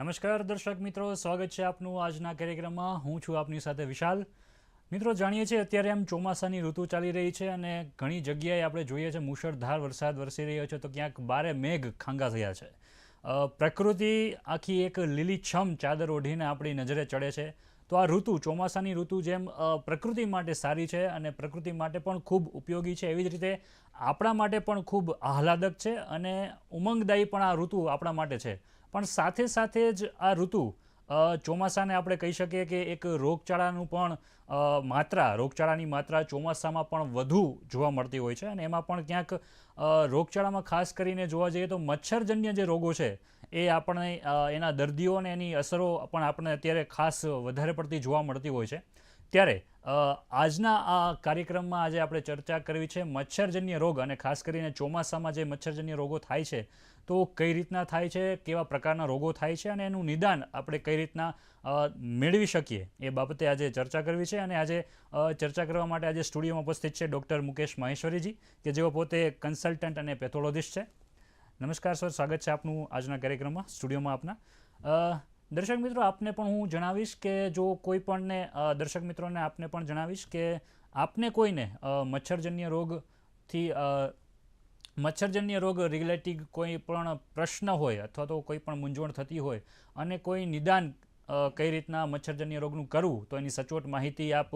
નમસ્કાર દર્શક મિત્રો, સ્વાગત છે આપનું આજના કાર્યક્રમમાં। હું છું આપની સાથે વિશાલ। મિત્રો, જાણીએ છીએ અત્યારે આમ ચોમાસાની ઋતુ ચાલી રહી છે અને ઘણી જગ્યાએ આપણે જોઈએ છીએ મુશળધાર વરસાદ વરસી રહ્યો છે, તો ક્યાંક બારે મેઘ ખાંગા થયા છે। પ્રકૃતિ આખી એક લીલીછમ ચાદર ઓઢીને આપણી નજરે ચડે છે। તો આ ઋતુ, ચોમાસાની ઋતુ જેમ પ્રકૃતિ માટે સારી છે અને પ્રકૃતિ માટે પણ ખૂબ ઉપયોગી છે, એવી જ રીતે આપણા માટે પણ ખૂબ આહલાદક છે અને ઉમંગદાયી પણ આ ઋતુ આપણા માટે છે। પણ સાથે સાથે જ આ ઋતુ ચોમાસાને આપણે કહી શકીએ કે એક રોગચાળાની માત્રા ચોમાસામાં પણ વધુ જોવા મળતી હોય છે અને એમાં પણ ક્યાંક રોગચાળામાં ખાસ કરીને જોવા જઈએ તો મચ્છરજન્ય જે રોગો છે એ આપણે એના દર્દીઓ અને એની અસરો પણ આપણને અત્યારે ખાસ વધારે પડતી જોવા મળતી હોય છે। ત્યારે આજના આ કાર્યક્રમમાં આજે આપણે ચર્ચા કરવી છે મચ્છરજન્ય રોગ, અને ખાસ કરીને ચોમાસામાં જે મચ્છરજન્ય રોગો થાય છે તો કઈ રીતના થાય છે, કેવા પ્રકારના રોગો થાય છે અને એનું નિદાન આપણે કઈ રીતના મેળવી શકીએ એ બાબતે આજે ચર્ચા કરવી છે। અને આજે ચર્ચા કરવા માટે આજે સ્ટુડિયોમાં ઉપસ્થિત છે ડૉક્ટર મુકેશ માહેશ્વરીજી, કે જેઓ પોતે કન્સલ્ટન્ટ અને પેથોલોજીસ્ટ છે। નમસ્કાર સર, સ્વાગત છે આપનું આજના કાર્યક્રમમાં, સ્ટુડિયોમાં આપના। દર્શક મિત્રો, આપને પણ હું જણાવીશ કે જો કોઈ પણને દર્શક મિત્રોને આપને પણ જણાવીશ કે આપને કોઈને મચ્છરજન્ય રોગ રિલેટેડ કોઈ પણ પ્રશ્ન હોય અથવા તો કોઈ પણ મૂંઝવણ થતી હોય અને કોઈ નિદાન કઈ રીતના મચ્છરજન્ય રોગનું કરવું, તો એની સચોટ માહિતી આપ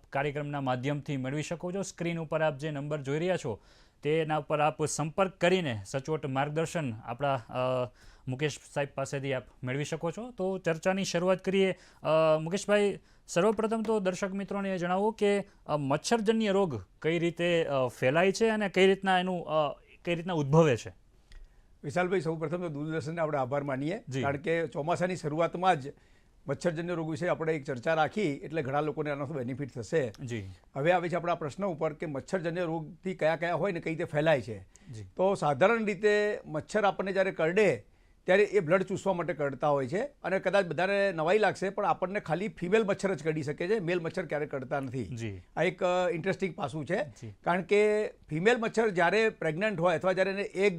કાર્યક્રમના માધ્યમથી મેળવી શકો છો। સ્ક્રીન ઉપર આપ જે નંબર જોઈ રહ્યા છો તેના ઉપર આપ સંપર્ક કરીને સચોટ માર્ગદર્શન આપણા મુકેશ સાહેબ પાસેથી આપ મેળવી શકો છો। તો ચર્ચાની શરૂઆત કરીએ। મુકેશભાઈ, સર્વપ્રથમ તો દર્શક મિત્રોને એ જણાવો કે મચ્છરજન્ય રોગ કઈ રીતે ફેલાય છે અને કઈ રીતના ઉદ્ભવે છે? વિશાલભાઈ, સૌપ્રથમ તો દૂરદર્શનને આપણે આભાર માનીએ, કારણ કે ચોમાસાની શરૂઆતમાં જ મચ્છરજન્ય રોગ વિશે આપણે એક ચર્ચા રાખી એટલે ઘણા લોકોને આનો બેનિફિટ થશે। હવે આવે છે આપણા પ્રશ્ન ઉપર કે મચ્છરજન્ય રોગથી કયા કયા હોય ને કઈ રીતે ફેલાય છે। તો સાધારણ રીતે મચ્છર આપણને જ્યારે કરડે ત્યારે એ બ્લડ ચૂસવા માટે કરડતા હોય છે અને કદાચ બધાને નવાઈ લાગશે પણ આપણને ખાલી ફિમેલ મચ્છર જ કરડી શકે છે, મેલ મચ્છર ક્યારેય કરડતા નથી। આ એક ઇન્ટરેસ્ટિંગ પાસું છે, કારણ કે ફિમેલ મચ્છર જ્યારે પ્રેગ્નન્ટ હોય અથવા જ્યારે એને એગ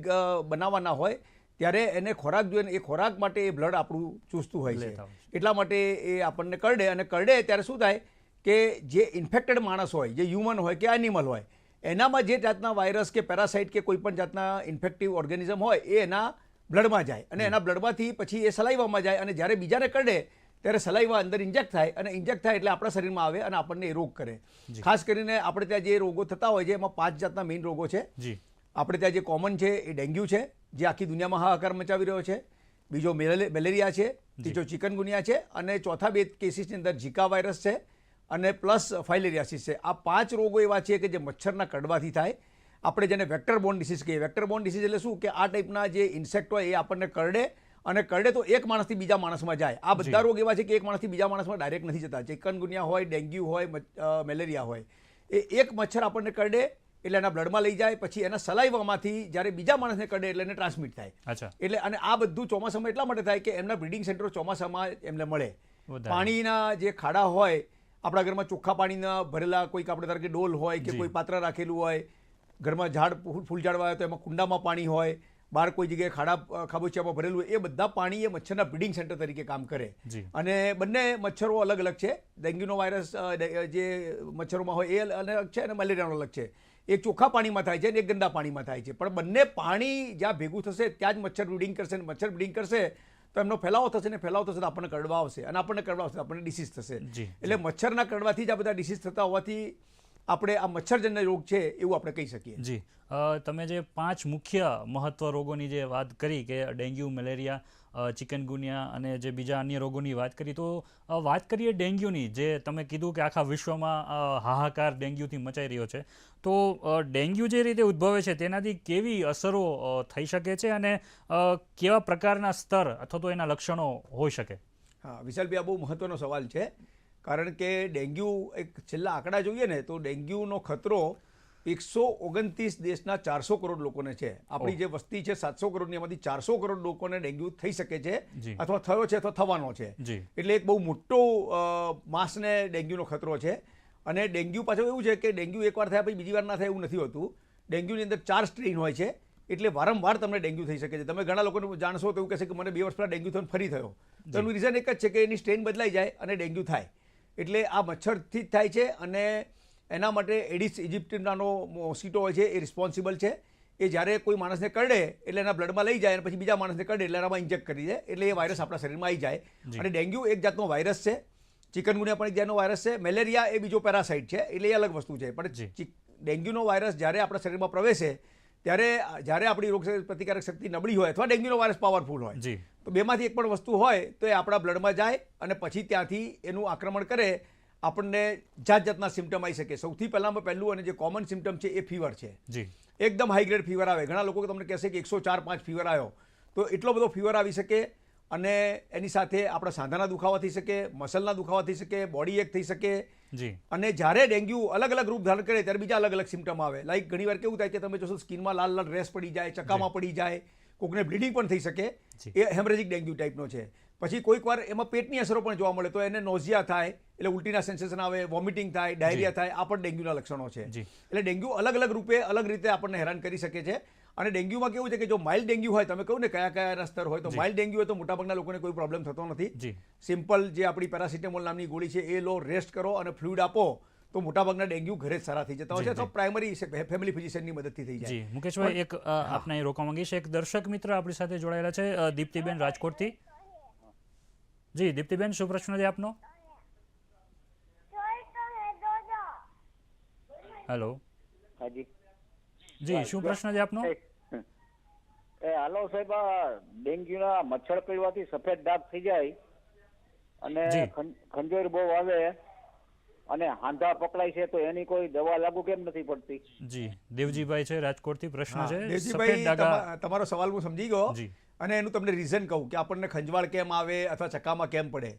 બનાવવાના હોય ત્યારે એને ખોરાક જોઈએ, એ ખોરાક માટે એ બ્લડ આપણું ચૂસતું હોય છે, એટલા માટે એ આપણને કરડે। અને કરડે ત્યારે શું થાય કે જે ઇન્ફેક્ટેડ માણસ હોય, જે હ્યુમન હોય કે એનિમલ હોય, એનામાં જે જાતના વાયરસ કે પેરાસાઇટ કે કોઈ પણ જાતના ઇન્ફેક્ટિવ ઓર્ગેનિઝમ હોય એ એના બ્લડમાં જાય અને એના બ્લડમાંથી પછી એ સલાઈવામાં જાય અને જ્યારે બીજાને કરડે ત્યારે સલાઈવા અંદર ઇન્જેક્ટ થાય અને ઇન્જેક્ટ થાય એટલે આપણા શરીરમાં આવે અને આપણને એ રોગ કરે। ખાસ કરીને આપણે ત્યાં જે રોગો થતા હોય છે એમાં 5 જાતના મેઇન રોગો છે। આપણે ત્યાં જે કોમન છે એ ડેન્ગ્યુ છે, જે આખી દુનિયામાં હાહાકાર મચાવી રહ્યો છે। બીજો મેલેરિયા છે, ત્રીજો ચિકનગુનિયા છે અને ચોથા 2 કેસીસની અંદર ઝીકા વાયરસ છે અને પ્લસ ફાઇલેરિયાસિસ છે। આ 5 રોગો એવા છે કે જે મચ્છરના કરડવાથી થાય। આપણે જેને વેક્ટર બોર્ન ડિસીઝ કહીએ। વેક્ટર બોર્ન ડિસીઝ એટલે શું કે આ ટાઈપના જે ઇન્સેક્ટ હોય એ આપણને કરડે અને કરડે તો એક માણસથી બીજા માણસમાં જાય। આ બધા રોગ એવા છે કે એક માણસથી બીજા માણસમાં ડાયરેક્ટ નથી જતા। ચિકનગુનિયા હોય, ડેન્ગ્યુ હોય, મેલેરિયા હોય, એ એક મચ્છર આપણને કરડે એટલે એના બ્લડમાં લઈ જાય, પછી એના સલાઈવામાંથી જ્યારે બીજા માણસને કરડે એટલે એને ટ્રાન્સમિટ થાય। એટલે અને આ બધું ચોમાસામાં એટલા માટે થાય કે એમના બ્રીડિંગ સેન્ટરો ચોમાસામાં એમને મળે। પાણીના જે ખાડા હોય, આપણા ઘરમાં ચોખ્ખા પાણીના ભરેલા કોઈક આપણે ધારો કે ડોલ હોય કે કોઈ પાત્ર રાખેલું હોય, ઘરમાં ફૂલ ઝાડવા હોય તો એમાં કુંડામાં પાણી હોય, બહાર કોઈ જગ્યાએ ખાબોચિયામાં ભરેલું હોય, એ બધા પાણી એ મચ્છરના બ્રીડિંગ સેન્ટર તરીકે કામ કરે। અને બંને મચ્છરો અલગ અલગ છે। ડેન્ગ્યુનો વાયરસ જે મચ્છરોમાં હોય એ અલગ છે અને મલેરિયાનો અલગ છે। એક ચોખ્ખા પાણીમાં થાય છે અને એક ગંદા પાણીમાં થાય છે, પણ બંને પાણી જ્યાં ભેગું થશે ત્યાં જ મચ્છર બ્રીડિંગ કરશે, અને મચ્છર બ્રીડિંગ કરશે તો એમનો ફેલાવો થશે ને ફેલાવો થશે તો આપણને કરડવા આવશે અને આપણને કરડવા આવશે તો આપણને ડિસીઝ થશે। એટલે મચ્છરના કરડવાથી જ આ બધા ડિસીઝ થતા હોવાથી આપણે આ મચ્છરજન્ય રોગ છે એવું આપણે કહી શકીએ। તમે જે 5 મુખ્ય મહત્વ રોગોની જે વાત કરી કે ડેન્ગ્યુ, મેલેરિયા, ચિકનગુનિયા અને જે બીજા અન્ય રોગોની વાત કરી, તો વાત કરીએ ડેન્ગ્યુની, જે તમે કીધું કે આખા વિશ્વમાં હાહાકાર ડેન્ગ્યુથી મચાઈ રહ્યો છે, તો ડેન્ગ્યુ જે રીતે ઉદ્ભવે છે તેનાથી કેવી અસરો થઈ શકે છે અને કેવા પ્રકારના સ્તર અથવા તો એના લક્ષણો હોઈ શકે? હા વિશાલભાઈ, આ બહુ મહત્વનો સવાલ છે, કારણ કે ડેન્ગ્યુ એક છેલ્લા આંકડા જોઈએ ને તો ડેન્ગ્યુનો ખતરો 129 દેશના 400 કરોડ લોકોને છે। આપણી જે વસ્તી છે 700 કરોડની, એમાંથી 400 કરોડ લોકોને ડેન્ગ્યુ થઈ શકે છે અથવા થયો છે અથવા થવાનો છે। એટલે એક બહુ મોટો માસને ડેન્ગ્યુનો ખતરો છે। અને ડેન્ગ્યુ પાછું એવું છે કે ડેન્ગ્યુ એકવાર થયા પછી બીજી વાર ના થાય એવું નથી હોતું। ડેન્ગ્યુની અંદર 4 સ્ટ્રેઇન હોય છે। એટલે વારંવાર તમને ડેન્ગ્યુ થઈ શકે છે. તમે ઘણા લોકોને જાણશો તો એવું કહેશે કે મને 2 વર્ષ પહેલાં ડેન્ગ્યુ થયો ફરી થયો. તો એનું રીઝન એક જ છે કે એની સ્ટ્રેન બદલાઈ જાય અને ડેન્ગ્યુ થાય. એટલે આ મચ્છરથી જ થાય છે અને એના માટે એડિસ ઇજિપ્ટિનાનો મોસ્કીટો હોય છે એ રિસ્પોન્સિબલ છે. એ જ્યારે કોઈ માણસને કરડે એટલે એના બ્લડમાં લઈ જાય અને પછી બીજા માણસને કરડે એટલે એનામાં ઇન્જેક્ટ કરી દે એટલે એ વાયરસ આપણા શરીરમાં આવી જાય. અને ડેન્ગ્યુ એક જાતનો વાયરસ છે, ચિકનગુનિયા પણ એક જાતનો વાયરસ છે, મેલેરિયા એ બીજો પેરાસાઇટ છે એટલે એ અલગ વસ્તુ છે. પણ ડેન્ગ્યુનો વાયરસ જ્યારે આપણા શરીરમાં પ્રવેશે ત્યારે જ્યારે આપણી રોગ પ્રતિકારક શક્તિ નબળી હોય અથવા ડેન્ગ્યુનો વાયરસ પાવરફુલ હોય તો બેમાંથી એક પણ વસ્તુ હોય તો એ આપણા બ્લડમાં જાય અને પછી ત્યાંથી એનું આક્રમણ કરે, આપણને જાત જાતના સિમ્ટમ આવી શકે. સૌથી પહેલું અને જે કોમન સિમ્ટમ છે એ ફીવર છે. એકદમ હાઈ ગ્રેડ ફીવર આવે. ઘણા લોકો તમને કહેશે કે 104-5 ફીવર આવ્યો, તો એટલો બધો ફીવર આવી શકે અને એની સાથે આપણા સાંધાના દુખાવા થઈ શકે, મસલના દુખાવા થઈ શકે, બોડી એક થઈ શકે. અને જ્યારે ડેન્ગ્યુ અલગ અલગ રૂપ ધારણ કરે ત્યારે બીજા અલગ અલગ સિમ્ટમ આવે. લાઈક ઘણીવાર કેવું થાય કે તમે જોશો સ્કિનમાં લાલ લાલ રેસ પડી જાય, ચકામાં પડી જાય, કોકને બ્લીડિંગ પણ થઈ શકે. એ હેમરેજિક ડેન્ગ્યુ ટાઈપનો છે. પછી કોઈક વાર એમાં પેટની અસરો પણ જોવા મળે, તો એને નોઝિયા થાય એટલે ઉલટીના સેન્સેશન આવે, વોમિટિંગ થાય, ડાયરિયા થાય. આ પણ ડેન્ગ્યુના લક્ષણો છે. એટલે ડેન્ગ્યુ અલગ અલગ રૂપે અલગ રીતે આપણને હેરાન કરી શકે છે. અને ડેન્ગ્યુમાં કેવું છે કે જો માઇલ્ડ ડેન્ગ્યુ હોય, તમે કહું ને કયા કયા સ્તર હોય, તો માઇલ્ડ ડેન્ગ્યુ હોય તો મોટાભાગના લોકોને કોઈ પ્રોબ્લેમ થતો નથી. સિમ્પલ જે આપણી પેરાસિટામોલ નામની ગોળી છે એ લો, રેસ્ટ કરો અને ફ્લુઇડ આપો તો મોટાભાગના ડેન્ગ્યુ ઘરે જ સારા થઈ જતા હોય છે અથવા પ્રાઇમરી ફેમિલી ફિઝિશિયનની મદદથી થઈ જાય. મુકેશભાઈ, એક આપને રોકવા માંગીશ, એક દર્શક મિત્ર આપણી સાથે જોડાયેલા છે, દીપ્તિબેન રાજકોટથી. જી દીપ્તિબેન, શું પ્રશ્ન છે આપનો? હેલો. જી, શું પ્રશ્ન છે આપનો? હાલો સાહેબ, ડેન્ગ્યુના મચ્છર કરડવાથી સફેદ ડાઘ થઈ જાય અને ખંજોર બહુ આવે અને હાંધા પકડાય છે, તો એની કોઈ દવા લાગુ કેમ નથી પડતી? જી, દેવજીભાઈ છે રાજકોટથી પ્રશ્ન છે. દેવજીભાઈ, તમારો સવાલ હું સમજી ગયો અને એનું તમને રીઝન કહું કે આપણને ખંજવાળ કેમ આવે અથવા ચકામાં કેમ પડે.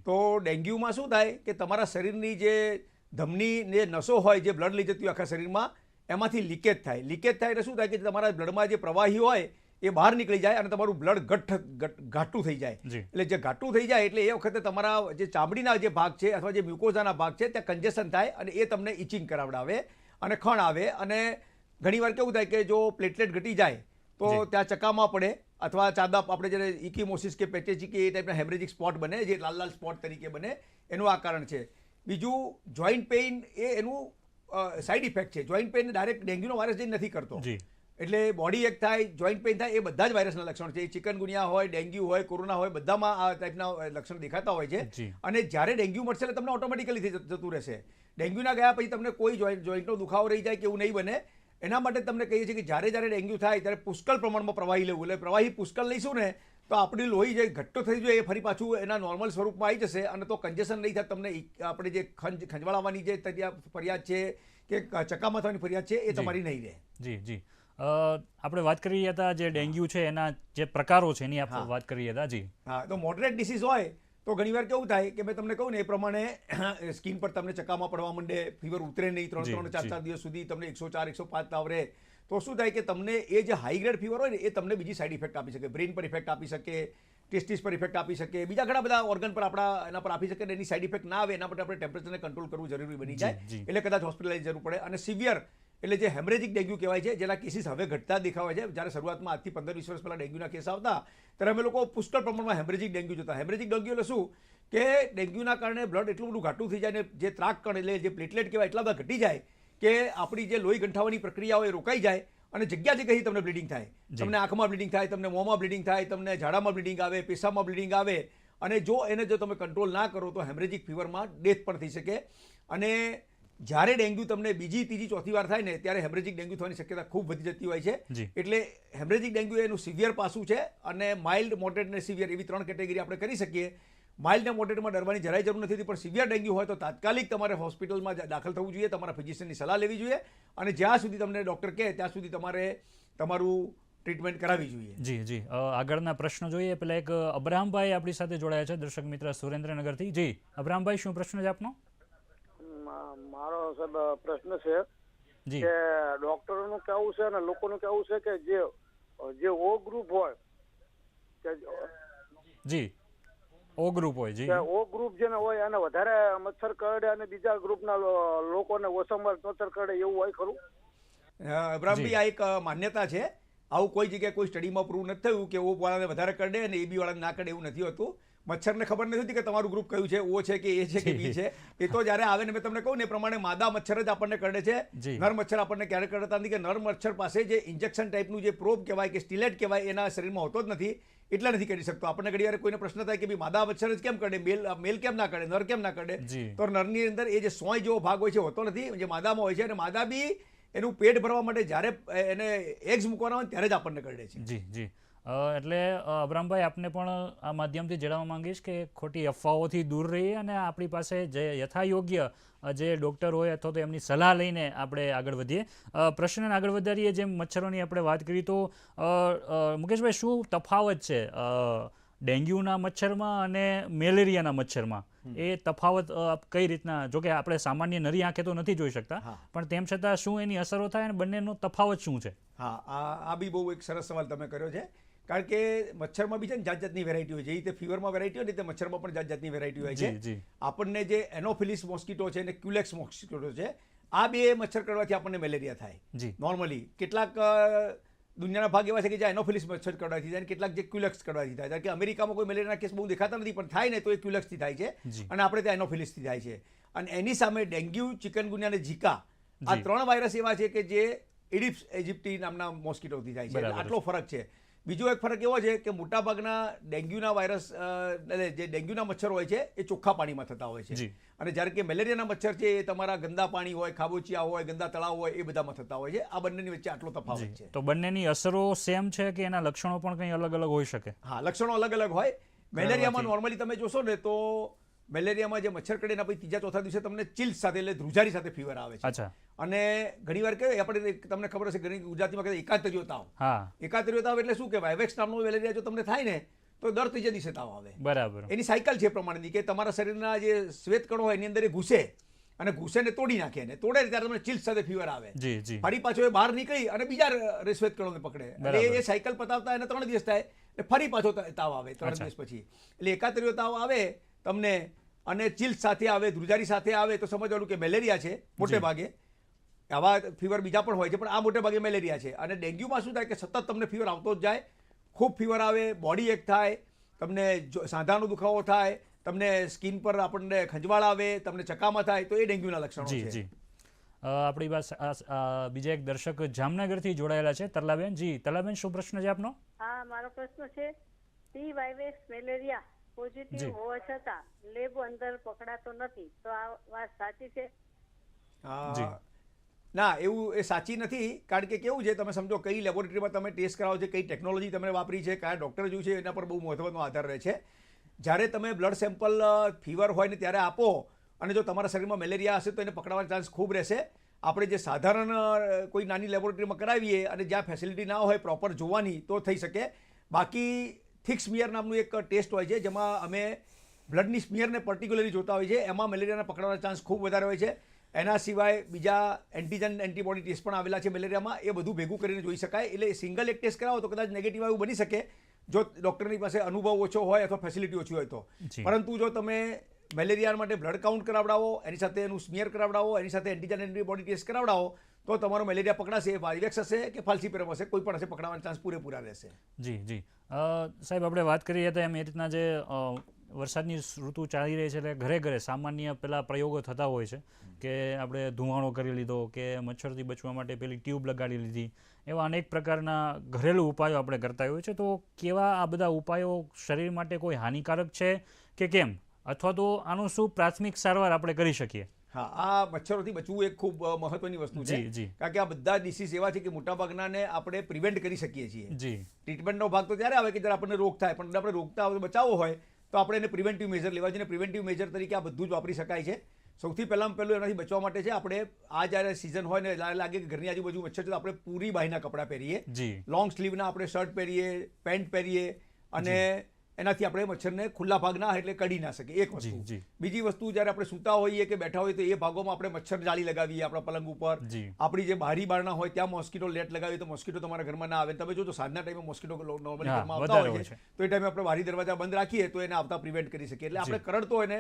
તો ડેન્ગ્યુમાં શું થાય કે તમારા શરીરની જે ધમની જે નસો હોય, જે બ્લડ લઈ જતી હોય આખા શરીરમાં, એમાંથી લીકેજ થાય. લીકેજ થાય એટલે શું થાય કે તમારા બ્લડમાં જે પ્રવાહી હોય એ બહાર નીકળી જાય અને તમારું બ્લડ ઘાટું થઈ જાય. એટલે જે ઘાટું થઈ જાય એટલે એ વખતે તમારા જે ચામડીના જે ભાગ છે અથવા જે મ્યુકોઝાના ભાગ છે ત્યાં કન્જેશન થાય અને એ તમને ઇચિંગ કરાવડાવે અને ખણ આવે. અને ઘણીવાર કેવું થાય કે જો પ્લેટલેટ ઘટી જાય તો ત્યાં ચકામાં પડે અથવા ચાદા, આપણે જ્યારે ઇકીમોસિસ કે પેચેચિકી એ ટાઈપના હેમરેજિક સ્પોટ બને, જે લાલ લાલ સ્પોટ તરીકે બને, એનું આ કારણ છે. બીજું જોઈન્ટ પેઇન એ એનું સાઇડ ઇફેક્ટ છે. જોઈન્ટ પેઇન ડાયરેક્ટ ડેન્ગ્યુનો વાયરસ જઈને નથી કરતો. એટલે બોડી એક થાય, જોઈન્ટ પેઇન થાય, એ બધા જ વાયરસના લક્ષણ છે. ચિકનગુનિયા હોય, ડેન્ગ્યુ હોય, કોરોના હોય, બધામાં આ ટાઈપના લક્ષણ દેખાતા હોય છે. અને જ્યારે ડેન્ગ્યુ મળશે એટલે તમને ઓટોમેટિકલી જતું રહેશે. ડેન્ગ્યુના ગયા પછી તમને કોઈ જોઈન્ટનો દુખાવો રહી જાય કે એવું નહીં બને. એના માટે તમને કહીએ છીએ કે જ્યારે ડેન્ગ્યુ થાય ત્યારે પુષ્કળ પ્રમાણમાં પ્રવાહી લેવું. એટલે પ્રવાહી પુષ્કળ લઈશું ને તો આપણી લોહી જે ઘટ્ટો થઈ જાય એ ફરી પાછું એના નોર્મલ સ્વરૂપમાં આવી જશે અને તો કન્જેશન નહીં થાય. તમને આપણે જે ખંજવાળાવાની જે ફરિયાદ છે કે ચકામાં થવાની ફરિયાદ છે એ તમારી નહીં રહે. જી જી, આપણે વાત કરી રહ્યા હતા જે ડેન્ગ્યુ છે એના જે પ્રકારો છે એની આપણે વાત કરી રહ્યા હતા. જી હા, તો મોડરેટ ડિસીઝ હોય તો ઘણીવાર કેવું થાય કે મેં તમને કહું ને એ પ્રમાણે સ્કિન પર તમને ચકામાં પડવા માંડે, ફીવર ઉતરે નહીં, 3-4 દિવસ સુધી તમને 104-105 તાવ રહે. તો શું થાય કે તમને એ જે હાઈ ગ્રેડ ફીવર હોય ને એ તમને બીજી સાઈડ ઇફેક્ટ આપી શકે. બ્રેઇન પર ઇફેક્ટ આપી શકે, ટેસ્ટિસ પર ઇફેક્ટ આપી શકે, બીજા ઘણા બધા ઓર્ગન પર આપણા એના પર આપી શકે. એની સાઈડ ઇફેક્ટ ના આવે એના માટે આપણે ટેમ્પરેચરને કંટ્રોલ કરવું જરૂરી બની જાય. એટલે કદાચ હોસ્પિટલાઇઝ જરૂર પડે. અને સિવિયર એટલે જે હેમરેજિક ડેન્ગ્યુ કહેવાય છે, જેના કેસીસ હવે ઘટતા દેખાવા છે. જ્યારે શરૂઆતમાં આજથી 15-20 વર્ષ પહેલાં ડેન્ગ્યુના કેસ આવતા ત્યારે અમે લોકો પુષ્કળ પ્રમાણમાં હેમરેજિક ડેન્ગ્યુ જોતા. હેમરેજિક ડેન્ગ્યુ એટલે શું કે ડેન્ગ્યુના કારણે બ્લડ એટલું બધું ઘાટું થઈ જાય ને જે ત્રાક કણ એટલે જે પ્લેટલેટ કહેવાય એટલા બધા ઘટી જાય કે આપણી જે લોહી ગંઠાવાની પ્રક્રિયા હોય એ રોકાઈ જાય અને જગ્યા જગ્યાથી તમને બ્લીડિંગ થાય. તમને આંખમાં બ્લીડિંગ થાય, તમને મોંમાં બ્લીડિંગ થાય, તમને ઝાડામાં બ્લીડિંગ આવે, પેશાબમાં બ્લીડિંગ આવે. અને જો તમે કંટ્રોલ ના કરો તો હેમરેજિક ફીવરમાં ડેથ પણ થઈ શકે. અને જ્યારે ડેન્ગ્યુ તમને બીજી, ત્રીજી, ચોથી વાર થાય ને ત્યારે હેમરેજિક ડેન્ગ્યુ થવાની શક્યતા ખૂબ વધી જતી હોય છે. એટલે હેમરેજિક ડેન્ગ્યુ એનું સિવિયર પાસું છે અને માઇલ્ડ, મોડરેટ અને સિવિયર એવી 3 કેટેગરી આપણે કરી શકીએ. માઇલ્ડ અને મોડરેટમાં ડરવાની જરાય જરૂર નથી, પણ સિવિયર ડેન્ગ્યુ હોય તો તાત્કાલિક તમારે હોસ્પિટલમાં દાખલ થવું જોઈએ, તમારા ફિઝિશિયનની સલાહ લેવી જોઈએ અને જ્યાં સુધી તમને ડૉક્ટર કહે ત્યાં સુધી તમારે તમારું ટ્રીટમેન્ટ કરાવવી જોઈએ. જી જી, આગળના પ્રશ્નો જોઈએ. પહેલાં એક અબ્રાહમભાઈ આપણી સાથે જોડાયા છે, દર્શક મિત્ર સુરેન્દ્રનગરથી. જી અબ્રાહમભાઈ, શું પ્રશ્ન છે આપનો? મારો સાહેબ પ્રશ્ન છે કે ડોક્ટરોનું કેવું છે અને લોકોનું કેવું છે કે જે ઓ ગ્રુપ હોય કે જી ઓ ગ્રુપ હોય, જી ઓ ગ્રુપ જેને હોય એને વધારે મચ્છર કરડે અને બીજા ગ્રુપના લોકોને ઓછામાં મચ્છર કરડે એવું હોય ખરું? અબ્રાહમભાઈ, આ એક માન્યતા છે આવું કોઈ જગ્યાએ કોઈ સ્ટડીમાં પ્રૂવ નથી થયું કે ઓ વાળાને વધારે કરડે અને એ બી વાળાને ના કરડે, એવું નથી હોતું. મચ્છરને ખબર નથી હોતી કે તમારું ગ્રુપ કયું છે, ઓ છે કે એ છે કે બી છે. એ તો જ્યારે આવે ને મેં તમને કહું ને એ પ્રમાણે માદા મચ્છર જ આપણને કરડે છે, નર મચ્છર આપણને ક્યારે કરડતા નથી. કે નર મચ્છર પાસે જે ઇન્જેક્શન ટાઈપનું જે પ્રોબ કહેવાય કે સ્ટિલેટ કહેવાય એના શરીરમાં હોતો જ નથી, એટલે નથી કરી શકતો. આપણને ઘણી વાર કોઈને પ્રશ્ન થાય કે ભાઈ માદા મચ્છર જ કેમ કરડે, મેલ કેમ ના કરડે, નર કેમ ના કરડે? તો નરની અંદર એ જે સોય જેવો ભાગ હોય છે હોતો નથી, જે માદામાં હોય છે. અને માદા બી એનું પેટ ભરવા માટે જ્યારે એને એગ્સ મૂકવાના હોય ત્યારે જ આપણને કરડે છે. જી જી. એટલે અબ્રામભાઈ, આપને પણ આ માધ્યમથી જણાવવા માંગીશ કે ખોટી અફવાઓથી દૂર રહીએ અને આપણી પાસે જે યથાયોગ્ય જે ડૉક્ટર હોય અથવા તો એમની સલાહ લઈને આપણે આગળ વધીએ. પ્રશ્નને આગળ વધારીએ. જેમ મચ્છરોની આપણે વાત કરી, તો મુકેશભાઈ, શું તફાવત છે ડેન્ગ્યુના મચ્છરમાં અને મેલેરિયાના મચ્છરમાં? એ તફાવત કઈ રીતના, જોકે આપણે સામાન્ય નરી આંખે તો નથી જોઈ શકતા, પણ તેમ છતાં શું એની અસરો થાય અને બંનેનો તફાવત શું છે? હા, આ બી બહુ એક સરસ સવાલ તમે કર્યો છે. કારણ કે મચ્છરમાં બી છે ને જાત જાતની વેરાયટી હોય છે. જે રીતે ફીવરમાં વેરાયટી હોય ને તે મચ્છરમાં પણ જાત જાતની વેરાયટી હોય છે. આપણને જે એનોફિલિસ મોસ્કીટો છે અને ક્યુલેક્સ મોસ્કીટો છે, આ બે મચ્છર કરવાથી આપણને મેલેરિયા થાય નોર્મલી. કેટલાક દુનિયાના ભાગ એવા છે કે જ્યાં એનોફિલિસ મચ્છર કરવાથી થાય, કેટલાક જે ક્યુલેક્સ કરવાથી થાય. કારણ કે અમેરિકામાં કોઈ મેલેરિયાના કેસ બહુ દેખાતા નથી, પણ થાય ને તો એ ક્યુલેક્સથી થાય છે અને આપણે ત્યાં એનોફિલિસથી થાય છે. અને એની સામે ડેન્ગ્યુ, ચિકનગુનિયા અને ઝીકા, આ 3 વાયરસ એવા છે કે જે એડિપ્સ એજિપ્ટી નામના મોસ્કીટોથી થાય છે. આટલો ફરક છે. બીજો એક ફરક એવો છે કે મોટાભાગના ડેન્ગ્યુના વાયરસ, જે ડેન્ગ્યુના મચ્છર હોય છે એ ચોખ્ખા પાણીમાં થતા હોય છે, અને જ્યારે કે મેલેરિયાના મચ્છર છે એ તમારા ગંદા પાણી હોય, ખાબોચિયા હોય, ગંદા તળાવ હોય, એ બધામાં થતા હોય છે. આ બંનેની વચ્ચે આટલો તફાવત છે. તો બંનેની અસરો સેમ છે કે એના લક્ષણો પણ કંઈ અલગ અલગ હોઈ શકે? હા, લક્ષણો અલગ અલગ હોય. મેલેરિયામાં નોર્મલી તમે જોશો ને તો મેલેરિયામાં જે મચ્છર કરડે એના પછી ત્રીજા ચોથા દિવસે તમને ચિલ્સ સાથે, એટલે ધ્રુજારી સાથે ફીવર આવે છે. અને ઘણી વાર કહેવાય, આપણે તમને ખબર હશે, ઘણી ગુજરાતીમાં કહેવાય એકાતરીયો તાવ. એકાતરીયો તાવ એટલે શું કહેવાય? વેક્સ નામનો મેલેરિયા જો તમને થાય ને તો દર ત્રીજા દિવસે તાવ આવે. બરાબર. એની સાયકલ છે પ્રમાણેની કે તમારા શરીરના જે શ્વેત કણો હોય એની અંદર એ ઘૂસે અને ઘૂસે ને તોડી નાખે, ને તોડે ત્યારે તમને ચિલ્સ સાથે ફીવર આવે. ફરી પાછો એ બહાર નીકળી અને બીજા શ્વેત કણોને પકડે. એટલે એ સાયકલ પતાવતા એને 3 દિવસ થાય, એટલે ફરી પાછો તાવ આવે 3 દિવસ પછી. એટલે એકાતરીયો તાવ આવે તમને અને ચિલ્સ સાથે આવે, ધ્રુજારી સાથે આવે તો સમજવાનું કે મેલેરિયા છે. મોટે ભાગે આવા ફીવર બીજા પણ હોય છે, પણ આ મોટે ભાગે મેલેરિયા છે. અને ડેન્ગ્યુમાં શું થાય કે સતત તમને ફીવર આવતો જ જાય, ખૂબ ફીવર આવે, બોડી એક થાય, તમને સાંધાનો દુખાવો થાય, તમને સ્કિન પર આપણને ખંજવાળ આવે, તમને ચકામા થાય, તો એ ડેન્ગ્યુના લક્ષણો છે. આપણી પાસે બીજા એક દર્શક જામનગરથી જોડાયેલા છે, તરલાબેન. જી તરલાબેન, શું પ્રશ્ન છે આપનો? હા, મારો પ્રશ્ન છે, સી વાયરસ મેલેરિયા પોઝિટિવ હોવા છતાં લેબ અંદર પકડાતો નથી, તો આ વાત સાચી છે? ના, એવું એ સાચી નથી. કારણ કે કેવું છે, તમે સમજો કઈ લેબોરેટરીમાં તમે ટેસ્ટ કરાવો છો, કઈ ટેકનોલોજી તમે વાપરી છે, કયા ડૉક્ટર જોયું છે, એના પર બહુ મહત્વનો આધાર રહે છે. જ્યારે તમે બ્લડ સેમ્પલ ફીવર હોય ને ત્યારે આપો અને જો તમારા શરીરમાં મેલેરિયા હશે તો એને પકડવાનો ચાન્સ ખૂબ રહેશે. આપણે જે સાધારણ કોઈ નાની લેબોરેટરીમાં કરાવીએ અને જ્યાં ફેસિલિટી ના હોય પ્રોપર જોવાની તો થઈ શકે. બાકી થિક સ્મિયર નામનું એક ટેસ્ટ હોય છે જેમાં અમે બ્લડની સ્મિયરને પર્ટિક્યુલરલી જોતા હોય છે. એમાં મેલેરિયાને પકડવાનો ચાન્સ ખૂબ વધારે હોય છે. એના સિવાય બીજા એન્ટીજન એન્ટીબોડી ટેસ્ટ પણ આવેલા છે મેલેરિયામાં, એ બધું ભેગું કરીને જોઈ શકાય. એટલે સિંગલ એક ટેસ્ટ કરાવો તો કદાચ નેગેટિવ એવું બની શકે જો ડૉક્ટરની પાસે અનુભવ ઓછો હોય અથવા ફેસિલિટી ઓછી હોય તો. પરંતુ જો તમે મેલેરિયા માટે બ્લડ કાઉન્ટ કરાવડાવો, એની સાથે એનું સ્મિયર કરાવડાવો, એની સાથે એન્ટીજન એન્ટીબોડી ટેસ્ટ કરાવડાવો તો તમારો મેલેરિયા પકડાશે. વાયવેક્સ હશે કે ફાલ્સીપેરમ હશે, કોઈ પણ હશે, પકડવાના ચાન્સ પૂરેપૂરા રહેશે. જી જી. સાહેબ, આપણે વાત કરીએ તો એમ એ રીતના જે વરસાદની ઋતુ ચાલી રહી છે એટલે ઘરે ઘરે સામાન્ય પેલા પ્રયોગો થતા હોય છે કે આપણે ધુમાડો કરી લીધો કે મચ્છરથી બચવા માટે પેલી ટ્યુબ લગાડી લીધી, એવા અનેક પ્રકારના ઘરેલું ઉપાયો આપણે કરતા હોઈએ છીએ. તો કેવા આ બધા ઉપાયો શરીર માટે કોઈ હાનિકારક છે કે કેમ, અથવા તો આનું શું પ્રાથમિક સારવાર આપણે કરી શકીએ? હા, આ મચ્છરોથી બચવું એક ખૂબ મહત્વની વસ્તુ છે. કારણ કે આ બધા ડિસીઝ એવા છે કે મોટાભાગનાને આપણે પ્રિવેન્ટ કરી શકીએ છીએ. ટ્રીટમેન્ટનો ભાગ તો ત્યારે આવે કે જ્યારે આપણને રોગ થાય, પણ આપણે રોગતા બચાવવો હોય તો આપણે એને પ્રિવેન્ટિવ મેજર લેવા જોઈએ. પ્રિવેન્ટિવ મેજર તરીકે આ બધું જ વાપરી શકાય છે. સૌથી પહેલાં એનાથી બચવા માટે છે આપણે આ જ્યારે સિઝન હોય ને લાગે કે ઘરની આજુબાજુ મચ્છર છે તો આપણે પૂરી બાહીના કપડાં પહેરીએ, લોંગ સ્લીવના આપણે શર્ટ પહેરીએ, પેન્ટ પહેરીએ અને એનાથી આપણે મચ્છરને ખુલ્લા ભાગ ના એટલે કડી ના શકે, એક વસ્તુ. બીજી વસ્તુ, જ્યારે આપણે સૂતા હોઈએ કે બેઠા હોઈએ તો એ ભાગોમાં આપણે મચ્છર જાળી લગાવીએ આપણા પલંગ ઉપર. આપણી જે બારી બારણા હોય ત્યાં મોસ્કીટો નેટ લગાવીએ તો મોસ્કીટો તમારા ઘરમાં ના આવે. તમે જો તો સાંજના ટાઈમે મોસ્કીટો નોર્મલી ઘરમાં આવતા હોય છે તો એ ટાઈમે આપણે બારી દરવાજા બંધ રાખીએ તો એને આવતા પ્રિવેન્ટ કરી શકીએ. એટલે આપણે કરડતો એને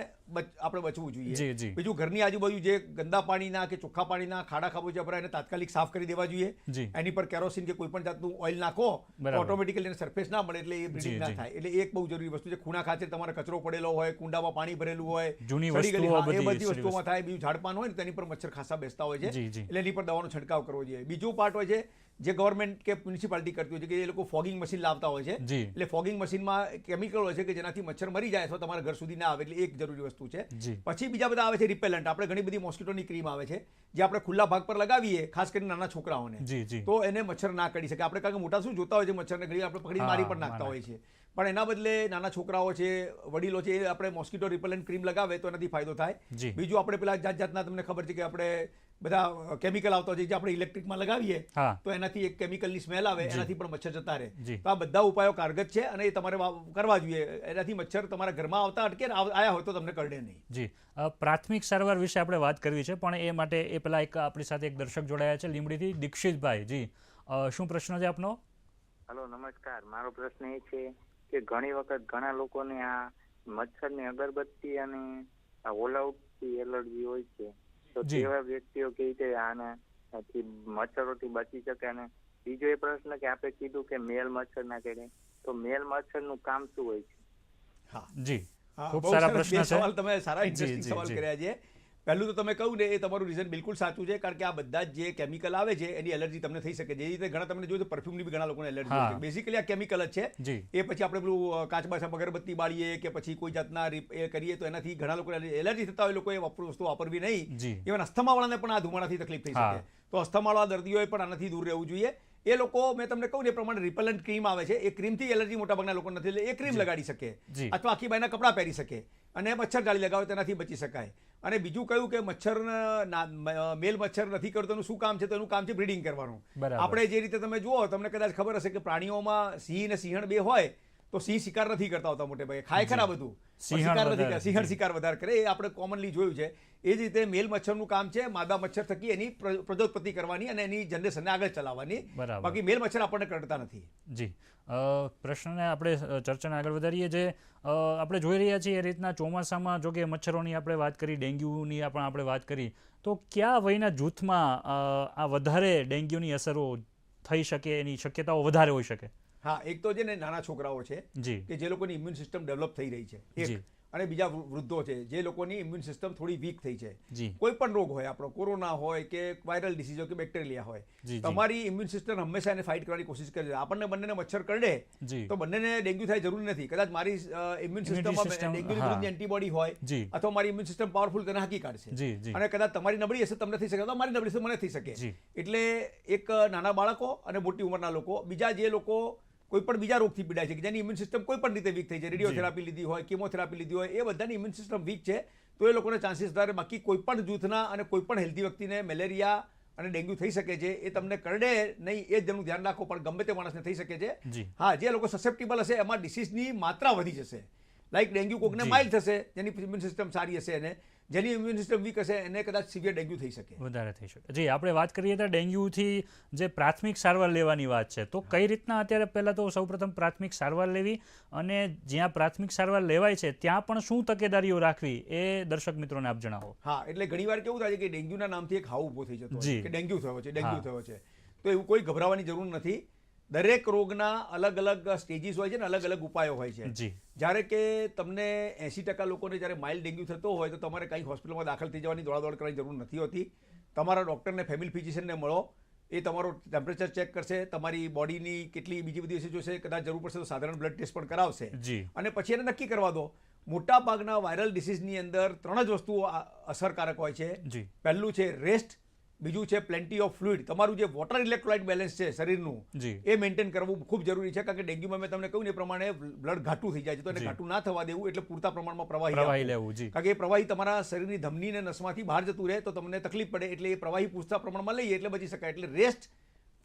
આપણે બચવું જોઈએ. બીજું, ઘરની આજુબાજુ જે ગંદા પાણીના કે ચોખ્ખા પાણીના ખાડા ખાબોચિયા ભરાય એને તાત્કાલિક સાફ કરી દેવા જોઈએ. એની પર કેરોસીન કે કોઈ પણ જાતનું ઓઇલ નાખો તો ઓટોમેટિકલી એને સરફેસ ના મળે એટલે એ બ્લીડિંગ ના થાય. એટલે એક બહુ જરૂરી વસ્તુ છે. ખૂણા ખાતે તમારે કચરો પડેલો હોય, કુંડામાં પાણી ભરેલું હોય, એ બધી વસ્તુઓમાં થાય. બીજું, ઝાડપાન હોય ને તેની પર મચ્છર ખાસા બેસતા હોય છે એટલે એની પર દવાનો છંટકાવ કરવો જોઈએ. બીજું પાર્ટ હોય છે જે ગવર્મેન્ટ કે મ્યુનિસિપાલિટી કરતી હોય છે કે એ લોકો ફોગિંગ મશીન લાવતા હોય છે. એટલે ફોગિંગ મશીનમાં કેમિકલ હોય છે કે જેનાથી મચ્છર મરી જાય અથવા તમારા ઘર સુધી ના આવે. એટલે એક જરૂરી વસ્તુ છે. પછી બીજા બધા આવે છે રિપેલન્ટ. આપણે ઘણી બધી મોસ્કીટોની ક્રીમ આવે છે જે આપણે ખુલ્લા ભાગ પર લગાવીએ, ખાસ કરીને નાના છોકરાઓને, તો એને મચ્છર ના કરી શકે. આપણે કારણ કે મોટા શું જોતા હોય છે મચ્છરને ઘડી આપણે પકડી મારી પણ નાખતા હોય છે, પણ એના બદલે નાના છોકરાઓ છે, વડીલો છે, એ આપણે મોસ્કીટો રિપેલન્ટ ક્રીમ લગાવે તો એનાથી ફાયદો થાય. બીજું, આપણે પેલા જાતના તમને ખબર છે કે આપણે બધા કેમિકલ આવતા હોય છે જે આપણે ઇલેક્ટ્રિકમાં લગાવીએ તો એનાથી એક કેમિકલની સ્મેલ આવે, એનાથી પણ મચ્છર જતા રહે. તો આ બધા ઉપાયો કારગત છે અને એ તમારે કરવા જોઈએ. એનાથી મચ્છર તમારા ઘરમાં આવતા અટકે ને આયા હોય તો તમને કરડે નહીં. જી, પ્રાથમિક સારવાર વિશે આપણે વાત કરવી છે, પણ એ માટે એ પહેલા આપણી સાથે એક દર્શક જોડાયા છે લીંબડીથી, દીક્ષિતભાઈ. જી, શું પ્રશ્ન છે આપનો? હલો, નમસ્કાર. મારો પ્રશ્ન એ છે કે ઘણી વખત ઘણા લોકોને આ મચ્છરની અગરબત્તી અને આ ઓલઆઉટથી એલર્જી હોય છે, તો તેવા વ્યક્તિઓ કેવી રીતે આનાથી મચ્છરોથી બચી શકે? અને બીજો એ પ્રશ્ન કે આપણે કીધું કે મેલ મચ્છર ના કરે, તો મેલ મચ્છરનું કામ શું હોય છે? હા જી, ખૂબ સારા પ્રશ્ન છે. સવાલ તમે સારા ઇન્ટરેસ્ટિંગ સવાલ કર્યા છે. પહેલું તો તમે કહ્યું ને એ તમારું રીઝન બિલકુલ સાચું છે, કારણ કે આ બધા જ જે કેમિકલ આવે છે એની એલર્જી તમને થઈ શકે. જે રીતે ઘણા તમને જોયું પરફ્યુમની બી ઘણા લોકોને એલર્જી હોય છે. બેઝિકલી આ કેમિકલ જ છે. એ પછી આપણે પેલું કાચબાચા અગરબત્તી બાળીએ કે પછી કોઈ જાતના એ કરીએ તો એનાથી ઘણા લોકોને એલર્જી થતા હોય. લોકોએ વસ્તુ વાપરવી નહીં. ઇવન અસ્થમાવાળાને પણ આ ધુમાડાથી તકલીફ થઈ શકે. તો અસ્થમાવાળા દર્દીઓએ પણ આનાથી દૂર રહેવું જોઈએ. એ લોકો, મેં તમને કહું ને એ પ્રમાણે રિપેલન્ટ ક્રીમ આવે છે, એ ક્રીમથી એલર્જી મોટાભાગના લોકો નથી, એટલે એ ક્રીમ લગાડી શકે અથવા આખી બાયના કપડાં પહેરી શકે અને મચ્છર જાળી લગાવે તેનાથી બચી શકાય. અને બીજું કહ્યું કે મચ્છર મેલ મચ્છર નથી કરતો એનું શું કામ છે? તો એનું કામ છે બ્રીડિંગ કરવાનું. આપણે જે રીતે તમે જુઓ, તમને કદાચ ખબર હશે કે પ્રાણીઓમાં સિંહ અને સિંહણ બે હોય તો સિંહ શિકાર નથી કરતા હોતા મોટે ભાગે, ખાય ખરા બધું, શિકાર નથી કરતા. સિંહણ શિકાર વધારે કરે, એ આપણે કોમનલી જોયું છે. એ જ રીતે મેલ મચ્છરનું કામ છે માદા મચ્છર થકી એની પ્રજોત્પત્તિ કરવાની અને એની જનરેશનને આગળ ચલાવવાની. બાકી મેલ મચ્છર આપણને કરતા નથી. જી, પ્રશ્નને આપણે ચર્ચાને આગળ વધારીએ. જે આપણે જોઈ રહ્યા છીએ એ રીતના ચોમાસામાં, જો કે મચ્છરોની આપણે વાત કરી, ડેન્ગ્યુની પણ આપણે વાત કરી, તો કયા વયના જૂથમાં આ વધારે ડેન્ગ્યુની અસરો થઈ શકે, એની શક્યતાઓ વધારે હોઈ શકે? હા, એક તો છે ને નાના છોકરાઓ છે કે જે લોકોની ઇમ્યુન સિસ્ટમ ડેવલપ થઈ રહી છે, અને બીજા વૃદ્ધો છે જે લોકોની ઇમ્યુન સિસ્ટમ થોડી વીક થઈ છે. કોઈ પણ રોગ હોય, આપણો કોરોના હોય કે વાયરલ ડિસીઝ હોય કે બેક્ટેરિયા હોય, તમારી ઇમ્યુન સિસ્ટમ હંમેશા એને ફાઇટ કરવાની કોશિશ કરે છે. આપણને બંનેને મચ્છર કરડે તો બંનેને ડેન્ગ્યુ થાય જરૂરી નથી. કદાચ મારી ઇમ્યુન સિસ્ટમમાં ડેન્ગ્યુની વિરુદ્ધ એન્ટીબોડી હોય અથવા મારી ઇમ્યુન સિસ્ટમ પાવરફુલ તેને હાકી કાઢશે, અને કદાચ તમારી નબળી હશે તમને થઈ શકે, તો મારી નબળી હશે મને થઈ શકે. એટલે એક નાના બાળકો અને મોટી ઉંમરના લોકો, બીજા જે લોકો કોઈ પણ બીજા રોગથી પીડાય છે કે જેની ઇમ્યુન સિસ્ટમ કોઈ પણ રીતે વીક થઈ છે, રેડિયોથેરાપી લીધી હોય, કેમોથેરાપી લીધી હોય, એ બધાની ઇમ્યુન સિસ્ટમ વીક છે, તો એ લોકોને ચાન્સીસ વધારે. બાકી કોઈ પણ જૂથના અને કોઈ પણ હેલ્ધી વ્યક્તિને મેલેરિયા અને ડેન્ગ્યુ થઈ શકે છે. એ તમને કરડે નહીં એ જેનું ધ્યાન રાખો, પણ ગમે તે માણસને થઈ શકે છે. હા, જે લોકો સસેપ્ટેબલ હશે એમાં ડિસીઝની માત્રા વધી જશે. લાઈક ડેન્ગ્યુ કોકને માઇલ્ડ થશે જેની ઇમ્યુન સિસ્ટમ સારી હશે, અને જેની ઇમ્યુન સિસ્ટમ વીક હશે એને કદાચ સિવિયર ડેન્ગ્યુ થઈ શકે, વધારે થઈ શકે. જી, આપણે વાત કરીએ તો ડેન્ગ્યુથી જે પ્રાથમિક સારવાર લેવાની વાત છે, તો કઈ રીતના અત્યારે પહેલાં તો સૌપ્રથમ પ્રાથમિક સારવાર લેવી, અને જ્યાં પ્રાથમિક સારવાર લેવાય છે ત્યાં પણ શું તકેદારીઓ રાખવી એ દર્શક મિત્રોને આપ જણાવો. હા, એટલે ઘણીવાર કેવું થાય છે કે ડેન્ગ્યુના નામથી એક હાવ ઊભો થઈ જતો હોય કે ડેન્ગ્યુ થયો છે, ડેન્ગ્યુ થયો છે. તો એવું કોઈ ગભરાવાની જરૂર નથી. દરેક રોગના અલગ અલગ સ્ટેજીસ હોય છે ને અલગ અલગ ઉપાયો હોય છે. જ્યારે કે તમને 80% લોકોને જ્યારે માઇલ્ડ ડેન્ગ્યુ થતો હોય તો તમારે કંઈ હોસ્પિટલમાં દાખલ થઈ જવાની દોડાદોડ કરવાની જરૂર નથી હોતી. તમારા ડૉક્ટરને, ફેમિલી ફિઝિશિયનને મળો, એ તમારો ટેમ્પરેચર ચેક કરશે, તમારી બોડીની કેટલી બીજી બધી વસ્તુ જોશે, કદાચ જરૂર પડશે તો સાધારણ બ્લડ ટેસ્ટ પણ કરાવશે, અને પછી એને નક્કી કરવા દો. મોટા ભાગના વાયરલ ડિસીઝની અંદર 3 જ વસ્તુઓ અસરકારક હોય છે. પહેલું છે રેસ્ટ, બીજું છે પ્લેન્ટી ઓફ ફ્લુઇડ. તમારું જે વોટર ઇલેક્ટ્રોલાઇટ બેલેન્સ છે શરીરનું, એ મેન્ટેન કરવું ખૂબ જરૂરી છે, કારણ કે ડેન્ગ્યુમાં મેં તમને કહ્યું ને એ પ્રમાણે બ્લડ ઘાટું થઈ જાય છે. તો એને ઘાટું ના થવા દેવું, એટલે પૂરતા પ્રમાણમાં પ્રવાહી લેવું, કારણ કે એ પ્રવાહી તમારા શરીરની ધમની અને નસમાંથી બહાર જતું રહે તો તમને તકલીફ પડે, એટલે એ પ્રવાહી પૂરતા પ્રમાણમાં લઈએ એટલે બચી શકાય. એટલે રેસ્ટ,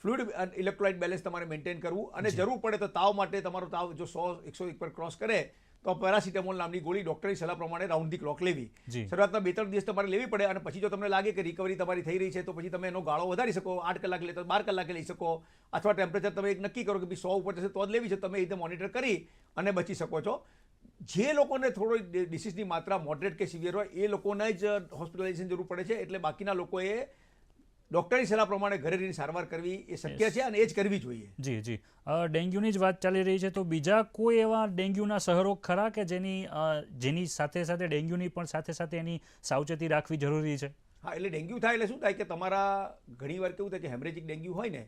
ફ્લુઇડ ઇલેક્ટ્રોલાઇટ બેલેન્સ તમારે મેન્ટેન કરવું, અને જરૂર પડે તો તાવ માટે તમારો તાવ જો 100-101 પર ક્રોસ કરે તો પેરાસિટામોલ નામની ગોળી ડોક્ટરની સલાહ પ્રમાણે રાઉન્ડ ધી ક્લોક લેવી. શરૂઆતના 2-3 દિવસ તમારે લેવી પડે, અને પછી જો તમને લાગે કે રિકવરી તમારી થઈ રહી છે તો પછી તમે એનો ગાળો વધારી શકો. 8 કલાક લે તો 12 કલાકે લઈ શકો, અથવા ટેમ્પરેચર તમે એક નક્કી કરો કે 100 ઉપર જશે તો જ લેવી છે, તમે એ રીતે મોનિટર કરી અને બચી શકો છો. જે લોકોને થોડો ડિસીઝની માત્રા મોડરેટ કે સિવિયર હોય એ લોકોને જ હોસ્પિટલાઇઝેશન જરૂર પડે છે, એટલે બાકીના લોકોએ ડૉક્ટરની સલાહ પ્રમાણે ઘરે રહીને સારવાર કરવી એ શક્ય છે, અને એ જ કરવી જોઈએ. જી. ડેન્ગ્યુની જ વાત ચાલી રહી છે, તો બીજા કોઈ એવા ડેન્ગ્યુના સહરોગ ખરા કે જેની સાથે સાથે ડેન્ગ્યુની પણ સાથે એની સાવચેતી રાખવી જરૂરી છે? હા, એટલે ડેન્ગ્યુ થાય એટલે શું થાય કે તમારા ઘણી વાર કેવું થાય કે હેમરેજિક ડેન્ગ્યુ હોય ને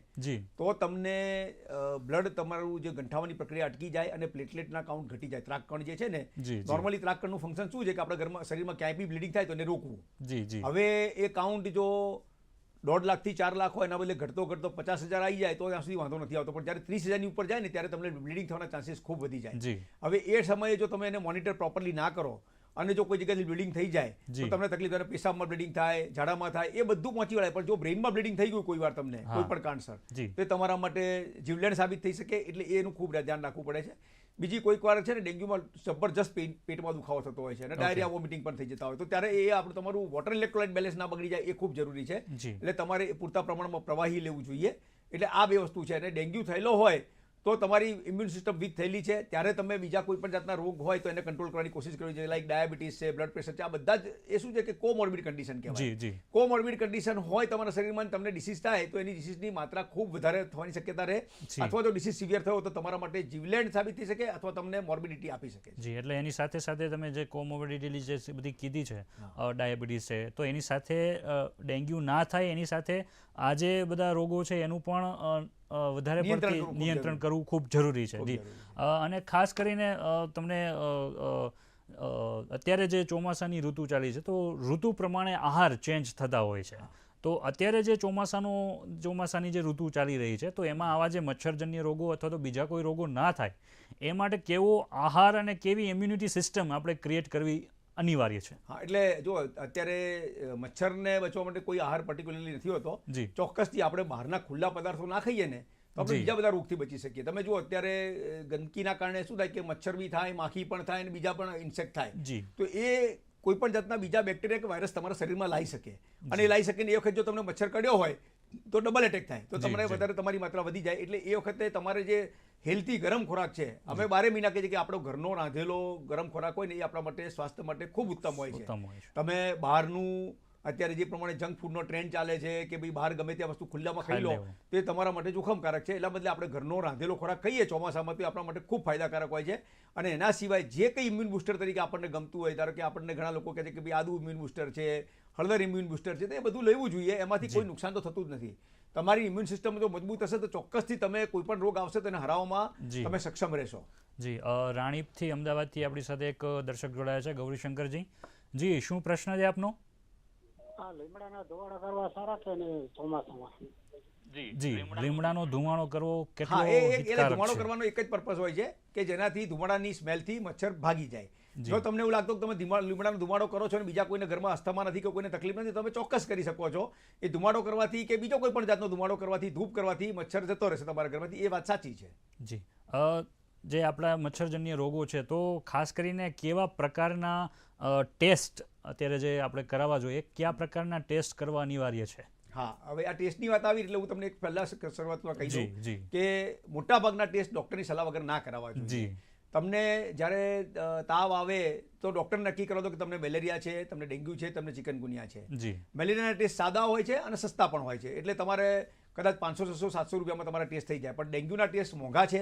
તો તમને બ્લડ તમારું જે ગંઠાવાની પ્રક્રિયા અટકી જાય અને પ્લેટલેટના કાઉન્ટ ઘટી જાય. ત્રાકકણ જે છે ને, નોર્મલી ત્રાકકણનું ફંક્શન શું છે કે આપણા શરીરમાં ક્યાંય બી બ્લીડિંગ થાય તો એને રોકવું. હવે એ કાઉન્ટ જો 1.5 લાખથી 4 લાખ હોય, એના બદલે ઘટતો 50,000 આવી જાય તો ત્યાં સુધી વાંધો નથી આવતો, પણ જ્યારે 30,000ની ઉપર જાય ને ત્યારે તમને બ્લીડિંગ થવાના ચાન્સીસ ખૂબ વધી જાય. હવે એ સમયે જો તમે એને મોનિટર પ્રોપરલી ના કરો અને જો કોઈ જગ્યાએ બ્લીડિંગ થઈ જાય તો તમને તકલીફ થાય, પેશાબમાં બ્લીડિંગ થાય, ઝાડામાં થાય, એ બધું પહોંચી વળાય. પણ જો બ્રેઇનમાં બ્લીડિંગ થઈ ગયું કોઈ વાર તમને કોઈ પણ કારણસર, તો તમારા માટે જીવલેણ સાબિત થઈ શકે, એટલે એનું ખૂબ ધ્યાન રાખવું પડે છે. બીજી કોઈક વાર છે ને ડેન્ગ્યુમાં જબરજસ્ત પેટમાં દુખાવો થતો હોય છે અને ડાયરિયા વોમિટિંગ પણ થઈ જતા હોય, તો ત્યારે એ આપણું તમારું વોટર ઇલેક્ટ્રોલાઇટ બેલેન્સ ના બગડી જાય એ ખૂબ જરૂરી છે. એટલે તમારે પૂરતા પ્રમાણમાં પ્રવાહી લેવું જોઈએ. એટલે આ 2 વસ્તુ છે. અને ડેન્ગ્યુ થયેલો હોય તો તમારી ઇમ્યુન સિસ્ટમ વીક થયેલી છે ત્યારે તમે બીજા કોઈ પણ જાતના રોગ હોય તો એને કંટ્રોલ કરવાની કોશિશ કરવી જોઈએ, લાઈક ડાયાબિટીસ છે, બ્લડ પ્રેશર છે. આ બધા જ એ શું છે કે કોમોર્બિડ કન્ડિશન કહેવાય. કોમોર્બિડ કન્ડિશન હોય તમારા શરીરમાં તમને ડિસીઝ થાય તો એની ડિસીઝની માત્રા ખૂબ વધારે થવાની શક્યતા રહે, અથવા જો ડિસીઝ સિવિયર થયો તો તમારા માટે જીવલેણ સાબિત થઈ શકે અથવા તમને મોર્બિડિટી આપી શકે. એટલે એની સાથે તમે જે કોમોર્બિડિટી જે બધી કીધી છે, ડાયાબિટીસ છે, તો એની સાથે ડેન્ગ્યુ ના થાય એની સાથે આ જે બધા રોગો છે એનું પણ વધારે પડતી નિયંત્રણ કરવું ખૂબ જરૂરી છે. અને ખાસ કરીને તમને અત્યારે જે ચોમાસાની ઋતુ ચાલી છે તો ઋતુ પ્રમાણે આહાર ચેન્જ થતા હોય છે, તો અત્યારે જે ચોમાસાની જે ઋતુ ચાલી રહી છે તો એમાં આવા જે મચ્છરજન્ય રોગો અથવા તો બીજા કોઈ રોગો ના થાય એ માટે કેવો આહાર અને કેવી ઇમ્યુનિટી સિસ્ટમ આપણે ક્રિએટ કરવી અનિવાર્ય છે? હા, એટલે જો અત્યારે મચ્છરને બચવા માટે કોઈ આહાર પર્ટિક્યુલરલી નથી હોતો. ચોક્કસથી આપણે બહારના ખુલ્લા પદાર્થો ના ખાઈએ ને તો આપણે બીજા બધા રોગથી બચી શકીએ. તમે જુઓ અત્યારે ગંદકીના કારણે શું થાય કે મચ્છર બી થાય, માખી પણ થાય અને બીજા પણ ઇન્સેક્ટ થાય, તો એ કોઈ પણ જાતના બીજા બેક્ટેરિયા કે વાયરસ તમારા શરીરમાં લાવી શકે, અને એ લાવી શકે ને એ વખત જો તમને મચ્છર કડ્યો હોય તો ડબલ એટેક થાય, તો તમને વધારે તમારી માત્રા વધી જાય. એટલે એ વખતે તમારે જે હેલ્થી ગરમ ખોરાક છે, અમે 12 મહિના કહીએ કે આપણો ઘરનો રાંધેલો ગરમ ખોરાક હોય ને એ આપણા માટે સ્વાસ્થ્ય માટે ખૂબ ઉત્તમ હોય છે. તમે બહારનું અત્યારે જે પ્રમાણે જંક ફૂડનો ટ્રેન્ડ ચાલે છે કે ભાઈ બહાર ગમે ત્યાં વસ્તુ ખુલ્લામાં ખાઈ લો તો એ તમારા માટે જોખમકારક છે. એટલા બદલે આપણે ઘરનો રાંધેલો ખોરાક ખાઈએ ચોમાસામાં તો એ આપણા માટે ખૂબ ફાયદાકારક હોય છે. અને એના સિવાય જે કંઈ ઇમ્યુન બુસ્ટર તરીકે આપણને ગમતું હોય, ધારો કે આપણને ઘણા લોકો કહે છે કે ભાઈ આદુ ઇમ્યુન બુસ્ટર છે, હળદર ઇમ્યુન બુસ્ટર છે, તો એ બધું લેવું જોઈએ. એમાંથી કોઈ નુકસાન તો થતું જ નથી. તમારી ઇમ્યુન સિસ્ટમ જો મજબૂત હશે તો ચોક્કસથી તમે કોઈ પણ રોગ આવશે તો એને હરાવવામાં તમે સક્ષમ રહેશો. રાણીપથી અમદાવાદથી આપણી સાથે એક દર્શક જોડાયા છે, ગૌરીશંકરજી. જી, શું પ્રશ્ન છે આપનો? લીમડાના ધુમાડો કરવા સારા છે ને ચોમાસામાં? જી, લીમડાનો ધુમાડો કરવો કેટલો ધુમાડો કરવાનો એક જ પર્પઝ હોય છે કે જેનાથી ધુમાડાની સ્મેલથી મચ્છર ભાગી જાય. જો તમને એવું લાગતું કે તમે લીમડાનો ધુમાડો કરો છો અને બીજા કોઈને ઘરમાં અસ્થમા નથી કે કોઈને તકલીફ નથી, તમે ચોક્કસ કરી શકો છો. એ ધુમાડો કરવાથી કે બીજો કોઈ પણ જાતનો ધુમાડો કરવાથી, ધૂપ કરવાથી મચ્છર જતો રહેશે તમારા ઘરમાંથી. એ વાત સાચી છે. જી, જે આપણા મચ્છરજન્ય રોગો છે તો ખાસ કરીને કેવા પ્રકારના ટેસ્ટ અત્યારે જે આપણે કરાવવા જોઈએ, કયા પ્રકારના ટેસ્ટ કરવા અનિવાર્ય છે? હા, હવે આ ટેસ્ટની વાત આવી એટલે હું તમને એક પહેલા શરૂઆતમાં કહી દઉં કે મોટાભાગના ટેસ્ટ ડૉક્ટરની સલાહ વગર ના કરાવવા જોઈએ. તમને જ્યારે તાવ આવે તો ડૉક્ટર નક્કી કરો કે તમને મેલેરિયા છે, તમને ડેન્ગ્યુ છે, તમને ચિકનગુનિયા છે. મેલેરિયાના ટેસ્ટ સાદા હોય છે અને સસ્તા પણ હોય છે, એટલે તમારે કદાચ 500, 600, 700 રૂપિયામાં તમારા ટેસ્ટ થઈ જાય. પણ ડેન્ગ્યુના ટેસ્ટ મોંઘા છે,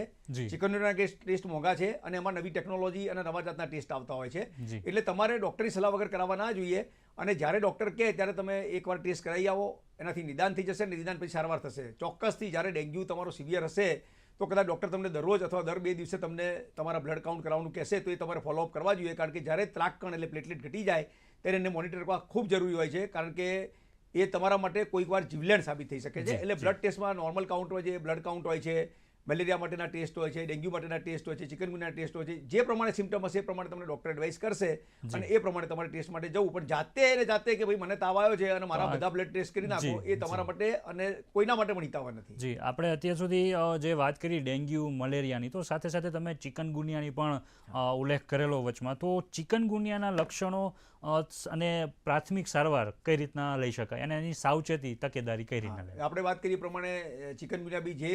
ચિકનગુનિયાના ટેસ્ટ મોંઘા છે, અને એમાં નવી ટેકનોલોજી અને નવા જાતના ટેસ્ટ આવતા હોય છે. એટલે તમારે ડૉક્ટરની સલાહ વગર કરાવવા ના જોઈએ. અને જ્યારે ડૉક્ટર કહે ત્યારે તમે એકવાર ટેસ્ટ કરાવી આવો, એનાથી નિદાન થઈ જશે, નિદાન પછી સારવાર થશે. ચોક્કસથી જ્યારે ડેન્ગ્યુ તમારો સિવિયર હશે તો કદાચ ડૉક્ટર તમને દરરોજ અથવા દર 2 દિવસે તમને તમારા બ્લડ કાઉન્ટ કરાવવાનું કહેશે તો એ તમારે ફોલોઅપ કરવા જોઈએ. કારણ કે જ્યારે ત્રાકકણ એટલે પ્લેટલેટ ઘટી જાય ત્યારે એને મોનિટર કરવા ખૂબ જરૂરી હોય છે, કારણ કે એ તમારા માટે કોઈક વાર જીવલેણ સાબિત થઈ શકે છે. એટલે બ્લડ ટેસ્ટમાં નોર્મલ કાઉન્ટ હોય છે, બ્લડ કાઉન્ટ હોય છે, મેલેરિયા માટેના ટેસ્ટ હોય છે, ડેન્ગ્યુ માટેના ટેસ્ટ હોય છે, ચિકનગુનિયાના ટેસ્ટ હોય છે. જે પ્રમાણે સિમ્ટમ હશે એ પ્રમાણે તમને ડૉક્ટર એડવાઇસ કરશે અને એ પ્રમાણે તમારે ટેસ્ટ માટે જવું. પણ જાતે કે ભાઈ મને તાવ આવ્યો છે અને મારા બધા બ્લડ ટેસ્ટ કરી નાખો, એ તમારા માટે અને કોઈના માટે પણ હિતાવહ નથી. જી, આપણે અત્યાર સુધી જે વાત કરી ડેન્ગ્યુ મલેરિયાની, તો સાથે સાથે તમે ચિકનગુનિયાની પણ ઉલ્લેખ કરેલો વચમાં. તો ચિકનગુનિયાના લક્ષણો અને પ્રાથમિક સારવાર કઈ રીતના લઈ શકાય અને એની સાવચેતી તકેદારી કઈ રીતના લેવી? આપણે વાત કરીએ પ્રમાણે ચિકનગુનિયા બી જે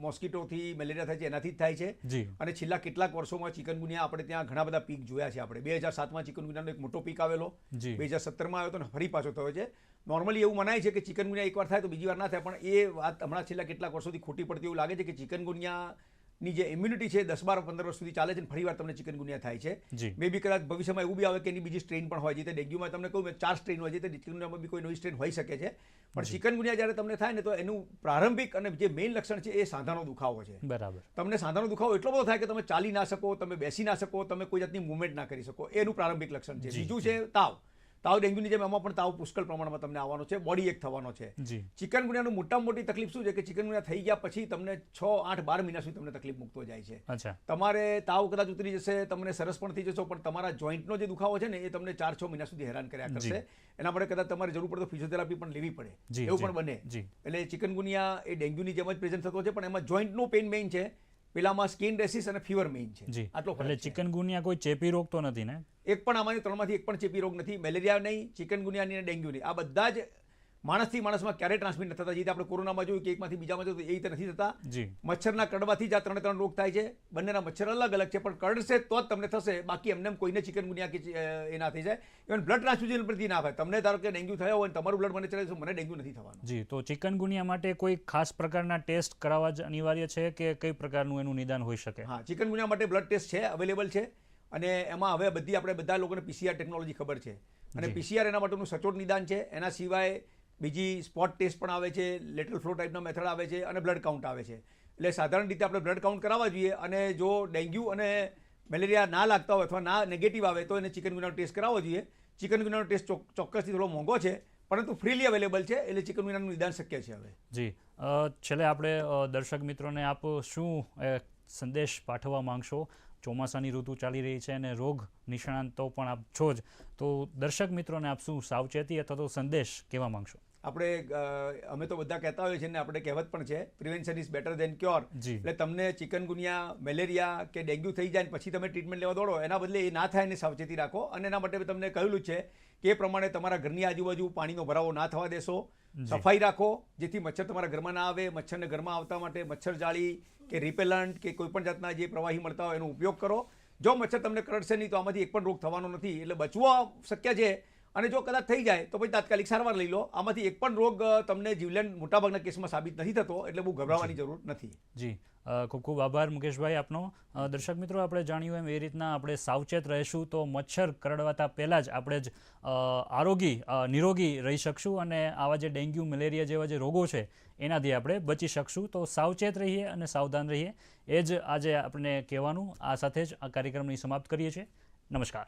મોસ્કીટોથી મેલેરિયા થાય છે એનાથી જ થાય છે. અને છેલ્લા કેટલાક વર્ષોમાં ચિકનગુનિયા આપણે ત્યાં ઘણા બધા પીક જોયા છે. આપણે 2007માં ચિકનગુનિયાનો એક મોટો પીક આવેલો, 2017માં આવ્યો તો ને ફરી પાછો થયો છે. નોર્મલી એવું મનાય છે કે ચિકનગુનિયા એકવાર થાય તો બીજી વાર ના થાય, પણ એ વાત હમણાં છેલ્લા કેટલાક વર્ષોથી ખોટી પડતી એવું લાગે છે કે ચિકનગુનિયાની જે ઇમ્યુનિટી છે 10-12-15 વર્ષ સુધી ચાલે છે અને ફરી વાર તમને ચિકનગુનિયા થાય છે. મે બી કદાચ ભવિષ્યમાં એવું બી આવે કે એની બીજી સ્ટ્રેન પણ હોય છે. ડેન્ગ્યુમાં તમને કહું 4 સ્ટ્રેન હોય છે, તો ચિકનગુનિયામાં બી કોઈ નવી સ્ટ્રેન હોઈ શકે છે. પણ ચિકનગુનિયા જ્યારે તમને થાય ને તો એનું પ્રારંભિક અને જે મેઇન લક્ષણ છે એ સાંધાનો દુખાવો છે. બરાબર. તમને સાંધાનો દુખાવો એટલો બધો થાય કે તમે ચાલી ના શકો, તમે બેસી ના શકો, તમે કોઈ જાતની મૂવમેન્ટ ના કરી શકો, એનું પ્રારંભિક લક્ષણ છે. બીજું છે તાવ. ડેન્ગ્યુની જેમ એમાં પણ તાવ પુષ્કળ પ્રમાણમાં તમને આવવાનો છે, બોડી એક થવાનો છે. ચિકનગુનિયાનું મોટામાં મોટી તકલીફ શું છે કે ચિકનગુનિયા થઈ ગયા પછી તમને 6, 8, 12 મહિના સુધી તમને તકલીફ મૂકતો જાય છે. તમારે તાવ કદાચ ઉતરી જશે, તમને સરસ પણ થઈ જશો, પણ તમારા જોઈન્ટનો જે દુખાવો છે ને એ તમને 4-6 મહિના સુધી હેરાન કર્યા કરશે. એના માટે કદાચ તમારે જરૂર પડે તો ફિઝિયોથેરાપી પણ લેવી પડે, એવું પણ બને. એટલે ચિકનગુનિયા એ ડેન્ગ્યુની જેમ જ પ્રેઝન્ટ થતો છે, પણ એમાં જોઈન્ટનો પેઇન મેઇન છે, પેલામાં સ્કિન રેસિસ અને ફીવર મેઇન છે. આટલો એટલે ચિકનગુનિયા કોઈ ચેપી રોગ તો નથી ને? એક પણ આમાંથી 3માંથી એક પણ ચેપી રોગ નથી. મેલેરિયા નહીં, ચિકનગુનિયા અને ડેન્ગ્યુ નહીં, આ બધા જ માણસથી માણસમાં ક્યારે ટ્રાન્સમિટ નથી થતા. જે રીતે આપણે કોરોનામાં જોયું કે એકમાંથી બીજામાં જતું, એ રીતે નથી થતા. મચ્છરના કરડવાથી જ આ 3 રોગ થાય છે. બંનેના મચ્છર અલગ અલગ છે, પણ કરડશે તો જ તમને થશે, બાકી એમને કોઈને ચિકનગુનિયા કે એ ના થઈ જાય. ઇવન બ્લડ ટ્રાન્સફ્યુઝન પરથી ના થાય. તમને ધારો કે ડેન્ગ્યુ થયો હોય અને તમારું બ્લડ મને ચડે તો મને ડેન્ગ્યુ નથી થવાનું. જી, તો ચિકનગુનિયા માટે કોઈ ખાસ પ્રકારના ટેસ્ટ કરાવવા જ અનિવાર્ય છે કે કઈ પ્રકારનું એનું નિદાન હોઈ શકે? હા, ચિકનગુનિયા માટે બ્લડ ટેસ્ટ છે, અવેલેબલ છે. અને એમાં હવે આપણે બધા લોકોને PCR ટેકનોલોજી ખબર છે અને PCR એના માટેનું સચોટ નિદાન છે. એના સિવાય બીજી સ્પોટ ટેસ્ટ પણ આવે છે, લેટરલ ફ્લો ટાઈપના મેથડ આવે છે અને બ્લડ કાઉન્ટ આવે છે. એટલે સાધારણ રીતે આપણે બ્લડ કાઉન્ટ કરાવવા જોઈએ. અને જો ડેન્ગ્યુ અને મેલેરિયા ના લાગતા હોય અથવા ના નેગેટિવ આવે તો એને ચિકનગુનિયાનો ટેસ્ટ કરાવવો જોઈએ. ચિકનગુનિયાનો ટેસ્ટ ચોક્કસથી થોડો મોંઘો છે, પરંતુ ફ્રીલી અવેલેબલ છે, એટલે ચિકનગુનિયાનું નિદાન શક્ય છે. હવે જી, છેલ્લે આપણે દર્શક મિત્રોને આપ શું સંદેશ પાઠવવા માંગશો? ચોમાસાની ઋતુ ચાલી રહી છે અને રોગ નિષ્ણાંતો પણ આપ છો જ, તો દર્શક મિત્રોને આપ શું સાવચેતી અથવા તો સંદેશ કહેવા માંગશો? અમે તો બધા કહેતા હોઈએ છીએ ને, આપણે કહેવત પણ છે, prevention is better than cure. એટલે તમને ચિકનગુનિયા, મેલેરિયા કે ડેન્ગ્યુ થઈ જાય પછી તમે ટ્રીટમેન્ટ લેવા દોડો, એના બદલે એ ના થાય એની સાવચેતી રાખો. અને એના માટે તમને કહેલું છે કે એ પ્રમાણે તમારા ઘરની આજુબાજુ પાણીનો ભરાવો ના થવા દેશો, સફાઈ રાખો, જેથી મચ્છર તમારા ઘરમાં ના આવે. મચ્છરને ઘરમાં આવતા માટે મચ્છર જાળી કે રિપેલન્ટ કે કોઈ પણ જાતના જે પ્રવાહી મળતા હોય એનો ઉપયોગ કરો. જો મચ્છર તમને કરડશે નહીં તો આમાંથી એક પણ રોગ થવાનો નથી, એટલે બચવું શક્ય છે. અને જો કદાચ થઈ જાય તો પછી તાત્કાલિક સારવાર લઈ લો. આમાંથી એક પણ રોગ તમને જીવલેણ મોટાભાગના કેસમાં સાબિત નથી થતો, એટલે બહુ ગભરાવાની જરૂર નથી. જી, ખૂબ ખૂબ આભાર મુકેશભાઈ આપનો. દર્શક મિત્રો, આપણે જાણ્યું એમ એ રીતના આપણે સાવચેત રહીશું તો મચ્છર કરડવાતા પહેલાં જ આપણે જ નિરોગી રહી શકશું અને આવા જે ડેન્ગ્યુ, મેલેરિયા જેવા જે રોગો છે એનાથી આપણે બચી શકશું. તો સાવચેત રહીએ અને સાવધાન રહીએ, એ જ આજે આપણે કહેવાનું. આ સાથે જ આ કાર્યક્રમની સમાપ્ત કરીએ છીએ. નમસ્કાર.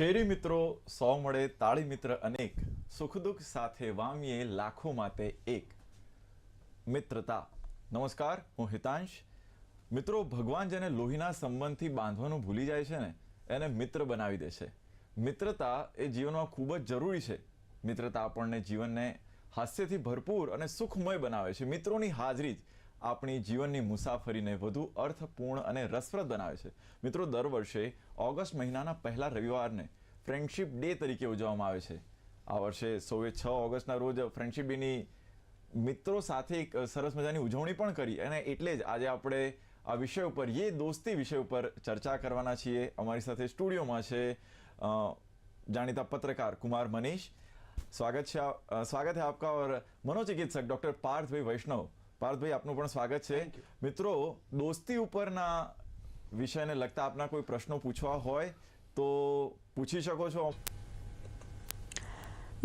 શેરી મિત્રો 100 મળે, તાળી મિત્ર અનેક, સુખ દુઃખ સાથે વામીએ લાખો માટે એક. મિત્રતા. નમસ્કાર, હું હિતાંશ. મિત્રો, ભગવાન જેને લોહીના સંબંધથી બાંધવાનું ભૂલી જાય છે ને, એને મિત્ર બનાવી દે છે. મિત્રતા એ જીવનમાં ખૂબ જ જરૂરી છે. મિત્રતા આપણને જીવનને હાસ્યથી ભરપૂર અને સુખમય બનાવે છે. મિત્રોની હાજરી જ આપણી જીવનની મુસાફરીને વધુ અર્થપૂર્ણ અને રસપ્રદ બનાવે છે. મિત્રો, દર વર્ષે ઓગસ્ટ મહિનાના પહેલા રવિવારને ફ્રેન્ડશિપ ડે તરીકે ઉજવવામાં આવે છે. આ વર્ષે 6 ઓગસ્ટના રોજ ફ્રેન્ડશિપ ડેની મિત્રો સાથે એક સરસ મજાની ઉજવણી પણ કરી, અને એટલે જ આજે આપણે આ વિષય ઉપર, દોસ્તી વિષય ઉપર ચર્ચા કરવાના છીએ. અમારી સાથે સ્ટુડિયોમાં છે જાણીતા પત્રકાર કુમાર મनीष. સ્વાગત है आपका. और मनोचिकित्सक डॉक्टर पार्थभाई वैष्णव. પાર્થભાઈ, આપનું પણ સ્વાગત છે. મિત્રો, દોસ્તી ઉપરના વિષયને લગતા આપના કોઈ પ્રશ્નો પૂછવા હોય તો પૂછી શકો છો.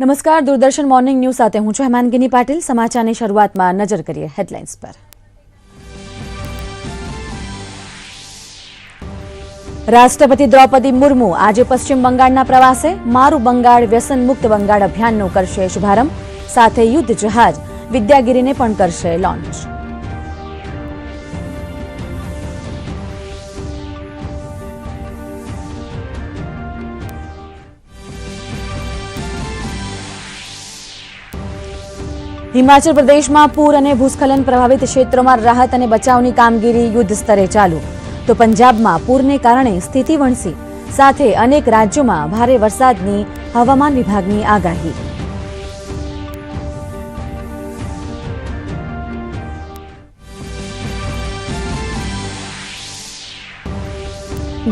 નમસ્કાર, દૂરદર્શન મોર્નિંગ ન્યૂઝ સાથે હું છું હેમાંગીની પાટીલ. સમાચારની શરૂઆતમાં નજર કરીએ હેડલાઇન્સ પર. રાષ્ટ્રપતિ દ્રૌપદી મુર્મુ આજે પશ્ચિમ બંગાળના પ્રવાસે. મારું બંગાળ વ્યસન મુક્ત બંગાળ અભિયાનનો કરશે શુભારંભ. સાથે યુદ્ધ જહાજ વિદ્યાગીરીને પણ કરશે લોન્ચ. હિમાચલ પ્રદેશમાં પૂર અને ભૂસ્ખલન પ્રભાવિત ક્ષેત્રોમાં રાહત અને બચાવની કામગીરી યુદ્ધ સ્તરે ચાલુ. તો પંજાબમાં પૂરને કારણે સ્થિતિ વણસી. સાથે અનેક રાજ્યોમાં ભારે વરસાદની હવામાન વિભાગની આગાહી.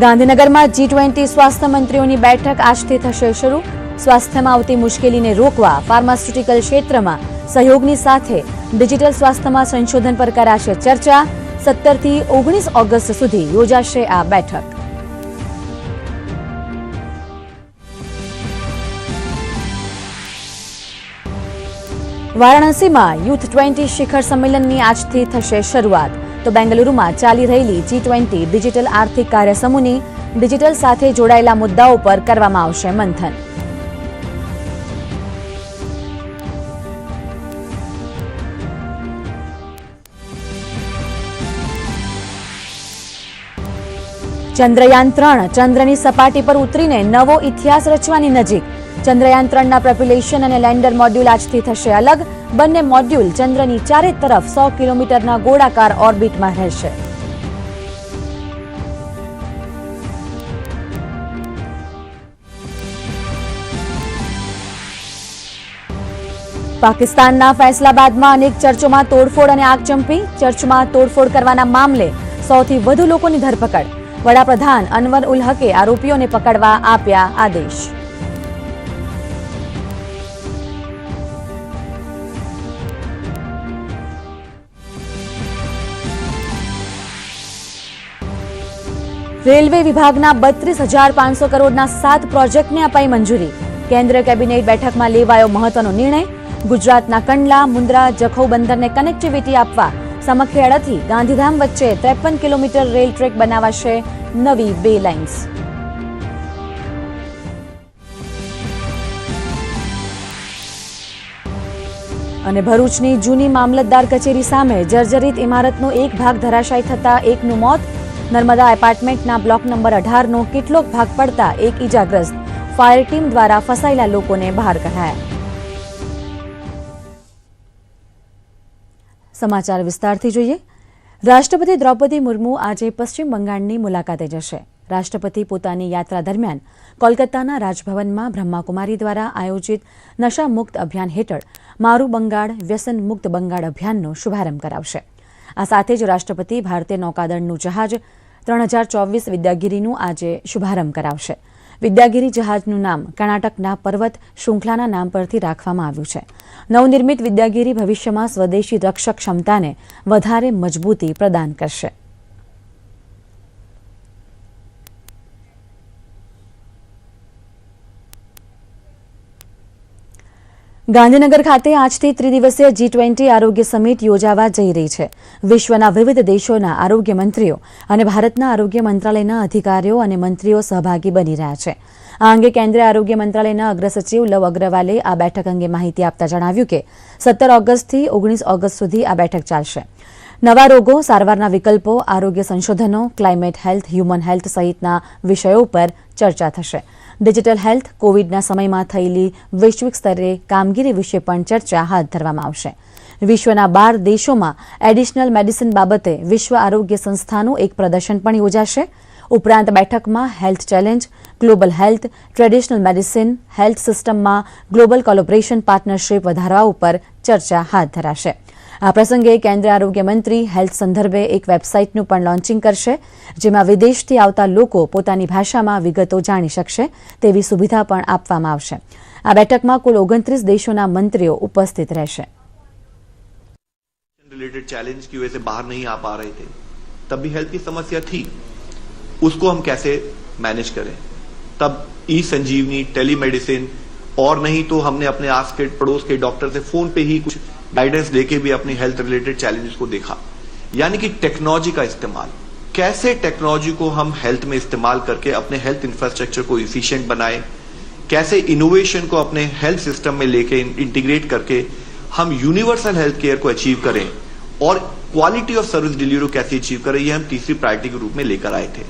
ગાંધીનગરમાં G-20 સ્વાસ્થ્ય મંત્રીઓની બેઠક આજથી થશે શરૂ. સ્વાસ્થ્યમાં આવતી મુશ્કેલીને રોકવા ફાર્માસ્યુટિકલ ક્ષેત્રમાં સહયોગની સાથે ડિજિટલ સ્વાસ્થ્યમાં સંશોધન પર કરાશે ચર્ચા. 17 થી 19 ઓગસ્ટ સુધી યોજાશે આ બેઠક. વારાણસીમાં યુથ 20 શિખર સંમેલનની આજથી થશે શરૂઆત. તો બેંગલુરુમાં ચાલી રહેલી G-20 ડિજિટલ આર્થિક કાર્યસમૂહની ડિજિટલ સાથે જોડાયેલા મુદ્દાઓ પર કરવામાં આવશે મંથન. ચંદ્રયાન 3 ચંદ્રની સપાટી પર ઉતરીને નવો ઇતિહાસ રચવાની નજીક. ચંદ્રયાન 3ના પ્રપ્યુલેશન અને લેન્ડર મોડ્યુલ આજથી થશે અલગ. બંને મોડ્યુલ ચંદ્રની ચારે તરફ 100 કિલોમીટરના ગોળાકાર ઓર્બિટમાં રહેશે. પાકિસ્તાનના ફૈસલાબાદમાં અનેક ચર્ચોમાં તોડફોડ અને આગચંપી. ચર્ચમાં તોડફોડ કરવાના મામલે 100 થી વધુ લોકોની ધરપકડ. વડાપ્રધાન અનવર ઉલ હકે આરોપીઓને પકડવા આપ્યા આદેશ. રેલવે વિભાગના 32,500 કરોડના 7 પ્રોજેક્ટને અપાઈ મંજૂરી. કેન્દ્રીય કેબિનેટ બેઠકમાં લેવાયો મહત્વનો નિર્ણય. ગુજરાતના કંડલા, મુન્દ્રા, જખૌ બંદરને કનેક્ટિવિટી આપવા સમખેડાથી ગાંધીધામ વચ્ચે 53 કિલોમીટર રેલ ટ્રેક બનાવાશે નવી 2 લાઇન્સ. અને ભરૂચની જૂની મામલતદાર કચેરી સામે જર્જરિત ઇમારતનો એક ભાગ ધરાશાયી થતા એકનું મોત. નર્મદા એપાર્ટમેન્ટના બ્લોક નંબર 18નો કેટલોક ભાગ પડતા એક ઇજાગ્રસ્ત. ફાયર ટીમ દ્વારા ફસાયેલા લોકોને બહાર કઢાયા. સમાચાર વિસ્તારથી જોઈએ. રાષ્ટ્રપતિ દ્રૌપદી મુર્મુ આજે પશ્ચિમ બંગાળની મુલાકાતે જશે. રાષ્ટ્રપતિ પોતાની યાત્રા દરમિયાન કોલકાતાના રાજભવનમાં બ્રહ્માકુમારી દ્વારા આયોજિત નશા મુક્ત અભિયાન હેઠળ મારું બંગાળ વ્યસન મુક્ત બંગાળ અભિયાનનો શુભારંભ કરાવશે. આ સાથે જ રાષ્ટ્રપતિ ભારતીય નૌકાદળનું જહાજ 3024 વિદ્યાગીરીનું આજે શુભારંભ કરાવશે. વિદ્યાગીરી જહાજનું નામ કર્ણાટકના પર્વત શૃંખલાના નામ પરથી રાખવામાં આવ્યું છે. નવનિર્મિત વિદ્યાગીરી ભવિષ્યમાં સ્વદેશી રક્ષક ક્ષમતાને વધારે મજબૂતી પ્રદાન કરશે. ગાંધીનગર ખાતે આજથી ત્રિદિવસીય G-20 આરોગ્ય સમિટ યોજાવા જઈ રહી છે. વિશ્વના વિવિધ દેશોના આરોગ્ય મંત્રીઓ અને ભારતના આરોગ્ય મંત્રાલયના અધિકારીઓ અને મંત્રીઓ સહભાગી બની રહ્યા છે. આ અંગે કેન્દ્રીય આરોગ્ય મંત્રાલયના અગ્રસચિવ લવ અગ્રવાલે આ બેઠક અંગે માહિતી આપતા જણાવ્યું કે 17 ઓગસ્ટથી 19 ઓગસ્ટ સુધી આ બેઠક ચાલશે. નવા રોગો, સારવારના વિકલ્પો, આરોગ્ય સંશોધનો, ક્લાઇમેટ હેલ્થ, હ્યુમન હેલ્થ સહિતના વિષયો પર ચર્ચા થશે. ડિજિટલ હેલ્થ, કોવિડના સમયમાં થયેલી વૈશ્વિક સ્તરે કામગીરી વિશે પણ ચર્ચા હાથ ધરવામાં આવશે. વિશ્વના 12 દેશોમાં એડિશનલ મેડિસિન બાબતે વિશ્વ આરોગ્ય સંસ્થાનું એક પ્રદર્શન પણ યોજાશે. ઉપરાંત બેઠકમાં health challenge, global health, traditional medicine, health સિસ્ટમમાં ગ્લોબલ કોલેબોરેશન પાર્ટનરશિપ વધારવા ઉપર ચર્ચા હાથ ધરાશે. આ પ્રસંગે કેન્દ્રીય આરોગ્ય મંત્રી હેલ્થ સંદર્ભે એક વેબસાઇટનું પણ લોન્ચિંગ કરશે, જેમાં વિદેશથી આવતા લોકો પોતાની ભાષામાં વિગતો જાણી શકશે તેવી સુવિધા પણ આપવામાં આવશે. આ બેઠકમાં કુલ 29 દેશોના મંત્રીઓ ઉપસ્થિત રહેશે. रिलेटेड चैलेंज की वजह से बाहर नहीं आ पा रहे थे, तब भी हेल्थ की समस्या थी, उसको हम कैसे मैनेज करें, तब ई संजीवनी, टेलीमेडिसिन और नहीं तो हमने अपने आस के पड़ोस के डॉक्टर से फोन पे ही कुछ गाइडेंस लेके भी अपनी हेल्थ रिलेटेड चैलेंजेस को देखा। यानी कि टेक्नोलॉजी का इस्तेमाल, कैसे टेक्नोलॉजी को हम हेल्थ में इस्तेमाल करके अपने हेल्थ इंफ्रास्ट्रक्चर को इफिशिएंट बनाएं, कैसे इनोवेशन को अपने हेल्थ सिस्टम में लेके इंटीग्रेट करके हम यूनिवर्सल हेल्थ केयर को अचीव करें और क्वालिटी ऑफ सर्विस डिलीवरी कैसे अचीव करें, ये हम तीसरी प्रायोरिटी के रूप में लेकर आए थे।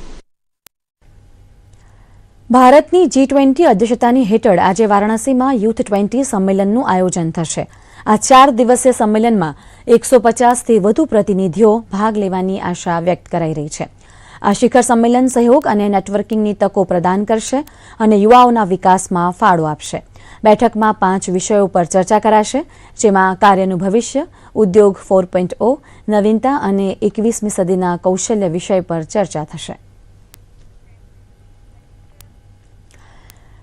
ભારતની G-20 અધ્યક્ષતાની હેઠળ આજે વારાણસીમાં યુથ 20 સંમેલનનું આયોજન થશે। આ 4 દિવસીય સંમેલનમાં 150થી વધુ પ્રતિનિધિઓ ભાગ લેવાની આશા વ્યક્ત કરાઈ રહી છે। આ શિખર સંમેલન સહયોગ અને નેટવર્કિંગની તકો પ્રદાન કરશે અને યુવાઓના વિકાસમાં ફાળો આપશે। બેઠકમાં 5 વિષયો પર ચર્ચા કરાશે, જેમાં કાર્યનું ભવિષ્ય, ઉદ્યોગ 4.0, નવીનતા અને 21મી સદીના કૌશલ્ય વિષય પર ચર્ચા થશે।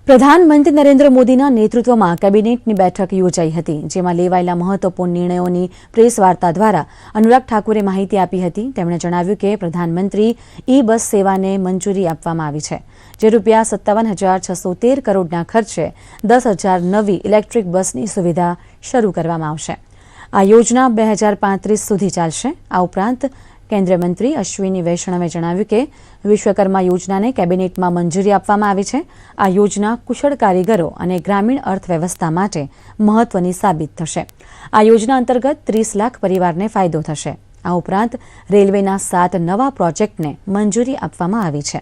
પ્રધાનમંત્રી નરેન્દ્ર મોદીના નેતૃત્વમાં કેબિનેટની બેઠક યોજાઈ હતી, જેમાં લેવાયેલા મહત્વપૂર્ણ નિર્ણયોની પ્રેસ વાર્તા દ્વારા અનુરાગ ઠાકુરે માહિતી આપી હતી। તેમણે જણાવ્યું કે પ્રધાનમંત્રી ઈ બસ સેવાને મંજૂરી આપવામાં આવી છે, જે રૂપિયા 57,613 કરોડના ખર્ચે 10,000 નવી ઇલેક્ટ્રિક બસની સુવિધા શરૂ કરવામાં આવશે। આ યોજના 2035 સુધી ચાલશે। આ ઉપરાંત કેન્દ્રીય મંત્રી અશ્વિની વૈષ્ણવે જણાવ્યું કે વિશ્વકર્મા યોજનાને કેબિનેટમાં મંજૂરી આપવામાં આવી છે। આ યોજના કુશળ કારીગરો અને ગ્રામીણ અર્થવ્યવસ્થા માટે મહત્વની સાબિત થશે। આ યોજના અંતર્ગત 30 લાખ પરિવારને ફાયદો થશે। આ ઉપરાંત રેલવેના 7 નવા પ્રોજેક્ટને મંજૂરી આપવામાં આવી છે।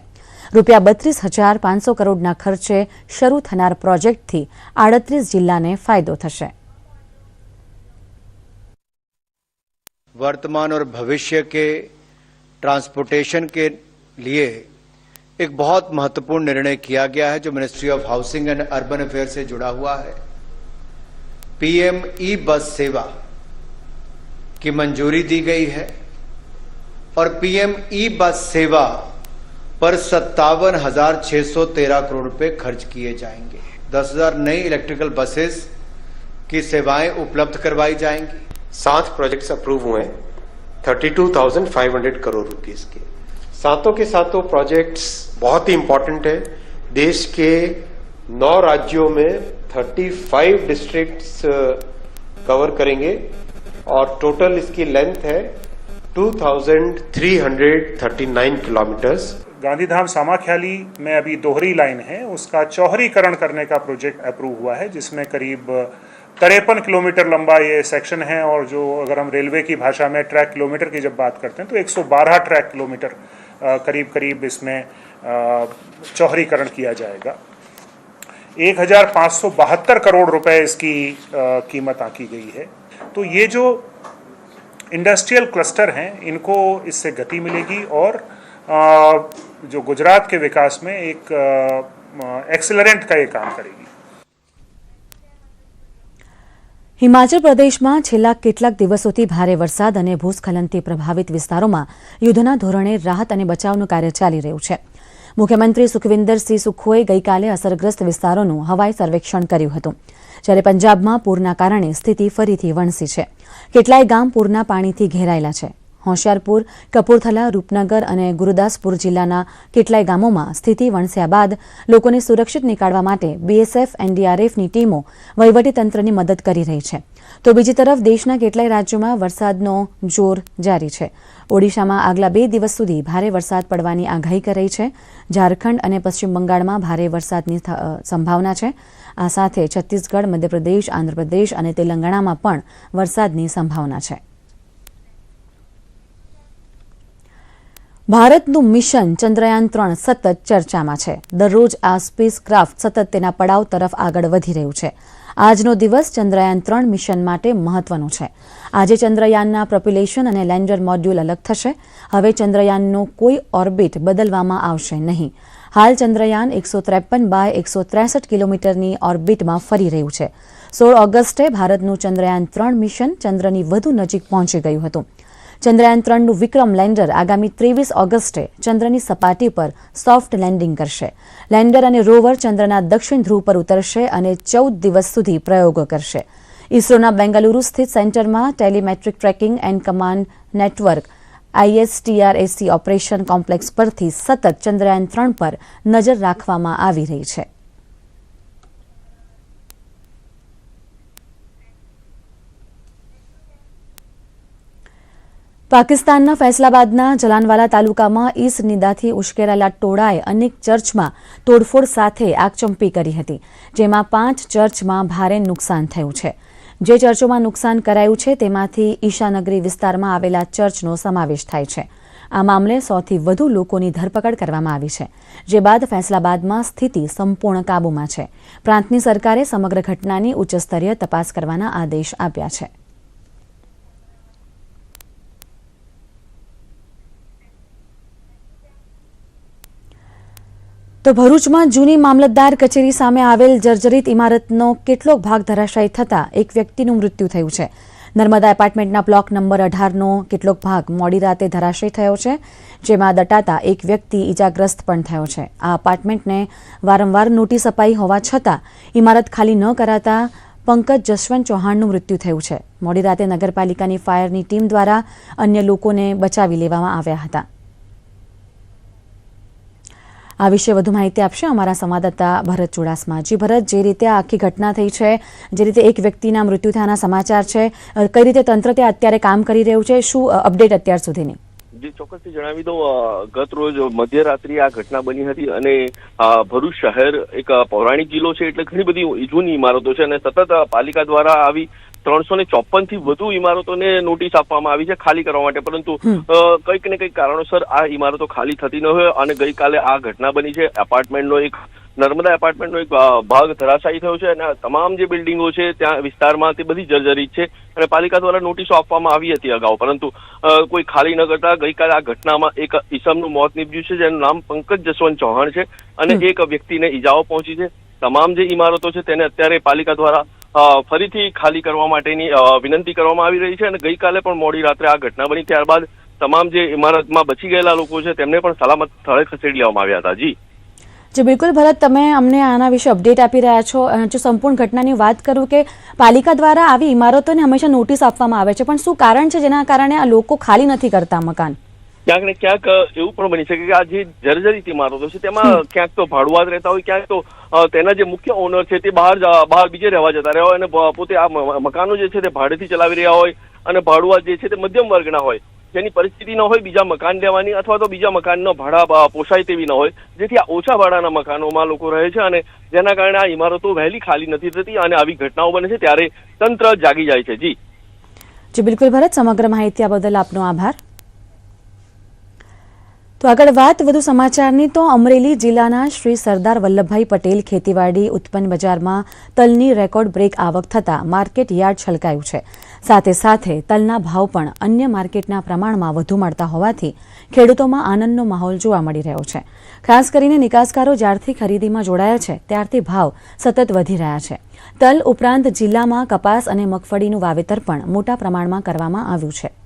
રૂપિયા 32,500 કરોડના ખર્ચે શરૂ થનાર પ્રોજેક્ટથી 38 જિલ્લાને ફાયદો થશે। वर्तमान और भविष्य के ट्रांसपोर्टेशन के लिए एक बहुत महत्वपूर्ण निर्णय किया गया है, जो ministry of housing and urban affair से जुड़ा हुआ है। पीएम ई बस सेवा की मंजूरी दी गई है और पीएम ई बस सेवा पर 57,613 करोड़ रुपए खर्च किए जाएंगे। 10,000 नई इलेक्ट्रिकल बसेस की सेवाएं उपलब्ध करवाई जाएंगी। 7 प्रोजेक्ट्स अप्रूव हुए, 32,500 करोड़ रुपीस के। सातों के सातों प्रोजेक्ट्स बहुत ही इंपॉर्टेंट है। देश के 9 राज्यों में 35 डिस्ट्रिक्ट्स कवर करेंगे और टोटल इसकी लेंथ है 2,339 किलोमीटर्स। गांधीधाम सामाख्याली में अभी दोहरी लाइन है, उसका चौहरीकरण करने का प्रोजेक्ट अप्रूव हुआ है, जिसमें करीब 53 किलोमीटर लंबा ये सेक्शन है। और जो अगर हम रेलवे की भाषा में ट्रैक किलोमीटर की जब बात करते हैं तो 112 ट्रैक किलोमीटर करीब इसमें चौहरीकरण किया जाएगा। 1,572 करोड़ रुपए इसकी कीमत आंकी गई है। तो ये जो इंडस्ट्रियल क्लस्टर हैं, इनको इससे गति मिलेगी और जो गुजरात के विकास में एक एक्सेलरेंट का ये काम करेगी। હિમાચલ પ્રદેશમાં છેલ્લા કેટલાક દિવસોથી ભારે વરસાદ અને ભૂસ્ખલનથી પ્રભાવિત વિસ્તારોમાં યુદ્ધના ધોરણે રાહત અને બચાવનું કાર્ય ચાલી રહ્યું છે। મુખ્યમંત્રી સુખવિન્દરસિંહ સુખોએ ગઈકાલે અસરગ્રસ્ત વિસ્તારોનું હવાઈ સર્વેક્ષણ કર્યું હતું, જ્યારે પંજાબમાં પૂરના કારણે સ્થિતિ ફરીથી વણસી છે। કેટલાય ગામ પૂરના પાણીથી ઘેરાયેલા છે। હોશિયારપુર, કપૂરથલા, રૂપનગર અને ગુરુદાસપુર જિલ્લાના કેટલાય ગામોમાં સ્થિતિ વણસ્યા બાદ લોકોને સુરક્ષિત નીકાળવા માટે બીએસએફ, એનડીઆરએફની ટીમો વહીવટીતંત્રની મદદ કરી રહી છે। તો બીજી તરફ દેશના કેટલાય રાજ્યોમાં વરસાદનો જોર જારી છે। ઓડિશામાં આગલા 2 દિવસ સુધી ભારે વરસાદ પડવાની આગાહી કરાઈ છે। ઝારખંડ અને પશ્ચિમ બંગાળમાં ભારે વરસાદની સંભાવના છે। આ સાથે છત્તીસગઢ, મધ્યપ્રદેશ, આંધ્રપ્રદેશ અને તેલંગાણામાં પણ વરસાદની સંભાવના છે। ભારતનું મિશન ચંદ્રયાન 3 સતત ચર્ચામાં છે। દરરોજ આ સ્પેસ ક્રાફ્ટ સતત તેના પડાવ તરફ આગળ વધી રહ્યું છે। આજનો દિવસ ચંદ્રયાન 3 મિશન માટે મહત્વનો છે। આજે ચંદ્રયાનના પ્રોપ્યુલેશન અને લેન્ડર મોડ્યુલ અલગ થશે। હવે ચંદ્રયાનનો કોઈ ઓર્બિટ બદલવામાં આવશે નહીં। હાલ ચંદ્રયાન 153 બાય 163 કિલોમીટરની ઓર્બિટમાં ફરી રહ્યું છે। 16 ઓગસ્ટે ભારતનું ચંદ્રયાન 3 મિશન ચંદ્રની વધુ નજીક પહોંચી ગયું હતું। ચંદ્રયાન 3નું વિક્રમ લેન્ડર આગામી 23 ઓગસ્ટે ચંદ્રની સપાટી પર સોફ્ટ લેન્ડિંગ કરશે। લેન્ડર અને રોવર ચંદ્રના દક્ષિણ ધ્રુવ પર ઉતરશે અને 14 દિવસ સુધી પ્રયોગો કરશે। ઇસરોના બેંગલુરુ સ્થિત સેન્ટરમાં telemetric tracking and command network ISTRAC operation complex પરથી સતત ચંદ્રયાન 3 પર નજર રાખવામાં આવી રહી છે. પાકિસ્તાનના ફૈસલાબાદના જલાનવાલા તાલુકામાં ઈસનિદાથી ઉશ્કેરાયેલા ટોળાએ અનેક ચર્ચમાં તોડફોડ સાથે આગચંપી કરી હતી, જેમાં 5 ચર્ચમાં ભારે નુકસાન થયું છે. જે ચર્ચોમાં નુકસાન કરાયું છે તેમાંથી ઈશાનગરી વિસ્તારમાં આવેલા ચર્ચનો સમાવેશ થાય છે. આ મામલે 100થી વધુ લોકોની ધરપકડ કરવામાં આવી છે, જે બાદ ફૈસલાબાદમાં સ્થિતિ સંપૂર્ણ કાબૂમાં છે. પ્રાંતની સરકારે સમગ્ર ઘટનાની ઉચ્ચસ્તરીય તપાસ કરવાના આદેશ આપ્યા છે. તો ભરૂચમાં જૂની મામલતદાર કચેરી સામે આવેલ જર્જરિત ઇમારતનો કેટલોક ભાગ ધરાશાયી થતાં એક વ્યક્તિનું મૃત્યુ થયું છે. નર્મદા એપાર્ટમેન્ટના બ્લોક નંબર 18નો કેટલોક ભાગ મોડી રાતે ધરાશાયી થયો છે, જેમાં દટાતા એક વ્યક્તિ ઇજાગ્રસ્ત પણ થયો છે. આ એપાર્ટમેન્ટને વારંવાર નોટિસ અપાઈ હોવા છતાં ઇમારત ખાલી ન કરાતા પંકજ જસવંત ચૌહાણનું મૃત્યુ થયું છે. મોડી રાતે નગરપાલિકાની ફાયરની ટીમ દ્વારા અન્ય લોકોને બચાવી લેવામાં આવ્યા હતા. આ વિશે વધુ માહિતી આપશે અમારા સંવાદદાતા ભરત ચુડાસમા. જી ભરત, જે રીતે આ આખી ઘટના થઈ છે, જે રીતે એક વ્યક્તિના મૃત્યુ થયાના સમાચાર છે, કઈ રીતે તંત્ર ત્યાં અત્યારે કામ કરી રહ્યું છે, શું અપડેટ અત્યાર સુધીની? જી ચોક્કસથી જણાવી દઉં, ગત રોજ મધ્યરાત્રિ આ ઘટના બની હતી અને ભરૂચ શહેર એક પૌરાણિક જિલ્લો છે, એટલે ઘણી બધી જૂની ઇમારતો છે અને સતત પાલિકા દ્વારા આવી 354 થી વધુ ઇમારતોને નોટિસ આપવામાં આવી છે ખાલી કરવા માટે, પરંતુ કંઈક ને કંઈક કારણોસર આ ઇમારતો ખાલી થતી ન હોય અને ગઈકાલે આ ઘટના બની છે. નર્મદા એપાર્ટમેન્ટનો એક ભાગ ધરાશાયી થયો છે અને તમામ જે બિલ્ડિંગો છે ત્યાં વિસ્તારમાં તે બધી જર્જરિત છે અને પાલિકા દ્વારા નોટિસો આપવામાં આવી હતી અગાઉ, પરંતુ કોઈ ખાલી ન કરતા ગઈકાલે આ ઘટનામાં એક ઈસમનું મોત નીપજ્યું છે, જેનું નામ પંકજ જસવંત ચૌહાણ છે અને એક વ્યક્તિને ઈજાઓ પહોંચી છે. તમામ જે ઇમારતો છે તેને અત્યારે પાલિકા દ્વારા ફરીથી ખાલી કરવા માટેની વિનંતી કરવામાં આવી રહી છે અને ગઈકાલે પણ મોડી રાત્રે આ ઘટના બની, ત્યારબાદ તમામ જે ઇમારતમાં બચી ગયેલા લોકો છે તેમને પણ સલામત સ્થળે ખસેડી લેવામાં આવ્યા હતા. જી બિલકુલ ભરત, તમે અમને આના વિશે અપડેટ આપી રહ્યા છો. જો સંપૂર્ણ ઘટનાની વાત કરું કે પાલિકા દ્વારા આવી ઇમારતોને હંમેશા નોટિસ આપવામાં આવે છે, પણ શું કારણ છે જેના કારણે આ લોકો ખાલી નથી કરતા મકાન? ક્યાંક ને ક્યાંક એવું પણ બની શકે કે આ જે જર્જરિત ઇમારતો છે તેમાં ક્યાંક તો ભાડુઆત રહેતા હોય, ક્યાંક તો તેના જે મુખ્ય ઓનર છે તે બહાર બીજે રહેવા જતા રહ્યા હોય અને પોતે આ મકાનો જે છે તે ભાડેથી ચલાવી રહ્યા હોય અને ભાડુઆત જે છે તે મધ્યમ વર્ગના હોય, જેની પરિસ્થિતિ ન હોય બીજા મકાન લેવાની અથવા તો બીજા મકાનનો ભાડા પોસાય તેવી ન હોય, જેથી આ ઓછા ભાડાના મકાનોમાં લોકો રહે છે અને જેના કારણે આ ઇમારતો વહેલી ખાલી નથી થતી અને આવી ઘટનાઓ બને છે ત્યારે તંત્ર જાગી જાય છે. જી બિલકુલ ભરત, સમગ્ર માહિતી બદલ આપનો આભાર. તો આગળ વાત વધુ સમાચારની, તો અમરેલી જિલ્લાના શ્રી સરદાર વલ્લભભાઈ પટેલ ખેતીવાડી ઉત્પન્ન બજારમાં તલની રેકોર્ડ બ્રેક આવક થતાં માર્કેટ યાર્ડ છલકાયું છે. સાથે સાથે તલના ભાવ પણ અન્ય માર્કેટના પ્રમાણમાં વધુ મળતા હોવાથી ખેડૂતોમાં આનંદનો માહોલ જોવા મળી રહ્યો છે. ખાસ કરીને નિકાસકારો જ્યારથી ખરીદીમાં જોડાયા છે ત્યારથી ભાવ સતત વધી રહ્યા છે. તલ ઉપરાંત જિલ્લામાં કપાસ અને મગફળીનું વાવેતર પણ મોટા પ્રમાણમાં કરવામાં આવ્યું છે.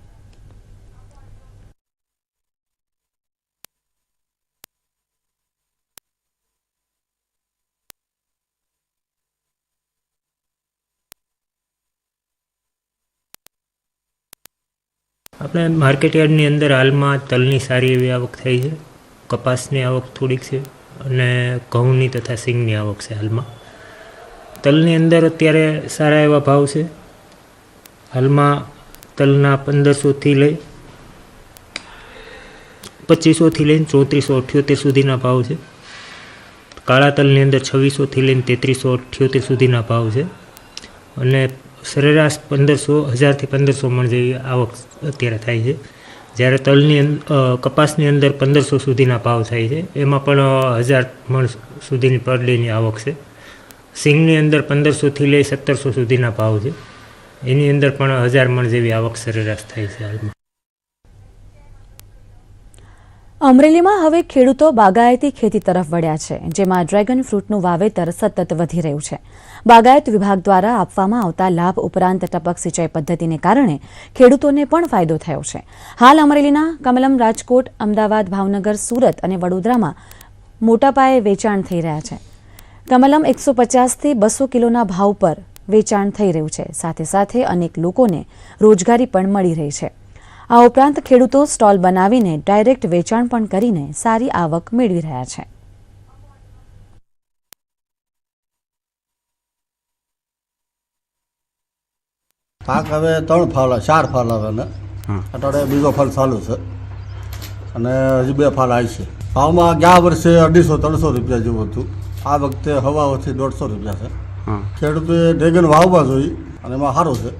આપણે માર્કેટયાર્ડની અંદર હાલમાં તલની સારી એવી આવક થઈ છે, કપાસની આવક થોડીક છે અને ઘઉંની તથા સિંગની આવક છે. હાલમાં તલની અંદર અત્યારે સારા એવા ભાવ છે. હાલમાં તલના 1500થી લઈ 2500થી લઈને 3478 સુધીના ભાવ છે. કાળા તલની અંદર 2600થી લઈને 3378 સુધીના ભાવ છે અને સરેરાશ 1000થી 1500 મણ જેવી આવક અત્યારે થાય છે. જ્યારે તલની કપાસની અંદર 1500 સુધીના ભાવ થાય છે, એમાં પણ 1000 મણ સુધીની પર ડેની આવક છે. સિંગની અંદર 1500થી લઈ 1700 સુધીના ભાવ છે, એની અંદર પણ 1000 મણ જેવી આવક સરેરાશ થાય છે. હાલમાં અમરેલીમાં હવે ખેડૂતો બાગાયતી ખેતી તરફ વળ્યા છે, જેમાં ડ્રેગન ફ્રૂટનું વાવેતર સતત વધી રહ્યું છે. બાગાયત વિભાગ દ્વારા આપવામાં આવતા લાભ ઉપરાંત ટપક સિંચાઈ પદ્ધતિને કારણે ખેડૂતોને પણ ફાયદો થયો છે. હાલ અમરેલીના કમલમ, રાજકોટ, અમદાવાદ, ભાવનગર, સુરત અને વડોદરામાં મોટા પાયે વેચાણ થઈ રહ્યા છે. કમલમ 150થી 200 કિલોના ભાવ પર વેચાણ થઈ રહ્યું છે. સાથે સાથે અનેક લોકોને રોજગારી પણ મળી રહી છે. આ ઉપરાંત ખેડૂતો સ્ટોલ બનાવીને ડાયરેક્ટ વેચાણ પણ કરીને સારી આવક મેળવી રહ્યા છે. પાક હવે 3 ફાલ 4 ફાલ આવે ને અટાડે બીજો ફાલ ચાલુ છે અને હજી 2 ફાલ આવી છે. ભાવમાં ગયા વર્ષે 250-300 રૂપિયા જેવું હતું. આ વખતે હવાઓથી 150 રૂપિયા છે. ખેડૂતોએ ડ્રેગન વાવવા જોઈએ અને એમાં સારું છે.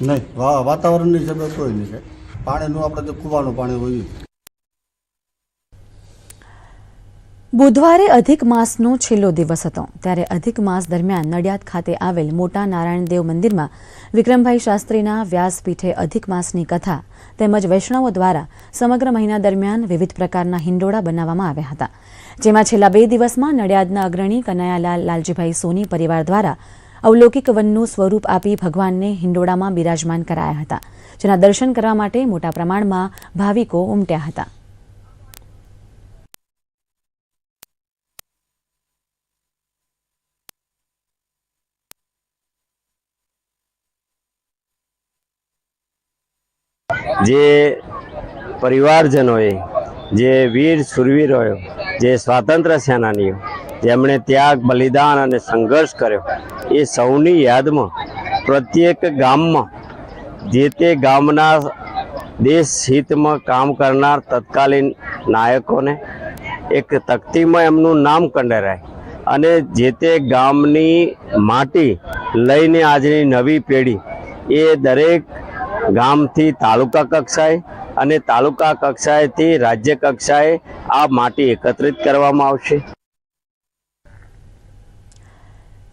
નહીં વાતાવરણની હિસાબે કોઈ નહીં છે. પાણીનું આપણે જે કૂવાનું પાણી હોય. બુધવારે અધિક માસનો છેલ્લો દિવસ હતો ત્યારે અધિક માસ દરમિયાન નડિયાદ ખાતે આવેલ મોટા નારાયણદેવ મંદિરમાં વિક્રમભાઈ શાસ્ત્રીના વ્યાસપીઠે અધિક માસની કથા તેમજ વૈષ્ણવો દ્વારા સમગ્ર મહિના દરમિયાન વિવિધ પ્રકારના હિંડોળા બનાવવામાં આવ્યા હતા, જેમાં છેલ્લા 2 દિવસમાં નડિયાદના અગ્રણી કનૈયાલાલ લાલજીભાઈ સોની પરિવાર દ્વારા અવલૌકિક વનનું સ્વરૂપ આપી ભગવાનને હિંડોળામાં બિરાજમાન કરાયા હતા, જેના દર્શન કરવા માટે મોટા પ્રમાણમાં ભાવિકો ઉમટ્યા હતા. જે પરિવારજનોએ, જે વીર સુરવીરોએ, જે સ્વાતંત્ર્ય સેનાનીઓ જેમણે ત્યાગ, બલિદાન અને સંઘર્ષ કર્યો, એ સૌની યાદમાં પ્રત્યેક ગામમાં જે તે ગામના દેશ હિતમાં કામ કરનાર તત્કાલીન નાયકોને એક તકતીમાં એમનું નામ કંડરાય અને જે તે ગામની માટી લઈને આજની નવી પેઢી એ દરેક ગામથી તાલુકા કક્ષાએ અને તાલુકા કક્ષાએથી રાજ્ય કક્ષાએ આ માટી એકત્રિત કરવામાં આવશે.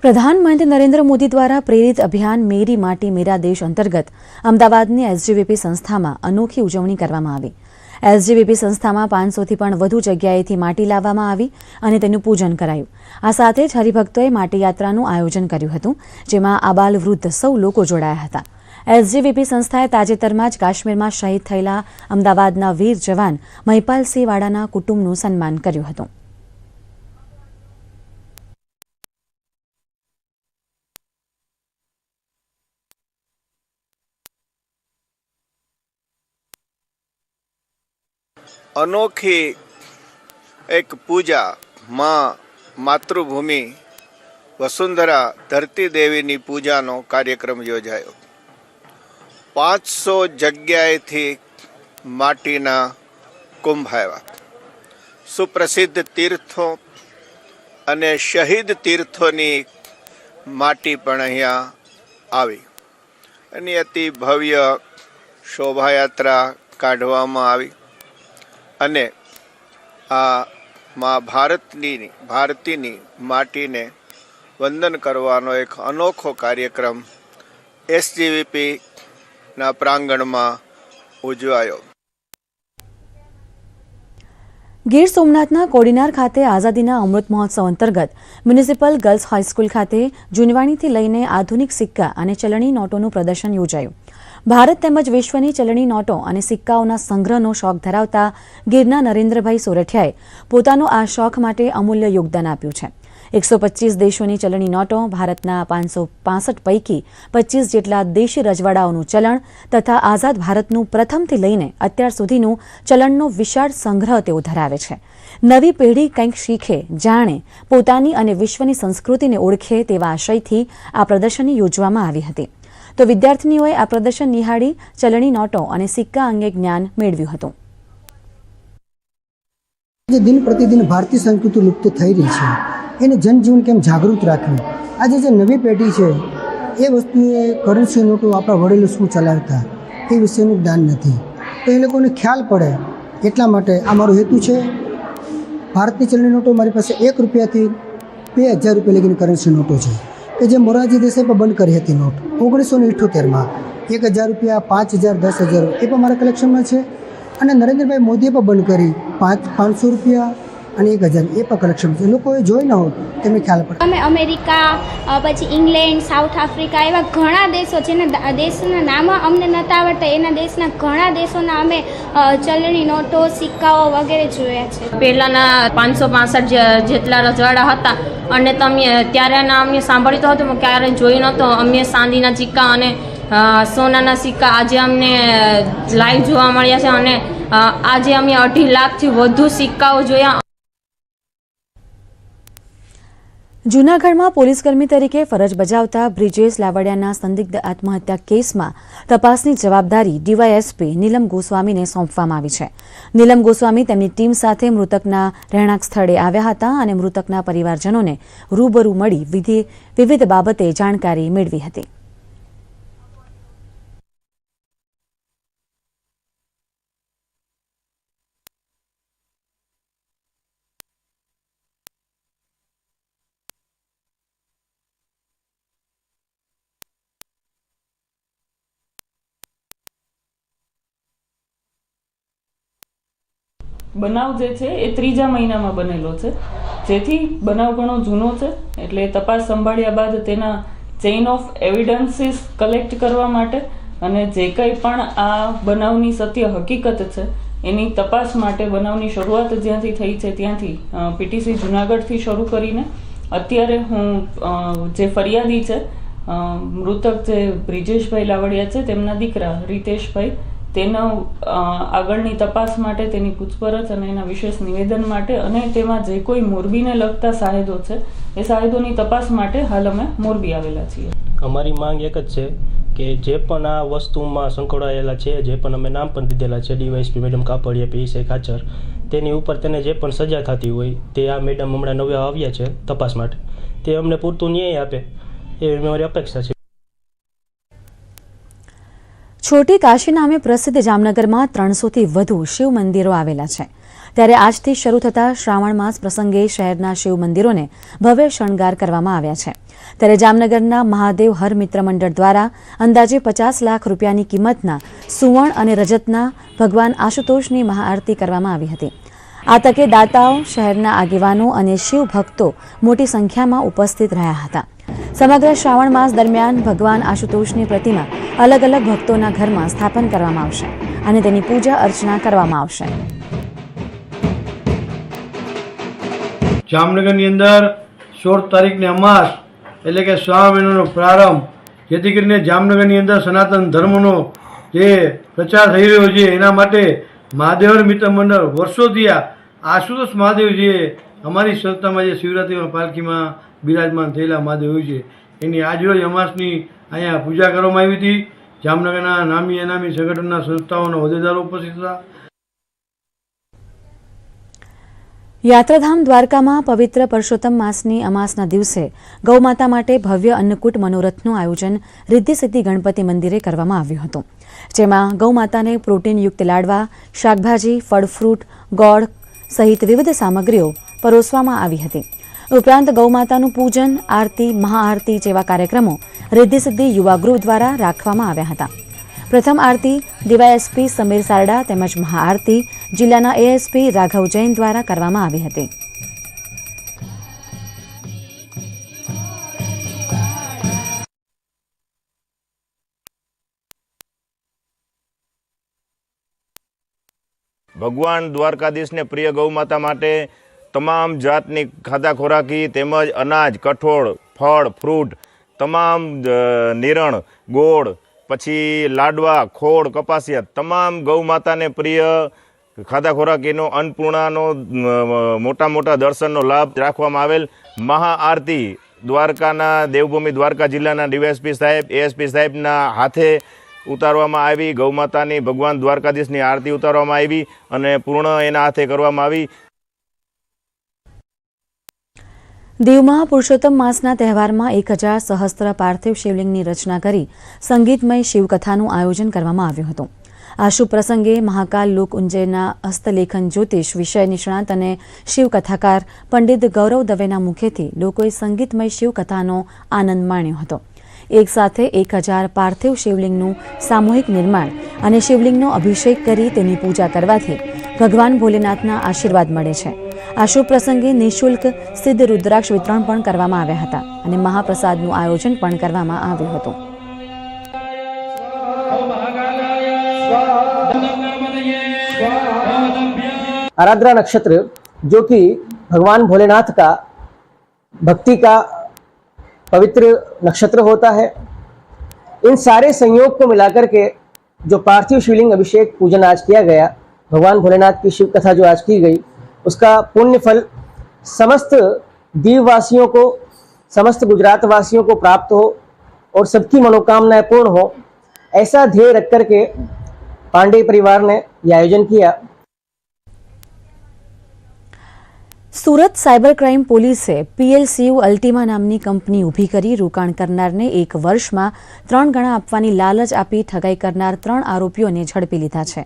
પ્રધાનમંત્રી નરેન્દ્ર મોદી દ્વારા પ્રેરિત અભિયાન મેરી માટી મેરા દેશ અંતર્ગત અમદાવાદની એસજીવીપી સંસ્થામાં અનોખી ઉજવણી કરવામાં આવી. એસજીવીપી સંસ્થામાં 500થી પણ વધુ જગ્યાએથી માટી લાવવામાં આવી અને તેનું પૂજન કરાયું. આ સાથે જ હરિભક્તોએ માટી યાત્રાનું આયોજન કર્યું હતું, જેમાં આબાલ વૃદ્ધ સૌ લોકો જોડાયા હતા. એસજીવીપી સંસ્થાએ તાજેતરમાં જ કાશ્મીરમાં શહીદ થયેલા અમદાવાદના વીર જવાન મહિપાલસિંહ વાડાના કુટુંબનું સન્માન કર્યું હતું. अनोखी एक पूजा माँ मातृभूमि वसुंधरा धरती देवीनी पूजानो कार्यक्रम योजायो. 500 जग्याएथी माटीना कुंभ आव्या. सुप्रसिद्ध तीर्थों अने शहीद तीर्थोनी माटी पण अहींया आवी અને અતિ ભવ્ય શોભાયાત્રા કાઢવામાં આવી અને આ મા ભારતીની માટીને વંદન કરવાનો એક અનોખો કાર્યક્રમ એસજીવીપીના પ્રાંગણમાં ઉજવાયો. ગીર સોમનાથના કોડીનાર ખાતે આઝાદીના અમૃત મહોત્સવ અંતર્ગત મ્યુનિસિપલ ગર્લ્સ હાઈસ્કૂલ ખાતે જૂનવાણીથી લઈને આધુનિક સિક્કા અને ચલણી નોટોનું પ્રદર્શન યોજાયું. ભારત તેમજ વિશ્વની ચલણી નોટો અને સિક્કાઓના સંગ્રહનો શોખ ધરાવતા ગીરના નરેન્દ્રભાઈ સોરઠિયાએ પોતાનો આ શોખ માટે અમૂલ્ય યોગદાન આપ્યું છે. 125 દેશોની ચલણી નોટો, ભારતના 565 પૈકી 25 જેટલા દેશી રજવાડાઓનું ચલણ તથા આઝાદ ભારતનું પ્રથમથી લઈને અત્યાર સુધીનું ચલણનો વિશાળ સંગ્રહ તેઓ ધરાવે છે. નવી પેઢી કંઈક શીખે, જાણે, પોતાની અને વિશ્વની સંસ્કૃતિને ઓળખે તેવા આશયથી આ પ્રદર્શની યોજવામાં આવી હતી. તો વિદ્યાર્થીનીઓએ આ પ્રદર્શન નિહાળી ચલણી નોટો અને સિક્કા અંગે જ્ઞાન મેળવ્યું હતું. દિન પ્રતિદિન ભારતીય સંસ્કૃતિ લુપ્ત થઈ રહી છે, એને જનજીવન કેમ જાગૃત રાખવું. આજે જે નવી પેઢી છે એ વસ્તુએ કરન્સી નોટો આપણા વડીલો શું ચલાવતા એ વિશેનું જ્ઞાન નથી, તો એ લોકોને ખ્યાલ પડે એટલા માટે આ મારો હેતુ છે. ભારતની ચલણી નોટો મારી પાસે 1 રૂપિયાથી 2000 રૂપિયા લગીની કરન્સી નોટો છે કે જે મોરારજી દેસાઈ પર બંધ કરી હતી નોટ 1978માં. 1000 રૂપિયા, 5000, 10000 એ પણ મારા કલેક્શનમાં છે. અને નરેન્દ્રભાઈ મોદીએ પણ બંધ કરી 500 રૂપિયા અને 1000 એ પણ કલેક્શન છે. લોકોએ જોઈ ન હોત તેમને ખ્યાલ પડે. અમે અમેરિકા, પછી ઇંગ્લેન્ડ, સાઉથ આફ્રિકા એવા ઘણા દેશો જેના દેશના નામ અમને નહોતા આવડતા, એના દેશના ઘણા દેશોના અમે ચલણી નોટો, સિક્કાઓ વગેરે જોયા છે. પહેલાંના 565 જેટલા રજવાડા હતા અને તમે ત્યારેના અમે સાંભળ્યું તો હતું, ક્યારે જોઈ નહોતો. અમે ચાંદીના સિક્કા અને સોનાના સિક્કા આજે અમને લાઈવ જોવા મળ્યા છે અને આજે અમે 2.5 લાખથી વધુ સિક્કાઓ જોયા. જૂનાગઢમાં પોલીસકર્મી તરીકે ફરજ બજાવતા બ્રિજેશ લાવડિયાના સંદિગ્ધ આત્મહત્યા કેસમાં તપાસની જવાબદારી ડીવાયએસપી નીલમ ગોસ્વામીને સોંપવામાં આવી છે. નીલમ ગોસ્વામી તેમની ટીમ સાથે મૃતકના રહેણાંક સ્થળે આવ્યા હતા અને મૃતકના પરિવારજનોને રૂબરૂ મળી વિવિધ બાબતે જાણકારી મેળવી હતી. બનાવ જે છે એ 3જા મહિનામાં બનેલો છે, જેથી બનાવ ઘણો જૂનો છે. એટલે તપાસ સંભાળ્યા બાદ તેના ચેઇન ઓફ એવિડન્સીસ કલેક્ટ કરવા માટે અને જે કંઈ પણ આ બનાવની સત્ય હકીકત છે એની તપાસ માટે બનાવની શરૂઆત જ્યાંથી થઈ છે ત્યાંથી પીટીસી જૂનાગઢથી શરૂ કરીને અત્યારે હું જે ફરિયાદી છે મૃતક જે બ્રિજેશભાઈ લાવડિયા છે તેમના દીકરા રીતેશભાઈ તેનો આગળની તપાસ માટે, તેની પૂછપરછ અને એના વિશેષ નિવેદન માટે અને તેમાં જે કોઈ મોરબીને લગતા સાહેદો છે એ સાહેદોની તપાસ માટે હાલ અમે મોરબી આવેલા છીએ. અમારી માંગ એક જ છે કે જે પણ આ વસ્તુમાં સંકળાયેલા છે, જે પણ અમે નામ પણ દીધેલા છે, DYSP madam Kapadia, PSI Khachar, તેની ઉપર તેને જે પણ સજા થતી હોય તે આ મેડમ હમણાં નવા આવ્યા છે તપાસ માટે, તે અમને પૂરતું ન્યાય આપે એવી અમારી અપેક્ષા છે. છોટી કાશી નામે પ્રસિદ્ધ જામનગરમાં 300થી વધુ શિવ મંદિરો આવેલા છે. ત્યારે આજથી શરૂ થતા શ્રાવણ માસ પ્રસંગે શહેરના શિવ મંદિરોને ભવ્ય શણગાર કરવામાં આવ્યા છે. ત્યારે જામનગરના મહાદેવ હર મિત્ર મંડળ દ્વારા અંદાજે 50 લાખ રૂપિયાની કિંમતના સુવર્ણ અને રજતના ભગવાન આશુતોષની મહાઆરતી કરવામાં આવી હતી. આ તકે દાતાઓ, શહેરના આગેવાનો અને શિવ ભક્તો મોટી સંખ્યામાં ઉપસ્થિત રહ્યા હતા. સમગ્ર શ્રાવણ માસ દરમિયાન ભગવાન આશુતોષની પ્રતિમા અલગ અલગ ભક્તોના ઘરમાં સ્થાપન કરવામાં આવશે અને તેની પૂજા અર્ચના કરવામાં આવશે. જામનગરની અંદર 16 તારીખને અમાસ એટલે કે શ્રાવણ મહિનાનો પ્રારંભ, જેથી કરીને જામનગરની અંદર સનાતન ધર્મનો જે પ્રચાર થઈ રહ્યો છે એના માટે મહાદેવ મિત્ર મંડળ વર્ષોથી આ આશુતોષ મહાદેવજીએ અમારી સંસ્થામાં જે શિવરાત્રિમાં પાલખીમાં બિરાજમાન થયેલા મહાદેવ છે એની આજરોજ અમાસની અહીંયા પૂજા કરવામાં આવી હતી. જામનગરના નામી અનામી સંગઠનના સંસ્થાઓના હોદ્દેદારો ઉપસ્થિત હતા. યાત્રાધામ દ્વારકામાં પવિત્ર પરસોત્તમ માસની અમાસના દિવસે ગૌમાતા માટે ભવ્ય અન્નકૂટ મનોરથનું આયોજન રિદ્ધિ સિદ્ધિ ગણપતિ મંદિરે કરવામાં આવ્યું હતું. જેમાં ગૌમાતાને પ્રોટીનયુક્ત લાડવા, શાકભાજી, ફળ ફ્રૂટ, ગોળ સહિત વિવિધ સામગ્રીઓ પરોસવામાં આવી હતી. ઉપરાંત ગૌમાતાનું પૂજન, આરતી, મહાઆરતી જેવા કાર્યક્રમો રિદ્ધિ સિદ્ધિ યુવા ગૃહ દ્વારા રાખવામાં આવ્યા હતા. પ્રથમ આરતી ડીવાયએસપી સમીર સારડા તેમજ મહાઆરતી જિલ્લાના એએસપી રાઘવ જૈન દ્વારા કરવામાં આવી હતી. ભગવાન દ્વારકાધીશને પ્રિય ગૌમાતા માટે તમામ જાતની ખાધા ખોરાકી તેમજ અનાજ, કઠોળ, ફળ, ફ્રૂટ, તમામ નિરણ, ગોળ, પછી લાડવા, ખોળ, કપાસિયા, તમામ ગૌ માતાને પ્રિય ખાધા ખોરાકીનો અન્નપૂર્ણાનો મોટા દર્શનનો લાભ રાખવામાં આવેલ. મહાઆરતી દ્વારકાના દેવભૂમિ દ્વારકા જિલ્લાના ડીવાયએસપી સાહેબ, એએસપી સાહેબના હાથે ઉતારવામાં આવી. ગૌમાતાની ભગવાન દ્વારકાધીશની આરતી ઉતારવામાં આવી અને પૂર્ણ એના હાથે કરવામાં આવી. દીવમાં પુરુષોત્તમ માસના તહેવારમાં 1000 સહસ્ત્ર પાર્થિવ શિવલિંગની રચના કરી સંગીતમય શિવકથાનું આયોજન કરવામાં આવ્યું હતું. આ શુભ પ્રસંગે મહાકાલ લોક ઉંજેના હસ્તલેખન જ્યોતિષ વિષય નિષ્ણાત અને શિવકથાકાર પંડિત ગૌરવ દવેના મુખેથી લોકોએ સંગીતમય શિવકથાનો આનંદ માણ્યો હતો. એક સાથે 1000 પાર્થિવ શિવલિંગનું સામૂહિક નિર્માણ અને શિવલિંગનો અભિષેક કરી તેની પૂજા કરવાથી ભગવાન ભોલેનાથના આશીર્વાદ મળે છે. આ શુભ પ્રસંગે નિઃશુલ્ક સિદ્ધ રુદ્રાક્ષ વિતરણ પણ કરવામાં આવ્યા હતા અને મહાપ્રસાદનું આયોજન પણ કરવામાં આવ્યું હતું. आराधना नक्षत्र जो कि भगवान भोलेनाथ का भक्ति का पवित्र नक्षत्र होता है, इन सारे संयोग को मिलाकर के जो पार्थिव शिवलिंग अभिषेक पूजन आज किया गया, भगवान भोलेनाथ की शिव कथा जो आज की गई, उसका पुण्य फल समस्त दीववासियों को, समस्त गुजरात वासियों को प्राप्त हो और सबकी मनोकामनाएं पूर्ण हो, ऐसा ध्येय रख करके पांडे परिवार ने यह आयोजन किया। સુરત સાયબર ક્રાઇમ પોલીસે PLCU અલ્ટિમા નામની કંપની ઊભી કરી રોકાણ કરનારને 1 વર્ષમાં 3 ગણા આપવાની લાલચ આપી ઠગાઈ કરનાર 3 આરોપીઓને ઝડપી લીધા છે.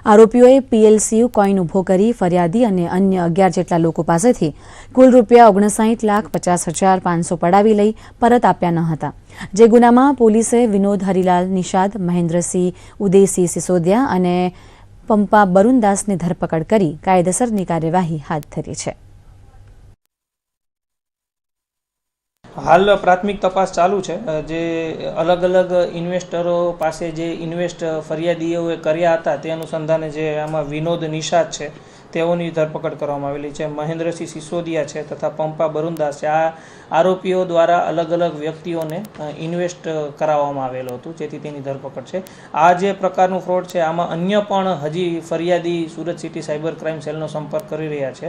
આરોપીઓએ PLCU કોઈન ઊભો કરી ફરિયાદી અને અન્ય 11 જેટલા લોકો પાસેથી કુલ ₹59,50,500 પડાવી લઈ પરત આપ્યા ન હતા. જે ગુનામાં પોલીસે વિનોદ હરિલાલ નિષાદ, મહેન્દ્રસિંહ ઉદયસિંહ સિસોદિયા અને પંપા બરુનદાસની ધરપકડ કરી કાયદેસરની કાર્યવાહી હાથ ધરી છે. હાલ પ્રાથમિક તપાસ ચાલુ છે. જે અલગ અલગ ઇન્વેસ્ટરો પાસે જે ઇન્વેસ્ટ ફરિયાદીઓએ કર્યા હતા તે અનુસંધાને જે આમાં વિનોદ નિષાદ છે તેઓની ધરપકડ કરવામાં આવેલી છે. મહેન્દ્રસિંહ સિસોદિયા છે તથા પંપા બરુનદાસ છે. આ આરોપીઓ દ્વારા અલગ અલગ વ્યક્તિઓને ઇન્વેસ્ટ કરાવવામાં આવેલું હતું, જેથી તેની ધરપકડ છે. આ જે પ્રકારનું ફ્રોડ છે આમાં અન્ય પણ હજી ફરિયાદી સુરત સિટી સાયબર ક્રાઇમ સેલનો સંપર્ક કરી રહ્યા છે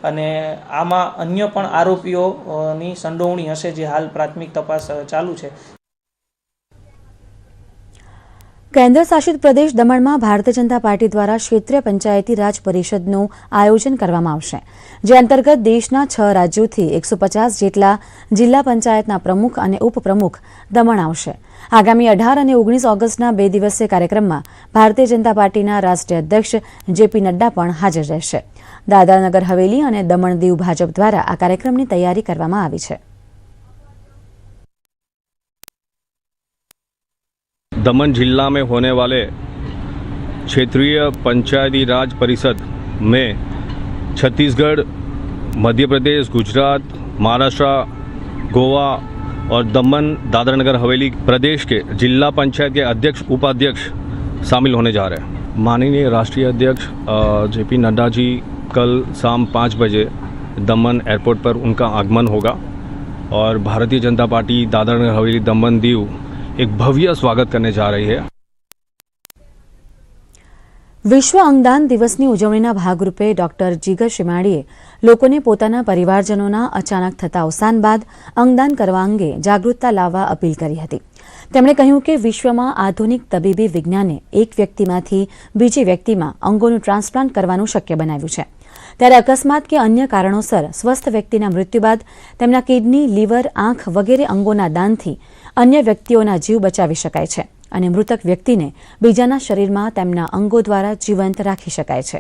અને આમાં અન્ય પણ આરોપીઓની સંડોવણી હશે, જે હાલ પ્રાથમિક તપાસ ચાલુ છે. કેન્દ્ર શાસિત પ્રદેશ દમણમાં ભારતીય જનતા પાર્ટી દ્વારા ક્ષેત્રીય પંચાયતી રાજ પરિષદનું આયોજન કરવામાં આવશે, જે અંતર્ગત દેશના 6 રાજ્યોથી 150 જેટલા જિલ્લા પંચાયતના પ્રમુખ અને ઉપપ્રમુખ દમણ આવશે. આગામી 18 અને 19 ઓગસ્ટના 2 દિવસીય કાર્યક્રમમાં ભારતીય જનતા પાર્ટીના રાષ્ટ્રીય અધ્યક્ષ JP નડ્ડા પણ હાજર રહેશે. દાદરાનગર હવેલી અને દમણ દીવ ભાજપ દ્વારા આ કાર્યક્રમની તૈયારી કરવામાં આવી છે. दमन जिला में होने वाले क्षेत्रीय पंचायती राज परिषद में छत्तीसगढ़, मध्य प्रदेश, गुजरात, महाराष्ट्र, गोवा और दमन दादरा नगर हवेली प्रदेश के जिला पंचायत के अध्यक्ष उपाध्यक्ष शामिल होने जा रहे हैं. माननीय राष्ट्रीय अध्यक्ष JP नड्डा जी कल शाम 5 बजे दमन एयरपोर्ट पर उनका आगमन होगा और भारतीय जनता पार्टी दादरा नगर हवेली दमन दीव एक भव्य स्वागत करने जा रही है. વિશ્વ અંગદાન દિવસની ઉજવણીના ભાગરૂપે ડોક્ટર જીગર શ્રીમાળીએ લોકોને પોતાના પરિવારજનોના અચાનક થતા અવસાન બાદ અંગદાન કરવા અંગે જાગૃતતા લાવવા અપીલ કરી હતી. તેમણે કહ્યું કે વિશ્વમાં આધુનિક તબીબી વિજ્ઞાને એક વ્યક્તિમાંથી બીજી વ્યક્તિમાં અંગોનું ટ્રાન્સપ્લાન્ટ કરવાનું શક્ય બનાવ્યું છે. ત્યારે અકસ્માત કે અન્ય કારણોસર સ્વસ્થ વ્યક્તિના મૃત્યુ બાદ તેમના કિડની, લીવર, આંખ વગેરે અંગોના દાનથી અન્ય વ્યક્તિઓના જીવ બચાવી શકાય છે અને મૃતક વ્યક્તિને બીજાના શરીરમાં તેમના અંગો દ્વારા જીવંત રાખી શકાય છે.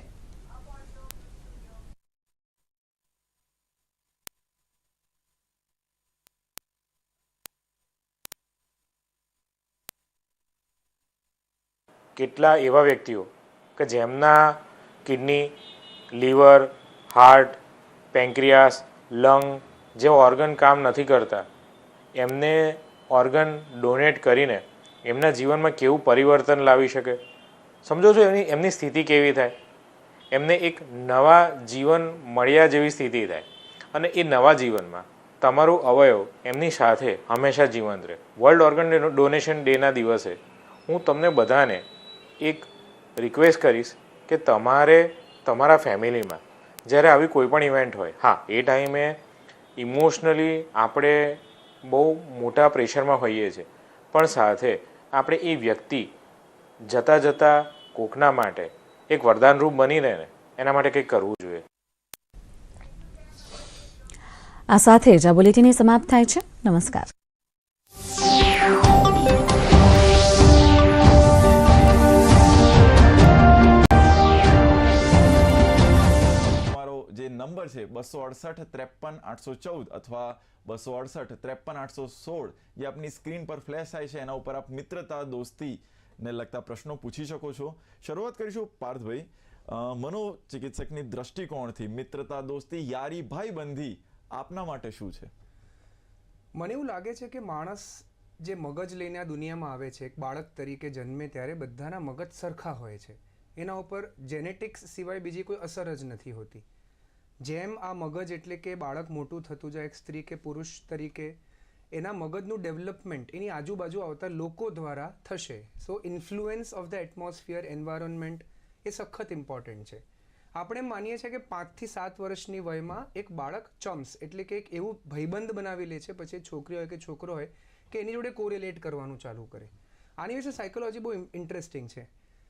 કેટલા એવા વ્યક્તિઓ કે જેમના કિડની, લીવર, હાર્ટ, પેન્ક્રિયાસ, લંગ જે ઓર્ગન કામ નથી કરતા, એમને ઓર્ગન ડોનેટ કરીને એમના જીવનમાં કેવું પરિવર્તન લાવી શકે. સમજો છો એમની સ્થિતિ કેવી થાય, એમને એક નવા જીવન મળ્યા જેવી સ્થિતિ થાય અને એ નવા જીવનમાં તમારું અવયવ એમની સાથે હંમેશા જીવંત રહે. વર્લ્ડ ઓર્ગન ડોનેશન ડેના દિવસે હું તમને બધાને એક રિક્વેસ્ટ કરીશ કે તમારે તમારા ફેમિલીમાં જ્યારે આવી કોઈ પણ ઇવેન્ટ હોય, હા એ ટાઈમે ઇમોશનલી આપણે બહુ મોટા પ્રેશરમાં હોઈએ છીએ, પણ સાથે આપણે એ વ્યક્તિ જતાં જતાં કોકના માટે એક વરદાનરૂપ બની રહે ને એના માટે કંઈક કરવું જોઈએ. આ સાથે જ આ બુલેટિન સમાપ્ત થાય છે. નમસ્કાર. જે નંબર છે 268 53 814 અથવા 268 53 816 જે આપની સ્ક્રીન પર ફ્લેશ થાય છે, એના ઉપર આપ મિત્રતા, દોસ્તી ને લગતા પ્રશ્નો પૂછી શકો છો. શરૂઆત કરીશું પાર્થભાઈ, મનોચિકિત્સકની દ્રષ્ટિકોણથી મિત્રતા, દોસ્તી, યારી, ભાઈબંધી આપના માટે શું છે? મને એવું લાગે છે કે માણસ જે મગજ લઈને આ દુનિયામાં આવે છે, એક બાળક તરીકે જન્મે ત્યારે બધાના મગજ સરખા હોય છે. એના ઉપર જેનેટિક્સ સિવાય બીજી કોઈ અસર જ નથી હોતી. જેમ આ મગજ એટલે કે બાળક મોટું થતું જાય એક સ્ત્રી કે પુરુષ તરીકે એના મગજનું ડેવલપમેન્ટ એની આજુબાજુ આવતા લોકો દ્વારા થશે. So influence of the atmosphere, environment એ સખત ઇમ્પોર્ટન્ટ છે. આપણે માનીએ છીએ કે 5 થી 7 વર્ષની વયમાં એક બાળક ચમ્સ એટલે કે એક એવું ભાઈબંધ બનાવી લે છે, પછી છોકરી હોય કે છોકરો હોય કે એની જોડે કોરિલેટ કરવાનું ચાલુ કરે. આની વિશે સાયકોલોજી બહુ ઇન્ટરેસ્ટિંગ છે.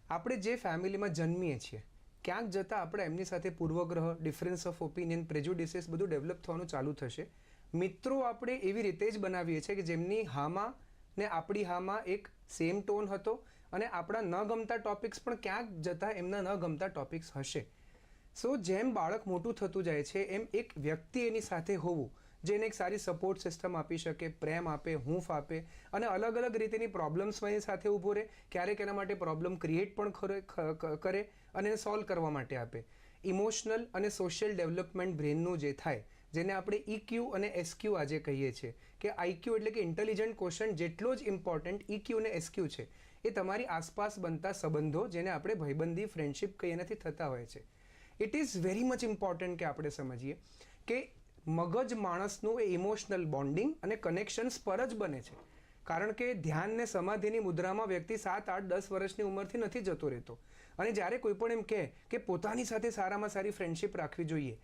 આપણે જે ફેમિલીમાં જન્મીએ છીએ ક્યાંક જતાં આપણે એમની સાથે પૂર્વગ્રહ, ડિફરન્સ ઓફ ઓપિનિયન, પ્રેજુડિસીસ બધું ડેવલપ થવાનું ચાલુ થશે. મિત્રો આપણે એવી રીતે જ બનાવીએ છીએ કે જેમની હામાં ને આપણી હામાં એક સેમ ટોન હતો અને આપણા ન ગમતા ટોપિક્સ પણ ક્યાંક જતાં એમના ન ગમતા ટોપિક્સ હશે. સો જેમ બાળક મોટું થતું જાય છે એમ એક વ્યક્તિ એની સાથે હોવું જેને એક સારી સપોર્ટ સિસ્ટમ આપી શકે, પ્રેમ આપે, હૂંફ આપે અને અલગ અલગ રીતેની પ્રોબ્લેમ્સમાં એની સાથે ઊભો રહે, ક્યારેક એના માટે પ્રોબ્લેમ ક્રિએટ પણ કરે અને એને સોલ્વ કરવા માટે આપે. ઇમોશનલ અને સોશિયલ ડેવલપમેન્ટ બ્રેનનું જે થાય, જેને આપણે EQ અને SQ આજે કહીએ છીએ કે IQ એટલે કે ઇન્ટેલિજન્ટ ક્વોશન્ટ જેટલો જ ઇમ્પોર્ટન્ટ EQ અને SQ છે. એ તમારી આસપાસ બનતા સંબંધો જેને આપણે ભાઈબંધી, ફ્રેન્ડશિપ કહીએ એનાથી થતા હોય છે. It is very much important કે આપણે સમજીએ કે મગજ માણસનું એ ઇમોશનલ બોન્ડિંગ અને કનેક્શન્સ પર જ બને છે. કારણ કે ધ્યાન ને સમાધિની મુદ્રામાં વ્યક્તિ 7, 8, 10 વર્ષની ઉંમરથી નથી જતો રહેતો. અને જ્યારે કોઈ પણ એમ કહે કે પોતાની સાથે સારામાં સારી ફ્રેન્ડશિપ રાખવી જોઈએ,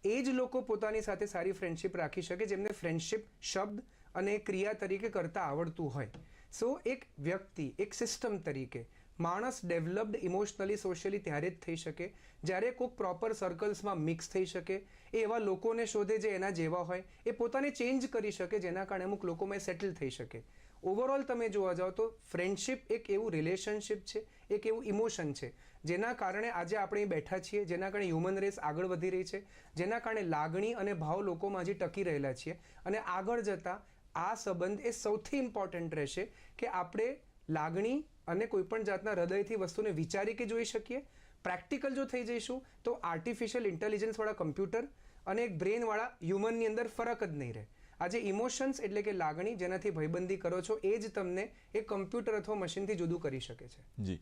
એ જ લોકો પોતાની સાથે સારી ફ્રેન્ડશિપ રાખી શકે જેમને ફ્રેન્ડશિપ શબ્દ અને ક્રિયા તરીકે કરતાં આવડતું હોય. સો એક વ્યક્તિ, એક સિસ્ટમ તરીકે માણસ ડેવલપ્ડ ઇમોશનલી, સોશિયલી ત્યારે જ થઈ શકે જ્યારે કોઈક પ્રોપર સર્કલ્સમાં મિક્સ થઈ શકે, એ એવા લોકોને શોધે જે એના જેવા હોય, એ પોતાને ચેન્જ કરી શકે જેના કારણે અમુક લોકોમાં સેટલ થઈ શકે. ઓવરઓલ તમે જોવા જાઓ તો ફ્રેન્ડશિપ એક એવું રિલેશનશિપ છે, એક એવું ઇમોશન છે જેના કારણે આજે આપણે બેઠા છીએ, જેના કારણે હ્યુમન રેસ આગળ વધી રહી છે, જેના કારણે લાગણી અને ભાવ લોકોમાં હજી ટકી રહેલા છીએ. અને આગળ જતાં આ સંબંધ એ સૌથી ઇમ્પોર્ટન્ટ રહેશે કે આપણે લાગણી અને કોઈપણ જાતના હૃદયથી વસ્તુને વિચારી કે જોઈ શકીએ. પ્રેક્ટિકલ જો થઈ જઈશું તો આર્ટિફિશિયલ ઇન્ટેલિજન્સવાળા કમ્પ્યુટર અને એક બ્રેનવાળા હ્યુમનની અંદર ફરક જ નહીં રહે. આજે ઇમોશન્સ એટલે કે લાગણી જેનાથી ભાઈબંધી કરો છો એ જ તમને એક કમ્પ્यूटर अथवा मशीन થી जुदू કરી શકે છે. जी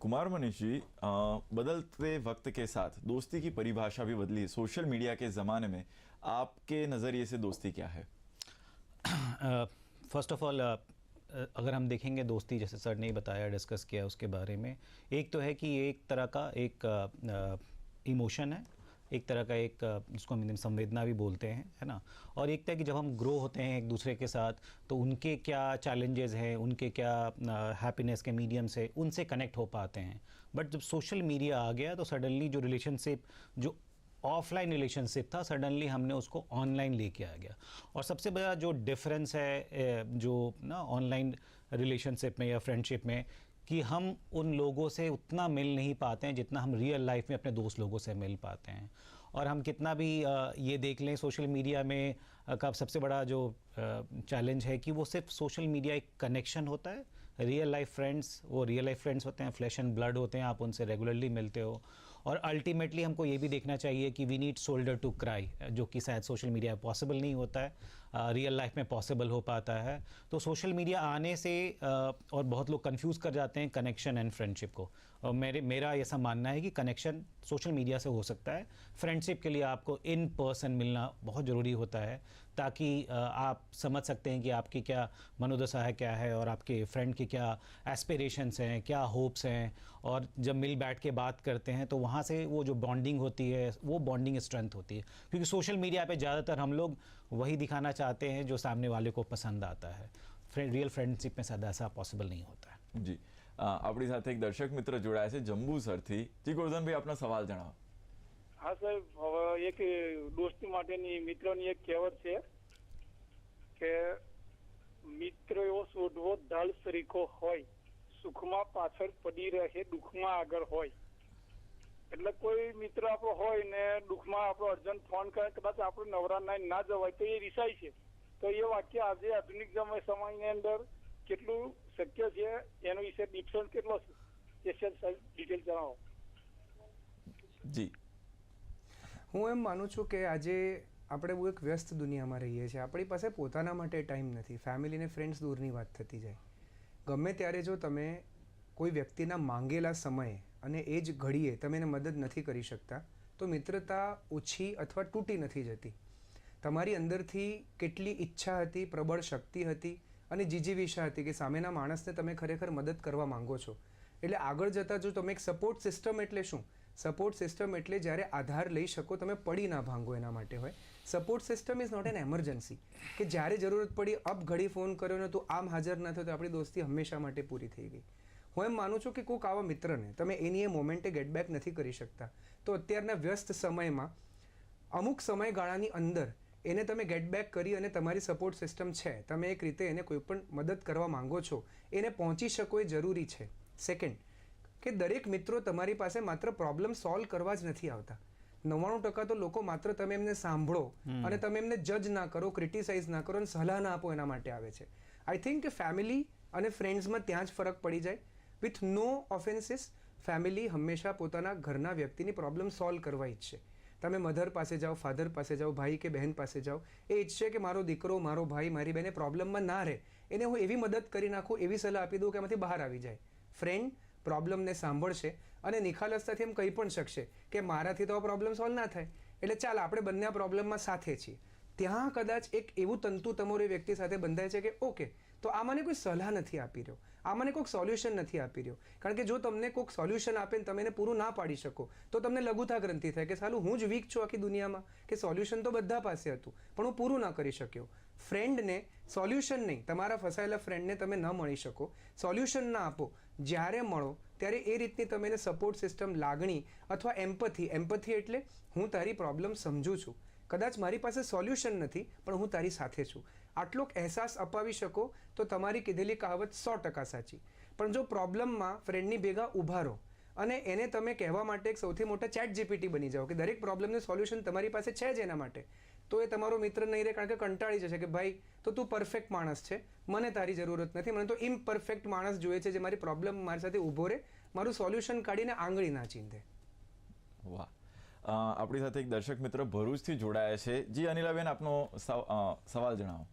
कुमार मनीष जी, बदलते वक्त के साथ दोस्ती की परिभाषा भी बदली. सोशल मीडिया के ज़माने में आपके नज़रिए से दोस्ती क्या है? फर्स्ट ऑफ ऑल अगर हम देखेंगे दोस्ती, जैसे सर ने बताया, डिस्कस किया उसके बारे में, एक तो है कि ये एक तरह का एक इमोशन है, एक तरह का एक जिसको हम संवेदना भी बोलते हैं, है ना. और एक तरह कि जब हम ग्रो होते हैं एक दूसरे के साथ तो उनके क्या चैलेंजेस हैं, उनके क्या हैप्पीनेस के मीडियम से उनसे कनेक्ट हो पाते हैं. बट जब सोशल मीडिया आ गया तो सडनली जो रिलेशनशिप, जो ऑफलाइन रिलेशनशिप था, सडनली हमने उसको ऑनलाइन लेके आ गया. और सबसे बड़ा जो डिफरेंस है जो ना ऑनलाइन रिलेशनशिप में या फ्रेंडशिप में, कि हम उन लोगों से उतना मिल नहीं पाते हैं जितना हम रियल लाइफ में अपने दोस्त लोगों से मिल पाते हैं. और हम कितना भी ये देख लें, सोशल मीडिया में का सबसे बड़ा जो चैलेंज है कि वो सिर्फ सोशल मीडिया एक कनेक्शन होता है. रियल लाइफ फ्रेंड्स वो रियल लाइफ फ्रेंड्स होते हैं, फ्लैश एंड ब्लड होते हैं, आप उनसे रेगुलरली मिलते हो. और अल्टीमेटली हमको ये भी देखना चाहिए कि we need shoulder to cry, जो कि शायद सोशल मीडिया में पॉसिबल नहीं होता है, रियल लाइफ में पॉसिबल हो पाता है. तो सोशल मीडिया आने से और बहुत लोग कंफ्यूज कर जाते हैं कनेक्शन एंड फ्रेंडशिप को. और मेरा ऐसा मानना है कि कनेक्शन सोशल मीडिया से हो सकता है. फ्रेंडशिप के लिए आपको इन पर्सन मिलना बहुत ज़रूरी होता है ताकि आप समझ सकते हैं कि आपकी क्या मनोदशा है, क्या है, और आपके फ्रेंड की क्या एस्पिरेशंस हैं, क्या होप्स हैं. और जब मिल बैठ के बात करते हैं तो वहाँ से वो जो बॉन्डिंग होती है वो बॉन्डिंग स्ट्रेंथ होती है. क्योंकि सोशल मीडिया पे ज़्यादातर हम लोग वही दिखाना चाहते हैं जो सामने वाले को पसंद आता है. रियल फ्रेंडशिप में शायद ऐसा पॉसिबल नहीं होता है. जी આપણી સાથે એક દર્શક મિત્ર જોડાયા છે જંબુસરથી. જી ગોરધનભાઈ, આપનો સવાલ જણાવો. હા સાહેબ, હવે એક દોસ્તી માટેની મિત્રની એક કહેવત છે કે મિત્ર એવો શોધવો ઢાલ સરીખો હોય, સુખમાં પાછળ પડી રહે, દુઃખમાં આગળ હોય. એટલે કોઈ મિત્ર આપણો હોય ને દુઃખમાં આપણો અર્જન્ટ ફોન કરે, કદાચ આપણે નવરા ના જવાય તો એ રિસાય છે. તો એ વાક્ય આજે આધુનિક સમયની અંદર કેટલું શક્ય છે એનો વિશે ડિફરન્સ કેટલો છે એ સાહેબ ડિટેલ જણાવો. જી, હું એમ માનું છું કે આજે આપણે બહુ એક વ્યસ્ત દુનિયામાં રહીએ છીએ. આપણી પાસે પોતાના માટે ટાઈમ નથી. ફેમિલી ને ફ્રેન્ડ્સ દૂરની વાત થતી જાય. ગમે ત્યારે જો તમે કોઈ વ્યક્તિના માંગેલા સમયે અને એ જ ઘડીએ તમે એને મદદ નથી કરી શકતા તો મિત્રતા ઓછી અથવા તૂટી નથી જતી. તમારી અંદરથી કેટલી ઈચ્છા હતી, પ્રબળ શક્તિ હતી અને જીજીવિષા હતી કે સામેના માણસને તમે ખરેખર મદદ કરવા માંગો છો. એટલે આગળ જતાં જો તમે એક સપોર્ટ સિસ્ટમ એટલે શું? સપોર્ટ સિસ્ટમ એટલે જ્યારે આધાર લઈ શકો, તમે પડી ના ભાંગો એના માટે હોય. Support system is not an emergency કે જ્યારે જરૂરત પડી અબ ઘડી ફોન કર્યો ને તું આમ હાજર ના થયો તો આપણી દોસ્તી હંમેશા માટે પૂરી થઈ ગઈ. હું એમ માનું છું કે કોઈક આવા મિત્રને તમે એની એ મોમેન્ટે ગેટ બેક નથી કરી શકતા, તો અત્યારના વ્યસ્ત સમયમાં અમુક સમયગાળાની અંદર એને તમે ગેટ બેક કરી અને તમારી સપોર્ટ સિસ્ટમ છે, તમે એક રીતે એને કોઈ પણ મદદ કરવા માંગો છો, એને પહોંચી શકો એ જરૂરી છે. સેકન્ડ, કે દરેક મિત્રો તમારી પાસે માત્ર પ્રોબ્લેમ સોલ્વ કરવા જ નથી આવતા. 99% તો લોકો માત્ર તમે એમને સાંભળો અને તમે એમને જજ ના કરો, ક્રિટિસાઇઝ ના કરો અને સલાહ ના આપો એના માટે આવે છે. આઈ થિંક કે ફેમિલી અને ફ્રેન્ડ્સમાં ત્યાં જ ફરક પડી જાય. વિથ નો ઓફેન્સીસ, ફેમિલી હંમેશા પોતાના ઘરના વ્યક્તિની પ્રોબ્લેમ સોલ્વ કરવા ઈચ્છે. તમે મધર પાસે જાઓ, ફાધર પાસે જાઓ, ભાઈ કે બહેન પાસે જાઓ, એ ઈચ્છે કે મારો દીકરો, મારો ભાઈ, મારી બહેન પ્રોબ્લેમમાં ના રહે, એને હું એવી મદદ કરી નાખું, એવી સલાહ આપી દઉં કે એમાંથી બહાર આવી જાય. ફ્રેન્ડ પ્રોબ્લેમને સાંભળશે અને નિખાલસતાથી એમ કહી પણ શકશે કે મારાથી તો આ પ્રોબ્લેમ સોલ્વ ના થાય, એટલે ચાલ આપણે બંને આ પ્રોબ્લેમમાં સાથે છીએ. ત્યાં કદાચ એક એવું તંતુ તમારો એ વ્યક્તિ સાથે બંધાય છે કે ઓકે, તો આ મને કોઈ સલાહ નથી આપી રહ્યો, આ મને કોઈક સોલ્યુશન નથી આપી રહ્યો. કારણ કે જો તમને કોઈક સોલ્યુશન આપે ને તમે એને પૂરું ના પાડી શકો તો તમને લઘુતા ગ્રંથિ થાય કે સાલું હું જ વીક છું આખી દુનિયામાં, કે સોલ્યુશન તો બધા પાસે હતું પણ હું પૂરું ના કરી શક્યો. ફ્રેન્ડને સોલ્યુશન નહીં, તમારા ફસાયેલા ફ્રેન્ડને તમે ન મળી શકો, સોલ્યુશન ના આપો, જ્યારે મળો ત્યારે એ રીતની તમે એને સપોર્ટ સિસ્ટમ, લાગણી અથવા એમ્પથી એટલે હું તારી પ્રોબ્લેમ સમજું છું, કદાચ મારી પાસે સોલ્યુશન નથી પણ હું તારી સાથે છું, આટલોક અહેસાસ અપાવી શકો તો તમારી કીધેલી કહાવત 100% સાચી. પણ જો પ્રોબ્લેમમાં ફ્રેન્ડની ભેગા ઊભા રહો અને એને તમે કહેવા માટે એક સૌથી મોટા ચેટ જીપીટી બની જાઓ કે દરેક પ્રોબ્લેમનું સોલ્યુશન તમારી પાસે છે જ એના માટે, તો એ તમારો મિત્ર નહીં રહે. કારણ કે કંટાળી જશે કે ભાઈ તો તું પરફેક્ટ માણસ છે, મને તારી જરૂરત નથી, મને તો ઇમ્પરફેક્ટ માણસ જોઈએ છે જે મારી પ્રોબ્લેમ મારી સાથે ઊભો રહે, મારું સોલ્યુશન કાઢીને આંગળી ના ચીંધે. વાહ. આપણી સાથે એક દર્શક મિત્ર ભરૂચથી જોડાયા છે. જી અનિલાબેન, આપનો સવાલ જણાવો.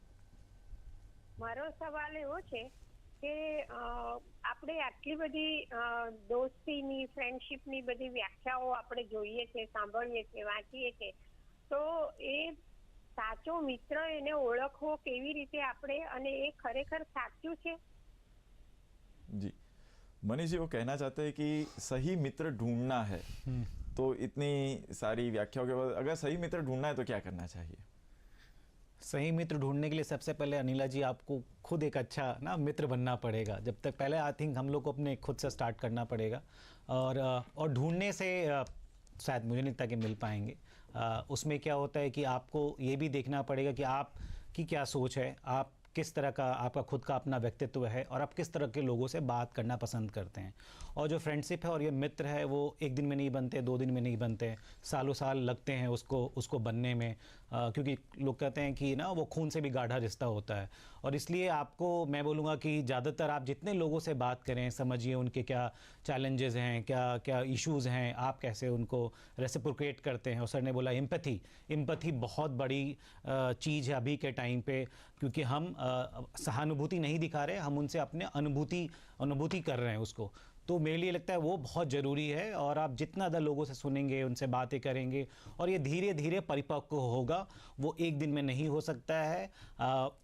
મારો સવાલ એવો છે કે આપણે આટલી બધી દોસ્તીની, ફ્રેન્ડશીપની બધી વ્યાખ્યાઓ આપણે જોઈએ છે, સાંભળીએ છીએ, વાંચીએ છીએ, તો એ સાચો મિત્ર એને ઓળખવો કેવી રીતે આપણે, અને એ ખરેખર સાચું છે? जी, मनीष जी वो कहना चाहते हैं कि सही मित्र ढूंढना है, तो इतनी सारी व्याख्याओं के बाद अगर सही मित्र ढूंढना है तो क्या करना चाहिए? सही मित्र ढूंढने के लिए सबसे पहले अनिला जी आपको खुद एक अच्छा ना मित्र बनना पड़ेगा. जब तक पहले आई थिंक हम लोग को अपने खुद से स्टार्ट करना पड़ेगा, और ढूंढने से शायद मुझे नहीं लगता कि मिल पाएंगे. उसमें क्या होता है कि आपको ये भी देखना पड़ेगा कि आपकी क्या सोच है, आप किस तरह का आपका खुद का अपना व्यक्तित्व है और आप किस तरह के लोगों से बात करना पसंद करते हैं. और जो फ्रेंडशिप है और ये मित्र है वो एक दिन में नहीं बनते, 2 दिन में नहीं बनते, सालों साल लगते हैं उसको बनने में, क्योंकि लोग कहते हैं कि ना वो खून से भी गाढ़ा रिश्ता होता है. और इसलिए आपको मैं बोलूँगा कि ज़्यादातर आप जितने लोगों से बात करें, समझिए उनके क्या चैलेंजेस हैं, क्या इश्यूज़ हैं, आप कैसे उनको रेसिप्रोकेट करते हैं. और सर ने बोला एम्पैथी बहुत बड़ी चीज़ है अभी के टाइम पे, क्योंकि हम सहानुभूति नहीं दिखा रहे, हम उनसे अपने अनुभूति कर रहे हैं उसको. तो मेरे लिए लगता है वो बहुत ज़रूरी है. और आप जितना ज़्यादा लोगों से सुनेंगे, उनसे बातें करेंगे, और ये धीरे धीरे परिपक्व होगा, वो एक दिन में नहीं हो सकता है.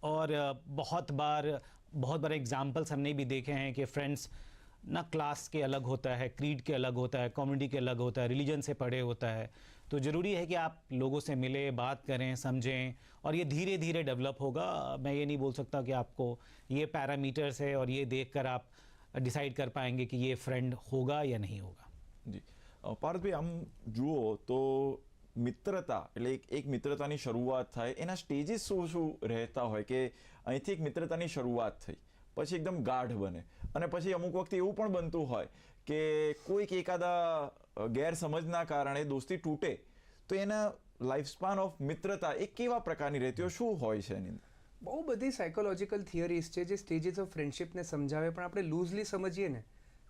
और बहुत बार एग्जाम्पल्स हमने भी देखे हैं कि फ्रेंड्स ना क्लास के अलग होता है, क्रीड के अलग होता है, कम्युनिटी के अलग होता है, रिलीजन से पड़े होता है. तो ज़रूरी है कि आप लोगों से मिलें, बात करें, समझें, और ये धीरे धीरे डेवलप होगा. मैं ये नहीं बोल सकता कि आपको ये पैरामीटर्स है और ये देखकर आप डिसाइड कर पाएंगे कि ये फ्रेंड होगा या नहीं होगा. જી પાર્થભાઈ, આમ જુઓ તો મિત્રતા એટલે એક મિત્રતાની શરૂઆત થાય, એના સ્ટેજીસ શું રહેતા હોય કે અહીંથી એક મિત્રતાની શરૂઆત થઈ, પછી એકદમ ગાઢ બને, અને પછી અમુક વખતે એવું પણ બનતું હોય કે કોઈક એકાદા ગેરસમજના કારણે દોસ્તી તૂટે, તો એના લાઈફ સ્પાન ઓફ મિત્રતા એ કેવા પ્રકારની રહેતી હોય, શું હોય છે એની અંદર? બહુ બધી સાયકોલોજીકલ થિયરીઝ છે જે સ્ટેજીસ ઓફ ફ્રેન્ડશિપને સમજાવે, પણ આપણે લૂઝલી સમજીએ ને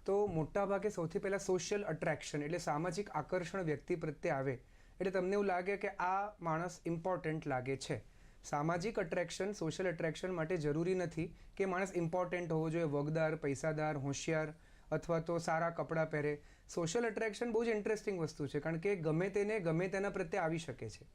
તો મોટાભાગે સૌથી પહેલાં સોશિયલ અટ્રેક્શન એટલે સામાજિક આકર્ષણ વ્યક્તિ પ્રત્યે આવે એટલે તમને એવું લાગે કે આ માણસ ઇમ્પોર્ટન્ટ લાગે છે. સામાજિક અટ્રેક્શન, સોશિયલ અટ્રેક્શન માટે જરૂરી નથી કે માણસ ઇમ્પોર્ટન્ટ હોવો જોઈએ, વગદાર, પૈસાદાર, હોશિયાર અથવા તો સારા કપડાં પહેરે. સોશિયલ અટ્રેક્શન બહુ જ ઇન્ટરેસ્ટિંગ વસ્તુ છે, કારણ કે ગમે તેને ગમે તેના પ્રત્યે આવી શકે છે.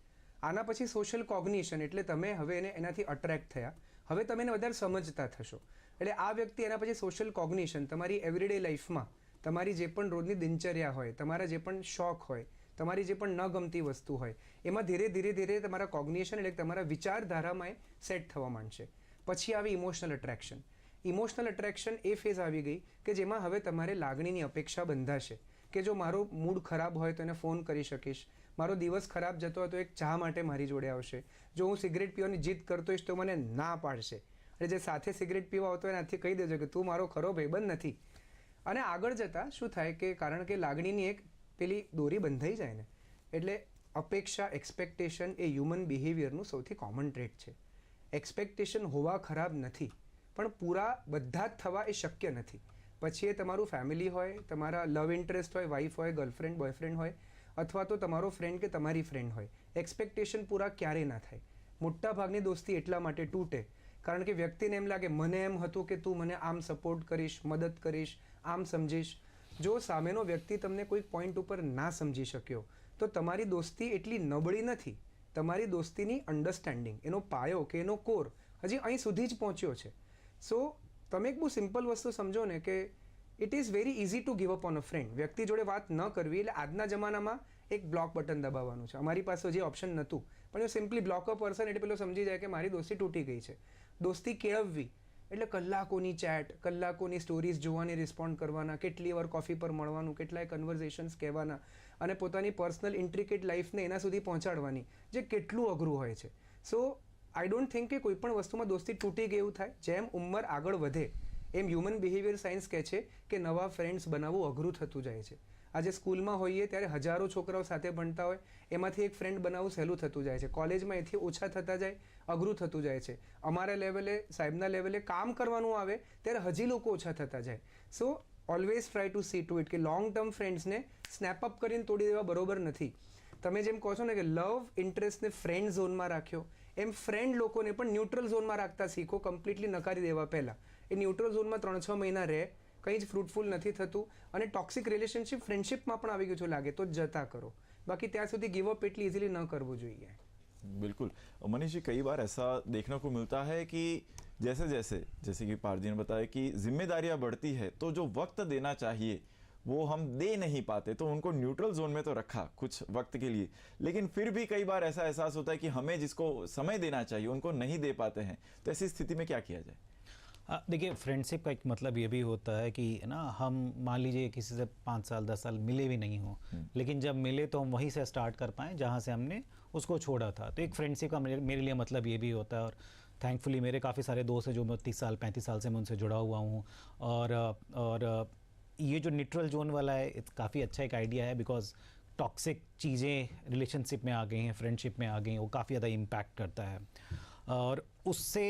આના પછી સોશિયલ કોગ્નિશન, એટલે તમે હવે એનાથી અટ્રેક્ટ થયા, હવે તમે એને વધારે સમજતા થશો. એટલે આ વ્યક્તિ એના પછી સોશિયલ કોગ્નિશન, તમારી એવરીડે લાઈફમાં તમારી જે પણ રોજની દિનચર્યા હોય, તમારા જે પણ શોખ હોય, તમારી જે પણ ન ગમતી વસ્તુ હોય, એમાં ધીરે ધીરે તમારા કોગ્નિશન એટલે તમારા વિચારધારામાં સેટ થવા માંડશે. પછી આવી ઇમોશનલ અટ્રેક્શન. ઇમોશનલ અટ્રેક્શન એ ફેઝ આવી ગઈ કે જેમાં હવે તમારે લાગણીની અપેક્ષા બંધાશે કે જો મારો મૂડ ખરાબ હોય તો એને ફોન કરી શકીશ, મારો દિવસ ખરાબ જતો હોય તો એક ચા માટે મારી જોડે આવશે, જો હું સિગરેટ પીવાની જીદ કરતો હોઈશ તો મને ના પાડશે, એટલે જે સાથે સિગરેટ પીવા આવતો એનાથી કહી દેજો કે તું મારો ખરો ભાઈબંધ નથી. અને આગળ જતાં શું થાય કે કારણ કે લાગણીની એક પેલી દોરી બંધાઈ જાય ને, એટલે અપેક્ષા, એક્સપેક્ટેશન એ હ્યુમન બિહેવિયરનું સૌથી કોમન ટ્રેટ છે. એક્સપેક્ટેશન હોવા ખરાબ નથી, પણ પૂરા બધા જ થવા એ શક્ય નથી. પછી એ તમારું ફેમિલી હોય, તમારા લવ ઇન્ટરેસ્ટ હોય, વાઈફ હોય, ગર્લફ્રેન્ડ, બોયફ્રેન્ડ હોય, અથવા તો તમારો ફ્રેન્ડ કે તમારી ફ્રેન્ડ હોય, એક્સપેક્ટેશન પૂરા ક્યારેય ના થાય. મોટા ભાગની દોસ્તી એટલા માટે તૂટે કારણ કે વ્યક્તિને એમ લાગે મને એમ હતું કે તું મને આમ સપોર્ટ કરીશ, મદદ કરીશ, આમ સમજીશ. જો સામેનો વ્યક્તિ તમને કોઈક પોઈન્ટ ઉપર ના સમજી શક્યો તો તમારી દોસ્તી એટલી નબળી નથી. તમારી દોસ્તીની અન્ડરસ્ટેન્ડિંગ, એનો પાયો કે એનો કોર હજી અહીં સુધી જ પહોંચ્યો છે. સો તમે એક બહુ સિમ્પલ વસ્તુ સમજો ને કે it is very easy to give up on a friend. વ્યક્તિ જોડે વાત ન કરવી એટલે આજના જમાનામાં એક બ્લોક બટન દબાવવાનું છે. અમારી પાસે જે ઓપ્શન નહોતું, પણ એ સિમ્પલી બ્લોક અ પર્સન એટલે પેલો સમજી જાય કે મારી દોસ્તી તૂટી ગઈ છે. દોસ્તી કેળવવી એટલે કલાકોની ચેટ, કલાકોની સ્ટોરીઝ જોવાની, રિસ્પોન્ડ કરવાના, કેટલી વાર કોફી પર મળવાનું, કેટલાય કન્વર્ઝેશન્સ કહેવાના અને પોતાની પર્સનલ ઇન્ટ્રિકેટ લાઈફને એના સુધી પહોંચાડવાની, જે કેટલું અઘરું હોય છે. સો આઈ ડોન્ટ થિંક કે કોઈ પણ વસ્તુમાં દોસ્તી તૂટી ગઈ એવું થાય. જેમ ઉંમર આગળ વધે એમ હ્યુમન બિહેવિયર સાયન્સ કહે છે કે નવા ફ્રેન્ડ્સ બનાવવું અઘરું થતું જાય છે. આજે સ્કૂલમાં હોઈએ ત્યારે હજારો છોકરાઓ સાથે ભણતા હોય, એમાંથી એક ફ્રેન્ડ બનાવવું સહેલું થતું જાય છે. કોલેજમાં એથી ઓછા થતા જાય, અઘરું થતું જાય છે. અમારા લેવલે, સાહેબના લેવલે કામ કરવાનું આવે ત્યારે હજી લોકો ઓછા થતા જાય. So always try to see to it કે લોંગ ટર્મ ફ્રેન્ડ્સને સ્નેપઅપ કરીને તોડી દેવા બરોબર નથી. તમે જેમ કહો છો ને કે લવ ઇન્ટરેસ્ટને ફ્રેન્ડ ઝોનમાં રાખ્યો, એમ ફ્રેન્ડ લોકોને પણ ન્યુટ્રલ ઝોનમાં રાખતા શીખો, કમ્પ્લીટલી નકારી દેવા પહેલાં. એ ન્યુટ્રલ ઝોનમાં 3-6 મહિના રહે, કંઈ જ ફ્રૂટફુલ નથી થતું અને ટોક્સિક રિલેશનશિપ ફ્રેન્ડશિપમાં પણ આવી ગયું છે લાગે તો જતા કરો. बाकी ત્યાં સુધી गिव अप इतनी इजीली न करवो જોઈએ. बिल्कुल मनीष जी, कई बार ऐसा देखने को मिलता है कि जैसे कि पार जी ने बताया कि जिम्मेदारियां बढ़ती है तो जो वक्त देना चाहिए वो हम दे नहीं पाते, तो उनको न्यूट्रल जोन में तो रखा कुछ वक्त के लिए, लेकिन फिर भी कई बार ऐसा एहसास होता है कि हमें जिसको समय देना चाहिए उनको नहीं दे पाते हैं. तो ऐसी स्थिति में क्या किया जाए? देखिए, फ्रेंडशिप का एक मतलब ये भी होता है कि ना हम मान लीजिए किसी से 5 साल 10 साल मिले भी नहीं हो, लेकिन जब मिले तो हम वहीं से स्टार्ट कर पाएँ जहाँ से हमने उसको छोड़ा था. तो एक फ्रेंडशिप का मेरे लिए मतलब ये भी होता है. और थैंकफुली मेरे काफ़ी सारे दोस्त हैं जो मैं 30 साल 35 साल से मैं उनसे जुड़ा हुआ हूँ. और ये जो न्यूट्रल जोन वाला है काफ़ी अच्छा एक आइडिया है, बिकॉज टॉक्सिक चीज़ें रिलेशनशिप में आ गई हैं, फ्रेंडशिप में आ गई हैं, वो काफ़ी ज़्यादा इम्पैक्ट करता है. और उससे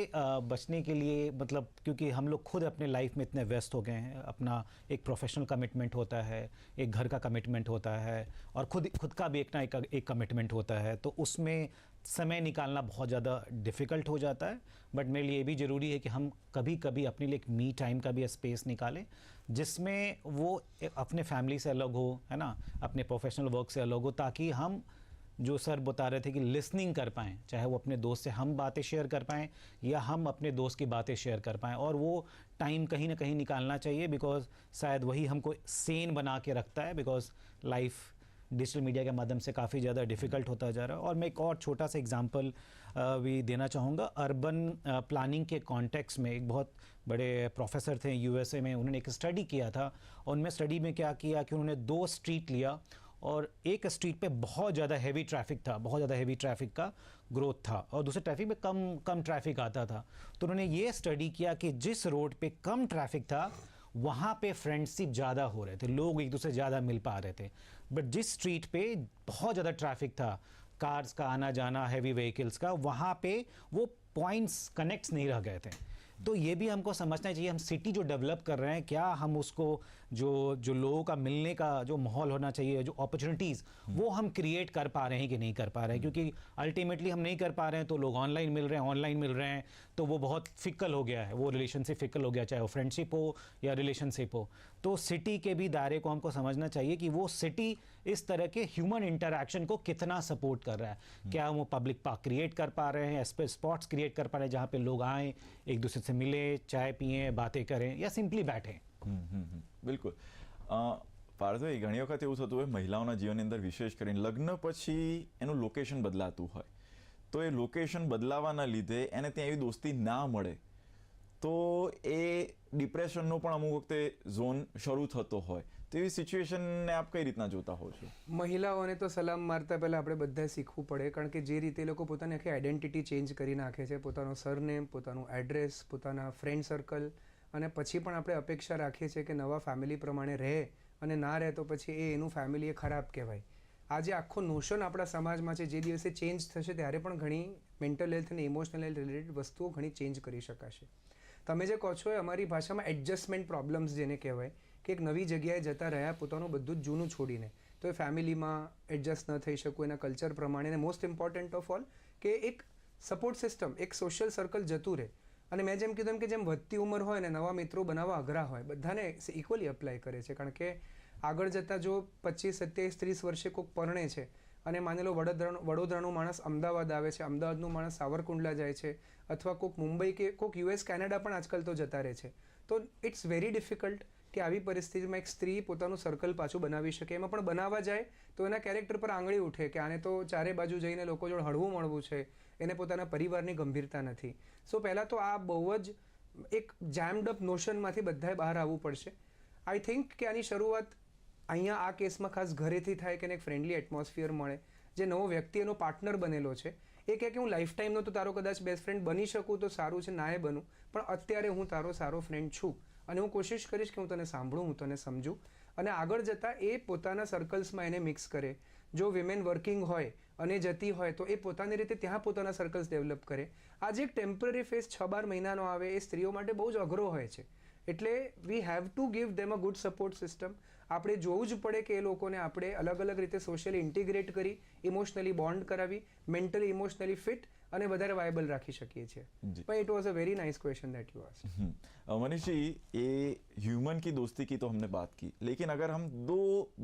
बचने के लिए मतलब क्योंकि हम लोग खुद अपने लाइफ में इतने व्यस्त हो गए हैं, अपना एक प्रोफेशनल कमिटमेंट होता है, एक घर का कमिटमेंट होता है और खुद का भी एक कमिटमेंट होता है, तो उसमें समय निकालना बहुत ज़्यादा डिफ़िकल्ट हो जाता है. बट मेरे लिए ये भी ज़रूरी है कि हम कभी कभी अपने लिए एक मी टाइम का भी स्पेस निकालें जिसमें वो अपने फैमिली से अलग हो, है ना, अपने प्रोफेशनल वर्क से अलग हो, ताकि हम जो सर बता रहे थे कि लिसनिंग कर पाएँ, चाहे वो अपने दोस्त से हम बातें शेयर कर पाएँ या हम अपने दोस्त की बातें शेयर कर पाएँ. और वो टाइम कहीं ना कहीं निकालना चाहिए, बिकॉज शायद वही हमको सेन बना के रखता है, बिकॉज लाइफ डिजिटल मीडिया के माध्यम से काफ़ी ज़्यादा डिफ़िकल्ट होता जा रहा है. और मैं एक और छोटा सा एग्जांपल भी देना चाहूँगा. अर्बन प्लानिंग के कॉन्टेक्स्ट में एक बहुत बड़े प्रोफेसर थे यूएसए में, उन्होंने एक स्टडी किया था. और उनमें स्टडी में क्या किया कि उन्होंने 2 स्ट्रीट लिया और एक स्ट्रीट पे बहुत ज़्यादा हैवी ट्रैफिक था, बहुत ज़्यादा हैवी ट्रैफिक का ग्रोथ था, और दूसरे ट्रैफिक में कम ट्रैफिक आता था. तो उन्होंने ये स्टडी किया कि जिस रोड पे कम ट्रैफिक था वहाँ पे फ्रेंडशिप ज़्यादा हो रहे थे, लोग एक दूसरे ज़्यादा मिल पा रहे थे. बट जिस स्ट्रीट पे बहुत ज़्यादा ट्रैफिक था, कार्स का आना जाना, हैवी व्हीकल्स का, वहाँ पे वो पॉइंट्स कनेक्ट्स नहीं रह गए थे. तो ये भी हमको समझना चाहिए, हम सिटी जो डेवलप कर रहे हैं, क्या हम उसको जो लोगों का मिलने का जो माहौल होना चाहिए, जो अपॉर्चुनिटीज़, वो हम क्रिएट कर पा रहे हैं कि नहीं कर पा रहे हैं. क्योंकि अल्टीमेटली हम नहीं कर पा रहे हैं तो लोग ऑनलाइन मिल रहे हैं, तो वो बहुत फिकल हो गया है, वो रिलेशनशिप फिकल हो गया, चाहे वो फ्रेंडशिप हो या रिलेशनशिप हो। तो सिटी के भी दायरे को हमको समझना चाहिए कि वो सिटी इस तरह के ह्यूमन इंटरैक्शन को कितना सपोर्ट कर रहा है। क्या वो पब्लिक पार्क क्रिएट कर पा रहे हैं, स्पॉट्स क्रिएट कर पा रहे हैं जहाँ पे लोग आएँ, एक दूसरे से मिले, चाय पिए, बातें करें या सिंपली बैठें। બિલકુલ. પાર્થભાઈ, ઘણી વખત એવું થતું હોય મહિલાઓના જીવનની અંદર, વિશેષ કરીને લગ્ન પછી એનું લોકેશન બદલાતું હોય, તો એ લોકેશન બદલાવાના લીધે એને ત્યાં એવી દોસ્તી ના મળે તો એ ડિપ્રેશનનો પણ અમુક વખતે ઝોન શરૂ થતો હોય. તો એવી સિચ્યુએશનને આપ કઈ રીતના જોતા હો છો? મહિલાઓને તો સલામ મારતા પહેલાં આપણે બધાએ શીખવું પડે, કારણ કે જે રીતે એ લોકો પોતાની આખી આઈડેન્ટિટી ચેન્જ કરી નાખે છે, પોતાનો સરનેમ, પોતાનું એડ્રેસ, પોતાના ફ્રેન્ડ સર્કલ, અને પછી પણ આપણે અપેક્ષા રાખીએ છીએ કે નવા ફેમિલી પ્રમાણે રહે, અને ના રહે તો પછી એનું ફેમિલી એ ખરાબ કહેવાય. આ જે આખો નોશન આપણા સમાજમાં છે, જે દિવસે ચેન્જ થશે ત્યારે પણ ઘણી મેન્ટલ હેલ્થ અને ઇમોશનલ હેલ્થ રિલેટેડ વસ્તુઓ ઘણી ચેન્જ કરી શકાશે. તમે જે કહો છો એ અમારી ભાષામાં એડજસ્ટમેન્ટ પ્રોબ્લેમ્સ જેને કહેવાય, કે એક નવી જગ્યાએ જતા રહ્યા પોતાનું બધું જ જૂનું છોડીને, તો એ ફેમિલીમાં એડજસ્ટ ન થઈ શકવું એના કલ્ચર પ્રમાણે, અને મોસ્ટ ઇમ્પોર્ટન્ટ ઓફ ઓલ કે એક સપોર્ટ સિસ્ટમ, એક સોશિયલ સર્કલ જતું રહે. અને મેં જેમ કીધું એમ કે જેમ વધતી ઉંમર હોય ને નવા મિત્રો બનાવવા અઘરા હોય, બધાને ઇક્વલી અપ્લાય કરે છે. કારણ કે આગળ જતાં જો 25, 27, 30 વર્ષે કોઈક પરણે છે અને માની લો વડોદરાનું માણસ અમદાવાદ આવે છે, અમદાવાદનું માણસ સાવરકુંડલા જાય છે, અથવા કોઈક મુંબઈ કે કોઈક US કેનેડા પણ આજકાલ તો જતા રહે છે, તો ઇટ્સ વેરી ડિફિકલ્ટ કે આવી પરિસ્થિતિમાં એક સ્ત્રી પોતાનું સર્કલ પાછું બનાવી શકે. એમાં પણ બનાવવા જાય તો એના કેરેક્ટર પર આંગળી ઉઠે કે આને તો ચારે બાજુ જઈને લોકો જોડે હળવું મળવું છે, એને પોતાના પરિવારની ગંભીરતા નથી. સો પહેલાં તો આ બહુ જ એક જેમ્ડ અપ નોશનમાંથી બધાએ બહાર આવવું પડશે. આઈ થિંક કે આની શરૂઆત અહીંયા આ કેસમાં ખાસ ઘરેથી થાય કે એક ફ્રેન્ડલી એટમોસ્ફિયર મળે. જે નવો વ્યક્તિ એનો પાર્ટનર બનેલો છે એ કહે કે હું લાઈફ ટાઈમનો તો તારો કદાચ બેસ્ટ ફ્રેન્ડ બની શકું તો સારું છે, ના એ બનું, પણ અત્યારે હું તારો સારો ફ્રેન્ડ છું અને હું કોશિશ કરીશ કે હું તને સાંભળું, હું તને સમજું, અને આગળ જતાં એ પોતાના સર્કલ્સમાં એને મિક્સ કરે. જો વિમેન વર્કિંગ હોય અને જતી હોય તો એ પોતાની રીતે ત્યાં પોતાના સર્કલ્સ ડેવલપ કરે. આજે એક ટેમ્પરરી ફેઝ 6-12 મહિનાનો આવે એ સ્ત્રીઓ માટે બહુ જ અઘરો હોય છે. એટલે we have to give them a good support system. આપણે જોવું જ પડે કે એ લોકોને આપણે અલગ અલગ રીતે સોશિયલી ઇન્ટિગ્રેટ કરી, ઇમોશનલી બોન્ડ કરાવી, મેન્ટલી ઇમોશનલી ફિટ અને વધારે વાયબલ રાખી શકીએ છીએ. પણ it was a very nice question that you asked. Manish ji, ये ह्यूमन की दोस्ती की तो हमने बात की, लेकिन अगर हम दो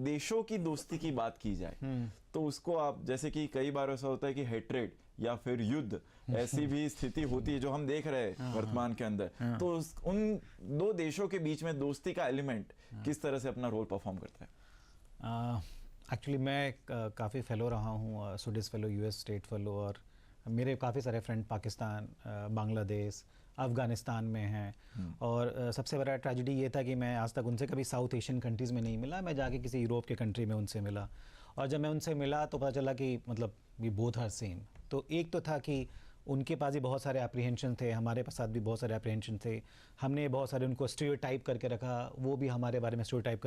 देशों की दोस्ती की बात की जाए तो उसको आप, जैसे कि कई बार ऐसा होता है कि हेट्रेड या फिर युद्ध, ऐसी भी स्थिति होती है जो हम देख रहे हैं वर्तमान के अंदर, तो उन दो देशों के बीच में दोस्ती का एलिमेंट किस तरह से अपना रोल परफॉर्म करता है? एक्चुअली मैं काफ़ी फेलो रहा हूँ, studies fellow, US state fellow, और मेरे काफ़ी सारे फ्रेंड पाकिस्तान, बांग्लादेश, अफ़गानिस्तान में हैं. और सबसे बड़ा ट्रेजेडी ये था कि मैं आज तक उनसे कभी साउथ एशियन कंट्रीज़ में नहीं मिला. मैं जाके किसी यूरोप के कंट्री में उनसे मिला, और जब मैं उनसे मिला तो पता चला कि मतलब वी बोथ आर सेम. तो एक तो था कि उनके पास भी बहुत सारे एप्रीहेंशन थे, हमारे पास भी बहुत सारे एप्रीहेंशन थे. हमने बहुत सारे उनको स्टीरियोटाइप करके रखा, वो भी हमारे बारे में स्टीरियोटाइप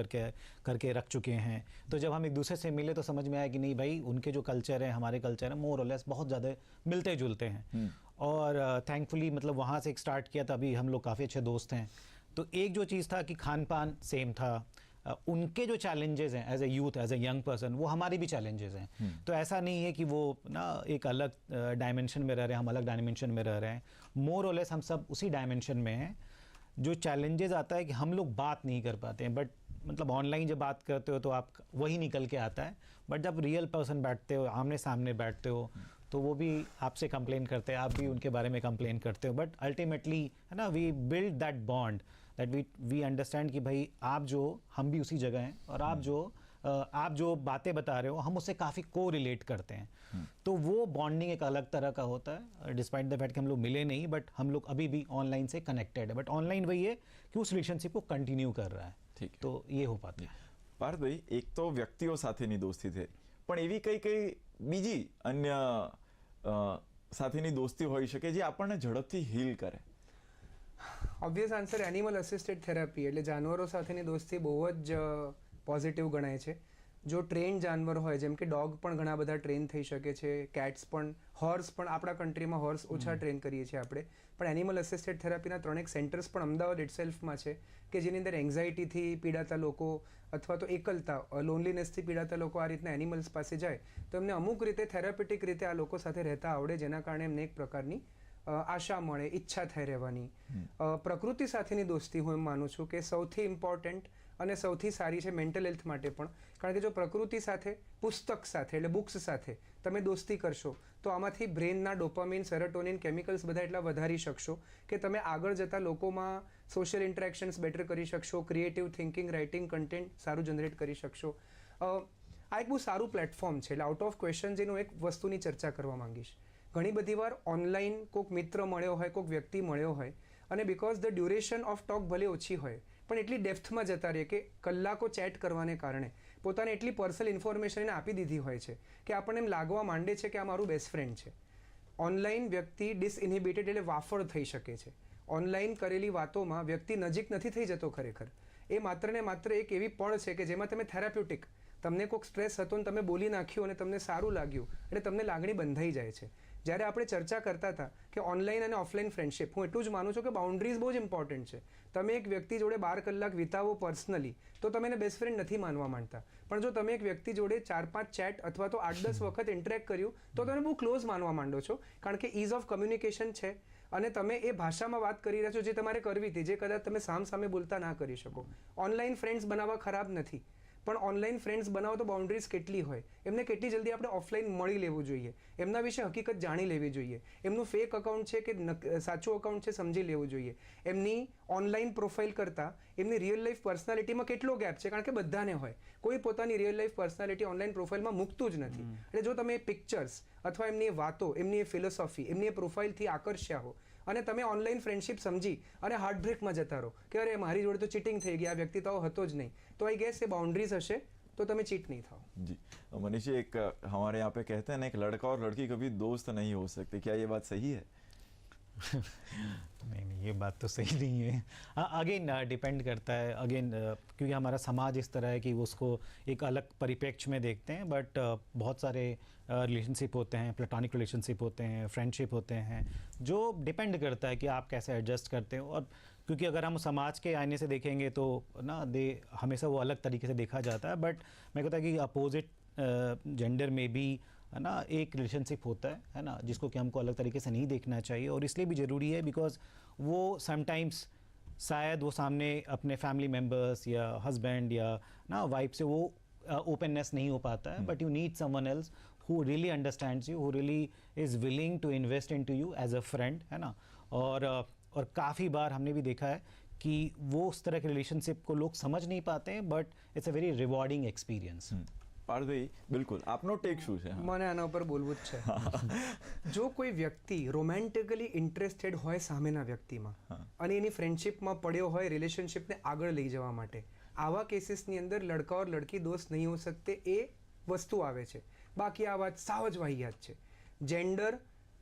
करके रख चुके हैं. तो जब हम एक दूसरे से मिले तो समझ में आया कि नहीं भाई, उनके जो कल्चर है हमारे कल्चर है मोर और लेस बहुत ज़्यादा मिलते जुलते हैं. और थैंकफुली मतलब वहाँ से एक स्टार्ट किया, तभी हम लोग काफ़ी अच्छे दोस्त हैं. तो एक जो चीज़ था कि खान पान सेम था, उनके जो चैलेंजेस हैं as a youth, as a young person, वो हमारे भी चैलेंजेस हैं. तो ऐसा नहीं है कि वो ना एक अलग डायमेंशन में रह रहे हैं, हम अलग डायमेंशन में रह रहे हैं. मोर और लेस हम सब उसी डायमेंशन में हैं. जो चैलेंजेस आता है कि हम लोग बात नहीं कर पाते हैं, बट मतलब ऑनलाइन जब बात करते हो तो आप वही निकल के आता है, बट जब रियल पर्सन बैठते हो, आमने सामने बैठते हो, तो वो भी आपसे कंप्लेन करते हैं, आप भी उनके बारे में कंप्लेन करते हो. बट अल्टीमेटली है ना, we build that bond, that we understand कि भाई आप जो, हम भी उसी जगह हैं, और आप जो बातें बता रहे हो हम उससे काफ़ी को रिलेट करते हैं. तो वो बॉन्डिंग एक अलग तरह का होता है, डिस्पाइट द फैक्ट कि हम लोग मिले नहीं, बट हम लोग अभी भी ऑनलाइन से कनेक्टेड है. बट ऑनलाइन वही है कि उस रिलेशनशिप को कंटिन्यू कर रहा है. ठीक, तो ये हो पाता है. પાર્થભાઈ, એક તો વ્યક્તિઓ સાથેની દોસ્તી છે, પણ એવી કઈ બીજી અન્ય સાથેની દોસ્તી હોઈ શકે જે આપણને ઝડપથી હીલ કરે? ઓબ્વિયસ આન્સર એનિમલ અસિસ્ટેડ થેરાપી, એટલે જાનવરો સાથેની દોસ્તી બહુ જ પોઝિટિવ ગણાય છે. જો ટ્રેન જાનવર હોય, જેમ કે ડોગ પણ ઘણા બધા ટ્રેન થઈ શકે છે, કેટ્સ પણ, હોર્સ પણ, આપણા કન્ટ્રીમાં હોર્સ ઓછા ટ્રેન કરીએ છીએ આપણે, પણ એનિમલ અસિસ્ટેડ થેરાપીના 3 સેન્ટર્સ પણ અમદાવાદ ઇટસેલ્ફમાં છે કે જેની અંદર એન્ઝાઇટીથી પીડાતા લોકો અથવા તો એકલતા, લોનલીનેસથી પીડાતા લોકો આ રીતના એનિમલ્સ પાસે જાય તો એમને અમુક રીતે થેરાપેટિક રીતે આ લોકો સાથે રહેતા આવડે, જેના કારણે એમને એક પ્રકારની આશા મળે, ઈચ્છા થઈ રહેવાની. પ્રકૃતિ સાથેની દોસ્તી હું એમ માનું છું કે સૌથી ઇમ્પોર્ટન્ટ અને સૌથી સારી છે મેન્ટલ હેલ્થ માટે પણ. કારણ કે જો પ્રકૃતિ સાથે, પુસ્તક સાથે એટલે બુક્સ સાથે તમે દોસ્તી કરશો તો આમાંથી બ્રેનના ડોપામિન, સેરોટોનિન કેમિકલ્સ બધા એટલા વધારી શકશો કે તમે આગળ જતા લોકોમાં સોશિયલ ઇન્ટરેક્શન્સ બેટર કરી શકશો, ક્રિએટિવ થિંકિંગ, રાઇટિંગ, કન્ટેન્ટ સારું જનરેટ કરી શકશો. આ એક બહુ સારું પ્લેટફોર્મ છે. એટલે આઉટ ઓફ ક્વેશ્ચન જેનું એક વસ્તુની ચર્ચા કરવા માંગીશ. ઘણી બધી વાર ઓનલાઈન કોઈક મિત્ર મળ્યો હોય, કોઈક વ્યક્તિ મળ્યો હોય અને because the duration of talk ભલે ઓછી હોય પણ એટલી ડેપ્થમાં જતા રહે કે કલાકો ચેટ કરવાને કારણે પોતાને એટલી પર્સનલ ઇન્ફોર્મેશન એને આપી દીધી હોય છે કે આપણને એમ લાગવા માંડે છે કે આ મારું બેસ્ટ ફ્રેન્ડ છે. ઓનલાઈન વ્યક્તિ ડિસઇનિબિટેડ એટલે વાફળ થઈ શકે છે. ઓનલાઈન કરેલી વાતોમાં વ્યક્તિ નજીક નથી થઈ જતો ખરેખર. એ માત્ર ને માત્ર એક એવી પળ છે કે જેમાં તમે થેરાપ્યુટિક, તમને કોઈક સ્ટ્રેસ હતો ને તમે બોલી નાખ્યું અને તમને સારું લાગ્યું એટલે તમને લાગણી બંધાઈ જાય છે. જ્યારે આપણે ચર્ચા કરતા હતા કે ઓનલાઈન અને ઓફલાઈન ફ્રેન્ડશિપ, હું એટલું જ માનું છું કે બાઉન્ડ્રીઝ બહુ જ ઇમ્પોર્ટન્ટ છે. તમે એક વ્યક્તિ જોડે 12 કલાક વિતાવો પર્સનલી તો તમે એને બેસ્ટ ફ્રેન્ડ નથી માનવા માંગતા. પણ જો તમે એક વ્યક્તિ જોડે 4-5 ચેટ અથવા તો 8-10 વખત ઇન્ટરેક્ટ કર્યું તો તમે બહુ ક્લોઝ માનવા માંડો છો. કારણ કે ઇઝ ઓફ કમ્યુનિકેશન છે અને તમે એ ભાષામાં વાત કરી રહ્યા છો જે તમારે કરવી હતી, જે કદાચ તમે સામે બોલતા ના કરી શકો. ઓનલાઈન ફ્રેન્ડ્સ બનાવવા ખરાબ નથી પણ ઓનલાઈન ફ્રેન્ડ્સ બનાવો તો બાઉન્ડ્રીઝ કેટલી હોય, એમને કેટલી જલ્દી આપણે ઓફલાઈન મળી લેવું જોઈએ, એમના વિશે હકીકત જાણી લેવી જોઈએ, એમનું ફેક અકાઉન્ટ છે કે સાચું અકાઉન્ટ છે સમજી લેવું જોઈએ, એમની ઓનલાઈન પ્રોફાઇલ કરતાં એમની રિયલ લાઈફ પર્સનાલિટીમાં કેટલો ગેપ છે. કારણ કે બધાને હોય, કોઈ પોતાની રિયલ લાઈફ પર્સનાલિટી ઓનલાઈન પ્રોફાઇલમાં મૂકતું જ નથી. એટલે જો તમે પિક્ચર્સ અથવા એમની વાતો, એમની ફિલોસોફી, એમની પ્રોફાઇલથી આકર્ષ્યા હો અને તમે ઓનલાઈન ફ્રેન્ડશિપ સમજી અને હાર્ટબ્રેકમાં જતા રહો કે અરે મારી જોડે તો ચીટિંગ થઈ ગઈ, આ વ્યક્તિ તો હતો જ નહીં, તો આઈ ગેસ એ બાउंड्रीज हशे तो तुम्हें चीट नहीं था. जी मनीष जी, एक हमारे यहाँ पे कहते हैं ना, एक लड़का और लड़की कभी दोस्त नहीं हो सकते, क्या ये बात सही है? नहीं, ये बात तो सही नहीं है. अगेन डिपेंड करता है, अगेन क्योंकि हमारा समाज इस तरह है कि उसको एक अलग परिप्रेक्ष्य में देखते हैं. बट बहुत सारे रिलेशनशिप होते हैं, प्लेटोनिक रिलेशनशिप होते हैं, फ्रेंडशिप होते हैं, जो डिपेंड करता है कि आप कैसे एडजस्ट करते हो. और क्योंकि अगर हम समाज के आईने से देखेंगे तो ना हमेशा वो अलग तरीके से देखा जाता है. बट मैं कहता है कि अपोजिट जेंडर में भी है ना एक रिलेशनशिप होता है ना, जिसको कि हमको अलग तरीके से नहीं देखना चाहिए. और इसलिए भी ज़रूरी है बिकॉज वो समटाइम्स शायद वो सामने अपने फैमिली मेम्बर्स या हस्बैंड या ना वाइफ से वो ओपननेस नहीं हो पाता है. But you need someone else who really understands you, who really is willing to invest into you as a friend, है ना. और काफ़ी बार हमने भी देखा है कि वो उस तरह के रिलेशनशिप को लोग समझ नहीं पाते हैं, but it's a very rewarding experience. પાર્થભાઈ, બિલકુલ આપનો ટેક શું છે? મને આના ઉપર બોલવું જ છે. જો કોઈ વ્યક્તિ રોમેન્ટિકલી ઇન્ટરેસ્ટેડ હોય સામેના વ્યક્તિમાં અને એની ફ્રેન્ડશિપમાં પડ્યો હોય રિલેશનશિપને આગળ લઈ જવા માટે, આવા કેસીસની અંદર લડકા ઓર લડકી દોસ્ત નહીં હો सकते એ વસ્તુ આવે છે. બાકી આ વાત સાવ જ વાહિયાત છે. જેન્ડર,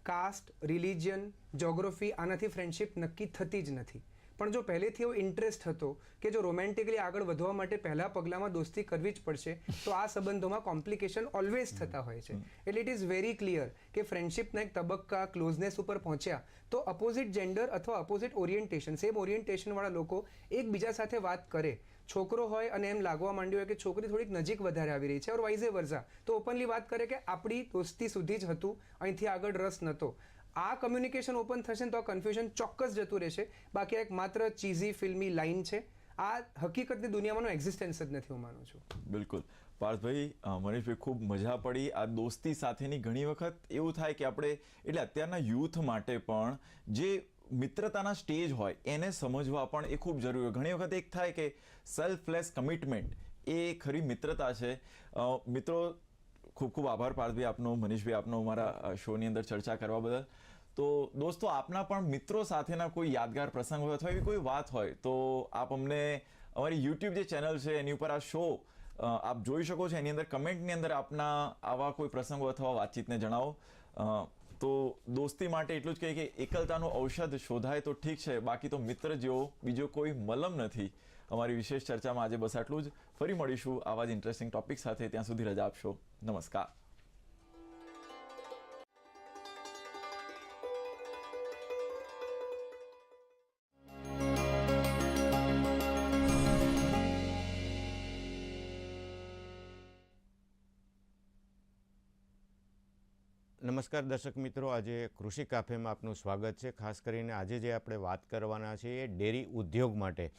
કાસ્ટ, રિલિજન, જોગ્રાફી આનાથી ફ્રેન્ડશિપ નક્કી થતી જ નથી. પણ જો પહેલેથી એવો ઇન્ટરેસ્ટ હતો કે જો રોમેન્ટિકલી આગળ વધવા માટે પહેલા પગલામાં દોસ્તી કરવી જ પડશે તો આ સંબંધોમાં કોમ્પ્લિકેશન ઓલવેઝ થતા હોય છે. એટલે ઇટ ઇઝ વેરી ક્લિયર કે ફ્રેન્ડશિપના એક તબક્કા ક્લોઝનેસ ઉપર પહોંચ્યા તો અપોઝિટ જેન્ડર અથવા અપોઝિટ ઓરિએન્ટેશન, સેમ ઓરિએન્ટેશનવાળા લોકો એકબીજા સાથે વાત કરે. છોકરો હોય અને એમ લાગવા માંડ્યું હોય કે છોકરી થોડીક નજીક વધારે આવી રહી છે ઓર વાઇઝે વર્ઝા, તો ઓપનલી વાત કરે કે આપણી દોસ્તી સુધી જ હતું, અહીંથી આગળ રસ નહોતો. આ કમ્યુનિકેશન ઓપન થશે ને તો આ કન્ફ્યુઝન ચોક્કસ જતું રહેશે. બાકી એક માત્ર ચીઝી ફિલ્મી લાઈન છે. આ હકીકતની દુનિયામાંનો એક્ઝિસ્ટન્સ જ નથી, હું માનું છું. બિલકુલ પાર્થભાઈ, મનીષભાઈ, ખૂબ મજા પડી. આ દોસ્તી સાથેની ઘણી વખત એવું થાય કે આપણે, એટલે અત્યારના યુથ માટે પણ જે મિત્રતાના સ્ટેજ હોય એને સમજવા પણ એ ખૂબ જરૂરી હોય. ઘણી વખત એક થાય કે સેલ્ફલેસ કમિટમેન્ટ એ ખરી મિત્રતા છે. મિત્રો, ખૂબ ખૂબ આભાર પાર્થભાઈ આપનો, મનીષભાઈ આપનો અમારા શોની અંદર ચર્ચા કરવા બદલ. તો દોસ્તો, આપના પણ મિત્રો સાથેના કોઈ યાદગાર પ્રસંગ હોય અથવા એવી કોઈ વાત હોય તો આપ અમને અમારી યુટ્યુબ જે ચેનલ છે એની ઉપર આ શો આપ જોઈ શકો છો. એની અંદર કમેન્ટની અંદર આપના આવા કોઈ પ્રસંગો અથવા વાતચીતને જણાવો. તો દોસ્તી માટે એટલું જ કહે કે એકલતાનું ઔષધ શોધાય તો ઠીક છે, બાકી તો મિત્ર જેવો બીજો કોઈ મલમ નથી. અમારી વિશેષ ચર્ચામાં આજે બસ આટલું જ. ફરી મળીશું આવા જ ઇન્ટરેસ્ટિંગ ટોપિક સાથે. ત્યાં સુધી રજા આપશો. નમસ્કાર. નમસ્કાર દર્શક મિત્રો, આજે કૃષિ કાફેમાં આપનું સ્વાગત છે. ખાસ કરીને આજે જે આપણે વાત કરવાના છીએ એ ડેરી ઉદ્યોગ માટે.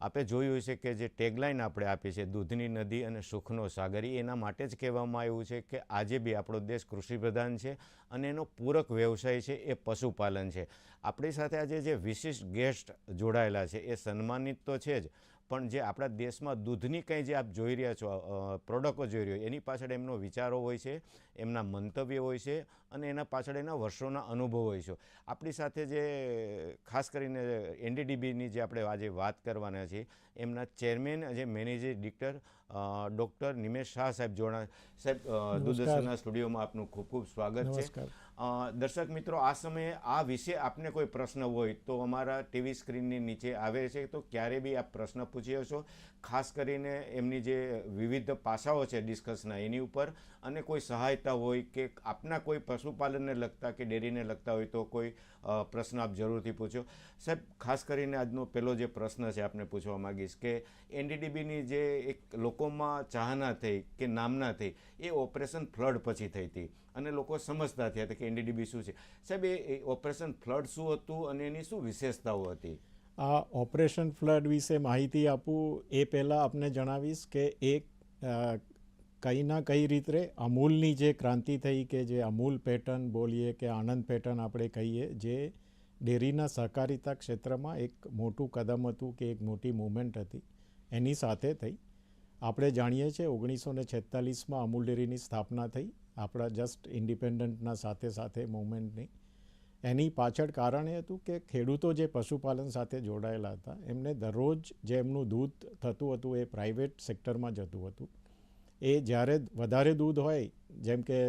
આપણે જોયું છે કે જે ટેગલાઇન આપણે આપી છે, દૂધની નદી અને સુખનો સાગર, એના માટે જ કહેવામાં આવ્યું છે કે આજે બી આપણો દેશ કૃષિ પ્રધાન છે અને એનો પૂરક વ્યવસાય છે એ પશુપાલન છે. આપણી સાથે આજે જે વિશિષ્ટ ગેસ્ટ જોડાયેલા છે એ સન્માનિત તો છે જ, પણ જે આપણા દેશમાં દૂધની કંઈ જે આપ જોઈ રહ્યા છો, પ્રોડક્ટો જોઈ રહ્યો, એની પાછળ એમનો વિચારો હોય છે, એમના મંતવ્ય હોય છે અને એના પાછળ એના વર્ષોના અનુભવ હોય છે. આપણી સાથે જે ખાસ કરીને NDDBની જે આપણે આજે વાત કરવાના છીએ, એમના ચેરમેન જે managing director doctor Nimesh Shah સાહેબ જોડા. સાહેબ, દૂરદર્શનના સ્ટુડિયોમાં આપનું ખૂબ ખૂબ સ્વાગત છે. દર્શક મિત્રો, આ સમયે આ વિશે આપને કોઈ પ્રશ્ન હોય તો અમારા ટીવી સ્ક્રીનની નીચે આવે છે, તો ક્યારે બી આપ પ્રશ્ન પૂછી શકો. ખાસ કરીને એમની જે વિવિધ પાસાઓ છે ડિસ્કસના, એની ઉપર, અને કોઈ સહાયતા હોય કે આપના કોઈ પશુપાલનને લગતા કે ડેરીને લગતા હોય તો કોઈ પ્રશ્ન આપ જરૂરથી પૂછો. સાહેબ, ખાસ કરીને આજનો પહેલો જે પ્રશ્ન છે આપને પૂછવા માગીશ કે NDDBની જે એક લોકોમાં ચાહના થઈ કે નામના થઈ, એ ઓપરેશન ફ્લડ પછી થઈ હતી અને લોકો સમજતા થયા હતા કે NDDB શું છે. સાહેબ, એ ઓપરેશન ફ્લડ શું હતું અને એની શું વિશેષતાઓ હતી? આ ઓપરેશન ફ્લડ વિશે માહિતી આપું એ પહેલાં આપને જણાવીશ કે એક કંઈ ના કઈ રીતે અમૂલની જે ક્રાંતિ થઈ, કે જે અમૂલ પેટર્ન બોલીએ કે આનંદ પેટર્ન આપણે કહીએ, જે ડેરીના સહકારિતા ક્ષેત્રમાં એક મોટું કદમ હતું કે એક મોટી મૂવમેન્ટ હતી, એની સાથે થઈ. આપણે જાણીએ છીએ 1946માં અમૂલ ડેરીની સ્થાપના થઈ, આપણા જસ્ટ ઇન્ડિપેન્ડન્ટના સાથે સાથે મૂવમેન્ટની. એની પાછળ કારણ એ હતું કે ખેડૂતો જે પશુપાલન સાથે જોડાયેલા હતા, એમને દરરોજ જે એમનું દૂધ થતું હતું એ પ્રાઇવેટ સેક્ટરમાં જતું હતું. એ જ્યારે વધારે દૂધ હોય, જેમ કે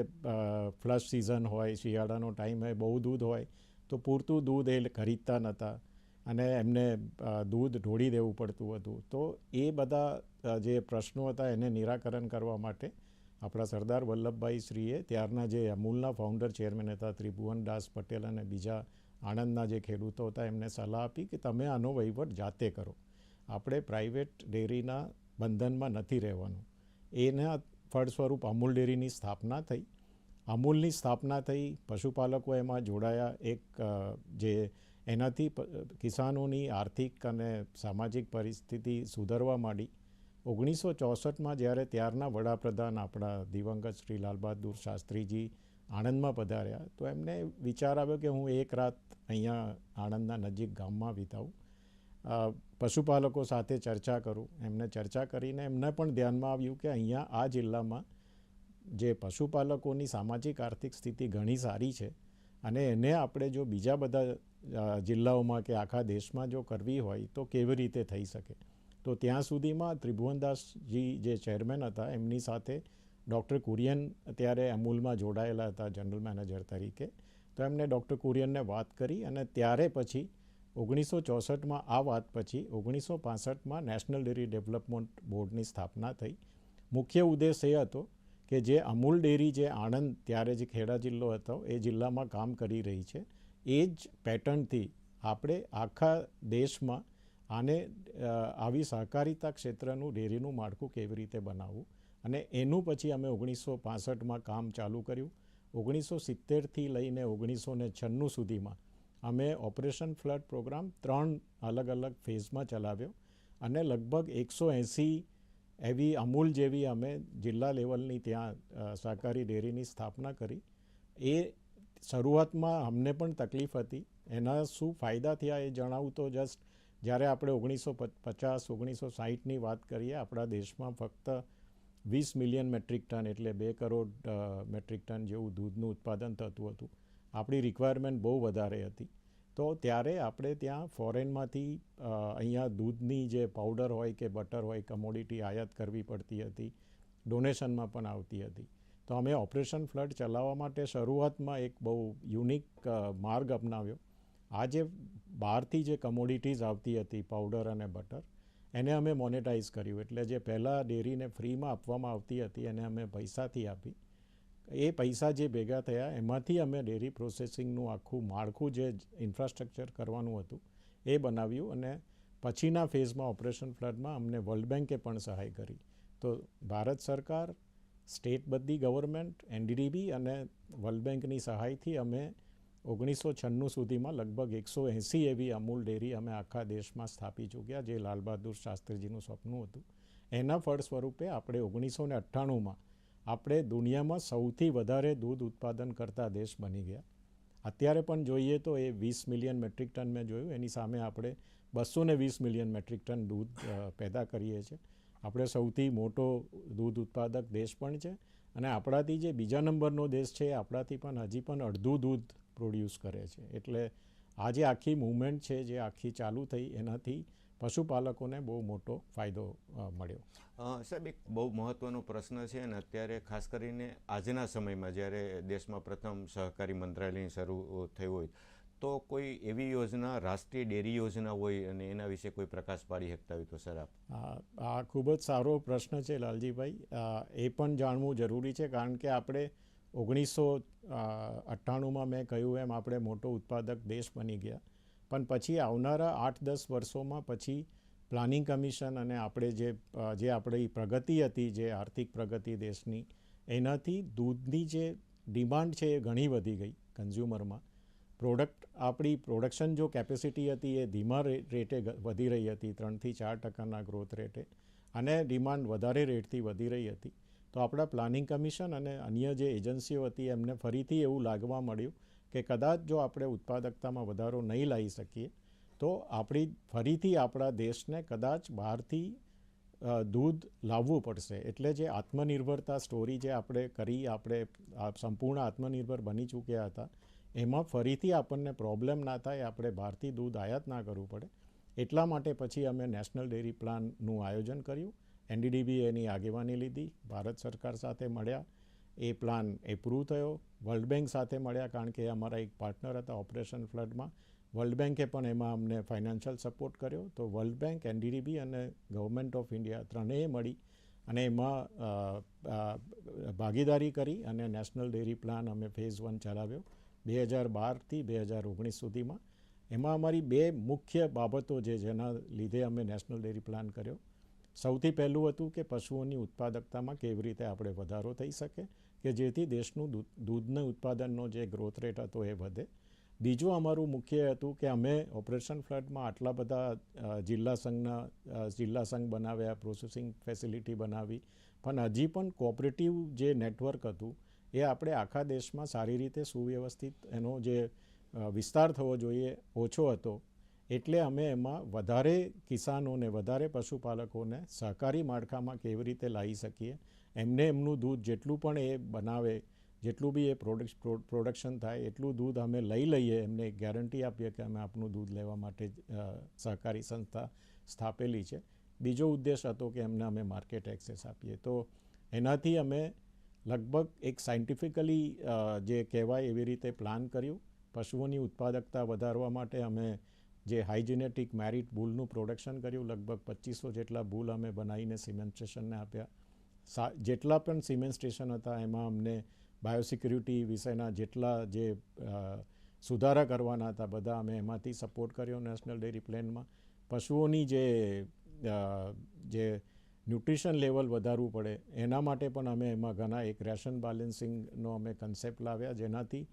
ફ્લશ સિઝન હોય, શિયાળાનો ટાઈમ હોય, બહુ દૂધ હોય, તો પૂરતું દૂધ એ ખરીદતા નહોતા અને એમને દૂધ ઢોળી દેવું પડતું હતું. તો એ બધા જે પ્રશ્નો હતા એને નિરાકરણ કરવા માટે આપણા સરદાર વલ્લભભાઈ શ્રીએ ત્યારના જે અમૂલના ફાઉન્ડર ચેરમેન હતા ત્રિભુવનદાસ પટેલ અને બીજા આણંદના જે ખેડૂતો હતા, એમને સલાહ આપી કે તમે આનો વહીવટ જાતે કરો, આપણે પ્રાઇવેટ ડેરીના બંધનમાં નથી રહેવાનું. એના ફળ સ્વરૂપ અમૂલ ડેરીની સ્થાપના થઈ. અમૂલની સ્થાપના થઈ, પશુપાલકો એમાં જોડાયા. એક જે એનાથી કિસાનોની આર્થિક અને સામાજિક પરિસ્થિતિ સુધરવા માંડી. 1964માં જ્યારે ત્યારના વડાપ્રધાન આપણા દિવંગત શ્રી લાલ બહાદુર શાસ્ત્રીજી આણંદમાં પધાર્યા, તો એમને વિચાર આવ્યો કે હું એક રાત અહીંયા આણંદના નજીક ગામમાં વિતાવું, પશુપાલકો સાથે ચર્ચા કરું. એમને ચર્ચા કરીને એમને પણ ધ્યાનમાં આવ્યું કે અહીંયા આ જિલ્લામાં જે પશુપાલકોની સામાજિક આર્થિક સ્થિતિ ઘણી સારી છે અને એને આપણે જો બીજા બધા જિલ્લાઓમાં કે આખા દેશમાં જો કરવી હોય તો કેવી રીતે થઈ શકે. તો ત્યાં સુધીમાં ત્રિભુવનદાસજી જે ચેરમેન હતા, એમની સાથે ડૉક્ટર કુરિયન ત્યારે અમૂલમાં જોડાયેલા હતા જનરલ મેનેજર તરીકે. તો એમને ડૉક્ટર કુરિયનને વાત કરી અને ત્યારે પછી 1964માં આ વાત પછી 1965માં નેશનલ ડેરી ડેવલપમેન્ટ બોર્ડની સ્થાપના થઈ. મુખ્ય ઉદ્દેશ એ હતો કે જે અમૂલ ડેરી જે આણંદ ત્યારે જે ખેડા જિલ્લો હતો એ જિલ્લામાં કામ કરી રહી છે, એ જ પેટર્નથી આપણે આખા દેશમાં આને આવી સહકારિતા ક્ષેત્રનું ડેરીનું માળખું કેવી રીતે બનાવવું, અને એનું પછી અમે 1965માં કામ ચાલુ કર્યું. 1970થી લઈને 1996 સુધીમાં અમે ઓપરેશન ફ્લડ પ્રોગ્રામ 3 અલગ અલગ ફેઝમાં ચલાવ્યો અને લગભગ 180 એવી અમૂલ જેવી અમે જિલ્લા લેવલની ત્યાં સહકારી ડેરીની સ્થાપના કરી. એ શરૂઆતમાં અમને પણ તકલીફ હતી. એના શું ફાયદા થયા એ જણાવું તો જસ્ટ જ્યારે આપણે 1950-1960ની વાત કરીએ, આપણા દેશમાં ફક્ત 20 મિલિયન મેટ્રિક ટન એટલે 2 કરોડ મેટ્રિક ટન જેવું દૂધનું ઉત્પાદન થતું હતું. આપણી રિક્વાયરમેન્ટ બહુ વધારે હતી. તો ત્યારે આપણે ત્યાં ફોરેનમાંથી અહીંયા દૂધની જે પાવડર હોય કે બટર હોય કમોડિટી આયાત કરવી પડતી હતી, ડોનેશનમાં પણ આવતી હતી. તો અમે ઓપરેશન ફ્લડ ચલાવવા માટે શરૂઆતમાં એક બહુ યુનિક માર્ગ અપનાવ્યો. આ જે બહારથી જે કમોડિટીઝ આવતી હતી પાવડર અને બટર, એને અમે મોનેટાઇઝ કર્યું. એટલે જે પહેલાં ડેરીને ફ્રીમાં આપવામાં આવતી હતી એને અમે પૈસાથી આપી. એ પૈસા જે ભેગા થયા એમાંથી અમે ડેરી પ્રોસેસિંગનું આખું માળખું જે ઇન્ફ્રાસ્ટ્રક્ચર કરવાનું હતું એ બનાવ્યું. અને પછીના ફેઝમાં ઓપરેશન ફ્લડમાં અમને વર્લ્ડ બેન્કે પણ સહાય કરી. તો ભારત સરકાર સ્ટેટ બધી ગવર્મેન્ટ, NDDB અને વર્લ્ડ બેંકની સહાયથી અમે 1996 સુધીમાં લગભગ 180 એવી અમૂલ ડેરી અમે આખા દેશમાં સ્થાપી ચૂક્યા, જે લાલ બહાદુર શાસ્ત્રીજીનું સપનું હતું. એના ફળ સ્વરૂપે આપણે 1998માં આપણે દુનિયામાં સૌથી વધારે દૂધ ઉત્પાદન કરતા દેશ બની ગયા. અત્યારે પણ જોઈએ તો એ 20 મિલિયન મેટ્રિક ટન મેં જોયું, એની સામે આપણે 220 મિલિયન મેટ્રિક ટન દૂધ પેદા કરીએ છીએ. આપણે સૌથી મોટો દૂધ ઉત્પાદક દેશ પણ છે અને આપણાથી જે બીજા નંબરનો દેશ છે આપણાથી પણ હજી પણ અડધું દૂધ પ્રોડ્યુસ કરે છે. એટલે આ જે આખી મૂવમેન્ટ છે જે આખી ચાલુ થઈ એનાથી પશુપાલકોને બહુ મોટો ફાયદો મળ્યો. સાહેબ, એક બહુ મહત્ત્વનો પ્રશ્ન છે અને અત્યારે ખાસ કરીને આજના સમયમાં જ્યારે દેશમાં પ્રથમ સહકારી મંત્રાલયની શરૂ થઈ હોય તો કોઈ એવી યોજના, રાષ્ટ્રીય ડેરી યોજના હોય અને એના વિશે કોઈ પ્રકાશ પાડી શકતા હોય તો સર આપ. આ ખૂબ જ સારો પ્રશ્ન છે લાલજીભાઈ. એ પણ જાણવું જરૂરી છે કારણ કે આપણે 1998માં મેં કહ્યું એમ આપણે મોટો ઉત્પાદક દેશ બની ગયા, પણ પછી આવનારા 8-10 વર્ષોમાં પછી પ્લાનિંગ કમિશન અને આપણે જે આપણી પ્રગતિ હતી, જે આર્થિક પ્રગતિ દેશની, એનાથી દૂધની જે ડિમાન્ડ છે એ ઘણી વધી ગઈ કન્ઝ્યુમરમાં. આપણી પ્રોડક્શન જો કેપેસિટી હતી એ ધીમા રેટે વધી રહી હતી, 3-4% ગ્રોથ રેટે, અને ડિમાન્ડ વધારે રેટથી વધી રહી હતી. તો આપણા પ્લાનિંગ કમિશન અને અન્ય જે એજન્સીઓ હતી એમને ફરીથી એવું લાગવા મળ્યું કે કદાચ જો આપણે ઉત્પાદકતામાં વધારો નહીં લાવી શકીએ તો ફરીથી આપણા દેશને કદાચ બહારથી દૂધ લાવવું પડશે. એટલે જે આત્મનિર્ભરતા સ્ટોરી જે આપણે કરી, આપણે સંપૂર્ણ આત્મનિર્ભર બની ચૂક્યા હતા, એમાં ફરીથી આપણને પ્રોબ્લેમ ના થાય, આપણે બહારથી દૂધ આયાત ના કરવું પડે. એટલા માટે પછી અમે નેશનલ ડેરી પ્લાનનું આયોજન કર્યું. NDDB એની આગેવાની લીધી, ભારત સરકાર સાથે મળ્યા, એ પ્લાન એપ્રૂવ થયો. વર્લ્ડ બેંક સાથે મળ્યા કારણ કે અમારા એક પાર્ટનર હતા ઓપરેશન ફ્લડમાં. વર્લ્ડ બેંકે પણ એમાં અમને ફાઇનાન્શિયલ સપોર્ટ કર્યો. તો વર્લ્ડ બેંક, NDDB અને ગવર્મેન્ટ ઓફ ઇન્ડિયા ત્રણેય મળી અને એમાં ભાગીદારી કરી અને નેશનલ ડેરી પ્લાન અમે ફેઝ 1 ચલાવ્યો 2012થી 2019 સુધીમાં. એમાં અમારી 2 મુખ્ય બાબતો જેના લીધે અમે નેશનલ ડેરી પ્લાન કર્યો. સૌથી પહેલું હતું કે પશુઓની ઉત્પાદકતામાં કેવી રીતે આપણે વધારો થઈ શકે કે જેથી દેશનું દૂધના ઉત્પાદનનો જે ગ્રોથ રેટ હતો એ વધે. બીજું અમારું મુખ્ય હતું કે અમે ઓપરેશન ફ્લડમાં આટલા બધા જિલ્લા સંઘ બનાવ્યા, પ્રોસેસિંગ ફેસિલિટી બનાવી, પણ હજી પણ કોઓપરેટિવ જે નેટવર્ક હતું એ આપણે આખા દેશમાં સારી રીતે સુવ્યવસ્થિત એનો જે વિસ્તાર થવો જોઈએ ઓછો હતો. એટલે અમે એમાં વધારે કિસાનોને, વધારે પશુપાલકોને સહકારી માળખામાં કેવી રીતે લાવી શકીએ, એમને એમનું દૂધ જેટલું પણ એ બનાવે, જેટલું બી એ પ્રોડક્શન થાય એટલું દૂધ અમે લઈ લઈએ, એમને એક ગેરંટી આપીએ કે અમે આપનું દૂધ લેવા માટે સહકારી સંસ્થા સ્થાપેલી છે. બીજો ઉદ્દેશ હતો કે એમને અમે માર્કેટ એક્સેસ આપીએ. તો એનાથી અમે લગભગ એક સાયન્ટિફિકલી જે કહેવાય એવી રીતે પ્લાન કર્યું. પશુઓની ઉત્પાદકતા વધારવા માટે અમે જે હાઇજેનેટિક મેરિટ બુલનું પ્રોડક્શન કર્યું. લગભગ 2500 જેટલા બુલ અમે બનાવીને સિમેન્ટ સ્ટેશનને આપ્યા. જેટલા પણ સિમેન્ટ સ્ટેશન હતા એમાં અમને બાયોસિક્યુરિટી વિશેના જેટલા જે સુધારા કરવાના હતા બધા અમે એમાંથી સપોર્ટ કર્યો નેશનલ ડેરી પ્લાનમાં. પશુઓની જે ન્યુટ્રિશન લેવલ વધારવું પડે એના માટે પણ અમે એમાં ઘણા એક રેશન બેલેન્સિંગનો અમે કન્સેપ્ટ લાવ્યા, જેનાથી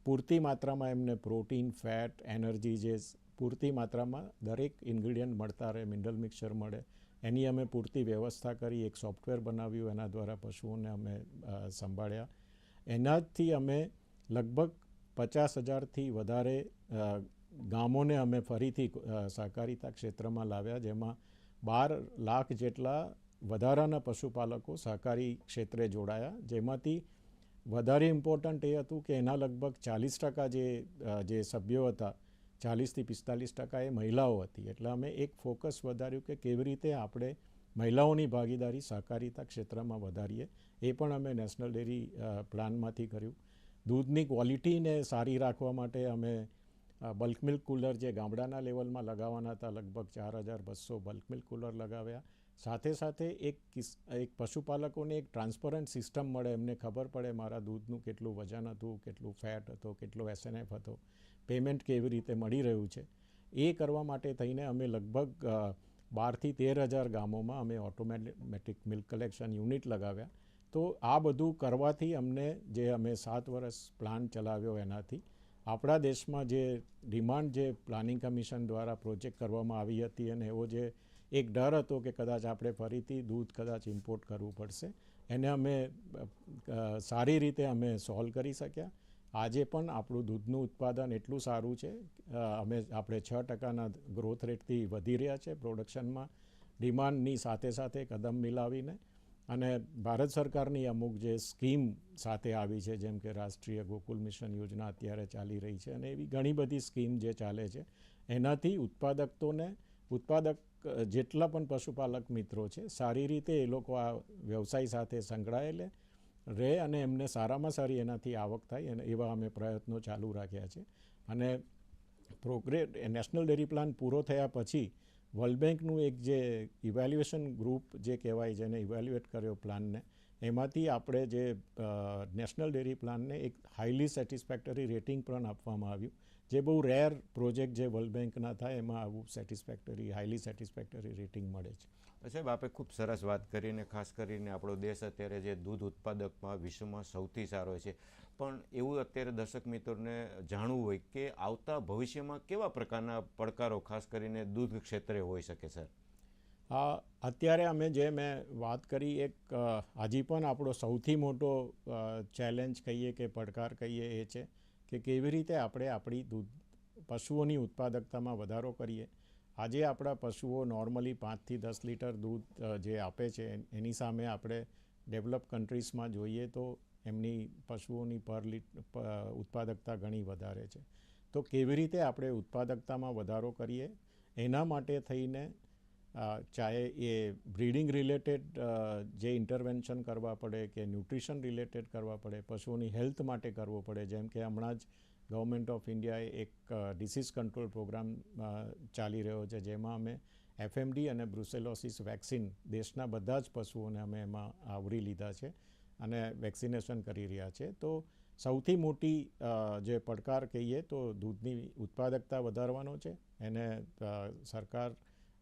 પૂરતી માત્રામાં એમને પ્રોટીન, ફેટ, એનર્જી જે પૂરતી માત્રામાં દરેક ઇન્ગ્રીડિયન્ટ મળતા રહે, મિનરલ મિક્સચર મળે, એની અમે પૂરતી વ્યવસ્થા કરી. એક સોફ્ટવેર બનાવ્યું, એના દ્વારા પશુઓને અમે સંભાળ્યા. એનાથી અમે લગભગ 50,000થી વધારે ગામોને અમે ફરીથી સહકારિતા ક્ષેત્રમાં લાવ્યા, જેમાં 12 લાખ જેટલા વધારાના પશુપાલકો સહકારી ક્ષેત્રે જોડાયા. જેમાંથી વધારે ઇમ્પોર્ટન્ટ એ હતું કે એના લગભગ 40% જે સભ્યો હતા, 40-45% એ મહિલાઓ હતી. એટલે અમે એક ફોકસ વધાર્યું કે કેવી રીતે આપણે મહિલાઓની ભાગીદારી સહકારિતા ક્ષેત્રમાં વધારીએ. એ પણ અમે નેશનલ ડેરી પ્લાનમાંથી કર્યું. દૂધની ક્વોલિટીને સારી રાખવા માટે અમે બલ્ક મિલ્ક કુલર જે ગામડાના લેવલમાં લગાવવાના હતા, લગભગ 4200 બલ્ક મિલ્ક કુલર લગાવ્યા. સાથે સાથે એક પશુપાલકોને એક ટ્રાન્સપરન્ટ સિસ્ટમ મળે, એમને ખબર પડે મારા દૂધનું કેટલું વજન હતું, કેટલું ફેટ હતો, કેટલો SNF હતો, પેમેન્ટ કેવી રીતે મળી રહ્યું છે. એ કરવા માટે થઈને અમે લગભગ 12,000 થી 13,000 ગામોમાં અમે ઓટોમેટિક મિલ્ક કલેક્શન યુનિટ લગાવ્યા, તો આ બધું કરવાથી અમને જે અમે 7 વર્ષ પ્લાન ચલાવ્યો એનાથી આપણા દેશમાં જે ડિમાન્ડ જે પ્લાનિંગ કમિશન દ્વારા પ્રોજેક્ટ કરવામાં આવી હતી અને એવો જે એક ડર હતો કે કદાચ આપણે ફરીથી દૂધ કદાચ ઇમ્પોર્ટ કરવું પડશે, એને અમે સારી રીતે અમે સોલ્વ કરી શક્યા. આજે પણ આપણું દૂધનું ઉત્પાદન એટલું સારું છે, આપણે 6% ગ્રોથ રેટથી વધી રહ્યા છે પ્રોડક્શનમાં, ડિમાન્ડની સાથે સાથે કદમ મિલાવીને. અને ભારત સરકારની અમુક જે સ્કીમ સાથે આવી છે, જેમ કે રાષ્ટ્રીય ગોકુલ મિશન યોજના અત્યારે ચાલી રહી છે, અને એવી ઘણી બધી સ્કીમ જે ચાલે છે, એનાથી ઉત્પાદક જેટલા પણ પશુપાલક મિત્રો છે સારી રીતે એ લોકો આ વ્યવસાય સાથે સંકળાયેલે રહે અને એમને સારામાં સારી એનાથી આવક થાય, અને એવા અમે પ્રયત્નો ચાલુ રાખ્યા છે. અને નેશનલ ડેરી પ્લાન પૂરો થયા પછી વર્લ્ડ બેંકનું એક જે ઇવેલ્યુએશન ગ્રુપ જે કહેવાય, જેને ઇવેલ્યુએટ કર્યો પ્લાનને, એમાંથી આપણે જે નેશનલ ડેરી પ્લાનને એક હાઈલી સેટિસ્ફેક્ટરી રેટિંગ પણ આપવામાં આવ્યું, જે બહુ રેર પ્રોજેક્ટ જે વર્લ્ડ બેંકના થાય એમાં આવું હાઈલી સેટિસ્ફેક્ટરી રેટિંગ મળે છે. સાહેબ, આપણે ખૂબ સરસ વાત કરીને, ખાસ કરીને આપણો દેશ અત્યારે જે દૂધ ઉત્પાદકમાં વિશ્વમાં સૌથી સારો છે, પણ એવું અત્યારે દર્શક મિત્રોને જાણવું હોય કે આવતા ભવિષ્યમાં કેવા પ્રકારના પડકારો ખાસ કરીને દૂધ ક્ષેત્રે હોઈ શકે સર? અત્યારે મેં વાત કરી, એક હજી પણ આપણો સૌથી મોટો ચેલેન્જ કહીએ કે પડકાર કહીએ એ છે કે કેવી રીતે આપણે આપણી પશુઓની ઉત્પાદકતામાં વધારો કરીએ. આજે આપણા પશુઓ નોર્મલી 5 થી 10 લીટર દૂધ જે આપે છે, એની સામે આપણે ડેવલપ કન્ટ્રીઝમાં જોઈએ તો એમની પશુઓની ઉત્પાદકતા ઘણી વધારે છે. તો કેવી રીતે આપણે ઉત્પાદકતામાં વધારો કરીએ, એના માટે થઈને ચાહે એ બ્રીડિંગ રિલેટેડ જે ઇન્ટરવેન્શન કરવા પડે કે ન્યુટ્રિશન રિલેટેડ કરવા પડે, પશુઓની હેલ્થ માટે કરવો પડે. જેમ કે હમણાં જ ગવર્મેન્ટ ઓફ ઇન્ડિયાએ એક ડિસીઝ કંટ્રોલ પ્રોગ્રામ ચાલી રહ્યો છે, જેમાં અમે FMD અને બ્રુસેલોસિસ વેક્સિન દેશના બધા જ પશુઓને અમે એમાં આવરી લીધા છે અને વેક્સિનેશન કરી રહ્યા છે. તો સૌથી મોટી જે પડકાર કહીએ તો દૂધની ઉત્પાદકતા વધારવાનો છે. એને સરકાર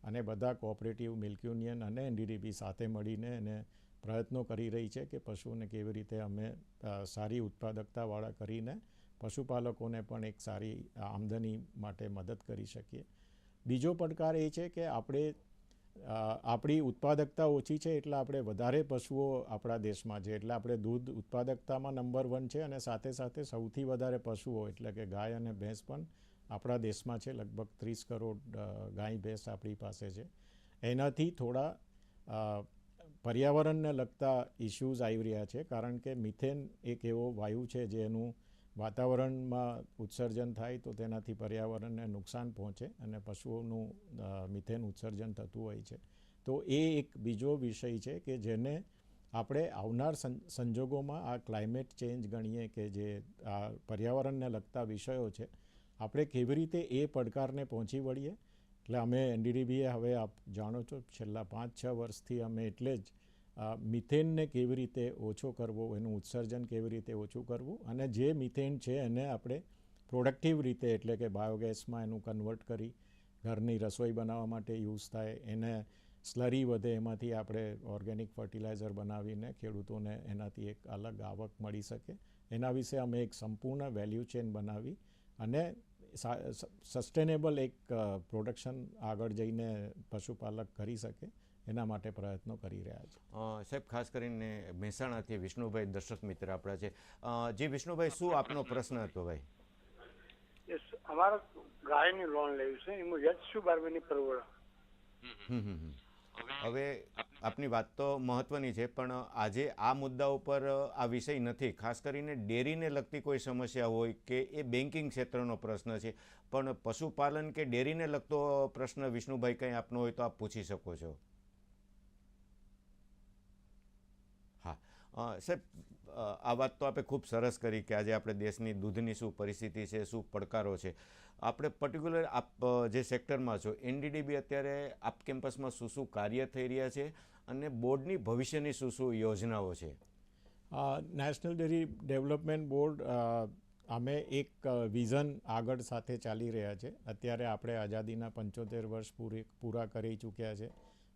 અને બધા કોઓપરેટિવ મિલ્ક યુનિયન અને NDDB સાથે મળીને એને પ્રયત્નો કરી રહી છે કે પશુઓને કેવી રીતે અમે સારી ઉત્પાદકતાવાળા કરીને પશુપાલકોને પણ એક સારી આમદની માટે મદદ કરી શકીએ. બીજો પડકાર એ છે કે આપણી ઉત્પાદકતા ઓછી છે એટલે આપણે વધારે પશુઓ આપણા દેશમાં છે, એટલે આપણે દૂધ ઉત્પાદકતામાં નંબર 1 છે અને સાથે સાથે સૌથી વધારે પશુઓ એટલે કે ગાય અને ભેંસ પણ આપણા દેશમાં છે. લગભગ 30 કરોડ ગાય ભેંસ આપણી પાસે છે. એનાથી થોડા પર્યાવરણને લગતા ઇશ્યુઝ આવી રહ્યા છે, કારણ કે મિથેન એક એવો વાયુ છે જેનું વાતાવરણમાં ઉત્સર્જન થાય તો તેનાથી પર્યાવરણને નુકસાન પહોંચે અને પશુઓનું મિથેન ઉત્સર્જન થતું હોય છે. તો એ એક બીજો વિષય છે કે જેને આપણે આવનાર સંજોગોમાં આ ક્લાઇમેટ ચેન્જ ગણીએ કે જે આ પર્યાવરણને લગતા વિષયો છે, આપણે કેવી રીતે એ પડકારને પહોંચી વળીએ. એટલે અમે NDDBએ હવે આપ જાણો છો છેલ્લા 5-6 વર્ષથી અમે એટલે જ મિથેનને કેવી રીતે ઓછો કરવો, એનું ઉત્સર્જન કેવી રીતે ઓછું કરવું, અને જે મિથેન છે એને આપણે પ્રોડક્ટિવ રીતે એટલે કે બાયોગેસમાં એનું કન્વર્ટ કરી ઘરની રસોઈ બનાવવા માટે યુઝ થાય, એને સ્લરી વધે એમાંથી આપણે ઓર્ગેનિક ફર્ટિલાઇઝર બનાવીને ખેડૂતોને એનાથી એક અલગ આવક મળી શકે. એના વિશે અમે એક સંપૂર્ણ વેલ્યુ ચેન બનાવી અને સસ્ટેનેબલ એક પ્રોડક્શન આગળ જઈને પશુપાલક કરી શકે એના માટે પ્રયત્નો કરી રહ્યા છે. સાહેબ, ખાસ કરીને મહેસાણાથી વિષ્ણુભાઈ દર્શક મિત્ર આપણા છે. જી વિષ્ણુભાઈ, શું આપનો પ્રશ્ન હતો ભાઈ? અમારે ગાયની લોન લેવી છે, એમાં વ્યાજ શું બારવાની પરવડે? હવે આપની વાત તો મહત્વની છે, પણ આજે આ મુદ્દા ઉપર આ વિષય નથી. ખાસ કરીને ડેરીને લગતી કોઈ સમસ્યા હોય કે એ બેન્કિંગ ક્ષેત્રનો પ્રશ્ન છે, પણ પશુપાલન કે ડેરીને લગતો પ્રશ્ન વિષ્ણુભાઈ કંઈ આપનો હોય તો આપ પૂછી શકો છો. સાહેબ, આ વાત તો આપણે ખૂબ સરસ કરી કે આજે આપણે દેશની દૂધની શું પરિસ્થિતિ છે, શું પડકારો છે. આપણે પર્ટિક્યુલર આપ જે સેક્ટરમાં છો, NDDB અત્યારે આપ કેમ્પસમાં શું કાર્ય થઈ રહ્યા છે અને બોર્ડની ભવિષ્યની શું યોજનાઓ છે? નેશનલ ડેરી ડેવલપમેન્ટ બોર્ડ અમે એક વિઝન આગળ સાથે ચાલી રહ્યા છે. અત્યારે આપણે આઝાદીના 75 વર્ષ પૂરા કરી ચૂક્યા છે.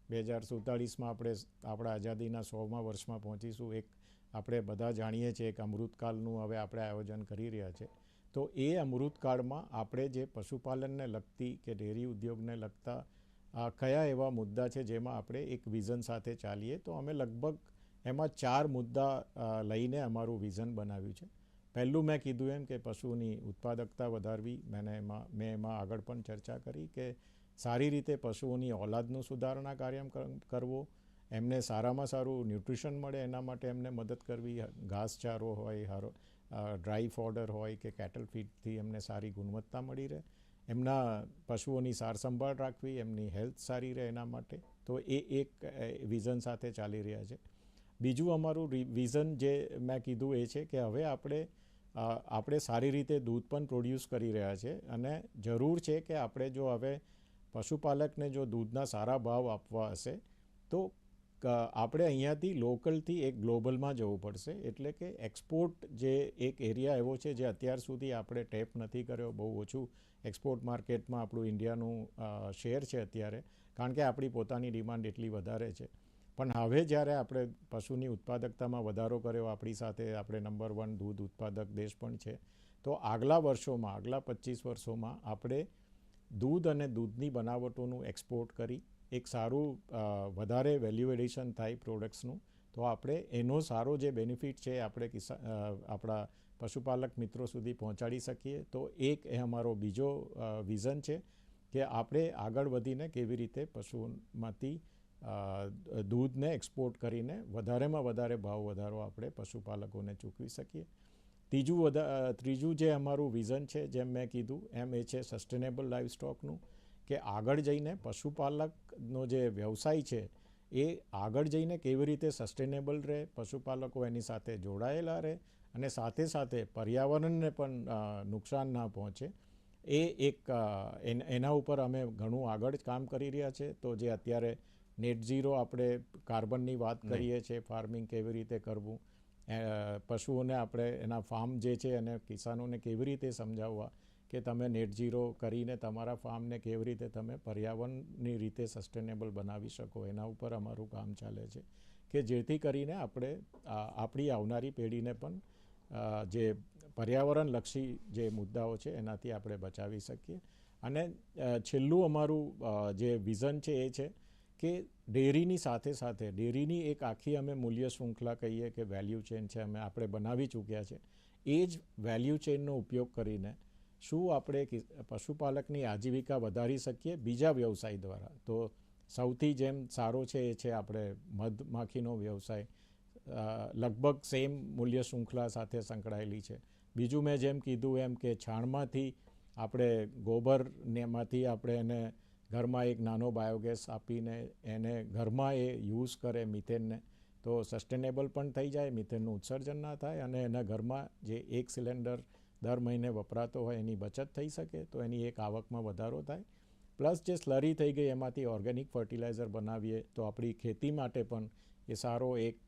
2047માં આપણે આપણા આઝાદીના 100મા વર્ષમાં પહોંચીશું. એક આપણે બધા જાણીએ છીએ એક અમૃતકાળનું હવે આપણે આયોજન કરી રહ્યા છે. તો એ અમૃતકાળમાં આપણે જે પશુપાલનને લગતી કે ડેરી ઉદ્યોગને લગતા કયા એવા મુદ્દા છે જેમાં આપણે એક વિઝન સાથે ચાલીએ. તો અમે લગભગ એમાં 4 મુદ્દા લઈને અમારું વિઝન બનાવ્યું છે. પહેલું મેં કીધું એમ કે પશુની ઉત્પાદકતા વધારવી. મેં એમાં આગળ પણ ચર્ચા કરી કે સારી રીતે પશુઓની ઓલાદનું સુધારણા કાર્યક્રમ કરવો, એમને સારામાં સારું ન્યુટ્રિશન મળે એના માટે એમને મદદ કરવી. ઘાસચારો હોય, ડ્રાય ફોડર હોય કે કેટલ ફીડથી એમને સારી ગુણવત્તા મળી રહે. એમના પશુઓની સાર સંભાળ રાખવી, એમની હેલ્થ સારી રહે એના માટે. તો એ એક વિઝન સાથે ચાલી રહ્યા છે. બીજું અમારું વિઝન જે મેં કીધું એ છે કે હવે આપણે સારી રીતે દૂધ પણ પ્રોડ્યુસ કરી રહ્યા છે અને જરૂર છે કે આપણે જો હવે પશુપાલકને જો દૂધના સારા ભાવ આપવા હશે તો આપણે અહીંયાથી લોકલથી એક ગ્લોબલમાં જવું પડશે. એટલે કે એક્સપોર્ટ જે એક એરિયા એવો છે જે અત્યાર સુધી આપણે ટેપ નથી કર્યો, બહુ ઓછું એક્સપોર્ટ માર્કેટમાં આપણું ઇન્ડિયાનું શેર છે અત્યારે, કારણ કે આપણી પોતાની ડિમાન્ડ એટલી વધારે છે. પણ હવે જ્યારે આપણે પશુની ઉત્પાદકતામાં વધારો કર્યો, આપણી સાથે આપણે નંબર 1 દૂધ ઉત્પાદક દેશ પણ છે, તો આગલા વર્ષોમાં, આગલા 25 વર્ષોમાં આપણે દૂધ અને દૂધની બનાવટોનું એક્સપોર્ટ કરી એક સારું વધારે વેલ્યુ એડિશન થાય પ્રોડક્ટ્સનું, તો આપણે એનો સારો જે બેનિફિટ છે આપણે આપણા પશુપાલક મિત્રો સુધી પહોંચાડી શકીએ. તો એક એ અમારો બીજો વિઝન છે કે આપણે આગળ વધીને કેવી રીતે પશુઓમાંથી દૂધને એક્સપોર્ટ કરીને વધારેમાં વધારે ભાવ વધારો આપણે પશુપાલકોને ચૂકવી શકીએ. ત્રીજું જે અમારું વિઝન છે, જેમ મેં કીધું એમ, એ છે સસ્ટેનેબલ લાઇવસ્ટોકનું, કે આગળ જઈને પશુપાલકનો જે વ્યવસાય છે એ આગળ જઈને કેવી રીતે સસ્ટેનેબલ રહે, પશુપાલકો એની સાથે જોડાયેલા રહે અને સાથે સાથે પર્યાવરણને પણ નુકસાન ના પહોંચે. એના ઉપર અમે ઘણું આગળ કામ કરી રહ્યા છે. તો જે અત્યારે નેટ ઝીરો આપણે કાર્બનની વાત કરીએ છીએ, ફાર્મિંગ કેવી રીતે કરવું, પશુઓને આપણે એના ફાર્મ જે છે અને કિસાનોને કેવી રીતે સમજાવવા કે તમે નેટ ઝીરો કરીને તમારા ફાર્મને કેવી રીતે તમે પર્યાવરણની રીતે સસ્ટેનેબલ બનાવી શકો, એના ઉપર અમારું કામ ચાલે છે કે જેથી કરીને આપણે આપણી આવનારી પેઢીને પણ જે પર્યાવરણલક્ષી જે મુદ્દાઓ છે એનાથી આપણે બચાવી શકીએ. અને છેલ્લું અમારું જે વિઝન છે એ છે કે ડેરીની સાથે સાથે ડેરીની એક આખી અમે મૂલ્ય શૃંખલા કહીએ કે વેલ્યુ ચેન છે, આપણે બનાવી ચૂક્યા છે. એ જ વેલ્યુ ચેનનો ઉપયોગ કરીને શું આપણે પશુપાલકની આજીવિકા વધારી શકીએ બીજા વ્યવસાય દ્વારા. તો સૌથી જેમ સારો છે એ છે આપણે મધમાખીનો વ્યવસાય, લગભગ સેમ મૂલ્ય શૃંખલા સાથે સંકળાયેલી છે. બીજું મેં જેમ કીધું એમ કે છાણમાંથી આપણે ગોબરમાંથી આપણે એને ઘરમાં એક નાનો બાયોગેસ આપીને એને ઘરમાં એ યુઝ કરે મિથેનને, તો સસ્ટેનેબલ પણ થઈ જાય, મિથેનનું ઉત્સર્જન ના થાય અને એના ઘરમાં જે 1 સિલિન્ડર દર મહિને વપરાતો હોય એની બચત થઈ શકે, તો એની એક આવકમાં વધારો થાય. પ્લસ જે સ્લરી થઈ ગઈ એમાંથી ઓર્ગેનિક ફર્ટિલાઇઝર બનાવીએ તો આપણી ખેતી માટે પણ એ સારો એક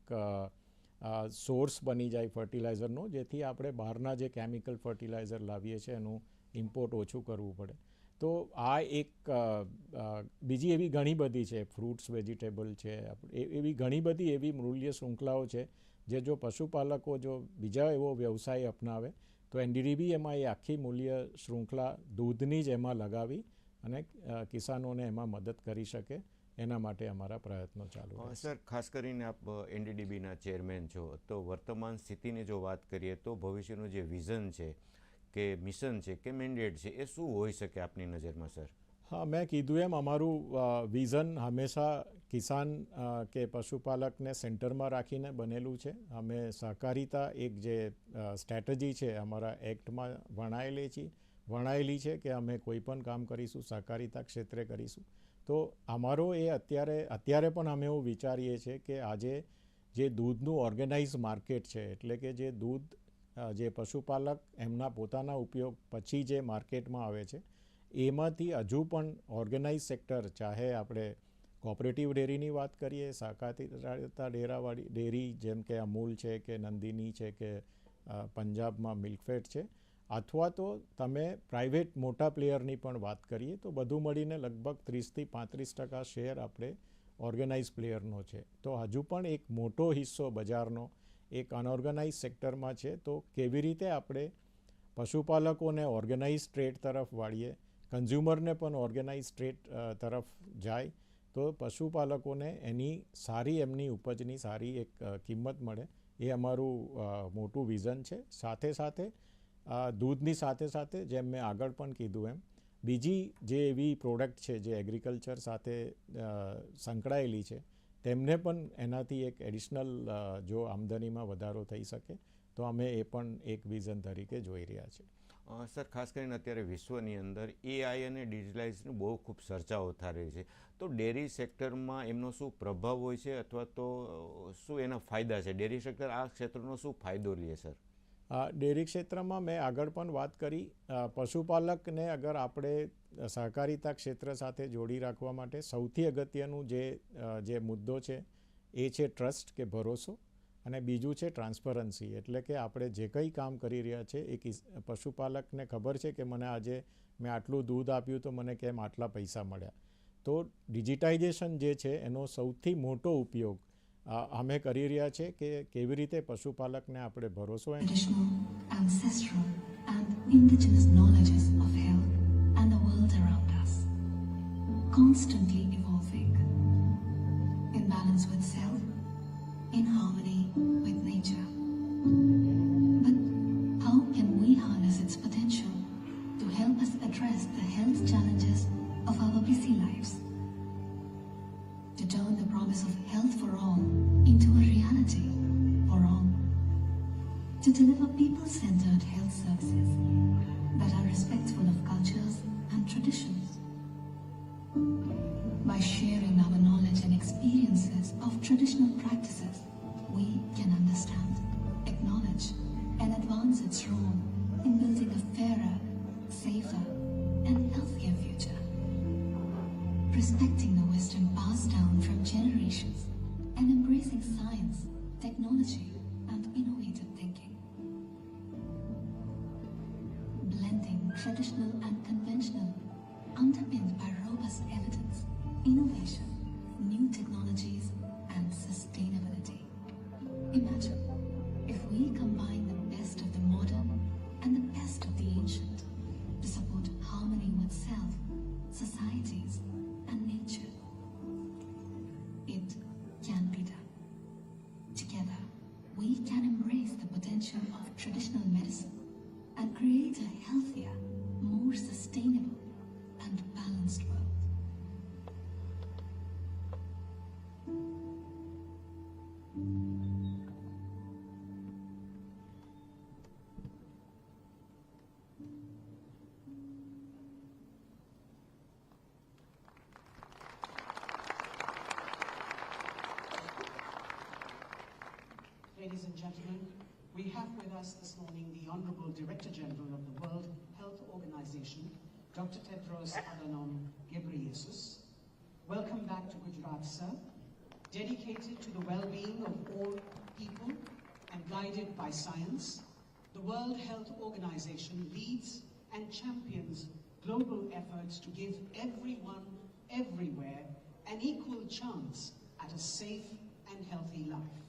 સોર્સ બની જાય ફર્ટિલાઇઝરનો, જેથી આપણે બહારના જે કેમિકલ ફર્ટિલાઇઝર લાવીએ છીએ એનું ઇમ્પોર્ટ ઓછું કરવું પડે. તો આ એક બીજી એવી ઘણી બધી છે, ફ્રૂટ્સ વેજીટેબલ છે, એવી ઘણી બધી એવી મૂલ્ય શૃંખલાઓ છે જે જો પશુપાલકો જો બીજા એવો વ્યવસાય અપનાવે તો એનડીડીબી એમાં એ આખી મૂલ્ય શૃંખલા દૂધની જ એમાં લગાવી અને કિસાનોને એમાં મદદ કરી શકે, એના માટે અમારા પ્રયત્નો ચાલુ છે. સર, ખાસ કરીને આપ એનડીડીબીના ચેરમેન છો, તો વર્તમાન સ્થિતિની જો વાત કરીએ તો ભવિષ્યનું જે વિઝન છે કે મિશન છે કે મેન્ડેટ છે એ શું હોઈ શકે આપની નજરમાં સર? હા, મેં કીધું એમ અમારું વિઝન હંમેશા કિસાન કે પશુપાલકને સેન્ટરમાં રાખીને બનેલું છે. અમે સહકારિતા એક જે સ્ટ્રેટેજી છે અમારા એક્ટમાં વણાયેલી છે કે અમે કોઈ પણ કામ કરીશું સહકારિતા ક્ષેત્રે કરીશું. તો અમારો એ અત્યારે પણ અમે એવું વિચારીએ છીએ કે આજે જે દૂધનું ઓર્ગેનાઇઝ માર્કેટ છે, એટલે કે જે દૂધ જે પશુપાલક એમના પોતાના ઉપયોગ પછી જે માર્કેટમાં આવે છે એમાંથી હજુ પણ ઓર્ગેનાઇઝ સેક્ટર, ચાહે આપણે કોઓપરેટિવ ડેરીની વાત કરીએ, સહકારિતા ડેરી જેમ કે અમૂલ છે કે નંદિની છે કે પંજાબમાં મિલ્કફેડ છે, અથવા તો તમે પ્રાઇવેટ મોટા પ્લેયરની પણ વાત કરીએ તો બધું મળીને લગભગ 30 થી 35% શેર આપણે ઓર્ગેનાઇઝ પ્લેયરનો છે. તો હજુ પણ એક મોટો હિસ્સો બજારનો એક અનઓર્ગેનાઇઝ સેક્ટરમાં છે. તો કેવી રીતે આપણે પશુપાલકોને ઓર્ગેનાઇઝ ટ્રેડ તરફ વાળીએ, કન્ઝ્યુમરને પણ ઓર્ગેનાઇઝ ટ્રેડ તરફ જાય તો પશુપાલકોને એની સારી એમની ઉપજની સારી એક કિંમત મળે, એ અમારું મોટું વિઝન છે. સાથે સાથે દૂધની સાથે સાથે જેમ મેં આગળ પણ કીધું એમ બીજી જે એવી પ્રોડક્ટ છે જે એગ્રીકલ્ચર સાથે સંકળાયેલી છે તેમને પણ એનાથી એક એડિશનલ જો આમદનીમાં વધારો થઈ શકે તો અમે એ પણ એક વિઝન તરીકે જોઈ રહ્યા છીએ. સર, ખાસ કરીને અત્યારે વિશ્વની અંદર એઆઈ અને ડિજિટલાઇઝની બહુ ખૂબ ચર્ચાઓ થઈ રહી છે. તો ડેરી સેક્ટરમાં એમનો શું પ્રભાવ હોય છે અથવા તો શું એના ફાયદા છે? ડેરી સેક્ટર આ ક્ષેત્રનો શું ફાયદો લે સર? ડેરી ક્ષેત્રમાં મેં આગળ પણ વાત કરી, પશુપાલકને અગર આપણે સહકારિતા ક્ષેત્ર સાથે જોડી રાખવા માટે સૌથી અગત્યનું જે મુદ્દો છે એ છે ટ્રસ્ટ કે ભરોસો, અને બીજું છે ટ્રાન્સપરન્સી. એટલે કે આપણે જે કંઈ કામ કરી રહ્યા છે એ પશુપાલકને ખબર છે કે મને આજે મેં આટલું દૂધ આપ્યું તો મને કેમ આટલા પૈસા મળ્યા. તો ડિજિટાઇઝેશન જે છે એનો સૌથી મોટો ઉપયોગ અમે કરી રહ્યા છે કે કેવી રીતે પશુપાલકને આપણે ભરોસો ancestral and indigenous knowledges of health and the world around us, constantly evolving, in balance with self, in harmony with nature. But how can we harness its potential to help us address the health challenges of our busy lives? To turn the promise of health for all into a reality for all. To deliver people-centered health services that are respectful of cultures and traditions. By sharing our knowledge and experiences of traditional practices, we can understand, acknowledge, and advance its role in building a fairer, safer, and healthier future. Respecting the wisdom passed down from generations and embracing science, technology, and innovative thinking. Blending traditional and conventional, underpinned by robust evidence, innovation, new technologies, and sustainability. Imagine if we combine the best of the modern and the best of the ancient to support harmony with self, societies, and nature. It can be done. Together, we can embrace the potential of traditional medicine and create a healthier, more sustainable, and balanced world. Ladies and gentlemen, we have with us this morning the Honorable Director General of the World Health Organization, Dr. Tedros Adhanom Ghebreyesus. Welcome back to Gujarat, sir. Dedicated to the well-being of all people and guided by science, the World Health Organization leads and champions global efforts to give everyone, everywhere, an equal chance at a safe and healthy life.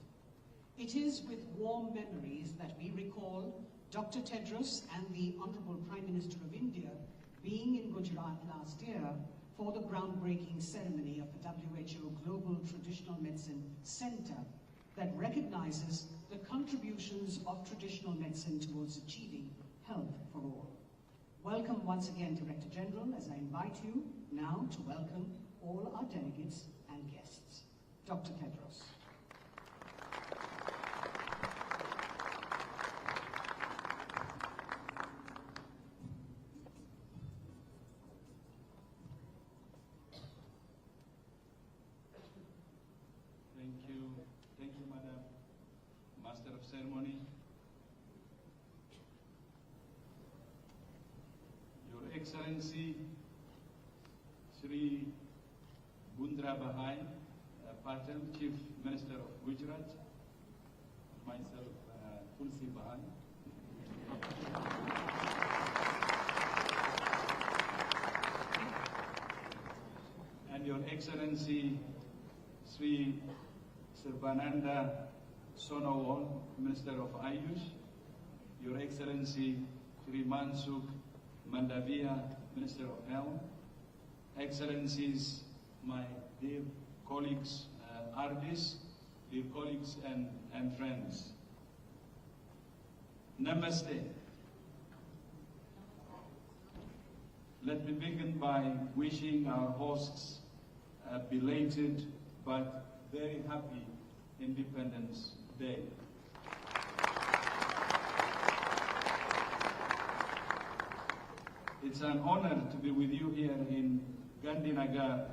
It is with warm memories that we recall Dr. Tedros and the Honorable Prime Minister of India being in Gujarat last year for the groundbreaking ceremony of the WHO Global Traditional Medicine Center that recognizes the contributions of traditional medicine towards achieving health for all. Welcome once again, Director General, as I invite you now to welcome all our delegates and guests. Dr. Tedros. Thank you, Madam Master of Ceremony. Your Excellency, Shri Bundra Bahai, Patel, Chief Minister of Gujarat, myself, Tulsi Bahai. And Your Excellency, Sri Sirbananda Sonowal, Minister of Ayush, Your Excellency Sri Mansukh Mandavia, Minister of Health, Excellencies, my dear colleagues, artists, dear colleagues and friends. Namaste. Let me begin by wishing our hosts a belated but very happy Independence Day. It's an honor to be with you here in Gandhinagar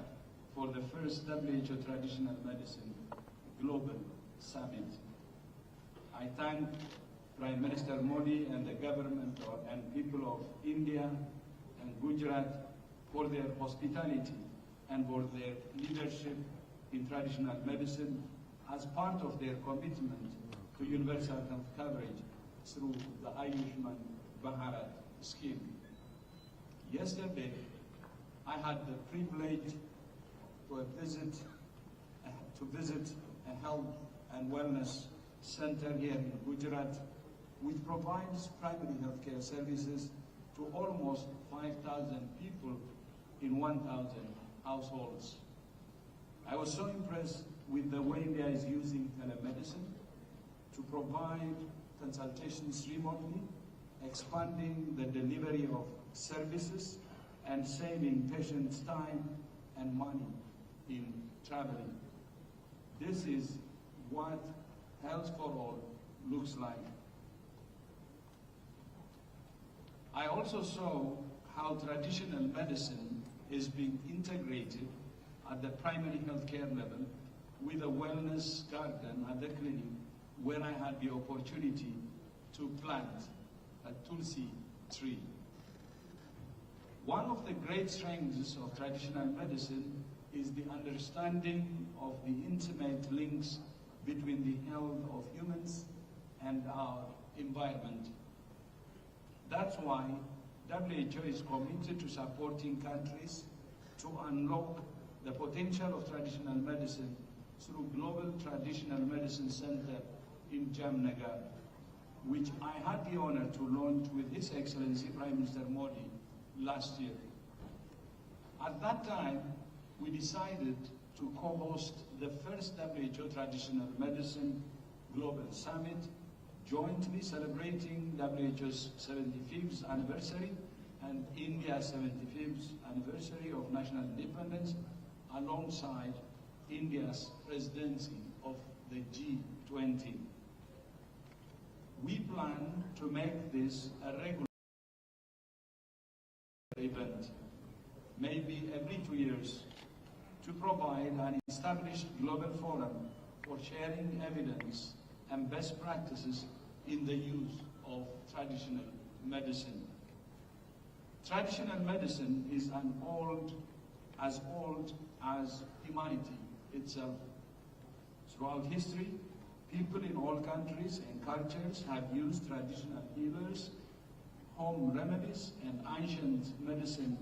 for the first WHO Traditional Medicine Global Summit. I thank Prime Minister Modi and the government and people of India and Gujarat for their hospitality and for their leadership in traditional medicine as part of their commitment to universal health coverage through the Ayushman Bharat scheme. Yesterday, I had the privilege to visit a health and wellness center here in Gujarat, which provides primary healthcare services to almost 5,000 people in 1,000 households. I was so impressed with the way India is using telemedicine to provide consultations remotely, expanding the delivery of services and saving patients time and money in traveling. This is what Health for All looks like. I also saw how traditional medicine is being integrated at the primary healthcare level with a wellness garden at the clinic where I had the opportunity to plant a Tulsi tree. One of the great strengths of traditional medicine is the understanding of the intimate links between the health of humans and our environment. That's why WHO is committed to supporting countries to unlock the potential of traditional medicine through Global Traditional Medicine Center in Jamnagar, which I had the honor to launch with His Excellency Prime Minister Modi last year. At that time, we decided to co-host the first WHO Traditional Medicine Global Summit, jointly celebrating WHO's 75th anniversary and India's 75th anniversary of national independence, alongside India's presidency of the G-20. We plan to make this a regular event, maybe every 2 years, to provide an established global forum for sharing evidence and best practices in the use of traditional medicine. Traditional medicine is as old as humanity itself. Throughout history, people in all countries and cultures have used traditional healers, home remedies, and ancient medicinal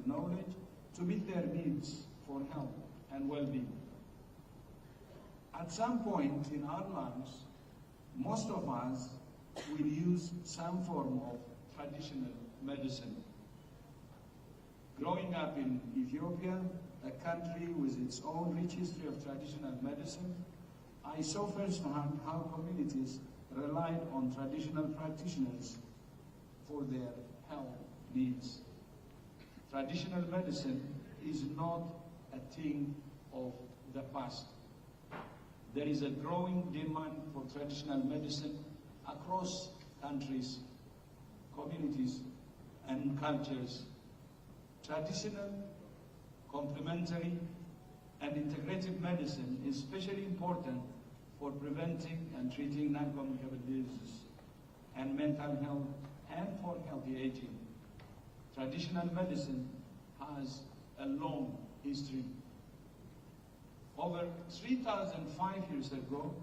knowledge to meet their needs for health and well-being. At some point in our lives, most of us will use some form of traditional medicine. Growing up in Ethiopia, a country with its own rich history of traditional medicine, I saw firsthand how communities relied on traditional practitioners for their health needs. Traditional medicine is not a thing of the past. There is a growing demand for traditional medicine across countries, communities, and cultures. Traditional, complementary, and integrative medicine is especially important for preventing and treating non-communicable diseases and mental health and for healthy aging. Traditional medicine has a long history. Over 3,005 years ago,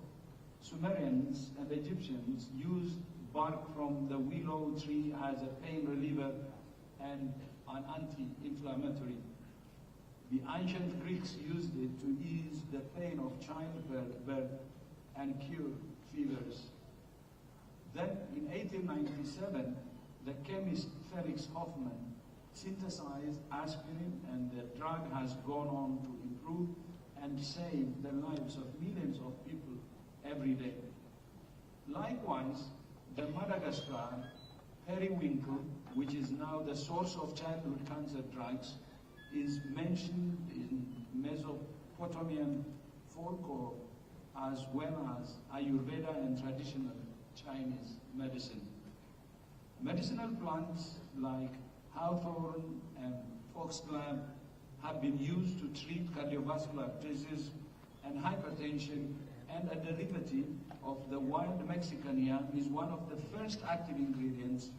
Sumerians and Egyptians used bark from the willow tree as a pain reliever and an anti-inflammatory. The ancient Greeks used it to ease the pain of childbirth and cure fevers. Then in 1897, the chemist Felix Hoffmann synthesized aspirin, and the drug has gone on to improve and save the lives of millions of people every day. Likewise, the Madagascar periwinkle, which is now the source of childhood cancer drugs, is mentioned in Mesopotamian folklore as well as Ayurveda and traditional Chinese medicine. Medicinal plants like hawthorn and foxglove have been used to treat cardiovascular disease and hypertension, and a derivative of the wild Mexican yam is one of the first active ingredients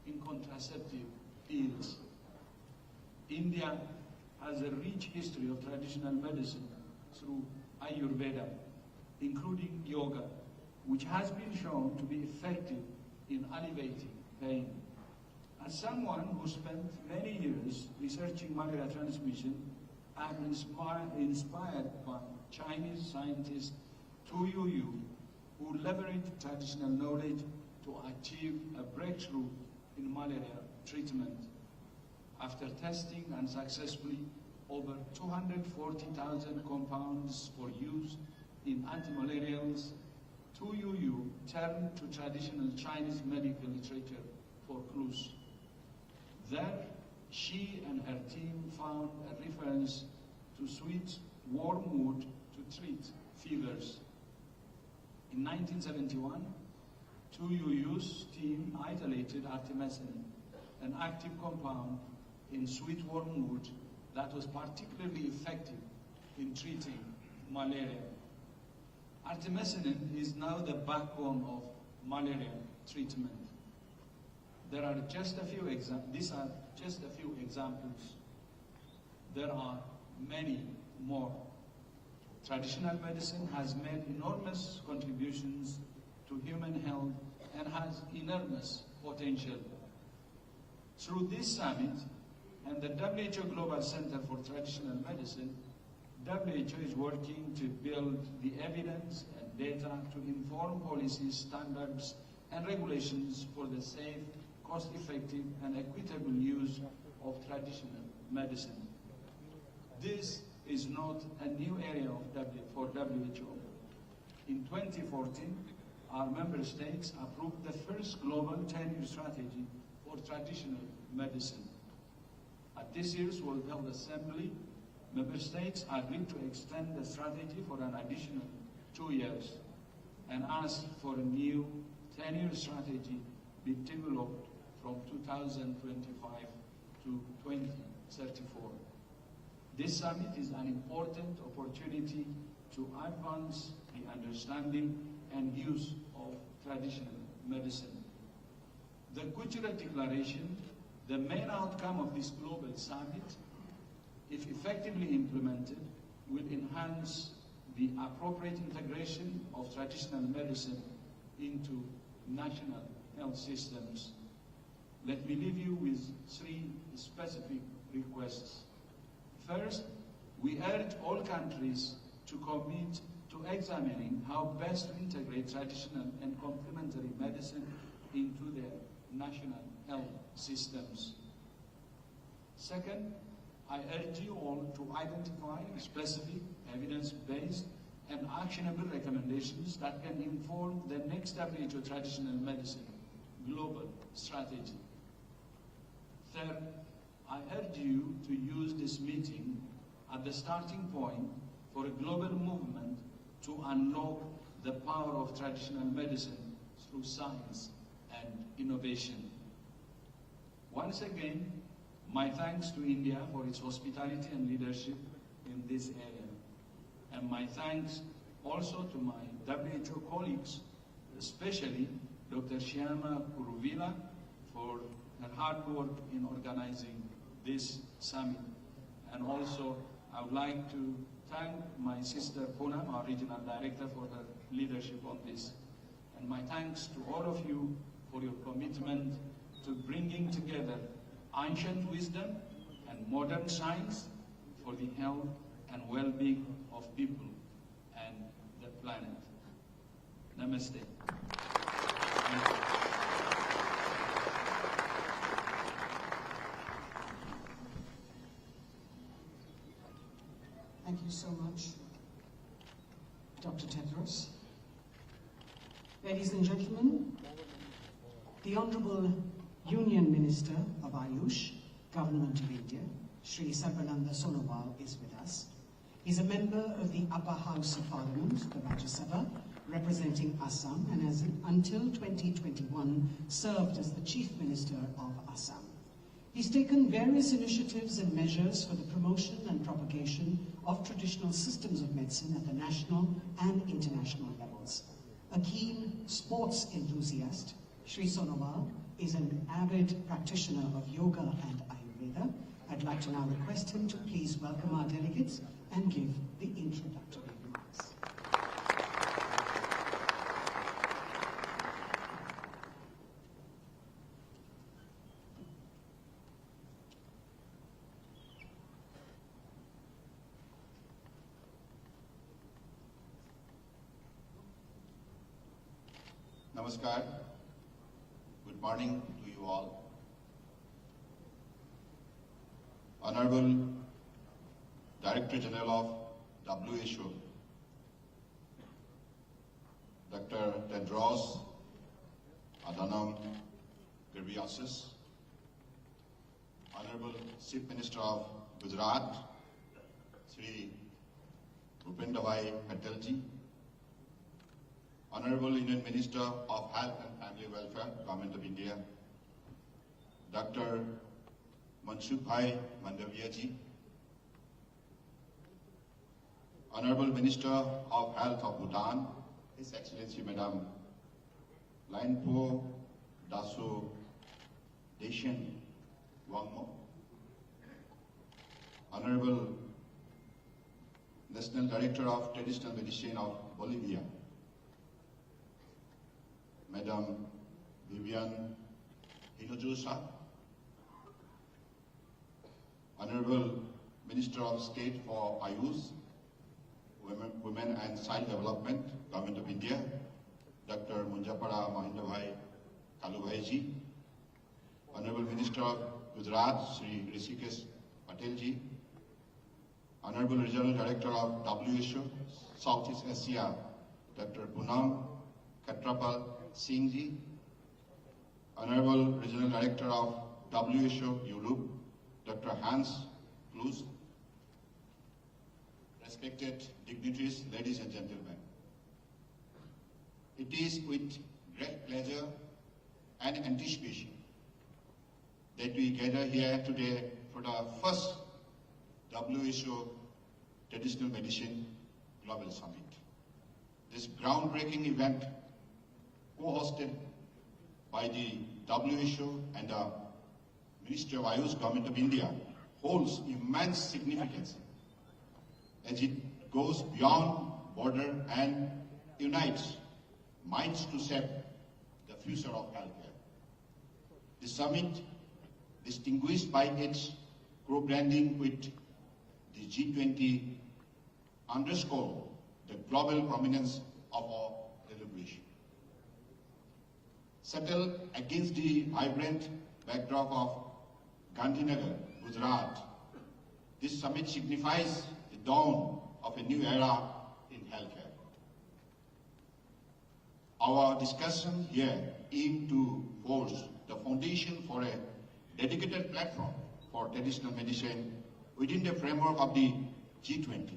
in contraceptive pills. India has a rich history of traditional medicine through Ayurveda, including yoga, which has been shown to be effective in alleviating pain. As someone who spent many years researching malaria transmission, I am inspired by Chinese scientist Tu Yu, who leveraged traditional knowledge to achieve a breakthrough in malaria treatment. After testing unsuccessfully over 240,000 compounds for use in antimalarials, Tu Yu turned to traditional Chinese medical literature for clues. There, she and her team found a reference to sweet wormwood to treat fevers. In 1971, Tu Yu's team isolated artemisinin, an active compound in sweet wormwood that was particularly effective in treating malaria. Artemisinin is now the backbone of malaria treatment. There are just a few these are just a few examples. There are many more. Traditional medicine has made enormous contributions to human health and has enormous potential. Through this summit and the WHO Global Center for Traditional Medicine, WHO is working to build the evidence and data to inform policies, standards, and regulations for the safe, cost-effective, and equitable use of traditional medicine. This is not a new area for WHO. In 2014, our member states approved the first global 10-year strategy for traditional medicine. At this year's World Health Assembly, member states agreed to extend the strategy for an additional 2 years and asked for a new 10-year strategy be developed from 2025 to 2034. This summit is an important opportunity to advance the understanding and use of traditional medicine. The Gujarati Declaration, the main outcome of this global summit, if effectively implemented, will enhance the appropriate integration of traditional medicine into national health systems. Let me leave you with 3 specific requests. First, we urge all countries to commit to examining how best to integrate traditional and complementary medicine into their national health systems. Second, I urge you all to identify specific, evidence-based, and actionable recommendations that can inform the next WHO Traditional Medicine Global Strategy. Third, I urge you to use this meeting as the starting point for a global movement to unlock the power of traditional medicine through science and innovation. Once again, my thanks to India for its hospitality and leadership in this area. And my thanks also to my WHO colleagues, especially Dr. Shyama Puruvila for her hard work in organizing this summit. And also, I would like to thank my sister Poonam, our regional director, for her leadership on this. And my thanks to all of you for your commitment to bringing together ancient wisdom and modern science for for the health and well-being of people and the planet. Namaste. Thank you. Thank you so much, Dr. Tedros. Ladies and gentlemen, the Honourable Union Minister of Ayush, Government of India, Shri Sarbananda Sonowal, is with us. He's a member of the Upper House of Parliament, the Rajya Sabha, representing Assam, and has until 2021 served as the Chief Minister of Assam. He's taken various initiatives and measures for the promotion and propagation of traditional systems of medicine at the national and international levels. A keen sports enthusiast, Shri Sonowal is an avid practitioner of yoga and Ayurveda. I'd like to now request him to please welcome our delegates and give the introductory remarks. Namaskar. Good morning to you all. Honorable Director General of WHO, Dr. Tedros Adhanom Ghebreyesus, Honorable Chief Minister of Gujarat, Sri Bhupendra Patelji, Honorable Union Minister of Health and Family Welfare, Government of India, Dr. Mansukhbhai Mandaviyaji, Honorable Minister of Health of Bhutan, His Excellency Madam Lainpo Daso Deshen Wangmo, Honorable National Director of Traditional Medicine of Bolivia, Madam Vivian Hinojosa, Honorable Minister of State for Ayush, Women and Child Development, Government of India, Dr. Munjapara Mahindabhai Kalubhaiji, Honorable Minister of Gujarat, Sri Rishikesh Patelji, Honorable Regional Director of WHO, Southeast Asia, Dr. Poonam Khatrapal Singhji, Honorable Regional Director of WHO Europe, Dr. Hans Klus, respected dignitaries, ladies and gentlemen. It is with great pleasure and anticipation that we gather here today for the first WHO Traditional Medicine Global Summit. This groundbreaking event, co-hosted by the WHO and the Ministry of Ayush, Government of India, holds immense significance as it goes beyond border and unites minds to shape the future of healthcare. The summit, distinguished by its co-branding with the G-20, underscore the global prominence of our deliberation. Settled against the vibrant backdrop of Gandhinagar, Gujarat, this summit signifies the dawn of a new era in healthcare. Our discussion here aims to forge the foundation for a dedicated platform for traditional medicine within the framework of the G-20.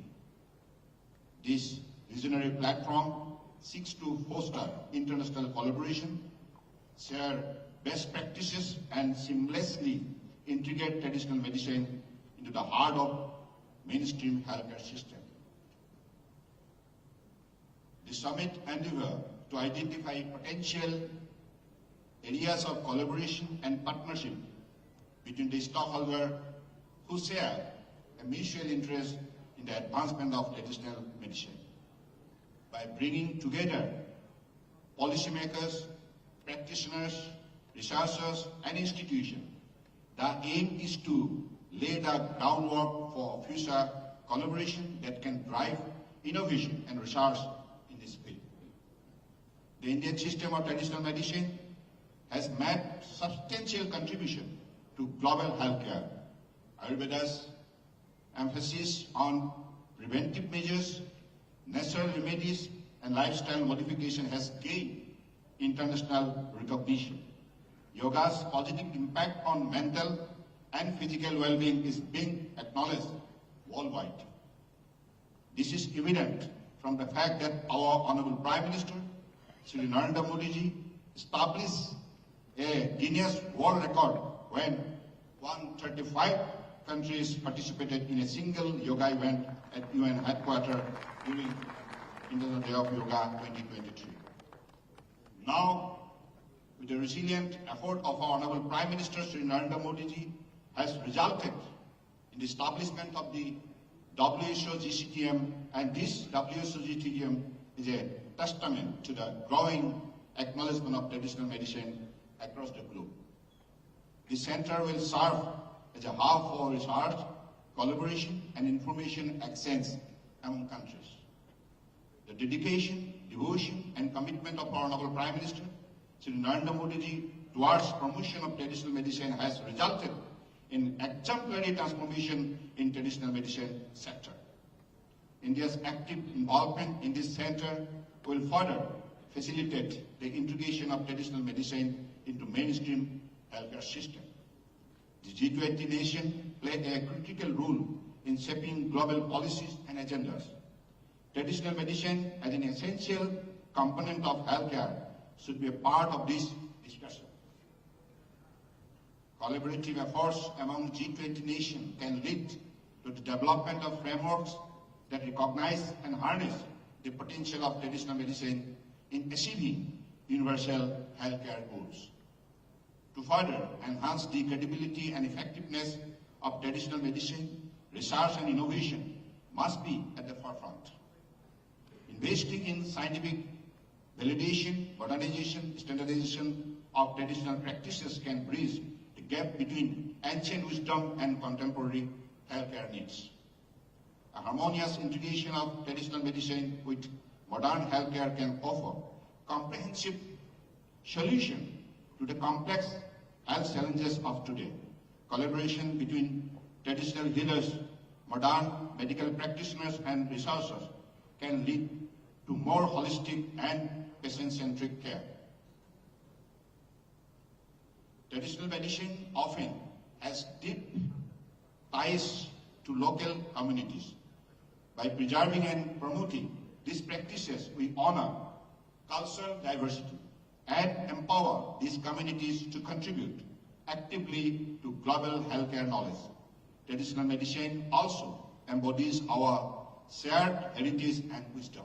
This visionary platform seeks to foster international collaboration, share best practices, and seamlessly integrate traditional medicine into the heart of mainstream healthcare system. The summit endeavors to identify potential areas of collaboration and partnership between the stakeholders who share a mutual interest in the advancement of traditional medicine. By bringing together policymakers, practitioners, researchers, and institutions, the aim is to lay the groundwork for future collaboration that can drive innovation and research in this field. The Indian system of traditional medicine has made substantial contribution to global healthcare. Ayurveda's emphasis on preventive measures, natural remedies, and lifestyle modification has gained international recognition. Yoga's positive impact on mental and physical well-being is being acknowledged worldwide. This is evident from the fact that our Honorable Prime Minister, Shri Narendramodi ji, established a Guinness World Record when 135 countries participated in a single yoga event at UN headquarters during International Day of Yoga 2023. Now, with the resilient effort of our Honorable Prime Minister Shri Narendramodi ji, has resulted in the establishment of the WHO GCTM, and this WHO GCTM is a testament to the growing acknowledgement of traditional medicine across the globe. The center will serve as a hub for research, collaboration, and information exchange among countries. The dedication, devotion, and commitment of our Honorable Prime Minister, Shri Narendramodi ji, towards promotion of traditional medicine has resulted in exemplary transformation in traditional medicine sector. India's active involvement in this center will further facilitate the integration of traditional medicine into mainstream healthcare system. The G-20 nation played a critical role in shaping global policies and agendas. Traditional medicine as an essential component of healthcare should be a part of this discussion. Collaborative efforts among G-20 nations can lead to the development of frameworks that recognize and harness the potential of traditional medicine in achieving universal healthcare goals. To further enhance the credibility and effectiveness of traditional medicine, research and innovation must be at the forefront. Investing in scientific validation, modernization, standardization of traditional practices can bridge the gap between ancient wisdom and contemporary healthcare needs. A harmonious integration of traditional medicine with modern healthcare can offer comprehensive solution to the complex health challenges of today. Collaboration between traditional healers, modern medical practitioners and researchers can lead to more holistic and patient-centric care. Traditional medicine often has deep ties to local communities. By preserving and promoting these practices, we honor cultural diversity and empower these communities to contribute actively to global healthcare knowledge. Traditional medicine also embodies our shared heritage and wisdom.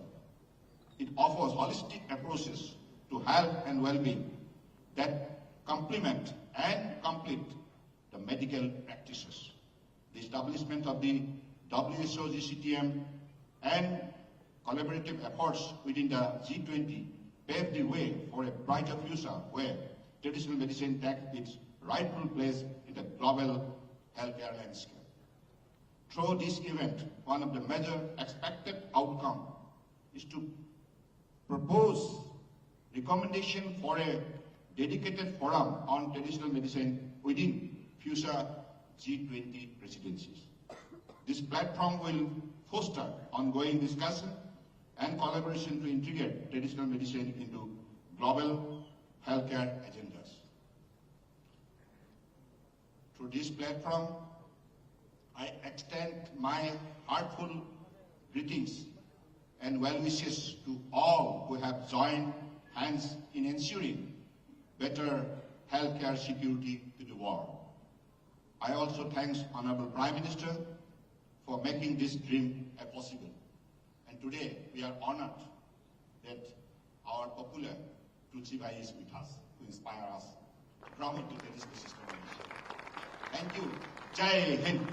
It offers holistic approaches to health and well-being that complement and complete the medical practices. The establishment of the WHO GCTM and collaborative efforts within the G20 paved the way for a brighter future where traditional medicine takes its rightful place in the global healthcare landscape. Through this event, one of the major expected outcomes is to propose recommendation for a dedicated forum on traditional medicine within future G20 presidencies. This platform will foster ongoing discussion and collaboration to integrate traditional medicine into global healthcare agendas. Through this platform, I extend my heartfelt greetings and well wishes to all who have joined hands in ensuring better healthcare security to the world. I also thank Honorable Prime Minister for making this dream possible. And today we are honored that our popular Tulsi Bhai is with us to inspire us to promote the traditional system of medicine. Thank you. Jai Hind.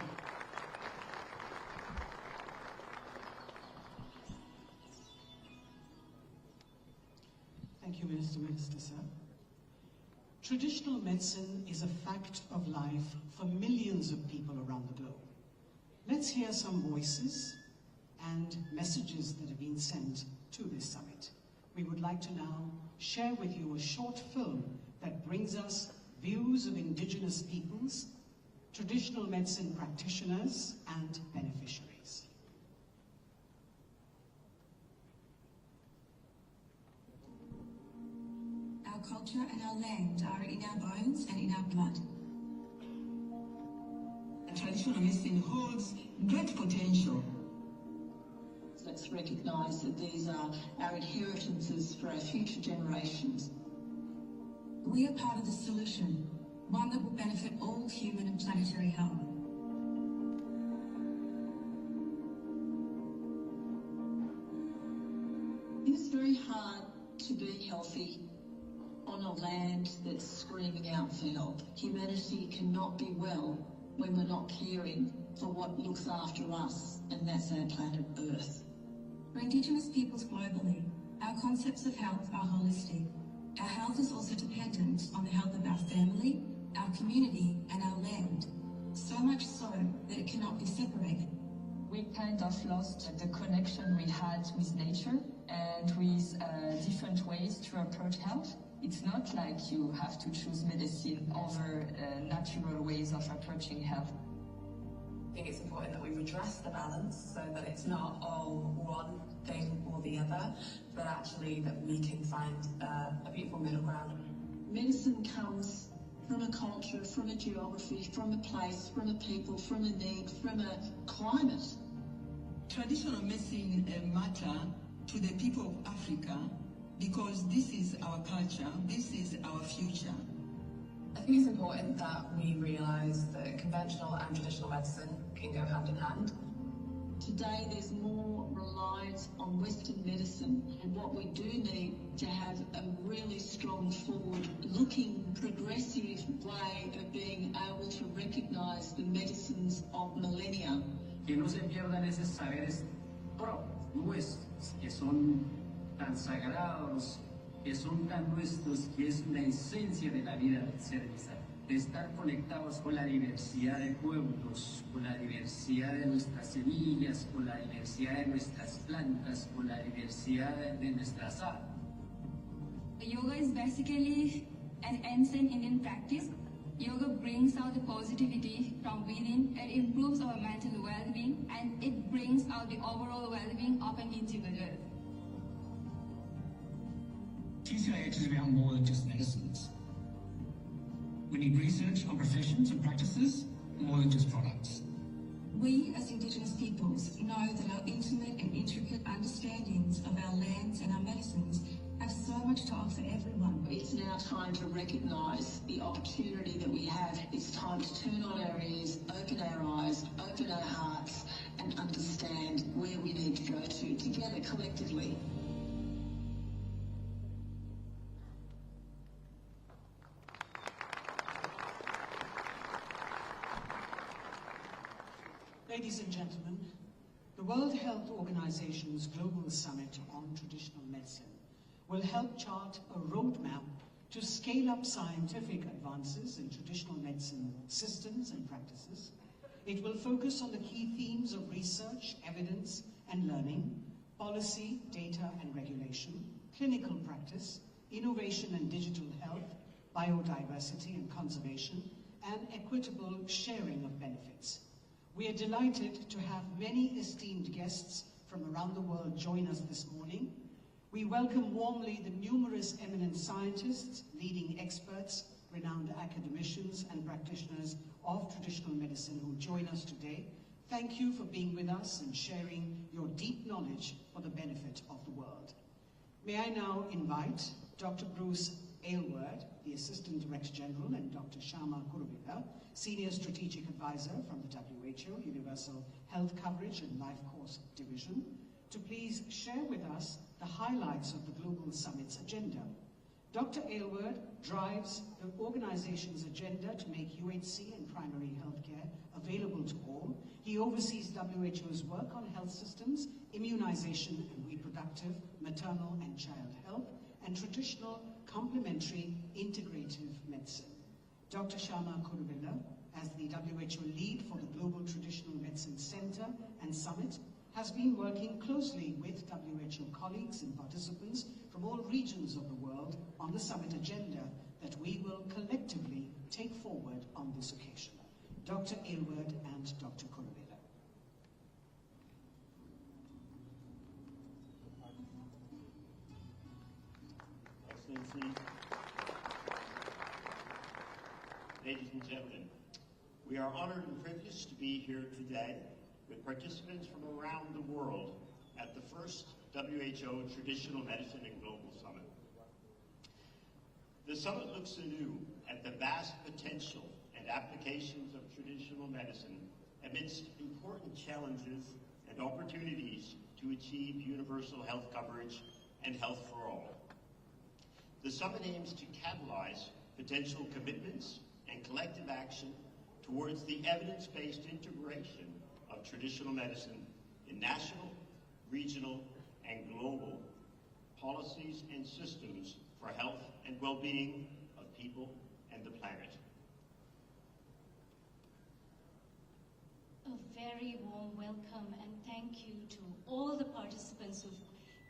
Thank you, Minister Sir. Traditional medicine is a fact of life for millions of people around the globe. Let's let's hear some voices and messages that have been sent to this summit. We would like to now share with you a short film that brings us views of indigenous peoples, traditional medicine practitioners, and beneficiaries. Our culture and our land are in our bones and in our blood. Traditional medicine holds great potential. Let's recognise that these are our inheritances for our future generations. We are part of the solution, one that will benefit all human and planetary health. It is very hard to be healthy on a land that's screaming out for help. Humanity cannot be well when we're not caring for what looks after us, and that's our planet Earth. For Indigenous peoples globally, our concepts of health are holistic. Our health is also dependent on the health of our family, our community, and our land. So much so that it cannot be separated. We kind of lost the connection we had with nature and with different ways to approach health. It's not like you have to choose medicine over natural ways of approaching health. I think it's important that we redress the balance so that it's not all one thing or the other, but actually that we can find a beautiful middle ground. Medicine comes from a culture, from a geography, from a place, from a people, from a need, from a climate. Traditional medicine matter to the people of Africa because this is our culture, this is our future. I think it's important that we realise that conventional and traditional medicine can go hand in hand. Today there's more reliance on Western medicine, and what we do need to have a really strong forward-looking, progressive way of being able to recognise the medicines of millennia. Que no se pierdan esos saberes nuestros, que son tan sagrados, que son tan nuestros, que es la esencia de la vida del ser de estar conectados con la diversidad de pueblos, con la diversidad de nuestras semillas, con la diversidad de nuestras plantas, con la diversidad de nuestras aves. Yoga is basically an ancient Indian practice. Yoga brings out the positivity from within, it improves our mental well-being, and it brings out the overall well-being of an individual. TCIH we have more than just medicines. We need research on professions and practices, more than just products. We as Indigenous peoples know that our intimate and intricate understandings of our lands and our medicines have so much to offer everyone. It's now time to recognise the opportunity that we have. It's time to turn on our ears, open our eyes, open our hearts, and understand where we need to go to together collectively. Ladies and gentlemen, the World Health Organization's Global Summit on Traditional Medicine will help chart a roadmap to scale up scientific advances in traditional medicine systems and practices. It will focus on the key themes of research, evidence and learning, policy, data and regulation, clinical practice, innovation and digital health, biodiversity and conservation, and equitable sharing of benefits. We are delighted to have many esteemed guests from around the world join us this morning. We welcome warmly the numerous eminent scientists, leading experts, renowned academicians and practitioners of traditional medicine who join us today. Thank you for being with us and sharing your deep knowledge for the benefit of the world. May I now invite Dr. Bruce Aylward, the Assistant Director General, and Dr. Shama Kuruvilla, Senior Strategic Advisor from the WHO Universal Health Coverage and Life Course Division, to please share with us the highlights of the Global Summit's agenda. Dr. Aylward drives the organization's agenda to make UHC and primary healthcare available to all. He oversees WHO's work on health systems, immunization and reproductive, maternal and child health, and traditional complementary integrative medicine. Dr. Shama Kuruvilla, as the WHO lead for the Global Traditional Medicine Center and Summit, has been working closely with WHO colleagues and participants from all regions of the world on the summit agenda that we will collectively take forward on this occasion. Dr. Aylward and Dr. Kuruvilla. Excellency, ladies and gentlemen, we are honored and privileged to be here today with participants from around the world at the first WHO Traditional Medicine and Global Summit. The summit looks anew at the vast potential and applications of traditional medicine amidst important challenges and opportunities to achieve universal health coverage and health for all. The summit aims to catalyze potential commitments and collective action towards the evidence-based integration of traditional medicine in national, regional, and global policies and systems for health and well-being of people and the planet. A very warm welcome and thank you to all the participants who've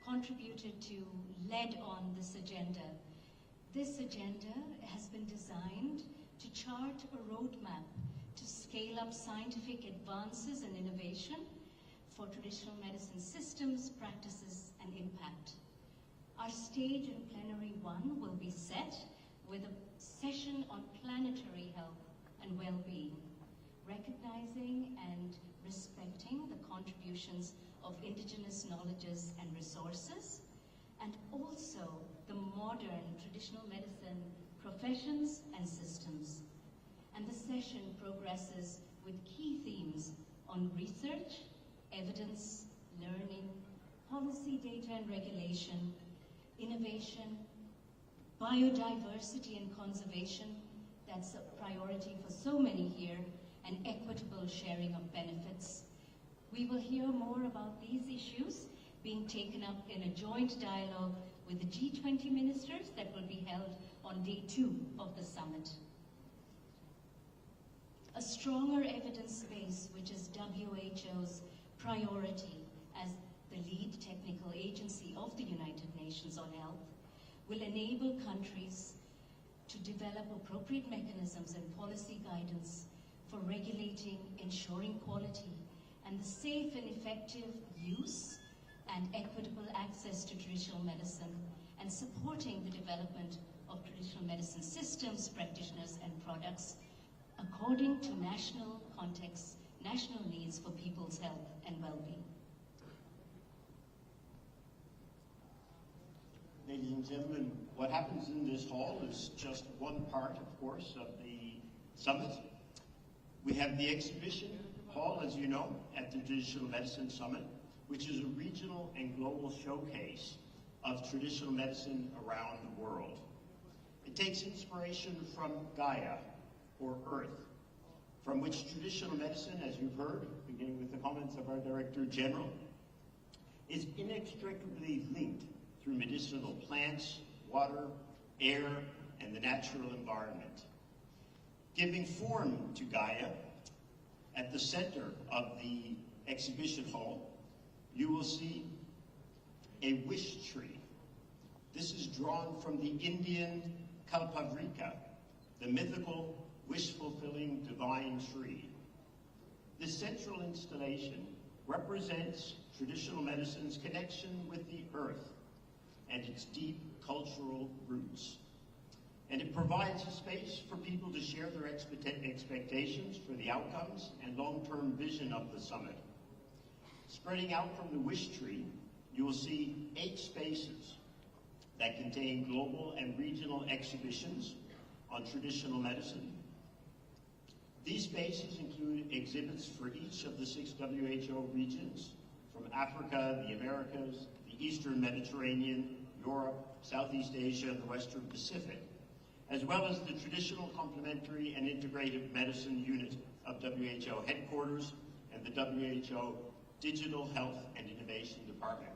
contributed to lead on this agenda. This agenda has been designed to chart a roadmap to scale up scientific advances and innovation for traditional medicine systems, practices, and impact. Our stage in Plenary 1 will be set with a session on planetary health and well-being, recognizing and respecting the contributions of indigenous knowledges and resources, and also the modern traditional medicine professions and systems. And the session progresses with key themes on research, evidence, learning, policy, data and regulation, innovation, biodiversity and conservation, that's a priority for so many here, and equitable sharing of benefits. We will hear more about these issues being taken up in a joint dialogue with the G-20 ministers that will be held on day 2 of the summit. A stronger evidence base, which is WHO's priority as the lead technical agency of the United Nations on health, will enable countries to develop appropriate mechanisms and policy guidance for regulating, ensuring quality, and the safe and effective use and equitable access to traditional medicine, and supporting the development of traditional medicine systems, practitioners, and products according to national contexts, national needs for people's health and well-being. Ladies and gentlemen, what happens in this hall is just one part, of course, of the summit. We have the exhibition hall, as you know, at the Traditional Medicine Summit, which is a regional and global showcase of traditional medicine around the world. It takes inspiration from Gaia, or Earth, from which traditional medicine, as you've heard, beginning with the comments of our Director General, is inextricably linked through medicinal plants, water, air, and the natural environment. Giving form to Gaia, at the center of the exhibition hall, you will see a wish tree. This is drawn from the Indian Kalpavrika, the mythical, wish-fulfilling divine tree. This central installation represents traditional medicine's connection with the earth and its deep cultural roots. And it provides a space for people to share their expectations for the outcomes and long-term vision of the summit. Spreading out from the wish tree, you will see 8 spaces that contain global and regional exhibitions on traditional medicine. These spaces include exhibits for each of the 6 WHO regions, from Africa, the Americas, the Eastern Mediterranean, Europe, Southeast Asia, and the Western Pacific, as well as the traditional complementary and integrative medicine unit of WHO headquarters and the WHO Digital Health and Innovation Department.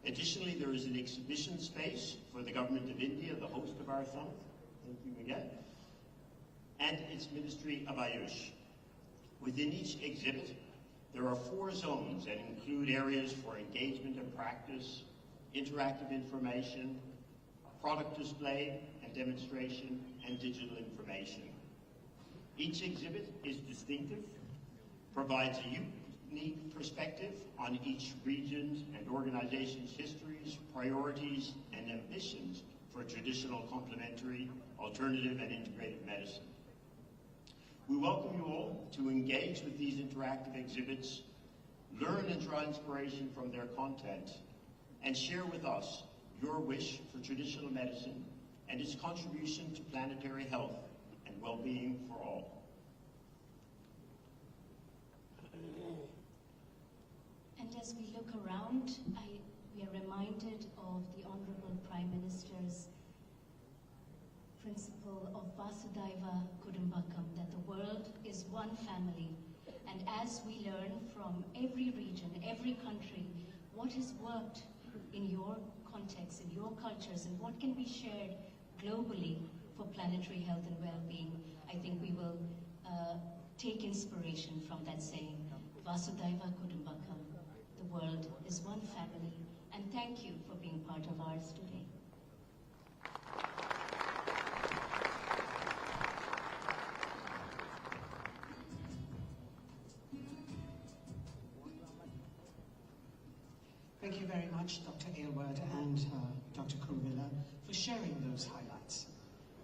Additionally, there is an exhibition space for the Government of India, the host of our summit. Thank you again. and its Ministry of Ayush. Within each exhibit, there are 4 zones that include areas for engagement and practice, interactive information, product display and demonstration, and digital information. Each exhibit is distinctive, provides a unique perspective on each region's and organization's histories, priorities, and ambitions for traditional, complementary, alternative, and integrative medicine. We welcome you all to engage with these interactive exhibits, learn and draw inspiration from their content, and share with us your wish for traditional medicine and its contribution to planetary health and well-being for all. And as we look around, we are reminded of the Honorable Prime Minister's principle of Vasudhaiva Kudumbakam, that the world is one family. And as we learn from every region, every country, what has worked in your context, in your cultures, and what can be shared globally for planetary health and well-being, I think we will take inspiration from that saying, Vasudhaiva Kudumbakam, the world is one family. And thank you for being part of ours today. Thank you very much, Dr. Aylward and Dr. Kuruvilla, for sharing those highlights.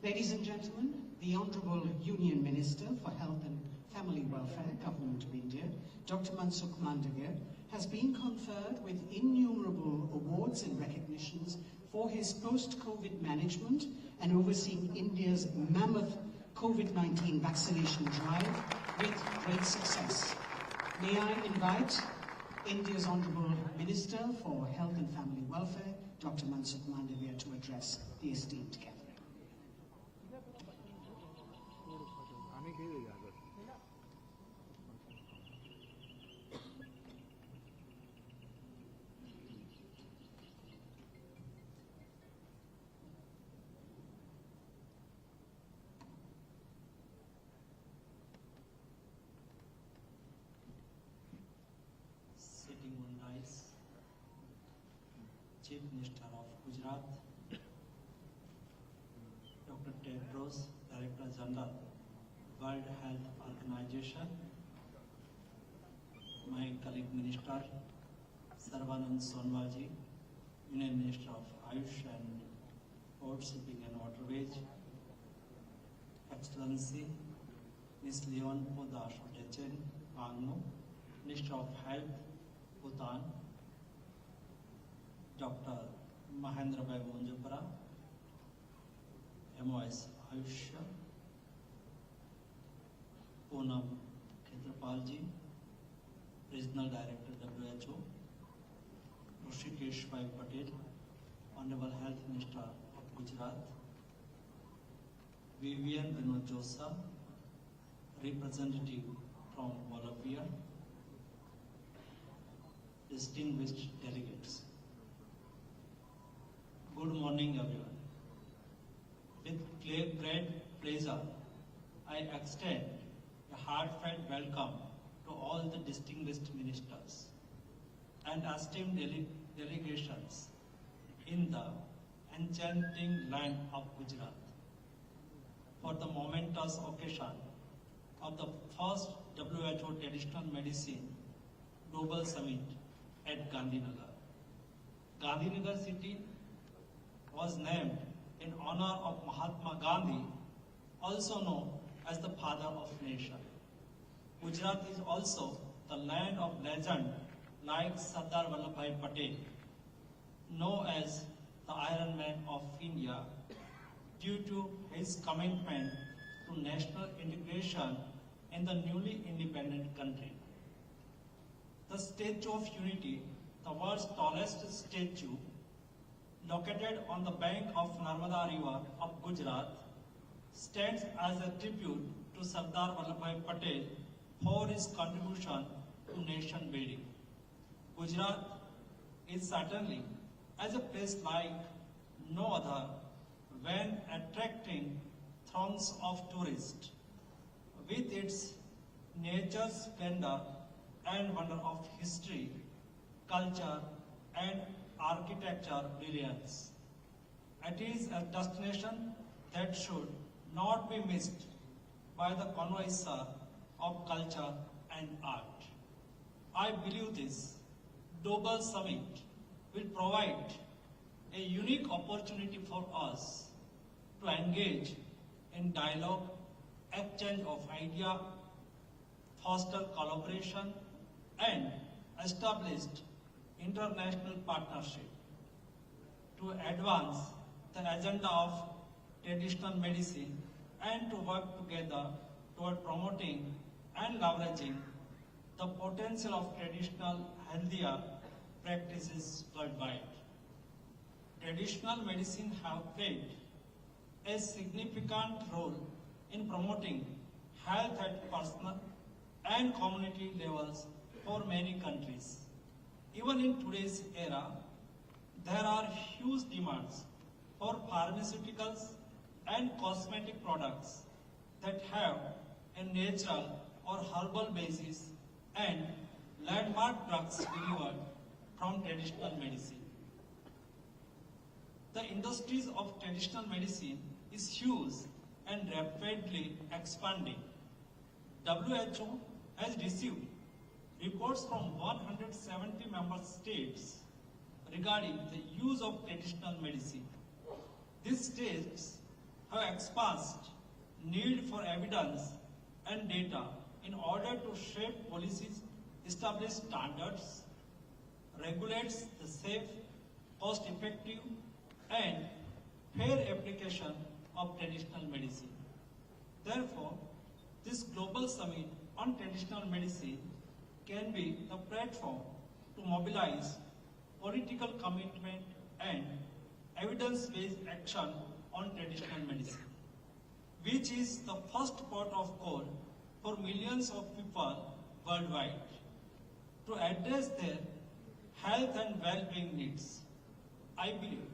Ladies and gentlemen, the Honourable Union Minister for Health and Family Welfare, Government of India, Dr. Mansukh Mandaviya, has been conferred with innumerable awards and recognitions for his post-COVID management and overseeing India's mammoth COVID-19 vaccination drive with great success. May I invite India's Honourable Minister for Health and Family Welfare, Dr. Mansukh Mandaviya, to address the esteemed gathering. Chief Minister of Gujarat, Dr. Tedros, Director General, World Health Organization, my colleague Minister, Sarvanand Sonwalji, Union Minister of Ayush and Port Shipping and Waterways, Excellency Ms. Leon Podash-Dechen Wangno, Minister of Health, Bhutan, Dr. Mahendra Bhai Munjapura, MOS Ayush, Poonam Khetrapalji, Regional Director WHO, Hrishikesh Bhai Patel, Honorable Health Minister of Gujarat, Vivian Vinod Josa, representative from Bolivia, distinguished delegates. Good morning, everyone. With great pleasure, I extend a heartfelt welcome to all the distinguished ministers and esteemed delegations in the enchanting land of Gujarat for the momentous occasion of the first WHO Traditional Medicine Global Summit at Gandhinagar. Gandhinagar city was named in honor of Mahatma Gandhi, also known as the father of nation. Gujarat is also the land of legend like Sardar Vallabhbhai Patel, known as the Iron Man of India, due to his commitment to national integration in the newly independent country. The Statue of Unity, the world's tallest statue, located on the bank of Narmada River of Gujarat, stands as a tribute to Sardar Vallabhbhai Patel for his contribution to nation building. Gujarat is certainly as a place like no other when attracting throngs of tourists with its nature's splendor and wonder of history, culture, and architecture brilliance. It is a destination that should not be missed by the connoisseur of culture and art. I believe this global summit will provide a unique opportunity for us to engage in dialogue, exchange of ideas, foster collaboration, and establish international partnership to advance the agenda of traditional medicine and to work together toward promoting and leveraging the potential of traditional healthier practices worldwide. Traditional medicine have played a significant role in promoting health at personal and community levels for many countries. Even in today's era, there are huge demands for pharmaceuticals and cosmetic products that have a natural or herbal basis and landmark drugs delivered from traditional medicine. The industries of traditional medicine is huge and rapidly expanding. WHO has received reports from 170 member states regarding the use of traditional medicine. These states have expressed need for evidence and data in order to shape policies, establish standards, regulates the safe, cost-effective, and fair application of traditional medicine. Therefore, this global summit on traditional medicine can be the platform to mobilize political commitment and evidence-based action on traditional medicine, which is the first port of call for millions of people worldwide to address their health and well-being needs. I believe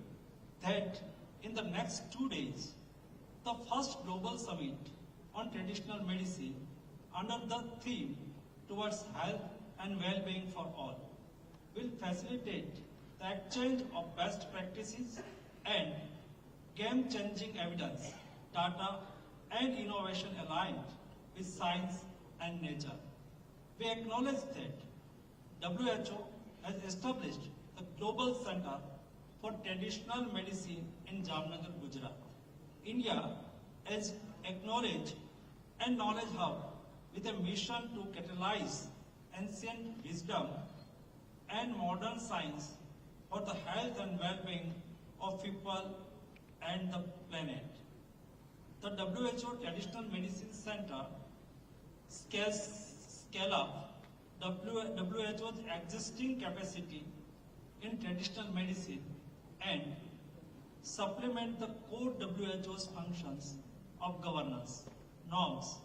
that in the next 2 days, the first global summit on traditional medicine under the theme towards health and well-being for all will facilitate the exchange of best practices and game-changing evidence, data, and innovation aligned with science and nature. We acknowledge that WHO has established the Global Center for Traditional Medicine in Jamnagar, Gujarat. India is acknowledged and knowledge hub with a mission to catalyze ancient wisdom and modern science for the health and well-being of people and the planet. The WHO Traditional Medicine Center scale up WHO's existing capacity in traditional medicine and supplement the core WHO's functions of governance, norms,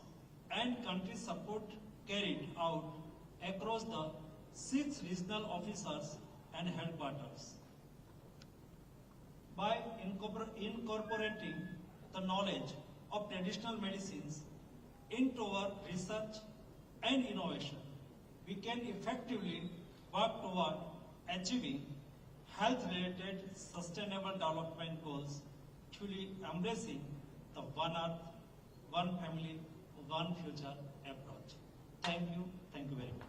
and country support carried out across the 6 regional officers and headquarters. By incorporating the knowledge of traditional medicines into our research and innovation, we can effectively work toward achieving health-related sustainable development goals, truly embracing the One Earth, One Family, One Future approach. Thank you very much.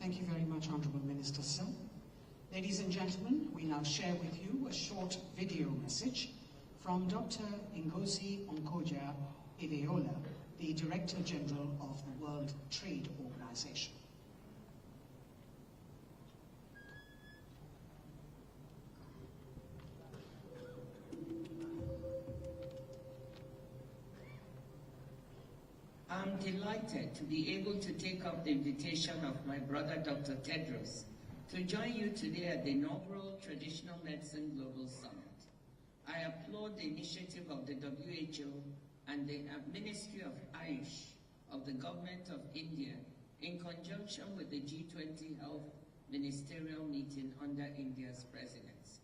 Thank you very much, Honourable Minister, sir. Ladies and gentlemen, we now share with you a short video message from Dr. Ngozi Onkoja Iweola, the Director General of the World Trade Organization. I'm delighted to be able to take up the invitation of my brother Dr. Tedros to join you today at the inaugural Traditional Medicine Global Summit. I applaud the initiative of the WHO and the Ministry of Ayush of the Government of India in conjunction with the G-20 Health ministerial meeting under India's presidency.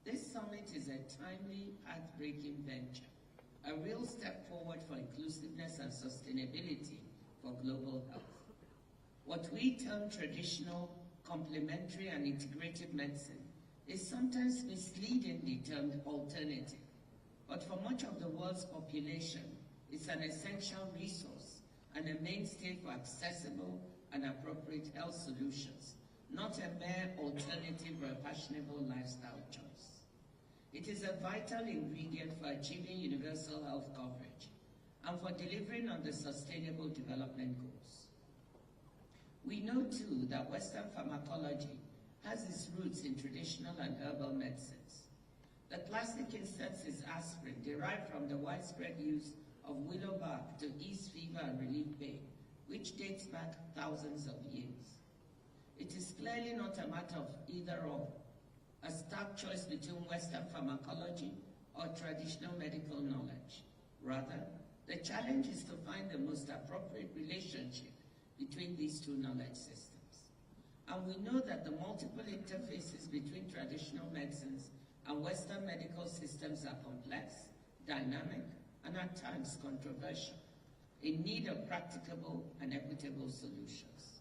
This summit is a timely, path-breaking venture, a real step forward for inclusiveness and sustainability for global health. What we term traditional, complementary, and integrative medicine is sometimes misleadingly termed alternative, but for much of the world's population, it's an essential resource and a mainstay for accessible and appropriate health solutions, not a mere alternative or a fashionable lifestyle choice. It is a vital ingredient for achieving universal health coverage and for delivering on the Sustainable Development Goals. We know too that Western pharmacology has its roots in traditional and herbal medicines. The classic instance is aspirin, derived from the widespread use of willow bark to ease fever and relieve pain, which dates back thousands of years. It is clearly not a matter of either or, a stark choice between Western pharmacology or traditional medical knowledge. Rather, the challenge is to find the most appropriate relationship between these two knowledge systems. And we know that the multiple interfaces between traditional medicines and Western medical systems are complex, dynamic, and at times controversial, in need of practicable and equitable solutions.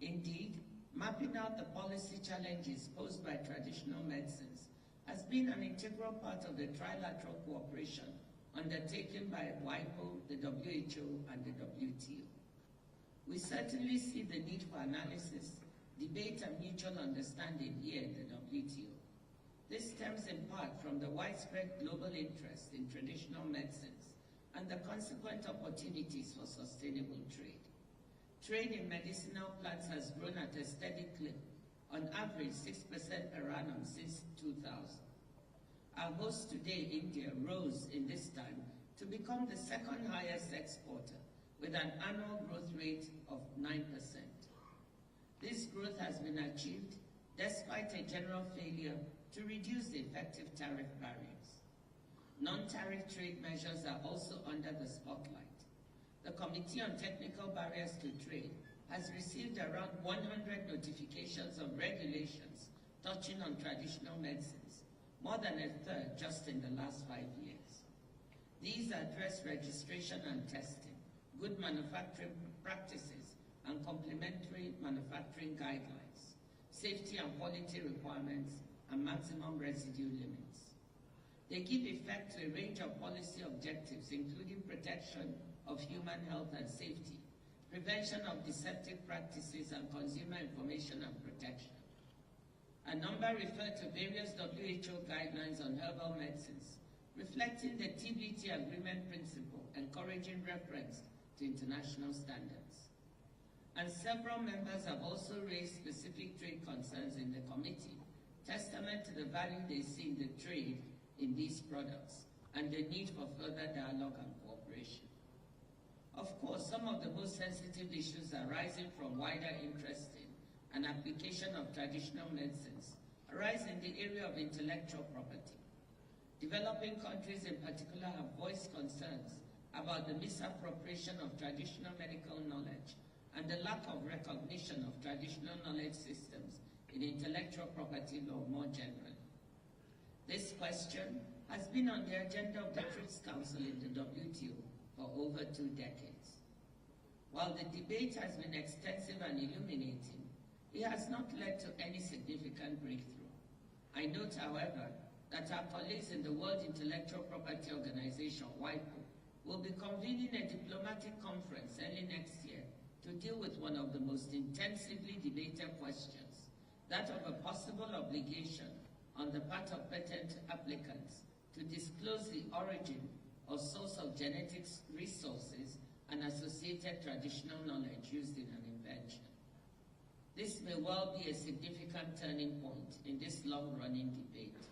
Indeed, mapping out the policy challenges posed by traditional medicines has been an integral part of the trilateral cooperation undertaken by WIPO, the WHO, and the WTO. We certainly see the need for analysis, debate, and mutual understanding here in the WTO. This stems in part from the widespread global interest in traditional medicines and the consequent opportunities for sustainable trade. Trade in medicinal plants has grown at a steady clip, on average 6% per annum since 2000. Our host today, India, rose in this time to become the second highest exporter, with an annual growth rate of 9%. This growth has been achieved despite a general failure to reduce the effective tariff barriers. Non-tariff trade measures are also under the spotlight. The Committee on Technical Barriers to Trade has received around 100 notifications of regulations touching on traditional medicines, more than a third just in the last 5 years. These address registration and testing, good manufacturing practices, and complementary manufacturing guidelines, safety and quality requirements, and maximum residue limits. They give effect to a range of policy objectives, including protection of human health and safety, prevention of deceptive practices, and consumer information and protection. A number refer to various WHO guidelines on herbal medicines, reflecting the TBT agreement principle, encouraging reference to international standards. And several members have also raised specific trade concerns in the committee, testament to the value they see in the trade in these products and the need for further dialogue and cooperation. Of course, some of the most sensitive issues arising from wider interest in and application of traditional medicines arise in the area of intellectual property. Developing countries in particular have voiced concerns about the misappropriation of traditional medical knowledge and the lack of recognition of traditional knowledge systems in intellectual property law more generally. This question has been on the agenda of the TRIPS Council in the WTO for over 2 decades. While the debate has been extensive and illuminating, it has not led to any significant breakthrough. I note, however, that our colleagues in the World Intellectual Property Organization, WIPO, will be convening a diplomatic conference early next year to deal with one of the most intensively debated questions, that of a possible obligation on the part of patent applicants to disclose the origin or source of genetics resources and associated traditional knowledge used in an invention. This may well be a significant turning point in this long-running debate.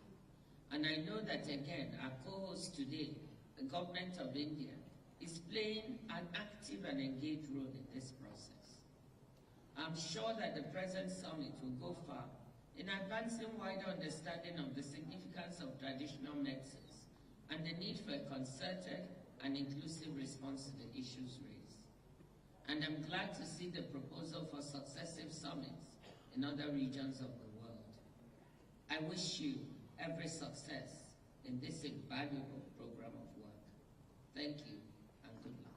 And I know that, again, our co-host today, the government of India, is playing an active and engaged role in this process. I'm sure that the present summit will go far in advancing wider understanding of the significance of traditional medicines and the need for a concerted and inclusive response to the issues raised. And I'm glad to see the proposal for successive summits in other regions of the world. I wish you every success in this invaluable program of work. Thank you and good luck.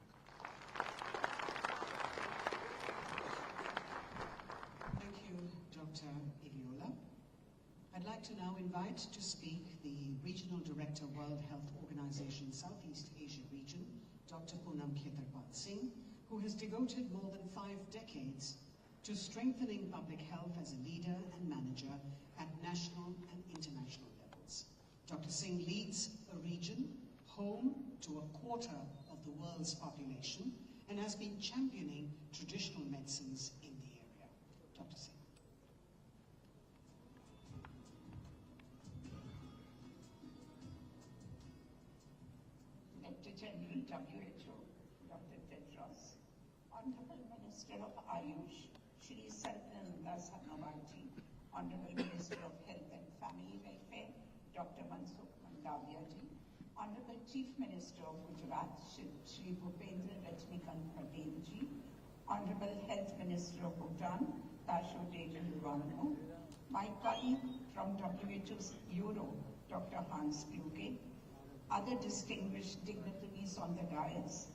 Thank you, Dr. Iliola. I'd like to now invite to speak the Regional Director, World Health Organization, Southeast Asia region, Dr. Poonam Khetarpal Singh, who has devoted more than 5 decades to strengthening public health as a leader and manager at national and international levels. Dr. Singh leads a region home to a quarter of the world's population and has been championing traditional medicines in the area. Dr. Singh. Director General WHO, Dr. Tedros, Honorable Minister of Ayush, Shri Satyananda Sarnavarji, Honorable Minister of Health and Family Welfare, Dr. Mansukh Mandaviya ji, Honorable Chief Minister of Gujarat, Shri Bhupendra Rajnikant Patel ji, Honorable Health Minister of Bhutan, Tasho Tejan Luwangmo, my colleague from WHO's Bureau, Dr. Hans Kluge, other distinguished dignitaries on the dais,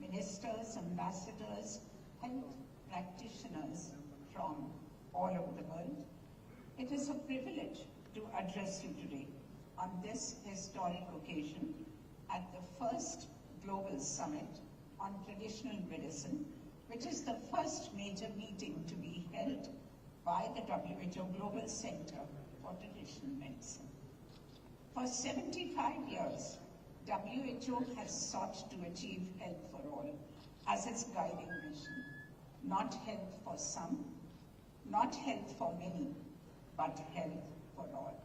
ministers, ambassadors, health practitioners from all over the world. It is a privilege to address you today on this historic occasion at the first Global Summit on Traditional Medicine, which is the first major meeting to be held by the WHO Global Center for Traditional Medicine. For 75 years, WHO has sought to achieve health for all as its guiding mission. Not health for some, not health for many, but health for all.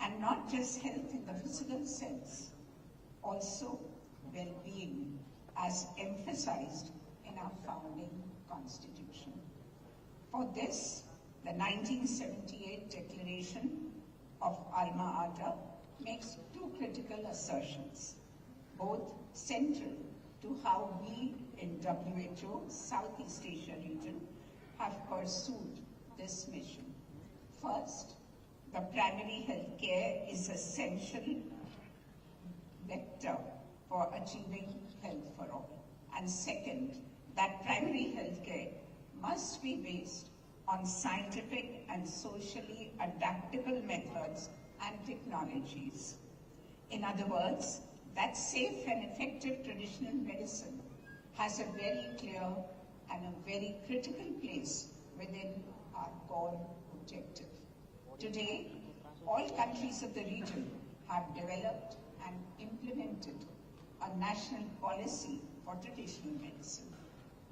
And not just health in the physical sense, also well-being as emphasized in our founding constitution. For this, the 1978 Declaration of Alma Ata makes 2 critical assertions, both central to how we in WHO Southeast Asia region have pursued this mission. First, the primary health care is essential vector for achieving health for all. And second, that primary health care must be based on scientific and socially adaptable methods and technologies. In other words, that safe and effective traditional medicine has a very clear and a very critical place within our core objective. Today, all countries of the region have developed and implemented a national policy for traditional medicine.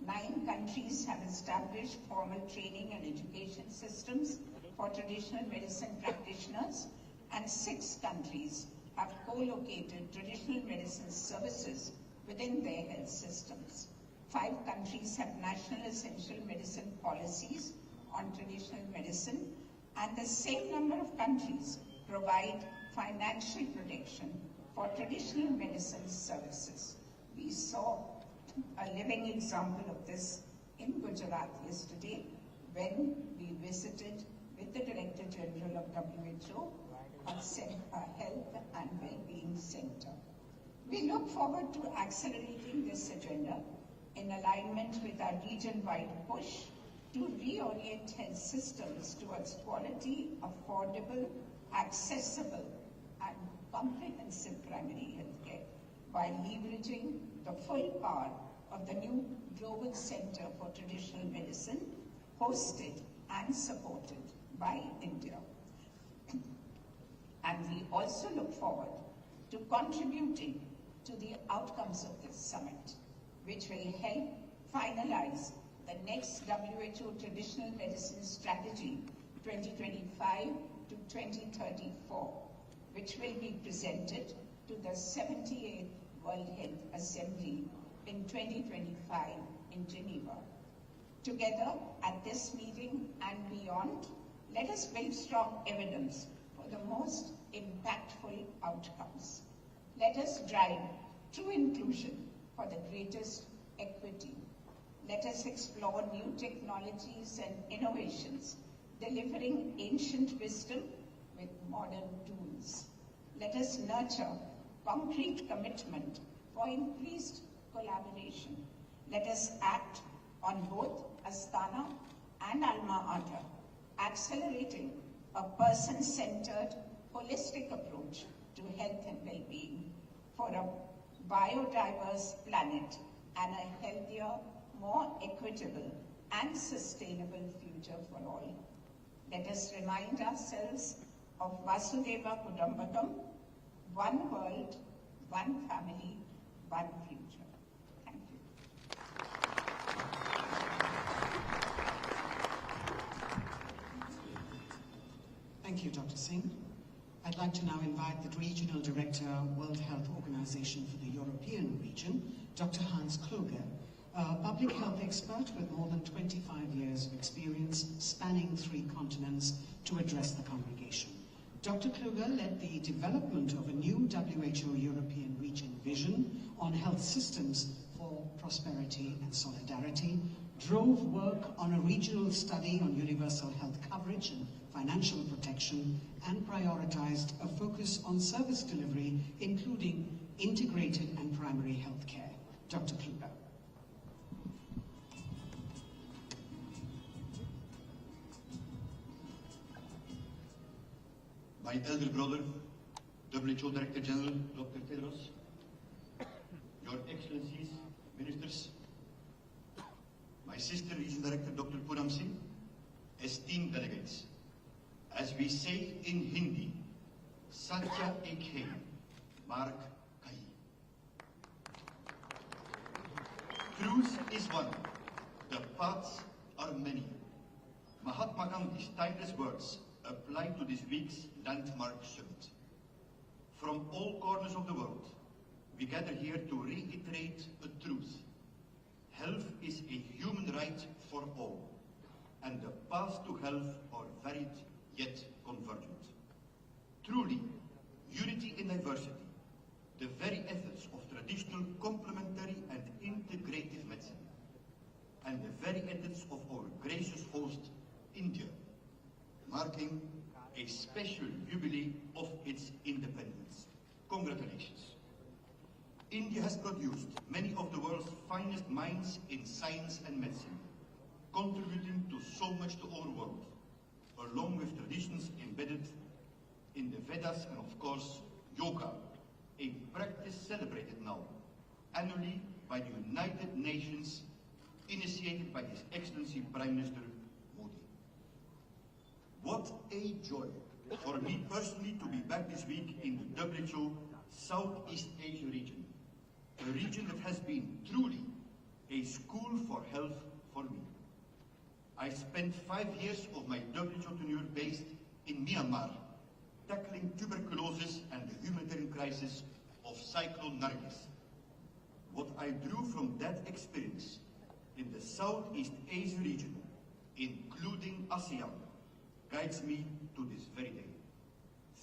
9 countries have established formal training and education systems for traditional medicine practitioners, and 6 countries have co-located traditional medicine services within their health systems. 5 countries have national essential medicine policies on traditional medicine, and the same number of countries provide financial protection for traditional medicine services. We saw a living example of this in Gujarat yesterday when we visited with the Director General of WHO a health and well-being center. We look forward to accelerating this agenda in alignment with our region-wide push to reorient health systems towards quality, affordable, accessible, and comprehensive primary health care by leveraging the full power of the new Global Center for Traditional Medicine, hosted and supported by India. And we also look forward to contributing to the outcomes of this summit, which will help finalize the next WHO Traditional Medicine Strategy 2025 to 2034, which will be presented to the 78th World Health Assembly in 2025 in Geneva. Together, at this meeting and beyond, let us build strong evidence for the most impactful outcomes. Let us drive true inclusion for the greatest equity. Let us explore new technologies and innovations delivering ancient wisdom with modern tools. Let us nurture concrete commitment for increased collaboration. Let us act on both Astana and Alma Ata, accelerating a person-centered, holistic approach to health and well-being for a biodiverse planet and a healthier, more equitable and sustainable future for all. Let us remind ourselves of Vasudeva Kudambakam, one world, one family, one future. Thank you. Thank you, Dr. Singh. I'd like to now invite the Regional Director, World Health Organization for the European region, Dr. Hans Kluge, a public health expert with more than 25 years of experience spanning 3 continents, to address the congregation. Dr. Kluge led the development of a new WHO European region vision on health systems for prosperity and solidarity, drove work on a regional study on universal health coverage and financial protection, and prioritized a focus on service delivery, including integrated and primary health care. Dr. Kluge. My elder brother, WHO Director General Dr. Tedros, Your Excellencies, Ministers, my sister, Region Director Dr. Poonam Singh, esteemed delegates, as we say in Hindi, Satya ek hai, Mark kahi. Truth is one, the paths are many. Mahatma Gandhi's timeless words apply to this week's landmark summit. From all corners of the world, we gather here to reiterate a truth. Health is a human right for all, and the paths to health are varied yet convergent. Truly, unity in diversity, the very essence of traditional complementary and integrative medicine, and the very essence of our gracious host, India, marking a special jubilee of its independence. Congratulations. India has produced many of the world's finest minds in science and medicine, contributing to so much to our world, along with traditions embedded in the Vedas and, of course, yoga, a practice celebrated now annually by the United Nations, initiated by His Excellency Prime Minister Modi. What a joy for me personally to be back this week in the WHO Southeast Asia region, a region that has been truly a school for health for me. I spent 5 years of my WHO tenure based in Myanmar, tackling tuberculosis and the humanitarian crisis of Cyclone Nargis. What I drew from that experience in the Southeast Asia region, including ASEAN, guides me to this very day.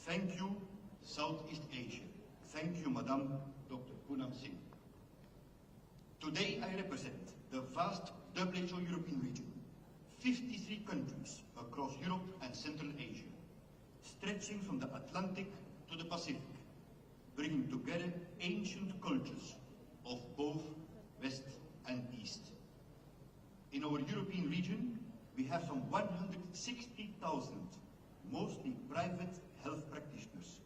Thank you, Southeast Asia. Thank you, Madam Dr. Poonam Singh. Today I represent the vast WHO European region, 53 countries across Europe and Central Asia, stretching from the Atlantic to the Pacific, bringing together ancient cultures of both West and East. In our European region, we have some 160,000, mostly private health practitioners,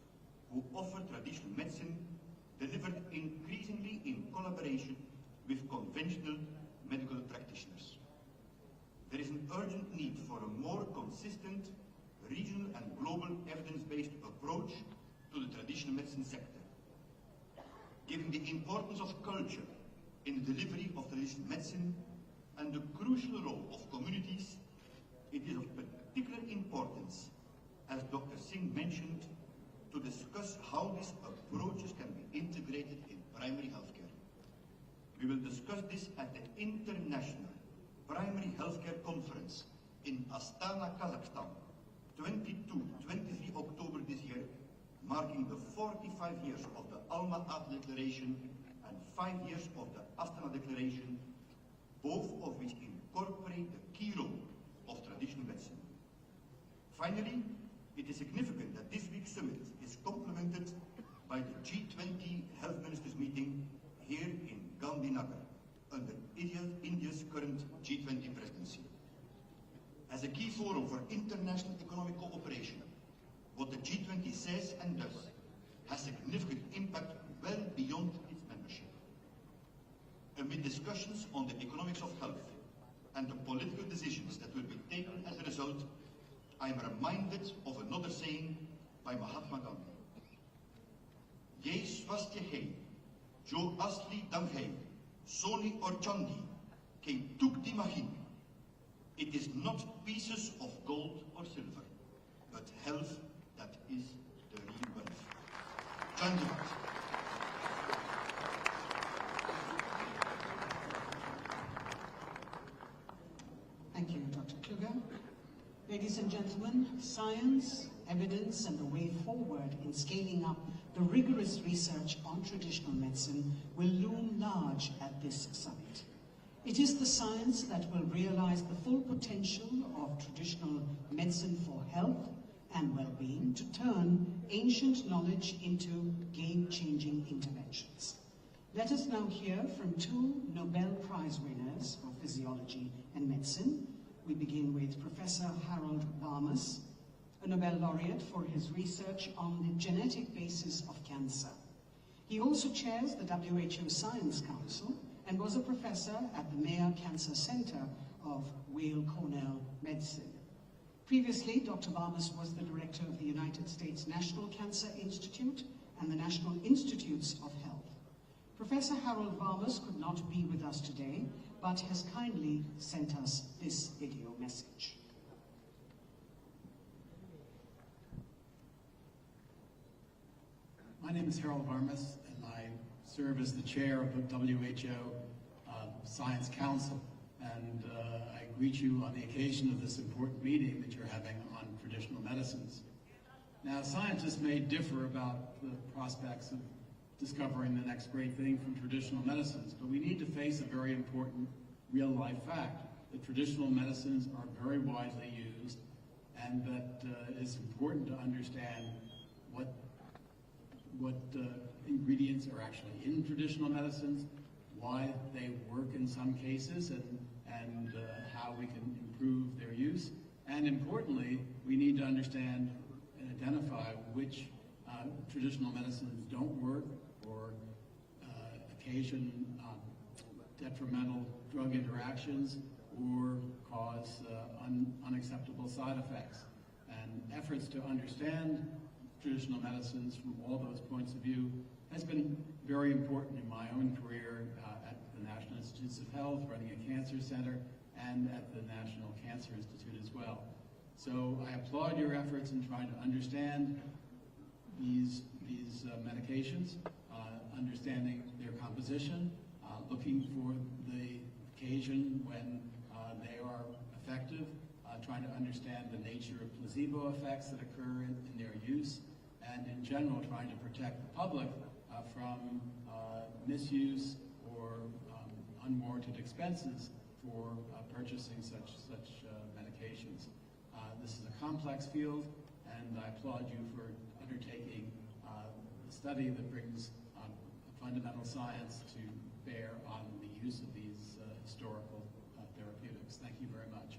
who offer traditional medicine delivered increasingly in collaboration with conventional medical practitioners. There is an urgent need for a more consistent regional and global evidence-based approach to the traditional medicine sector. Given the importance of culture in the delivery of traditional medicine and the crucial role of communities, it is of particular importance, as Dr. Singh mentioned, to discuss how these approaches can be integrated in primary healthcare. We will discuss this at the International Primary Healthcare Conference in Astana, Kazakhstan, 22-23 October this year, marking the 45 years of the Alma-Ata Declaration and 5 years of the Astana Declaration, both of which incorporate the key role of traditional medicine. Finally, it is significant that this week's summit is complemented by the G20 Health Ministers meeting here in Gandhinagar under India's current G20 presidency. As a key forum for international economic cooperation, what the G20 says and does has significant impact well beyond its membership. Amid discussions on the economics of health and the political decisions that will be taken as a result, I am reminded of another saying by Mahatma Gandhi. Ye swasthya hai, jo asli dam hai, soni or chandi, ke tukti mahin. It is not pieces of gold or silver, but health that is the real wealth. Chandrayaan. Thank you, Dr. Kluger. Ladies and gentlemen, science, evidence, and the way forward in scaling up the rigorous research on traditional medicine will loom large at this summit. It is the science that will realize the full potential of traditional medicine for health and well-being to turn ancient knowledge into game-changing interventions. Let us now hear from two Nobel Prize winners for physiology and medicine. We begin with Professor Harold Varmus, a Nobel laureate for his research on the genetic basis of cancer. He also chairs the WHO Science Council and was a professor at the Mayo Cancer Center of Weill Cornell Medicine. Previously, Dr. Varmus was the director of the United States National Cancer Institute and the National Institutes of Health. Professor Harold Varmus could not be with us today, but has kindly sent us this video message. My name is Harold Varmus, and I serve as the chair of the WHO Science Council. And I greet you on the occasion of this important meeting that you're having on traditional medicines. Now, scientists may differ about the prospects of discovering the next great thing from traditional medicines, but we need to face a very important real-life fact that traditional medicines are very widely used, and that it's important to understand what ingredients are actually in traditional medicines, why they work in some cases, and how we can improve their use. And importantly, we need to understand and identify which traditional medicines don't work or occasion detrimental drug interactions or cause unacceptable side effects. And efforts to understand traditional medicines from all those points of view has been very important in my own career at the National Institutes of Health, running a cancer center, and at the National Cancer Institute as well. So I applaud your efforts in trying to understand these medications, understanding their composition, looking for the occasion when they are effective, trying to understand the nature of placebo effects that occur in their use, and in general trying to protect the public from misuse or unwarranted expenses for purchasing such medications. This is a complex field, and I applaud you for undertaking the study that brings fundamental science to bear on the use of these historical therapeutics. Thank you very much.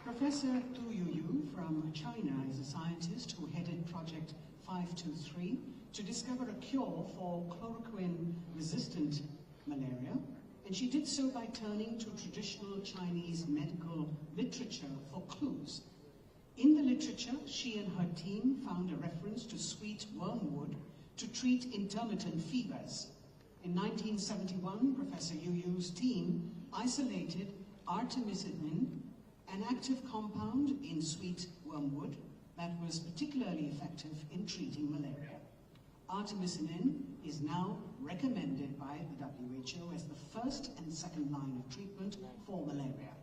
Professor Du Yuyu from China is a scientist who headed Project 523 to discover a cure for chloroquine-resistant malaria, and she did so by turning to traditional Chinese medical literature for clues. In the literature, she and her team found a reference to sweet wormwood to treat intermittent fevers. In 1971, Professor Yuyu's team isolated artemisinin, an active compound in sweet wormwood that was particularly effective in treating malaria. Artemisinin is now recommended by the WHO as the first and second line of treatment for malaria.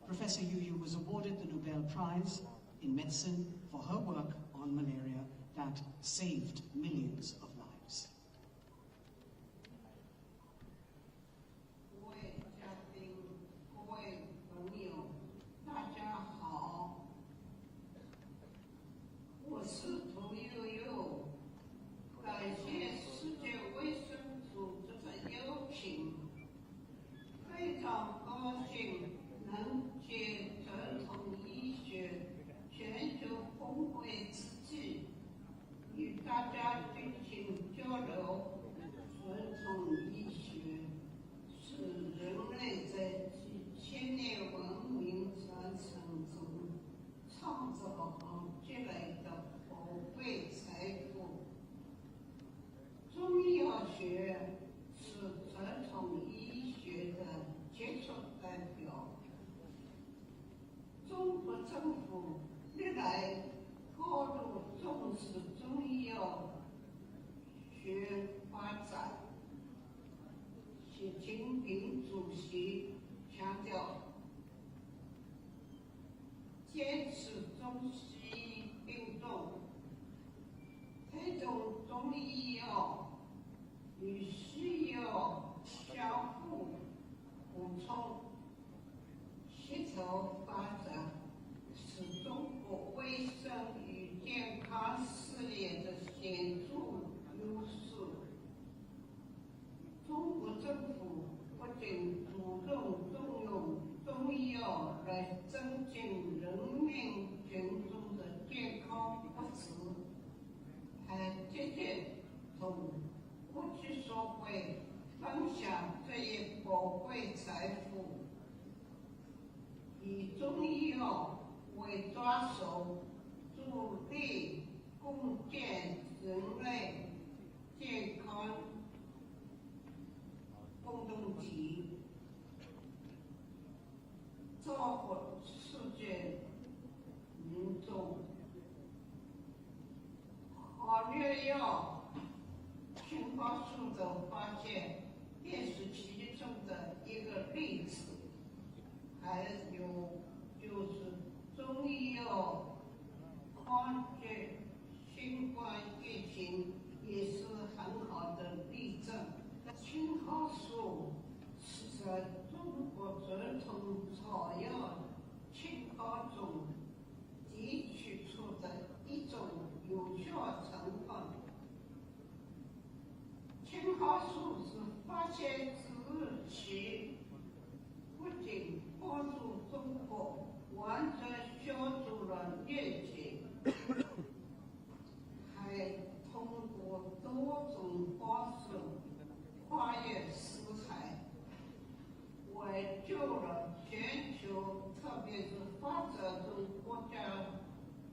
Professor Yuyu was awarded the Nobel Prize in Medicine for her work on malaria that saved millions of lives. 家进行交流。传统医学是人类在几千年文明传承中创造和积累的宝贵财富。中医药学是传统医学的杰出代表。中国政府历来高度重视中医药学发展。习近平主席强调，坚持中西医并重，推动中医药与西药相互补充、协调发展，是中国卫生与健康事业的显著优势。中国政府不仅主动动用中医药来增进人民群众的健康福祉，还积极同国际社会分享这一宝贵财富，以中医药为抓手，助力共建人类健康共同体，造福世界民众。好药青蒿素的发现便是其中的一个例子。还有就是中医药抗击新冠疫情也是很好的例证。青蒿素是在中国传统草药青蒿中提取出的一种有效成分。青蒿素是发现之日起，不仅帮助中国完全消除了疟疾，还通过多种方式跨越四海，挽救了全球，特别是发展中国家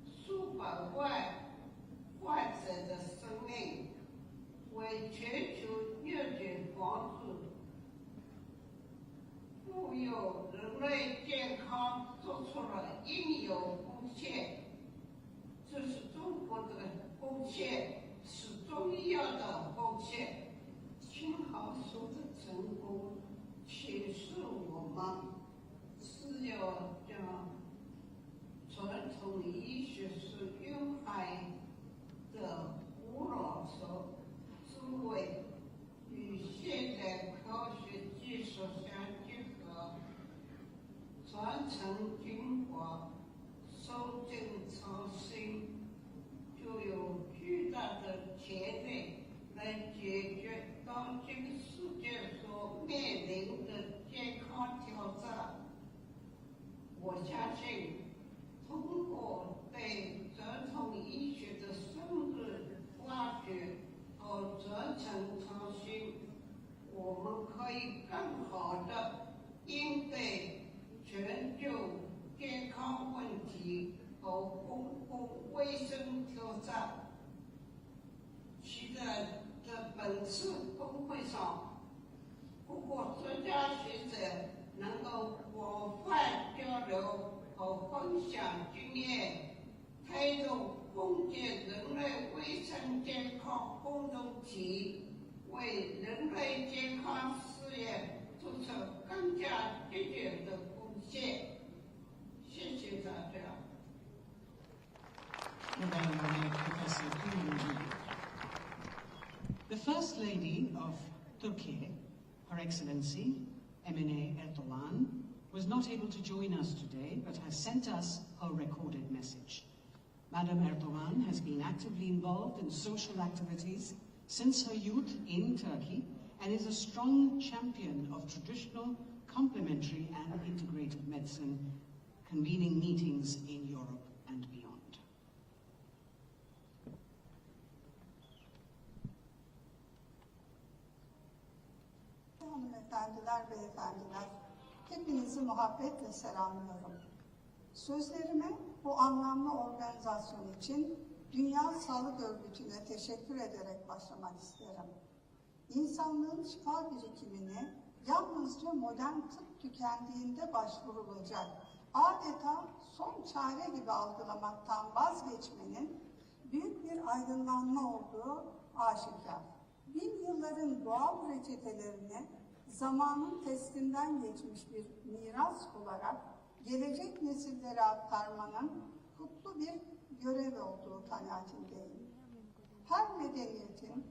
数百万患者的生命，为全球疟疾防治、富有人类健康做出了应有贡献。这是中国的贡献，是中医药的贡献。青蒿素的成功启示我们，是要将传统医学是蕴含的古老智慧与现代科学技术相结合，传承精华，收进创新，就有巨大的潜力来解决当今世界所面临的健康挑战。我相信，通过对传统医学的深入挖掘和传承创新，我们可以更好地应对全球健康问题和公共卫生挑战。期待在本次峰会上，各国专家学者能够广泛交流和分享经验，推动共建人类卫生健康共同体，为人类健康事业做出更加积极的贡献。谢谢大家。The First Lady of Turkey, Her Excellency Emine Erdogan, was not able to join us today, but has sent us her recorded message. Madam Erdogan has been actively involved in social activities since her youth in Turkey and is a strong champion of traditional, complementary and integrated medicine, convening meetings in Europe and beyond. hanımefendiler, beyefendiler, hepinizi muhabbetle selamlıyorum. Sözlerime bu anlamlı organizasyon için Dünya Sağlık Örgütü'ne teşekkür ederek başlamak isterim. İnsanlığın şifa birikimini yalnızca modern tıp tükendiğinde başvurulacak, adeta son çare gibi algılamaktan vazgeçmenin büyük bir aydınlanma olduğu aşikar. Bin yılların doğal reçetelerini zamanın testinden geçmiş bir miras olarak gelecek nesillere aktarmanın kutlu bir görev olduğu kanaatindeyim. Her medeniyetin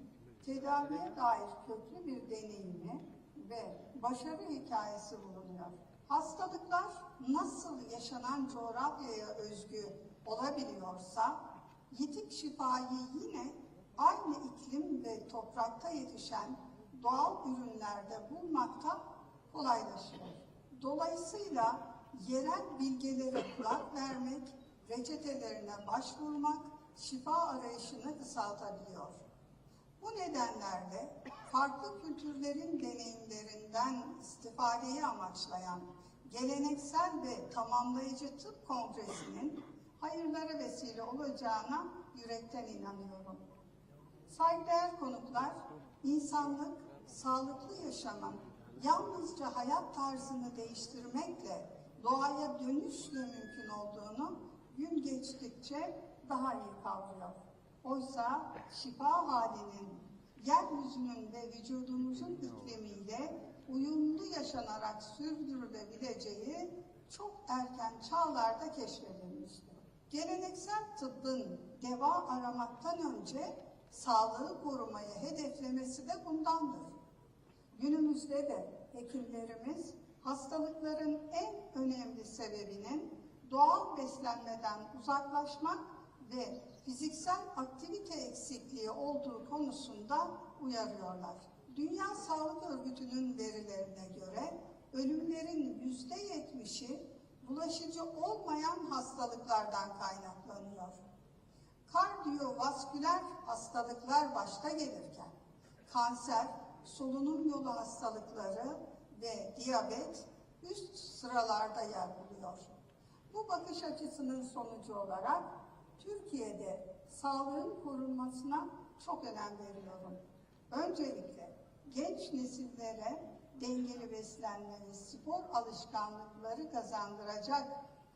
tedaviye dair köklü bir deneyimi ve başarı hikayesi bulunuyor. Hastalıklar nasıl yaşanan coğrafyaya özgü olabiliyorsa, yitik şifayı yine aynı iklim ve toprakta yetişen doğal ürünlerde bulmakta kolaylaşıyor. Dolayısıyla yerel bilgilere kulak vermek, reçetelerine başvurmak şifa arayışını kısaltabiliyor. Bu nedenlerle farklı kültürlerin deneyimlerinden istifadeyi amaçlayan geleneksel ve tamamlayıcı tıp kongresinin hayırlara vesile olacağına yürekten inanıyorum. Saygıdeğer konuklar, insanlık sağlıklı yaşamın yalnızca hayat tarzını değiştirmekle doğaya dönüşle mümkün olduğunu gün geçtikçe daha iyi kavruyor. Oysa şifa halinin yeryüzünün ve vücudumuzun iklimiyle uyumlu yaşanarak sürdürülebileceği çok erken çağlarda keşfedilmiştir. Geleneksel tıbbın deva aramaktan önce sağlığı korumayı hedeflemesi de bundandır. Günümüzde de hekimlerimiz hastalıkların en önemli sebebinin doğal beslenmeden uzaklaşmak ve fiziksel aktivite eksikliği olduğu konusunda uyarıyorlar. Dünya Sağlık Örgütü'nün verilerine göre ölümlerin %70'i bulaşıcı olmayan hastalıklardan kaynaklanıyor. Kardiyovasküler hastalıklar başta gelirken kanser, solunum yolu hastalıkları ve diyabet üst sıralarda yer buluyor. Bu bakış açısının sonucu olarak Türkiye'de sağlığın korunmasına çok önem veriyorum. Öncelikle genç nesillere dengeli beslenme ve spor alışkanlıkları kazandıracak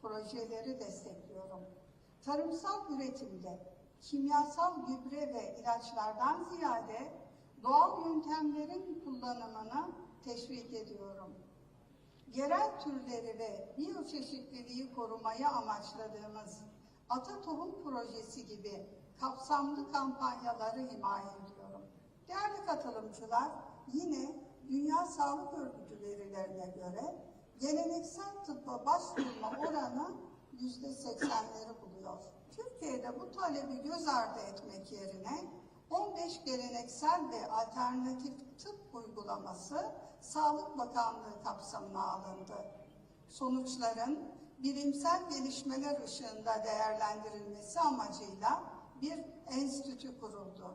projeleri destekliyorum. Tarımsal üretimde kimyasal gübre ve ilaçlardan ziyade doğal yöntemlerin kullanımını teşvik ediyorum. Yerel türleri ve biyoçeşitliliği korumayı amaçladığımız Ata Tohum Projesi gibi kapsamlı kampanyaları himaye ediyorum. Değerli katılımcılar, yine Dünya Sağlık Örgütü verilerine göre geleneksel tıbba başvurma oranı %80'leri buluyor. Türkiye'de bu talebi göz ardı etmek yerine 15 geleneksel ve alternatif tıp uygulaması Sağlık Bakanlığı kapsamına alındı. Sonuçların bilimsel gelişmeler ışığında değerlendirilmesi amacıyla bir enstitü kuruldu.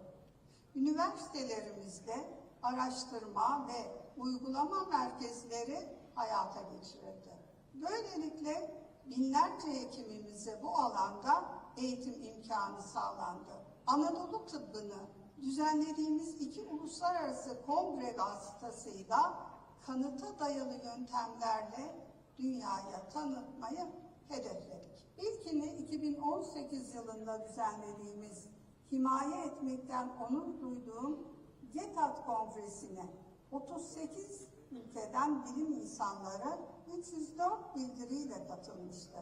Üniversitelerimizde araştırma ve uygulama merkezleri hayata geçirildi. Böylelikle binlerce hekimimize bu alanda eğitim imkanı sağlandı. Anadolu tıbbını düzenlediğimiz 2 uluslararası kongre vasıtasıyla kanıta dayalı yöntemlerle dünyaya tanıtmayı hedefledik. İlkini 2018 yılında düzenlediğimiz himaye etmekten onur duyduğum GETAT Kongresi'ne 38 ülkeden bilim insanları 304 bildiriyle katılmıştı.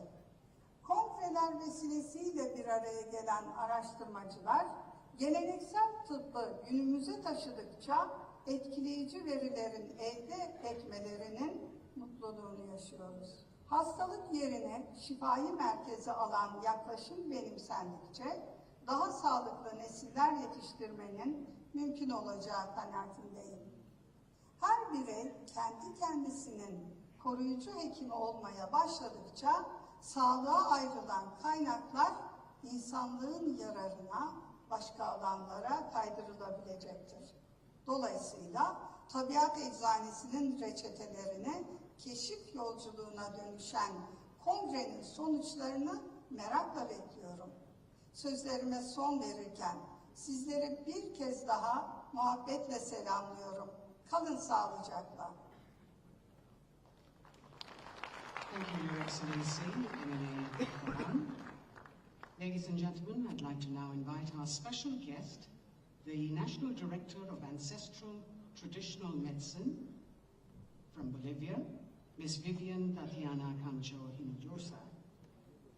Kongreler vesilesiyle bir araya gelen araştırmacılar, geleneksel tıbbı günümüze taşıdıkça etkileyici verilerin elde etmelerinin mutluluğunu yaşıyoruz. Hastalık yerine şifayı merkeze alan yaklaşım benimsendikçe daha sağlıklı nesiller yetiştirmenin mümkün olacağı kanaatindeyim. Her birey kendi kendisinin koruyucu hekimi olmaya başladıkça sağlığa ayrılan kaynaklar insanlığın yararına başka alanlara kaydırılabilecektir. Dolayısıyla tabiat eczanesinin reçetelerine keşif yolculuğuna dönüşen kongrenin sonuçlarını merakla bekliyorum. Sözlerime son verirken sizleri bir kez daha muhabbetle selamlıyorum. Kalın sağlıcakla. Thank you, Your Excellency, Emily Kahan. Ladies and gentlemen, I'd like to now invite our special guest, the National Director of Ancestral Traditional Medicine from Bolivia, Ms. Vivian Tatiana Cancho Hinojosa,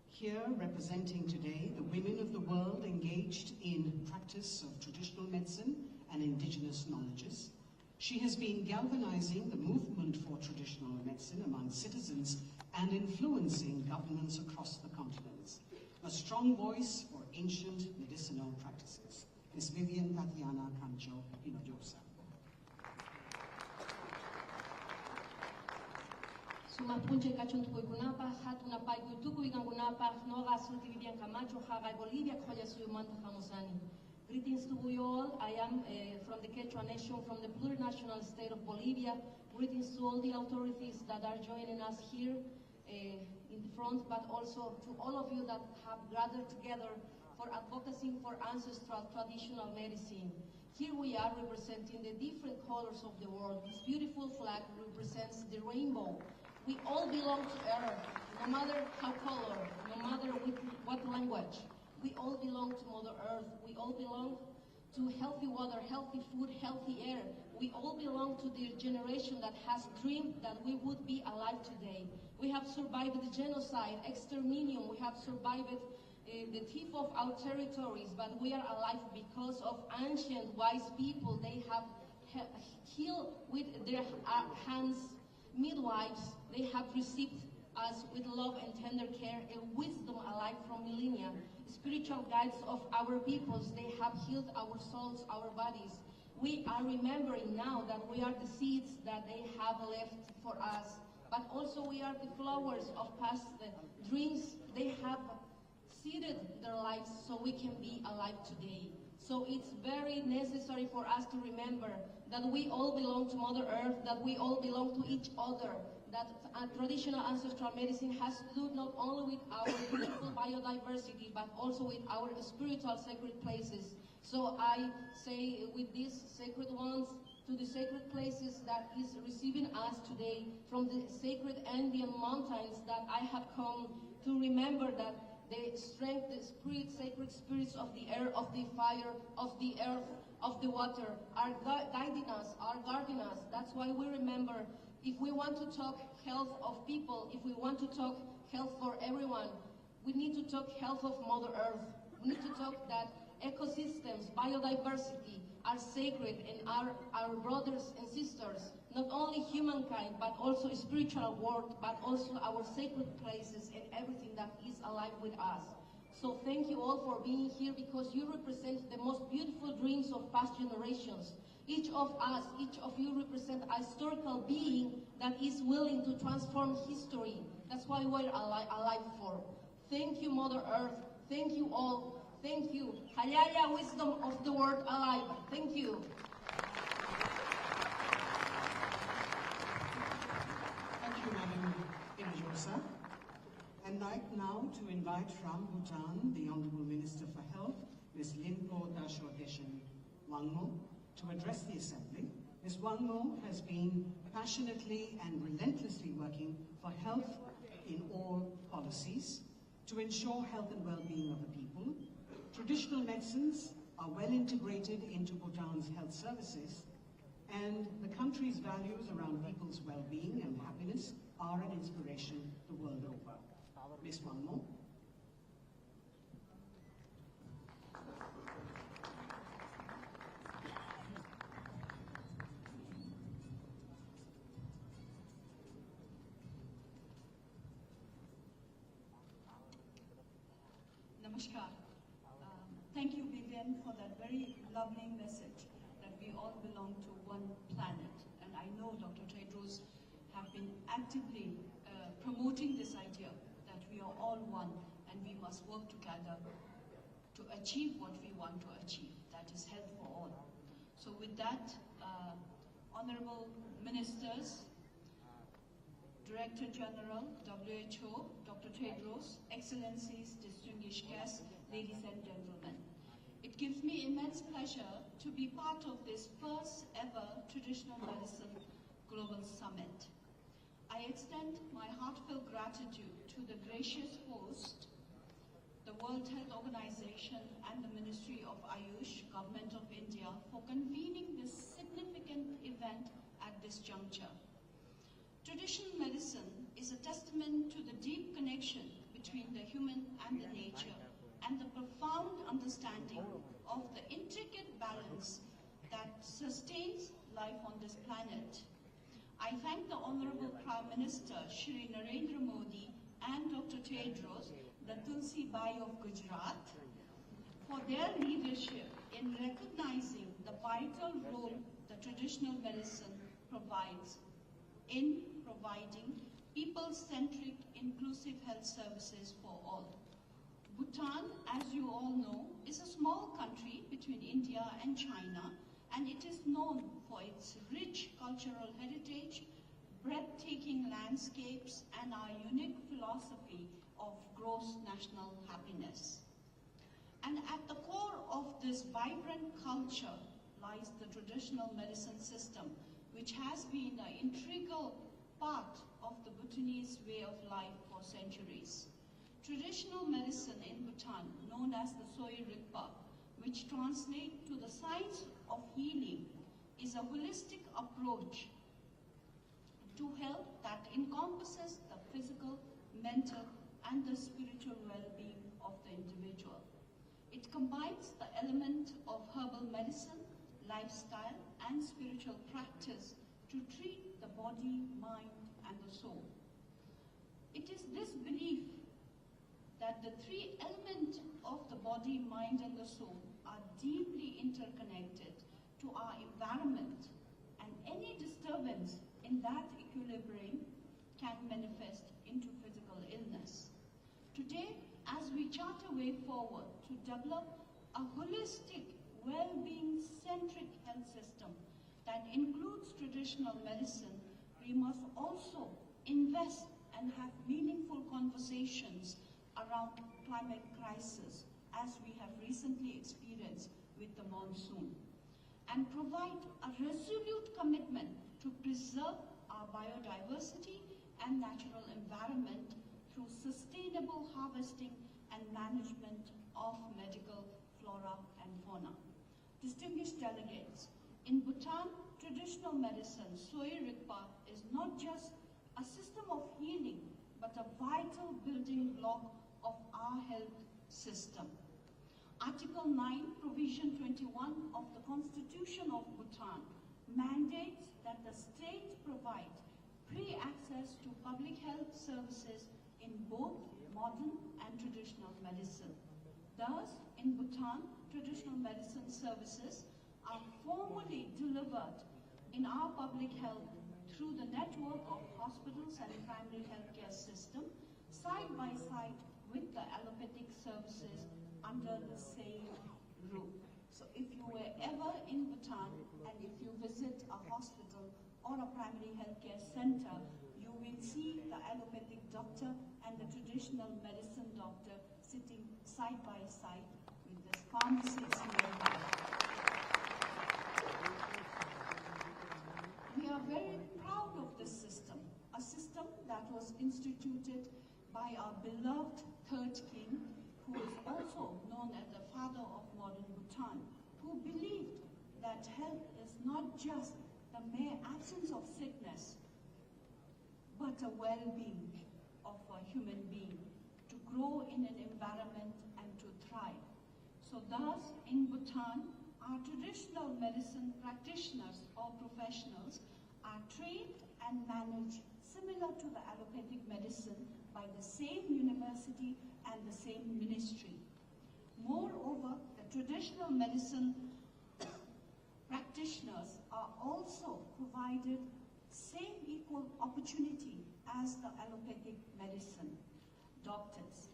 here representing today the women of the world engaged in practice of traditional medicine and indigenous knowledges. She has been galvanizing the movement for traditional medicine among citizens and influencing governments across the continents. A strong voice for ancient medicinal practices. Ms. Vivian Tatiana Cancho Hinojosa. Sumapunche kachuntuko ikunapa, hatuna pai kuituku ikangunapa, noga sulti Vivian Camacho, Hagai Bolivia, Koya Suyumanta Hamusani. Greetings to you all. I am from the Quechua Nation, from the plurinational state of Bolivia. Greetings to all the authorities that are joining us here in the front, but also to all of you that have gathered together for advocacy for ancestral traditional medicine. Here we are representing the different colors of the world. This beautiful flag represents the rainbow. We all belong to Earth, no matter how color, no matter with what language. We all belong to Mother Earth. We all belong to healthy water, healthy food, healthy air. We all belong to the generation that has dreamed that we would be alive today. We have survived the genocide, exterminium. We have survived the thief of our territories, but we are alive because of ancient wise people. They have healed with their hands, midwives. They have received us with love and tender care and wisdom alive from millennia. Spiritual guides of our peoples, they have healed our souls, our bodies. We are remembering now that we are the seeds that they have left for us, but also we are the flowers of past dreams. They have seeded their lives so we can be alive today. So it's very necessary for us to remember that we all belong to Mother Earth, that we all belong to each other, that traditional ancestral medicine has to do not only with our beautiful biodiversity, but also with our spiritual sacred places. So I say with these sacred ones, to the sacred places that is receiving us today, from the sacred Andean mountains, that I have come to remember that the strength, the spirit, sacred spirits of the air, of the fire, of the earth, of the water, are guiding us, are guarding us. That's why we remember, if we want to talk health of people, if we want to talk health for everyone, we need to talk health of Mother Earth. We need to talk that ecosystems, biodiversity are sacred and are our brothers and sisters, not only humankind, but also spiritual world, but also our sacred places and everything that is alive with us. So thank you all for being here, because you represent the most beautiful dreams of past generations. Each of us, each of you represent a historical being that is willing to transform history. That's why we're alive for. Thank you, Mother Earth. Thank you all. Thank you. Hayaya, wisdom of the word alive. Thank you. Thank you, Madam Hinojosa. I'd like now to invite from Bhutan the Honorable Minister for Health, Ms. Limpo Dasho Deshen Wangmo, to address the Assembly. Ms. Wangmo has been passionately and relentlessly working for health in all policies to ensure health and well-being of the people. Traditional medicines are well integrated into Bhutan's health services, and the country's values around people's well-being and happiness are an inspiration the world over. Ms. Wangmo. Namaskar. Thank you, Vivian, for that very lovely message that we all belong to one planet. And I know Dr. Tedros have been actively promoting this idea that we are all one and we must work together to achieve what we want to achieve, that is health for all. So with that, honorable ministers, Director General, WHO, Dr. Tedros, Excellencies, distinguished guests, ladies and gentlemen. It gives me immense pleasure to be part of this first ever Traditional Medicine Global Summit. I extend my heartfelt gratitude to the gracious host, the World Health Organization and the Ministry of Ayush, Government of India, for convening this significant event at this juncture. Traditional medicine is a testament to the deep connection between the human and the nature, and the profound understanding of the intricate balance that sustains life on this planet. I thank the Honorable Prime Minister, Shri Narendramodi, and Dr. Tedros, the Tulsi Bai of Gujarat, for their leadership in recognizing the vital role that traditional medicine provides in providing people-centric, inclusive health services for all. Bhutan, as you all know, is a small country between India and China, and it is known for its rich cultural heritage, breathtaking landscapes, and our unique philosophy of gross national happiness. And at the core of this vibrant culture lies the traditional medicine system, which has been an integral part of the Bhutanese way of life for centuries. Traditional medicine in Bhutan, known as the Soy Rigpa, which translates to the science of healing, is a holistic approach to health that encompasses the physical, mental, and the spiritual well-being of the individual. It combines the element of herbal medicine, lifestyle, and spiritual practice to treat the body, mind, and the soul. It is this belief that the three elements of the body, mind, and the soul are deeply interconnected to our environment, and any disturbance in that equilibrium can manifest into physical illness. Today, as we chart a way forward to develop a holistic, well-being-centric health system that includes traditional medicine, we must also invest and have meaningful conversations around climate crisis, as we have recently experienced with the monsoon, and provide a resolute commitment to preserve our biodiversity and natural environment through sustainable harvesting and management of medical flora and fauna. Distinguished delegates, in Bhutan, traditional medicine, Soy Rigpa, is not just a system of healing, but a vital building block of our health system. Article 9, Provision 21 of the Constitution of Bhutan mandates that the state provide free access to public health services in both modern and traditional medicine. Thus, in Bhutan, traditional medicine services are formally delivered in our public health through the network of hospitals and primary healthcare system, side by side with the allopathic services under the same roof. So if you were ever in Bhutan and if you visit a hospital or a primary healthcare center, you will see the allopathic doctor and the traditional medicine doctor sitting side by side with this pharmacist nearby. We are very proud of this system, a system that was instituted by our beloved third king, who is also known as the father of modern Bhutan, who believed that health is not just the mere absence of sickness, but a well-being of a human being to grow in an environment and to thrive. So thus, in Bhutan, our traditional medicine practitioners or professionals are trained and managed similar to the allopathic medicine by the same university and the same ministry. Moreover, the traditional medicine practitioners are also provided same equal opportunity as the allopathic medicine doctors.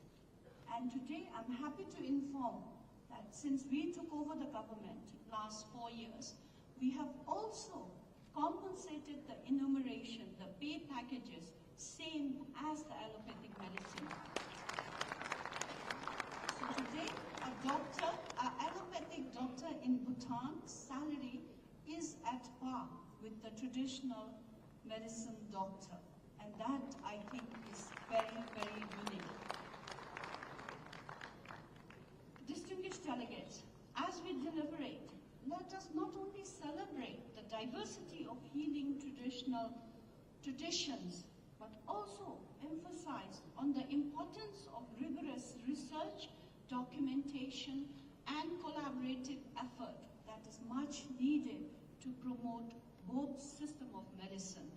And today I'm happy to inform that since we took over the government last 4 years, we have also compensated the enumeration, the pay packages, same as the allopathic medicine. So today, an allopathic doctor in Bhutan's salary is at par with the traditional medicine doctor. And that, I think, is very, very unique. Distinguished delegates, as we deliberate, let us not only celebrate the diversity of healing traditions, but also emphasize on the importance of rigorous research, documentation, and collaborative effort that is much needed to promote both systems of medicine.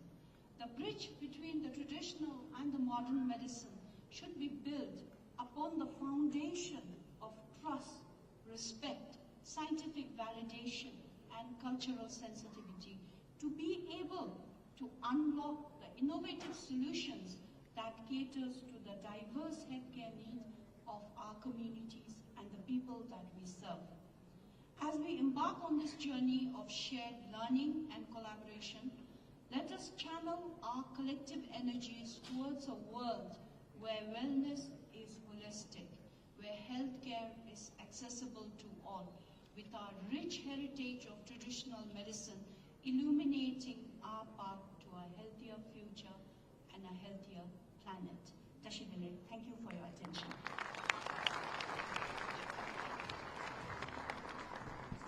The bridge between the traditional and the modern medicine should be built upon the foundation of trust, respect, scientific validation, and cultural sensitivity to be able to unlock the innovative solutions that caters to the diverse healthcare needs of our communities and the people that we serve. As we embark on this journey of shared learning and collaboration, let us channel our collective energies towards a world where wellness is holistic, where healthcare is accessible to all, with our rich heritage of traditional medicine illuminating our path to a healthier future and a healthier planet. Tashidele, thank you for your attention.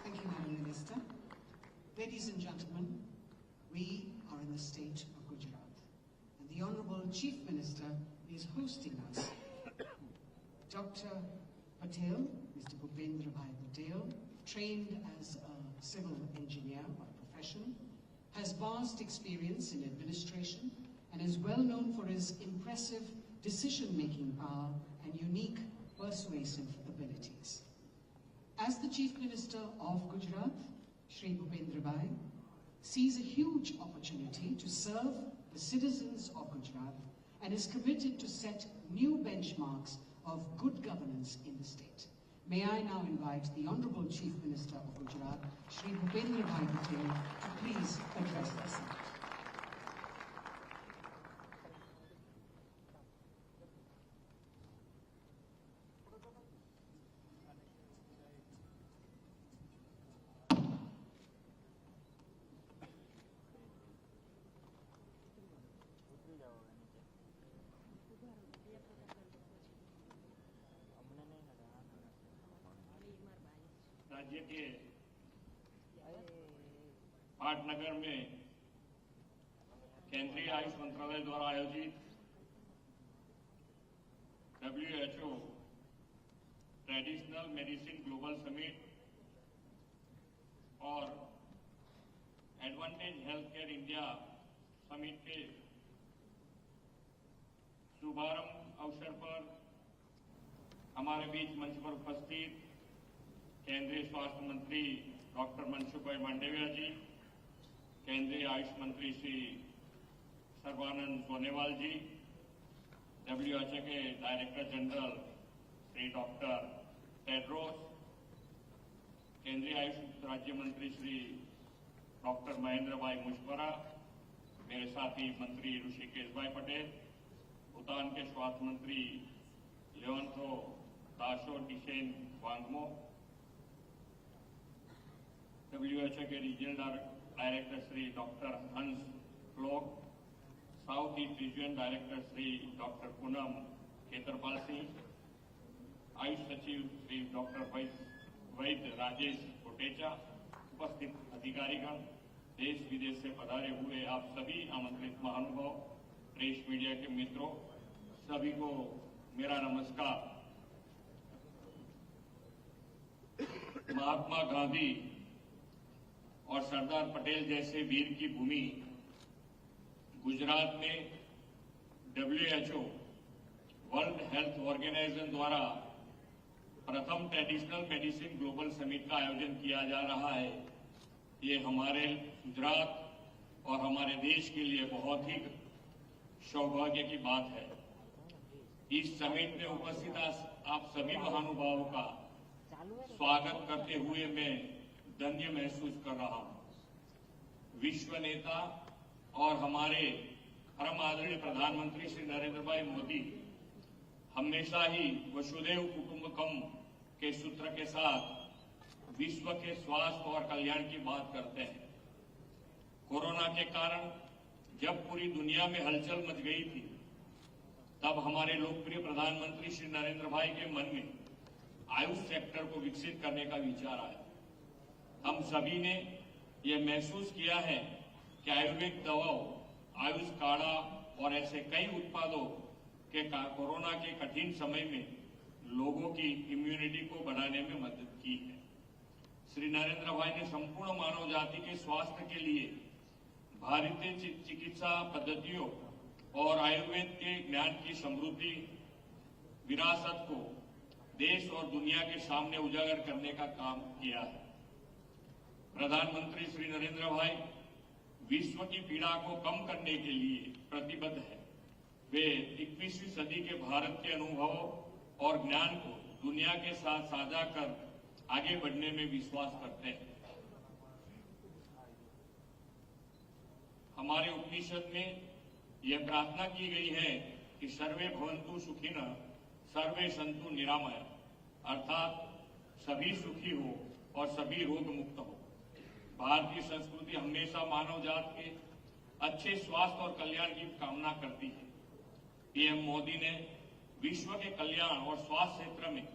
Thank you, Madam Minister. Ladies and gentlemen, we are in the state of Gujarat, and the Honorable Chief Minister is hosting us. Dr. Patel, Mr. Bhupendra Bhai Patel, trained as a civil engineer by profession, has vast experience in administration and is well known for his impressive decision-making power and unique persuasive abilities. As the Chief Minister of Gujarat, Shri Bhupendra Bhai sees a huge opportunity to serve the citizens of Gujarat and is committed to set new benchmarks of good governance in the state. May I now invite the Honorable Chief Minister of Gujarat, Shri Bhupendra Bhai Patel, to please address the Senate. राज्य के पाटनगर में केंद्रीय आयुष मंत्रालय द्वारा आयोजित WHO traditional medicine global summit और advantage health care India summit के शुभारंभ अवसर पर हमारे बीच मंच पर उपस्थित केंद्रीय स्वास्थ्य मंत्री डॉक्टर मनसुख भाई मांडविया जी, केंद्रीय आयुष मंत्री श्री सर्बानंद सोनेवाल जी, WHO के director general Shri doctor Tedros, केंद्रीय आयुष राज्य मंत्री श्री डॉक्टर महेंद्र भाई मुशपरा, मेरे साथी मंत्री ऋषिकेश भाई पटेल, भूटान के स्वास्थ्य मंत्री लेवंथो दाशो डिशेन वांगमो, WHO के regional director Shri doctor Hans फ्लोक, south east region director Shri doctor Poonam Khetrapal Singh, AYUSH सचिव श्री डॉक्टर वैद्य राजेश कोटेचा, उपस्थित अधिकारीगण, देश विदेश से पधारे हुए आप सभी आमंत्रित महानुभाव, प्रेस मीडिया के मित्रों, सभी को मेरा नमस्कार। महात्मा गांधी और सरदार पटेल जैसे वीर की भूमि गुजरात में WHO वर्ल्ड हेल्थ ऑर्गेनाइजेशन द्वारा प्रथम ट्रेडिशनल मेडिसिन ग्लोबल समिट का आयोजन किया जा रहा है। ये हमारे गुजरात और हमारे देश के लिए बहुत ही सौभाग्य की बात है। इस समिट में उपस्थित आप सभी महानुभावों का स्वागत करते हुए मैं धन्य महसूस कर रहा हूं। विश्व नेता और हमारे परम आदरणीय प्रधानमंत्री श्री नरेंद्र भाई मोदी हमेशा ही वसुधैव कुटुंबकम के सूत्र के साथ विश्व के स्वास्थ्य और कल्याण की बात करते हैं। कोरोना के कारण जब पूरी दुनिया में हलचल मच गई थी, तब हमारे लोकप्रिय प्रधानमंत्री श्री नरेंद्र भाई के मन में आयुष सेक्टर को विकसित करने का विचार आया। हम सभी ने यह महसूस किया है कि आयुर्वेद दवाओं, आयुष काढ़ा और ऐसे कई उत्पादों के कोरोना के कठिन समय में लोगों की इम्यूनिटी को बढ़ाने में मदद की है। श्री नरेंद्र भाई ने संपूर्ण मानव जाति के स्वास्थ्य के लिए भारतीय चिकित्सा पद्धतियों और आयुर्वेद के ज्ञान की समृद्धि विरासत को देश और दुनिया के सामने उजागर करने का काम किया है। प्रधानमंत्री श्री नरेंद्र भाई विश्व की पीड़ा को कम करने के लिए प्रतिबद्ध है। वे 21वीं सदी के भारत के अनुभवों और ज्ञान को दुनिया के साथ साझा कर आगे बढ़ने में विश्वास करते हैं। हमारे उपनिषद में यह प्रार्थना की गई है कि सर्वे भवन्तु सुखिनः सर्वे सन्तु निरामया, अर्थात सभी सुखी हो और सभी रोग मुक्त हो। भारतीय संस्कृति हमेशा मानव जात के अच्छे स्वास्थ्य और कल्याण की कामना करती है। पीएम मोदी ने विश्व के कल्याण और स्वास्थ्य क्षेत्र में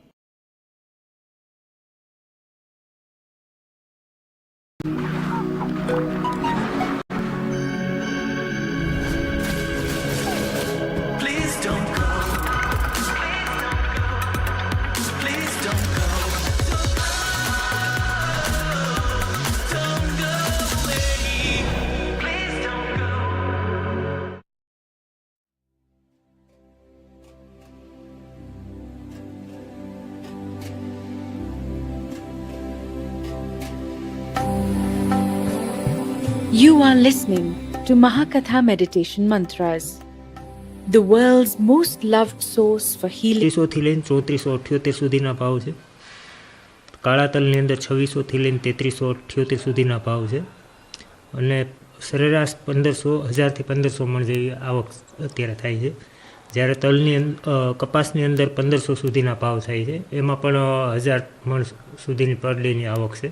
You are listening to Mahakatha Meditation Mantras, the world's most loved source for healing. 300 થી લઈને 3478 સુધીના ભાવ છે. કાળા તલની અંદર 2600 થી લઈને 3378 સુધીના ભાવ છે અને સરેરાશ 1500 1000 થી 1500 મણ જેવી આવક અત્યારે થાય છે. જ્યારે તલની કપાસની અંદર 1500 સુધીના ભાવ થાય છે, એમાં પણ 1000 મણ સુધીની પર ડેની આવક છે.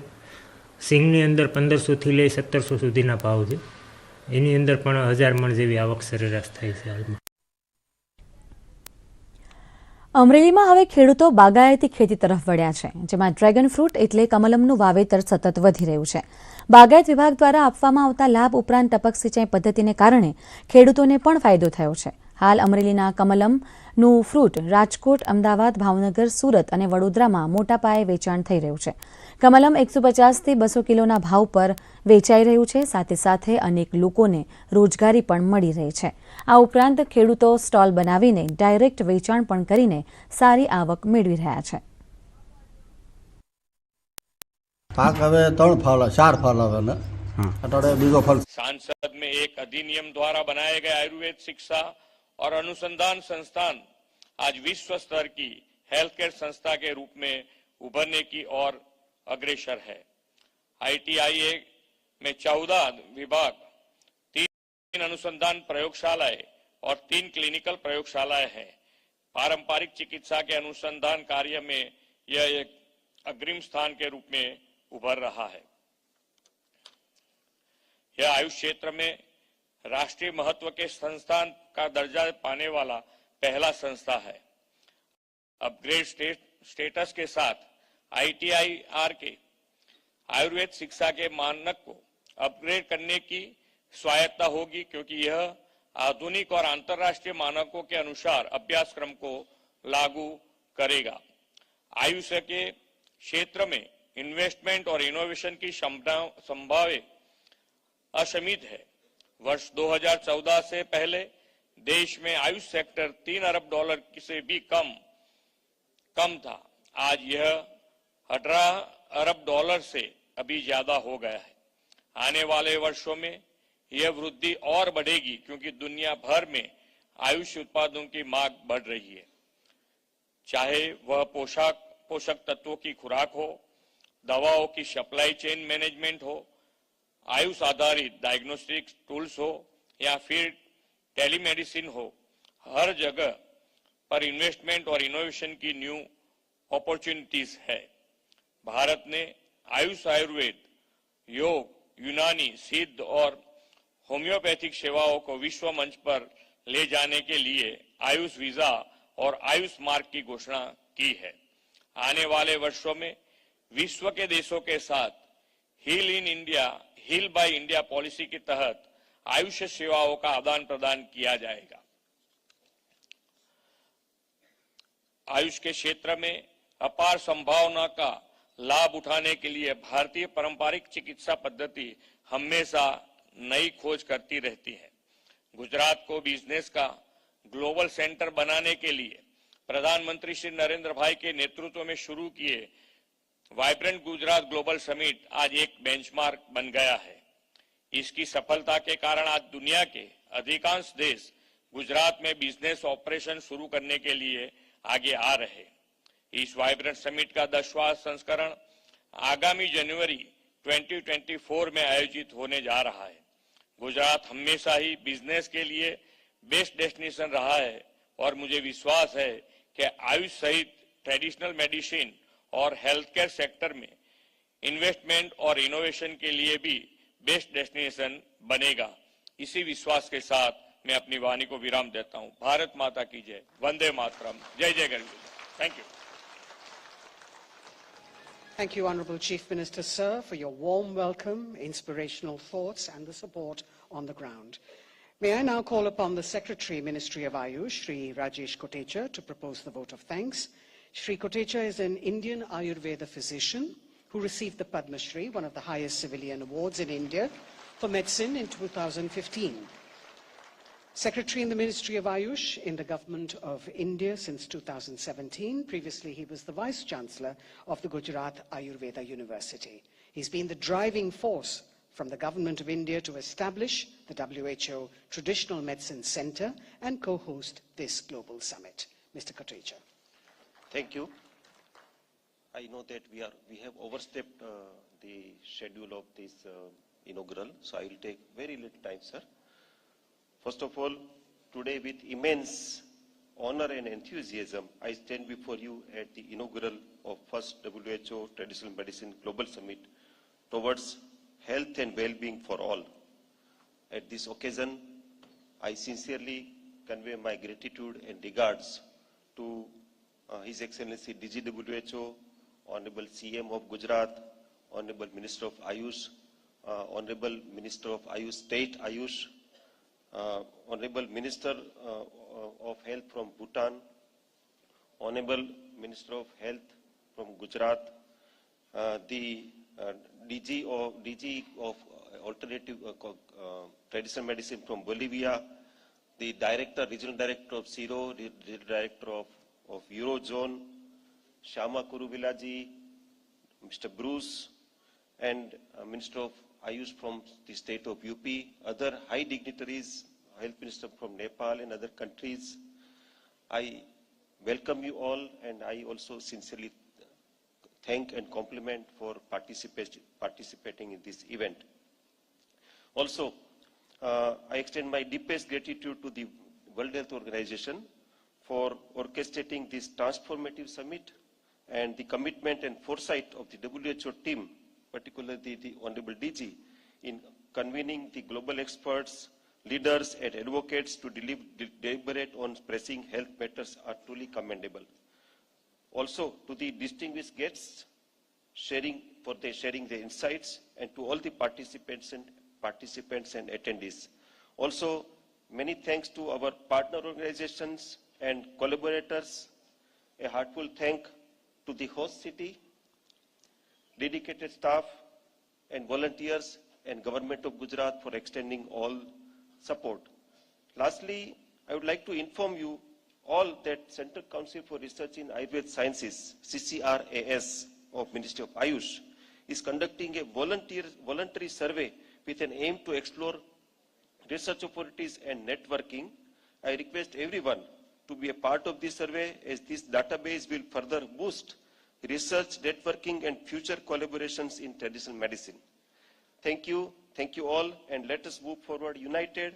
સિંગની અંદર 1500 થી લઈ 1700 સુધીના ભાવ છે, એની અંદર પણ 1000 મણ જેવી આવક સરેરાશ થાય છે હાલમાં. અમરેલીમાં હવે ખેડૂતો બાગાયતી ખેતી તરફ વળ્યા છે, જેમાં ડ્રેગન ફ્રૂટ એટલે કમલમનું વાવેતર સતત વધી રહ્યું છે. બાગાયત વિભાગ દ્વારા આપવામાં આવતા લાભ ઉપરાંત ટપક સિંચાઈ પદ્ધતિને કારણે ખેડૂતોને પણ ફાયદો થયો છે. હાલ અમરેલીના કમલમનું ફ્રૂટ રાજકોટ, અમદાવાદ, ભાવનગર, સુરત અને વડોદરામાં મોટા પાયે વેચાણ થઈ રહ્યું છે. કમલમ 150 થી 200 કિલોના ભાવ પર વેચાઈ રહ્યું છે. સાથે સાથે અનેક લોકોને રોજગારી પણ મળી રહી છે. આ ઉપરાંત ખેડૂતો સ્ટોલ બનાવીને ડાયરેક્ટ વેચાણ પણ કરીને સારી આવક મેળવી રહ્યા છે. પાક હવે 3 ફળ 4 ફળ હવે ને અટોડે બીજો ફળ. सांसद में एक अधिनियम द्वारा बनाए गए आयुर्वेद शिक्षा और अनुसंधान संस्थान आज विश्व स्तर की हेल्थ केयर संस्था के रूप में उभरने की ओर अग्रसर है। ITIA में 14 विभाग, 3 अनुसंधान प्रयोगशालाएं और 3 क्लिनिकल प्रयोगशालाएं हैं। पारंपरिक चिकित्सा के अनुसंधान कार्य में यह एक अग्रिम स्थान के रूप में उभर रहा है। यह आयुष क्षेत्र में राष्ट्रीय महत्व के संस्थान का दर्जा पाने वाला पहला संस्था है। अपग्रेड स्टेटस के साथ ITIR के आयुर्वेद शिक्षा के मानक को अपग्रेड करने की स्वायत्ता होगी, क्योंकि यह आधुनिक और अंतर्राष्ट्रीय मानकों के अनुसार अभ्यासक्रम को लागू करेगा। आयुष के क्षेत्र में इन्वेस्टमेंट और इनोवेशन की संभावना असीमित है। वर्ष 2014 से पहले देश में आयुष सेक्टर $3 अरब से भी कम था। आज यह $18 अरब से अभी ज्यादा हो गया है। आने वाले वर्षों में यह वृद्धि और बढ़ेगी, क्योंकि दुनिया भर में आयुष उत्पादों की मांग बढ़ रही है। चाहे वह पोषक तत्वों की खुराक हो, दवाओं की सप्लाई चेन मैनेजमेंट हो, आयुष आधारित डायग्नोस्टिक टूल्स हो या फिर टेलीमेडिसिन हो, हर जगह पर इन्वेस्टमेंट और इनोवेशन की न्यू अपॉर्चुनिटीज है। भारत ने आयुष, आयुर्वेद, योग, यूनानी, सिद्ध और होम्योपैथिक सेवाओं को विश्व मंच पर ले जाने के लिए आयुष वीजा और आयुष मार्ग की घोषणा की है। आने वाले वर्षों में विश्व के देशों के साथ heal in India, heal by India policy के तहत आयुष सेवाओं का आदान प्रदान किया जाएगा। आयुष के क्षेत्र में अपार संभावना का लाभ उठाने के लिए भारतीय पारंपरिक चिकित्सा पद्धति हमेशा नई खोज करती रहती है। गुजरात को बिजनेस का ग्लोबल सेंटर बनाने के लिए प्रधानमंत्री श्री नरेंद्र भाई के नेतृत्व में शुरू किए वाइब्रेंट गुजरात ग्लोबल समिट आज एक बेंचमार्क बन गया है। इसकी सफलता के कारण आज दुनिया के अधिकांश देश गुजरात में बिजनेस ऑपरेशन शुरू करने के लिए आगे आ रहे हैं। इस वाइब्रेंट समिट का 10वां संस्करण आगामी जनवरी 2024 में आयोजित होने जा रहा है। गुजरात हमेशा ही बिजनेस के लिए बेस्ट डेस्टिनेशन रहा है और मुझे विश्वास है कि आयुष सहित ट्रेडिशनल मेडिसिन और हेल्थ केयर सेक्टर में इन्वेस्टमेंट और इनोवेशन के लिए भी बेस्ट डेस्टिनेशन बनेगा। इसी विश्वास के साथ मैं अपनी वाणी को विराम देता हूं। भारत माता की जय, वंदे मातरम, जय जय Ganesh. Thank you. Thank you, Honourable Chief Minister, sir, for your warm welcome, inspirational thoughts and the support on the ground. May I now call upon the Secretary, Ministry of Ayush, Shri Rajesh Kotecha, to propose the vote of thanks. Shri Kotecha is an Indian Ayurveda physician who received the Padma Shri, one of the highest civilian awards in India, for medicine in 2015. Secretary in the Ministry of Ayush in the Government of India since 2017. Previously, he was the Vice Chancellor of the Gujarat Ayurveda University. He's been the driving force from the Government of India to establish the WHO Traditional Medicine Centre and co-host this global summit. Mr. Kotecha. Thank you. I know that we have overstepped the schedule of this inaugural, so I will take very little time, sir. First of all, today with immense honor and enthusiasm, I stand before you at the inaugural of first WHO Traditional Medicine Global Summit towards health and well-being for all. At this occasion, I sincerely convey my gratitude and regards to His Excellency DGWHO, Honorable CM of Gujarat, Honorable Minister of Ayush, Honorable Minister of Ayush, State Ayush, Honorable Minister of Health from Bhutan, Honorable Minister of Health from Gujarat, the DG of Alternative Traditional Medicine from Bolivia, the Director, Regional Director of CIRO, the Director of Eurozone, Shama Kuruvilaji, Mr. Bruce, and Minister of Ayush from the state of UP, other high dignitaries, Health Minister from Nepal and other countries. I welcome you all, and I also sincerely thank and compliment for participating in this event. Also, I extend my deepest gratitude to the World Health Organization for orchestrating this transformative summit and the commitment and foresight of the WHO team, particularly the Honorable DG, in convening the global experts, leaders and advocates to deliberate on pressing health matters are truly commendable. Also, to the distinguished guests sharing their insights, and to all the participants and attendees. Also, many thanks to our partner organizations and collaborators. A heartfelt thank to the host city, dedicated staff and volunteers and Government of Gujarat for extending all support. Lastly, I would like to inform you all that Central Council for Research in Ayurveda Sciences, CCRAS of Ministry of Ayush, is conducting a voluntary survey with an aim to explore research opportunities and networking. I request everyone to be a part of this survey, as this database will further boost research, networking and future collaborations in traditional medicine. Thank you Thank you all, and let us move forward united,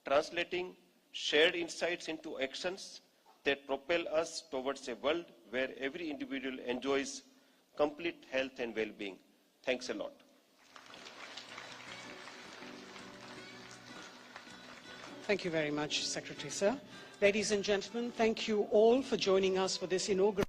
translating shared insights into actions that propel us towards a world where every individual enjoys complete health and well-being. Thanks a lot. Thank you very much, Secretary Sir. Ladies and gentlemen, thank you all for joining us for this inaugural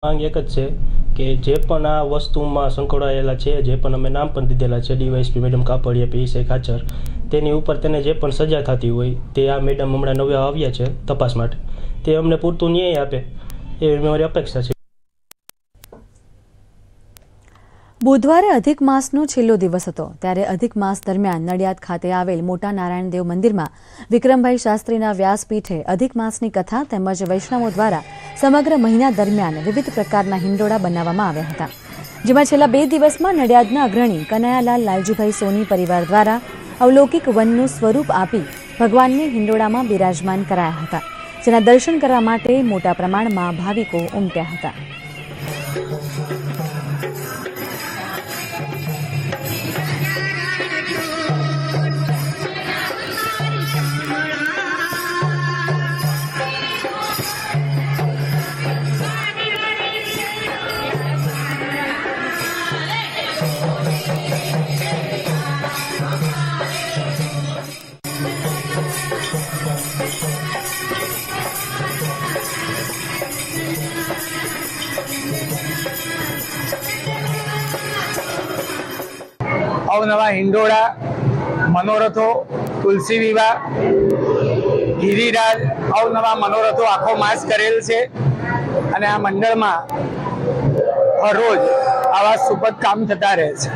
માંગ એક જ છે કે જે પણ આ વસ્તુમાં સંકળાયેલા છે, જે પણ અમે નામ પણ દીધેલા છે, DYSP madam Kapadia, PSI Khachar, તેની ઉપર તેને જે પણ સજા થતી હોય તે આ મેડમ હમણાં નવા આવ્યા છે તપાસ માટે, તે અમને પૂરતું ન્યાય આપે એવી મારી અપેક્ષા છે. બુધવારે અધિક માસનો છેલ્લો દિવસ હતો ત્યારે અધિક માસ દરમિયાન નડિયાદ ખાતે આવેલ મોટા નારાયણદેવ મંદિરમાં વિક્રમભાઈ શાસ્ત્રીના વ્યાસપીઠે અધિક માસની કથા તેમજ વૈષ્ણવો દ્વારા સમગ્ર મહિના દરમિયાન વિવિધ પ્રકારના હિંડોળા બનાવવામાં આવ્યા હતા, જેમાં છેલ્લા 2 દિવસમાં નડિયાદના અગ્રણી કનૈયાલાલ લાલજીભાઈ સોની પરિવાર દ્વારા અવલૌકિક વનનું સ્વરૂપ આપી ભગવાનને હિંડોળામાં બિરાજમાન કરાયા હતા, જેના દર્શન કરવા માટે મોટા પ્રમાણમાં ભાવિકો ઉમટ્યા હતા. અવનવા હિંડોળા, મનોરથો, તુલસી વિવાહ, ગિરિરાજ, અવનવા મનોરથો આખો માસ કરેલ છે અને આ મંડળમાં હરરોજ આવા સુપદ કામ થતા રહે છે.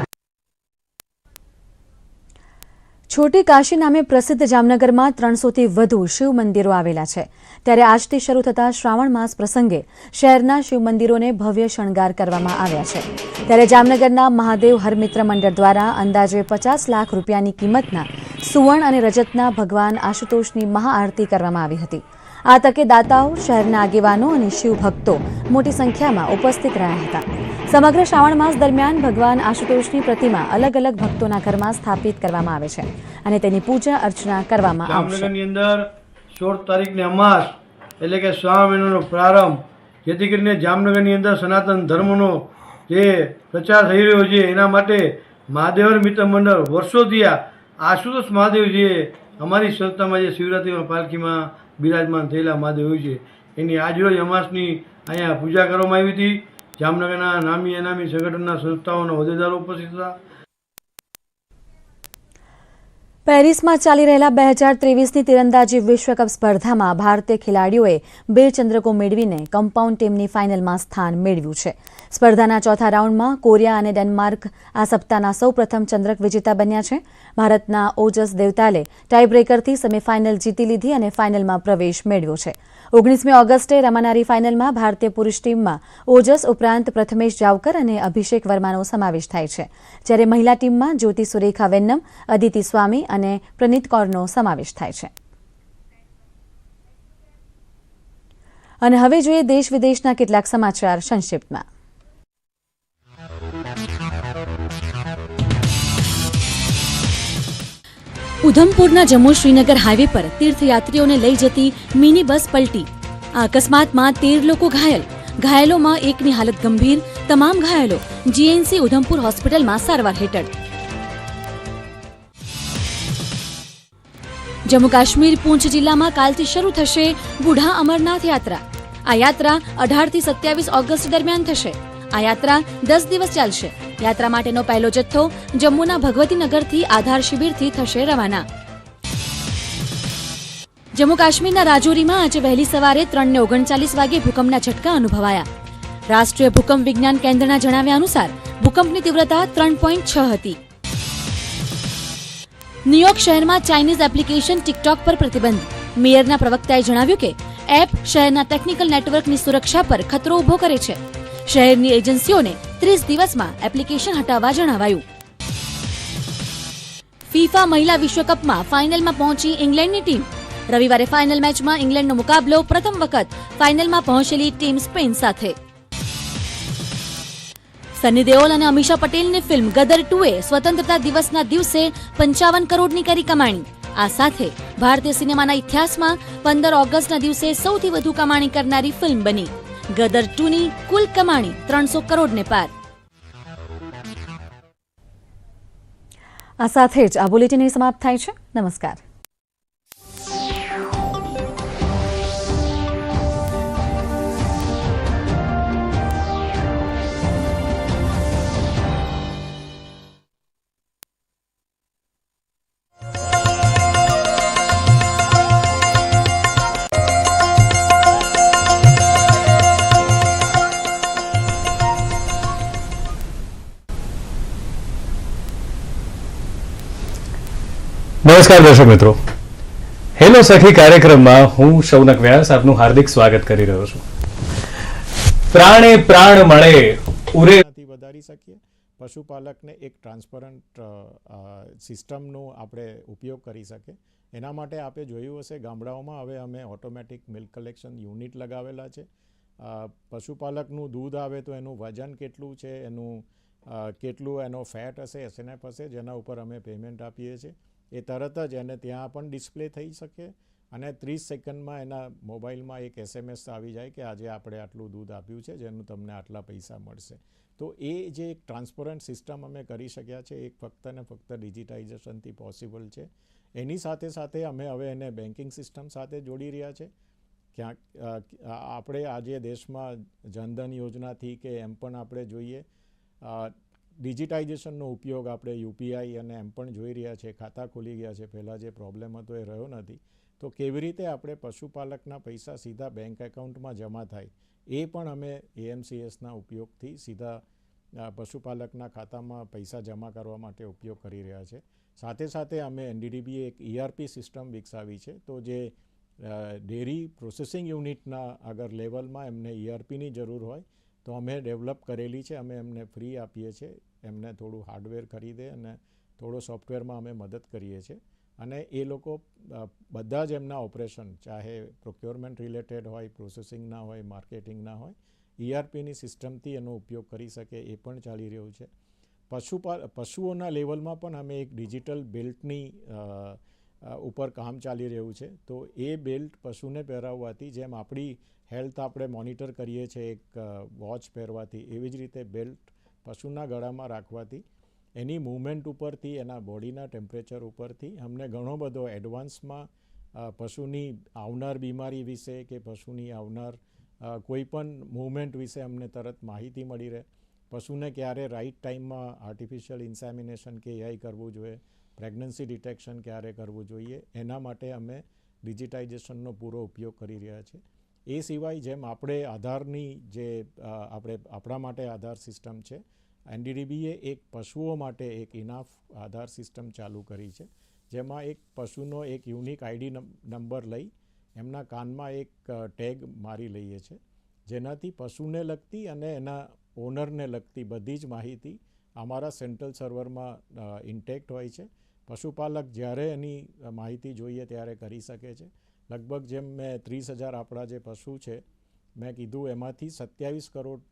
છોટી કાશી નામે પ્રસિદ્ધ જામનગરમાં 300થી વધુ શિવ મંદિરો આવેલા છે, ત્યારે આજથી શરૂ થતા શ્રાવણ માસ પ્રસંગે શહેરના શિવ મંદિરોને ભવ્ય શણગાર કરવામાં આવ્યા છે. ત્યારે જામનગરના મહાદેવ હરમિત્ર મંડળ દ્વારા અંદાજે 50 લાખ રૂપિયાની કિંમતના સુવર્ણ અને રજતના ભગવાન આશુતોષની મહાઆરતી કરવામાં આવી હતી. આ તકે દાતાઓ, શહેરના આગેવાનો અને શિવ ભક્તો મોટી સંખ્યામાં ઉપસ્થિત રહ્યા હતા. સમગ્ર શ્રાવણ માસ દરમિયાન ભગવાન આશુતોષની પ્રતિમા અલગ અલગ ભક્તોના ઘરમાં સ્થાપિત કરવામાં આવે છે અને તેની પૂજા અર્ચના કરવામાં આવશે. જામનગરની અંદર 16 તારીખને અમાસ એટલે કે શ્રાવણ મહિનાનો પ્રારંભ, જેથી કરીને જામનગરની અંદર સનાતન ધર્મનો જે પ્રચાર થઈ રહ્યો છે એના માટે મહાદેવ મિત્ર મંડળ વર્ષોથી આશુતોષ મહાદેવજીએ અમારી સંસ્થામાં જે શિવરાત્રિમાં પાલખીમાં બિરાજમાન થયેલા મહાદેવ હોય છે એની આજરોજ અમાસની અહીંયા પૂજા કરવામાં આવી હતી. જામનગરના નામી અનામી સંગઠનના સંસ્થાઓના હોદ્દેદારો ઉપસ્થિત હતા. પેરિસમાં ચાલી રહેલા 2023ની તીરંદાજી વિશ્વકપ સ્પર્ધામાં ભારતીય ખેલાડીઓએ 2 ચંદ્રકો મેળવીને કમ્પાઉન્ડ ટીમની ફાઇનલમાં સ્થાન મેળવ્યું છે. સ્પર્ધાના ચોથા રાઉન્ડમાં કોરિયા અને ડેનમાર્ક આ સપ્તાહના સૌપ્રથમ ચંદ્રક વિજેતા બન્યા છે. ભારતના ઓજસ દેવતાલે ટાઈબ્રેકરથી સેમીફાઇનલ જીતી લીધી અને ફાઇનલમાં પ્રવેશ મેળવ્યો છે. 19મી ઓગસ્ટે રમાનારી ફાઇનલમાં ભારતીય પુરુષ ટીમમાં ઓજસ ઉપરાંત પ્રથમેશ જાવકર અને અભિષેક વર્માનો સમાવેશ થાય છે, જ્યારે મહિલા ટીમમાં જ્યોતિ સુરેખા વેન્નમ, અદિતિ સ્વામી અને પ્રનીત કૌરનો સમાવેશ થાય છે. અને હવે જોઈએ દેશ વિદેશના કેટલાક સમાચાર સંક્ષિપ્તમાં. ઉધમપુરના જમ્મુ શ્રીનગર હાઈવે પર તીર્થયાત્રીઓને લઈ જતી મિની બસ પલટી. આ અકસ્માતમાં 13 લોકો ઘાયલ. ઘાયલોમાં એકની હાલત ગંભીર. તમામ ઘાયલો જીએનસી ઉધમપુર હોસ્પિટલમાં સારવાર હેઠળ. જમ્મુ કાશ્મીર પૂંછ જિલ્લામાં કાલથી શરૂ થશે બુઢા અમરનાથ યાત્રા. આ યાત્રા 18 થી 27 ઓગસ્ટ દરમિયાન થશે. આ યાત્રા 10 દિવસ ચાલશે. યાત્રા માટેનો પહેલો જથ્થો જમ્મુના ભગવતીનગરથી આધાર શિબિરથી થશે રવાના. જમ્મુ કાશ્મીરના રાજૌરીમાં આજે વહેલી સવારે 3:39 વાગે ભૂકંપના ઝટકા અનુભવાયા. રાષ્ટ્રીય ભૂકંપ વિજ્ઞાન કેન્દ્રના જણાવ્યા અનુસાર ભૂકંપની તીવ્રતા 3.6 હતી. ન્યૂયોર્ક શહેરમાં ચાઇનીઝ એપ્લિકેશન ટિકટોક પર પ્રતિબંધ. મેયરના પ્રવક્તાએ જણાવ્યું કે એપ શહેરના ટેકનિકલ નેટવર્કની સુરક્ષા પર ખતરો ઉભો કરે છે. શહેરની એજન્સીઓને 30 દિવસમાં એપ્લિકેશન હટાવવા જણાવાયું. ફીફા મહિલા વિશ્વકપમાં ફાઇનલમાં પહોંચી ઇંગ્લેન્ડની ટીમ. રવિવારે ફાઇનલ મેચમાં ઇંગ્લેન્ડનો મુકાબલો પ્રથમ વખત ફાઇનલમાં પહોંચેલી ટીમ સ્પેન સાથે. સની દેઓલ અને અમીષા પટેલની ફિલ્મ ગદર 2એ સ્વતંત્રતા દિવસના દિવસે 55 કરોડની કરી કમાણી. આ સાથે ભારતીય સિનેમાના ઇતિહાસમાં 15 ઓગસ્ટના દિવસે સૌથી વધુ કમાણી કરનારી ફિલ્મ બની. ગદર 2ની કુલ કમાણી 300 કરોડને પાર. આ સાથે જ આ બુલેટિન સમાપ્ત થાય છે. નમસ્કાર. નમસ્કાર દર્શક મિત્રો, હેલો સખી કાર્યક્રમમાં હું શૌનક વ્યાસ આપનું હાર્દિક સ્વાગત કરી રહ્યો છું. પ્રાણે પ્રાણ મળે ઉરે વધારી શકીએ. પશુપાલકને એક ટ્રાન્સપરન્ટ સિસ્ટમનો આપણે ઉપયોગ કરી શકીએ. એના માટે આપણે જોયું હશે ગામડાઓમાં હવે અમે ઓટોમેટિક મિલ્ક કલેક્શન યુનિટ લગાવેલા છે. પશુપાલકનું દૂધ આવે તો એનું વજન કેટલું છે, એનું કેટલું એનો ફેટ હશે, એસએનએફ હશે, જેના ઉપર અમે પેમેન્ટ આપીએ છીએ. એ તરત જ એને ત્યાં પણ ડિસ્પ્લે થઈ શકે અને 30 સેકન્ડમાં એના મોબાઈલમાં એક SMS આવી જાય કે આજે આપણે આટલું દૂધ આપ્યું છે, જેનું તમને આટલા પૈસા મળશે. તો એ જે એક ટ્રાન્સપરન્ટ સિસ્ટમ અમે કરી શક્યા છે, એ ફક્ત ને ફક્ત ડિજિટાઇઝેશનથી પોસિબલ છે. એની સાથે સાથે અમે હવે એને બેન્કિંગ સિસ્ટમ સાથે જોડી રહ્યા છે. ક્યાંક આપણે આજે દેશમાં જનધન યોજનાથી કે એમ પણ આપણે જોઈએ ડિજિટાઇઝેશનનો ઉપયોગ આપણે UPI અને એમ પણ જોઈ રહ્યા છે. ખાતા ખુલી ગયા છે. પહેલાં જે પ્રોબ્લેમ હતો એ રહ્યો નથી. તો કેવી રીતે આપણે પશુપાલકના પૈસા સીધા બેંક એકાઉન્ટમાં જમા થાય એ પણ અમે AMCSના ઉપયોગથી સીધા પશુપાલકના ખાતામાં પૈસા જમા કરવા માટે ઉપયોગ કરી રહ્યા છે. સાથે સાથે અમે NDDBએ એક ERP સિસ્ટમ વિકસાવી છે. તો જે ડેરી પ્રોસેસિંગ યુનિટના અગર લેવલમાં એમને ERPની જરૂર હોય તો અમે ડેવલપ કરેલી છે. અમે એમને ફ્રી આપીએ છીએ. એમને થોડું હાર્ડવેર ખરીદે અને થોડો સોફ્ટવેરમાં અમે મદદ કરીએ છીએ. અને એ લોકો બધા જ એમના ઓપરેશન, ચાહે પ્રોક્યોરમેન્ટ રિલેટેડ હોય, પ્રોસેસિંગના હોય, માર્કેટિંગના હોય, ERPની સિસ્ટમથી એનો ઉપયોગ કરી શકે. એ પણ ચાલી રહ્યું છે. પશુઓના લેવલમાં પણ અમે એક ડિજિટલ બેલ્ટની ઉપર કામ ચાલી રહ્યું છે. તો એ બેલ્ટ પશુને પહેરાવવાથી જેમ આપણી હેલ્થ આપણે મોનિટર કરીએ છીએ એક વોચ પહેરવાથી, એવી જ રીતે બેલ્ટ પશુના ગળામાં રાખવાથી એની મૂવમેન્ટ ઉપરથી, એના બોડીના ટેમ્પરેચર ઉપરથી અમને ઘણો બધો એડવાન્સમાં પશુની આવનાર બીમારી વિશે કે પશુની આવનાર કોઈ પણ મૂવમેન્ટ વિશે અમને તરત માહિતી મળી રહે. પશુને ક્યારે રાઇટ ટાઈમમાં આર્ટિફિશિયલ ઇન્સેમિનેશન કે AI કરવું જોઈએ, પ્રેગ્નન્સી ડિટેક્શન ક્યારે કરવું જોઈએ, એના માટે અમે ડિજિટાઇઝેશનનો પૂરો ઉપયોગ કરી રહ્યા છીએ. એ સિવાય જેમ આપણે આધારની જે આપણા માટે આધાર સિસ્ટમ છે, NDDBએ એક પશુઓ માટે એક ઇનાફ આધાર સિસ્ટમ ચાલુ કરી છે. જેમાં એક પશુનો એક યુનિક ID નંબર લઈ એમના કાનમાં એક ટેગ મારી લઈએ છીએ, જેનાથી પશુને લગતી અને એના ઓનરને લગતી બધી જ માહિતી અમારા સેન્ટ્રલ સર્વરમાં ઇન્ટેક્ટ હોય છે. પશુપાલક જ્યારે એની માહિતી જોઈએ ત્યારે કરી શકે છે. લગભગ જેમ મેં 30,000 આપણા જે પશુ છે મેં કીધું, એમાંથી 27 કરોડ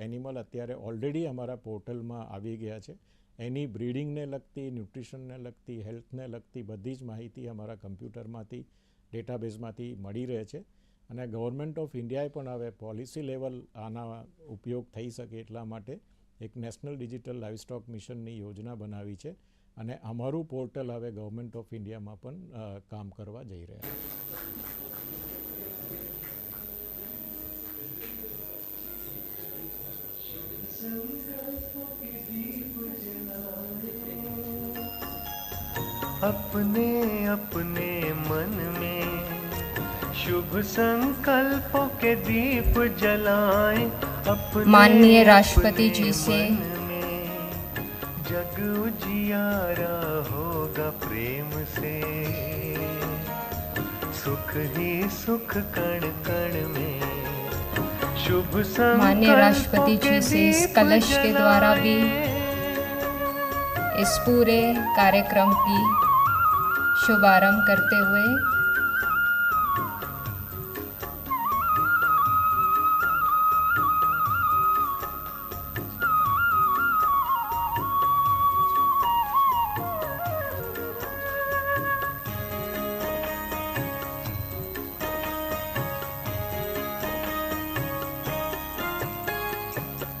એનિમલ અત્યારે ઓલરેડી અમારા પોર્ટલમાં આવી ગયા છે. એની બ્રીડિંગને લગતી, ન્યુટ્રિશનને લગતી, હેલ્થને લગતી બધી જ માહિતી અમારા કમ્પ્યુટરમાંથી, ડેટાબેઝમાંથી મળી રહે છે. અને ગવર્મેન્ટ ઓફ ઇન્ડિયાએ પણ હવે પોલિસી લેવલ આના ઉપયોગ થઈ શકે એટલા માટે એક નેશનલ ડિજિટલ લાઇવસ્ટોક મિશનની યોજના બનાવી છે. અને અમારું પોર્ટલ હવે ગવર્મેન્ટ ઓફ ઇન્ડિયામાં પણ કામ કરવા જઈ રહ્યા છે. अपने अपने मन में शुभ संकल्पों के दीप जलाएं. माननीय राष्ट्रपति जी से जग उजियारा होगा प्रेम से. सुख ही सुख कण कण में शुभ माननीय राष्ट्रपति जी से इस कलश के द्वारा भी इस पूरे कार्यक्रम की शुभारंभ करते हुए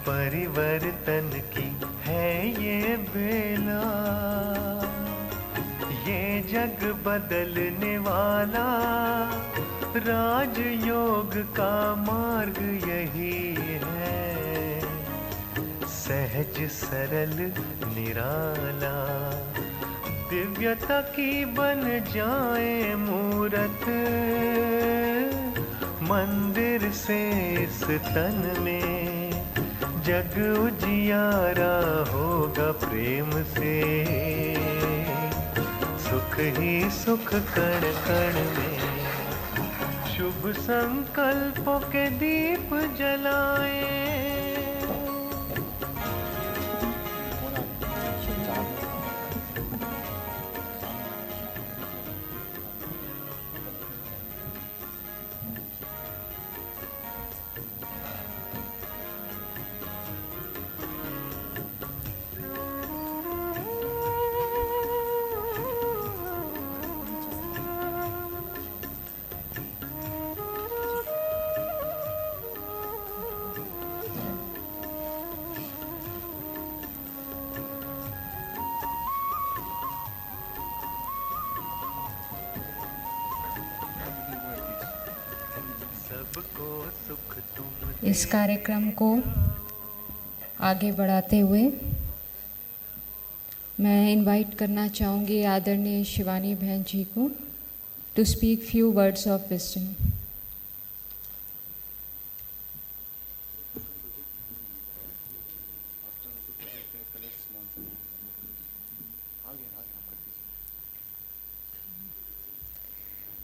परिवर्तन की है ये बेला, ये जग बदलने वाला, राजयोग का मार्ग यही है, सहज सरल निराला, दिव्यता की बन जाए मूरत, मंदिर से इस तन में जग उजियारा होगा प्रेम से, सुख ही सुख कण कण में, शुभ संकल्पों के दीप जलाएं। इस कार्यक्रम को आगे बढ़ाते हुए मैं इनवाइट करना चाहूँगी आदरणीय शिवानी बहन जी को to speak few words of wisdom.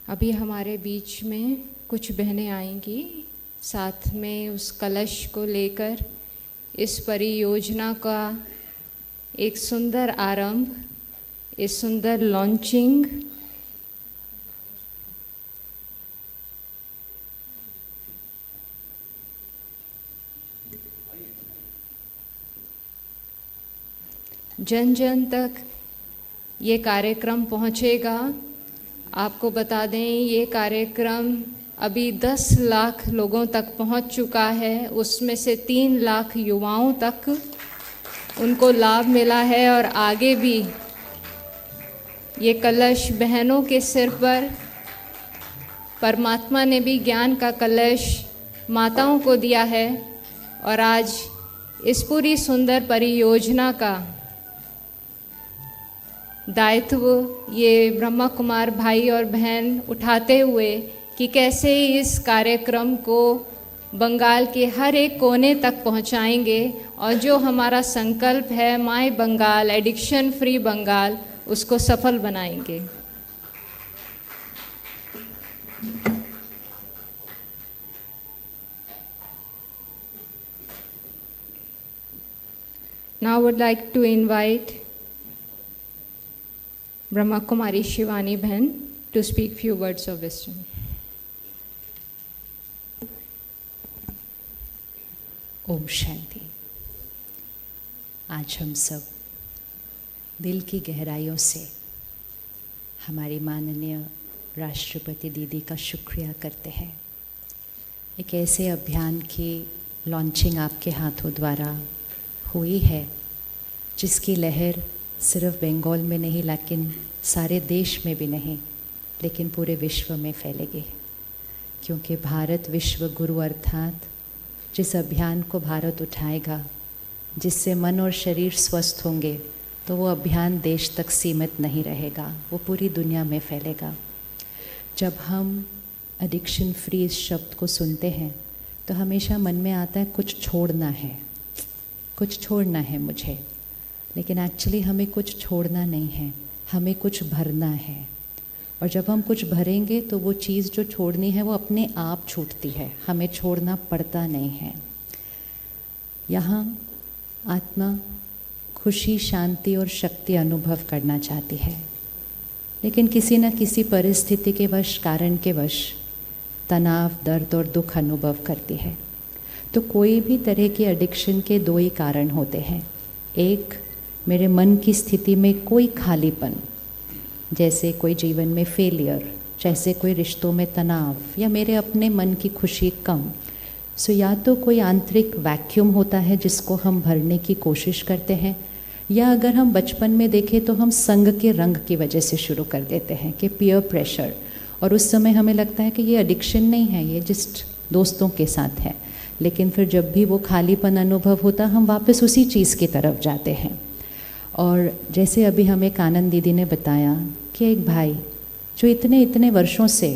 अभी हमारे बीच में कुछ बहनें आएंगी, साथ में उस कलश को लेकर इस परियोजना का एक सुंदर आरंभ, इस सुंदर लॉन्चिंग जन जन तक ये कार्यक्रम पहुंचेगा। आपको बता दें ये कार्यक्रम अभी 10 लाख लोगों तक पहुंच चुका है, उसमें से 3 लाख युवाओं तक उनको लाभ मिला है और आगे भी ये कलश बहनों के सिर पर परमात्मा ने भी ज्ञान का कलश माताओं को दिया है और आज इस पूरी सुंदर परियोजना का दायित्व ये ब्रह्मा कुमार भाई और बहन उठाते हुए कि कैसे इस कार्यक्रम को बंगाल के हर एक कोने तक पहुंचाएंगे और जो हमारा संकल्प है my Bengal, addiction free Bengal, उसको सफल बनाएंगे। Now I would like to invite Brahma Kumari Shivani Bhan to speak few words of wisdom. Om Shanti. आज हम सब दिल की गहराइयों से हमारी माननीय राष्ट्रपति दीदी का शुक्रिया करते हैं। एक ऐसे अभियान की लॉन्चिंग आपके हाथों द्वारा हुई है जिसकी लहर सिर्फ बंगाल में नहीं लेकिन सारे देश में भी नहीं लेकिन पूरे विश्व में फैलेगी, क्योंकि भारत विश्व गुरु अर्थात जिस अभियान को भारत उठाएगा जिससे मन और शरीर स्वस्थ होंगे तो वो अभियान देश तक सीमित नहीं रहेगा, वो पूरी दुनिया में फैलेगा। जब हम एडिक्शन फ्री इस शब्द को सुनते हैं तो हमेशा मन में आता है कुछ छोड़ना है, कुछ छोड़ना है मुझे, लेकिन एक्चुअली हमें कुछ छोड़ना नहीं है, हमें कुछ भरना है। और जब हम कुछ भरेंगे तो वो चीज़ जो छोड़नी है वो अपने आप छूटती है, हमें छोड़ना पड़ता नहीं है। यहाँ आत्मा खुशी, शांति और शक्ति अनुभव करना चाहती है, लेकिन किसी न किसी परिस्थिति के वश, कारण के वश तनाव, दर्द और दुख अनुभव करती है। तो कोई भी तरह की एडिक्शन के दो ही कारण होते हैं। एक, मेरे मन की स्थिति में कोई खालीपन, जैसे कोई जीवन में फेलियर, जैसे कोई रिश्तों में तनाव, या मेरे अपने मन की खुशी कम। सो या तो कोई आंतरिक वैक्यूम होता है जिसको हम भरने की कोशिश करते हैं, या अगर हम बचपन में देखें तो हम संग के रंग की वजह से शुरू कर देते हैं कि पीयर प्रेशर, और उस समय हमें लगता है कि ये एडिक्शन नहीं है, ये जस्ट दोस्तों के साथ है। लेकिन फिर जब भी वो खालीपन अनुभव होता, हम वापस उसी चीज़ की तरफ जाते हैं। और जैसे अभी हमें आनंद दीदी ने बताया कि एक भाई जो इतने वर्षों से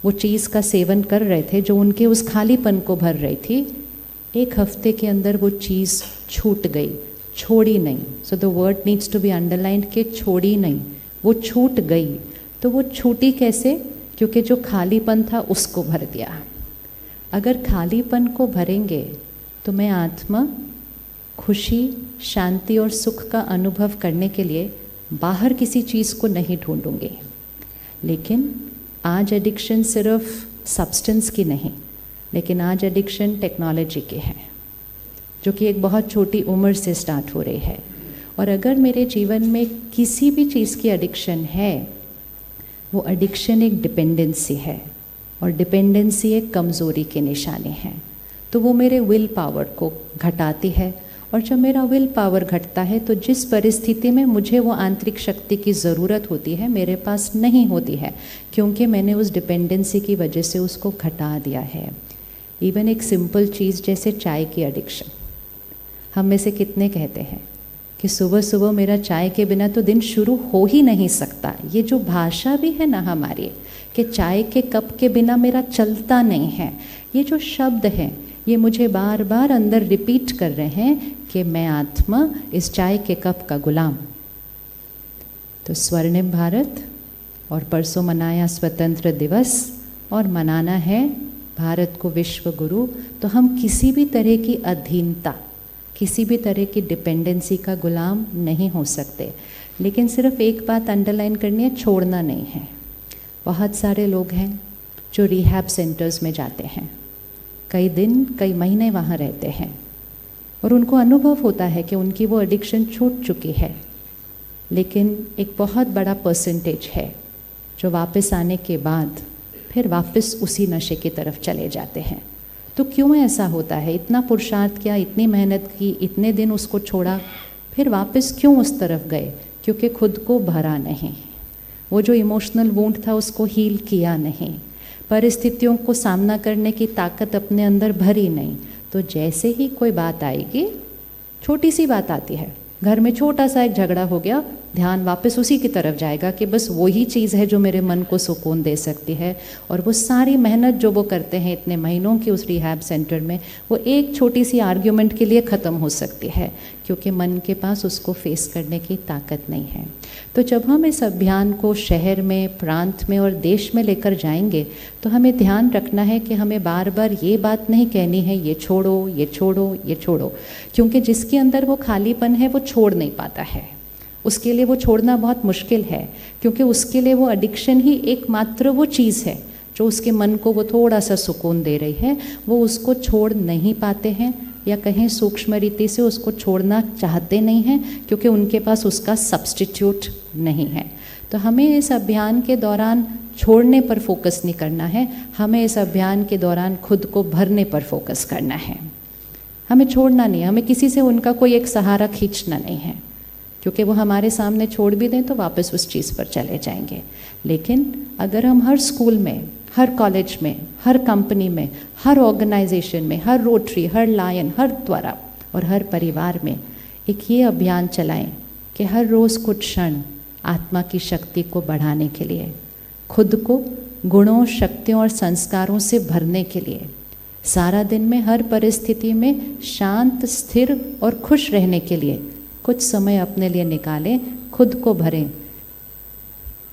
वो चीज़ का सेवन कर रहे थे जो उनके उस खालीपन को भर रही थी, एक हफ्ते के अंदर वो चीज़ छूट गई, छोड़ी नहीं। So the word needs to be underlined कि छोड़ी नहीं, वो छूट गई। तो वो छूटी कैसे? क्योंकि जो खालीपन था उसको भर दिया। अगर खालीपन को भरेंगे तो मैं आत्मा खुशी, शांति और सुख का अनुभव करने के लिए बाहर किसी चीज़ को नहीं ढूंढूंगी। लेकिन आज एडिक्शन सिर्फ सब्सटेंस की नहीं, लेकिन आज एडिक्शन टेक्नोलॉजी की है, जो कि एक बहुत छोटी उम्र से स्टार्ट हो रही है। और अगर मेरे जीवन में किसी भी चीज़ की एडिक्शन है, वो एडिक्शन एक डिपेंडेंसी है, और डिपेंडेंसी एक कमज़ोरी की निशानी है। तो वो मेरे विल पावर को घटाती है, और जब मेरा विल पावर घटता है तो जिस परिस्थिति में मुझे वो आंतरिक शक्ति की ज़रूरत होती है मेरे पास नहीं होती है, क्योंकि मैंने उस डिपेंडेंसी की वजह से उसको घटा दिया है। इवन एक सिंपल चीज़ जैसे चाय की एडिक्शन, हम में से कितने कहते हैं कि सुबह सुबह मेरा चाय के बिना तो दिन शुरू हो ही नहीं सकता। ये जो भाषा भी है ना हमारी कि चाय के कप के बिना मेरा चलता नहीं है, ये जो शब्द हैं ये मुझे बार बार अंदर रिपीट कर रहे हैं कि मैं आत्मा इस चाय के कप का गुलाम। तो स्वर्णिम भारत, और परसों मनाया स्वतंत्र दिवस, और मनाना है भारत को विश्व गुरु। तो हम किसी भी तरह की अधीनता, किसी भी तरह की डिपेंडेंसी का गुलाम नहीं हो सकते। लेकिन सिर्फ एक बात अंडरलाइन करनी है, छोड़ना नहीं है। बहुत सारे लोग हैं जो रिहैब सेंटर्स में जाते हैं, कई दिन कई महीने वहाँ रहते हैं, और उनको अनुभव होता है कि उनकी वो एडिक्शन छूट चुकी है। लेकिन एक बहुत बड़ा परसेंटेज है जो वापस आने के बाद फिर वापस उसी नशे की तरफ चले जाते हैं। तो क्यों ऐसा होता है? इतना पुरुषार्थ किया, इतनी मेहनत की, इतने दिन उसको छोड़ा, फिर वापस क्यों उस तरफ गए? क्योंकि खुद को भरा नहीं, वो जो इमोशनल वुंड था उसको हील किया नहीं, परिस्थितियों को सामना करने की ताकत अपने अंदर भरी नहीं। तो जैसे ही कोई बात आएगी, छोटी सी बात आती है, घर में छोटा सा एक झगड़ा हो गया, ध्यान वापस उसी की तरफ जाएगा कि बस वही चीज़ है जो मेरे मन को सुकून दे सकती है। और वो सारी मेहनत जो वो करते हैं इतने महीनों की उस रिहैब सेंटर में, वो एक छोटी सी आर्ग्यूमेंट के लिए ख़त्म हो सकती है, क्योंकि मन के पास उसको फेस करने की ताकत नहीं है। तो जब हम इस अभियान को शहर में, प्रांत में और देश में लेकर जाएंगे, तो हमें ध्यान रखना है कि हमें बार बार ये बात नहीं कहनी है ये छोड़ो, ये छोड़ो, ये छोड़ो, क्योंकि जिसके अंदर वो खालीपन है वो छोड़ नहीं पाता है। उसके लिए वो छोड़ना बहुत मुश्किल है, क्योंकि उसके लिए वो एडिक्शन ही एकमात्र वो चीज़ है जो उसके मन को वो थोड़ा सा सुकून दे रही है। वो उसको छोड़ नहीं पाते हैं, या कहीं सूक्ष्म रीति से उसको छोड़ना चाहते नहीं हैं, क्योंकि उनके पास उसका सब्स्टिट्यूट नहीं है। तो हमें इस अभियान के दौरान छोड़ने पर फोकस नहीं करना है, हमें इस अभियान के दौरान खुद को भरने पर फोकस करना है। हमें छोड़ना नहीं, हमें किसी से उनका कोई एक सहारा खींचना नहीं है, क्योंकि वो हमारे सामने छोड़ भी दें तो वापस उस चीज़ पर चले जाएंगे। लेकिन अगर हम हर स्कूल में, हर कॉलेज में, हर कंपनी में, हर ऑर्गेनाइजेशन में, हर रोटरी, हर लायन, हर द्वारा और हर परिवार में एक ये अभियान चलाएं कि हर रोज़ कुछ क्षण आत्मा की शक्ति को बढ़ाने के लिए, खुद को गुणों, शक्तियों और संस्कारों से भरने के लिए, सारा दिन में हर परिस्थिति में शांत, स्थिर और खुश रहने के लिए कुछ समय अपने लिए निकालें, खुद को भरें।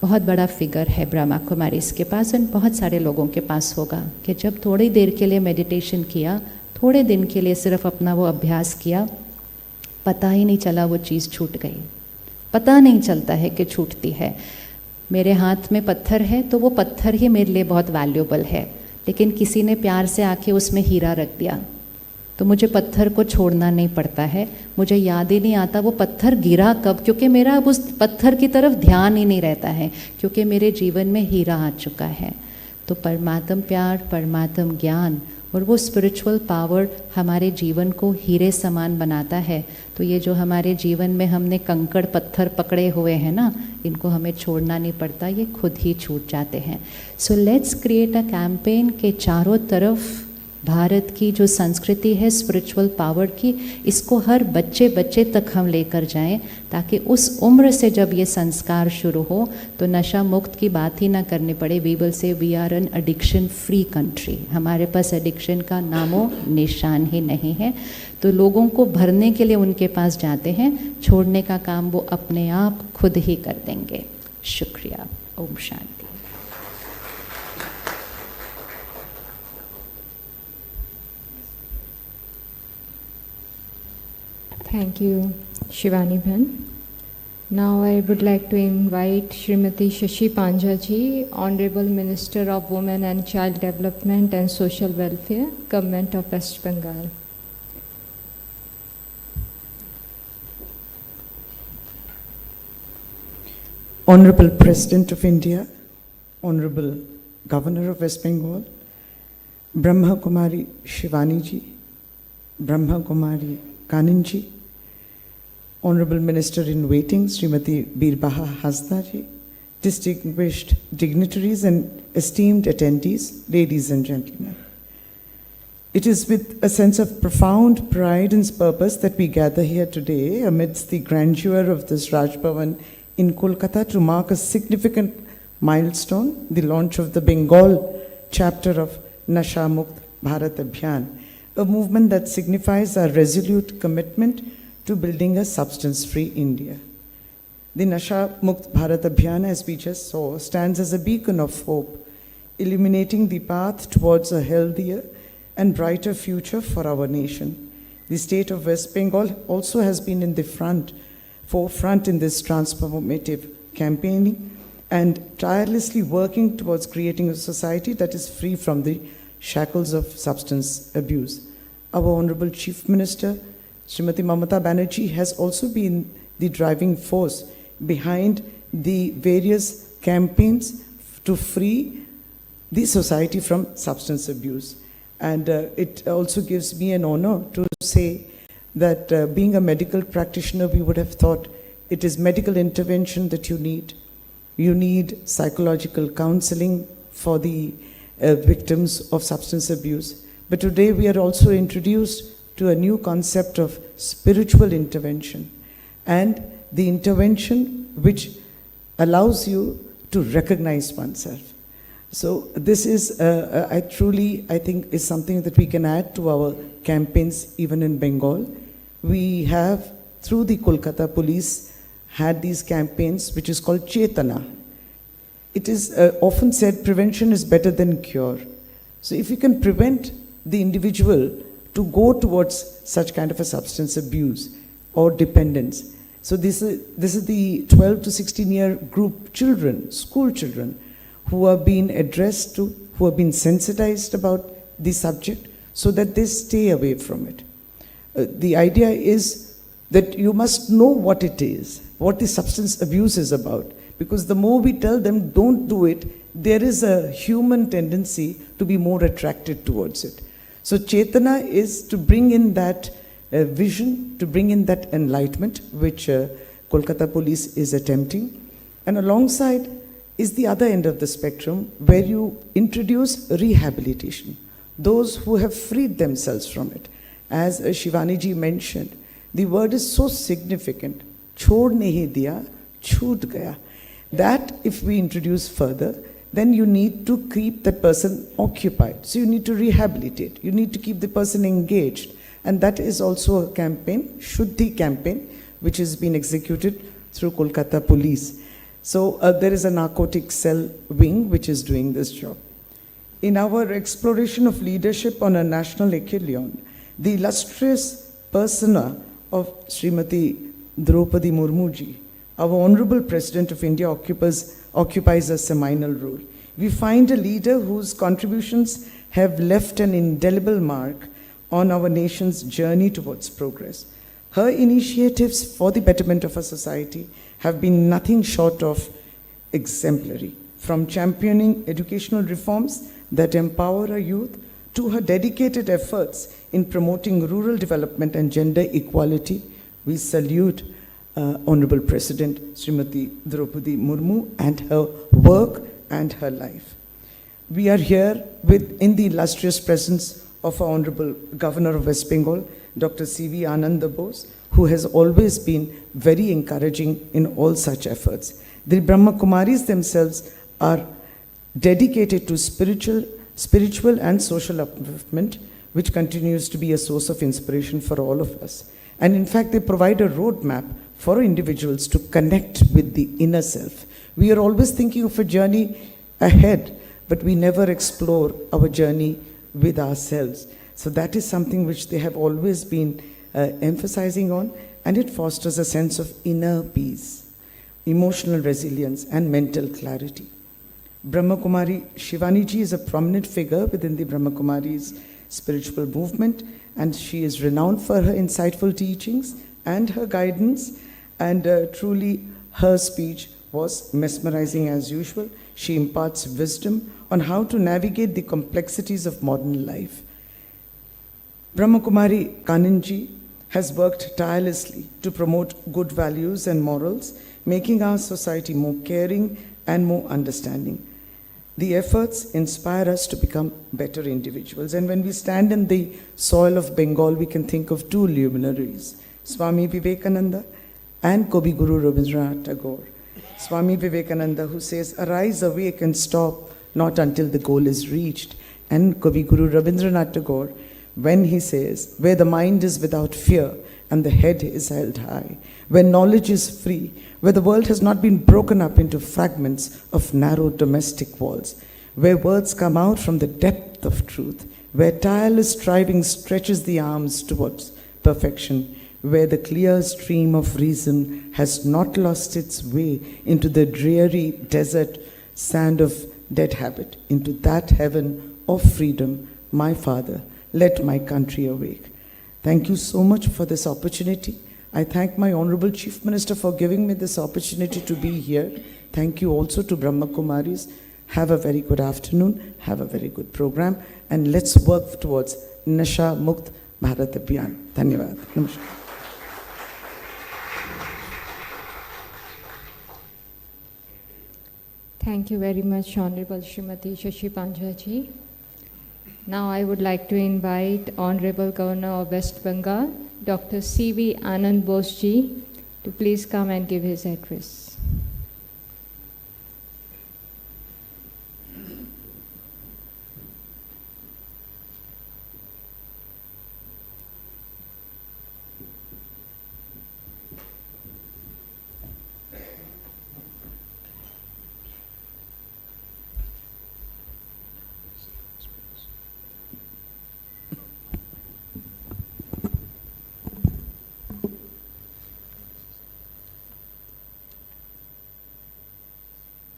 बहुत बड़ा फिगर है ब्रह्मा कुमारीज के पास और बहुत सारे लोगों के पास होगा कि जब थोड़ी देर के लिए मेडिटेशन किया, थोड़े दिन के लिए सिर्फ अपना वो अभ्यास किया, पता ही नहीं चला वो चीज़ छूट गई। पता नहीं चलता है कि छूटती है। मेरे हाथ में पत्थर है तो वो पत्थर ही मेरे लिए बहुत वैल्यूबल है, लेकिन किसी ने प्यार से आके उसमें हीरा रख दिया तो मुझे पत्थर को छोड़ना नहीं पड़ता है। मुझे याद ही नहीं आता वो पत्थर गिरा कब, क्योंकि मेरा अब उस पत्थर की तरफ ध्यान ही नहीं रहता है, क्योंकि मेरे जीवन में हीरा आ चुका है। तो परमात्म प्यार, परमात्म ज्ञान और वो स्पिरिचुअल पावर हमारे जीवन को हीरे समान बनाता है। तो ये जो हमारे जीवन में हमने कंकड़ पत्थर पकड़े हुए हैं ना, इनको हमें छोड़ना नहीं पड़ता, ये खुद ही छूट जाते हैं। So let's create a campaign के चारों तरफ भारत की जो संस्कृति है स्पिरिचुअल पावर की, इसको हर बच्चे बच्चे तक हम लेकर जाएं, ताकि उस उम्र से जब ये संस्कार शुरू हो तो नशा मुक्त की बात ही ना करनी पड़े। We will say we are an addiction free country. हमारे पास एडिक्शन का नामो निशान ही नहीं है। तो लोगों को भरने के लिए उनके पास जाते हैं, छोड़ने का काम वो अपने आप खुद ही कर देंगे। शुक्रिया। Om Shanti. Thank you, Shivani Bhan. Now I would like to invite Srimati Shashi Panja ji, Honorable Minister of Women and Child Development and Social Welfare, Government of West Bengal. Honorable President of India, Honorable Governor of West Bengal, Brahma Kumari Shivani ji, Brahma Kumari Kanan ji, Honorable Minister in Waiting, Srimati Birbaha Hasda ji, distinguished dignitaries and esteemed attendees, ladies and gentlemen. It is with a sense of profound pride and purpose that we gather here today amidst the grandeur of this Raj Bhavan in Kolkata to mark a significant milestone, the launch of the Bengal chapter of Nasha Mukt Bharat Abhiyan, a movement that signifies our resolute commitment to building a substance-free India. The Nasha Mukt Bharat Abhiyan, as we just saw, stands as a beacon of hope, illuminating the path towards a healthier and brighter future for our nation. The state of West Bengal also has been in the forefront in this transformative campaigning and tirelessly working towards creating a society that is free from the shackles of substance abuse. Our Honorable Chief Minister, Srimati Mamata Banerjee, has also been the driving force behind the various campaigns to free the society from substance abuse. And it also gives me an honor to say that being a medical practitioner, we would have thought it is medical intervention that you need. You need psychological counseling for the victims of substance abuse. But today we are also introduced to a new concept of spiritual intervention, and the intervention which allows you to recognize oneself. So this is, I think, is something that we can add to our campaigns even in Bengal. We have, through the Kolkata police, had these campaigns which is called Chetana. It is often said prevention is better than cure. So if you can prevent the individual to go towards such kind of a substance abuse or dependence. So this is the 12 to 16-year group children, school children, who are being addressed to, who have been sensitized about the subject so that they stay away from it. The idea is that you must know what it is, what the substance abuse is about, because the more we tell them don't do it, there is a human tendency to be more attracted towards it. So Chetana is to bring in that vision, to bring in that enlightenment, which Kolkata police is attempting. And alongside is the other end of the spectrum, where you introduce rehabilitation, those who have freed themselves from it. As Shivani ji mentioned, the word is so significant, chhod nahi diya, chhoot gaya. That if we introduce further, then you need to keep that person occupied. So you need to rehabilitate. You need to keep the person engaged. And that is also a campaign, Shuddhi campaign, which has been executed through Kolkata police. So there is a narcotic cell wing which is doing this job. In our exploration of leadership on a national echelon, the illustrious persona of Srimati Draupadi Murmuji, our Honorable President of India, occupies a seminal role. We find a leader whose contributions have left an indelible mark on our nation's journey towards progress. Her initiatives for the betterment of our society have been nothing short of exemplary, from championing educational reforms that empower our youth to her dedicated efforts in promoting rural development and gender equality. We salute Honorable President Srimati Draupadi Murmu and her work and her life. We are here in the illustrious presence of our Honorable Governor of West Bengal, Dr. C.V. Ananda Bose, who has always been very encouraging in all such efforts. The Brahma Kumaris themselves are dedicated to spiritual and social upliftment, which continues to be a source of inspiration for all of us. And in fact, they provide a roadmap for individuals to connect with the inner self. We are always thinking of a journey ahead, but we never explore our journey with ourselves. So that is something which they have always been emphasizing on, and it fosters a sense of inner peace, emotional resilience, and mental clarity. Brahma Kumari Shivani ji is a prominent figure within the Brahma Kumari's spiritual movement, and she is renowned for her insightful teachings and her guidance, and truly her speech was mesmerizing as usual. She imparts wisdom on how to navigate the complexities of modern life. Brahma Kumari Kananji has worked tirelessly to promote good values and morals, making our society more caring and more understanding. The efforts inspire us to become better individuals. And when we stand in the soil of Bengal, we can think of two luminaries, Swami Vivekananda and Kavi Guru Rabindranath Tagore. Swami Vivekananda, who says, "Arise, awake, and stop, not until the goal is reached." And Kavi Guru Rabindranath Tagore, when he says, "Where the mind is without fear and the head is held high, where knowledge is free, where the world has not been broken up into fragments of narrow domestic walls, where words come out from the depth of truth, where tireless striving stretches the arms towards perfection, where the clear stream of reason has not lost its way into the dreary desert sand of dead habit, into that heaven of freedom, my Father, let my country awake." Thank you so much for this opportunity. I thank my Honorable Chief Minister for giving me this opportunity to be here. Thank you also to Brahma Kumaris. Have a very good afternoon. Have a very good program. And let's work towards Nasha Mukt Bharat Abhiyan. Dhanyavad. Namaskar. Thank you very much, Honorable Srimati Shashi Panja ji. Now I would like to invite Honorable Governor of West Bengal, Dr. C.V. Anand Bose ji, to please come and give his address.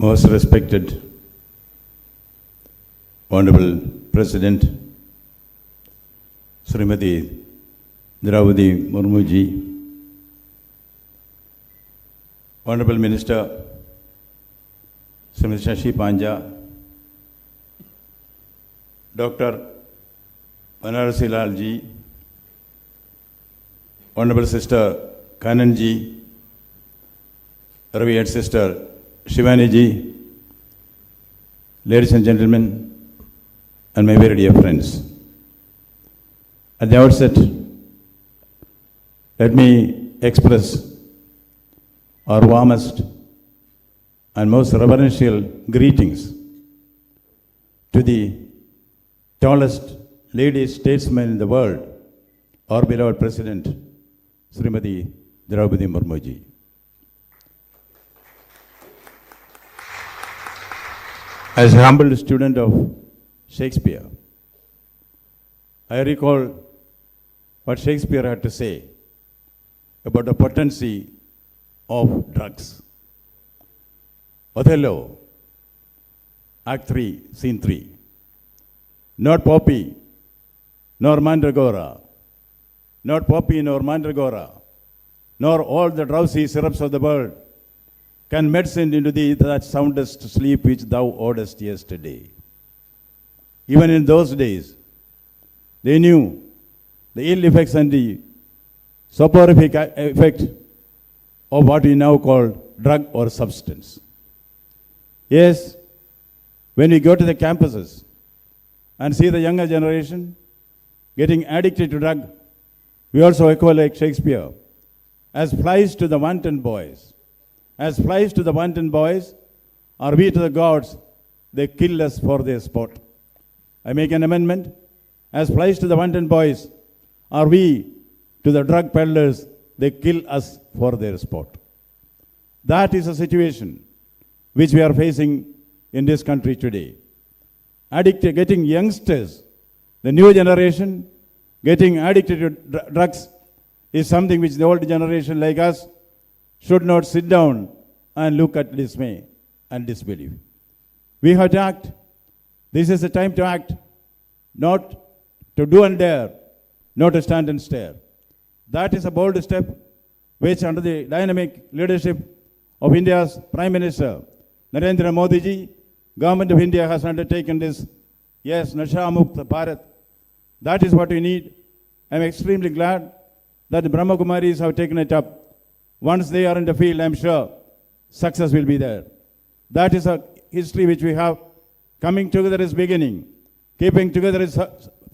Most respected Honorable President Srimati Draupadi Murmu ji, Honorable Minister Srimati Shashi Panja, Dr. Banarasi Lal ji, Honorable Sister Kanan ji, Revered Sister Shivani ji, ladies and gentlemen, and my very dear friends. At the outset, let me express our warmest and most reverential greetings to the tallest lady statesman in the world, our beloved President, Srimati Draupadi Murmu ji. As a humble student of Shakespeare, I recall what Shakespeare had to say about the potency of drugs. Othello, Act 3, Scene 3. Not poppy, nor mandragora, not poppy nor mandragora, nor all the drowsy syrups of the world can medicine into thee that soundest sleep which thou oughtest yesterday. Even in those days, they knew the ill effects and the soporific effect of what we now call drug or substance. Yes, when we go to the campuses and see the younger generation getting addicted to drug, we also echo like Shakespeare, as flies to the wanton boys. As flies to the wanton boys, are we to the gods, they kill us for their sport. I make an amendment. As flies to the wanton boys, are we to the drug peddlers, they kill us for their sport. That is a situation which we are facing in this country today. Addicted, getting youngsters, the new generation, getting addicted to drugs is something which the old generation like us should not sit down and look at dismay and disbelief. We have to act. This is the time to act, not to do and dare, not to stand and stare. That is a bold step which, under the dynamic leadership of India's Prime Minister, Narendramodi ji, Government of India has undertaken this, yes, Nasha Mukta Bharat. That is what we need. I am extremely glad that the Brahma Kumaris have taken it up. Once they are in the field, I am sure success will be there. That is a history which we have. Coming together is beginning. Keeping together is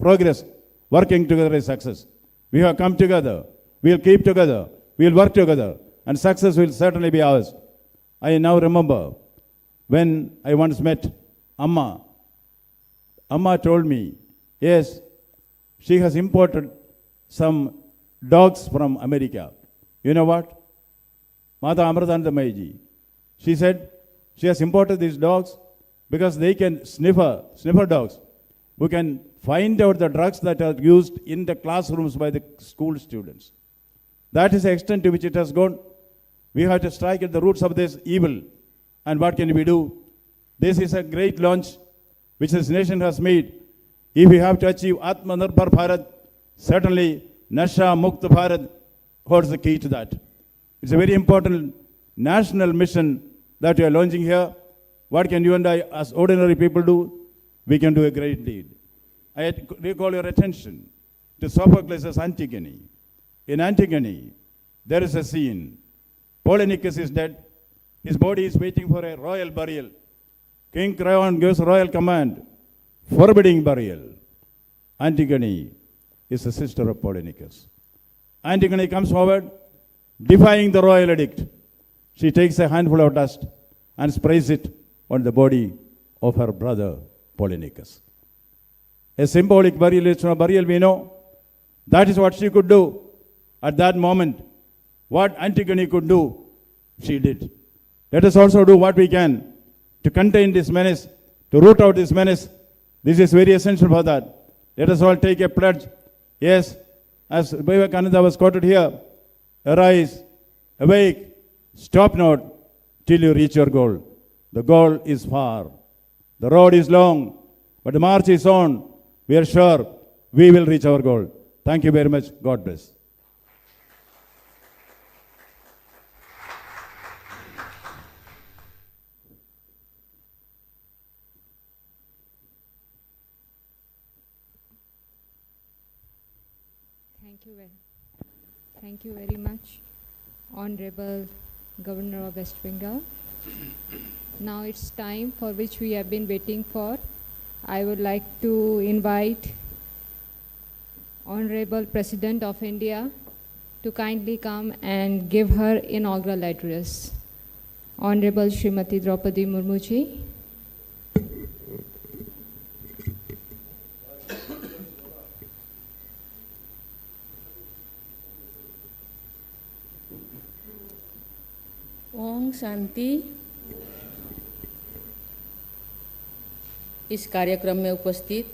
progress. Working together is success. We have come together. We will keep together. We will work together. And success will certainly be ours. I now remember when I once met Amma. Amma told me, yes, she has imported some dogs from America. You know what? Mata Amritanandamayi. She said she has imported these dogs because they can sniffer dogs, who can find out the drugs that are used in the classrooms by the school students. That is the extent to which it has gone. We have to strike at the roots of this evil. And what can we do? This is a great launch which this nation has made. If we have to achieve Atmanirbhar Bharat, certainly Nasha Mukta Bharat holds the key to that. It's a very important national mission that we are launching here. What can you and I, as ordinary people, do? We can do a great deed. I recall your attention to Sophocles' Antigone. In Antigone, there is a scene. Polynicus is dead. His body is waiting for a royal burial. King Creon gives royal command, forbidding burial. Antigone is the sister of Polynicus. Antigone comes forward, defying the royal edict. She takes a handful of dust and sprays it on the body of her brother Polynicus. A symbolic burial is a burial, we know. That is what she could do at that moment. What Antigone could do, she did. Let us also do what we can to contain this menace, to root out this menace. This is very essential for that. Let us all take a pledge. Yes, as Vivekananda was quoted here, arise, awake, stop not till you reach your goal. The goal is far. The road is long, but the march is on. We are sure we will reach our goal. Thank you very much. God bless. Thank you very much, Honorable Governor of West Bengal. Now it's time for which we have been waiting for. I would like to invite Honorable President of India to kindly come and give her inaugural address. Honorable Srimati Draupadi Murmu ji. Om Shanti. इस कार्यक्रम में उपस्थित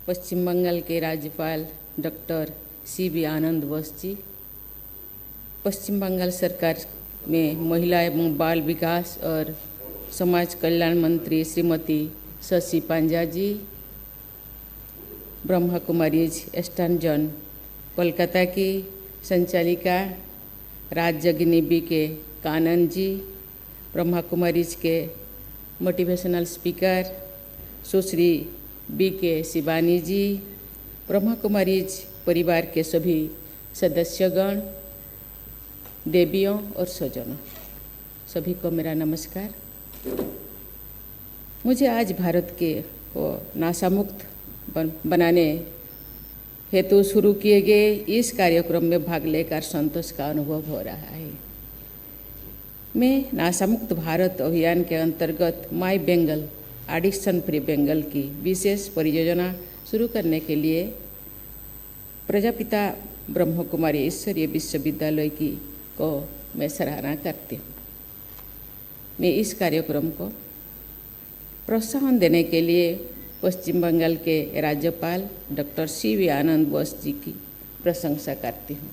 पश्चिम बंगाल के राज्यपाल doctor C.V. आनंद बोस जी, पश्चिम बंगाल सरकार में महिला एवं बाल विकास और समाज कल्याण मंत्री श्रीमती शशि पांजा जी, ब्रह्मा कुमारीज एस्टांजन कोलकाता की संचालिका राजगिनी बी के कानन जी, ब्रह्मा कुमारीज के मोटिवेशनल स्पीकर सुश्री बी के शिवानी जी, ब्रह्मा कुमारीज परिवार के सभी सदस्यगण, देवियों और स्वजनों, सभी को मेरा नमस्कार। मुझे आज भारत के नशा मुक्त बनाने हेतु शुरू किए गए इस कार्यक्रम में भाग लेकर संतोष का अनुभव हो रहा है। मैं नशा मुक्त भारत अभियान के अंतर्गत माई बेंगल एडिक्शन फ्री बेंगल की विशेष परियोजना शुरू करने के लिए प्रजापिता ब्रह्म कुमारी ईश्वरीय विश्वविद्यालय की को मैं सराहना करती हूँ। मैं इस कार्यक्रम को प्रोत्साहन देने के लिए पश्चिम बंगाल के राज्यपाल डॉक्टर C.V. आनंद बोस जी की प्रशंसा करती हूँ।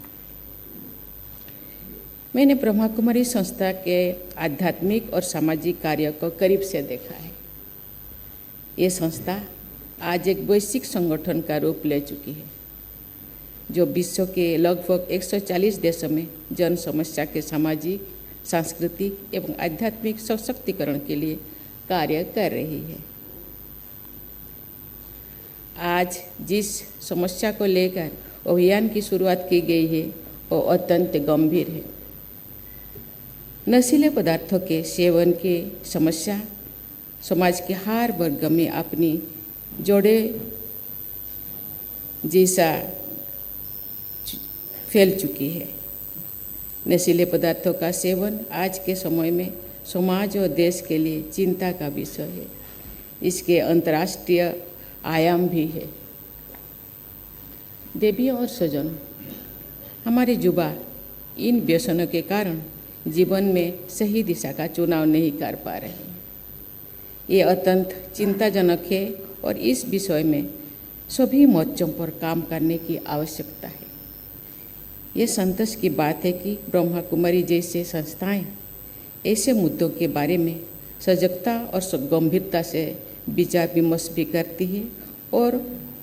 मैंने ब्रह्मा कुमारी संस्था के आध्यात्मिक और सामाजिक कार्य को करीब से देखा है। ये संस्था आज एक वैश्विक संगठन का रूप ले चुकी है, जो विश्व के लगभग 140 देशों में जन समस्या के सामाजिक, सांस्कृतिक एवं आध्यात्मिक सशक्तिकरण के लिए कार्य कर रही है। आज जिस समस्या को लेकर अभियान की शुरुआत की गई है वो अत्यंत गंभीर है। नशीले पदार्थों के सेवन की समस्या समाज के हर वर्ग में अपनी जोड़े जैसा फैल चुकी है। नशीले पदार्थों का सेवन आज के समय में समाज और देश के लिए चिंता का विषय है। इसके अंतर्राष्ट्रीय आयाम भी है। देवियों और स्वजनों, हमारे युवा इन व्यसनों के कारण जीवन में सही दिशा का चुनाव नहीं कर पा रहे हैं। ये अत्यंत चिंताजनक है और इस विषय में सभी मोर्चों पर काम करने की आवश्यकता है। ये संतोष की बात है कि ब्रह्मा कुमारी जैसे संस्थाएं ऐसे मुद्दों के बारे में सजगता और गंभीरता से विचार विमर्श भी करती है और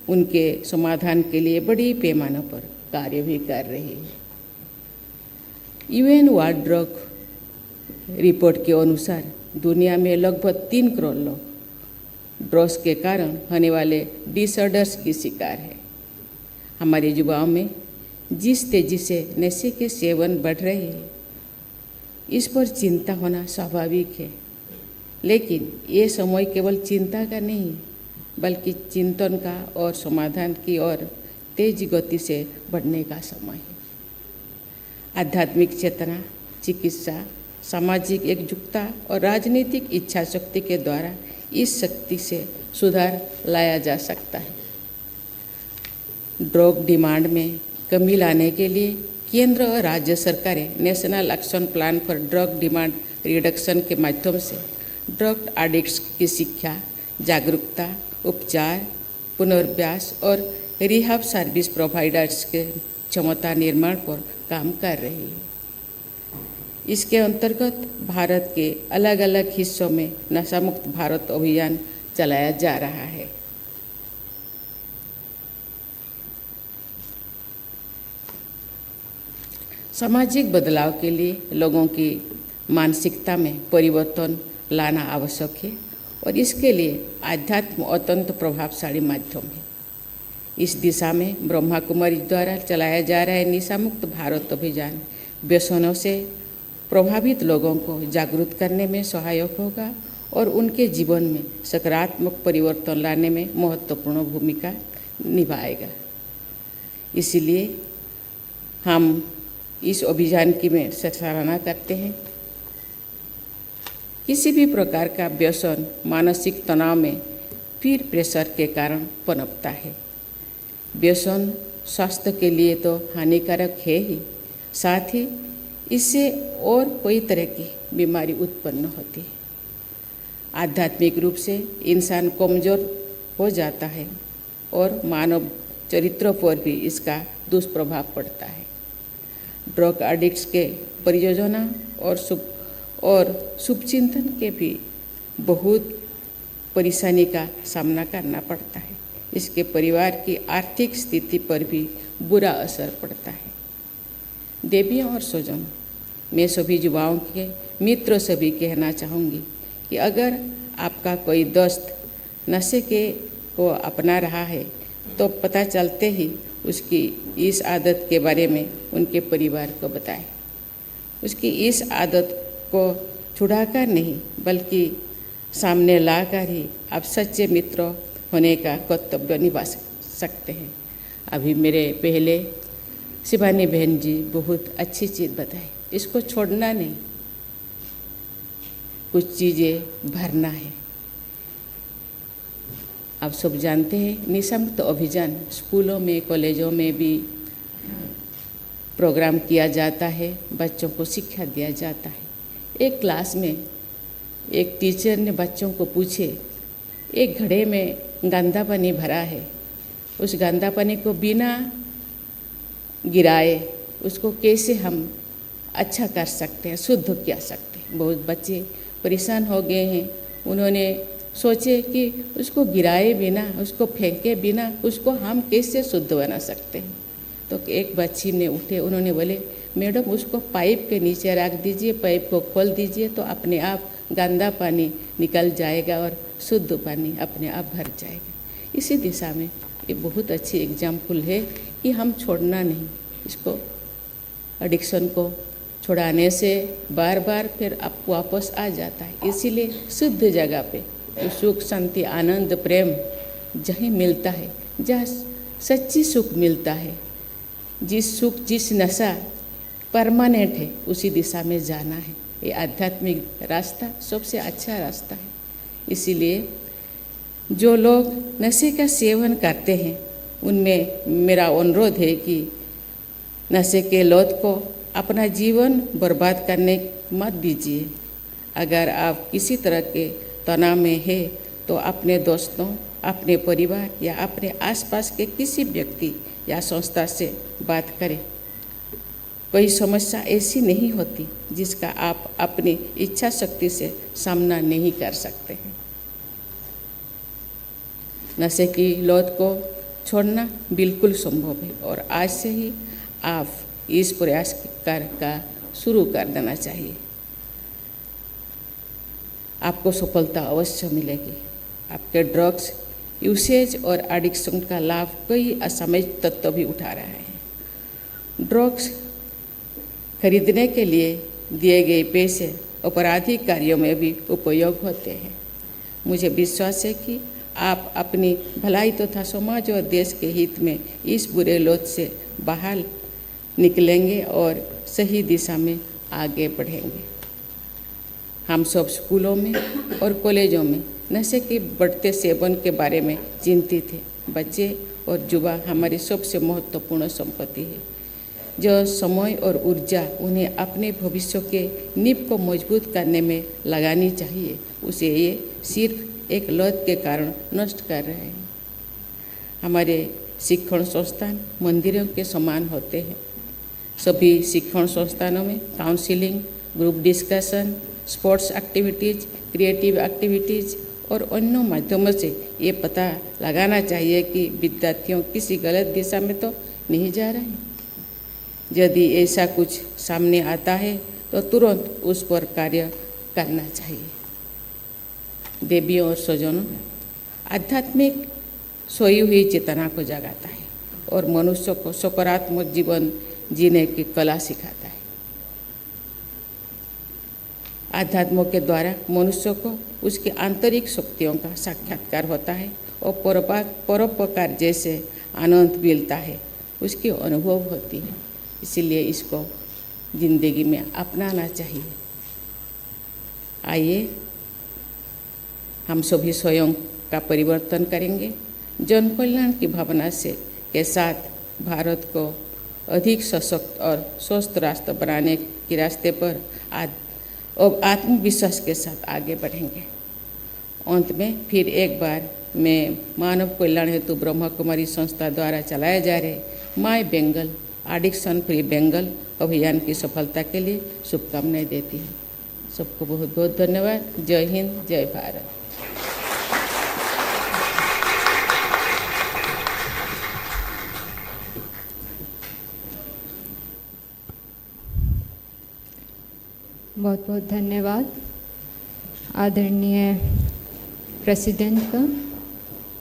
उनके समाधान के लिए बड़ी पैमाने पर कार्य भी कर रही है। UN वर्ल्ड ड्रग रिपोर्ट के अनुसार दुनिया में लगभग 3 करोड़ लोग ड्रग्स के कारण होने वाले डिसऑर्डर्स की शिकार है। हमारे युवाओं में जिस तेजी से नशे के सेवन बढ़ रहे हैं, इस पर चिंता होना स्वाभाविक है, लेकिन ये समय केवल चिंता का नहीं बल्कि चिंतन का और समाधान की ओर तेज गति से बढ़ने का समय है। आध्यात्मिक चेतना, चिकित्सा, सामाजिक एकजुटता और राजनीतिक इच्छा शक्ति के द्वारा इस शक्ति से सुधार लाया जा सकता है। ड्रग डिमांड में कमी लाने के लिए केंद्र और राज्य सरकारें national action plan for drug demand reduction के माध्यम से ड्रग एडिक्ट्स की शिक्षा, जागरूकता, उपचार, पुनर्वास और रिहाब सर्विस प्रोवाइडर्स के क्षमता निर्माण पर काम कर रही है। इसके अंतर्गत भारत के अलग अलग हिस्सों में नशा मुक्त भारत अभियान चलाया जा रहा है। सामाजिक बदलाव के लिए लोगों की मानसिकता में परिवर्तन लाना आवश्यक है और इसके लिए आध्यात्म अत्यंत प्रभावशाली माध्यम है। इस दिशा में ब्रह्मा कुमारी द्वारा चलाया जा रहा है नशा मुक्त भारत अभियान व्यसनों से प्रभावित लोगों को जागरूक करने में सहायक होगा और उनके जीवन में सकारात्मक परिवर्तन लाने में महत्वपूर्ण भूमिका निभाएगा। इसलिए हम इस अभियान की में सराहना करते हैं। किसी भी प्रकार का व्यसन मानसिक तनाव में पीर प्रेशर के कारण पनपता है। व्यसन स्वास्थ्य के लिए तो हानिकारक है ही, साथ ही इससे और कई तरह की बीमारी उत्पन्न होती है। आध्यात्मिक रूप से इंसान कमज़ोर हो जाता है और मानव चरित्र पर भी इसका दुष्प्रभाव पड़ता है। ड्रग एडिक्ट्स के परियोजना और शुभचिंतन के भी बहुत परेशानी का सामना करना पड़ता है। इसके परिवार की आर्थिक स्थिति पर भी बुरा असर पड़ता है। देवियों और स्वजनों, मैं सभी युवाओं के मित्रों से भी कहना चाहूँगी कि अगर आपका कोई दोस्त नशे को अपना रहा है तो पता चलते ही उसकी इस आदत के बारे में उनके परिवार को बताएं। उसकी इस आदत को छुड़ाकर नहीं बल्कि सामने लाकर ही आप सच्चे मित्र होने का कर्तव्य निभा सकते हैं। अभी मेरे पहले शिवानी बहन जी बहुत अच्छी चीज़ बताई, इसको छोड़ना नहीं, कुछ चीज़ें भरना है। आप सब जानते हैं नशा मुक्त अभियान स्कूलों में कॉलेजों में भी प्रोग्राम किया जाता है, बच्चों को शिक्षा दिया जाता है। एक क्लास में एक टीचर ने बच्चों को पूछे, एक घड़े में गंदा पानी भरा है, उस गंदा पानी को बिना गिराए उसको कैसे हम अच्छा कर सकते हैं, शुद्ध कर सकते हैं। बहुत बच्चे परेशान हो गए हैं, उन्होंने सोचे कि उसको गिराए बिना, उसको फेंके बिना उसको हम कैसे शुद्ध बना सकते हैं। तो एक बच्ची ने उठे, उन्होंने बोले मैडम उसको पाइप के नीचे रख दीजिए, पाइप को खोल दीजिए तो अपने आप गंदा पानी निकल जाएगा और शुद्ध पानी अपने आप भर जाएगा। इसी दिशा में ये बहुत अच्छी एग्जाम्पल है कि हम छोड़ना नहीं, इसको एडिक्शन को छुड़ाने से बार बार फिर आप वापस आ जाता है। इसीलिए शुद्ध जगह पे तो सुख शांति आनंद प्रेम जहीं मिलता है, जहाँ सच्ची सुख मिलता है, जिस सुख जिस नशा परमानेंट है उसी दिशा में जाना है। ये आध्यात्मिक रास्ता सबसे अच्छा रास्ता है। इसीलिए जो लोग नशे का सेवन करते हैं उनमें मेरा अनुरोध है कि नशे के लत को अपना जीवन बर्बाद करने मत दीजिए। अगर आप किसी तरह के तनाव में है तो अपने दोस्तों, अपने परिवार या अपने आसपास के किसी व्यक्ति या संस्था से बात करें। कोई समस्या ऐसी नहीं होती जिसका आप अपनी इच्छा शक्ति से सामना नहीं कर सकते हैं। नशे की लत को छोड़ना बिल्कुल संभव है और आज से ही आप इस प्रयास का शुरू कर देना चाहिए। आपको सफलता अवश्य मिलेगी। आपके ड्रग्स यूसेज और एडिक्शन का लाभ कई असामाजिक तत्व भी उठा रहे हैं। ड्रग्स खरीदने के लिए दिए गए पैसे आपराधिक कार्यों में भी उपयोग होते हैं। मुझे विश्वास है कि आप अपनी भलाई तथा समाज और देश के हित में इस बुरे लत से बाहर निकलेंगे और सही दिशा में आगे बढ़ेंगे। हम सब स्कूलों में और कॉलेजों में नशे के बढ़ते सेवन के बारे में चिंतित हैं। बच्चे और युवा हमारी सबसे महत्वपूर्ण संपत्ति है। जो समय और ऊर्जा उन्हें अपने भविष्य के नींव को मजबूत करने में लगानी चाहिए, उसे ये सिर्फ एक लत के कारण नष्ट कर रहे हैं। हमारे शिक्षण संस्थान मंदिरों के समान होते हैं। सभी शिक्षण संस्थानों में counselling, group discussion, sports activities, creative activities और अन्य माध्यमों से ये पता लगाना चाहिए कि विद्यार्थियों किसी गलत दिशा में तो नहीं जा रहे हैं। यदि ऐसा कुछ सामने आता है तो तुरंत उस पर कार्य करना चाहिए। देवियों और स्वजनों, आध्यात्मिक सोई हुई चेतना को जगाता है और मनुष्य को सकारात्मक जीवन जीने की कला सिखाता है। आध्यात्म के द्वारा मनुष्य को उसकी आंतरिक शक्तियों का साक्षात्कार होता है और परोपकार जैसे आनंद मिलता है, उसकी अनुभव होती है। इसीलिए इसको जिंदगी में अपनाना चाहिए। आइए हम सभी स्वयं का परिवर्तन करेंगे। जन कल्याण की भावना से के साथ भारत को अधिक सशक्त और स्वस्थ राष्ट्र बनाने के रास्ते पर आत्मविश्वास के साथ आगे बढ़ेंगे। अंत में फिर एक बार मैं मानव कल्याण हेतु ब्रह्मा कुमारी संस्था द्वारा चलाए जा रहे my Bengal addiction free Bengal अभियान की सफलता के लिए शुभकामनाएं देती हूँ। सबको बहुत बहुत धन्यवाद। जय हिंद, जय भारत। बहुत बहुत धन्यवाद आदरणीय प्रेसिडेंट का।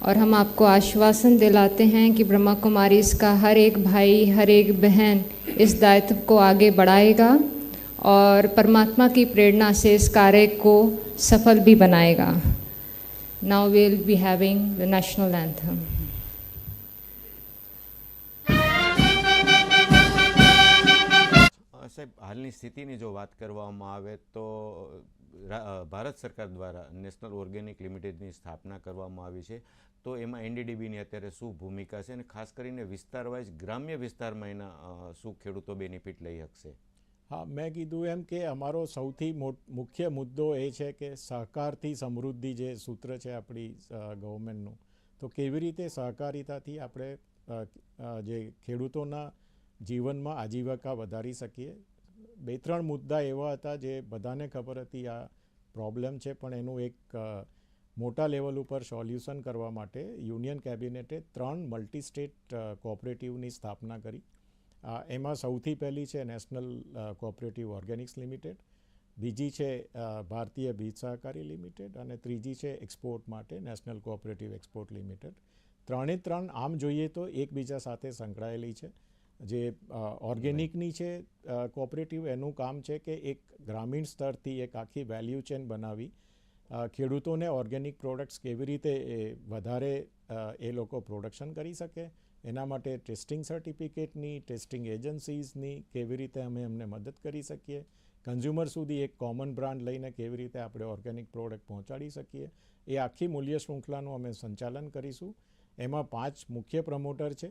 और हम आपको आश्वासन दिलाते हैं कि ब्रह्मा कुमारीज का हर एक भाई, हर एक बहन इस दायित्व को आगे बढ़ाएगा और परमात्मा की प्रेरणा से इस कार्य को सफल भी बनाएगा। Now we will be having the national anthem. સાહેબ, હાલની સ્થિતિની જો વાત કરવામાં આવે તો ભારત સરકાર દ્વારા નેશનલ ઓર્ગેનિક લિમિટેડની સ્થાપના કરવામાં આવી છે, તો એમાં એનડીડીબીની અત્યારે શું ભૂમિકા છે અને ખાસ કરીને વિસ્તાર વાઇઝ ગ્રામ્ય વિસ્તારમાં એના શું ખેડૂતો બેનિફિટ લઈ શકશે? હા, મેં કીધું એમ કે અમારો સૌથી મુખ્ય મુદ્દો એ છે કે સહકારથી સમૃદ્ધિ જે સૂત્ર છે આપણી ગવર્મેન્ટનું, તો કેવી રીતે સહકારિતાથી આપણે જે ખેડૂતોના જીવનમાં આજીવિકા વધારી શકીએ. 2-3 મુદ્દા એવા હતા જે બધાને ખબર હતી આ પ્રોબ્લેમ છે, પણ એનું એક મોટા લેવલ ઉપર સોલ્યુશન કરવા માટે યુનિયન કેબિનેટે 3 મલ્ટી સ્ટેટ કોઓપરેટિવની સ્થાપના કરી. એમાં સૌથી પહેલી છે નેશનલ કોઓપરેટિવ ઓર્ગેનિક્સ લિમિટેડ, બીજી છે ભારતીય બીજ સહકારી લિમિટેડ અને ત્રીજી છે એક્સપોર્ટ માટે નેશનલ કોઓપરેટિવ એક્સપોર્ટ લિમિટેડ. 3 આમ જોઈએ તો એકબીજા સાથે સંકળાયેલી છે. જે ઓર્ગેનિકની છે કોઓપરેટિવ, એનું કામ છે કે એક ગ્રામીણ સ્તરથી એક આખી વેલ્યુ ચેન બનાવી ખેડૂતોને ઓર્ગેનિક પ્રોડક્ટ્સ કેવી રીતે વધારે એ લોકો પ્રોડક્શન કરી શકે, એના માટે ટેસ્ટિંગ સર્ટિફિકેટની, ટેસ્ટિંગ એજન્સીઝની કેવી રીતે અમે એમને મદદ કરી શકીએ, કન્ઝ્યુમર સુધી એક કોમન બ્રાન્ડ લઈને કેવી રીતે આપણે ઓર્ગેનિક પ્રોડક્ટ પહોંચાડી શકીએ, એ આખી મૂલ્ય શૃંખલાનું અમે સંચાલન કરીશું. એમાં 5 મુખ્ય પ્રમોટર છે.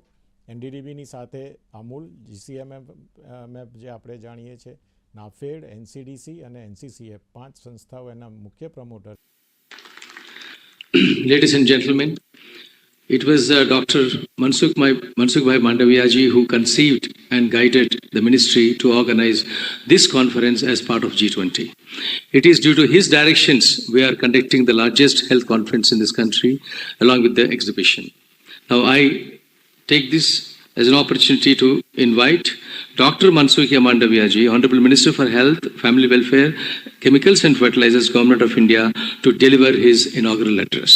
એનડીડીબીની સાથે અમૂલ, જીસીએમએફ જે આપણે જાણીએ છીએ, નાફેડ, એનસીડીસી અને એનસીસીએફ, 5 સંસ્થાઓ એના મુખ્ય promoter. Ladies and gentlemen, it was Dr. Mansukh Mandaviyaji who conceived and guided the ministry to organize this conference as part of G-20. It is due to his directions we are conducting the largest health conference in this country along with the exhibition. Now I take this as an opportunity to invite Dr. Mansukh Mandaviyaji, Honorable Minister for Health, Family Welfare, Chemicals and Fertilizers, Government of India, to deliver his inaugural address.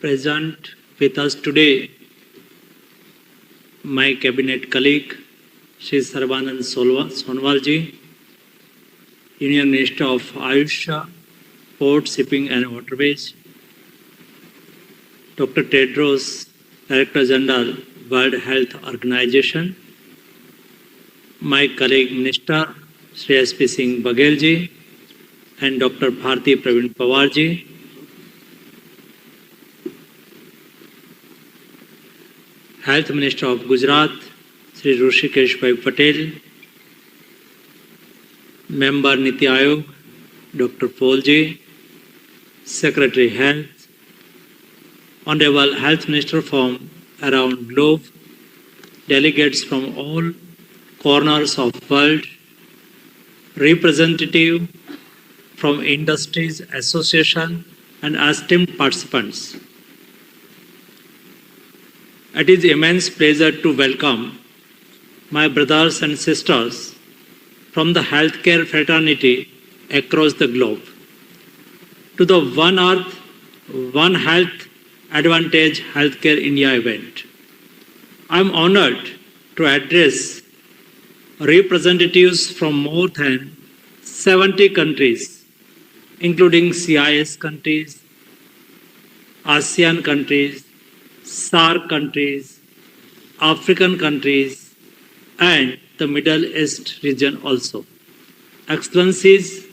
Present with us today, my cabinet colleague, Shri Sarvanand Sonwal ji, Union Minister of Ayush, Port, Shipping and Waterways, Dr. Tedros, Director General, World Health Organization, my colleague Minister, Shri S.P. Singh Baghel ji, and Dr. Bharti Praveen Pawar ji, Health Minister of Gujarat, Shri Rushikesh Bhai Patel, Member Niti Ayog, Dr. Polji, Secretary Health, Honorable Health Minister from around globe, delegates from all corners of world, representative from industries association and esteemed participants. It is immense pleasure to welcome my brothers and sisters from the healthcare fraternity across the globe to the One Earth, One Health Advantage Healthcare India event. I am honored to address representatives from more than 70 countries, including CIS countries, ASEAN countries, SAARC countries, African countries, and the Middle East region also. Excellencies,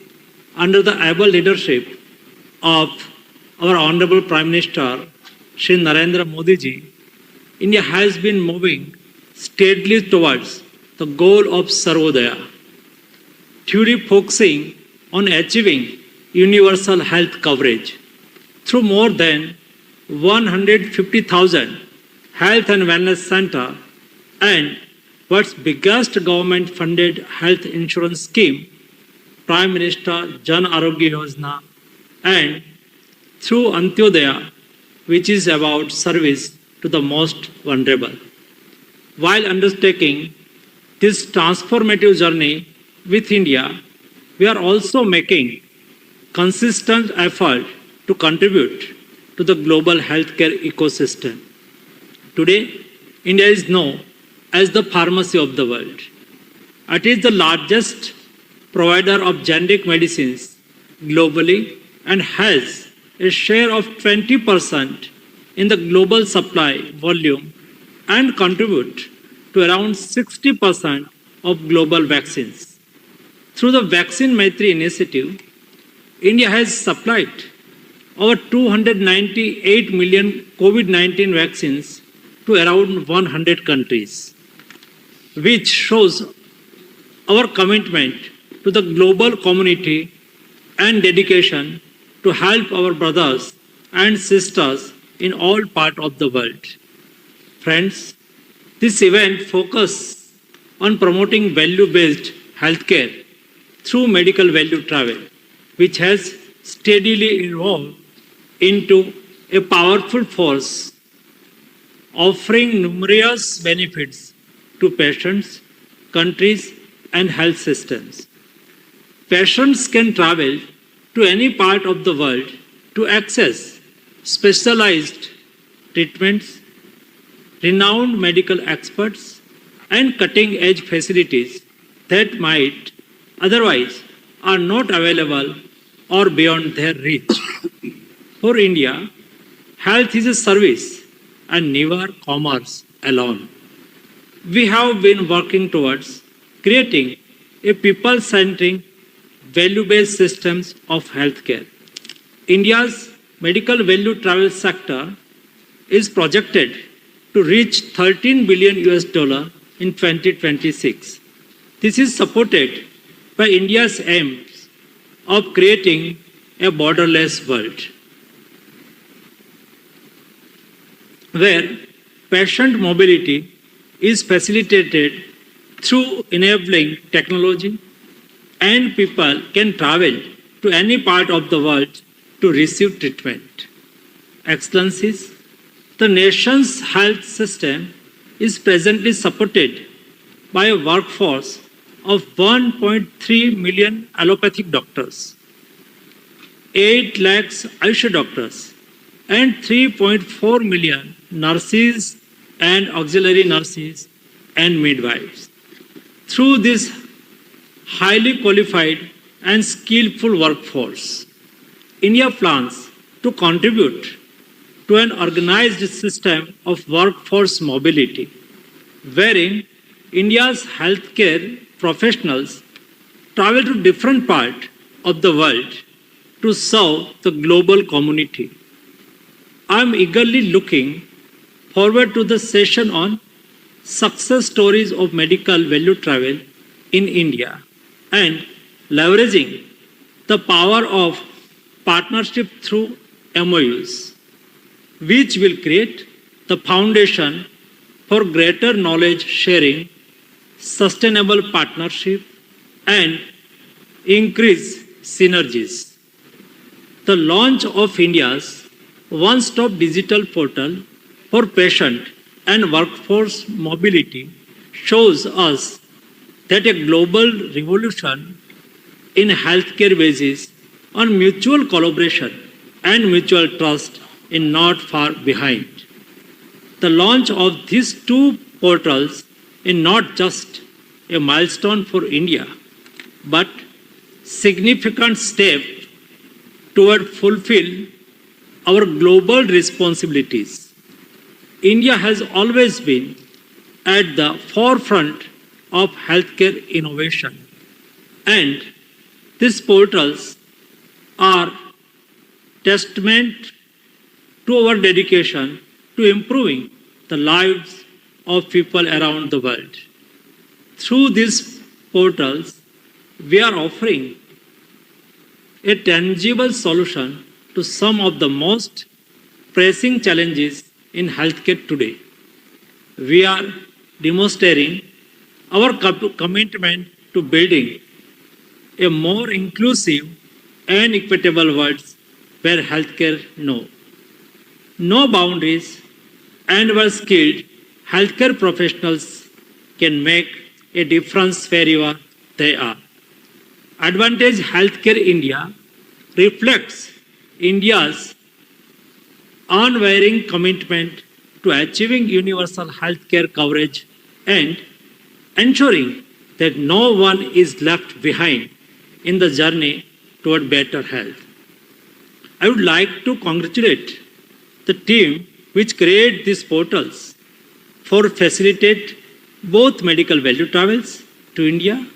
under the able leadership of our Honorable Prime Minister Shri Narendramodi ji, India has been moving steadily towards the goal of Sarvodaya, truly focusing on achieving universal health coverage through more than 150,000 health and wellness centers and world's biggest government-funded health insurance scheme, Prime Minister Jan Arogya Yojana, and through Antyodaya, which is about service to the most vulnerable. While undertaking this transformative journey with India, we are also making consistent effort to contribute to the global healthcare ecosystem. Today, India is known as the pharmacy of the world. It is the largest provider of generic medicines globally and has a share of 20% in the global supply volume and contribute to around 60% of global vaccines. Through the Vaccine Maitri initiative, India has supplied over 298 million COVID-19 vaccines to around 100 countries, which shows our commitment to the global community and dedication to help our brothers and sisters in all parts of the world. Friends, this event focuses on promoting value-based healthcare through medical value travel, which has steadily evolved into a powerful force offering numerous benefits to patients, countries, and health systems. Patients can travel to any part of the world to access specialized treatments, renowned medical experts, and cutting-edge facilities that might otherwise are not available or beyond their reach. For India, health is a service and never commerce alone. We have been working towards creating a people-centric, value-based systems of healthcare. India's medical value travel sector is projected to reach $13 billion in 2026. This is supported by India's aims of creating a borderless world, where patient mobility is facilitated through enabling technology and people can travel to any part of the world to receive treatment. Excellencies, the nation's health system is presently supported by a workforce of 1.3 million allopathic doctors, 8 lakhs Ayush doctors, and 3.4 million nurses and auxiliary nurses and midwives. Through this highly qualified and skillful workforce, India plans to contribute to an organized system of workforce mobility, wherein India's healthcare professionals travel to different parts of the world to serve the global community. I am eagerly looking forward to the session on success stories of medical value travel in India and leveraging the power of partnership through MOUs, which will create the foundation for greater knowledge sharing, sustainable partnership, and increased synergies. The launch of India's one-stop digital portal for patient and workforce mobility shows us that a global revolution in healthcare basis on mutual collaboration and mutual trust is not far behind. The launch of these two portals is not just a milestone for India, but significant step toward fulfill our global responsibilities. India has always been at the forefront of healthcare innovation, and these portals are testament to our dedication to improving the lives of people around the world. Through these portals, we are offering a tangible solution to some of the most pressing challenges in healthcare today. We are demonstrating our commitment to building a more inclusive and equitable world where healthcare knows no boundaries and where skilled healthcare professionals can make a difference wherever they are. Advantage Healthcare India reflects India's unwavering commitment to achieving universal healthcare coverage and ensuring that no one is left behind in the journey toward better health. I would like to congratulate the team which created these portals for facilitate both medical value travels to India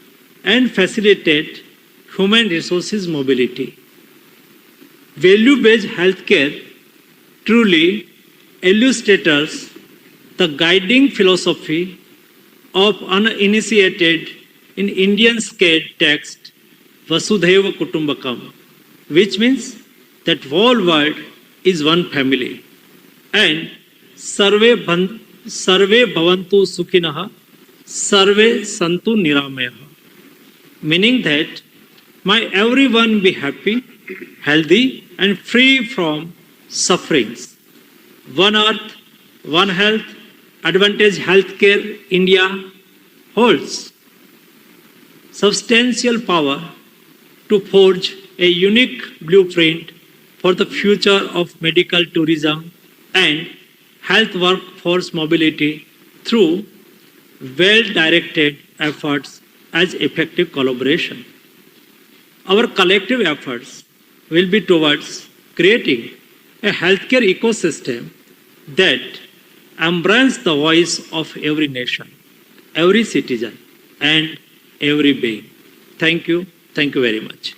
and facilitate human resources mobility. Value-based healthcare truly illustrates the guiding philosophy of uninitiated in Indian scared text Vasudhaiva Kutumbakam, which means that whole world is one family and sarve bhavantu sukhinah sarve santu niramayah, meaning that may everyone be happy, healthy and free from sufferings. One Earth, One Health, Advantage Healthcare India holds substantial power to forge a unique blueprint for the future of medical tourism and health workforce mobility through well-directed efforts as effective collaboration. Our collective efforts will be towards creating a healthcare ecosystem that embraces the voice of every nation, every citizen, and every being. Thank you. Thank you very much.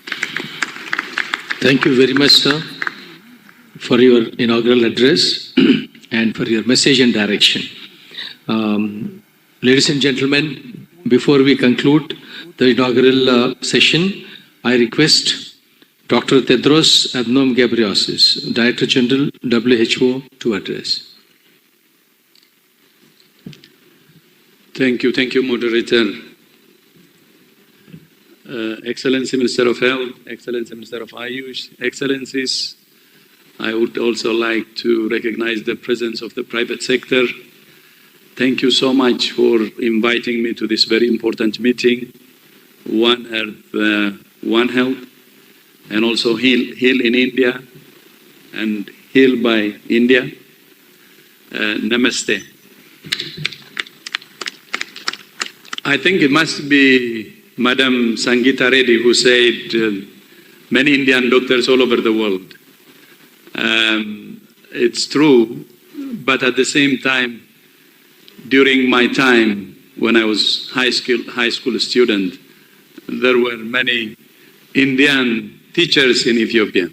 Thank you very much, sir, for your inaugural address and for your message and direction. Ladies and gentlemen, before we conclude the inaugural session, I request Dr. Tedros Adhanom Ghebreyesus, Director General, WHO, to address. Thank you, moderator. Excellency Minister of Health, Excellency Minister of Ayush, Excellencies, I would also like to recognize the presence of the private sector. Thank you so much for inviting me to this very important meeting, One Earth, One Health, and also Heal in India and Heal by India. Namaste. I think it must be Madam Sangeeta Reddy who said many Indian doctors all over the world. It's true, but at the same time, during my time when I was high school student, there were many Indian teachers in Ethiopia.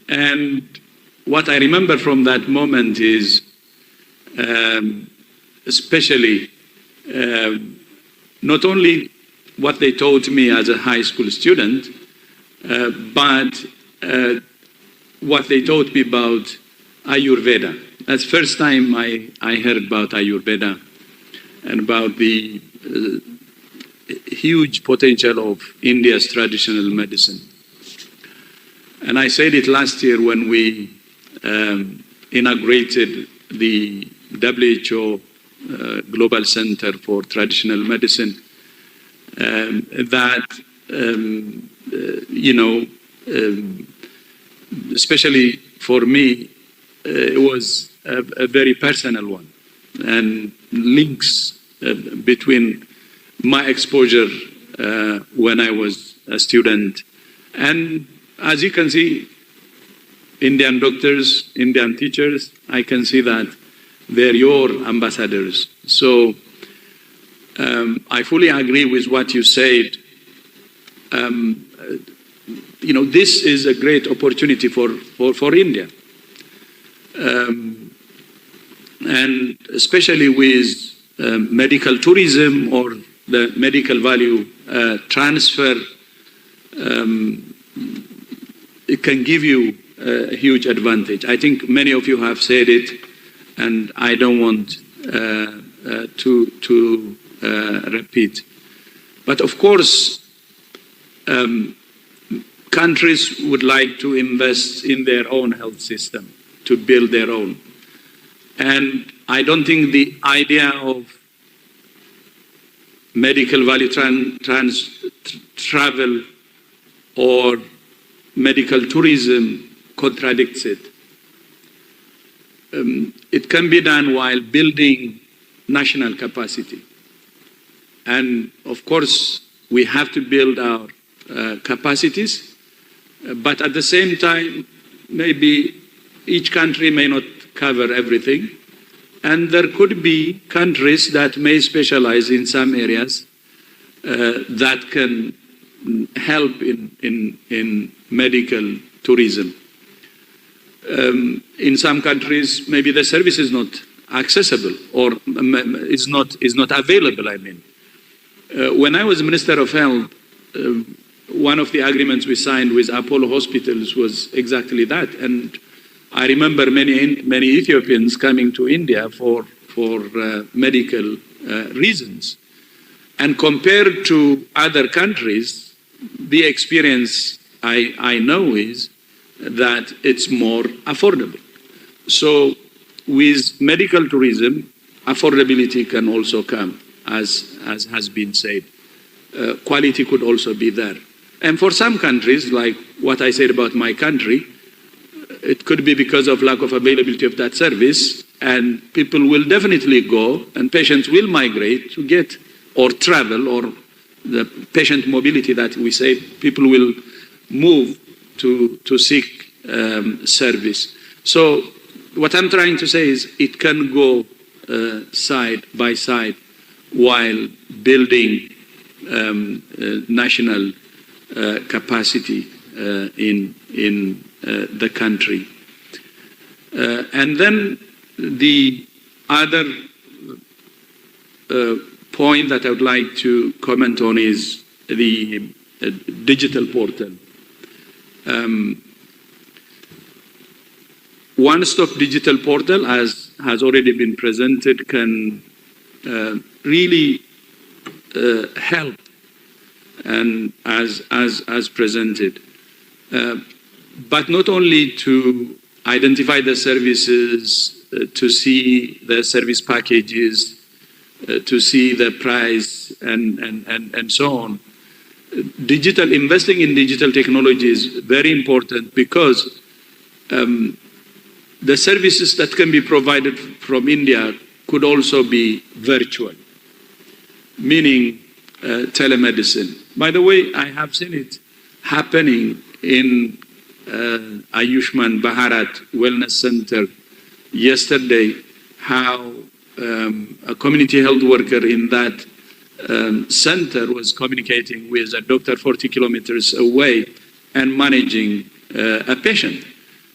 And what I remember from that moment is especially not only what they taught me as a high school student, but what they taught me about Ayurveda. That's the first time I heard about Ayurveda and about the huge potential of India's traditional medicine. And I said it last year when we inaugurated the WHO Global Center for Traditional Medicine, that, especially for me, it was a very personal one, and links between my exposure when I was a student. And as you can see, Indian doctors, Indian teachers, I can see that they're your ambassadors. So I fully agree with what you said. this is a great opportunity for India. And especially with medical tourism or the medical value transfer, it can give you a huge advantage. I think many of you have said it, and I don't want to repeat. But of course, countries would like to invest in their own health system, to build their own. And I don't think the idea of medical value travel or medical tourism contradicts it. It can be done while building national capacity. And of course, we have to build our capacities, but at the same time, maybe each country may not cover everything. And there could be countries that may specialize in some areas that can help in medical tourism. In some countries, maybe the service is not accessible or is not available, I mean. When I was Minister of Health, one of the agreements we signed with Apollo hospitals was exactly that. And I remember many Ethiopians coming to India for medical reasons. And compared to other countries, the experience I know is that it's more affordable. So with medical tourism, affordability can also come, as has been said. Quality could also be there. And for some countries, like what I said about my country, it could be because of lack of availability of that service, and people will definitely go, and patients will migrate to get or travel, or the patient mobility that we say, people will move to seek service. So what I'm trying to say is it can go side by side while building national capacity in the country. And then the other point that I would like to comment on is the digital portal. One-stop digital portal, as has already been presented, can really help, and as presented. But not only to identify the services, to see the service packages, to see the price, and so on. Investing in digital technology is very important because the services that can be provided from India could also be virtual, meaning telemedicine. By the way, I have seen it happening in Ayushman Bharat Wellness Center yesterday, how a community health worker in that center was communicating with a doctor 40 kilometers away and managing a patient.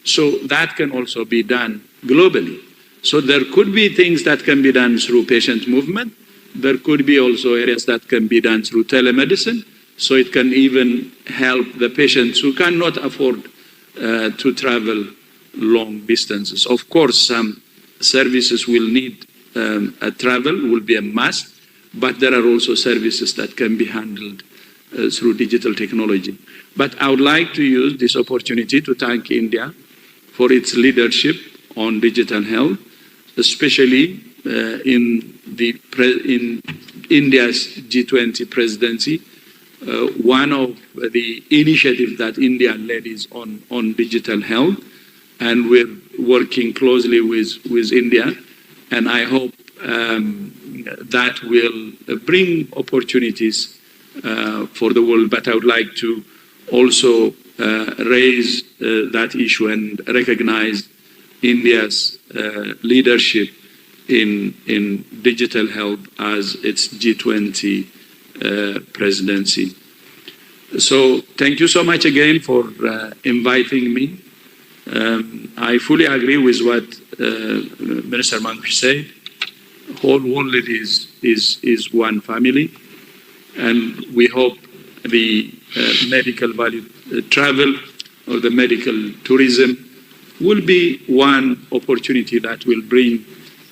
So that can also be done globally. So there could be things that can be done through patient movement. There could be also areas that can be done through telemedicine. So it can even help the patients who cannot afford to travel long distances. Of course, some services will need a travel, will be a must, but there are also services that can be handled through digital technology. But I would like to use this opportunity to thank India for its leadership on digital health, especially in India's G-20 presidency. One of the initiatives that India led is on digital health, and we're working closely with India, and I hope that will bring opportunities for the world. But I would like to also raise that issue and recognize India's leadership in digital health as its G20 presidency. So thank you so much again for inviting me. I fully agree with what Minister Mankush said. Whole world is one family, and we hope the medical value travel or the medical tourism will be one opportunity that will bring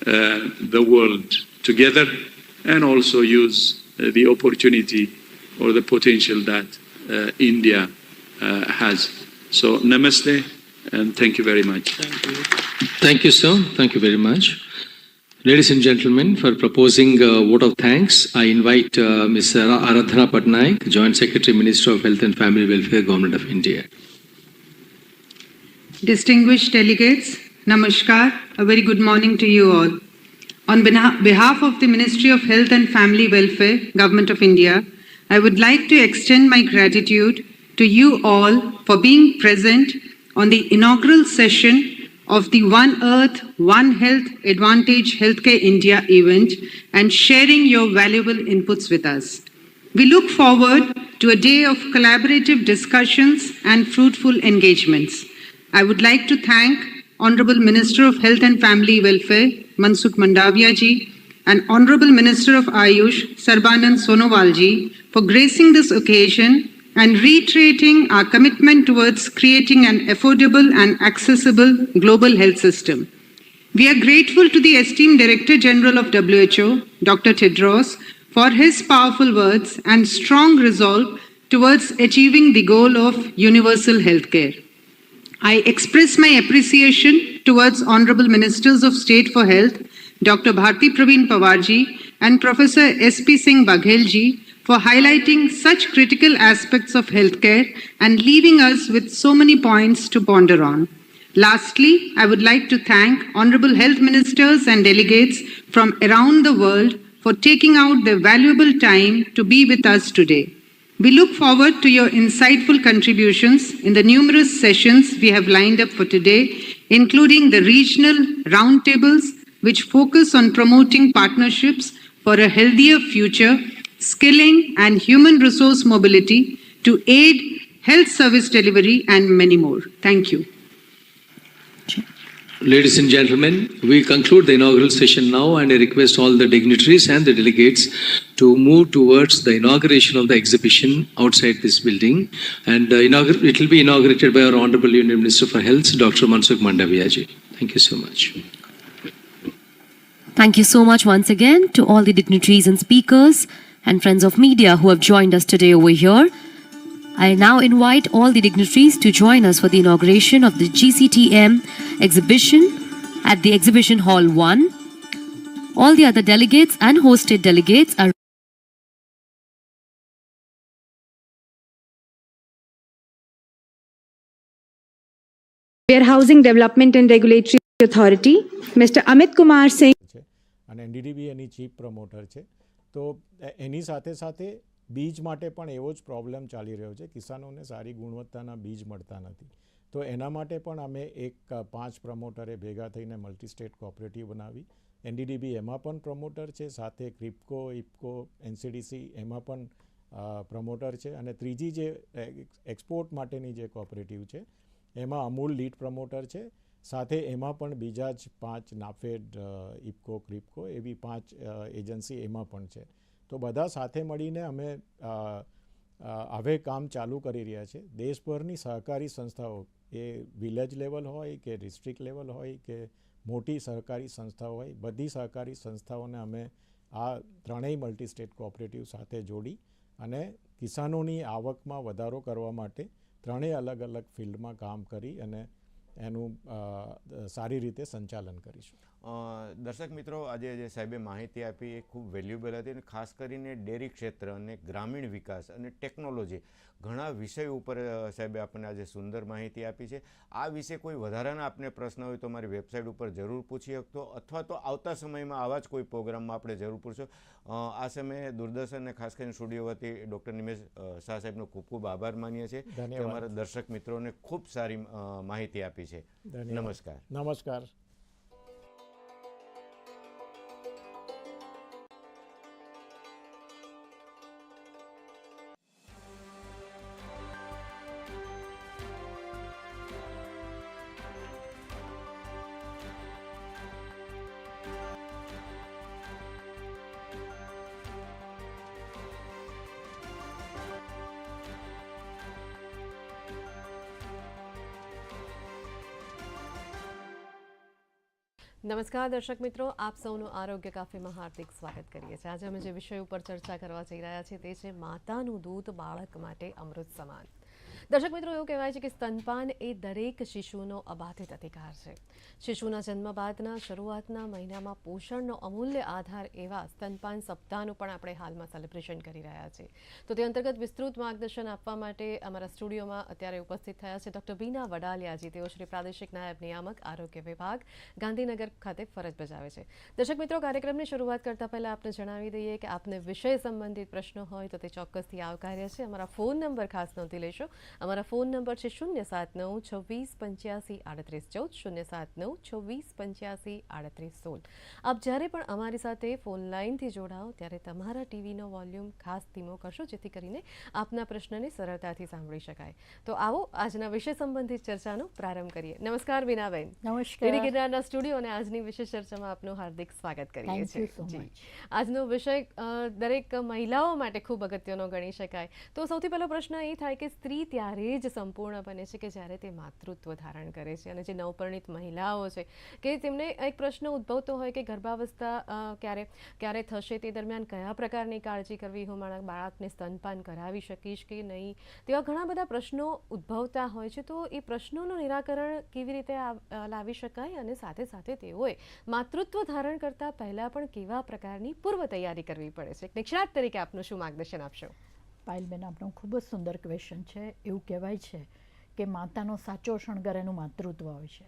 the world together and also use the opportunity or the potential that India has. So namaste and thank you very much. Thank you, sir. Thank you very much. Ladies and gentlemen, for proposing a vote of thanks, I invite Ms. Aradhana Patnaik, Joint Secretary, Minister of Health and Family Welfare, Government of India. Distinguished delegates, Namaskar, a very good morning to you all. On behalf of the Ministry of Health and Family Welfare, Government of India, I would like to extend my gratitude to you all for being present on the inaugural session of the One Earth, One Health Advantage Healthcare India event and sharing your valuable inputs with us. We look forward to a day of collaborative discussions and fruitful engagements. I would like to thank Honorable Minister of Health and Family Welfare, Mansukh Mandaviya ji, and Honorable Minister of Ayush, Sarbanand Sonowal ji, for gracing this occasion and reiterating our commitment towards creating an affordable and accessible global health system. We are grateful to the esteemed Director General of WHO, Dr. Tedros, for his powerful words and strong resolve towards achieving the goal of universal healthcare. I express my appreciation towards Honorable Ministers of State for Health, Dr. Bharti Praveen Pawarji and Professor S.P. Singh Baghel ji, for highlighting such critical aspects of healthcare and leaving us with so many points to ponder on. Lastly, I would like to thank Honorable Health Ministers and delegates from around the world for taking out their valuable time to be with us today. We look forward to your insightful contributions in the numerous sessions we have lined up for today, including the regional roundtables, which focus on promoting partnerships for a healthier future, skilling and human resource mobility to aid health service delivery and many more. Thank you. Ladies and gentlemen, we conclude the inaugural session now, and I request all the dignitaries and the delegates to move towards the inauguration of the exhibition outside this building. And it will be inaugurated by our Honorable Union Minister for Health, Dr. Mansukh Mandaviya ji. Thank you so much. Thank you so much once again to all the dignitaries and speakers and friends of media who have joined us today over here. I now invite all the dignitaries to join us for the inauguration of the GCTM exhibition at the Exhibition Hall 1. All the other delegates and hosted delegates are Warehousing Development and Regulatory Authority, Mr. Amit Kumar Singh. અને NDDB એની chief promoter છે. તો એની સાથે સાથે બીજ માટે પણ એવો જ પ્રોબ્લેમ ચાલી રહ્યો છે. કિસાનોને સારી ગુણવત્તાના બીજ મળતા નથી. તો એના માટે પણ અમે 5 પ્રમોટરે ભેગા થઈને મલ્ટી સ્ટેટ કોઓપરેટિવ બનાવી. એનડીડીબી એમાં પણ પ્રમોટર છે, સાથે ક્રિપ્કો, ઇપ્કો, એનસીડીસી એમાં પણ પ્રમોટર છે, અને ત્રીજી જે એક્સપોર્ટ માટેની જે કોઓપરેટિવ છે એમાં અમૂલ લીડ પ્રમોટર છે. સાથે એમાં પણ બીજા જ 5 નાફેડ, ઇપ્કો, ક્રિપ્કો એવી 5 એજન્સી એમાં પણ છે. તો બધા સાથે મળીને અમે હવે કામ ચાલુ કરી રહ્યા છે. દેશભરની સહકારી સંસ્થાઓ, એ વિલેજ લેવલ હોય કે ડિસ્ટ્રિક્ટ લેવલ હોય કે મોટી સહકારી સંસ્થાઓ હોય, બધી સહકારી સંસ્થાઓને અમે આ ત્રણેય મલ્ટી સ્ટેટ કોઓપરેટિવ સાથે જોડી અને કિસાનોની આવકમાં વધારો કરવા માટે ત્રણેય અલગ અલગ ફિલ્ડમાં કામ કરી અને એનું સારી રીતે સંચાલન કરીશું. દર્શક મિત્રો, આજે જે સાહેબે માહિતી આપી એ ખૂબ વેલ્યુબલ હતી, અને ખાસ કરીને ડેરી ક્ષેત્ર અને ગ્રામીણ વિકાસ અને ટેકનોલોજી ઘણા વિષય ઉપર સાહેબે આપણને આજે સુંદર માહિતી આપી છે. આ વિશે કોઈ વધારાના આપને પ્રશ્ન હોય તો મારી વેબસાઇટ ઉપર જરૂર પૂછી શકતો, અથવા તો આવતા સમયમાં આવા જ કોઈ પ્રોગ્રામમાં આપણે જરૂર પૂછશો. આ સમયે દૂરદર્શન અને ખાસ કરીને સ્ટુડિયો વતી ડૉક્ટર નિમેશ શાહ સાહેબનો ખૂબ ખૂબ આભાર માનીએ છીએ. અમારા દર્શક મિત્રોને ખૂબ સારી માહિતી આપી છે. નમસ્કાર. નમસ્કાર. નમસ્કાર દર્શક મિત્રો, આપ સૌનું આરોગ્ય કાફીમાં હાર્દિક સ્વાગત કરીએ છીએ. આજે અમે જે વિષય ઉપર ચર્ચા કરવા જઈ રહ્યા છીએ તે છે માતાનું દૂધ બાળક માટે અમૃત સમાન. દર્શક મિત્રો, એવું કહેવાય છે કે સ્તનપાન એ દરેક શિશુનો અબાધિત અધિકાર છે. શિશુના જન્મ બાદના શરૂઆતના મહિનામાં પોષણનો અમૂલ્ય આધાર એવા સ્તનપાન સપ્તાહનું પણ આપણે હાલમાં સેલિબ્રેશન કરી રહ્યા છીએ. તો તે અંતર્ગત વિસ્તૃત માર્ગદર્શન આપવા માટે અમારા સ્ટુડિયોમાં અત્યારે ઉપસ્થિત થયા છે ડૉક્ટર બીના વડાલિયાજી. તેઓ શ્રી પ્રાદેશિક નાયબ નિયામક આરોગ્ય વિભાગ ગાંધીનગર ખાતે ફરજ બજાવે છે. દર્શક મિત્રો, કાર્યક્રમની શરૂઆત કરતા પહેલા આપને જણાવી દઈએ કે આપને વિષય સંબંધિત પ્રશ્નો હોય તો તે ચોક્કસથી આવકાર્ય છે. અમારા ફોન નંબર ખાસ નોંધી લેશો. અમારા ફોન નંબર છે 07926853814 07926853816. આપ જ્યારે પણ અમારી સાથે ફોન લાઈનથી જોડાઓ ત્યારે તમારા ટીવીનો વોલ્યુમ ખાસ ધીમો કરશો, જેથી કરીને આપના પ્રશ્નને સરળતાથી સાંભળી શકાય. તો આવો આજના વિષય સંબંધિત ચર્ચાનો પ્રારંભ કરીએ. નમસ્કાર બીનાબેન. નમસ્કાર. ગિરનારના સ્ટુડિયો અને આજની વિશેષ ચર્ચામાં આપનું હાર્દિક સ્વાગત કરીએ છીએ. આજનો વિષય દરેક મહિલાઓ માટે ખૂબ અગત્યનો ગણી શકાય. તો સૌથી પહેલો પ્રશ્ન એ થાય કે સ્ત્રી ત્યારે જ સંપૂર્ણ બને છે કે જ્યારે તે માતૃત્વ ધારણ કરે છે. અને જે નવપરિણીત મહિલાઓ છે કે તેમને એક પ્રશ્ન ઉદ્ભવતો હોય કે ગર્ભાવસ્થા ક્યારે થશે, તે દરમિયાન કયા પ્રકારની કાળજી કરવી, હું મારા બાળકને સ્તનપાન કરાવી શકીશ કે નહીં, તેવા ઘણા બધા પ્રશ્નો ઉદ્ભવતા હોય છે. તો એ પ્રશ્નોનું નિરાકરણ કેવી રીતે લાવી શકાય અને સાથે સાથે તેઓએ માતૃત્વ ધારણ કરતા પહેલા પણ કેવા પ્રકારની પૂર્વ તૈયારી કરવી પડે છે? નિષ્ણાત તરીકે આપનું શું માર્ગદર્શન આપશો? પાયલબેન, આપણો ખૂબ જ સુંદર ક્વેશ્ચન છે. એવું કહેવાય છે કે માતાનો સાચો શણગાર એનું માતૃત્વ હોય છે,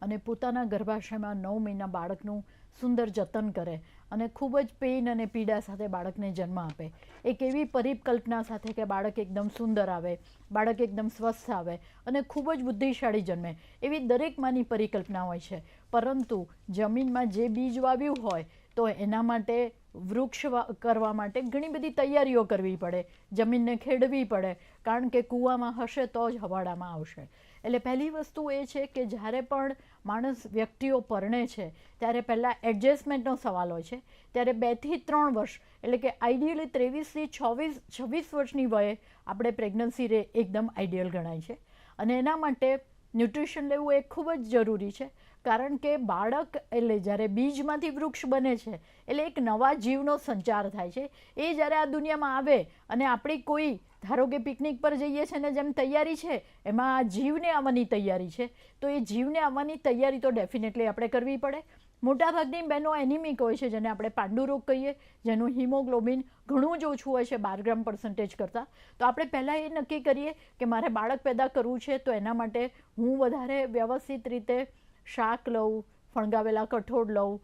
અને પોતાના ગર્ભાશયમાં 9 મહિના બાળકનું સુંદર જતન કરે અને ખૂબ જ પેઇન અને પીડા સાથે બાળકને જન્મ આપે. એક એવી પરિકલ્પના સાથે કે બાળક એકદમ સુંદર આવે, બાળક એકદમ સ્વસ્થ આવે અને ખૂબ જ બુદ્ધિશાળી જન્મે, એવી દરેક માની પરિકલ્પના હોય છે. પરંતુ જમીનમાં જે બીજ વાવ્યું હોય તો એના માટે વૃક્ષ કરવા માટે ઘણી બધી તૈયારીઓ કરવી પડે, જમીનને ખેડવી પડે, કારણ કે કૂવામાં હશે તો જ હવાડામાં આવશે. એટલે પહેલી વસ્તુ એ છે કે જ્યારે પણ માણસ વ્યક્તિઓ પરણે છે ત્યારે પહેલાં એડજસ્ટમેન્ટનો સવાલ હોય છે. ત્યારે 2 થી 3 વર્ષ એટલે કે આઈડિયલી 23 થી 26 વર્ષની વયે આપણે પ્રેગ્નન્સી એકદમ આઈડિયલ ગણાય છે. અને એના માટે ન્યુટ્રિશન લેવું એ ખૂબ જ જરૂરી છે, કારણ કે બાળક એટલે જ્યારે બીજમાંથી વૃક્ષ બને છે એટલે એક નવા જીવનો સંચાર થાય છે. એ જ્યારે આ દુનિયામાં આવે અને આપણી કોઈ ધારો કે પિકનિક પર જઈએ છીએ ને જેમ તૈયારી છે એમાં આ જીવને આવવાની તૈયારી છે, તો એ જીવને આવવાની તૈયારી તો ડેફિનેટલી આપણે કરવી પડે. મોટાભાગની બહેનો એનિમિક હોય છે, જેને આપણે પાંડુરોગ કહીએ, જેનું હિમોગ્લોબિન ઘણું જ ઓછું હોય છે 12 ગ્રામ % કરતાં. તો આપણે પહેલાં એ નક્કી કરીએ કે મારે બાળક પેદા કરવું છે, તો એના માટે હું વધારે વ્યવસ્થિત રીતે શાક લઉં, ફણગાવેલા કઠોળ લઉં,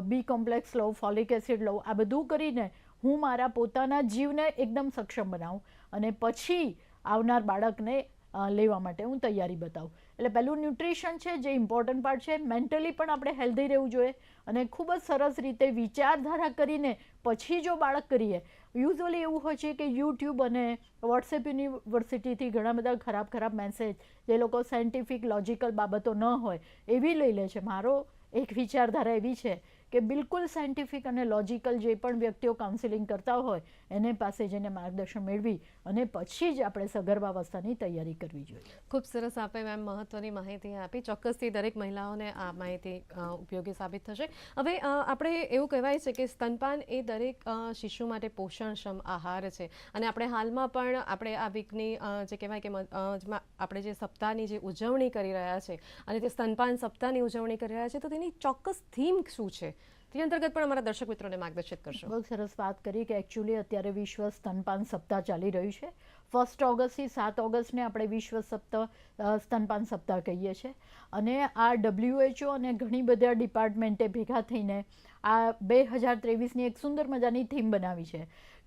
બી કોમ્પ્લેક્સ લઉં, ફોલિક એસિડ લઉં. આ બધું કરીને હું મારા પોતાના જીવને એકદમ સક્ષમ બનાવું અને પછી આવનાર બાળકને લેવા માટે હું તૈયારી બતાવું. એટલે પહેલું ન્યુટ્રિશન છે જે ઇમ્પોર્ટન્ટ પાર્ટ છે. મેન્ટલી પણ આપણે હેલ્ધી રહેવું જોઈએ અને ખૂબ જ સરસ રીતે વિચારધારા કરીને પછી જો બાળક કરીએ. યુઝ્યુઅલી એવું હોય છે કે યુટ્યુબ અને વોટ્સએપ યુનિવર્સિટીથી ઘણા બધા ખરાબ મેસેજ જે લોકો સાયન્ટિફિક લોજિકલ બાબતો ન હોય એવી લઈ લે છે. મારો એક વિચારધારા એવી છે કે બિલકુલ સાયન્ટિફિક અને લોજિકલ જે પણ વ્યક્તિઓ કાઉન્સિલિંગ કરતા હોય એને પાસે જઈને માર્ગદર્શન મેળવી અને પછી જ આપણે સગર્ભાવસ્થાની તૈયારી કરવી જોઈએ. ખૂબ સરસ આપે મેમ મહત્વની માહિતી આપી. ચોક્કસથી દરેક મહિલાઓને આ માહિતી ઉપયોગી સાબિત થશે. હવે આપણે એવું કહેવાય છે કે સ્તનપાન એ દરેક શિશુ માટે પોષણક્ષમ આહાર છે, અને આપણે હાલમાં પણ આપણે આ વીકની જે કહેવાય કે આપણે જે સપ્તાહની જે ઉજવણી કરી રહ્યા છે અને તે સ્તનપાન સપ્તાહની ઉજવણી કરી રહ્યા છે, તો તેની ચોક્કસ થીમ શું છે તે અંતર્ગત પણ અમારા દર્શક મિત્રોને માર્ગદર્શિત કરશો. બહુ સરસ વાત કરી કે એકચ્યુઅલી અત્યારે વિશ્વ સ્તનપાન સપ્તાહ ચાલી રહ્યું છે. 1 ઓગસ્ટથી 7 ઓગસ્ટને આપણે વિશ્વ સ્તનપાન સપ્તાહ કહીએ છીએ. અને આ WHO અને ઘણી બધા ડિપાર્ટમેન્ટે ભેગા થઈને આ 2023ની એક સુંદર મજાની થીમ બનાવી છે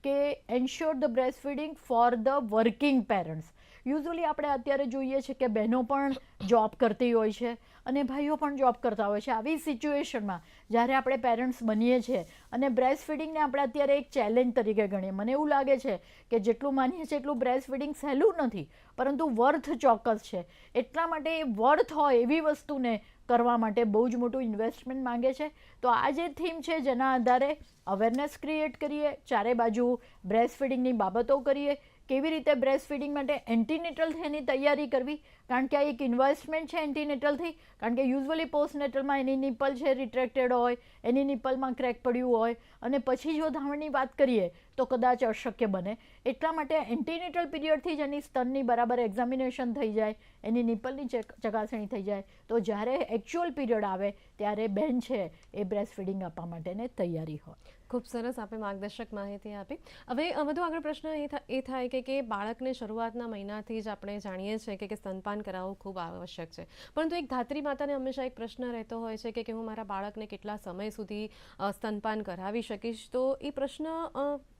કે ensure the breast feeding for the working parents. Usually આપણે અત્યારે જોઈએ છે કે બહેનો પણ જોબ કરતી હોય છે અને ભાઈઓ પણ જોબ કરતા હોય છે. આવી સિચ્યુએશનમાં જ્યારે આપણે પેરેન્ટ્સ બનીએ છીએ અને બ્રેસ્ટ ફીડિંગને આપણે અત્યારે એક ચેલેન્જ તરીકે ગણીએ, મને એવું લાગે છે કે જેટલું માનીએ છીએ એટલું બ્રેસ્ટ ફીડિંગ સહેલું નથી, પરંતુ વર્થ ચોક્કસ છે. એટલા માટે એ વર્થ હોય એવી વસ્તુને કરવા માટે બહુ જ મોટું ઇન્વેસ્ટમેન્ટ માંગે છે. તો આ જે થીમ છે જેના આધારે અવેરનેસ ક્રિએટ કરીએ, ચારે બાજુ બ્રેસ્ટ ફીડિંગની બાબતો કરીએ, કેવી રીતે બ્રેસ્ટ ફીડિંગ માટે એન્ટીનેટલથી એની તૈયારી કરવી, કારણ કે આ એક ઇન્વેસ્ટમેન્ટ છે એન્ટીનેટલથી. કારણ કે યુઝ્યુઅલી પોસ્ટનેટલમાં એની નિપલ છે રિટ્રેક્ટેડ હોય, એની નિપલમાં ક્રેક પડ્યું હોય, અને પછી જો ધાવણની વાત કરીએ તો કદાચ અશક્ય બને. એટલા માટે એન્ટીનેટલ પીરિયડથી જ એની સ્તનની બરાબર એક્ઝામિનેશન થઈ જાય, એની નિપલની ચકાસણી થઈ જાય, તો જ્યારે એકચ્યુઅલ પીરિયડ આવે ત્યારે બહેન છે એ બ્રેસ્ટ ફીડિંગ આપવા માટેને તૈયારી હોય. ખૂબ સરસ આપે માર્ગદર્શક માહિતી આપી. હવે વધુ આગળ પ્રશ્ન એ થાય કે બાળકને શરૂઆતના મહિનાથી જ આપણે જાણીએ છીએ કે સ્તનપાન કરાવવું ખૂબ આવશ્યક છે, પરંતુ એક ધાત્રી માતાને હંમેશા એક પ્રશ્ન રહેતો હોય છે કે હું મારા બાળકને કેટલા સમય સુધી સ્તનપાન કરાવી શકીશ, તો એ પ્રશ્ન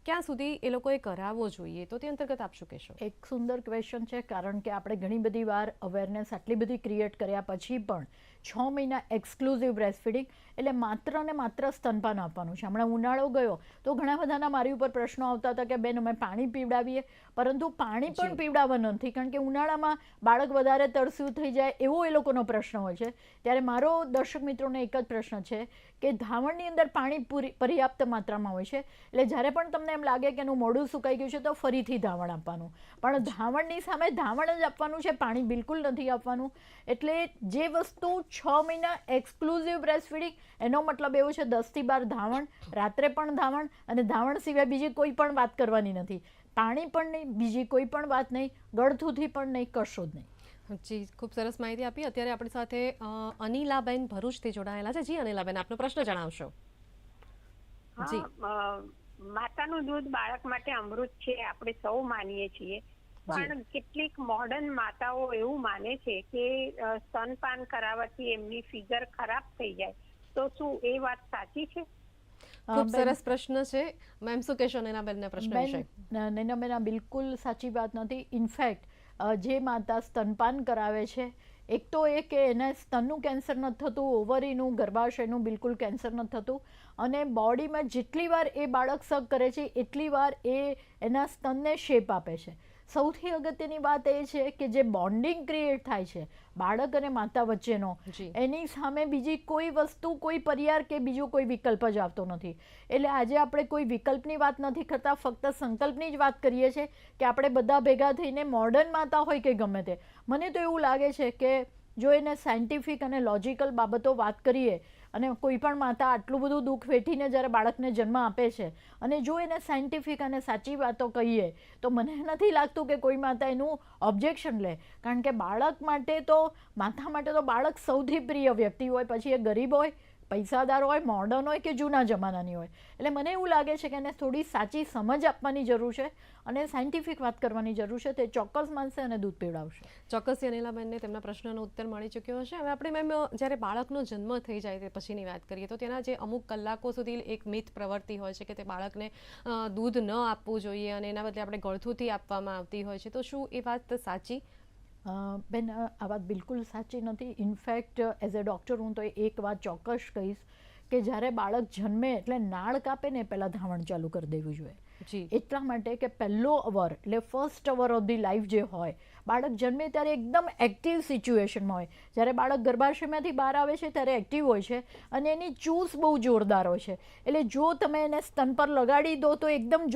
ક્યાં સુધી એ લોકોએ કરાવવો જોઈએ, તો તે અંતર્ગત આપ શું કહેશો? એક સુંદર ક્વેશ્ચન છે, કારણ કે આપણે ઘણી બધી વાર અવેરનેસ આટલી બધી ક્રિએટ કર્યા પછી પણ 6 મહિના એક્સક્લુઝિવ બ્રેસ્ટ ફીડિંગ એટલે માત્ર ને માત્ર સ્તનપાન આપવાનું છે. હમણાં ઉનાળો ગયો તો ઘણા બધાના મારી ઉપર પ્રશ્નો આવતા હતા કે બેન અમે પાણી પીવડાવીએ, પરંતુ પાણી પણ પીવડાવવા નથી, કારણ કે ઉનાળામાં બાળક વધારે તરસ્યું થઈ જાય એવો એ લોકોનો પ્રશ્ન હોય છે. ત્યારે મારો દર્શક મિત્રોને એક જ પ્રશ્ન છે કે ધાવણની અંદર પાણી પર્યાપ્ત માત્રામાં હોય છે, એટલે જ્યારે પણ તમને એમ લાગે કે એનું મોઢું સુકાઈ ગયું છે તો ફરીથી ધાવણ આપવાનું, પણ ધાવણની સામે ધાવણ જ આપવાનું છે, પાણી બિલકુલ નથી આપવાનું. એટલે જે વસ્તુ 6 મહિના એક્સક્લુઝિવ બ્રેસ્ટ ફીડિંગ એનો મતલબ એવો છે 10 થી 12 ધાવણ, રાત્રે પણ ધાવણ, અને ધાવણ સિવાય બીજી કોઈ પણ વાત કરવાની નથી. પાણી પણ નહીં, બીજી કોઈ પણ વાત નહીં, ગળથુથી પણ નહીં, કશું જ નહીં. જી, ખૂબ સરસ માહિતી આપી. અત્યારે આપણી સાથે અનિલાબેન ભરૂચથી જોડાયેલા છે. જી અનિલાબેન, આપનો પ્રશ્ન જણાવશો. જી, માતાનું દૂધ બાળક માટે અમૃત છે, આપણે સૌ માનીએ છીએ, પણ કેટલીક મોડર્ન માતાઓ એવું માને છે કે સ્તનપાન કરાવવાથી એમની ફિગર ખરાબ થઈ જાય, તો શું એ વાત સાચી છે? ખૂબ સરસ પ્રશ્ન છે. મેમ શું કહેશો નૈનાબેનના પ્રશ્ન વિશે? નૈનાબેન, બિલકુલ સાચી વાત નથી. ઇનફેક્ટ જે માતા સ્તનપાન કરાવે છે, એક તો એ કે એને સ્તનનું કેન્સર નથી થતું, ઓવરીનું, ગર્ભાશયનું બિલકુલ કેન્સર નથી થતું, અને બોડીમાં જેટલી વાર એ બાળક સગ કરે છે એટલી વાર એ એના સ્તનને શેપ આપે છે. સૌથી અગત્યની વાત એ છે કે જે બોન્ડિંગ ક્રિએટ થાય છે બાળક અને માતા વચ્ચેનો, એની સામે બીજી કોઈ વસ્તુ, કોઈ પર્યાય કે બીજો કોઈ વિકલ્પ જ આવતો નથી. એટલે આજે આપણે કોઈ વિકલ્પની વાત નથી કરતા, ફક્ત સંકલ્પની જ વાત કરીએ છીએ કે આપણે બધા ભેગા થઈને, મોડર્ન માતા હોય કે ગમે તે, મને તો એવું લાગે છે કે જો એને સાયન્ટિફિક અને લોજિકલ બાબતો વાત કરીએ, અને કોઈ પણ માતા આટલું બધું દુઃખ વેઠીને જ્યારે બાળકને જન્મ આપે છે, અને જો એને સાયન્ટિફિક અને સાચી વાતો કહીએ તો મને નથી લાગતું કે કોઈ માતા એનું ઓબ્જેક્શન લે. કારણ કે બાળક માટે તો, માતા માટે તો બાળક સૌથી પ્રિય વ્યક્તિ હોય, પછી એ ગરીબ હોય, પૈસાદાર હોય, મોડર્ન હોય કે જૂના જમાનાની હોય. એટલે મને એવું લાગે છે કે એને થોડી સાચી સમજ આપવાની જરૂર છે અને સાયન્ટિફિક વાત કરવાની જરૂર છે. તે ચોક્કસ માનશે અને દૂધ પીવડાવશે. ચોક્કસ અનિલાબેનને તેમના પ્રશ્નનો ઉત્તર મળી ચૂક્યો હશે. હવે આપણે મેમ જ્યારે બાળકનો જન્મ થઈ જાય તે પછીની વાત કરીએ તો તેના જે અમુક કલાકો સુધી એક મિથ પ્રવર્તી હોય છે કે તે બાળકને દૂધ ન આપવું જોઈએ અને એના બદલે આપણે ગળથુથી આપવામાં આવતી હોય છે, તો શું એ વાત સાચી? બેન, આ વાત બિલકુલ સાચી નથી. ઇનફેક્ટ એઝ એ ડૉક્ટર હું તો એક વાત ચોક્કસ કહીશ કે જ્યારે બાળક જન્મે એટલે નાળ કાપે ને પહેલાં ધાવણ ચાલુ કરી દેવું જોઈએ. એટલા માટે કે પહેલો અવર એટલે first hour of the life જે હોય, બાળક જન્મે ત્યારે એકદમ એક્ટિવ સિચ્યુએશનમાં હોય. જ્યારે બાળક ગર્ભાશયમાંથી બહાર આવે છે ત્યારે એક્ટિવ હોય છે અને એની ચૂસ બહુ જોરદાર હોય છે. એટલે જો તમે એને સ્તન પર લગાડી દો તો એકદમ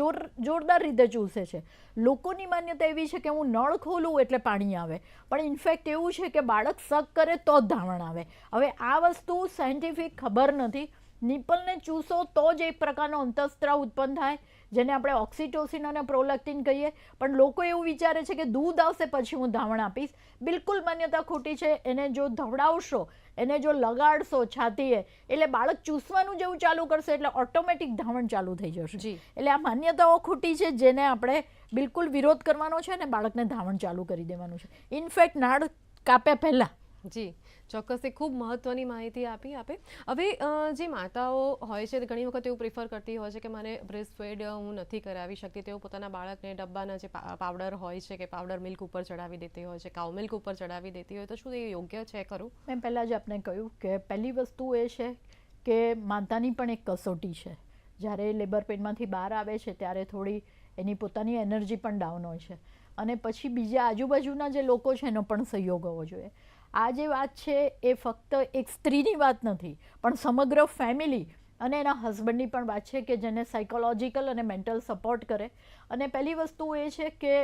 જોરદાર રીતે ચૂસે છે. લોકોની માન્યતા એવી છે કે હું નળ ખોલું એટલે પાણી આવે, પણ ઇનફેક્ટ એવું છે કે બાળક સગ કરે તો જ ધાવણ આવે. હવે આ વસ્તુ સાયન્ટિફિક ખબર નથી. નિપલને ચૂસો તો જ એક પ્રકારનો અંતઃસ્ત્રાવ ઉત્પન્ન થાય, જેને આપણે ઓક્સિટોસિન અને પ્રોલેક્ટિન કહીએ. પણ લોકો એવું વિચારે છે કે દૂધ આવશે પછી હું ધાવણ આપીશ. બિલકુલ માન્યતા ખોટી છે. એને જો ધવડાવશો, એને જો લગાડશો છાતીએ, એટલે બાળક ચૂસવાનું જેવું ચાલુ કરશે એટલે ઓટોમેટિક ધાવણ ચાલુ થઈ જશે. એટલે આ માન્યતાઓ ખોટી છે, જેને આપણે બિલકુલ વિરોધ કરવાનો છે અને બાળકને ધાવણ ચાલુ કરી દેવાનું છે, ઇનફેક્ટ નાળ કાપ્યા પહેલાં. જી, ચોક્કસ, એ ખૂબ મહત્ત્વની માહિતી આપી આપે. હવે જે માતાઓ હોય છે ઘણી વખત એવું પ્રિફર કરતી હોય છે કે મને બ્રેસ્ટ ફીડ હું નથી કરાવી શકતી, તેઓ પોતાના બાળકને ડબ્બાના જે પાવડર હોય છે કે પાવડર મિલ્ક ઉપર ચડાવી દેતી હોય છે, કાઉ મિલ્ક ઉપર ચડાવી દેતી હોય, તો શું એ યોગ્ય છે ખરું? મેં પહેલાં જ આપને કહ્યું કે પહેલી વસ્તુ એ છે કે માતાની પણ એક કસોટી છે. જ્યારે લેબર પેનમાંથી બહાર આવે છે ત્યારે થોડી એની પોતાની એનર્જી પણ ડાઉન હોય છે, અને પછી બીજા આજુબાજુના જે લોકો છે એનો પણ સહયોગ હોવો જોઈએ. આ જે વાત છે એ ફક્ત એક સ્ત્રીની વાત નથી, પણ સમગ્ર ફેમિલી અને એના હસબન્ડની પણ વાત છે કે જેને સાયકોલોજીકલ અને મેન્ટલ સપોર્ટ કરે. અને પહેલી વસ્તુ એ છે કે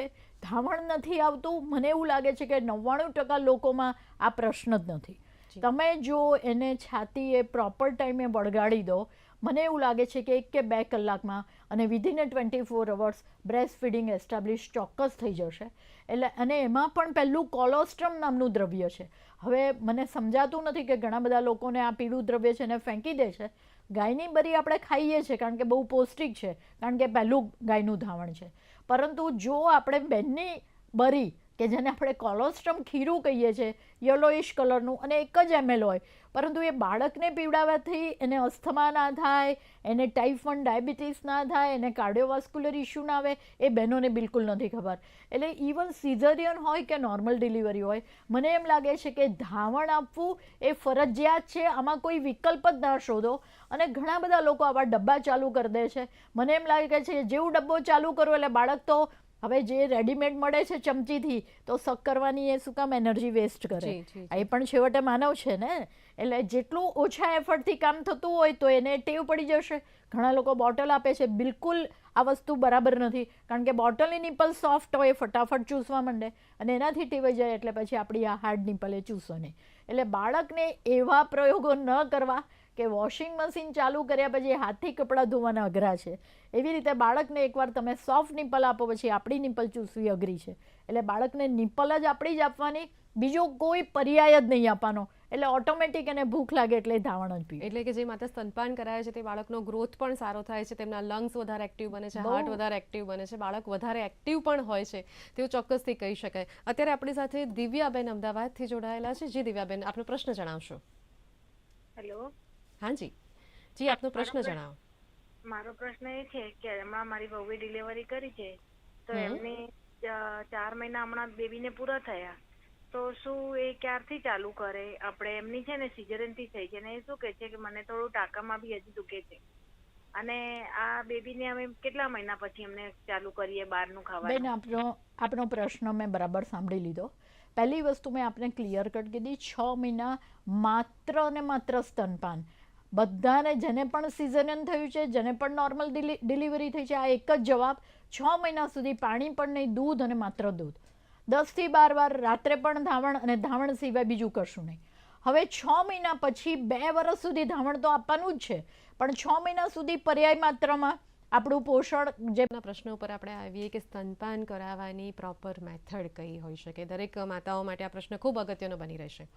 ધાવણ નથી આવતું. મને એવું લાગે છે કે 99% લોકોમાં આ પ્રશ્ન જ નથી. તમે જો એને છાતી એ પ્રોપર ટાઈમે વળગાડી દો, મને એવું લાગે છે કે 1 કે 2 કલાકમાં અને within 24 hours breast feeding establish ચોક્કસ થઈ જશે. એટલે અને એમાં પણ પહેલું કોલોસ્ટ્રમ નામનું દ્રવ્ય છે. હવે મને સમજાતું નથી કે ઘણા બધા લોકોને આ પીળું દ્રવ્ય છે એને ફેંકી દે છે. ગાયની બરી આપણે ખાઈએ છીએ કારણ કે બહુ પૌષ્ટિક છે, કારણ કે પહેલું ગાયનું ધાવણ છે. પરંતુ જો આપણે બેનની બરી કે જેને આપણે કોલોસ્ટ્રમ ખીરું કહીએ છીએ, યલોઇશ કલરનું, અને 1 જ ml હોય, પરંતુ એ બાળકને પીવડાવવાથી એને અસ્થમા ના થાય, એને ટાઈપ 1 ડાયાબિટીસ ના થાય, એને કાર્ડિયોવાસ્ક્યુલર ઇશ્યુ ના આવે, એ બહેનોને બિલકુલ નથી ખબર. એટલે ઇવન સિઝરિયન હોય કે નોર્મલ ડિલિવરી હોય, મને એમ લાગે છે કે ધાવણ આપવું એ ફરજિયાત છે. આમાં કોઈ વિકલ્પ જ ના શોધો. અને ઘણા બધા લોકો આવા ડબ્બા ચાલુ કરી દે છે. મને એમ લાગે છે કે જેવું ડબ્બો ચાલુ કરો એટલે બાળક તો હવે જે રેડીમેડ મળે છે ચમચીથી, તો સક કરવાની એ શું કામ એનર્જી વેસ્ટ કરે? એ પણ છેવટે માનવ છે ને. એટલે જેટલું ઓછા એફર્ટથી કામ થતું હોય તો એને ટેવ પડી જશે. ઘણા લોકો બોટલ આપે છે, બિલકુલ આ વસ્તુ બરાબર નથી, કારણ કે બોટલની નિપલ સોફ્ટ હોય, ફટાફટ ચૂસવા માંડે અને એનાથી ટેવાઈ જાય એટલે પછી આપણી આ હાર્ડ નિપલ એ ચૂસો નહીં. એટલે બાળકને એવા પ્રયોગો ન કરવા કે વોશિંગ મશીન ચાલુ કર્યા પછી હાથથી કપડાં ધોવાના અઘરા છે. એવી રીતે બાળકને એકવાર તમે સોફ્ટ નિપલ આપો પછી આપણી નિપલ ચૂસવી અઘરી છે. એટલે બાળકને નિપલ જ આપણી જ આપવાની, બીજો કોઈ પર્યાય જ નહીં આપવાનો. એટલે ઓટોમેટિક એને ભૂખ લાગે એટલે ધાવણ જ પીવે. એટલે કે જે માતા સ્તનપાન કરાવે છે તે બાળકનો ગ્રોથ પણ સારો થાય છે, તેમના લંગ્સ વધારે એક્ટિવ બને છે, હાર્ટ વધારે એક્ટિવ બને છે, બાળક વધારે એક્ટિવ પણ હોય છે, તેવું ચોક્કસથી કહી શકાય. અત્યારે આપણી સાથે દિવ્યાબેન અમદાવાદથી જોડાયેલા છે. જી દિવ્યાબેન, આપનો પ્રશ્ન જણાવશો. હેલો. હા જી જી, આપનો પ્રશ્ન જણાવો. મારો પ્રશ્ન એ છે કે હમણાં મારી વહુએ ડિલિવરી કરી છે, તો એમને 4 મહિના હમણાં બેબીને પૂરા થયા, તો શું એ ક્યારથી ચાલુ કરે? આપણે એમની છે ને સિઝેરિયનથી થઈ છે ને, એ શું કહે છે કે મને થોડું ટાંકામાં બી હજી દુખે છે, અને આ બેબીને અમે કેટલા મહિના પછી એમને ચાલુ કરીએ બહારનું ખાવાનું? બેન, આપનો પ્રશ્ન મેં બરાબર સાંભળી લીધો. પહેલી વસ્તુ મેં આપને ક્લિયર કટ કીધી, 6 મહિના માત્ર અને માત્ર સ્તનપાન. બધાને જેને પણ સિઝેરિયન થયું છે, જેને પણ નોર્મલ ડિલિવરી થઈ છે, આ એક જ જવાબ. 6 મહિના સુધી પાણી પણ નહીં, દૂધ અને માત્ર દૂધ. 10 થી 12 વાર રાત્રે પણ ધાવણ, અને ધાવણ સિવાય બીજું કશું નહીં. હવે 6 મહિના પછી 2 વર્ષ સુધી ધાવણ તો આપવાનું જ છે, પણ 6 મહિના સુધી પર્યાય માત્રામાં આપણું પોષણ. જે પ્રશ્નો ઉપર આપણે આવીએ કે સ્તનપાન કરાવવાની પ્રોપર મેથડ કઈ હોઈ શકે? દરેક માતાઓ માટે આ પ્રશ્ન ખૂબ અગત્યનો બની રહેશે.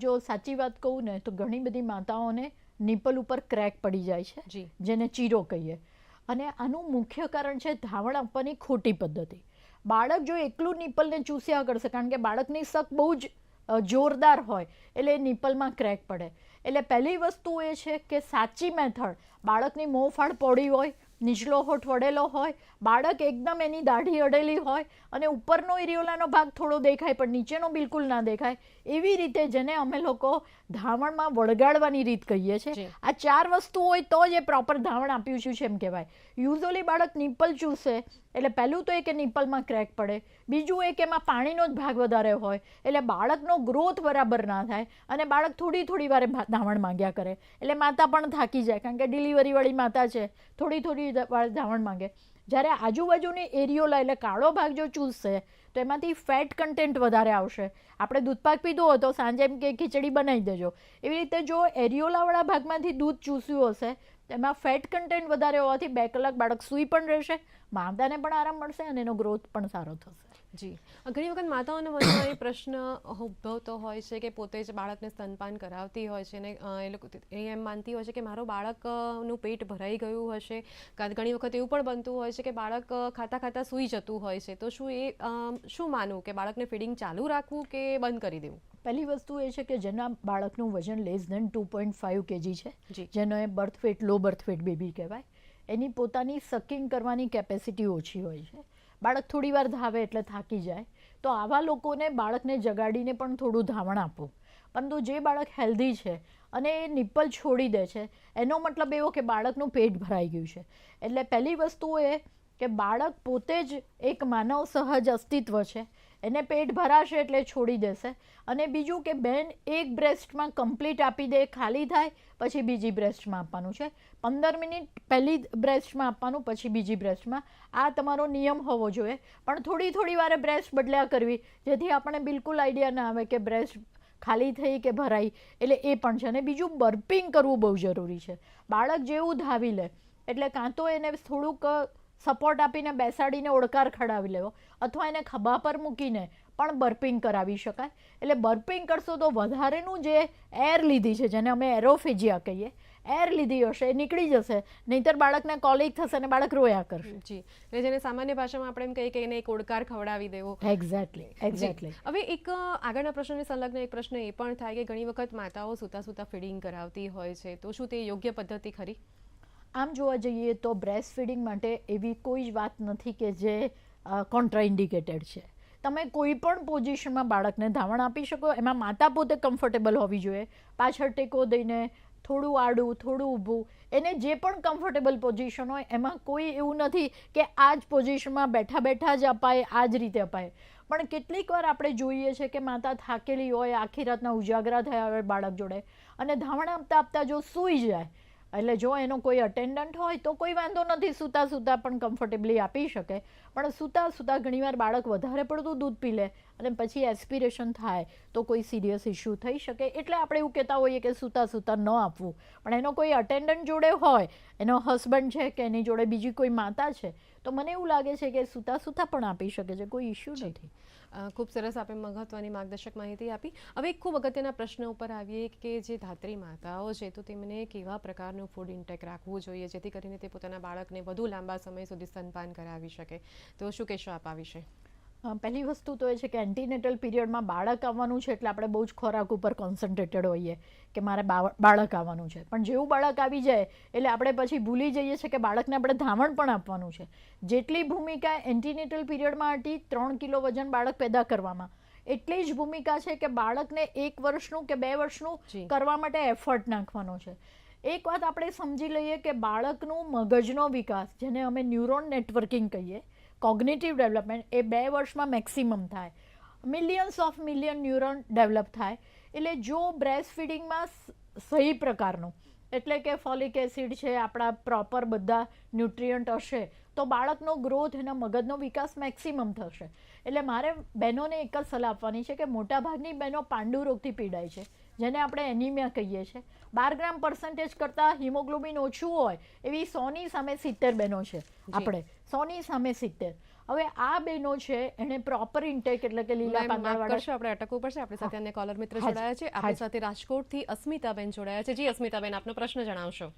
જો સાચી વાત કહું ને તો ઘણી બધી માતાઓને નિપલ ઉપર ક્રેક પડી જાય છે, જેને ચીરો કહીએ. અને આનું મુખ્ય કારણ છે ધાવણ આપવાની ખોટી પદ્ધતિ. બાળક જો એકલું નિપલને ચૂસ્યા કરશે, કારણ કે બાળકની સક બહુ જ જોરદાર હોય એટલે નિપલમાં ક્રેક પડે. એટલે પહેલી વસ્તુ એ છે કે સાચી મેથડ, બાળકની મોંફાળ પહોળી હોય, નીચલો હોઠ વળેલો હોય, બાળક એકદમ એની દાઢી અડેલી હોય અને ઉપરનો એરિયોલાનો ભાગ થોડો દેખાય પણ નીચેનો બિલકુલ ના દેખાય, એવી રીતે જેને અમે લોકો ધાવણમાં વળગાડવાની રીત કહીએ છીએ. આ 4 વસ્તુ હોય તો જ એ પ્રોપર ધાવણ આપ્યું છે એમ કહેવાય. યુઝ્યુઅલી બાળક નિપલ ચૂસે એટલે પહેલું તો એ કે નિપલમાં ક્રેક પડે, બીજું એ કે એમાં પાણીનો જ ભાગ વધારે હોય એટલે બાળકનો ગ્રોથ બરાબર ના થાય અને બાળક થોડી વારે ધાવણ માંગ્યા કરે. એટલે માતા પણ થાકી જાય, કારણ કે ડિલિવરીવાળી માતા છે, થોડી વાર ધાવણ માંગે. જ્યારે આજુબાજુની એરિયોલા એટલે કાળો ભાગ જો ચૂસશે તો એમાંથી ફેટ કન્ટેન્ટ વધારે આવશે. આપણે દૂધપાક પીધો હોય તો સાંજે એમ કે ખીચડી બનાવી દેજો, એવી રીતે જો એરિયોલાવાળા ભાગમાંથી દૂધ ચૂસ્યું હશે તો એમાં ફેટ કન્ટેન્ટ વધારે હોવાથી 2 કલાક બાળક સૂઈ પણ રહેશે, માતાને પણ આરામ મળશે અને એનો ગ્રોથ પણ સારો થશે. જી, ઘણી વખત માતાઓને મનમાં એ પ્રશ્ન ઉદ્ભવતો હોય છે કે પોતે જ બાળકને સ્તનપાન કરાવતી હોય છે અને એ લોકો એમ માનતી હોય છે કે મારો બાળકનું પેટ ભરાઈ ગયું હશે. ઘણી વખત એવું પણ બનતું હોય છે કે બાળક ખાતા સૂઈ જતું હોય છે, તો શું માનવું કે બાળકને ફીડિંગ ચાલુ રાખવું કે બંધ કરી દેવું? પહેલી વસ્તુ એ છે કે જેના બાળકનું વજન લેસ ધેન 2.5 kg છે, જેનો એ બર્થ વેટ લો બર્થ વેટ બેબી કહેવાય, એની પોતાની સકિંગ કરવાની કેપેસિટી ઓછી હોય છે. બાળક થોડી વાર ધાવે એટલે થાકી જાય, તો આવા લોકોને બાળકને જગાડીને પણ થોડું ધાવણ આપવું. પરંતુ જે બાળક હેલ્ધી છે અને એ નિપલ છોડી દે છે એનો મતલબ એવો કે બાળકનું પેટ ભરાઈ ગયું છે. એટલે પહેલી વસ્તુ એ કે બાળક પોતે જ એક માનવ સહજ અસ્તિત્વ છે, એને પેટ ભરાશે એટલે છોડી દેશે. અને બીજું કે બેન એક બ્રેસ્ટમાં કમ્પ્લીટ આપી દે, ખાલી થાય પછી બીજી બ્રેસ્ટમાં આપવાનું છે. 15 મિનિટ પહેલી બ્રેસ્ટમાં આપવાનું, પછી બીજી બ્રેસ્ટમાં. આ તમારો નિયમ હોવો જોઈએ. પણ થોડી વારે બ્રેસ્ટ બદલ્યા કરવી, જેથી આપણને બિલકુલ આઈડિયા ના આવે કે બ્રેસ્ટ ખાલી થઈ કે ભરાઈ. એટલે એ પણ છે. અને બીજું બર્પિંગ કરવું બહુ જરૂરી છે. બાળક જેવું ધાવી લે એટલે કાં તો એને થોડુંક સપોર્ટ આપીને બેસાડીને ઓડકાર ખડાવી લેવો, અથવા એને ખભા પર મૂકીને પણ બર્પિંગ કરાવી શકાય. એટલે બર્પિંગ કરશો તો વધારેનું જે એર લીધી છે, જેને અમે એરોફેજિયા કહીએ, એર લીધી હશે એ નીકળી જશે, નહીંતર બાળકને કોલિક થશે અને બાળક રોયા કરશે. જી, એટલે જેને સામાન્ય ભાષામાં આપણે એમ કહીએ કે એને એક ઓડકાર ખવડાવી દેવો. એક્ઝેક્ટલી. હવે એક આગળના પ્રશ્નની સંલગ્ન એક પ્રશ્ન એ પણ થાય કે ઘણી વખત માતાઓ સૂતા ફીડિંગ કરાવતી હોય છે, તો શું તે યોગ્ય પદ્ધતિ ખરી? આમ જોવા જઈએ તો બ્રેસ્ટ ફીડિંગ માટે એવી કોઈ જ વાત નથી કે જે કોન્ટ્રાઇન્ડિકેટેડ છે. તમે કોઈ પણ પોઝિશનમાં બાળકને ધાવણ આપી શકો. એમાં માતા પોતે કમ્ફર્ટેબલ હોવી જોઈએ. પાછળ ટેકો દઈને, થોડું આડું, થોડું ઊભું, એને જે પણ કમ્ફર્ટેબલ પોઝિશન હોય એમાં કોઈ એવું નથી કે આ જ પોઝિશનમાં બેઠા જ અપાય, આ જ રીતે અપાય. પણ કેટલીક વાર આપણે જોઈએ છે કે માતા થાકેલી હોય, આખી રાતના ઉજાગરા થયા હોય બાળક જોડે, અને ધાવણ આપતા જો સૂઈ જાય. એટલે જો એનો કોઈ અટેન્ડન્ટ હોય તો કોઈ વાંધો નથી, સૂતા પણ કમ્ફર્ટેબલી આપી શકે. પણ સૂતા ઘણીવાર બાળક વધારે પડતું દૂધ પી લે અને પછી એસ્પિરેશન થાય તો કોઈ સિરિયસ ઇસ્યુ થઈ શકે. એટલે આપણે એવું કહેતા હોઈએ કે સૂતા ન આપવું. પણ એનો કોઈ અટેન્ડન્ટ જોડે હોય, એનો હસબન્ડ છે કે એની જોડે બીજી કોઈ માતા છે, તો મને એવું લાગે છે કે સૂતા પણ આપી શકે છે, કોઈ ઇસ્યુ નથી. ખૂબ સરસ આપે મહત્વની માર્ગદર્શક માહિતી આપી. હવે એક ખૂબ અગત્યના પ્રશ્ન ઉપર આવીએ કે જે ધાત્રી માતાઓ છે તો તેમને કેવા પ્રકારનું ફૂડ ઇન્ટેક રાખવું જોઈએ જેથી કરીને તે પોતાના બાળકને વધુ લાંબા સમય સુધી સ્તનપાન કરાવી શકે, તો શું કહેશો આપ આ વિશે? પહેલી વસ્તુ તો એ છે કે એન્ટીનેટલ પીરિયડમાં બાળક આવવાનું છે એટલે આપણે બહુ જ ખોરાક ઉપર કોન્સન્ટ્રેટેડ હોઈએ કે મારે બાળક આવવાનું છે. પણ જેવું બાળક આવી જાય એટલે આપણે પછી ભૂલી જઈએ છીએ કે બાળકને આપણે ધાવણ પણ આપવાનું છે. જેટલી ભૂમિકા એન્ટીનેટલ પીરિયડમાં હતી 3 કિલો વજન બાળક પેદા કરવામાં, એટલી જ ભૂમિકા છે કે બાળકને 1 વર્ષનું કે 2 વર્ષનું કરવા માટે એફર્ટ નાખવાનો છે. એક વાત આપણે સમજી લઈએ કે બાળકનું મગજનો વિકાસ, જેને અમે ન્યુરોન નેટવર્કિંગ કહીએ, કોગ્નિટિવ ડેવલપમેન્ટ, એ 2 વર્ષમાં મેક્સિમમ થાય. મિલિયન ન્યુરોન ડેવલપ થાય. એટલે જો બ્રેસ્ટ ફીડિંગમાં સહી પ્રકારનું, એટલે કે ફોલિક એસિડ છે, આપણા પ્રોપર બધા ન્યુટ્રિયન્ટ હશે, તો બાળકનો ગ્રોથ, એના મગજનો વિકાસ મેક્સિમમ થશે. એટલે મારે બહેનોને એક જ સલાહ આપવાની છે કે મોટાભાગની બહેનો પાંડુ રોગથી પીડાય છે, જેને આપણે એનિમિયા કહીએ છીએ. 12 ગ્રામ % કરતાં હિમોગ્લોબિન ઓછું હોય એવી 100ની સામે 70 બહેનો છે. આપણે 100ની સામે 70. હવે આ બહેનો છે એને પ્રોપર ઇન્ટેક, એટલે કે લીલા પાંદડાવાળા. આપણે અટકવું પડશે. આપણી સાથે અન્ય કોલર મિત્ર જોડાયા છે. આપણી સાથે રાજકોટથી અસ્મિતાબેન જોડાયા છે. જી અસ્મિતાબેન, આપનો પ્રશ્ન જણાવશો.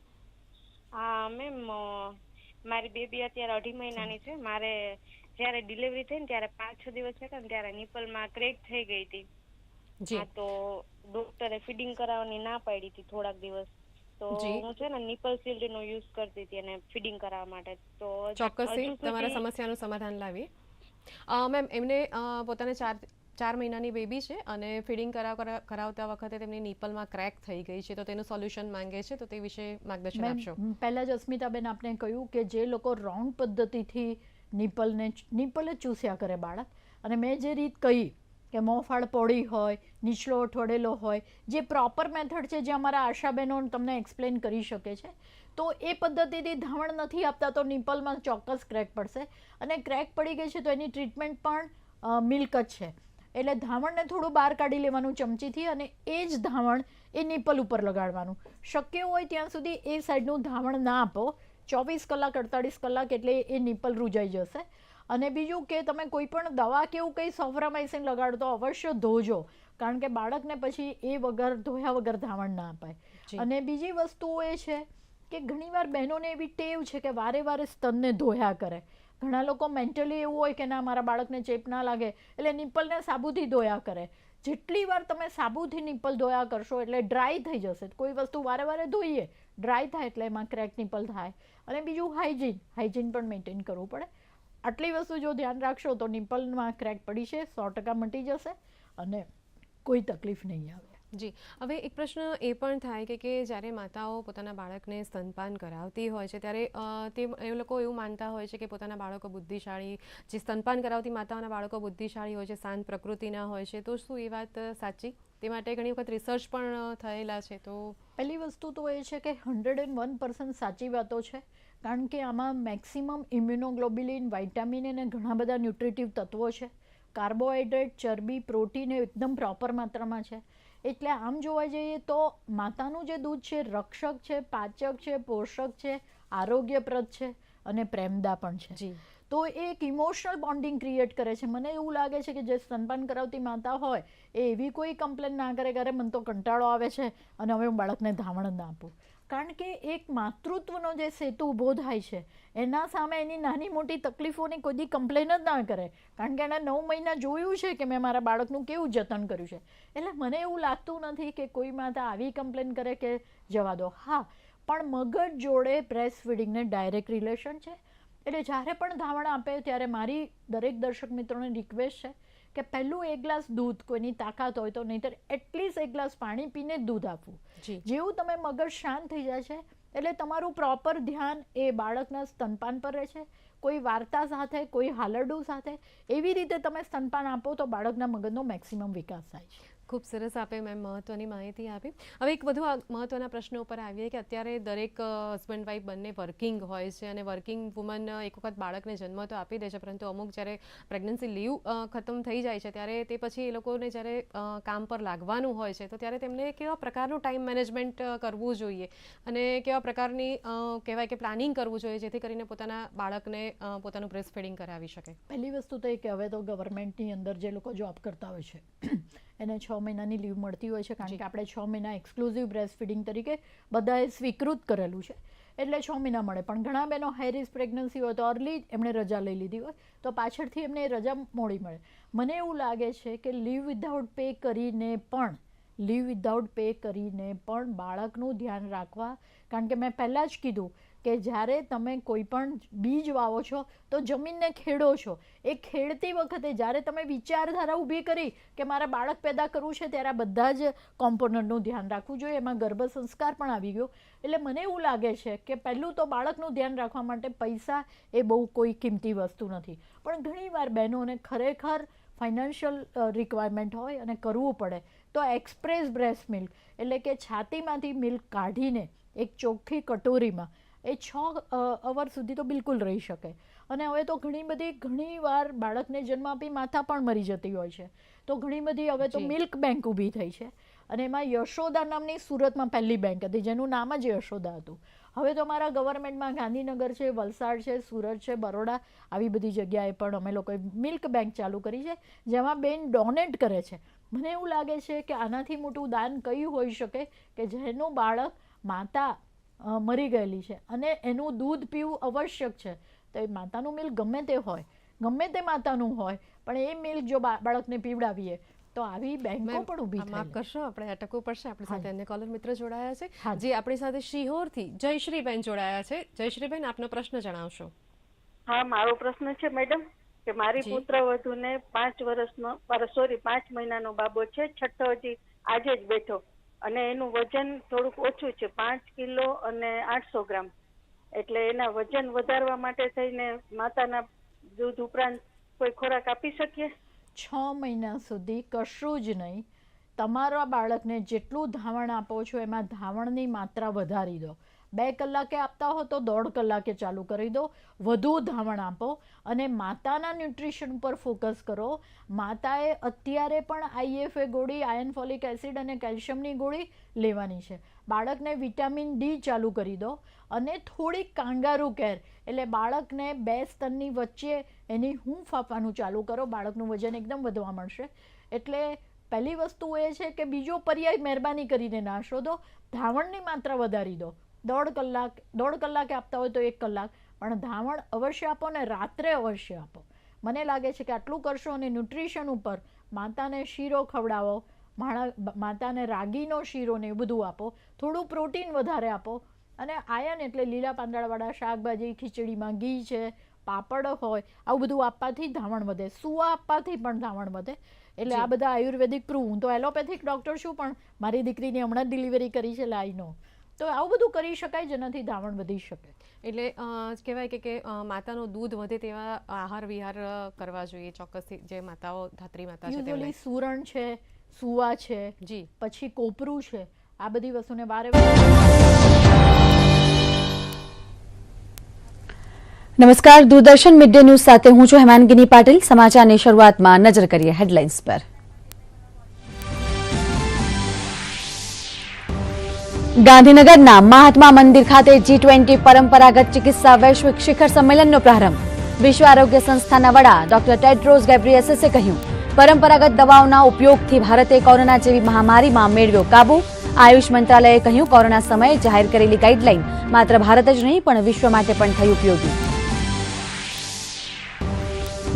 હા મેમ, મારી બેબી અત્યારે 2.5 મહિનાની છે. મારે જ્યારે ડિલિવરી થઈ ને ત્યારે 5-6 દિવસ થયા ને ત્યારે નિપલમાં ક્રેક થઈ ગઈ હતી. હા, તો ડોક્ટરે ફીડિંગ કરાવવાની ના પાડી હતી થોડાક દિવસ. તો હું છે ને નિપલ શિલ્ડ નો યુઝ કરતી હતી અને ફીડિંગ કરાવવા માટે. તો ચોક્કસથી તમારા સમસ્યાનું સમાધાન લાવી. મેમ, એમને પોતાને 4 મહિનાની બેબી છે અને ફીડિંગ કરાવતા વખતે તેમની નિપલમાં ક્રેક થઈ ગઈ છે, તો તેનું સોલ્યુશન માંગે છે, તો તે વિશે માર્ગદર્શન આપશો. પહેલા જ અસ્મિતાબેન આપને કહ્યું કે જે લોકો રોંગ પદ્ધતિથી નિપલ જ ચૂસ્યા કરે બાળક, અને મેં જે રીત કહી કે મોંફાળ પહોળી હોય, નીચલો અઠવાડેલો હોય, જે પ્રોપર મેથડ છે, જે અમારા આશાબહેનો તમને એક્સપ્લેન કરી શકે છે, તો એ પદ્ધતિથી ધાવણ નથી આપતા તો નિપલમાં ચોક્કસ ક્રેક પડશે. અને ક્રેક પડી ગઈ છે તો એની ટ્રીટમેન્ટ પણ મિલ્ક જ છે. એટલે ધાવણને થોડું બહાર કાઢી લેવાનું ચમચીથી, અને એ જ ધાવણ એ નિપલ ઉપર લગાડવાનું. શક્ય હોય ત્યાં સુધી એ સાઈડનું ધાવણ ના આપો. 24 કલાક 48 કલાક એટલે એ નિપલ રૂજાઈ જશે. અને બીજું કે તમે કોઈ પણ દવા કે એવું કંઈ સોફ્રામાઇસિન લગાડો તો અવશ્ય ધોજો, કારણ કે બાળકને પછી એ વગર ધોયા વગર ધાવણ ના અપાય. અને બીજી વસ્તુ એ છે કે ઘણીવાર બહેનોને એવી ટેવ છે કે વારે સ્તનને ધોયા કરે. ઘણા લોકો મેન્ટલી એવું હોય કે ના, મારા બાળકને ચેપ ના લાગે એટલે નિપલને સાબુથી ધોયા કરે. જેટલી વાર તમે સાબુથી નિપલ ધોયા કરશો એટલે ડ્રાય થઈ જશે. કોઈ વસ્તુ વારે ધોઈએ, ડ્રાય થાય એટલે એમાં ક્રેક નિપલ થાય. અને બીજું હાઇજીન પણ મેન્ટેન કરવું પડે. આટલી વસ્તુ જો ધ્યાન રાખશો તો નિપલમાં ક્રેક પડી છે 100% મટી જશે અને કોઈ તકલીફ નહીં આવે. જી, હવે એક પ્રશ્ન એ પણ થાય કે જ્યારે માતાઓ પોતાના બાળકને સ્તનપાન કરાવતી હોય છે ત્યારે એ લોકો એવું માનતા હોય છે કે પોતાના બાળકો બુદ્ધિશાળી, જે સ્તનપાન કરાવતી માતાઓના બાળકો બુદ્ધિશાળી હોય છે, શાંત પ્રકૃતિના હોય છે, તો શું એ વાત સાચી? તે માટે ઘણી વખત રિસર્ચ પણ થયેલા છે. તો પહેલી વસ્તુ તો એ છે કે 101% સાચી વાતો છે, કારણ કે આમાં મેક્સિમમ ઇમ્યુનોગ્લોબ્યુલિન, વાઇટામિન અને ઘણા બધા ન્યુટ્રિટિવ તત્વો છે. કાર્બોહાઈડ્રેટ, ચરબી, પ્રોટીન એ એકદમ પ્રોપર માત્રામાં છે. એટલે આમ જોવા જઈએ તો માતાનું જે દૂધ છે રક્ષક છે, પાચક છે, પોષક છે, આરોગ્યપ્રદ છે અને પ્રેમદા પણ છે. તો એ એક ઇમોશનલ બોન્ડિંગ ક્રિએટ કરે છે. મને એવું લાગે છે કે જે સ્તનપાન કરાવતી માતા હોય એ એવી કોઈ કમ્પ્લેન ના કરે કે મને તો કંટાળો આવે છે અને હવે હું બાળકને ધાવણ જ ના આપું. કારણ કે એક માતૃત્વનો જે સેતુ ઊભો થાય છે એના સામે એની નાની મોટી તકલીફોની કોઈ દી કમ્પ્લેન જ ના કરે, કારણ કે એણે 9 મહિના જોયું છે કે મેં મારા બાળકનું કેવું જતન કર્યું છે. એટલે મને એવું લાગતું નથી કે કોઈ માતા આવી કમ્પ્લેન કરે કે જવા દો. હા, પણ મગજ જોડે બ્રેસ્ટ ફીડિંગને ડાયરેક્ટ રિલેશન છે. એટલે જ્યારે પણ ધાવણ આપે ત્યારે મારી દરેક દર્શક મિત્રોને રિક્વેસ્ટ છે કે પહેલું 1 ગ્લાસ દૂધ, કોઈની તાકાત હોય તો, નહીંતર એટલીસ્ટ 1 ગ્લાસ પાણી પીને જ દૂધ આપવું. જેવું તમે મગજ શાંત થઈ જાય છે એટલે તમારું પ્રોપર ધ્યાન એ બાળકના સ્તનપાન પર રહે છે. કોઈ વાર્તા સાથે, કોઈ હાલરડું સાથે એવી રીતે તમે સ્તનપાન આપો તો બાળકના મગજનો મેક્સિમમ વિકાસ થાય છે. ખૂબ સરસ આપે મેમ મહત્ત્વની માહિતી આપી. હવે એક વધુ મહત્ત્વના પ્રશ્નો ઉપર આવીએ કે અત્યારે દરેક હસબન્ડ વાઈફ બંને વર્કિંગ હોય છે અને વર્કિંગ વુમન એક વખત બાળકને જન્મ તો આપી દે છે, પરંતુ અમુક જ્યારે પ્રેગ્નન્સી લીવ ખતમ થઈ જાય છે ત્યારે તે પછી એ લોકોને જ્યારે કામ પર લાગવાનું હોય છે તો ત્યારે તેમને કેવા પ્રકારનું ટાઈમ મેનેજમેન્ટ કરવું જોઈએ અને કેવા પ્રકારની કહેવાય કે પ્લાનિંગ કરવું જોઈએ જેથી કરીને પોતાના બાળકને પોતાનું બ્રેસ્ટ ફીડિંગ કરાવી શકે? પહેલી વસ્તુ તો એ કે હવે તો ગવર્મેન્ટની અંદર જે લોકો જોબ કરતા હોય છે એને 6 મહિનાની લીવ મળતી હોય છે, કારણ કે આપણે 6 મહિના એક્સક્લુઝિવ બ્રેસ્ટ ફીડિંગ તરીકે બધાએ સ્વીકૃત કરેલું છે. એટલે 6 મહિના મળે. પણ ઘણા બહેનો હાઈ રિસ્ક પ્રેગ્નન્સી હોય તો અર્લી એમણે રજા લઈ લીધી હોય તો પાછળથી એમને રજા મોડી મળે. મને એવું લાગે છે કે લીવ વિધાઉટ પે કરીને પણ બાળકનું ધ્યાન રાખવા, કારણ કે મેં પહેલાં જ કીધું કે જ્યારે તમે કોઈ પણ બીજ વાવો છો તો જમીનને ખેડો છો. એ ખેડતી વખતે જ્યારે તમે વિચારધારા ઊભી કરી કે મારે બાળક પેદા કરવું છે ત્યારે આ બધા જ કોમ્પોનન્ટનું ધ્યાન રાખવું જોઈએ. એમાં ગર્ભ સંસ્કાર પણ આવી ગયો. એટલે મને એવું લાગે છે કે પહેલું તો બાળકનું ધ્યાન રાખવા માટે પૈસા એ બહુ કોઈ કિંમતી વસ્તુ નથી, પણ ઘણીવાર બહેનોને ખરેખર ફાઇનાન્શિયલ રિક્વાયરમેન્ટ હોય અને કરવું પડે તો એક્સપ્રેસ બ્રેસ્ટ મિલ્ક એટલે કે છાતીમાંથી મિલ્ક કાઢીને એક ચોખ્ખી કટોરીમાં એ 6 અવર સુધી તો બિલકુલ રહી શકે. અને હવે તો ઘણી વાર બાળકને જન્મ આપી માતા પણ મરી જતી હોય છે. તો ઘણી બધી હવે તો મિલ્ક બેંક ઊભી થઈ છે અને એમાં યશોદા નામની સુરતમાં પહેલી બેંક હતી જેનું નામ જ યશોદા હતું. હવે તો મારા ગવર્મેન્ટમાં ગાંધીનગર છે, વલસાડ છે, સુરત છે, બરોડા આવી બધી જગ્યાએ પણ અમે લોકોએ મિલ્ક બેંક ચાલુ કરી છે જેમાં બેન ડોનેટ કરે છે. મને એવું લાગે છે કે આનાથી મોટું દાન કયું હોઈ શકે કે જેનું બાળક માતા મરી ગયેલી છે અને એનું દૂધ પીવું આવશ્યક છે. તો એ માતાનું મિલ્ક ગમે તે હોય, ગમે તે માતાનું હોય, પણ એ મિલ્ક જો બાળકને પીવડાવીએ તો આવી બેંકો પણ ઊભી થાય. માફ કરશો, આપણે અટકવું પડશે. આપણી સાથે અન્ય કોલર મિત્ર જોડાયા છે. જે આપણી સાથે શિહોરથી જયશ્રીબેન જોડાયા છે. જયશ્રીબેન, આપનો પ્રશ્ન જણાવશો. હા, મારો પ્રશ્ન છે મેડમ કે મારી પુત્રવધૂને 5 મહિનાનો બાબો છે. છઠ્ઠો હજી આજે જ બેઠો અને એનું વજન થોડુંક ઓછું છે, 5 કિલો અને 800 ગ્રામ. એટલે એના વજન વધારવા માટે થઈને માતાના દૂધ ઉપરાંત કોઈ ખોરાક આપી શકીએ? 6 મહિના સુધી કશું જ નહીં. તમારા બાળકને જેટલું ધાવણ આપો છો એમાં ધાવણની માત્રા વધારી દો. 2 કલાકે આપતા હો તો 1.5 કલાકે ચાલુ કરી દો. વધુ ધાવણ આપો અને માતાના ન્યુટ્રિશન ઉપર ફોકસ કરો. માતાએ અત્યારે પણ IFA ગોળી, આયર્ન ફોલિક એસિડ અને કેલ્શિયમની ગોળી લેવાની છે. બાળકને વિટામિન D ચાલુ કરી દો અને થોડીક કાંગારૂ કેર એટલે બાળકને 2 સ્તનની વચ્ચે એની હૂંફ આપવાનું ચાલુ કરો. બાળકનું વજન એકદમ વધવા મળશે. એટલે પહેલી વસ્તુ એ છે કે બીજો પર્યાય મહેરબાની કરીને ના શોધો, ધાવણની માત્રા વધારી દો. 1.5 કલાકે આપતા હોય તો 1 કલાક, પણ ધાવણ અવશ્ય આપો ને રાત્રે અવશ્ય આપો. મને લાગે છે કે આટલું કરશો અને ન્યુટ્રિશન ઉપર માતાને શીરો ખવડાવો, માતાને રાગીનો શીરો ને એ બધું આપો, થોડું પ્રોટીન વધારે આપો અને આયર્ન એટલે લીલા પાંદડાવાળા શાકભાજી, ખીચડીમાં ઘી છે, પાપડ હોય, આવું બધું આપવાથી ધાવણ વધે, સુવા આપવાથી પણ ધાવણ વધે. એટલે આ બધા આયુર્વેદિક પ્રૂવ. હું તો એલોપેથિક ડૉક્ટર છું, પણ મારી દીકરીની હમણાં જ ડિલિવરી કરી છે, લાઈનો. તો આવું બધું કરી શકાય જેનાથી ધાવણ વધી શકે. એટલે કહેવાય કે માતાનું દૂધ વધે તેવા આહાર વિહાર કરવા જોઈએ ચોક્કસથી. જે માતાઓ ધાત્રી માતા છે યુઝ્યુઅલી સુરણ છે, સુવા છે, જી, પછી કોપરું છે, આ બધી વસ્તુને વારે નમસ્કાર, દૂરદર્શન મિડ ડે ન્યૂઝ સાથે હું છું હેમાંગિની પાટીલ. સમાચારની શરૂઆતમાં નજર કરીએ હેડલાઇન્સ પર. ગાંધીનગરના મહાત્મા મંદિર ખાતે G-20 પરંપરાગત ચિકિત્સા વૈશ્વિક શિખર સંમેલનનો પ્રારંભ. વિશ્વ આરોગ્ય સંસ્થાના વડા ડોક્ટર ટેડ્રોસ ગેબ્રિયસસે કહ્યું, પરંપરાગત દવાઓના ઉપયોગથી ભારતે કોરોના જેવી મહામારીમાં મેળવ્યો કાબુ. આયુષ મંત્રાલયે કહ્યું, કોરોના સમયે જાહેર કરેલી ગાઈડલાઈન માત્ર ભારત જ નહીં પણ વિશ્વ માટે પણ થઈ ઉપયોગી.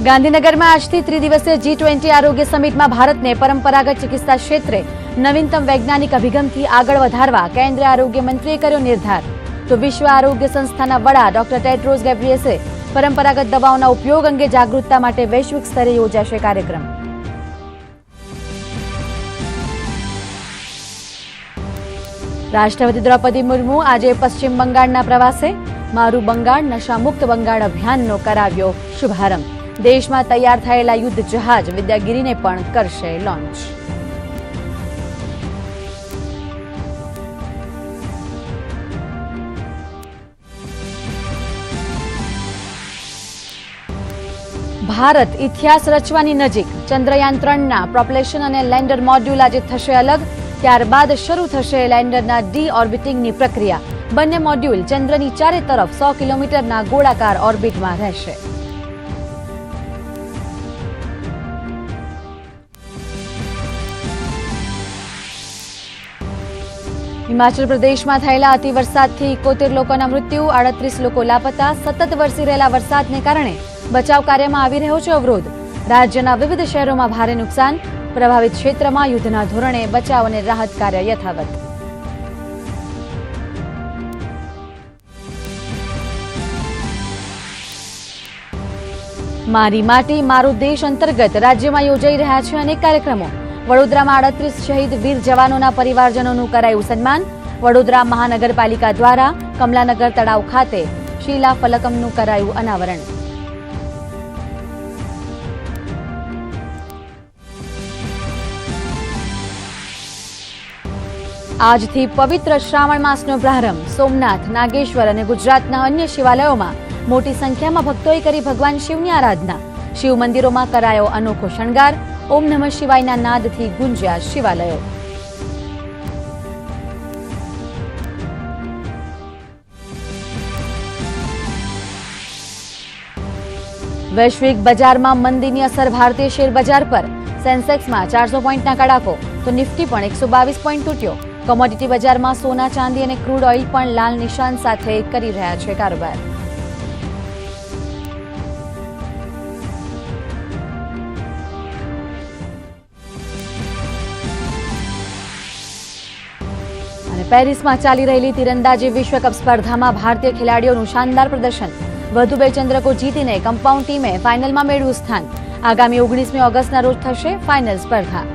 ગાંધીનગરમાં આજથી ત્રિદિવસીય G-20 આરોગ્ય સમિટમાં ભારતને પરંપરાગત ચિકિત્સા ક્ષેત્રે નવીનતમ વૈજ્ઞાનિક અભિગમથી આગળ વધારવા કેન્દ્રીય આરોગ્ય મંત્રીએ કર્યો નિર્ધાર. તો વિશ્વ આરોગ્ય સંસ્થાના વડા ડોક્ટર ટેડ્રોસ ગેબ્રિયસે પરંપરાગત દવાઓના ઉપયોગ અંગે જાગૃતતા માટે વૈશ્વિક સ્તરે યોજાશે કાર્યક્રમ. રાષ્ટ્રપતિ દ્રૌપદી મુર્મુ આજે પશ્ચિમ બંગાળના પ્રવાસે. મારું બંગાળ નશામુક્ત બંગાળ અભિયાનનો કરાવ્યો શુભારંભ. દેશમાં તૈયાર થયેલા યુદ્ધ જહાજ વિદ્યાગીરીને પણ કરશે લોન્ચ. ભારત ઇતિહાસ રચવાની નજીક. ચંદ્રયાન 3ના પ્રોપલ્શન અને લેન્ડર મોડ્યુલ આજે થશે અલગ. ત્યારબાદ શરૂ થશે લેન્ડરના ડી-ઓર્બિટિંગની પ્રક્રિયા. બંને મોડ્યુલ ચંદ્રની ચારે તરફ 100 કિલોમીટરના ગોળાકાર ઓર્બિટમાં રહેશે. હિમાચલ પ્રદેશમાં થયેલા અતિવરસાદથી 71 લોકોના મૃત્યુ, 38 લોકો લાપતા. સતત વરસી રહેલા વરસાદને કારણે બચાવ કાર્યમાં આવી રહ્યો છે અવરોધ. રાજ્યના વિવિધ શહેરોમાં ભારે નુકસાન. પ્રભાવિત ક્ષેત્રમાં યુદ્ધના ધોરણે બચાવ અને રાહત કાર્ય યથાવત. મારી માટી મારો દેશ અંતર્ગત રાજ્યમાં યોજાઈ રહ્યા છે અનેક કાર્યક્રમો. વડોદરામાં 38 શહીદ વીર જવાનોના પરિવારજનોનું કરાયું સન્માન. વડોદરા મહાનગરપાલિકા દ્વારા કમલાનગર તળાવ ખાતે શિલા ફલકમનું કરાયું અનાવરણ. આજથી પવિત્ર શ્રાવણ માસનો પ્રારંભ. સોમનાથ, નાગેશ્વર અને ગુજરાતના અન્ય શિવાલયોમાં મોટી સંખ્યામાં ભક્તોએ કરી ભગવાન શિવની આરાધના. શિવ મંદિરોમાં કરાયો અનોખો શણગાર. ઓમ નમઃ શિવાયના નાદથી ગુંજ્યા શિવાલયો. વૈશ્વિક બજારમાં મંદીની અસર ભારતીય શેર બજાર પર. સેન્સેક્સમાં 400 પોઈન્ટના કડાકો, તો નિફ્ટી પણ 122 પોઈન્ટ તૂટ્યો. કોમોડિટી બજારમાં સોના, ચાંદી અને ક્રૂડ ઓઇલ પણ લાલ નિશાન સાથે કરી રહ્યા છે કારોબાર. અને પેરિસમાં ચાલી રહેલી તીરંદાજી વિશ્વકપ સ્પર્ધામાં ભારતીય ખેલાડીઓનું શાનદાર પ્રદર્શન. વધુ 2 ચંદ્રકો જીતીને કમ્પાઉન્ડ ટીમે ફાઇનલમાં મેળવ્યું સ્થાન. આગામી 19મી ઓગસ્ટના રોજ થશે ફાઇનલ સ્પર્ધા.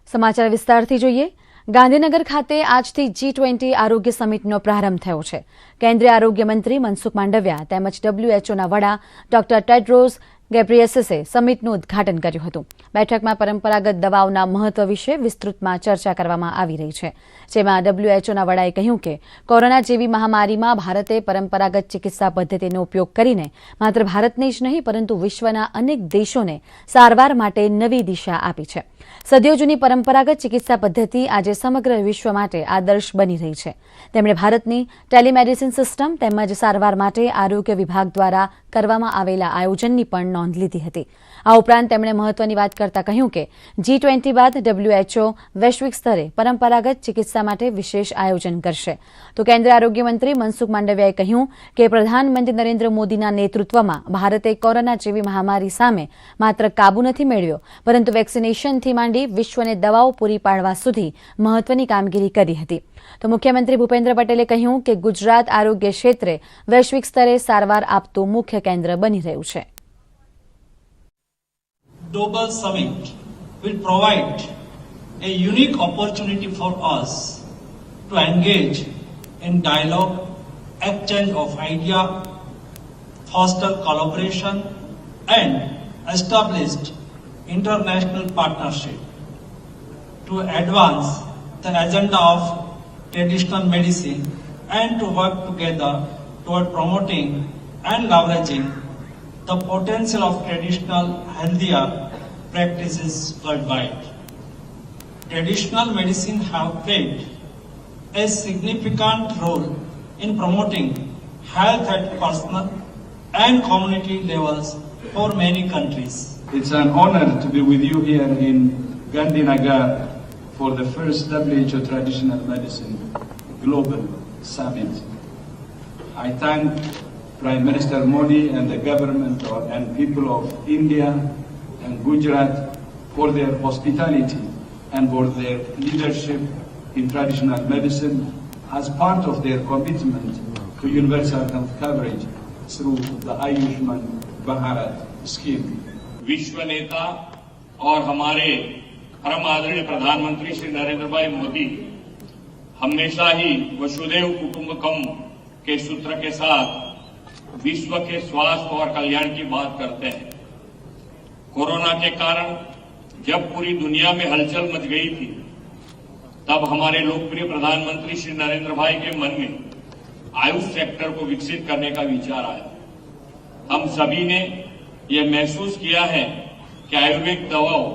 સમાચાર વિસ્તારથી જોઈએ. ગાંધીનગર ખાતે આજથી G-20 આરોગ્ય સમિટનો પ્રારંભ થયો છે. કેન્દ્રીય આરોગ્ય મંત્રી મનસુખ માંડવિયા તેમજ WHOના વડા ડોક્ટર ટેડ્રોસ ગેબ્રિયસસે સમિટનું ઉદ્ઘાટન કર્યું હતું. બેઠકમાં પરંપરાગત દવાઓના મહત્વ વિશે વિસ્તૃતમાં ચર્ચા કરવામાં આવી રહી છે, જેમાં WHOના વડાએ કહ્યું કે કોરોના જેવી મહામારીમાં ભારતે પરંપરાગત ચિકિત્સા પદ્ધતિનો ઉપયોગ કરીને માત્ર ભારતને જ નહીં પરંતુ વિશ્વના અનેક દેશોને સારવાર માટે નવી દિશા આપી છે. સદીઓ જૂની પરંપરાગત ચિકિત્સા પદ્ધતિ આજે સમગ્ર વિશ્વ માટે આદર્શ બની રહી છે. તેમણે ભારતની ટેલિમેડિસિન સિસ્ટમ તેમજ સારવાર માટે આરોગ્ય વિભાગ દ્વારા કરવામાં આવેલા આયોજનની પણ નોંધ લીધી હતી। આ ઉપરાંત તેમણે મહત્વની વાત કરતા કહ્યું કે G20 બાદ WHO વૈશ્વિક સ્તરે પરંપરાગત ચિકિત્સા માટે વિશેષ આયોજન કરશે। તો કેન્દ્રીય આરોગ્ય મંત્રી મનસુખ માંડવિયાએ કહ્યું કે પ્રધાનમંત્રી નરેન્દ્ર મોદીના નેતૃત્વમાં ભારતે કોરોના જેવી મહામારી સામે માત્ર કાબુ નથી મેળવ્યો, પરંતુ વેક્સિનેશનથી માંડી વિશ્વને દવાઓ પૂરી પાડવા સુધી મહત્વની કામગીરી કરી હતી। તો મુખ્યમંત્રી ભૂપેન્દ્ર પટેલે કહ્યું કે ગુજરાત આરોગ્ય ક્ષેત્રે વૈશ્વિક સ્તરે સારવાર આપતું મુખ્ય કેન્દ્ર બની રહ્યું છે। Global Summit will provide a unique opportunity for us to engage in dialogue, exchange of ideas, foster collaboration and establish international partnership to advance the agenda of traditional medicine and to work together toward promoting and leveraging the potential of traditional healthier practices worldwide. Traditional medicine have played a significant role in promoting health at personal and community levels for many countries. It's an honor to be with you here in Gandhinagar for the first WHO Traditional Medicine Global Summit. I thank Prime Minister Modi and the government and people of India and Gujarat for their hospitality and for their leadership in traditional medicine as part of their commitment to universal health coverage through the Ayushman Bharat scheme. विश्व नेता और हमारे परम आदरणीय प्रधानमंत्री श्री नरेंद्र भाई मोदी हमेशा ही वसुधैव कुटुंबकम के सूत्र के साथ विश्व के स्वास्थ्य और कल्याण की बात करते हैं। कोरोना के कारण जब पूरी दुनिया में हलचल मच गई थी, तब हमारे लोकप्रिय प्रधानमंत्री श्री नरेंद्र भाई के मन में आयुष सेक्टर को विकसित करने का विचार आया। हम सभी ने यह महसूस किया है कि आयुर्वेद दवाओं,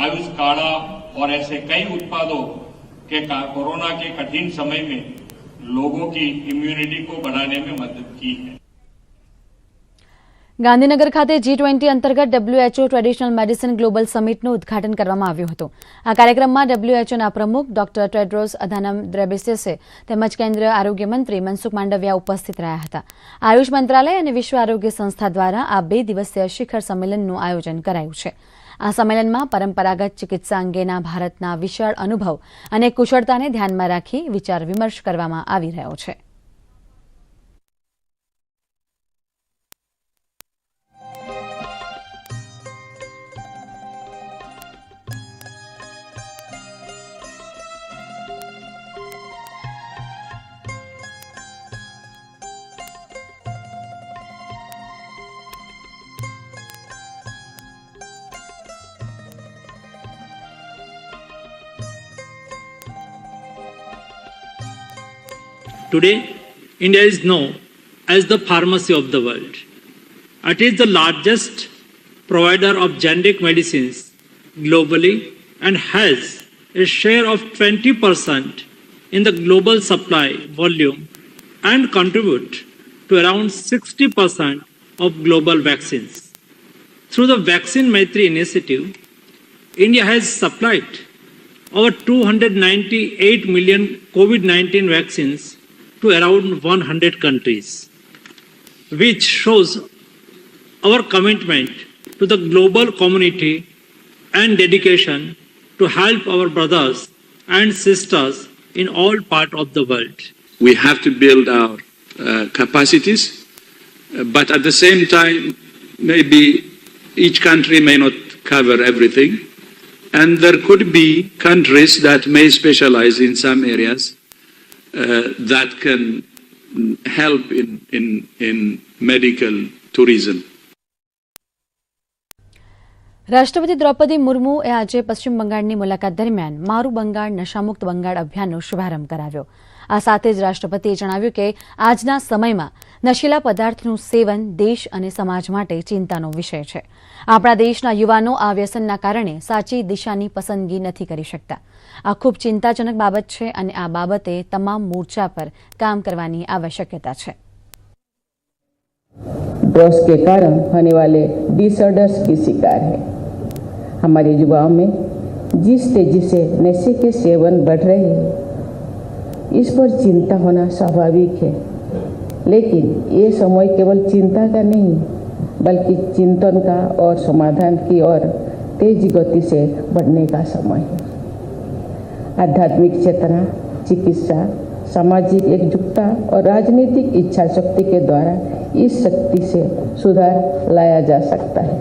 आयुष काढ़ा और ऐसे कई उत्पादों के कोरोना के कठिन समय में लोगों की इम्यूनिटी को बढ़ाने में मदद की है। ગાંધીનગર ખાતે G20 અંતર્ગત WHO ટ્રેડિશનલ મેડિસિન ગ્લોબલ સમિટનું ઉદ્ઘાટન કરવામાં આવ્યું હતું। આ કાર્યક્રમમાં WHOના પ્રમુખ ડોક્ટર ટેડ્રોસ અધાનમ ઘેબ્રેયસસે તેમજ કેન્દ્રીય આરોગ્ય મંત્રી મનસુખ માંડવિયા ઉપસ્થિત રહ્યા હતા। આયુષ મંત્રાલય અને વિશ્વ આરોગ્ય સંસ્થા દ્વારા આ 2 દિવસીય શિખર સંમેલનનું આયોજન કરાયું છે। આ સંમેલનમાં પરંપરાગત ચિકિત્સા અંગેના ભારતના વિશાળ અનુભવ અને કુશળતાને ધ્યાનમાં રાખી વિચાર વિમર્શ કરવામાં આવી રહ્યો છે। Today, India is known as the pharmacy of the world. It is the largest provider of generic medicines globally and has a share of 20% in the global supply volume and contribute to around 60% of global vaccines. Through the Vaccine Maitri initiative, India has supplied over 298 million COVID-19 vaccines to around 100 countries, which shows our commitment to the global community and dedication to help our brothers and sisters in all parts of the world. We have to build our capacities, but at the same time, maybe each country may not cover everything, and there could be countries that may specialize in some areas that can help in medical tourism. રાષ્ટ્રપતિ દ્રૌપદી મુર્મુએ આજે પશ્ચિમ બંગાળની મુલાકાત દરમિયાન મારું બંગાળ નશામુક્ત બંગાળ અભિયાનનો શુભારંભ કરાવ્યો। આ સાથે જ રાષ્ટ્રપતિએ જણાવ્યું કે આજના સમયમાં નશીલા પદાર્થનું સેવન દેશ અને સમાજ માટે ચિંતાનો વિષય છે। આપણા દેશના યુવાનો આ વ્યસનના કારણે સાચી દિશાની પસંદગી નથી કરી શકતા। આ ખૂબ ચિંતાજનક બાબત છે અને આ બાબતે તમામ મોરચા પર કામ કરવાની આવશ્યકતા છે। ड्रग्स के कारण होने वाले डिसऑर्डर्स की शिकार है। हमारे युवाओं में जिस तेजी से नशे के सेवन बढ़ रहे हैं, इस पर चिंता होना स्वाभाविक है, लेकिन ये समय केवल चिंता का नहीं बल्कि चिंतन का और समाधान की ओर तेज गति से बढ़ने का समय है। आध्यात्मिक चेतना, चिकित्सा, सामाजिक एकजुटता और राजनीतिक इच्छा शक्ति के द्वारा इस शक्ति से सुधार लाया जा सकता है।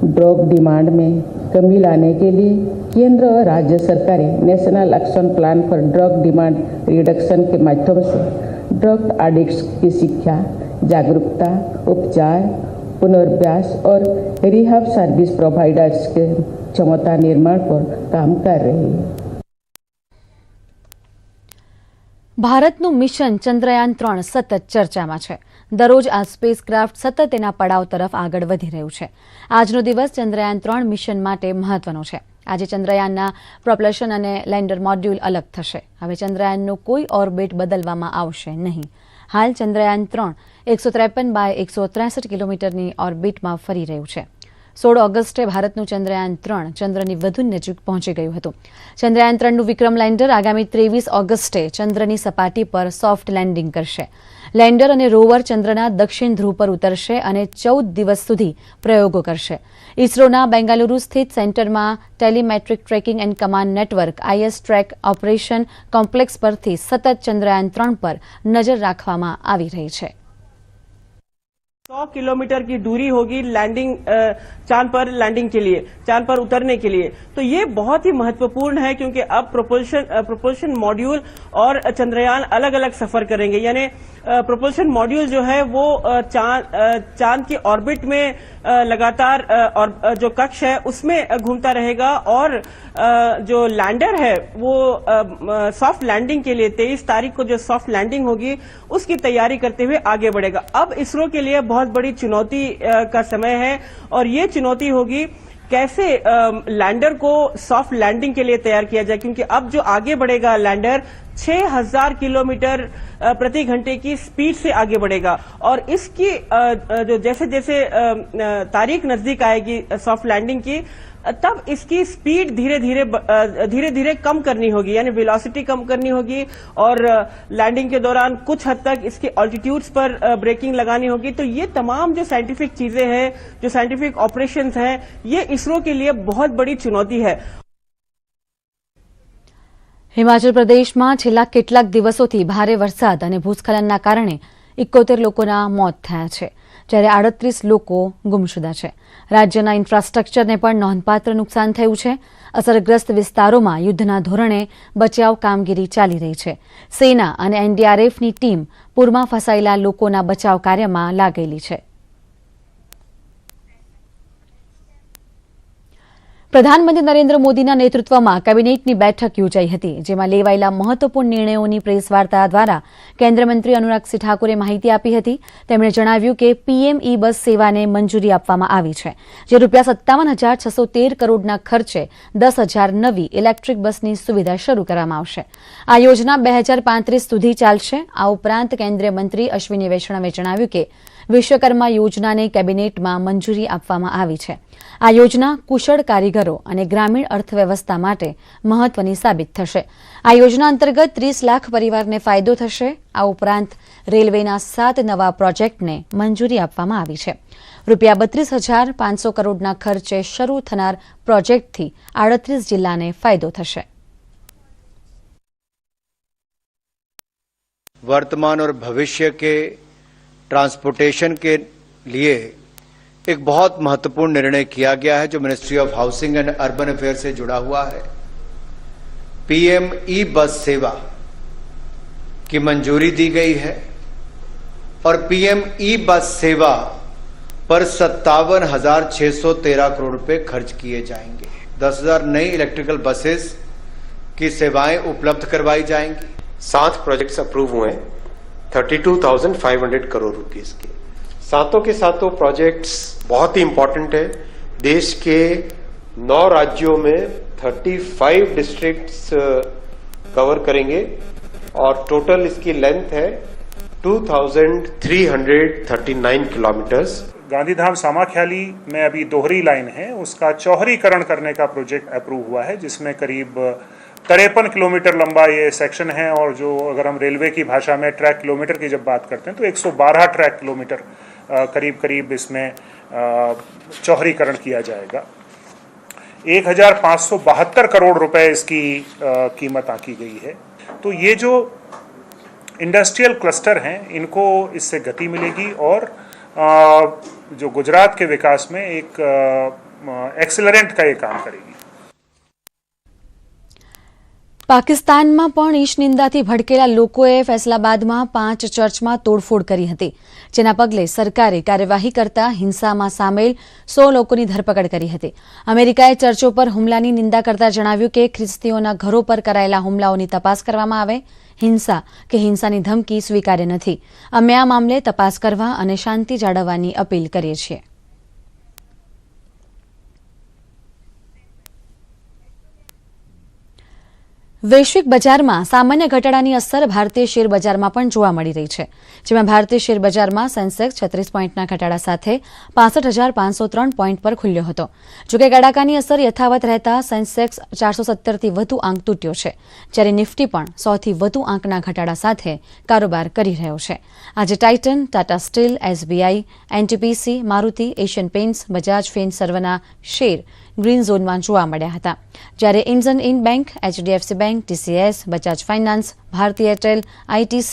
ड्रग डिमांड में कमी लाने के लिए केंद्र और राज्य सरकारें national action plan for drug demand reduction के माध्यम से ड्रग एडिक्ट्स की शिक्षा, जागरूकता, उपचार, पुनर्वास और रिहाब सर्विस प्रोवाइडर्स के क्षमता निर्माण पर काम कर रही है। ભારતનું મિશન ચંદ્રયાન 3 સતત ચર્ચામાં છે। દરરોજ આ સ્પેસક્રાફ્ટ સતત તેના પડાવ તરફ આગળ વધી રહ્યું છે। આજનો દિવસ ચંદ્રયાન 3 મિશન માટે મહત્વનો છે। આજે ચંદ્રયાનના પ્રોપલ્શન અને લેન્ડર મોડ્યુલ અલગ થશે। હવે ચંદ્રયાનનો કોઈ ઓર્બિટ બદલવામાં આવશે નહીં। હાલ ચંદ્રયાન 3 153 બાય 163 કિલોમીટરની ઓર્બિટમાં ફરી રહ્યું છે। 16 ઓગસ્ટે ભારતનું ચંદ્રયાન 3 ચંદ્રની વધુ નજીક પહોંચી ગયું હતું। ચંદ્રયાન 3નું વિક્રમ લેન્ડર આગામી 23 ઓગસ્ટે ચંદ્રની સપાટી પર સોફ્ટ લેન્ડિંગ કરશે। લેન્ડર અને રોવર ચંદ્રના દક્ષિણ ધ્રુવ પર ઉતરશે અને 14 દિવસ સુધી પ્રયોગો કરશે। ઇસરોના બેંગાલુરુ સ્થિત સેન્ટરમાં telemetric tracking and command network IS track operation complex પરથી સતત ચંદ્રયાન 3 પર નજર રાખવામાં આવી રહી છે। 100 किलोमीटर की दूरी होगी लैंडिंग चांद पर लैंडिंग के लिए, चांद पर उतरने के लिए। तो ये बहुत ही महत्वपूर्ण है क्योंकि अब प्रोपल्शन मॉड्यूल और चंद्रयान अलग अलग सफर करेंगे। यानी प्रोपल्शन मॉड्यूल जो है वो चांद की ऑर्बिट में लगातार और जो कक्ष है उसमें घूमता रहेगा और जो लैंडर है वो सॉफ्ट लैंडिंग के लिए 23 तारीख को जो सॉफ्ट लैंडिंग होगी उसकी तैयारी करते हुए आगे बढ़ेगा। अब इसरो के लिए बहुत बड़ी चुनौती का समय है और ये चुनौती होगी कैसे लैंडर को सॉफ्ट लैंडिंग के लिए तैयार किया जाए, क्योंकि अब जो आगे बढ़ेगा लैंडर 6000 किलोमीटर प्रति घंटे की स्पीड से आगे बढ़ेगा और इसकी जो जैसे जैसे तारीख नजदीक आएगी सॉफ्ट लैंडिंग की तब इसकी स्पीड धीरे धीरे कम करनी होगी, यानी वेलोसिटी कम करनी होगी और लैंडिंग के दौरान कुछ हद तक इसके ऑल्टीट्यूड्स पर ब्रेकिंग लगानी होगी। तो ये तमाम जो साइंटिफिक चीजें हैं, जो साइंटिफिक ऑपरेशंस हैं, ये इसरो के लिए बहुत बड़ी चुनौती है। હિમાચલ પ્રદેશમાં છેલ્લા કેટલાક દિવસોથી ભારે વરસાદ અને ભૂસ્ખલનના કારણે 71 લોકોના મોત થયા છે, જ્યારે 38 લોકો ગુમશુદા છે। રાજ્યના ઇન્ફ્રાસ્ટ્રક્ચરને પણ નોંધપાત્ર નુકસાન થયું છે। અસરગ્રસ્ત વિસ્તારોમાં યુદ્ધના ધોરણે બચાવ કામગીરી ચાલી રહી છે। સેના અને NDRFની ટીમ પૂરમાં ફસાયેલા લોકોના બચાવ કાર્યમાં લાગેલી છે। પ્રધાનમંત્રી નરેન્દ્ર મોદીના નેતૃત્વમાં કેબિનેટની બેઠક યોજાઈ હતી, જેમાં લેવાયેલા મહત્વપૂર્ણ નિર્ણયોની પ્રેસ વાર્તા દ્વારા કેન્દ્રમંત્રી અનુરાગસિંહ ઠાકુરે માહિતી આપી હતી। તેમણે જણાવ્યું કે PM E-બસ સેવાને મંજૂરી આપવામાં આવી છે, જે ₹57,613 કરોડના ખર્ચે 10,000 નવી ઇલેક્ટ્રિક બસની સુવિધા શરૂ કરવામાં આવશે। આ યોજના 2035 સુધી ચાલશે। આ ઉપરાંત કેન્દ્રીય મંત્રી અશ્વિની વૈષ્ણવે જણાવ્યું કે વિશ્વકર્મા યોજનાને કેબિનેટમાં મંજૂરી આપવામાં આવી છે। આ યોજના કુશળ કારીગરો અને ગ્રામીણ અર્થવ્યવસ્થા માટે મહત્વની સાબિત થશે। આ યોજના અંતર્ગત 30 લાખ પરિવારને ફાયદો થશે। આ ઉપરાંત રેલવેના 7 નવા પ્રોજેક્ટને મંજૂરી આપવામાં આવી છે। ₹32,500 કરોડના ખર્ચે શરૂ થનાર પ્રોજેક્ટથી 38 જિલ્લાને ફાયદો થશે। वर्तमान और भविष्य के ट्रांसपोर्टेशन के लिए एक बहुत महत्वपूर्ण निर्णय किया गया है जो ministry of housing and urban affair से जुड़ा हुआ है। PM E-बस सेवा की मंजूरी दी गई है और PM E-बस सेवा पर 57,613 करोड़ रुपए खर्च किए जाएंगे। 10,000 नई इलेक्ट्रिकल बसेस की सेवाएं उपलब्ध करवाई जाएंगी। 7 प्रोजेक्ट्स अप्रूव हुए, 32,500 करोड़ रुपीस के। सातों के सातों प्रोजेक्ट्स बहुत ही इंपॉर्टेंट है। देश के 9 राज्यों में 35 डिस्ट्रिक्ट्स कवर करेंगे और टोटल इसकी लेंथ है 2,339 किलोमीटर्स। गांधीधाम सामाख्याली में अभी दोहरी लाइन है, उसका चौहरीकरण करने का प्रोजेक्ट अप्रूव हुआ है, जिसमें करीब 53 किलोमीटर लंबा ये सेक्शन है। और जो अगर हम रेलवे की भाषा में ट्रैक किलोमीटर की जब बात करते हैं तो 112 ट्रैक किलोमीटर करीब इसमें चौहरीकरण किया जाएगा। 1572 करोड़ रुपए इसकी कीमत आंकी गई है। तो ये जो इंडस्ट्रियल क्लस्टर हैं इनको इससे गति मिलेगी और जो गुजरात के विकास में एक एक्सेलरेंट का ये काम करेगी। પાકિસ્તાનમાં પણ ઈશ નિંદાથી ભડકેલા લોકોએ ફૈસલાબાદમાં 5 ચર્ચમાં તોડફોડ કરી હતી, જેના પગલે સરકારે કાર્યવાહી કરતા હિંસામાં સામેલ 100 લોકોની ધરપકડ કરી હતી। અમેરિકાએ ચર્ચો પર હુમલાની નિંદા કરતા જણાવ્યું કે ખ્રિસ્તીઓના ઘરો પર કરાયેલા હુમલાઓની તપાસ કરવામાં આવે। હિંસા કે હિંસાની ધમકી સ્વીકાર્ય નથી। અમે આ મામલે તપાસ કરવા અને શાંતિ જાળવવાની અપીલ કરીએ છીએ। વૈશ્વિક બજારમાં સામાન્ય ઘટાડાની અસર ભારતીય શેર બજારમાં પણ જોવા મળી રહી છે, જેમાં ભારતીય શેર બજારમાં સેન્સેક્સ 36 પોઈન્ટના ઘટાડા સાથે 65,503 પોઈન્ટ પર ખુલ્યો હતો। જોકે કડાકાની અસર યથાવત રહેતા સેન્સેક્સ 470થી વધુ આંક તૂટ્યો છે, જ્યારે નિફ્ટી પણ 100થી વધુ આંકના ઘટાડા સાથે કારોબાર કરી રહ્યો છે। આજે Titan, Tata steel, SBI, NTPC, Maruti, Asian Paints, Bajaj ફિનસર્વના શેર ગ્રીન ઝોનમાં જોવા મળ્યા હતા, જ્યારે ઇન્ડિયન ઇન્ડ bank, HDFC bank, TCS, Bajaj finance, Bharti Airtel, ITC,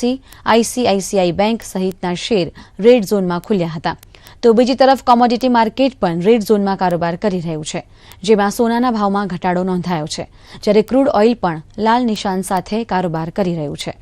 ICICI bank સહિતના શેર રેડ ઝોનમાં ખુલ્યા હતા। તો બીજી તરફ કોમોડિટી માર્કેટ પણ રેડ ઝોનમાં કારોબાર કરી રહ્યું છે, જેમાં સોનાના ભાવમાં ઘટાડો નોંધાયો છે, જ્યારે ક્રૂડ ઓઇલ પણ લાલ નિશાન સાથે કારોબાર કરી રહ્યું છે।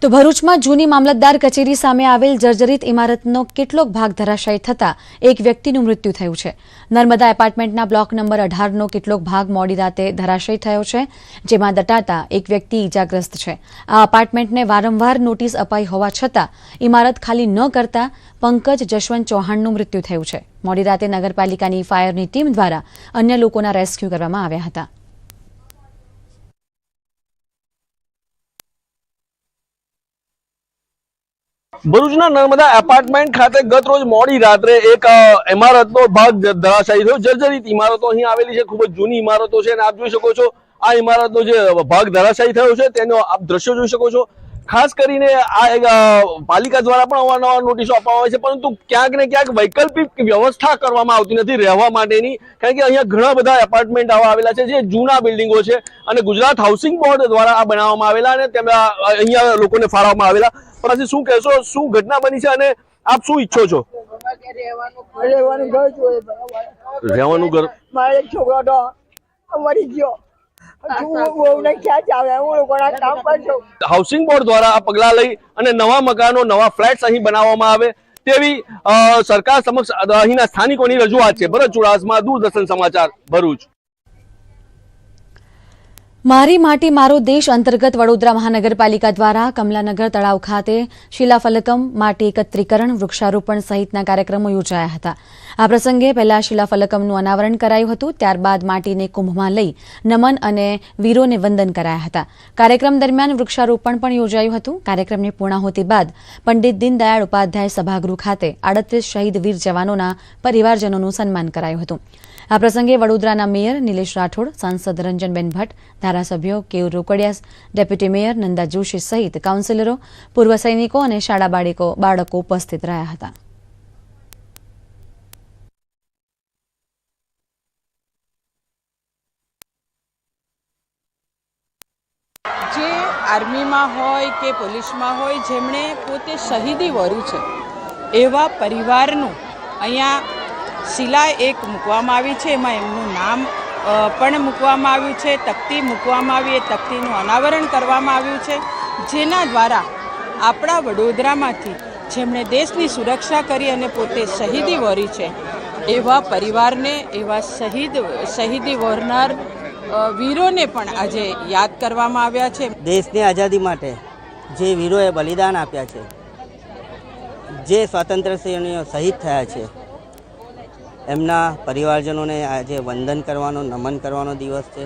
તો ભરૂચમાં જૂની મામલતદાર કચેરી સામે આવેલ જર્જરિત ઇમારતનો કેટલોક ભાગ ધરાશાયી થતા એક વ્યક્તિનું મૃત્યુ થયું છે। નર્મદા એપાર્ટમેન્ટના બ્લોક નંબર 18નો કેટલોક ભાગ મોડી રાતે ધરાશાયી થયો છે, જેમાં દટાતા એક વ્યક્તિ ઇજાગ્રસ્ત છે। આ અપાર્ટમેન્ટને વારંવાર નોટિસ અપાઈ હોવા છતાં ઇમારત ખાલી ન કરતા પંકજ જશવંત ચૌહાણનું મૃત્યુ થયું છે। મોડી રાતે નગરપાલિકાની ફાયરની ટીમ દ્વારા અન્ય લોકોના રેસ્ક્યુ કરવામાં આવ્યા હતા। ભરૂચના નર્મદા એપાર્ટમેન્ટ ખાતે ગત રોજ મોડી રાત્રે એક ઇમારતનો ભાગ ધરાશાયી થયો। જર્જરિત ઇમારતો અહીં આવેલી છે, ખૂબ જ જૂની ઇમારતો છે અને આપ જોઈ શકો છો આ ઇમારતનો જે ભાગ ધરાશાયી થયો છે તેનો આપ દ્રશ્યો જોઈ શકો છો। ખાસ કરીને આ પાલિકા દ્વારા પણ અવારનવાર નોટિસો આપવામાં આવે છે, પરંતુ ક્યાંક ને ક્યાંક વૈકલ્પિક વ્યવસ્થા કરવામાં આવતી નથી રહેવા માટેની, કારણ કે અહીંયા ઘણા બધા એપાર્ટમેન્ટ આવા આવેલા છે જે જૂના બિલ્ડિંગો છે અને ગુજરાત હાઉસિંગ બોર્ડ દ્વારા આ બનાવવામાં આવેલા અને તેમાં અહીંયા લોકોને ફાળવવામાં આવેલા। પછી શું કહેશો, શું ઘટના બની છે અને આપ શું ઈચ્છો છો? રહેવાનું ઘર મારે છોકરો તો મરી ગયો। હાઉસિંગ બોર્ડ દ્વારા આ પગલા લઈ અને નવા મકાનો, નવા ફ્લેટ્સ અહીં બનાવવામાં આવે તેવી સરકાર સમક્ષ અહીંના સ્થાનિકોની રજૂઆત છે। ભરત ચુડાસમા, દૂરદર્શન સમાચાર, ભરૂચ। મારી માટી મારો દેશ અંતર્ગત વડોદરા મહાનગરપાલિકા દ્વારા કમલાનગર તળાવ ખાતે શિલાફલકમ, માટી એકત્રીકરણ, વૃક્ષારોપણ સહિતના કાર્યક્રમો યોજાયા હતા। આ પ્રસંગે પહેલા શિલાફલકમનું અનાવરણ કરાયું હતું, ત્યારબાદ માટીને કુંભમાં લઈ નમન અને વીરોને વંદન કરાયા હતા। કાર્યક્રમ દરમિયાન વૃક્ષારોપણ પણ યોજાયું હતું। કાર્યક્રમની પૂર્ણાહુતિ બાદ પંડિત દીનદયાળ ઉપાધ્યાય સભાગૃહ ખાતે 38 શહીદ વીર જવાનોના પરિવારજનોનું સન્માન કરાયું હતું। આ પ્રસંગે વડોદરાના મેયર નિલેશ રાઠોડ, સાંસદ રંજનબેન ભટ્ટ, ધારાસભ્યો કેયુર રોકડિયા, ડેપ્યુટી મેયર નંદા જોશી સહિત કાઉન્સિલરો, પૂર્વ સૈનિકો અને શાળા બાળકો ઉપસ્થિત રહ્યા હતા। જે આર્મીમાં હોય કે પોલીસમાં હોય જેમણે પોતે શહીદી વરી છે એવા પરિવારનું અહીંયા શિલા એક મૂકવામાં આવી છે, એમાં એમનું નામ પણ મૂકવામાં આવ્યું છે, તકતી મૂકવામાં આવી, એ તકતીનું અનાવરણ કરવામાં આવ્યું છે, જેના દ્વારા આપણા વડોદરામાંથી જેમણે દેશની સુરક્ષા કરી અને પોતે શહીદી વરી છે એવા પરિવારને, એવા શહીદી વરનાર વીરોને પણ આજે યાદ કરવામાં આવ્યા છે। દેશની આઝાદી માટે જે વીરોએ બલિદાન આપ્યા છે, જે સ્વાતંત્ર્ય સેનાનીઓ શહીદ થયા છે, એમના પરિવારજનોને આજે વંદન કરવાનો, નમન કરવાનો દિવસ છે।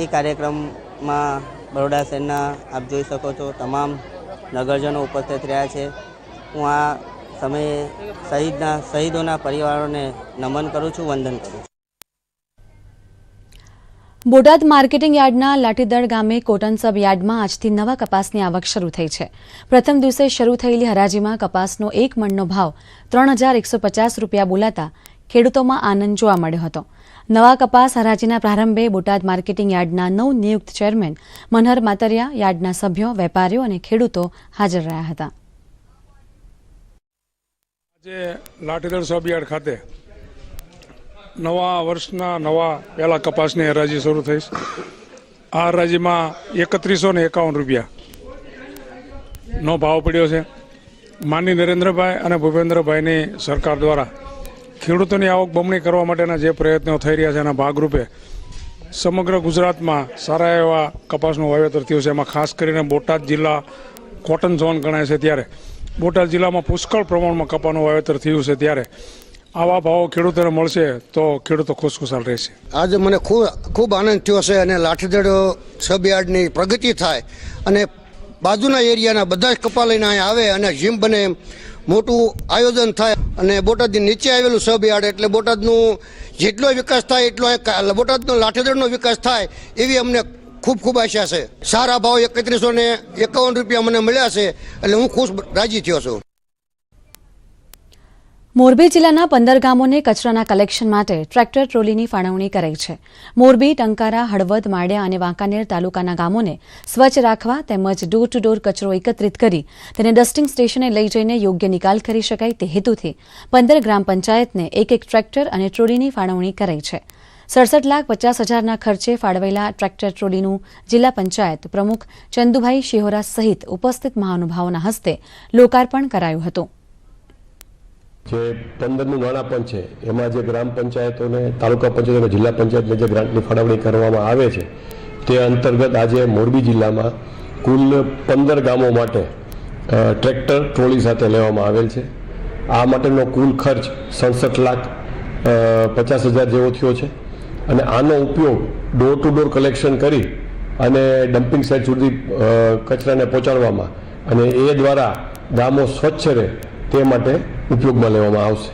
એ કાર્યક્રમમાં બરોડા શહેરના આપ જોઈ શકો છો તમામ નગરજનો ઉપસ્થિત રહ્યા છે. હું આ સમયે શહીદોના પરિવારોને નમન કરું છું, વંદન કરું છું. બોટાદ માર્કેટિંગ યાર્ડના લાઠીદળ ગામે કોટન સબ યાર્ડમાં આજથી નવા કપાસની આવક શરૂ થઈ છે. પ્રથમ દિવસે શરૂ થયેલી હરાજીમાં કપાસનો 1 મણનો ભાવ 3150 રૂપિયા બોલાતા ખેડૂતોમાં આનંદ જોવા મળ્યો હતો. નવા કપાસ હરાજીના પ્રારંભે બોટાદ માર્કેટિંગ યાર્ડના નવનિયુક્ત ચેરમેન મનહર માતરિયા, યાર્ડના સભ્યો, વેપારીઓ અને ખેડૂતો હાજર રહ્યા હતા. આજે લાઠીદળ સબ યાર્ડ ખાતે નવા વર્ષના નવા પહેલા કપાસની હરાજી શરૂ થઈ. આ હરાજીમાં 3151 રૂપિયાનો ભાવ પડ્યો છે. માનની નરેન્દ્રભાઈ અને ભૂપેન્દ્રભાઈની સરકાર દ્વારા ખેડૂતોની આવક બમણી કરવા માટેના જે પ્રયત્નો થઈ રહ્યા છે એના ભાગરૂપે સમગ્ર ગુજરાતમાં સારા એવા કપાસનું વાવેતર થયું છે. એમાં ખાસ કરીને બોટાદ જિલ્લા કોટન ઝોન ગણાય છે, ત્યારે બોટાદ જિલ્લામાં પુષ્કળ પ્રમાણમાં કપાસનું વાવેતર થયું છે. ત્યારે આવા ભાવો ખેડૂતોને મળશે તો ખેડૂતો ખુશખુશાલ રહેશે. આજે મને ખૂબ આનંદ થયો છે અને લાઠીદળ સબ યાર્ડની પ્રગતિ થાય અને બાજુના એરિયાના બધા જ કપા લઈને અહીંયા આવે અને જીમ બને મોટું આયોજન થાય અને બોટાદની નીચે આવેલું સબ યાર્ડ એટલે બોટાદનું જેટલો વિકાસ થાય એટલો બોટાદનો લાઠીદળનો વિકાસ થાય એવી અમને ખૂબ ખૂબ આશા છે. સારા ભાવ 3151 રૂપિયા મને મળ્યા છે એટલે હું ખુશ રાજી થયો છું. મોરબી જિલ્લાના 15 ગામોને કચરાના કલેક્શન માટે ટ્રેક્ટર ટ્રોલીની ફાળવણી કરાઈ છે. મોરબી, ટંકારા, હળવદ, માળિયા અને વાંકાનેર તાલુકાના ગામોને સ્વચ્છ રાખવા તેમજ ડોર ટુ ડોર કચરો એકત્રિત કરી તેને ડસ્ટિંગ સ્ટેશને લઈ જઈને યોગ્ય નિકાલ કરી શકાય તે હેતુથી 15 ગ્રામ પંચાયતને એક ટ્રેક્ટર અને ટ્રોલીની ફાળવણી કરાઈ છે. 67,50,000ના ખર્ચે ફાળવેલા ટ્રેક્ટર ટ્રોલીનું જિલ્લા પંચાયત પ્રમુખ ચંદુભાઈ શિહોરા સહિત ઉપસ્થિત મહાનુભાવોના હસ્તે લોકાર્પણ કરાયું હતું. જે 15નું નાણાપંચ છે એમાં જે ગ્રામ પંચાયતોને, તાલુકા પંચાયત અને જિલ્લા પંચાયતને જે ગ્રાન્ટની ફાળવણી કરવામાં આવે છે તે અંતર્ગત આજે મોરબી જિલ્લામાં કુલ 15 ગામો માટે ટ્રેક્ટર ટ્રોલી સાથે લેવામાં આવેલ છે. આ માટેનો કુલ ખર્ચ 67,50,000 જેવો થયો છે અને આનો ઉપયોગ ડોર ટુ ડોર કલેક્શન કરી અને ડમ્પિંગ સાઇટ સુધી કચરાને પહોંચાડવામાં અને એ દ્વારા ગામો સ્વચ્છ રહે તે માટે ઉપયોગમાં લેવામાં આવશે.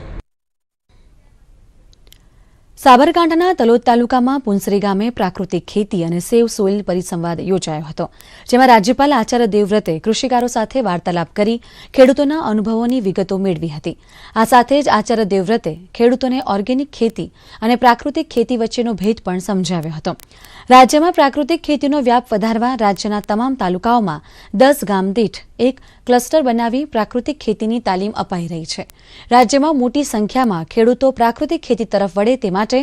સાબરકાંઠાના તલોદ તાલુકામાં પુંસરી ગામે પ્રાકૃતિક ખેતી અને સેવ સોઇલ પરિસંવાદ યોજાયો હતો, જેમાં રાજ્યપાલ આચાર્ય દેવવ્રતે કૃષિકારો સાથે વાર્તાલાપ કરી ખેડૂતોના અનુભવોની વિગતો મેળવી હતી. આ સાથે જ આચાર્ય દેવવ્રતે ખેડૂતોને ઓર્ગેનિક ખેતી અને પ્રાકૃતિક ખેતી વચ્ચેનો ભેદ પણ સમજાવ્યો હતો. રાજ્યમાં પ્રાકૃતિક ખેતીનો વ્યાપ વધારવા રાજ્યના તમામ તાલુકાઓમાં 10 ગામ દીઠ એક ક્લસ્ટર બનાવી પ્રાકૃતિક ખેતીની તાલીમ અપાઈ રહી છે. રાજ્યમાં મોટી સંખ્યામાં ખેડૂતો પ્રાકૃતિક ખેતી તરફ વળે તે માટે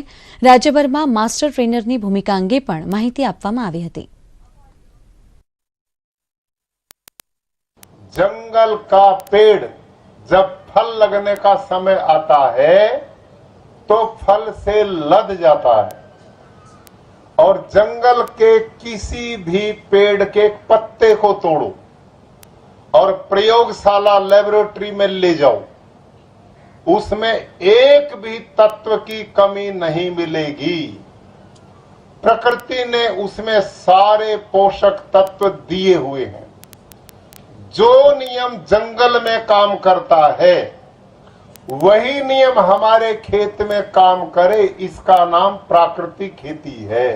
રાજ્યભરમાં માસ્ટર ટ્રેનરની ભૂમિકા અંગે પણ માહિતી આપવામાં આવી હતી. जंगल का पेड़ जब फल लगने का समय आता है तो फल से लद जाता है और जंगल के किसी भी पेड़ के पत्ते को तोड़ो और प्रयोगशाला लेबोरेटरी में ले जाओ, उसमें एक भी तत्व की कमी नहीं मिलेगी. प्रकृति ने उसमें सारे पोषक तत्व दिए हुए हैं. जो नियम जंगल में काम करता है वही नियम हमारे खेत में काम करे, इसका नाम प्राकृतिक खेती है.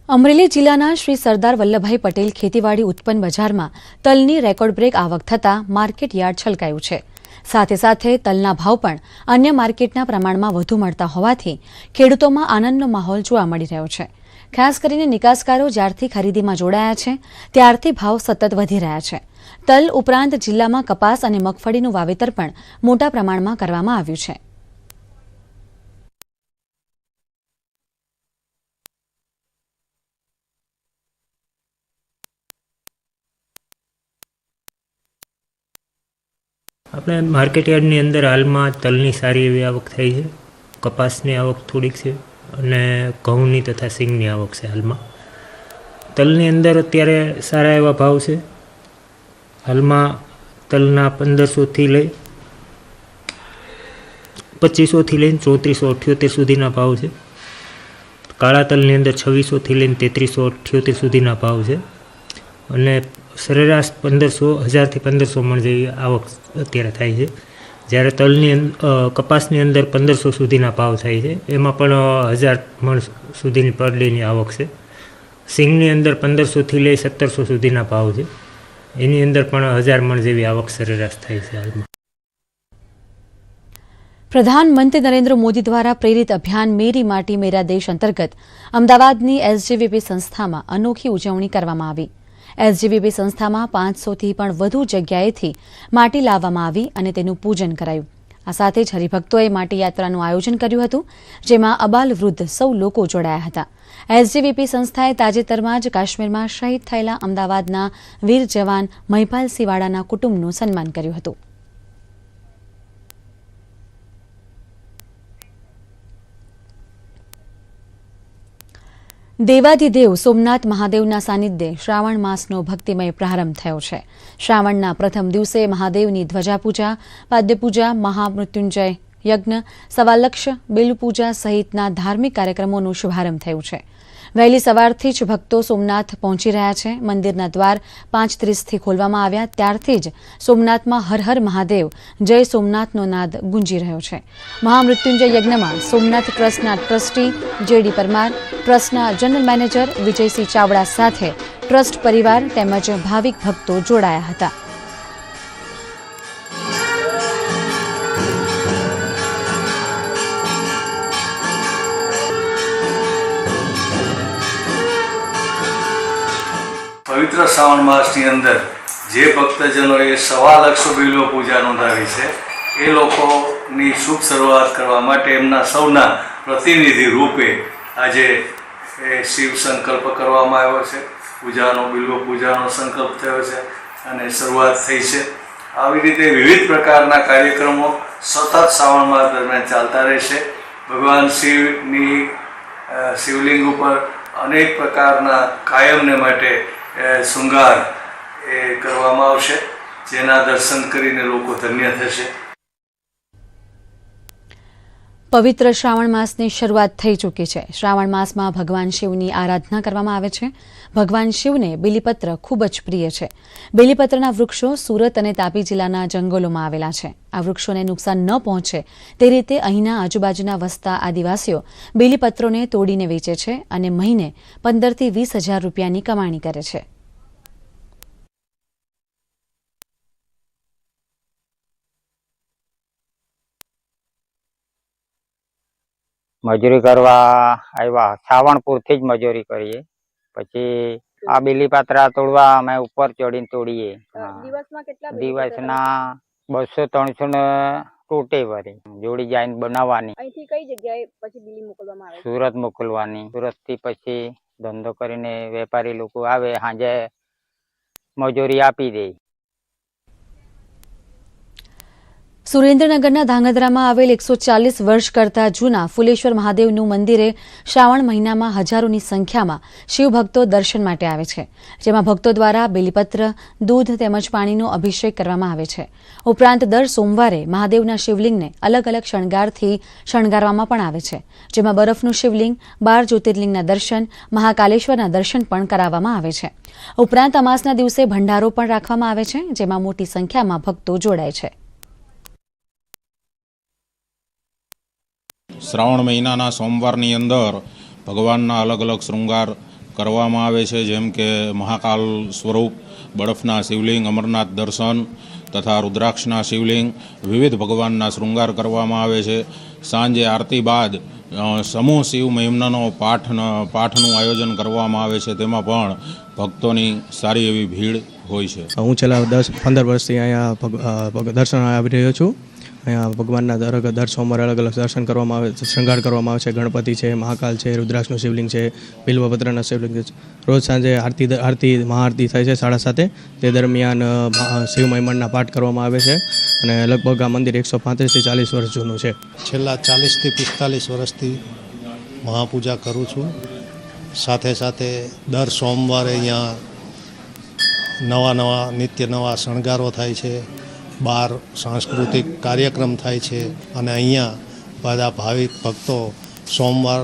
અમરેલી જિલ્લાના શ્રી સરદાર વલ્લભભાઈ પટેલ ખેતીવાડી ઉત્પન્ન બજારમાં તલની રેકોર્ડ બ્રેક આવક થતાં માર્કેટ યાર્ડ છલકાયું છે. સાથે સાથે તલના ભાવ પણ અન્ય માર્કેટના પ્રમાણમાં વધુ મળતા હોવાથી ખેડૂતોમાં આનંદનો માહોલ જોવા મળી રહ્યો છે. ખાસ કરીને નિકાસકારો જ્યારથી ખરીદીમાં જોડાયા છે ત્યારથી ભાવ સતત વધી રહ્યા છે. તલ ઉપરાંત જિલ્લામાં કપાસ અને મગફળીનું વાવેતર પણ મોટા પ્રમાણમાં કરવામાં આવ્યું છે. આપણે માર્કેટ યાર્ડની અંદર હાલમાં તલની સારી એવી આવક થઈ છે, કપાસની આવક થોડીક છે અને ઘઉંની તથા સિંગની આવક છે. હાલમાં તલની અંદર અત્યારે સારા એવા ભાવ છે. હાલમાં તલના 1500થી લઈ 2500થી લઈને 3478 સુધીના ભાવ છે કાળા તલની અંદર 2600થી લઈને 3378 સુધીના ભાવ છે અને સરેરાશ 1000થી 1500 મણ જેવી આવક અત્યારે થાય છે. જ્યારે કપાસની અંદર 1500 સુધીના ભાવ થાય છે, એમાં પણ 1000 મણ સુધીની પર ડેની આવક છે. સિંગની અંદર 1500થી લઈ 1700 સુધીના ભાવ છે, એની અંદર પણ 1000 મણ જેવી આવક સરેરાશ થાય છે હાલમાં. પ્રધાનમંત્રી નરેન્દ્ર મોદી દ્વારા પ્રેરિત અભિયાન મેરી માટી મેરા દેશ અંતર્ગત અમદાવાદની એસજીવીપી સંસ્થામાં અનોખી ઉજવણી કરવામાં આવી. એસજીવીપી સંસ્થામાં 500થી પણ વધુ જગ્યાએથી માટી લાવવામાં આવી અને તેનું પૂજન કરાયું. આ સાથે જ હરિભક્તોએ માટી યાત્રાનું આયોજન કર્યું હતું, જેમાં અબાલ વૃદ્ધ સૌ લોકો જોડાયા હતા. એસજીવીપી સંસ્થાએ તાજેતરમાં જ કાશ્મીરમાં શહીદ થયેલા અમદાવાદના વીર જવાન મહિપાલ સિવાડાના કુટુંબનું સન્માન કર્યું હતું. દેવાધિદેવ સોમનાથ મહાદેવના સાનિધ્યે શ્રાવણ માસનો ભક્તિમય પ્રારંભ થયો છે. શ્રાવણના પ્રથમ દિવસે મહાદેવની ધ્વજાપૂજા, પાદ્યપૂજા, મહામૃત્યુંજય યજ્ઞ, સવાલક્ષ, બિલપૂજા સહિતના ધાર્મિક કાર્યક્રમોનો શુભારંભ થયો છે. વહેલી સવારથી જ ભક્તો સોમનાથ પહોંચી રહ્યા છે. મંદિરના દ્વાર 5:30થી ખોલવામાં આવ્યા ત્યારથી જ સોમનાથમાં હર હર મહાદેવ, જય સોમનાથનો નાદ ગુંજી રહ્યો છે. મહામૃત્યુંજય યજ્ઞમાં સોમનાથ ટ્રસ્ટના ટ્રસ્ટી જેડી પરમાર, ટ્રસ્ટના જનરલ મેનેજર વિજયસિંહ ચાવડા સાથે ટ્રસ્ટ પરિવાર તેમજ ભાવિક ભક્તો જોડાયા હતા. પવિત્ર શ્રાવણ માસની અંદર જે ભક્તજનોએ 1.25 બિલ્વ પૂજા નોંધાવી છે, એ લોકોની શુભ શરૂઆત કરવા માટે એમના સૌના પ્રતિનિધિ રૂપે આજે શિવ સંકલ્પ કરવામાં આવ્યો છે. બિલ્વ પૂજાનો સંકલ્પ થયો છે અને શરૂઆત થઈ છે. આવી રીતે વિવિધ પ્રકારના કાર્યક્રમો સતત શ્રાવણ માસ દરમિયાન ચાલતા રહેશે. ભગવાન શિવની શિવલિંગ ઉપર અનેક પ્રકારના કાયમને માટે શૃંગાર કરવામાં આવશે, જેના દર્શન કરીને લોકો ધન્ય થશે. પવિત્ર શ્રાવણ માસની શરૂઆત થઈ ચૂકી છે. શ્રાવણ માસમાં ભગવાન શિવની આરાધના કરવામાં આવે છે. ભગવાન શિવને બીલીપત્ર ખૂબ જ પ્રિય છે. બીલીપત્રના વૃક્ષો સુરત અને તાપી જિલ્લાના જંગલોમાં આવેલા છે. આ વૃક્ષોને નુકસાન ન પહોંચે તે રીતે અહીંના આજુબાજુના વસતા આદિવાસીઓ બીલીપત્રોને તોડીને વેચે છે અને મહિને 15,000 થી 20,000 રૂપિયાની કમાણી કરે છે. મજૂરી કરવા આવ્યા, સાવણપુરથી જ મજૂરી કરીએ. પછી આ બીલીપત્રા તોડવા અમે ઉપર ચડીને તોડીએ. દિવસના 200-300 ને તૂટે વળી. જોડી જાય બનાવવાની. અહીંથી કઈ જગ્યાએ પછી બીલી મોકલવામાં આવે? સુરત મોકલવાની. સુરત થી પછી ધંધો કરીને વેપારી લોકો આવે, સાંજે મજૂરી આપી દે. સુરેન્દ્રનગરના ધાંગધ્રામાં આવેલ 140 વર્ષ કરતા જૂના ફુલેશ્વર મહાદેવનું મંદિરે શ્રાવણ મહિનામાં હજારોની સંખ્યામાં શિવભક્તો દર્શન માટે આવે છે, જેમાં ભક્તો દ્વારા બેલીપત્ર, દૂધ તેમજ પાણીનો અભિષેક કરવામાં આવે છે. ઉપરાંત દર સોમવારે મહાદેવના શિવલિંગને અલગ અલગ શણગારથી શણગારવામાં પણ આવે છે, જેમાં બરફનું શિવલિંગ, 12 જ્યોતિર્લિંગના દર્શન, મહાકાલેશ્વરના દર્શન પણ કરાવવામાં આવે છે. ઉપરાંત અમાસના દિવસે ભંડારો પણ રાખવામાં આવે છે, જેમાં મોટી સંખ્યામાં ભક્તો જોડાય છે. શ્રાવણ મહિનાના સોમવારની અંદર ભગવાનના અલગ અલગ શૃંગાર કરવામાં આવે છે, જેમ કે મહાકાલ સ્વરૂપ, બરફના શિવલિંગ, અમરનાથ દર્શન તથા રુદ્રાક્ષના શિવલિંગ, વિવિધ ભગવાનના શૃંગાર કરવામાં આવે છે. સાંજે આરતી બાદ સમૂહ શિવ મહિમ્નનો પાઠનું આયોજન કરવામાં આવે છે, તેમાં પણ ભક્તોની સારી એવી ભીડ હોય છે. હું છેલ્લા 10-15 વર્ષથી અહીંયા દર્શન આવી રહ્યો છું. અહીંયા ભગવાનના દર સોમવારે અલગ અલગ દર્શન કરવામાં આવે છે, શૃંગાર કરવામાં આવે છે. ગણપતિ છે, મહાકાલ છે, રુદ્રાક્ષનું શિવલિંગ છે, બિલ્વપત્રના શિવલિંગ છે. રોજ સાંજે મહાઆરતી થાય છે 7:30. તે દરમિયાન શિવ મહિમણના પાઠ કરવામાં આવે છે અને લગભગ આ મંદિર 135 થી 40 વર્ષ જૂનું છે. છેલ્લા 40 થી 45 વર્ષથી મહાપૂજા કરું છું. સાથે સાથે દર સોમવારે અહીંયા નવા નિત્ય નવા શણગારો થાય છે. બહાર સાંસ્કૃતિક કાર્યક્રમ થાય છે અને અહીંયા બધા ભાવિક ભક્તો સોમવાર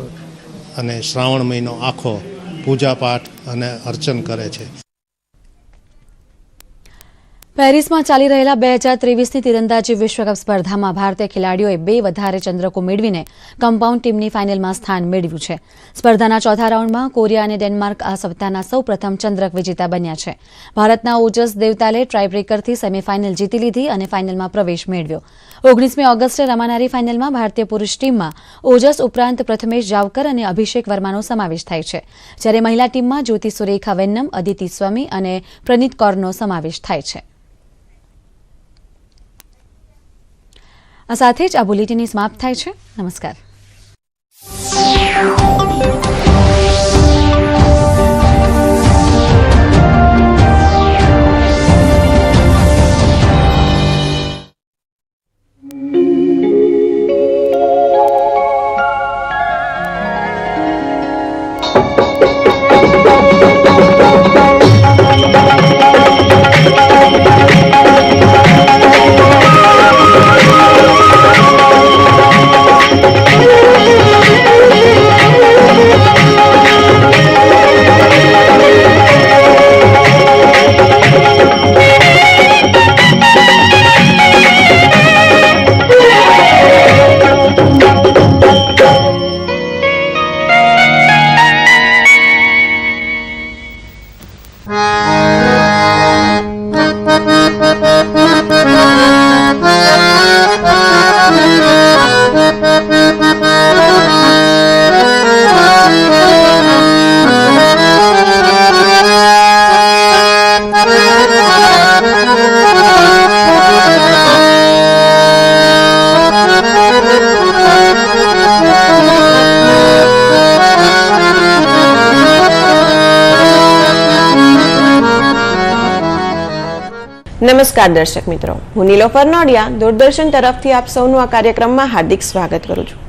અને શ્રાવણ મહિનો આખો પૂજાપાઠ અને અર્ચન કરે છે. પેરિસમાં ચાલી રહેલા 2023ની તીરંદાજી વિશ્વકપ સ્પર્ધામાં ભારતીય ખેલાડીઓએ 2 વધારે ચંદ્રકો મેળવીને કમ્પાઉન્ડ ટીમની ફાઇનલમાં સ્થાન મેળવ્યું છે. સ્પર્ધાના ચોથા રાઉન્ડમાં કોરિયા અને ડેનમાર્ક આ સપ્તાહના સૌપ્રથમ ચંદ્રક વિજેતા બન્યા છે. ભારતના ઓજસ દેવતાલે ટ્રાયબ્રેકરથી સેમીફાઇનલ જીતી લીધી અને ફાઇનલમાં પ્રવેશ મેળવ્યો. 19મી ઓગસ્ટે રમાનારી ફાઇનલમાં ભારતીય પુરુષ ટીમમાં ઓજસ ઉપરાંત પ્રથમેશ જાવકર અને અભિષેક વર્માનો સમાવેશ થાય છે, જ્યારે મહિલા ટીમમાં જ્યોતિ સુરેખા વેન્નમ, અદિતિ સ્વામી અને પ્રનીત કૌરનો સમાવેશ થાય છે. આ સાથે જ આ બુલેટિન સમાપ્ત થાય છે. નમસ્કાર. નમસ્કાર દર્શક મિત્રો, હું નીલોફર નોડિયા દૂરદર્શન તરફથી આપ સૌનું આ કાર્યક્રમમાં હાર્દિક સ્વાગત કરું છું.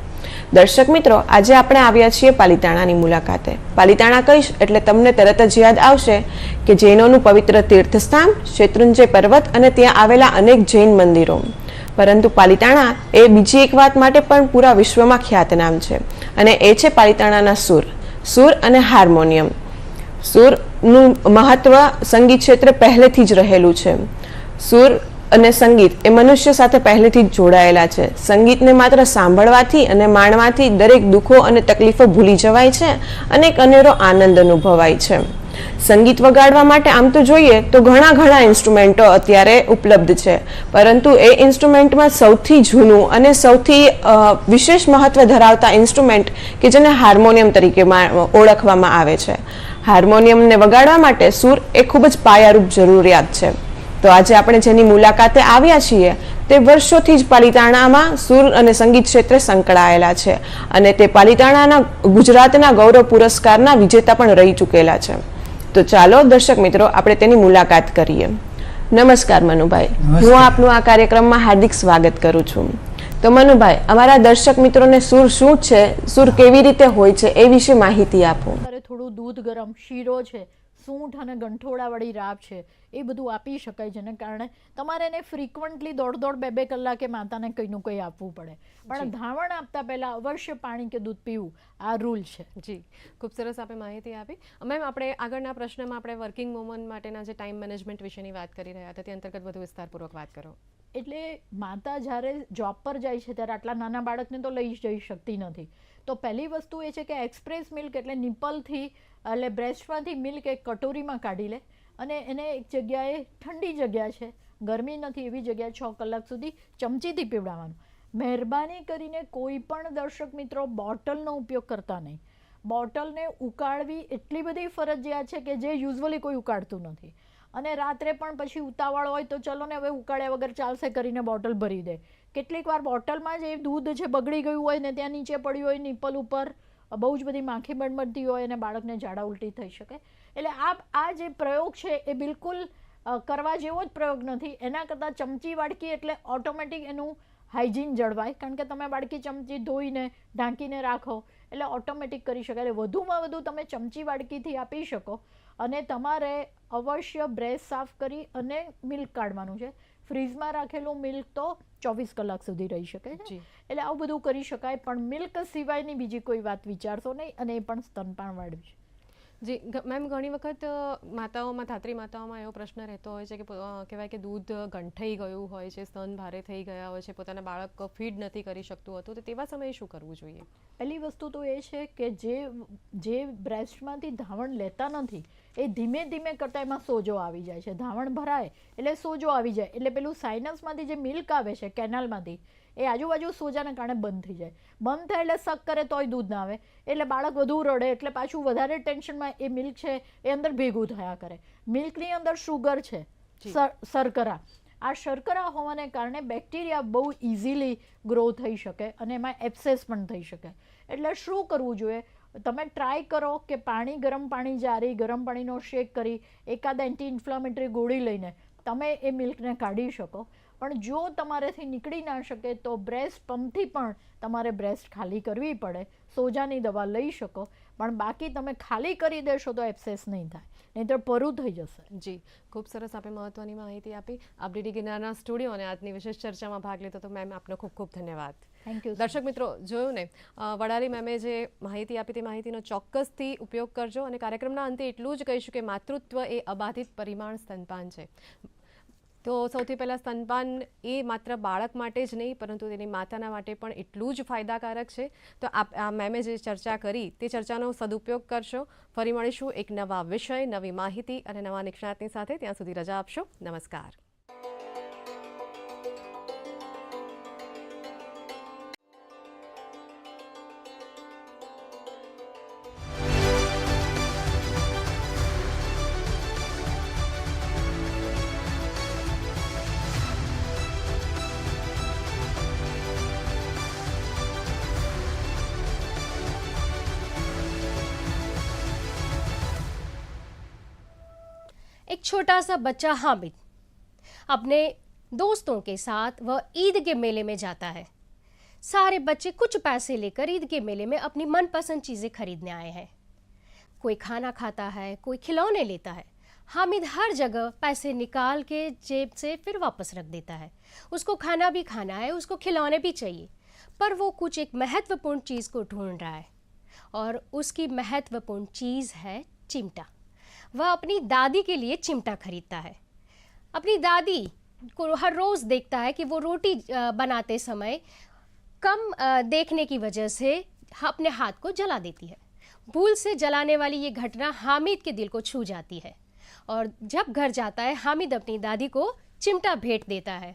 દર્શક મિત્રો, આજે આપણે આવ્યા છીએ પાલિતાણાની મુલાકાતે. પાલિતાણા કહીશ એટલે તમને તરત જ યાદ આવશે કે જૈનોનું પવિત્ર તીર્થસ્થાન, શેત્રુંજય પર્વત અને ત્યાં આવેલા અનેક જૈન મંદિરો. પરંતુ પાલિતાણા એ બીજી એક વાત માટે પણ પૂરા વિશ્વમાં ખ્યાતનામ છે, અને એ છે પાલિતાણાના સૂર અને હાર્મોનિયમ. સૂરનું મહત્વ સંગીત ક્ષેત્રે પહેલેથી જ રહેલું છે. સૂર અને સંગીત એ મનુષ્ય સાથે પહેલેથી જ જોડાયેલા છે. સંગીતને માત્ર સાંભળવાથી અને માણવાથી દરેક દુઃખો અને તકલીફો ભૂલી જવાય છે અને એક અનેરો આનંદ અનુભવાય છે. સંગીત વગાડવા માટે આમ તો જોઈએ તો ઘણા ઇન્સ્ટ્રુમેન્ટો અત્યારે ઉપલબ્ધ છે, પરંતુ એ ઇન્સ્ટ્રુમેન્ટમાં સૌથી જૂનું અને સૌથી વિશેષ મહત્વ ધરાવતા ઇન્સ્ટ્રુમેન્ટ કે જેને હાર્મોનિયમ તરીકે ઓળખવામાં આવે છે. હાર્મોનિયમને વગાડવા માટે સૂર એ ખૂબ જ પાયારૂપ જરૂરિયાત છે. તો આજે આપણે જેની મુલાકાતે આવ્યા છીએ તે વર્ષોથી જ પાલિતાણામાં સૂર અને સંગીત ક્ષેત્રે સંકળાયેલા છે, અને તે પાલિતાણાના ગુજરાતના ગૌરવ પુરસ્કારના વિજેતા પણ રહી ચૂકેલા છે. તો ચાલો દર્શક મિત્રો, આપણે તેની મુલાકાત કરીએ. નમસ્કાર મનુભાઈ, હું આપનું આ કાર્યક્રમમાં હાર્દિક સ્વાગત કરું છું. તો મનુભાઈ, અમારા દર્શક મિત્રોને સૂર શું છે, સૂર કેવી રીતે હોય છે, એ વિશે માહિતી આપો. થોડું દૂધ ગરમ શીરો છે, સૂંઠ અને ગંઠોડાવાળી રાબ છે, એ બધું આપી શકાય, જેને કારણે તમારે એને ફ્રીક્વન્ટલી દોઢ 2 કલાકે માતાને કંઈનું કંઈ આપવું પડે, પણ ધાવણ આપતા પહેલા અવશ્ય પાણી કે દૂધ પીવું, આ રૂલ છે. જી, ખૂબ સરસ આપે માહિતી આપી. મેમ, આપણે આગળના પ્રશ્નમાં આપણે વર્કિંગ વુમન માટેના જે ટાઈમ મેનેજમેન્ટ વિશેની વાત કરી રહ્યા હતા, તે અંતર્ગત વધુ વિસ્તારપૂર્વક વાત કરો. એટલે માતા જ્યારે જોબ પર જાય છે ત્યારે આટલા નાના બાળકને તો લઈ જઈ શકતી નથી, તો પહેલી વસ્તુ એ છે કે એક્સપ્રેસ મિલ્ક એટલે નિપલથી એટલે બ્રેસ્ટમાંથી મિલ્ક એક કટોરીમાં કાઢી લે અને એને એક જગ્યાએ, ઠંડી જગ્યા છે, ગરમી નથી એવી જગ્યાએ 6 કલાક સુધી ચમચીથી પીવડાવવાનું. મહેરબાની કરીને કોઈ પણ દર્શક મિત્રો બોટલનો ઉપયોગ કરતા નહીં. બોટલને ઉકાળવી એટલી બધી ફરજિયાત છે કે જે યુઝ્યુઅલી કોઈ ઉકાળતું નથી, અને રાત્રે પણ પછી ઉતાવળ હોય તો ચલો ને હવે ઉકાળ્યા વગર ચાલશે કરીને બોટલ ભરી દે. કેટલીક વાર બોટલમાં જે દૂધ છે બગડી ગયું હોય ને ત્યાં નીચે પડ્યું હોય નિપલ ઉપર, બહુ જ બધી માખી બળબડતી હોય અને બાળકને ઝાડા ઉલટી થઈ શકે. એટલે આ જે પ્રયોગ છે એ બિલકુલ કરવા જેવો જ પ્રયોગ નથી. એના કરતાં ચમચી વાડકી એટલે ઓટોમેટિક એનું હાઇજીન જળવાય, કારણ કે તમે વાડકી ચમચી ધોઈને ઢાંકીને રાખો એટલે ઓટોમેટિક કરી શકાય. એટલે વધુમાં વધુ તમે ચમચી વાડકીથી આપી શકો, અને તમારે અવશ્ય બ્રેસ્ટ સાફ કરી અને મિલ્ક કાઢવાનું છે. ફ્રીઝમાં રાખેલું મિલ્ક તો 24 કલાક સુધી રહી શકે છે. એટલે આવું બધું કરી શકાય, પણ મિલ્ક સિવાયની બીજી કોઈ વાત વિચારશો નહીં, અને એ પણ સ્તનપાન વાળવી છે. જી મેમ, ઘણી વખત માતાઓમાં, ધાત્રી માતાઓમાં એવો પ્રશ્ન રહેતો હોય છે કે કહેવાય કે દૂધ ગંઠાઈ ગયું હોય છે, સ્તન ભારે થઈ ગયા હોય છે, પોતાના બાળક ફીડ નથી કરી શકતું હતું, તો તેવા સમયે શું કરવું જોઈએ? પહેલી વસ્તુ તો એ છે કે જે બ્રેસ્ટમાંથી ધાવણ લેતા નથી એ ધીમે ધીમે કરતાં એમાં સોજો આવી જાય છે. ધાવણ ભરાય એટલે સોજો આવી જાય, એટલે પેલું સાઇનસમાંથી જે મિલ્ક આવે છે કેનાલમાંથી, એ આજુબાજુ સોજાના કારણે બંધ થઈ જાય. બંધ થાય એટલે સક કરે તોય દૂધ ના આવે, એટલે બાળક વધુ રડે, એટલે પાછું વધારે ટેન્શનમાં એ મિલ્ક છે એ અંદર ભેગું થયા કરે. મિલ્કની અંદર શુગર છે, શર્કરા. આ શર્કરા હોવાને કારણે બેક્ટેરિયા બહુ ઇઝીલી ગ્રો થઈ શકે અને એમાં એબ્સેસ પણ થઈ શકે. એટલે શું કરવું જોઈએ? તમે ટ્રાય કરો કે ગરમ પાણી જારી, ગરમ પાણીનો શેક કરી એકાદ એન્ટી ઇન્ફ્લામેટરી ગોળી લઈને તમે એ મિલ્કને કાઢી શકો. પણ જો તમારેથી નીકળી ના શકે તો બ્રેસ્ટ પંપથી પણ તમારે બ્રેસ્ટ ખાલી કરવી પડે. સોજાની દવા લઈ શકો, પણ બાકી તમે ખાલી કરી દેશો તો એબ્સેસ નહીં થાય, નહીં તો પરું થઈ જશે. જી, ખૂબ સરસ આપે મહત્વની માહિતી આપી. આપ ડીડી ગિરનારના સ્ટુડિયો અને આજની વિશેષ ચર્ચામાં ભાગ લીધો તો મેમ આપનો ખૂબ ખૂબ ધન્યવાદ. Thank you. દર્શક મિત્રો, જોયું ને, વડાલી મેમે જે માહિતી આપી તે માહિતીનો ચોક્કસથી ઉપયોગ કરજો. અને કાર્યક્રમના અંતે એટલું જ કહીશું કે માતૃત્વ એ અબાધિત પરિમાણ સ્તનપાન છે. તો સૌથી પહેલાં સ્તનપાન એ માત્ર બાળક માટે જ નહીં, પરંતુ તેની માતાના માટે પણ એટલું જ ફાયદાકારક છે. તો આ મેમે જે ચર્ચા કરી તે ચર્ચાનો સદુપયોગ કરશો. ફરી મળીશું એક નવા વિષય, નવી માહિતી અને નવા નિષ્ણાતની સાથે. ત્યાં સુધી રજા આપશો. નમસ્કાર. एक छोटा सा बच्चा हामिद अपने दोस्तों के साथ वह ईद के मेले में जाता है. सारे बच्चे कुछ पैसे लेकर ईद के मेले में अपनी मनपसंद चीज़ें खरीदने आए हैं. कोई खाना खाता है, कोई खिलौने लेता है. हामिद हर जगह पैसे निकाल के जेब से फिर वापस रख देता है. उसको खाना भी खाना है, उसको खिलौने भी चाहिए, पर वो कुछ एक महत्वपूर्ण चीज़ को ढूंढ रहा है, और उसकी महत्वपूर्ण चीज़ है चिमटा. वह अपनी दादी के लिए चिमटा खरीदता है. अपनी दादी को हर रोज़ देखता है कि वो रोटी बनाते समय कम देखने की वजह से अपने हाथ को जला देती है. भूल से जलाने वाली ये घटना हामिद के दिल को छू जाती है, और जब घर जाता है हामिद अपनी दादी को चिमटा भेंट देता है.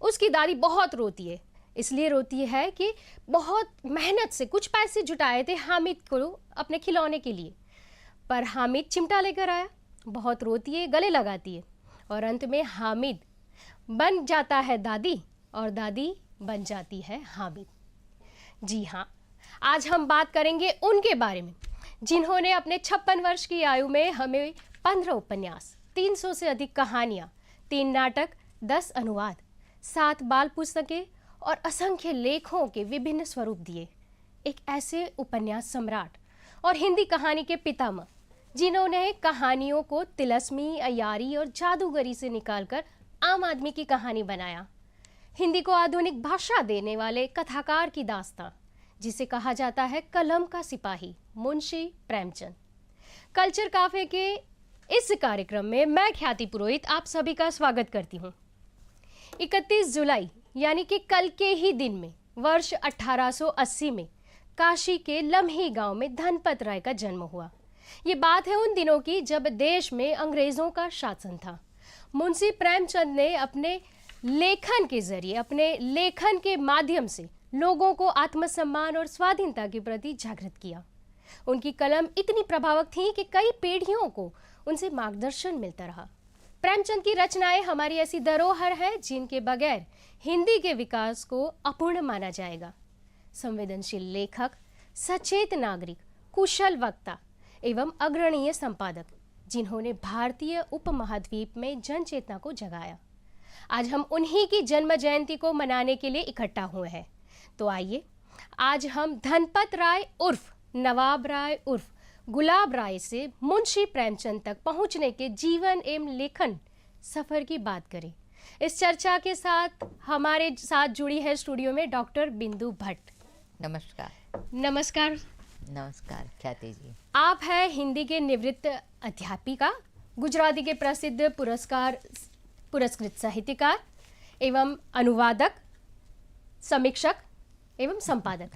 उसकी दादी बहुत रोती है. इसलिए रोती है कि बहुत मेहनत से कुछ पैसे जुटाए थे हामिद को अपने खिलौने के लिए, पर हामिद चिमटा लेकर आया. बहुत रोती है, गले लगाती है, और अंत में हामिद बन जाता है दादी, और दादी बन जाती है हामिद. जी हाँ, आज हम बात करेंगे उनके बारे में जिन्होंने अपने 56 वर्ष की आयु में हमें 15 उपन्यास, 300 से अधिक कहानियाँ, 3 नाटक, 10 अनुवाद, 7 बाल पुस्तकें और असंख्य लेखों के विभिन्न स्वरूप दिए. एक ऐसे उपन्यास सम्राट और हिंदी कहानी के पितामह जिन्होंने कहानियों को तिलस्मी, अयारी और जादूगरी से निकालकर आम आदमी की कहानी बनाया. हिंदी को आधुनिक भाषा देने वाले कथाकार की दास्तां, जिसे कहा जाता है कलम का सिपाही, मुंशी प्रेमचंद. कल्चर काफे के इस कार्यक्रम में मैं ख्याति पुरोहित आप सभी का स्वागत करती हूँ. 31 जुलाई यानी कि कल के ही दिन में वर्ष 1880 में काशी के लम्ही गांव में धनपत राय का जन्म हुआ. ये बात है उन दिनों की जब देश में अंग्रेजों का शासन था. मुंशी प्रेमचंद ने अपने लेखन के जरिए, अपने लेखन के माध्यम से लोगों को आत्मसम्मान और स्वाधीनता के प्रति जागृत किया. उनकी कलम इतनी प्रभावक थी कि कई पीढ़ियों को उनसे मार्गदर्शन मिलता रहा. प्रेमचंद की रचनाएं हमारी ऐसी धरोहर है जिनके बगैर हिंदी के विकास को अपूर्ण माना जाएगा. संवेदनशील लेखक, सचेत नागरिक, कुशल वक्ता एवं अग्रणीय संपादक, जिन्होंने भारतीय उपमहाद्वीप में जन चेतना को जगाया. आज हम उन्हीं की जन्म जयंती को मनाने के लिए इकट्ठा हुए हैं. तो आइए आज हम धनपत राय उर्फ नवाब राय उर्फ गुलाब राय से मुंशी प्रेमचंद तक पहुंचने के जीवन एवं लेखन सफर की बात करें. इस चर्चा के साथ हमारे साथ जुड़ी है स्टूडियो में डॉक्टर बिंदु भट्ट। नमस्कार। नमस्कार। नमस्कार ख्याति जी। आप हैं हिंदी के निवृत्त अध्यापिका, गुजराती के प्रसिद्ध पुरस्कृत साहित्यकार एवं अनुवादक, समीक्षक एवं संपादक।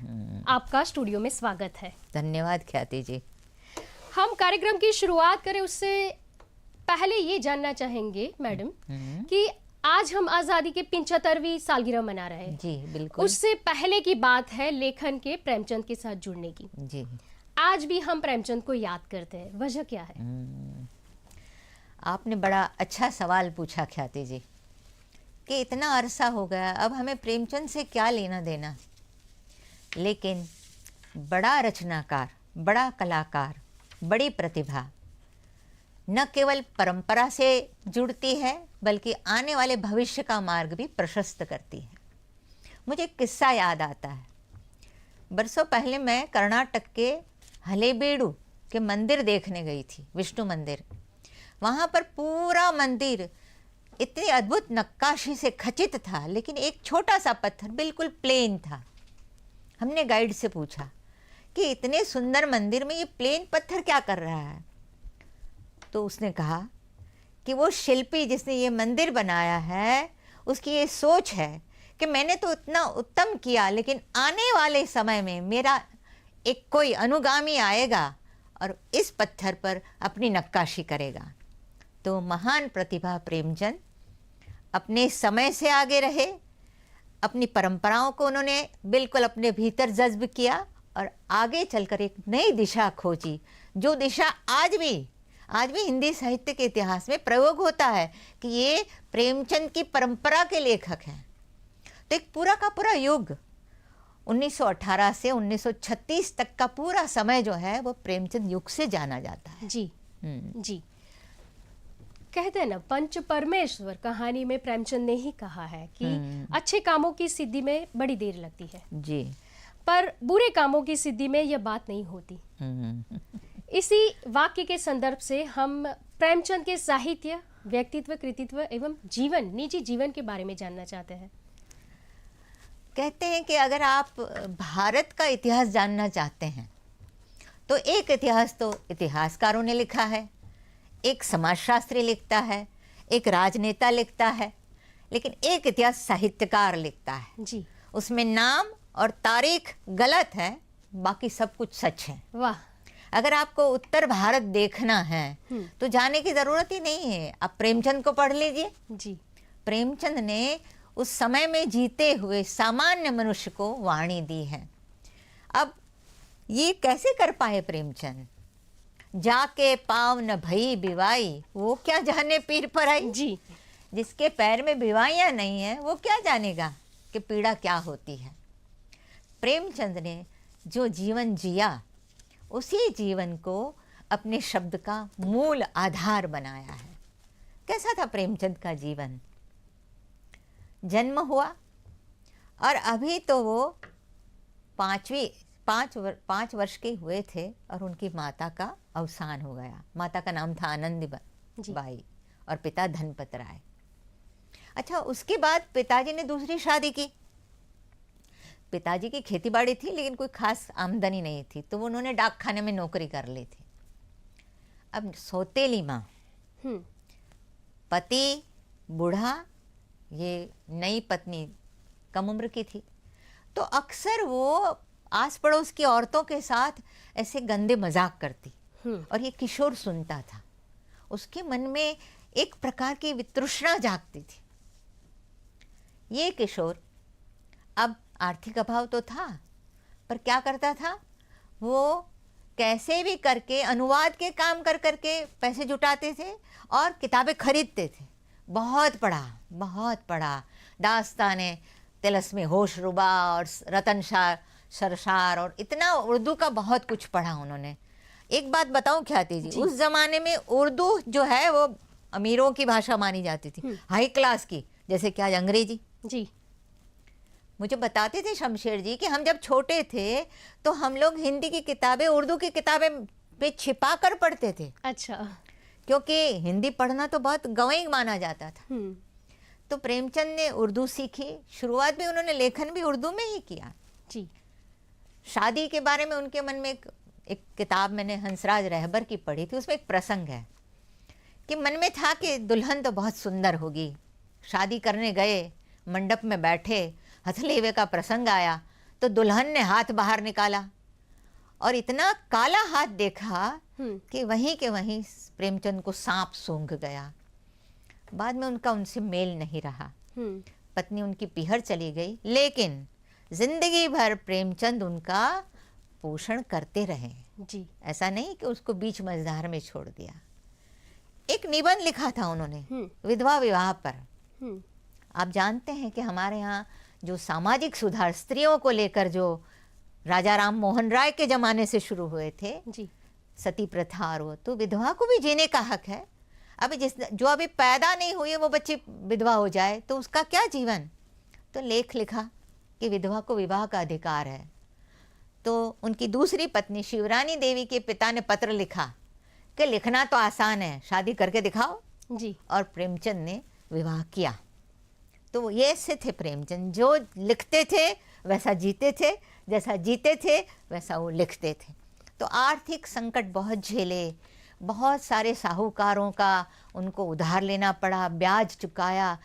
आपका स्टूडियो में स्वागत है। धन्यवाद ख्याति जी। हम कार्यक्रम की शुरुआत करें उससे पहले ये जानना चाहेंगे मैडम कि आज हम आज़ादी के 75वीं सालगिरह मना रहे हैं। जी बिल्कुल। उससे पहले की बात है लेखन के प्रेमचंद के साथ जुड़ने की। जी। आज भी हम प्रेमचंद को याद करते हैं, वजह क्या है? आपने बड़ा अच्छा सवाल पूछा ख्याति जी कि इतना अरसा हो गया, अब हमें प्रेमचंद से क्या लेना देना। लेकिन बड़ा रचनाकार, बड़ा कलाकार, बड़ी प्रतिभा न केवल परंपरा से जुड़ती है बल्कि आने वाले भविष्य का मार्ग भी प्रशस्त करती है। मुझे एक किस्सा याद आता है। बरसों पहले मैं कर्नाटक के हलेबीडु के मंदिर देखने गई थी, विष्णु मंदिर। वहाँ पर पूरा मंदिर इतनी अद्भुत नक्काशी से खचित था, लेकिन एक छोटा सा पत्थर बिल्कुल प्लेन था। हमने गाइड से पूछा कि इतने सुंदर मंदिर में ये प्लेन पत्थर क्या कर रहा है? तो उसने कहा कि वो शिल्पी जिसने ये मंदिर बनाया है उसकी ये सोच है कि मैंने तो इतना उत्तम किया, लेकिन आने वाले समय में मेरा एक कोई अनुगामी आएगा और इस पत्थर पर अपनी नक्काशी करेगा। तो महान प्रतिभा प्रेमचंद अपने समय से आगे रहे, अपनी परंपराओं को उन्होंने बिल्कुल अपने भीतर जज्ब किया और आगे चलकर एक नई दिशा खोजी, जो दिशा आज भी हिंदी साहित्य के इतिहास में प्रयोग होता है कि ये प्रेमचंद की परंपरा के लेखक हैं। तो एक पूरा का पूरा युग 1918 से 1936 तक का पूरा समय जो है वो प्रेमचंद युग से जाना जाता है। जी जी। कहते हैं ना, पंच परमेश्वर कहानी में प्रेमचंद ने ही कहा है कि अच्छे कामों की सिद्धि में बड़ी देर लगती है जी, पर बुरे कामों की सिद्धि में यह बात नहीं होती। इसी वाक्य के संदर्भ से हम प्रेमचंद के साहित्य, व्यक्तित्व, कृतित्व एवं जीवन, निजी जीवन के बारे में जानना चाहते हैं। कहते हैं कि अगर आप भारत का इतिहास जानना चाहते हैं तो एक इतिहास तो इतिहासकारों ने लिखा है, एक समाजशास्त्री लिखता है, एक राजनेता लिखता है, लेकिन एक इतिहास साहित्यकार लिखता है। जी। उसमें नाम और तारीख गलत है, बाकी सब कुछ सच है। वाह। अगर आपको उत्तर भारत देखना है तो जाने की ज़रूरत ही नहीं है, आप प्रेमचंद को पढ़ लीजिए। जी। प्रेमचंद ने उस समय में जीते हुए सामान्य मनुष्य को वाणी दी है। अब ये कैसे कर पाए प्रेमचंद? जाके पाँव न भई बिवाई, वो क्या जाने पीर पर आई। जी। जिसके पैर में बिवाइयाँ नहीं है वो क्या जानेगा कि पीड़ा क्या होती है। प्रेमचंद ने जो जीवन जिया उसी जीवन को अपने शब्द का मूल आधार बनाया है। कैसा था प्रेमचंद का जीवन? जन्म हुआ और अभी तो वो 5 वर्ष के हुए थे और उनकी माता का अवसान हो गया। माता का नाम था आनंदीबाई और पिता धनपत राय। अच्छा, उसके बाद पिताजी ने दूसरी शादी की। पिताजी की खेतीबाड़ी थी लेकिन कोई खास आमदनी नहीं थी, तो उन्होंने डाक खाने में नौकरी कर ली थी। अब सौतेली माँ, पति बूढ़ा, ये नई पत्नी कम उम्र की थी, तो अक्सर वो आस पड़ोस की औरतों के साथ ऐसे गंदे मजाक करती और ये किशोर सुनता था। उसके मन में एक प्रकार की वितृष्णा जागती थी। ये किशोर, अब आर्थिक अभाव तो था, पर क्या करता था वो, कैसे भी करके अनुवाद के काम कर करके पैसे जुटाते थे और किताबें खरीदते थे। बहुत पढ़ा दास्ताने तिलस्मी होशरुबा और रतन सरशार और इतना उर्दू का बहुत कुछ पढ़ा उन्होंने। एक बात बताऊं ख्याति जी, उस जमाने में उर्दू जो है वो अमीरों की भाषा मानी जाती थी, हाई क्लास की, जैसे क्या अंग्रेजी। जी। मुझे बताते थे शमशेर जी कि हम जब छोटे थे तो हम लोग हिंदी की किताबें उर्दू की किताबें पे छिपा कर पढ़ते थे। अच्छा। क्योंकि हिंदी पढ़ना तो बहुत गंवाई माना जाता था। तो प्रेमचंद ने उर्दू सीखी, शुरुआत भी उन्होंने लेखन भी उर्दू में ही किया जी। शादी के बारे में उनके मन में एक किताब मैंने हंसराज रहबर की पढ़ी थी, उसमें एक प्रसंग है कि मन में था कि दुल्हन तो बहुत सुंदर होगी, शादी करने गए, मंडप में बैठे, हथलेवे का प्रसंग आया तो दुल्हन ने हाथ बाहर निकाला और इतना काला हाथ देखा कि वहीं के वहीं प्रेमचंद को सांप सूंघ गया। बाद में उनका उनसे मेल नहीं रहा, पत्नी उनकी पीहर चली गई, लेकिन जिंदगी भर प्रेमचंद उनका पोषण करते रहे जी। ऐसा नहीं कि उसको बीच मझधार में छोड़ दिया। एक निबंध लिखा था उन्होंने विधवा विवाह पर। आप जानते हैं कि हमारे यहाँ जो सामाजिक सुधार स्त्रियों को लेकर जो राजा राम मोहन राय के जमाने से शुरू हुए थे जी, सती प्रथा और वो, तो विधवा को भी जीने का हक है। अभी जो अभी पैदा नहीं हुई है वो बच्ची विधवा हो जाए तो उसका क्या जीवन। तो लेख लिखा कि विधवा को विवाह का अधिकार है। तो उनकी दूसरी पत्नी शिवरानी देवी के पिता ने पत्र लिखा कि लिखना तो आसान है, शादी करके दिखाओ जी। और प्रेमचंद ने विवाह किया। तो ये ऐसे थे प्रेमचंद, जो लिखते थे वैसा जीते थे, जैसा जीते थे वैसा वो लिखते थे। तो आर्थिक संकट बहुत झेले, बहुत सारे साहूकारों का उनको उधार लेना पड़ा, ब्याज चुकाया,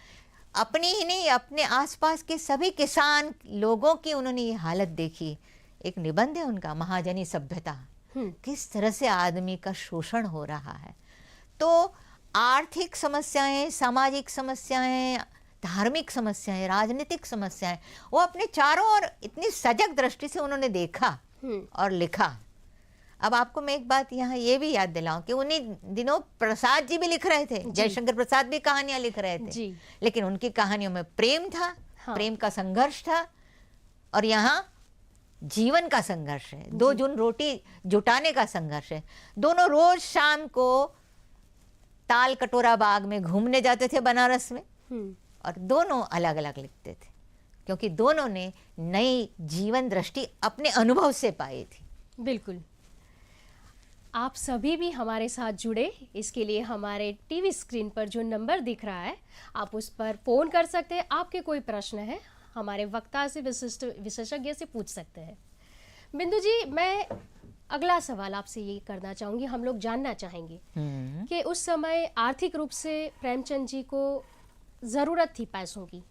अपनी ही नहीं अपने आसपास के सभी किसान लोगों की उन्होंने ये हालत देखी। एक निबंध है उनका, महाजनी सभ्यता, किस तरह से आदमी का शोषण हो रहा है। तो आर्थिक समस्याएं, सामाजिक समस्याएं, धार्मिक समस्याएं, राजनीतिक समस्याएं, वो अपने चारों ओर इतनी सजग दृष्टि से उन्होंने देखा और लिखा। अब आपको मैं एक बात यहाँ ये भी याद दिलाऊं कि उन्हीं दिनों प्रसाद जी भी लिख रहे थे, जयशंकर प्रसाद भी कहानियां लिख रहे थे जी। लेकिन उनकी कहानियों में प्रेम था, प्रेम का संघर्ष था, और यहाँ जीवन का संघर्ष है, 2 जून रोटी जुटाने का संघर्ष है। दोनों रोज शाम को ताल कटोरा बाग में घूमने जाते थे बनारस में, और दोनों अलग अलग लिखते थे क्योंकि दोनों ने नई जीवन दृष्टि अपने अनुभव से पाई थी। बिल्कुल। आप सभी भी हमारे साथ जुड़े, इसके लिए हमारे टीवी स्क्रीन पर जो नंबर दिख रहा है आप उस पर फ़ोन कर सकते हैं। आपके कोई प्रश्न है हमारे वक्ता से, विशिष्ट विशेषज्ञ से पूछ सकते हैं। बिंदु जी, मैं अगला सवाल आपसे ये करना चाहूँगी, हम लोग जानना चाहेंगे कि उस समय आर्थिक रूप से प्रेमचंद जी को ज़रूरत थी पैसों की।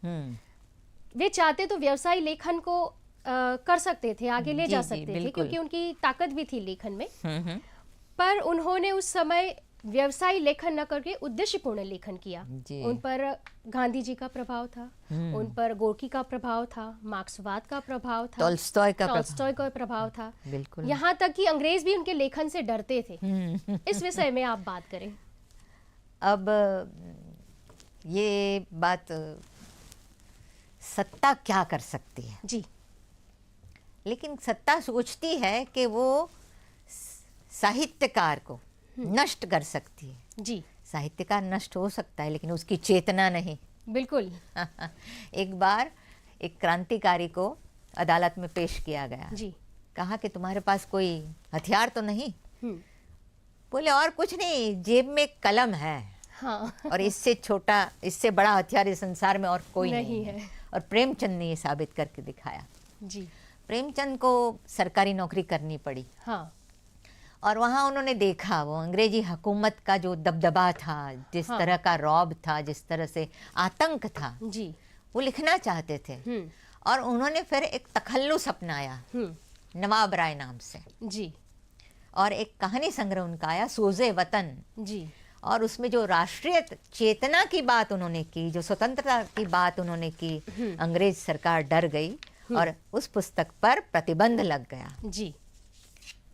वे चाहते तो व्यवसाय लेखन को कर सकते थे, आगे ले जा सकते थे क्योंकि उनकी ताकत भी थी लेखन में, पर उन्होंने उस समय व्यवसाय लेखन न करके उद्देश्यपूर्ण लेखन किया। उन पर गांधी जी का प्रभाव था, उन पर गोरकी का प्रभाव था, मार्क्सवाद का प्रभाव था, टॉल्स्टॉय का प्रभाव था, बिल्कुल। यहाँ तक कि अंग्रेज भी उनके लेखन से डरते थे। इस विषय में आप बात करें। अब ये बात सत्ता क्या कर सकती है जी, लेकिन सत्ता सोचती है कि वो साहित्यकार को नष्ट कर सकती है। जी, साहित्यकार नष्ट हो सकता है लेकिन उसकी चेतना नहीं। बिल्कुल। एक बार एक क्रांतिकारी को अदालत में पेश किया गया जी, कहा कि तुम्हारे पास कोई हथियार तो नहीं? बोले और कुछ नहीं, जेब में कलम है। हाँ। और इससे छोटा, इससे बड़ा हथियार इस संसार में और कोई नहीं है। और प्रेमचंद ने ये साबित करके दिखाया। जी, प्रेमचंद को सरकारी नौकरी करनी पड़ी। हाँ। और वहाँ उन्होंने देखा वो अंग्रेजी हुकूमत का जो दबदबा था, जिस तरह का रौब था, जिस तरह से आतंक था, जी, वो लिखना चाहते थे। और उन्होंने फिर एक तखल्लुस अपनाया नवाब राय नाम से। जी, और एक कहानी संग्रह उनका आया, सोजे वतन। जी, और उसमें जो राष्ट्रीय चेतना की बात उन्होंने की, जो स्वतंत्रता की बात उन्होंने की, अंग्रेज सरकार डर गई और उस पुस्तक पर प्रतिबंध लग गया। जी,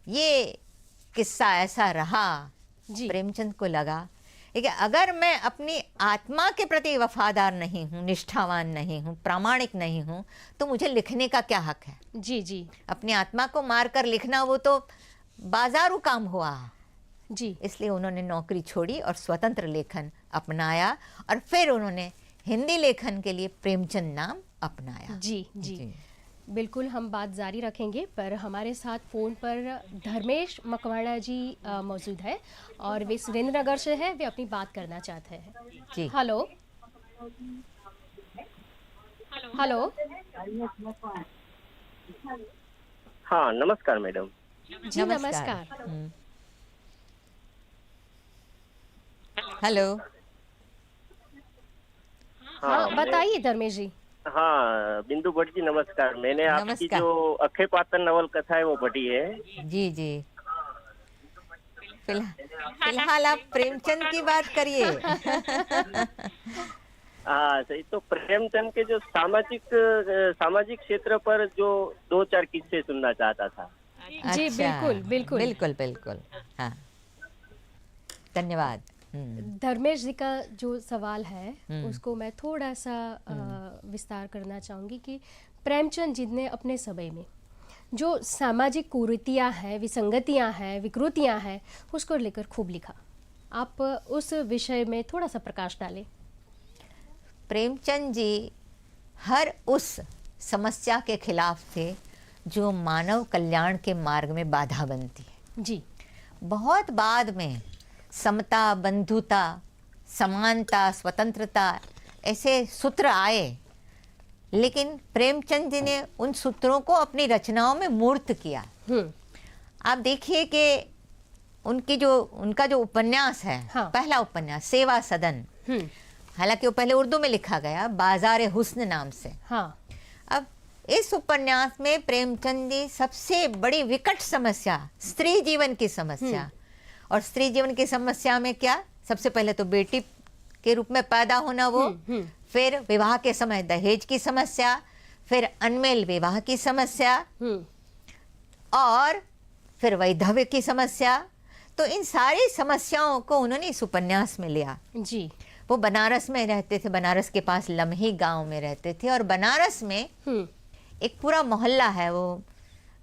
ये किस्सा ऐसा रहा। प्रेमचंद को लगा कि अगर मैं अपनी आत्मा के प्रति वफादार नहीं हूँ, निष्ठावान नहीं हूँ, प्रामाणिक नहीं हूँ, तो मुझे लिखने का क्या हक है? जी, जी, अपनी आत्मा को मारकर लिखना वो तो बाजारू काम हुआ। जी, इसलिए उन्होंने नौकरी छोड़ी और स्वतंत्र लेखन अपनाया, और फिर उन्होंने हिंदी लेखन के लिए प्रेमचंद नाम अपनाया। जी, जी, बिल्कुल। हम बात जारी रखेंगे, पर हमारे साथ फ़ोन पर धर्मेश मकवाड़ा जी मौजूद है और वे सुरेंद्र नगर से हैं। वे अपनी बात करना चाहते हैं। जी, हेलो। हेलो। हाँ नमस्कार मैडम। जी नमस्कार। हेलो। हाँ बताइए धर्मेश जी। हाँ बिंदु भट्ट जी नमस्कार। मैंने आपकी नमस्कार। जो अखे पातन नवल कथा है वो पढ़ी है। जी जी। फिलहाल आप प्रेमचंद की बात करिए। हाँ सही। तो प्रेमचंद के जो सामाजिक क्षेत्र पर जो 2-4 किस्से सुनना चाहता था। जी बिल्कुल बिल्कुल बिल्कुल बिल्कुल। हाँ धन्यवाद। धर्मेश जी का जो सवाल है उसको मैं थोड़ा सा विस्तार करना चाहूँगी कि प्रेमचंद जी ने अपने समय में जो सामाजिक कुरीतियाँ हैं, विसंगतियाँ हैं, विकृतियाँ हैं, उसको लेकर खूब लिखा। आप उस विषय में थोड़ा सा प्रकाश डालें। प्रेमचंद जी हर उस समस्या के खिलाफ थे जो मानव कल्याण के मार्ग में बाधा बनती है। जी। बहुत बाद में समता, बंधुता, समानता, स्वतंत्रता ऐसे सूत्र आए, लेकिन प्रेमचंद जी ने उन सूत्रों को अपनी रचनाओं में मूर्त किया। आप देखिए कि उनका जो उपन्यास है, पहला उपन्यास सेवा सदन, हालांकि वो पहले उर्दू में लिखा गया, बाजार हुस्न नाम से। अब इस उपन्यास में प्रेमचंद जी सबसे बड़ी विकट समस्या, स्त्री जीवन की समस्या, और स्त्री जीवन की समस्या में क्या, सबसे पहले तो बेटी के रूप में पैदा होना वो, फिर विवाह के समय दहेज की समस्या, फिर अनमेल विवाह की समस्या, और फिर वैधव्य की समस्या। तो इन सारी समस्याओं को उन्होंने इस उपन्यास में लिया। जी। वो बनारस में रहते थे, बनारस के पास लम्ही गांव में रहते थे, और बनारस में एक पूरा मोहल्ला है, वो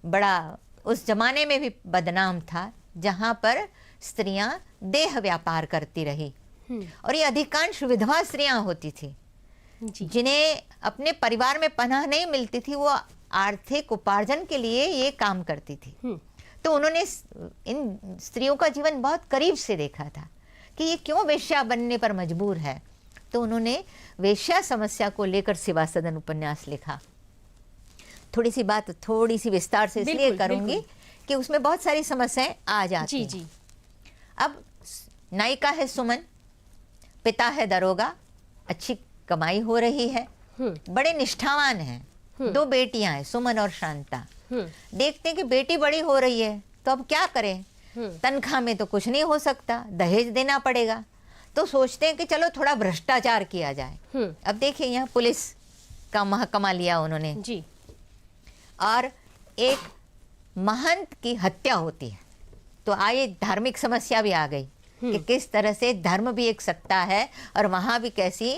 बड़ा उस जमाने में भी बदनाम था, जहां पर स्त्रियां देह व्यापार करती रही, और ये अधिकांश विधवा स्त्रियां होती थी जिन्हें अपने परिवार में पनाह नहीं मिलती थी, वो आर्थिक उपार्जन के लिए ये काम करती थी। तो उन्होंने इन स्त्रियों का जीवन बहुत करीब से देखा था कि ये क्यों वेश्या बनने पर मजबूर है। तो उन्होंने वेश्या समस्या को लेकर सेवा सदन उपन्यास लिखा। थोड़ी सी विस्तार से इसलिए करूंगी कि उसमें बहुत सारी समस्याएं आ जाती हैं। जी। अब नायिका है सुमन, पिता है दरोगा, अच्छी कमाई हो रही है, बड़े निष्ठावान हैं, 2 बेटियां हैं सुमन और शांता। देखते हैं कि बेटी बड़ी हो रही है, तो अब क्या करें, तनख्वाह में तो कुछ नहीं हो सकता, दहेज देना पड़ेगा। तो सोचते हैं कि चलो थोड़ा भ्रष्टाचार किया जाए। अब देखिए यहाँ पुलिस का महकमा लिया उन्होंने जी, और एक महंत की हत्या होती है। तो आए धार्मिक समस्या भी आ गई कि किस तरह से धर्म भी एक सत्ता है और वहां भी कैसी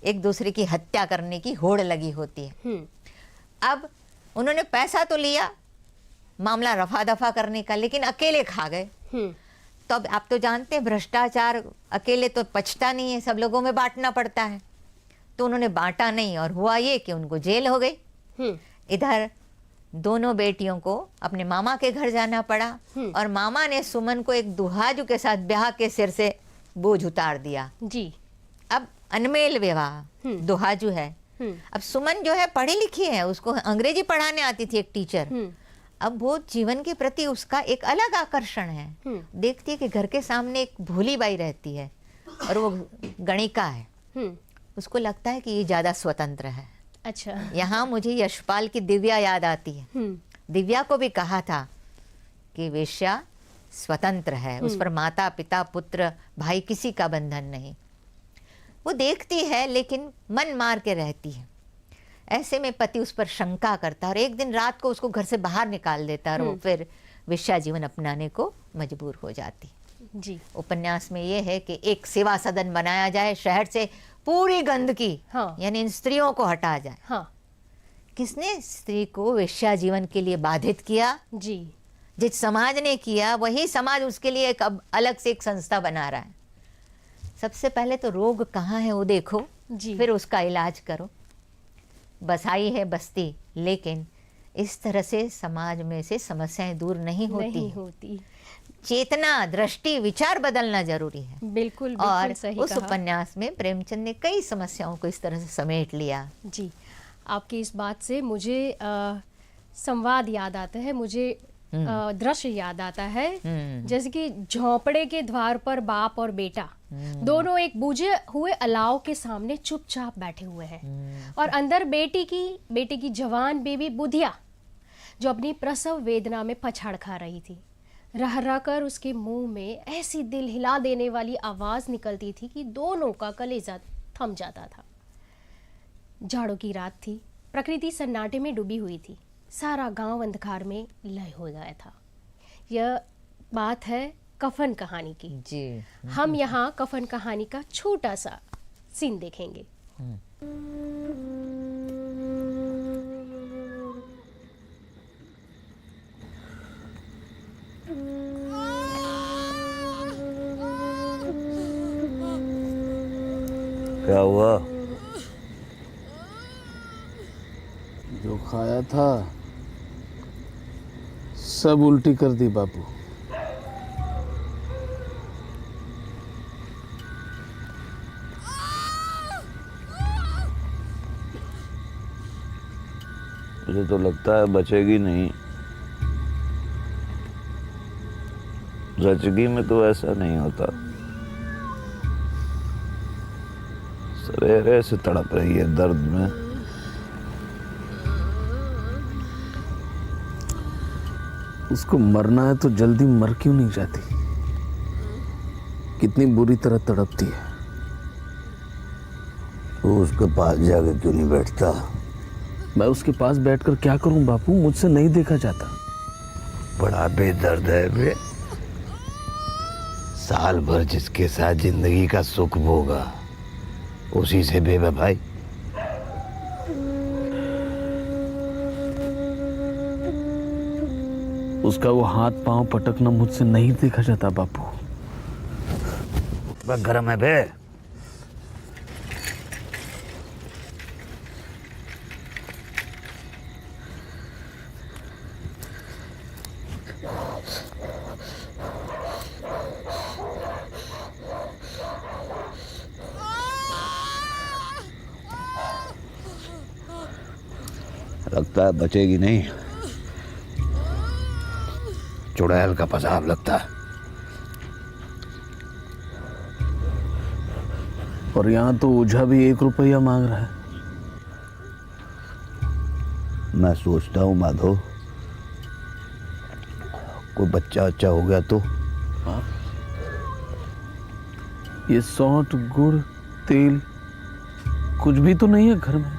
एक दूसरे की हत्या करने की होड़ लगी होती है। अब उन्होंने पैसा तो लिया मामला रफा दफा करने का, लेकिन अकेले खा गए। तो अब आप तो जानते हैं भ्रष्टाचार अकेले तो पचता नहीं है, सब लोगों में बांटना पड़ता है। तो उन्होंने बांटा नहीं, और हुआ ये कि उनको जेल हो गई। इधर दोनों बेटियों को अपने मामा के घर जाना पड़ा, और मामा ने सुमन को एक दुहाजू के साथ ब्याह के सिर से बोझ उतार दिया जी। अब अनमेल विवाह, दुहाजू है। अब सुमन जो है पढ़ी लिखी है, उसको अंग्रेजी पढ़ाने आती थी, एक टीचर। अब वो जीवन के प्रति उसका एक अलग आकर्षण है। देखती है कि घर के सामने एक भोली बाई रहती है और वो गणिका है। उसको लगता है कि ये ज्यादा स्वतंत्र है। अच्छा। यहाँ मुझे यशपाल की दिव्या याद आती है। दिव्या को भी कहा था कि वेश्या स्वतंत्र है, उस पर माता पिता पुत्र भाई किसी का बंधन नहीं। वो देखती है लेकिन मन मार के रहती है। ऐसे में पति उस पर शंका करता है और एक दिन रात को उसको घर से बाहर निकाल देता और वो फिर वेश्या जीवन अपनाने को मजबूर हो जाती जी। उपन्यास में ये है कि एक सेवा सदन बनाया जाए, शहर से पूरी गंदगी यानी इन स्त्रियों को हटा जाए। किसने स्त्री को वेश्या जीवन के लिए बाधित किया जी? जिस समाज ने किया वही समाज उसके लिए एक अब अलग से एक संस्था बना रहा है। सबसे पहले तो रोग कहाँ है वो देखो जी, फिर उसका इलाज करो। बसाई है बस्ती, लेकिन इस तरह से समाज में से समस्याएं दूर नहीं होती। चेतना, दृष्टि, विचार बदलना जरूरी है। बिल्कुल और सही उस कहा। उपन्यास में प्रेमचंद ने कई समस्याओं को इस तरह से समेट लिया जी। आपकी इस बात से मुझे संवाद याद आता है, मुझे दृश्य याद आता है, जैसे कि झोंपड़े के द्वार पर बाप और बेटा दोनों एक बुझे हुए अलाव के सामने चुपचाप बैठे हुए हैं और अंदर बेटी की जवान बेबी बुधिया जो अपनी प्रसव वेदना में पछाड़ खा रही थी। रह रह कर उसके मुंह में ऐसी दिल हिला देने वाली आवाज निकलती थी कि दोनों का कलेजा थम जाता था। जाड़ों की रात थी, प्रकृति सन्नाटे में डूबी हुई थी, सारा गांव अंधकार में लय हो गया था। यह बात है कफन कहानी की जी। हम यहाँ कफन कहानी का छोटा सा सीन देखेंगे। क्या हुआ? जो खाया था सब उल्टी कर दी बापू। मुझे तो लगता है बचेगी नहीं। जचगी में तो ऐसा नहीं होता। सवेरे से तड़प रही है दर्द में। उसको मरना है तो जल्दी मर क्यों नहीं जाती? कितनी बुरी तरह तड़पती है। वो उसके पास जाके क्यों नहीं बैठता? मैं उसके पास बैठकर क्या करूं बापू, मुझसे नहीं देखा जाता। बड़ा बेदर्द है बे। साल भर जिसके साथ जिंदगी का सुख भोगा उसी से बेवफाई। उसका वो हाथ पांव पटकना मुझसे नहीं देखा जाता बापू। बस गरम है बे। लगता है बचेगी नहीं। चुड़ैल का पेशाब लगता है। और यहाँ तो ओझा भी 1 रुपया मांग रहा है। मैं सोचता हूँ माधव, कोई बच्चा अच्छा हो गया तो। ये सौंठ गुड़ तेल कुछ भी तो नहीं है घर में।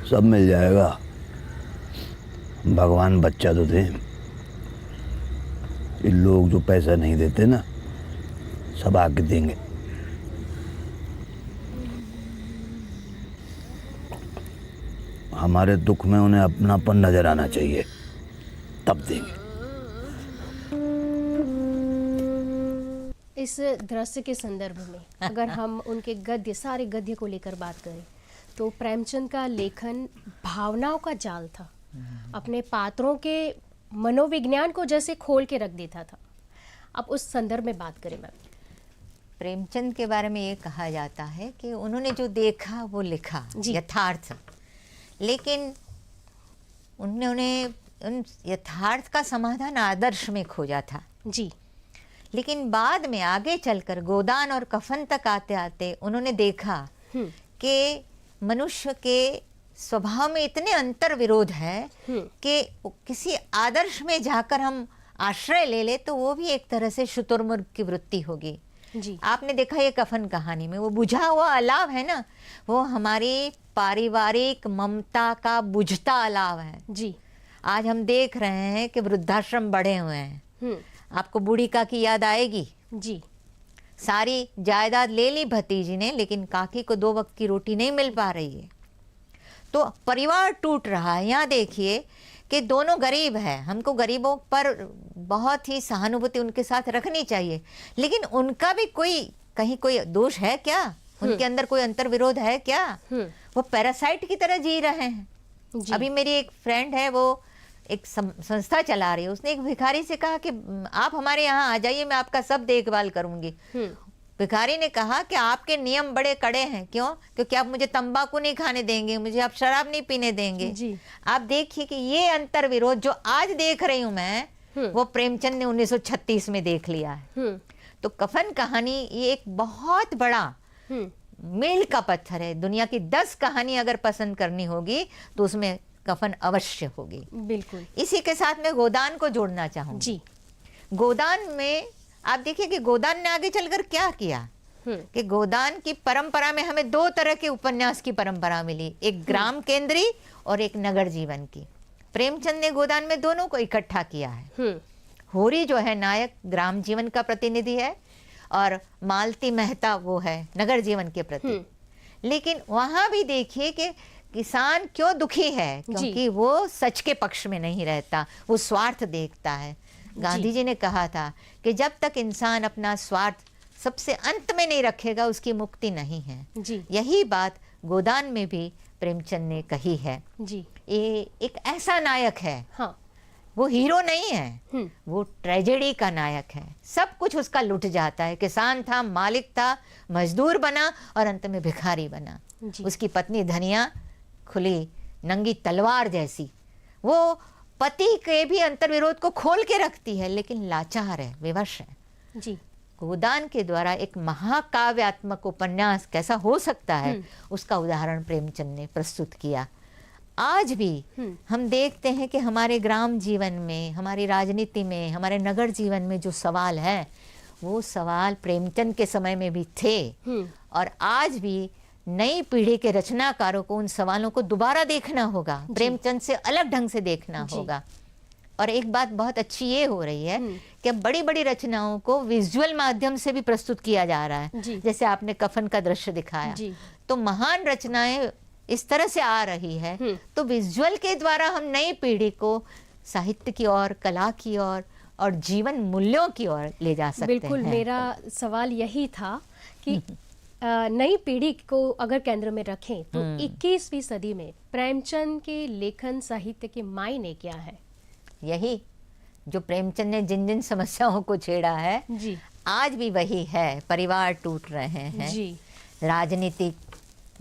सब मिल जाएगा। भगवान बच्चा तो दे। ये लोग जो पैसा नहीं देते ना, सब आके देंगे। हमारे दुख में उन्हें अपनापन नजर आना चाहिए, तब देंगे। इस दृश्य के संदर्भ में अगर हम उनके गद्य, सारे गद्य को लेकर बात करें तो प्रेमचंद का लेखन भावनाओं का जाल था। अपने पात्रों के मनोविज्ञान को जैसे खोल के रख देता था। अब उस संदर्भ में बात करें मैम। प्रेमचंद के बारे में ये कहा जाता है कि उन्होंने जो देखा वो लिखा, यथार्थ। लेकिन उन्होंने उन यथार्थ का समाधान आदर्श में खोजा था जी। लेकिन बाद में आगे चलकर गोदान और कफन तक आते आते उन्होंने देखा कि मनुष्य के स्वभाव में इतने अंतर विरोध है कि किसी आदर्श में जाकर हम आश्रय ले ले तो वो भी एक तरह से शुतुरमुर्ग की वृत्ति होगी जी। आपने देखा ये कफन कहानी में वो बुझा हुआ अलाव है ना, वो हमारी पारिवारिक ममता का बुझता अलाव है जी। आज हम देख रहे हैं कि वृद्धाश्रम बढ़े हुए हैं। आपको बूढ़ी काकी याद आएगी जी। सारी जायदाद ले ली भतीजी ने, लेकिन काकी को 2 वक्त की रोटी नहीं मिल पा रही है। तो परिवार टूट रहा है। यहाँ देखिए कि दोनों गरीब है, हमको गरीबों पर बहुत ही सहानुभूति उनके साथ रखनी चाहिए, लेकिन उनका भी कहीं कोई दोष है क्या? उनके अंदर कोई अंतर विरोध है क्या? वो पैरासाइट की तरह जी रहे हैं। अभी मेरी एक फ्रेंड है, वो एक संस्था चला रही है। उसने एक भिखारी से कहा कि आप हमारे यहाँ आ जाइए, मैं आपका सब देखभाल करूंगी। भिखारी ने कहा कि आपके नियम बड़े कड़े हैं। क्यों? क्योंकि आप मुझे तंबाकू नहीं खाने देंगे, मुझे आप शराब नहीं पीने देंगे। जी। आप देखिए कि ये अंतर विरोध जो आज देख रही हूं मैं, वो प्रेमचंद ने 1936 में देख लिया है। तो कफन कहानी ये एक बहुत बड़ा मील का पत्थर है। दुनिया की 10 कहानी अगर पसंद करनी होगी तो उसमें कफन अवश्य होगी। बिल्कुल। इसी के साथ मैं गोदान को जोड़ना चाहूंगी। जी। गोदान में आप देखिए कि गोदान ने आगे चलकर क्या किया कि गोदान की परंपरा में हमें 2 तरह के उपन्यास की परंपरा मिली, एक ग्राम केंद्री और एक नगर जीवन की। प्रेमचंद ने गोदान में दोनों को इकट्ठा किया है। होरी जो है नायक ग्राम जीवन का प्रतिनिधि है और मालती मेहता वो है नगर जीवन के प्रति। लेकिन वहां भी देखिए कि किसान क्यों दुखी है, क्योंकि वो सच के पक्ष में नहीं रहता, वो स्वार्थ देखता है। गांधी जी ने कहा था कि जब तक इंसान अपना स्वार्थ सबसे अंत में नहीं रखेगा उसकी मुक्ति नहीं है। यही बात गोदान में भी प्रेमचंद ने कही है। ये एक ऐसा नायक है, वो हीरो नहीं है, वो ट्रेजेडी का नायक है। सब कुछ उसका लुट जाता है। किसान था, मालिक था, मजदूर बना और अंत में भिखारी बना। उसकी पत्नी धनिया खुली नंगी तलवार जैसी, वो पति के भी अंतर्विरोध को खोल के रखती है, लेकिन लाचार है, विवश है। जी। गोदान के द्वारा एक महाकाव्यात्मक उपन्यास कैसा हो सकता है, उसका उदाहरण प्रेमचंद ने प्रस्तुत किया। आज भी हम देखते हैं कि हमारे ग्राम जीवन में, हमारी राजनीति में, हमारे नगर जीवन में जो सवाल है, वो सवाल प्रेमचंद के समय में भी थे और आज भी नई पीढ़ी के रचनाकारों को उन सवालों को दोबारा देखना होगा, प्रेमचंद से अलग ढंग से देखना होगा। और एक बात बहुत अच्छी ये हो रही है कि अब बड़ी बड़ी रचनाओं को विजुअल माध्यम से भी प्रस्तुत किया जा रहा है। जैसे आपने कफन का दृश्य दिखाया, तो महान रचनाएं इस तरह से आ रही है, तो विजुअल के द्वारा हम नई पीढ़ी को साहित्य की ओर, कला की ओर और जीवन मूल्यों की ओर ले जा सकते हैं। बिल्कुल, मेरा सवाल यही था कि नई पीढ़ी को अगर केंद्र में रखें तो 21वीं सदी में प्रेमचंद के लेखन साहित्य के मायने क्या है? यही जो प्रेमचंद ने जिन जिन समस्याओं को छेड़ा है, आज भी वही है। परिवार टूट रहे हैं, राजनीतिक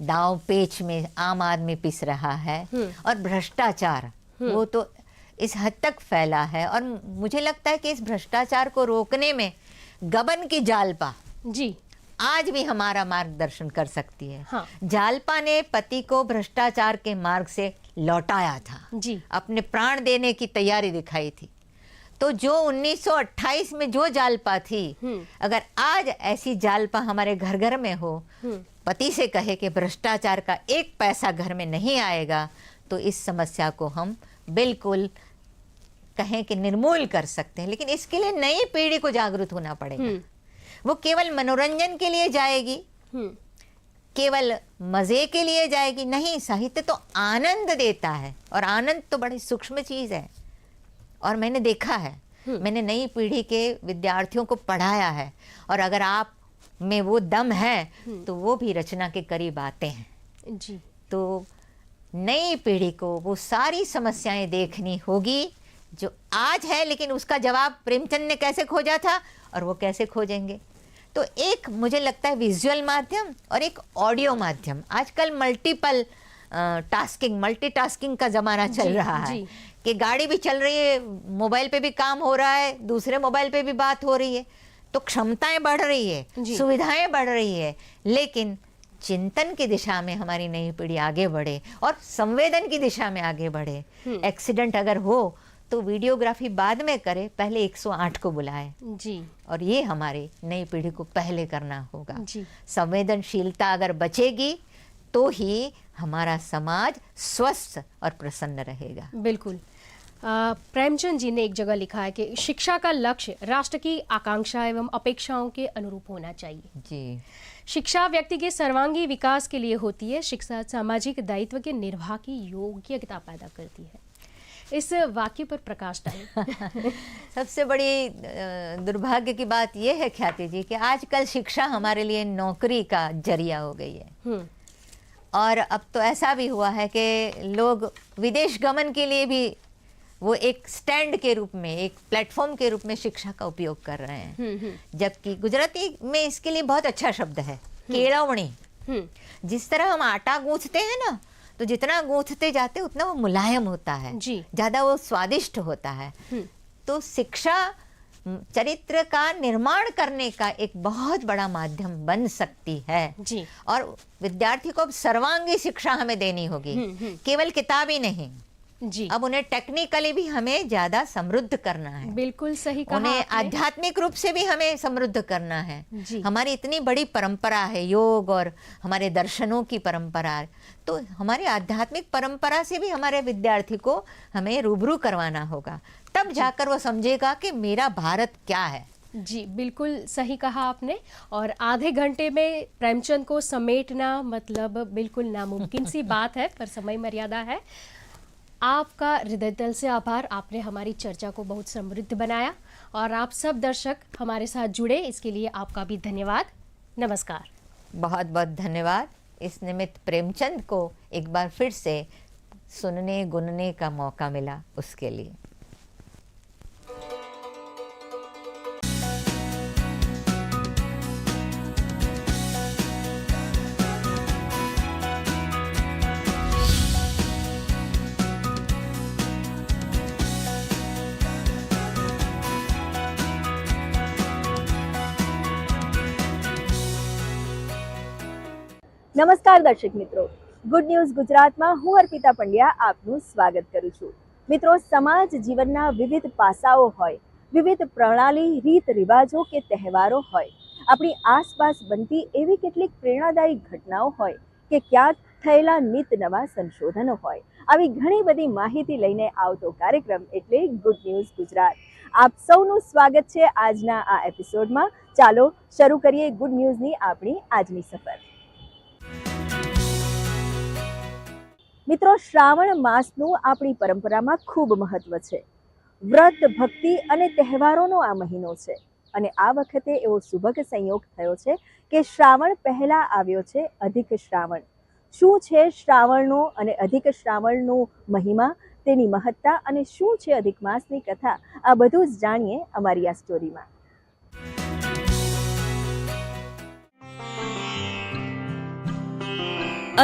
दांव पेच में आम आदमी पिस रहा है और भ्रष्टाचार वो तो इस हद तक फैला है। और मुझे लगता है कि इस भ्रष्टाचार को रोकने में गबन की जालपा आज भी हमारा मार्गदर्शन कर सकती है। जालपा ने पति को भ्रष्टाचार के मार्ग से लौटाया था, अपने प्राण देने की तैयारी दिखाई थी। तो जो 1928 में जो जालपा थी, अगर आज ऐसी जालपा हमारे घर घर में हो, पति से कहे कि भ्रष्टाचार का 1 पैसा घर में नहीं आएगा, तो इस समस्या को हम बिल्कुल कहें कि निर्मूल कर सकते हैं। लेकिन इसके लिए नई पीढ़ी को जागरूक होना पड़ेगा। वो केवल मनोरंजन के लिए जाएगी, केवल मजे के लिए जाएगी नहीं। साहित्य तो आनंद देता है और आनंद तो बड़ी सूक्ष्म चीज है। और मैंने देखा है, मैंने नई पीढ़ी के विद्यार्थियों को पढ़ाया है, और अगर आप में वो दम है तो वो भी रचना के करीब आते हैं। तो नई पीढ़ी को वो सारी समस्याएं देखनी होगी जो आज है, लेकिन उसका जवाब प्रेमचंद ने कैसे खोजा था और वो कैसे खोजेंगे। तो एक मुझे लगता है विजुअल माध्यम और एक ऑडियो माध्यम। आजकल मल्टीटास्किंग का जमाना चल रहा है कि गाड़ी भी चल रही है, मोबाइल पे भी काम हो रहा है, दूसरे मोबाइल पे भी बात हो रही है। तो क्षमताएं बढ़ रही है, सुविधाएं बढ़ रही है, लेकिन चिंतन की दिशा में हमारी नई पीढ़ी आगे बढ़े और संवेदन की दिशा में आगे बढ़े। एक्सीडेंट अगर हो तो वीडियोग्राफी बाद में करे, पहले 108 को बुलाए। और ये हमारी नई पीढ़ी को पहले करना होगा। संवेदनशीलता अगर बचेगी तो ही हमारा समाज स्वस्थ और प्रसन्न रहेगा। बिल्कुल। प्रेमचंद जी ने एक जगह लिखा है कि शिक्षा का लक्ष्य राष्ट्र की आकांक्षा एवं अपेक्षाओं के अनुरूप होना चाहिए। शिक्षा व्यक्ति के सर्वांगीण विकास के लिए होती है। शिक्षा सामाजिक दायित्व के निर्वाह की योग्यता पैदा करती है। इस वाक्य पर प्रकाश डालें। सबसे बड़ी दुर्भाग्य की बात यह है ख्याति जी कि आजकल शिक्षा हमारे लिए नौकरी का जरिया हो गई है। और अब तो ऐसा भी हुआ है कि लोग विदेश गमन के लिए भी वो एक स्टैंड के रूप में, एक प्लेटफॉर्म के रूप में शिक्षा का उपयोग कर रहे हैं। जबकि गुजराती में इसके लिए बहुत अच्छा शब्द है, केळवणी। जिस तरह हम आटा गूंथते हैं ना, तो जितना गूंथते जाते उतना वो मुलायम होता है, ज़्यादा वो स्वादिष्ट होता है। तो शिक्षा चरित्र का निर्माण करने का एक बहुत बड़ा माध्यम बन सकती है जी। और विद्यार्थी को अब सर्वांगी शिक्षा हमें देनी होगी, केवल किताबी नहीं जी। अब उन्हें टेक्निकली भी हमें ज्यादा समृद्ध करना है। बिल्कुल सही कहा उन्हें आपने। आध्यात्मिक रूप से भी हमें समृद्ध करना है जी। हमारी इतनी बड़ी परंपरा है योग और हमारे दर्शनों की परंपरा, तो हमारी आध्यात्मिक परंपरा से भी हमारे विद्यार्थी को हमें रूबरू करवाना होगा, तब जाकर वो समझेगा कि मेरा भारत क्या है। जी बिल्कुल सही कहा आपने। और आधे घंटे में प्रेमचंद को समेटना मतलब बिल्कुल नामुमकिन सी बात है, पर समय मर्यादा है। आपका हृदय दिल से आभार, आपने हमारी चर्चा को बहुत समृद्ध बनाया और आप सब दर्शक हमारे साथ जुड़े, इसके लिए आपका भी धन्यवाद। नमस्कार। बहुत बहुत धन्यवाद। इस निमित्त प्रेमचंद को एक बार फिर से सुनने गुनने का मौका मिला, उसके लिए। નમસ્કાર દર્શક મિત્રો, ગુડ ન્યૂઝ ગુજરાતમાં હું અર્પિતા પંડ્યા આપનું સ્વાગત કરું છું। મિત્રો, સમાજ જીવનના વિવિધ પાસાઓ હોય, વિવિધ પ્રણાલી, રીત રિવાજો કે તહેવારો હોય, આપણી આસપાસ બનતી એવી કેટલીક પ્રેરણાદાયી ઘટનાઓ હોય કે ક્યાંક થયેલા નિત નવા સંશોધનો હોય, આવી ઘણી બધી માહિતી લઈને આવતો કાર્યક્રમ એટલે ગુડ ન્યૂઝ ગુજરાત। આપ સૌનું સ્વાગત છે આજના આ એપિસોડમાં। ચાલો શરૂ કરીએ ગુડ ન્યૂઝની આપણી આજની સફર। મિત્રો, શ્રાવણ માસનું આપણી પરંપરામાં ખૂબ મહત્વ છે। વ્રત, ભક્તિ અને તહેવારોનો આ મહિનો છે અને આ વખતે એવો સુભગ સંયોગ થયો છે કે શ્રાવણ પહેલા આવ્યો છે અધિક શ્રાવણ। શું છે શ્રાવણનો અને અધિક શ્રાવણનો મહિમા, તેની મહત્તા અને શું છે અધિક માસની કથા, આ બધું જ જાણીએ અમારી આ સ્ટોરીમાં।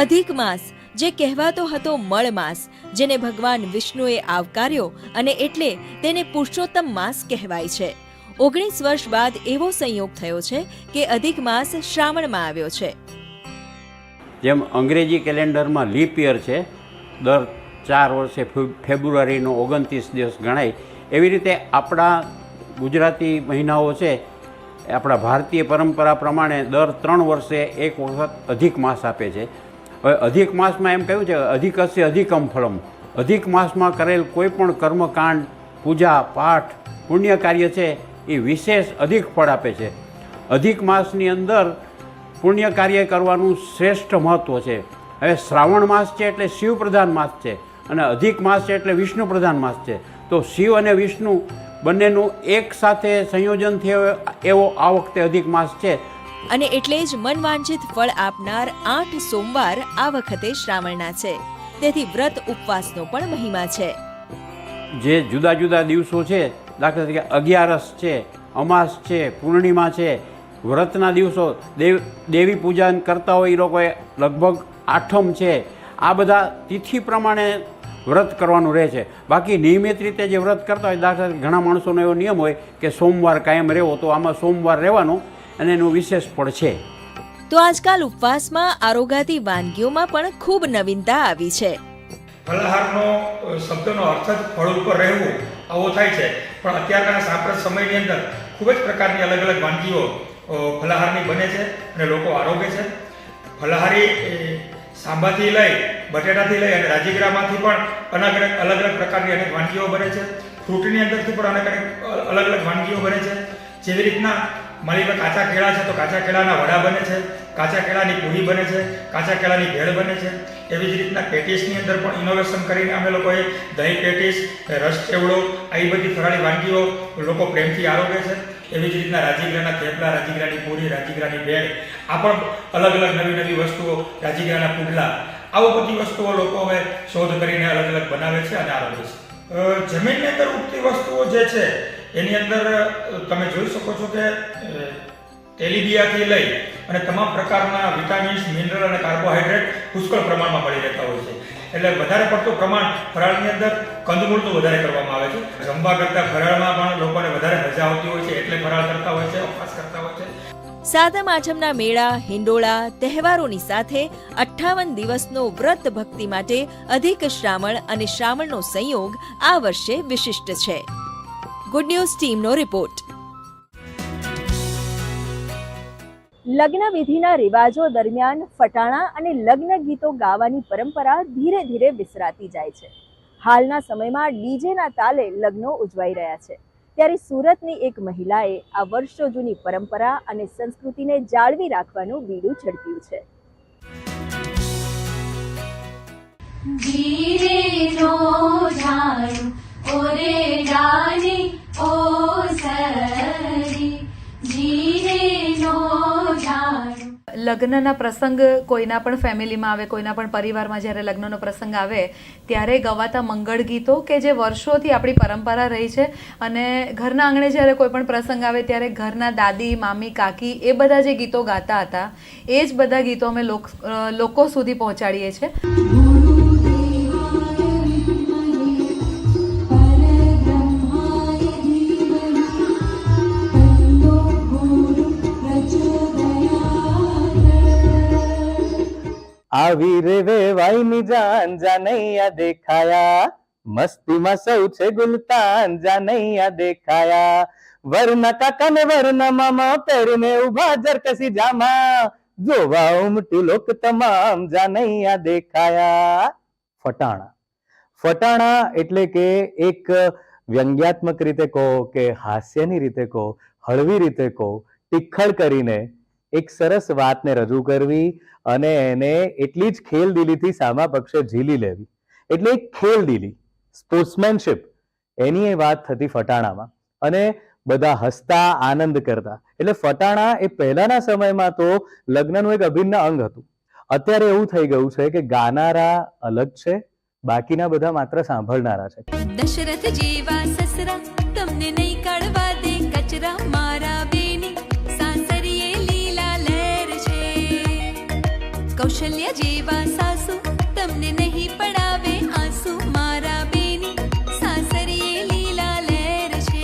અધિક માસ જે કહેવાતો હતો મળ માસ, જેને ભગવાન વિષ્ણુએ આવકાર્યો અને એટલે તેને પુરુષોત્તમ માસ કહેવાય છે। 19 વર્ષ બાદ એવો સંયોગ થયો છે કે અધિક માસ શ્રાવણમાં આવ્યો છે। જેમ અંગ્રેજી કેલેન્ડરમાં લીપ યર છે, દર 4 વર્ષે ફેબ્રુઆરીનો 29 દિવસ ગણાય, એવી રીતે આપણા ગુજરાતી મહિનાઓ છે, આપણા ભારતીય પરંપરા પ્રમાણે દર 3 વર્ષે એક વખત અધિક માસ આપે છે। હવે અધિક માસમાં એમ કહ્યું છે અધિકસ્ય અધિકમ ફળમ, અધિક માસમાં કરેલ કોઈ પણ કર્મકાંડ, પૂજા પાઠ, પુણ્ય કાર્ય છે એ વિશેષ અધિક ફળ આપે છે। અધિક માસની અંદર પુણ્ય કાર્ય કરવાનું શ્રેષ્ઠ મહત્ત્વ છે। હવે શ્રાવણ માસ છે એટલે શિવ પ્રધાન માસ છે અને અધિક માસ છે એટલે વિષ્ણુ પ્રધાન માસ છે, તો શિવ અને વિષ્ણુ બંનેનું એક સાથે સંયોજન થયો એવો આ વખતે અધિક માસ છે। અને એટલે જ મનવાંછિત ફળ આપનાર 8 સોમવાર આ વખતે શ્રાવણના છે, તેથી વ્રત ઉપવાસનો પણ મહિમા છે। જે જુદા જુદા દિવસો છે, દાખલા તરીકે 11 છે, અમાસ છે, પૂર્ણિમા છે, વ્રતના દિવસો દેવી પૂજન કરતા હોય એ લોકોએ લગભગ આઠમ છે, આ બધા તિથિ પ્રમાણે વ્રત કરવાનું રહે છે। બાકી નિયમિત રીતે જે વ્રત કરતા હોય, દાખલા તરીકે ઘણા માણસોનો એવો નિયમ હોય કે સોમવાર કાયમ રહેવો, તો આમાં સોમવાર રહેવાનો અને એનું વિશેષ ફળ છે। તો આજકાલ ઉપવાસમાં આરોગાતી વાનગીઓમાં પણ ખૂબ નવીનતા આવી છે। ફલાહારનો શબ્દનો અર્થ જ ફળ ઉપર રહેવું આવો થાય છે, પણ અત્યારના સાંપ્રત સમયની અંદર ખૂબ જ પ્રકારની અલગ અલગ વાનગીઓ ફલાહારની બને છે અને લોકો આરોગે છે। ફલાહારી સાંભાથી લઈ, બટેટાથી લઈ અને રાજગરામાંથી પણ અલગ અલગ પ્રકારની અનેક વાનગીઓ બને છે। ફ્રૂટની અંદરથી પણ અલગ અલગ વાનગીઓ બને છે। જેવી રીતના મારી પાસે કાચા કેળા છે તો કાચા કેળાના વડા બને છે, કાચા કેળાની પૂરી બને છે, કાચા કેળાની ભેળ બને છે। એવી જ રીતના પેટીસની અંદર પણ ઇનોવેશન કરીને અમે લોકોએ દહીં પેટીસ, રસ ચેવડો, આવી બધી ફરાળી વાનગીઓ લોકો પ્રેમથી આરોગે છે। એવી જ રીતના રાજીગરાના થેપલા, રાજીગરાની પૂરી, રાજીગરાની ભેળ, આ પણ અલગ અલગ નવી નવી વસ્તુઓ, રાજીગરાના પુડલા, આવો બધી વસ્તુઓ લોકો હવે શોધ કરીને અલગ અલગ બનાવે છે અને આરોગે છે। જમીનની અંદર ઉગતી વસ્તુઓ જે છે એની અંદર તમે જોઈ શકો છો કે તેલીબિયાથી લઈ અને તમામ પ્રકારના વિટામિન્સ, મિનરલ અને કાર્બોહાઈડ્રેટ પુષ્કળ પ્રમાણમાં મળી રહેતા હોય છે. એટલે વધારે પડતું પ્રમાણ ફરાળની અંદર કંદમૂળનું વધારે કરવામાં આવે છે. જમવા કરતાં ફરાળમાં પણ લોકોને વધારે મજા આવતી હોય છે એટલે ફરાળ કરતા હોય છે, ઉપવાસ કરતા હોય છે. સાતમ આઠમના મેળા, હિંડોળા, તહેવારોની સાથે 58 દિવસનો વ્રત ભક્તિ માટે અધિક શ્રાવણ અને શ્રાવણનો સંયોગ આ વર્ષે વિશિષ્ટ છે. ગુડ ન્યૂઝ ટીમનો રિપોર્ટ. લગ્ન વિધિના રિવાજો દરમિયાન ફટાણા અને લગ્ન ગીતો ગાવાની પરંપરા ધીરે ધીરે વિસરાતી જાય છે. હાલના સમયમાં ડીજેના તાલે લગ્નો ઉજવાઈ રહ્યા છે. ત્યારે સુરતની એક મહિલાએ આ વર્ષો જૂની પરંપરા અને સંસ્કૃતિને જાળવી રાખવાનું બીડું ઝડપ્યું છે. લગ્નના પ્રસંગ કોઈના પણ ફેમિલીમાં આવે, કોઈના પણ પરિવારમાં જ્યારે લગ્નનો પ્રસંગ આવે ત્યારે ગવાતા મંગળ ગીતો કે જે વર્ષોથી આપણી પરંપરા રહી છે, અને ઘરના આંગણે જ્યારે કોઈ પણ પ્રસંગ આવે ત્યારે ઘરના દાદી, મામી, કાકી એ બધા જે ગીતો ગાતા હતા એ જ બધા ગીતો અમે લોકો સુધી પહોંચાડીએ છીએ. આવી રે વેવાઈની જાન જાનૈયા દેખાયા, મસ્તીમાં સૌ છે ગુલતાન જાનૈયા દેખાયા, વરના કાકા ને વરના મામા પહેરીને ઉભા જરકસી જામા, જોવા ઉમટ્યું લોક તમામ જાનૈયા દેખાયા. ફટાણા. ફટાણા એટલે કે એક વ્યંગ્યાત્મક રીતે કહો કે હાસ્યની રીતે કહો, હળવી રીતે કહો, ટીખળ કરીને એક સરસ વાતને રજૂ કરવી અને એને એટલી જ ખેલદિલીથી સામા પક્ષે ઝીલી લેવી, એટલે એક ખેલદિલી, સ્પોર્ટ્સમેનશિપ, એની એ વાત થતી ફટાણામાં. અને બધા હસતા, આનંદ કરતા. એટલે ફટાણા એ પહેલાના સમયમાં તો લગ્નનું એક અભિન્ન અંગ હતું. અત્યારે એવું થઈ ગયું છે કે ગાનારા અલગ છે, બાકીના બધા માત્ર સાંભળનારા છે. દશરથ જેવા સસરા તમને નહીં કાઢવા દે કચરા, મારા બેની સાસરીએ લીલા લહેર છે. કૌશલ્ય જેવા સાસુ તમને નહીં પડાવે આંસુ, મારા બેની સાસરીએ લીલા લહેર છે.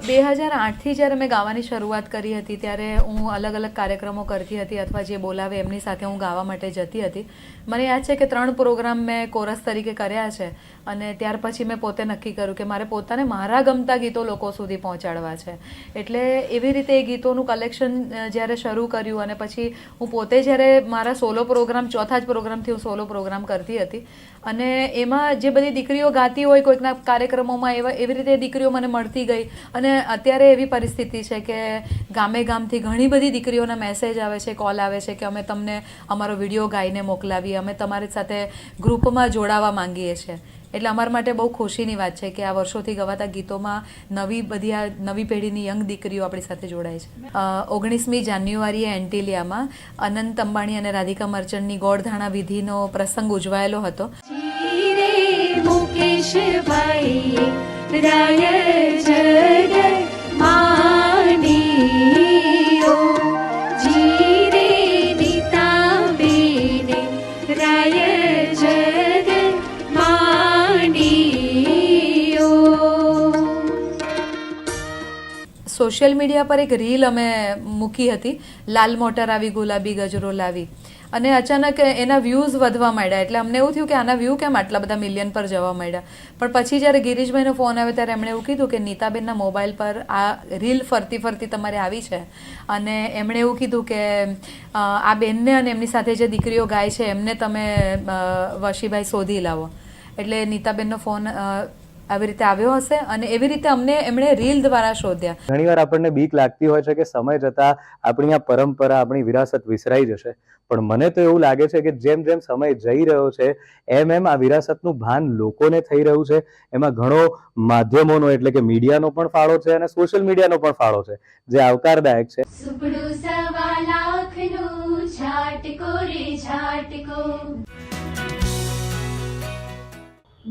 2008થી જ્યારે મેં ગાવાની શરૂઆત કરી હતી ત્યારે હું અલગ અલગ કાર્યક્રમો કરતી હતી અથવા જે બોલાવે એમની સાથે હું ગાવા માટે જતી હતી. મને યાદ છે કે 3 પ્રોગ્રામ મેં કોરસ તરીકે કર્યા છે, અને ત્યાર પછી મેં પોતે નક્કી કર્યું કે મારે પોતાને મારા ગમતા ગીતો લોકો સુધી પહોંચાડવા છે. એટલે એવી રીતે એ ગીતોનું કલેક્શન જ્યારે શરૂ કર્યું, અને પછી હું પોતે જ્યારે મારા સોલો પ્રોગ્રામ, ચોથા જ પ્રોગ્રામથી હું સોલો પ્રોગ્રામ કરતી હતી, અને એમાં જે બધી દીકરીઓ ગાતી હોય કોઈકના કાર્યક્રમોમાં એવી રીતે દીકરીઓ મને મળતી ગઈ. અને અત્યારે એવી પરિસ્થિતિ છે કે ગામે ગામથી ઘણી બધી દીકરીઓના મેસેજ આવે છે, કોલ આવે છે કે અમે તમને અમારો વિડીયો ગાઈને મોકલાવીએ, અમે તમારી સાથે ગ્રુપમાં જોડાવા માંગીએ છીએ. એટલે અમારા માટે બહુ ખુશીની વાત છે કે આ વર્ષોથી ગવાતા ગીતોમાં નવી પેઢીની યંગ દીકરીઓ આપણી સાથે જોડાય છે. 19મી જાન્યુઆરીએ એન્ટિલિયામાં અનંત અંબાણી અને રાધિકા મર્ચન્ટની ગોળધાણા વિધિનો પ્રસંગ ઉજવાયેલો હતો. સોશિયલ મીડિયા પર એક રીલ અમે મૂકી હતી, લાલ મોટર આવી ગુલાબી ગજરો લાવી, અને અચાનક એના વ્યૂઝ વધવા માંડ્યા. એટલે અમને એવું થયું કે આના વ્યૂ કેમ આટલા બધા મિલિયન પર જવા માંડ્યા. પણ પછી જ્યારે ગિરીશભાઈનો ફોન આવ્યો ત્યારે એમણે એવું કીધું કે નીતાબેનના મોબાઈલ પર આ રીલ ફરતી તમારે આવી છે, અને એમણે એવું કીધું કે આ બેનને અને એમની સાથે જે દીકરીઓ ગાય છે એમને તમે વશીભાઈ શોધી લાવો. એટલે નીતાબેનનો ફોન આવી રીતે આવ્યો હશે, અને એવી રીતે એમણે રીલ દ્વારા શોધ્યા. ઘણીવાર આપણને બીક લાગતી હોય છે કે સમય જતા આપણી આ પરંપરા, આપણી વિરાસત વિસરાઈ જશે, પણ મને તો એવું લાગે છે કે જેમ જેમ સમય જઈ રહ્યો છે એમ આ વિરાસતનું ભાન લોકોને થઈ રહ્યું છે. એમાં ઘણો માધ્યમોનો એટલે કે મીડિયાનો પણ ફાળો છે, અને સોશિયલ મીડિયાનો પણ ફાળો છે, જે આવકારદાયક છે.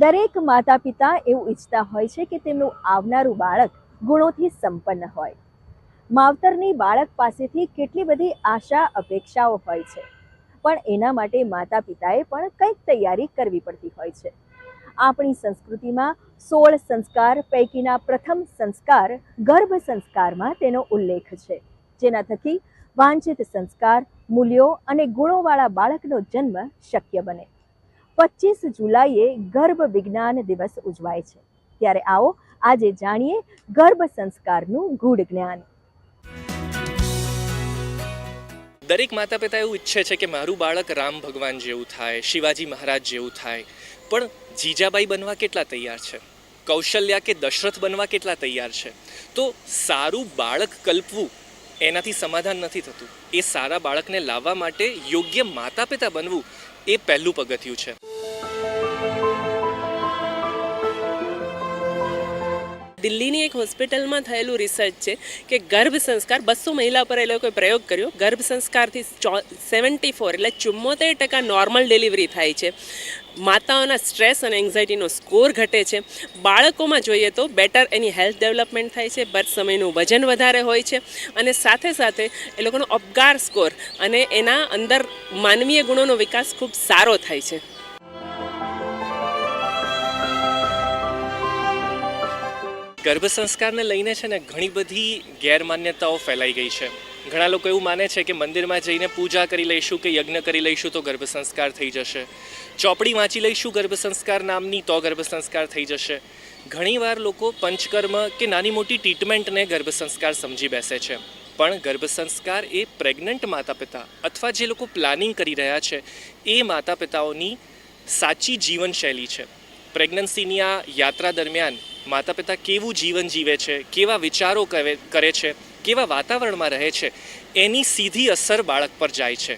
દરેક માતા પિતા એવું ઈચ્છતા હોય છે કે તેમનું આવનારું બાળક ગુણોથી સંપન્ન હોય. માવતરની બાળક પાસેથી કેટલી બધી આશા અપેક્ષાઓ હોય છે, પણ એના માટે માતા પિતાએ પણ કંઈક તૈયારી કરવી પડતી હોય છે. આપણી સંસ્કૃતિમાં 16 સંસ્કાર પૈકીના પ્રથમ સંસ્કાર ગર્ભ સંસ્કારમાં તેનો ઉલ્લેખ છે, જેના થકી વાંછિત સંસ્કાર, મૂલ્યો અને ગુણોવાળા બાળકનો જન્મ શક્ય બને. 25 જુલાઈએ ગર્ભ વિજ્ઞાન દિવસ ઉજવાય છે. ત્યારે આવો આજે જાણીએ ગર્ભ સંસ્કારનું ગૂઢ જ્ઞાન. દરેક માતા પિતા એવું ઈચ્છે છે કે મારું બાળક રામ ભગવાન જેવું થાય, શિવાજી મહારાજ જેવું થાય, પણ જીજાબાઈ બનવા કેટલા તૈયાર છે? કૌશલ્યા કે દશરથ બનવા કેટલા તૈયાર છે? તો સારું બાળક કલ્પવું એનાથી સમાધાન નથી થતું. એ સારા બાળકને લાવવા માટે યોગ્ય માતા પિતા બનવું એ પહેલું પગથિયું છે. દિલ્હીની એક હોસ્પિટલમાં થયેલું રિસર્ચ છે કે ગર્ભ સંસ્કાર 200 મહિલા પર એ લોકોએ પ્રયોગ કર્યો. ગર્ભ સંસ્કારથી 74 એટલે 74% નોર્મલ ડિલિવરી થાય છે. માતાઓના સ્ટ્રેસ અને એન્ઝાઇટીનો સ્કોર ઘટે છે. બાળકોમાં જોઈએ તો બેટર એની હેલ્થ ડેવલપમેન્ટ થાય છે, બર્થ સમયનું વજન વધારે હોય છે, અને સાથે સાથે એ લોકોનો અપગાર સ્કોર અને એના અંદર માનવીય ગુણોનો વિકાસ ખૂબ સારો થાય છે. ગર્ભ સંસ્કારને લઈને છે ને ઘણી બધી ગેરમાન્યતાઓ ફેલાઈ ગઈ છે. ઘણા લોકો એવું માને છે કે મંદિરમાં જઈને પૂજા કરી લઈશું કે યજ્ઞ કરી લઈશું તો ગર્ભ સંસ્કાર થઈ જશે, ચોપડી વાંચી લઈશું ગર્ભ સંસ્કાર નામની તો ગર્ભ સંસ્કાર થઈ જશે. ઘણીવાર લોકો પંચકર્મ કે નાની મોટી ટ્રીટમેન્ટને ગર્ભ સંસ્કાર સમજી બેસે છે, પણ ગર્ભ સંસ્કાર એ પ્રેગ્નન્ટ માતા પિતા અથવા જે લોકો પ્લાનિંગ કરી રહ્યા છે એ માતા પિતાઓની સાચી જીવનશૈલી છે. પ્રેગ્નન્સીની આ યાત્રા દરમિયાન માતા પિતા કેવું જીવન જીવે છે, કેવા વિચારો કરે છે, કેવા વાતાવરણમાં રહે છે, એની સીધી અસર બાળક પર જાય છે.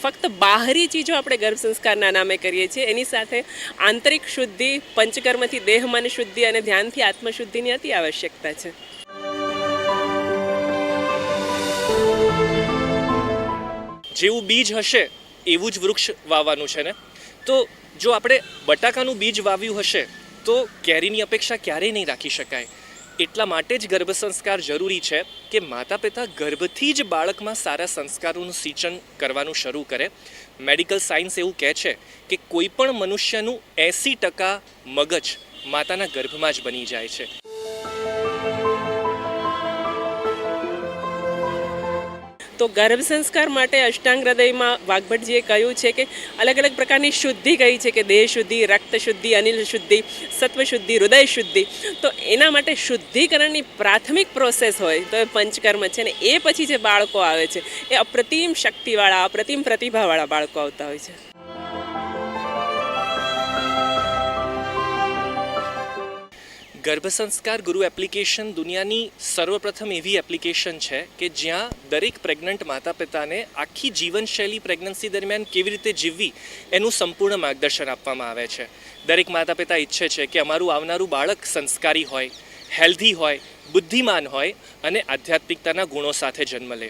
ફક્ત બાહરી ચીજો આપણે ગર્ભ સંસ્કારના નામે કરીએ છીએ, એની સાથે આંતરિક શુદ્ધિ, પંચકર્મથી દેહ મન શુદ્ધિ અને ધ્યાનથી આત્મશુદ્ધિની અતિ આવશ્યકતા છે. જેવું બીજ હશે એવું જ વૃક્ષ વાવવાનું છે ને. તો જો આપણે બટાકાનું બીજ વાવ્યું હશે તો કેરીની અપેક્ષા ક્યારેય નહીં રાખી શકાય. એટલા માટે જ ગર્ભ સંસ્કાર જરૂરી છે કે માતા પિતા ગર્ભથી જ બાળકમાં સારા સંસ્કારોનું સિંચન કરવાનું શરૂ કરે. મેડિકલ સાયન્સ એવું કહે છે કે કોઈ પણ મનુષ્યનું 80% મગજ માતાના ગર્ભમાં જ બની જાય છે. તો ગર્ભ સંસ્કાર માટે અષ્ટાંગ હૃદયમાં વાઘભટજીએ કહ્યું છે કે અલગ અલગ પ્રકારની શુદ્ધિ કહી છે કે દેહ શુદ્ધિ, રક્ત શુદ્ધિ, અનિલ શુદ્ધિ, સત્વ શુદ્ધિ, હૃદય શુદ્ધિ. તો એના માટે શુદ્ધિકરણની પ્રાથમિક પ્રોસેસ હોય તો એ પંચકર્મ છે ને એ પછી જે બાળકો આવે છે એ અપ્રતિમ શક્તિવાળા, અપ્રતિમ પ્રતિભાવાળા બાળકો આવતા હોય છે. ગર્ભ સંસ્કાર ગુરુ એપ્લિકેશન દુનિયાની સર્વપ્રથમ એવી એપ્લિકેશન છે કે જ્યાં દરેક પ્રેગ્નન્ટ માતા પિતાને આખી જીવનશૈલી પ્રેગ્નન્સી દરમિયાન કેવી રીતે જીવવી એનું સંપૂર્ણ માર્ગદર્શન આપવામાં આવે છે. દરેક માતા પિતા ઈચ્છે છે કે અમારું આવનારું બાળક સંસ્કારી હોય, હેલ્ધી હોય, બુદ્ધિમાન હોય અને આધ્યાત્મિકતાના ગુણો સાથે જન્મ લે.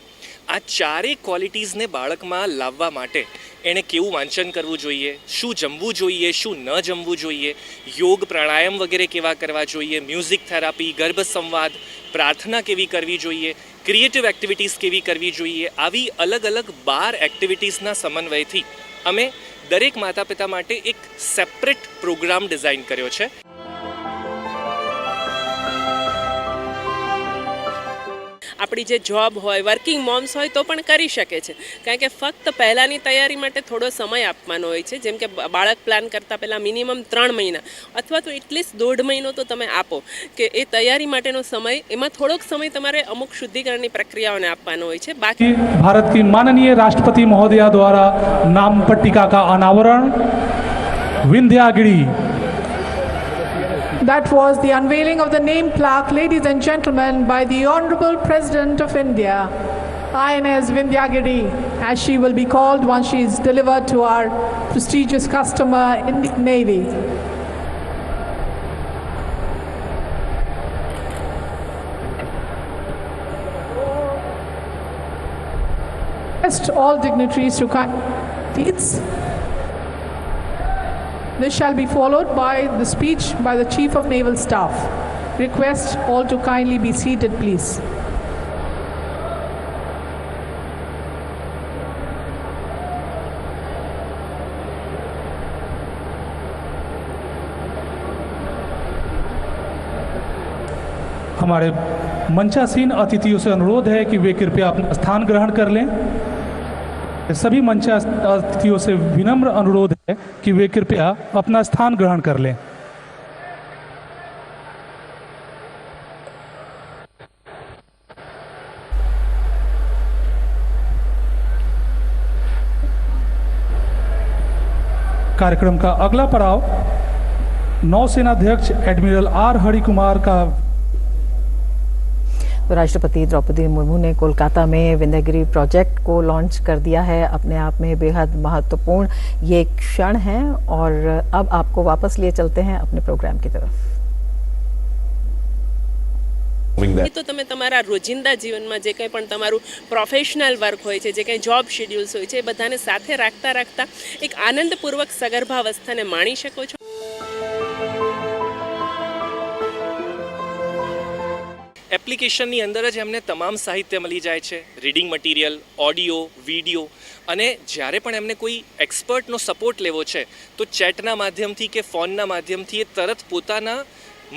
આ ચારેય ક્વોલિટીઝને બાળકમાં લાવવા માટે એણે કેવું વાંચન કરવું જોઈએ, શું જમવું જોઈએ, શું ન જમવું જોઈએ, યોગ પ્રાણાયામ વગેરે કેવા કરવા જોઈએ, મ્યુઝિક થેરાપી, ગર્ભ સંવાદ, પ્રાર્થના કેવી કરવી જોઈએ, ક્રિએટિવ એક્ટિવિટીઝ કેવી કરવી જોઈએ, આવી અલગ અલગ 12 એક્ટિવિટીઝના સમન્વયથી અમે દરેક માતા પિતા માટે એક સેપરેટ પ્રોગ્રામ ડિઝાઇન કર્યો છે. આપણી જે જોબ હોય, વર્કિંગ મોમ્સ હોય તો પણ કરી શકે છે, કારણ કે ફક્ત પહેલાંની તૈયારી માટે થોડો સમય આપવાનો હોય છે. જેમ કે બાળક પ્લાન કરતાં પહેલાં મિનિમમ 3 મહિના અથવા તો એટલીસ્ટ 1.5 મહિનો તો તમે આપો કે એ તૈયારી માટેનો સમય, એમાં થોડોક સમય તમારે અમુક શુદ્ધિકરણની પ્રક્રિયાઓને આપવાનો હોય છે. बाकी भारत की माननीय राष्ट्रपति महोदया द्वारा नाम पट्टिका का अनावरण Vindhyagiri. That was the unveiling of the name plaque, ladies and gentlemen, by the Honorable President of India, INS Vindyagiri, as she will be called once she is delivered to our prestigious customer, Indian Navy. request all dignitaries to seats. This shall be followed by the speech by the Chief of Naval Staff. Request all to kindly be seated, please. हमारे मंचासीन अतिथियों से अनुरोध है कि वे कृपया अपना स्थान ग्रहण कर लें। सभी मंचासीन अतिथियों से विनम्र अनुरोध है कि वे कृपया अपना स्थान ग्रहण कर लें। कार्यक्रम का अगला पड़ाव नौसेनाध्यक्ष एडमिरल आर हरिकुमार का। तो राष्ट्रपति द्रौपदी मुर्मू ने कोलकाता में विंध्यगिरी प्रोजेक्ट को लॉन्च कर दिया है। अपने आप में बेहद महत्वपूर्ण ये क्षण है और अब आपको वापस लिए चलते हैं अपने प्रोग्राम की तरफ। तो તમે તમારા રોજિંદા જીવનમાં જે કંઈ પણ તમારું પ્રોફેશનલ વર્ક હોય છે, જે કંઈ જોબ શેડ્યુલ્સ હોય છે, એ બધાને સાથે રાખતા રાખતા એક આનંદપૂર્વક સગર્ભાવસ્થાને માણી શકો છો। એપ્લિકેશનની અંદર જ એમને તમામ સાહિત્ય મળી જાય છે, રીડિંગ મટીરિયલ, ઓડિયો, વિડીયો, અને જ્યારે પણ એમને કોઈ એક્સપર્ટનો સપોર્ટ લેવો છે તો ચેટના માધ્યમથી કે ફોનના માધ્યમથી એ તરત પોતાના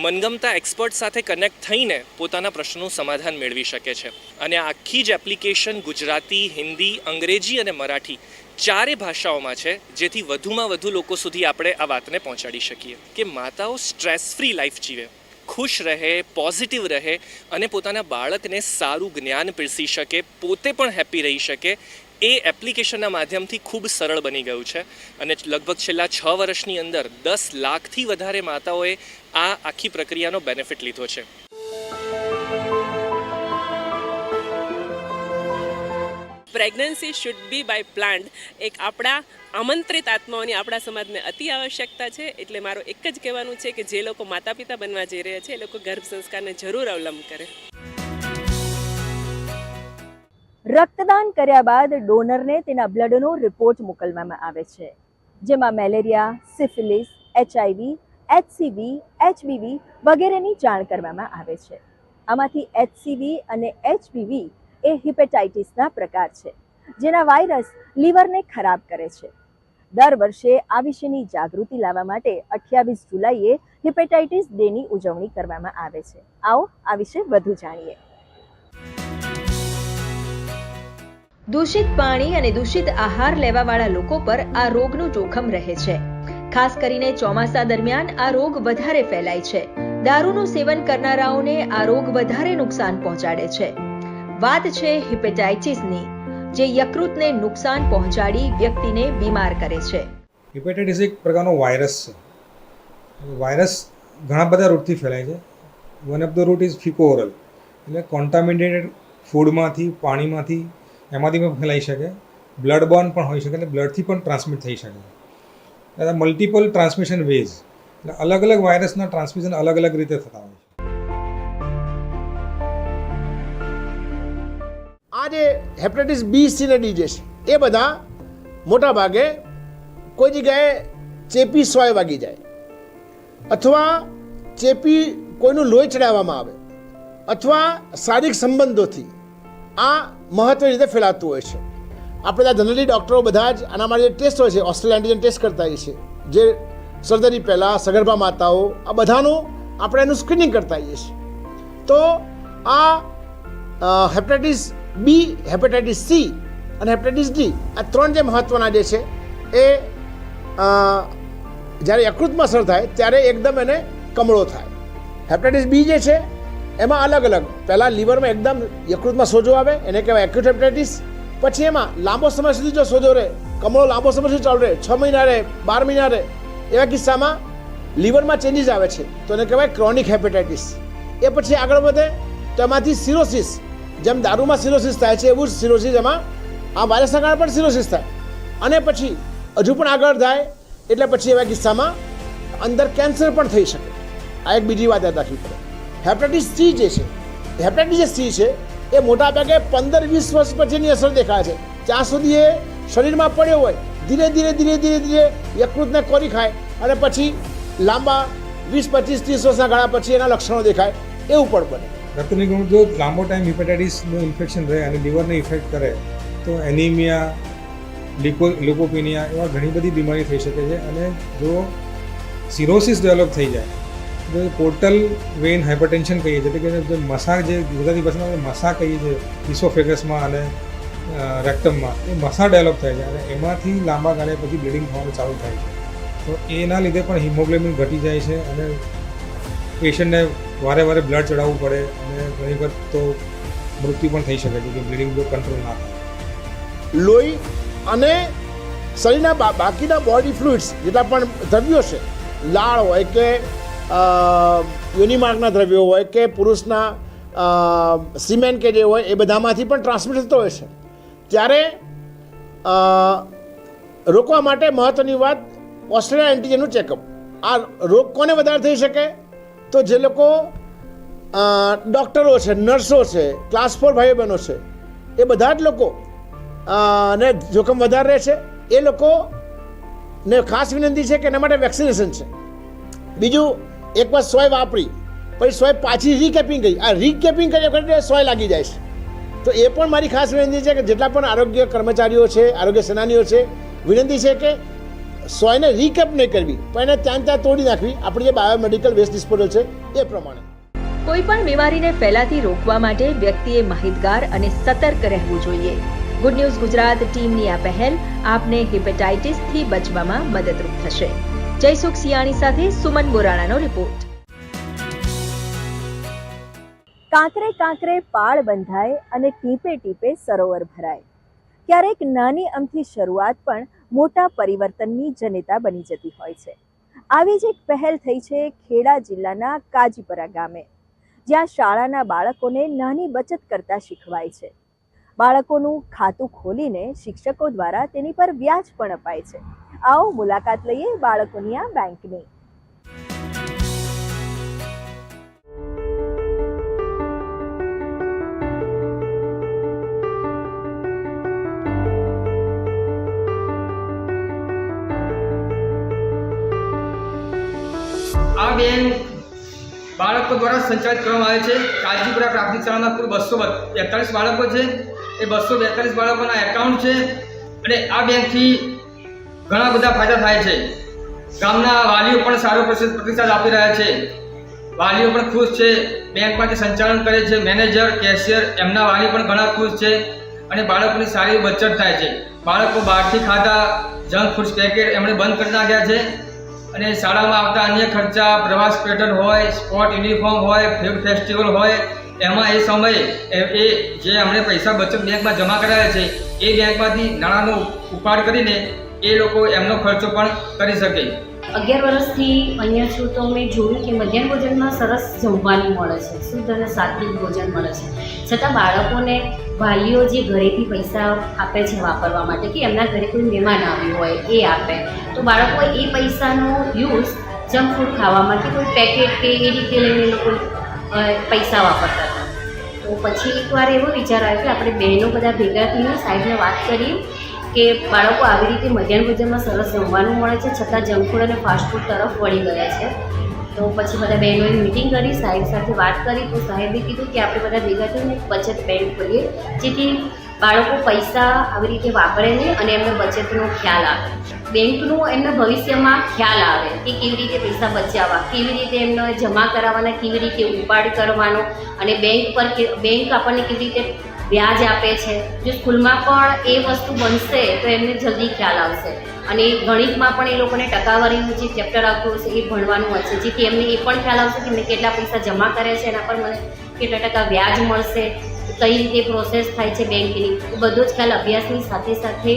મનગમતા એક્સપર્ટ સાથે કનેક્ટ થઈને પોતાના પ્રશ્નોનું સમાધાન મેળવી શકે છે। અને આખી જ એપ્લિકેશન ગુજરાતી, હિન્દી, અંગ્રેજી અને મરાઠી ચારે ભાષાઓમાં છે, જેથી વધુમાં વધુ લોકો સુધી આપણે આ વાતને પહોંચાડી શકીએ કે માતાઓ સ્ટ્રેસ ફ્રી લાઈફ જીવે, खुश रहे, पॉजिटिव रहे અને પોતાના બાળકને સારું જ્ઞાન પીરસી શકે, પોતે પણ હેપી રહી શકે। એ એપ્લિકેશનના માધ્યમથી ખૂબ સરળ બની ગયું છે અને લગભગ છેલ્લા 6 વર્ષની અંદર 10 લાખથી વધારે માતાઓએ આ આખી પ્રક્રિયાનો બેનિફિટ લીધો છે। Pregnancy should be by planned એક આપણા આમંત્રિત આત્માઓની આપણા સમાજને અતિ આવશ્યકતા છે। એટલે મારું એક જ કહેવાનું છે કે જે લોકો માતા પિતા બનવા જઈ રહ્યા છે એ લોકો ગર્ભ સંસ્કારને જરૂર અવલંબ કરે। રક્તદાન કર્યા બાદ ડોનરને તેના બ્લડનો રિપોર્ટ મોકલવામાં આવે છે, જેમાં malaria, syphilis, HIV, HCV, HBV વગેરેની જાણ કરવામાં આવે છે। આમાંથી HCV અને HBV એ હિપેટાઇટિસના પ્રકાર છે, જેના વાયરસ લીવરને ખરાબ કરે છે। દર વર્ષે આ વિશેની જાગૃતિ લાવવા માટે 28 જુલાઈએ હિપેટાઇટિસ ડેની ઉજવણી કરવામાં આવે છે। આવો આ વિશે વધુ જાણીએ। દૂષિત પાણી અને દૂષિત આહાર લેવાવાળા લોકો પર આ રોગનું જોખમ રહે છે। ખાસ કરીને ચોમાસા દરમિયાન આ રોગ વધારે ફેલાય છે। દારૂનું સેવન કરનારાઓને આ રોગ વધારે નુકસાન પહોંચાડે છે। વાત છે હિપેટાઇટિસની, જે યકૃતને નુકસાન પહોંચાડી વ્યક્તિને બીમાર કરે છે। હિપેટાઇટિસ એક પ્રકારનો વાયરસ છે। વાયરસ ઘણા બધા રૂટથી ફેલાય છે। One of the route is faeco oral, એટલે કોન્ટામિનેટેડ ફૂડમાંથી, પાણીમાંથી, એમાંથી પણ ફેલાઈ શકે। બ્લડ બોર્ન પણ હોઈ શકે, એટલે બ્લડથી પણ ટ્રાન્સમિટ થઈ શકે। એટલે મલ્ટિપલ ટ્રાન્સમિશન વેઝ, એટલે અલગ અલગ વાયરસના ટ્રાન્સમિશન અલગ અલગ રીતે થતા હોય છે। આ જે હેપેટાઇટિસ બી, સી અને ડી જે છે એ બધા મોટા ભાગે કોઈ જગ્યાએ ચેપી સોય વાગી જાય અથવા ચેપી કોઈનું લોહી ચડાવવામાં આવે અથવા શારીરિક સંબંધોથી આ મહત્વની રીતે ફેલાતું હોય છે। આપણે ત્યાં જનરલી ડૉક્ટરો બધા જ આના માટે જે ટેસ્ટ હોય છે, ઓસ્ટ્રેલિયન એન્ટીજન ટેસ્ટ કરતા હોઈએ છીએ, જે સર્જરી પહેલાં સગર્ભા માતાઓ આ બધાનું આપણે એનું સ્ક્રીનિંગ કરતા હોઈએ છીએ। તો આ હેપેટાઇટિસ બી, હેપેટાઇટિસ સી અને હેપેટાઇટિસ ડી આ ત્રણ જે મહત્ત્વના જે છે એ જ્યારે યકૃતમાં અસર થાય ત્યારે એકદમ એને કમળો થાય। હેપેટાઇટિસ બી જે છે એમાં અલગ અલગ, પહેલાં લીવરમાં એકદમ યકૃતમાં સોજો આવે, એને કહેવાય એક્યુટ હેપેટાઇટિસ। પછી એમાં લાંબો સમય સુધી જો સોજો રહે, કમળો લાંબો સમય સુધી ચાલુ રહે, 6 મહિના રહે, 12 મહિના રહે, એવા કિસ્સામાં લીવરમાં ચેન્જીસ આવે છે, તો એને કહેવાય ક્રોનિક હેપેટાઇટિસ। એ પછી આગળ વધે તો એમાંથી સિરોસિસ, જેમ દારૂમાં સિરોસિસ થાય છે એવું જ સિરોસિસ એમાં આ વાયરસના કારણે પણ સિરોસિસ થાય। અને પછી હજુ પણ આગળ થાય એટલે પછી એવા કિસ્સામાં અંદર કેન્સર પણ થઈ શકે। આ એક બીજી વાત યાદ રાખવી પડે। હેપેટાઇટિસ સી જે છે, હેપેટાઇટિસ સી છે એ મોટા ભાગે 15-20 વર્ષ પછીની અસર દેખાય છે। ત્યાં સુધી એ શરીરમાં પડ્યો હોય, ધીરે ધીરે ધીરે ધીરે ધીરે યકૃતને કોરી ખાય અને પછી લાંબા 20, 25, 30 વર્ષના ગાળા પછી એના લક્ષણો દેખાય, એવું પણ બને. રક્તની ગુણ જો લાંબો ટાઈમ હિપેટાઇટિસનું ઇન્ફેક્શન રહે અને લીવરને ઇફેક્ટ કરે તો એનિમિયા, લ્યુકોપિનિયા એવા ઘણી બધી બીમારી થઈ શકે છે. અને જો સિરોસિસ ડેવલપ થઈ જાય તો પોર્ટલ વેઇન હાઇપરટેન્શન કહીએ છીએ, એટલે કે મસા જે ગુજરાતી ભાષામાં મસા કહીએ છીએ ઇસોફેગસમાં અને રેક્ટમમાં, એ મસા ડેવલપ થાય છે અને એમાંથી લાંબા ગાળે પછી બ્લીડિંગ થવાનું ચાલુ થાય છે. તો એના લીધે પણ હિમોગ્લોબિન ઘટી જાય છે અને પેશન્ટને વારે વારે બ્લડ ચડાવવું પડે અને ઘણી વખત તો મૃત્યુ પણ થઈ શકે છે કે બ્લીડિંગ જો કંટ્રોલ ના થાય. લોહી અને શરીરના બાકીના બોડી ફ્લુઇડ્સ જેટલા પણ દ્રવ્યો છે, લાળ હોય કે યોનિમાર્ગના દ્રવ્યો હોય કે પુરુષના સિમેન કે જે હોય, એ બધામાંથી પણ ટ્રાન્સમિટ થતો હોય છે. ત્યારે રોકવા માટે મહત્ત્વની વાત ઓસ્ટ્રેલિયા એન્ટીજનનું ચેકઅપ. આ રોગ કોને વધારે થઈ શકે? તો જે લોકો ડૉક્ટરો છે, નર્સો છે, ક્લાસ 4 ભાઈઓ બહેનો છે, એ બધા જ લોકો ને જોખમ વધારે રહે છે. એ લોકોને ખાસ વિનંતી છે કે એના માટે વેક્સિનેશન છે. બીજું, એક વાર સોય વાપરી પછી સોય પાછી રીકેપિંગ કરી, આ રીકેપિંગ કર્યા વખતે સોય લાગી જાય છે. તો એ પણ મારી ખાસ વિનંતી છે કે જેટલા પણ આરોગ્ય કર્મચારીઓ છે, આરોગ્ય સેનાનીઓ છે, વિનંતી છે કે સોયને રીકેપ નહીં કરવી, પણ એને ત્યાં તોડી નાખવી. આપણી જે બાયોમેડિકલ વેસ્ટ ડિસ્પોઝલ છે એ પ્રમાણે. કોઈ પણ બીમારીને ફેલાતી રોકવા માટે વ્યક્તિએ માહિતગાર અને સતર્ક રહેવું જોઈએ. ગુડ ન્યૂઝ ગુજરાત ટીમની આ પહેલ આપને હિપેટાઇટિસથી બચવામાં મદદરૂપ થશે. જયસુખ સિયાણી સાથે સુમન બોરાણાનો રિપોર્ટ. કાંકરે કાંકરે પાળ બંધાય અને ટીપે ટીપે સરોવર ભરાય. ક્યારેક નાની અમથી શરૂઆત પણ મોટા પરિવર્તનની જનેતા બની જતી હોય છે. આવી જ એક પહેલ થઈ છે ખેડા જિલ્લાના કાજીપરા ગામે, જ્યાં શાળાના બાળકોને નાની બચત કરતા શીખવાય છે. બાળકોનું ખાતું ખોલીને શિક્ષકો દ્વારા તેની પર વ્યાજ પણ અપાય છે. આવો મુલાકાત લઈએ બાળકોની આ બેંકની. આ બેંક બાળકો દ્વારા સંચાલિત કરવામાં આવે છે. કાજીપુરા પ્રાથમિક શાળામાં કુલ 242 બાળકો છે. એ 242 બાળકોના એકાઉન્ટ છે અને આ બેંકથી ઘણા બધા ફાયદા થાય છે. ગામના વાલીઓ પણ સારો પ્રતિસાદ આપી રહ્યા છે. વાલીઓ પણ ખુશ છે. બેંકમાંથી સંચાલન કરે છે મેનેજર, કેશિયર, એમના વાલી પણ ઘણા ખુશ છે અને બાળકોની સારી બચત થાય છે. બાળકો બહારથી ખાતા જંક ફૂડ પેકેટ એમણે બંધ કરી નાખ્યા છે અને શાળામાં આવતા અન્ય ખર્ચા, પ્રવાસ પેટર્ન હોય, સ્પોર્ટ યુનિફોર્મ હોય, ફૂડ ફેસ્ટિવલ હોય, એમાં એ સમયે એ જે અમને પૈસા બચત બેંકમાં જમા કરાયા છે એ બેંકમાંથી નાણાંનો ઉપાડ કરીને એ લોકો એમનો ખર્ચો પણ કરી શકે. 11 વર્ષથી અહીંયા છું તો મેં જોયું કે મધ્યાહન ભોજનમાં સરસ જમવાનું મળે છે, શુદ્ધ અને સાત્વિક ભોજન મળે છે. છતાં બાળકોને વાલીઓ જે ઘરેથી પૈસા આપે છે વાપરવા માટે કે એમના ઘરે કોઈ મહેમાન આવ્યું હોય એ આપે, તો બાળકો એ પૈસાનો યુઝ જંક ફૂડ ખાવામાં કે કોઈ પેકેટ કે એ રીતે લઈને લોકો પૈસા વાપરતા હતા. તો પછી એકવાર એવો વિચાર આવ્યો કે આપણે બહેનો બધા ભેગા થઈને સાહેબને વાત કરીએ કે બાળકો આવી રીતે મધ્યાહન ભોજનમાં સરસ જમવાનું મળે છે છતાં જંક ફૂડ અને ફાસ્ટ ફૂડ તરફ વળી ગયા છે. તો પછી બધા બહેનોએ મિટિંગ કરી, સાહેબ સાથે વાત કરી, તો સાહેબે કીધું કે આપણે બધા ભેગા થઈને બચત બેંક ખોલીએ જેથી બાળકો પૈસા આવી રીતે વાપરે નહીં અને એમને બચતનો ખ્યાલ આવે, બેંકનું એમના ભવિષ્યમાં ખ્યાલ આવે કે કેવી રીતે પૈસા બચાવવા, કેવી રીતે એમને જમા કરાવવાના, કેવી રીતે ઉપાડ કરવાનો અને બેંક આપણને કેવી રીતે વ્યાજ આપે છે. જો સ્કૂલમાં પણ એ વસ્તુ બનશે તો એમને જલ્દી ખ્યાલ આવશે અને ગણિતમાં પણ એ લોકોને ટકાવારીનું જે ચેપ્ટર આવતું હશે એ ભણવાનું હશે જેથી એમને એ પણ ખ્યાલ આવશે કે મેં કેટલા પૈસા જમા કર્યા છે, એના પર મને કેટલા ટકા વ્યાજ મળશે, કઈ રીતે પ્રોસેસ થાય છે બેંકની, એ બધો જ ખ્યાલ અભ્યાસની સાથે સાથે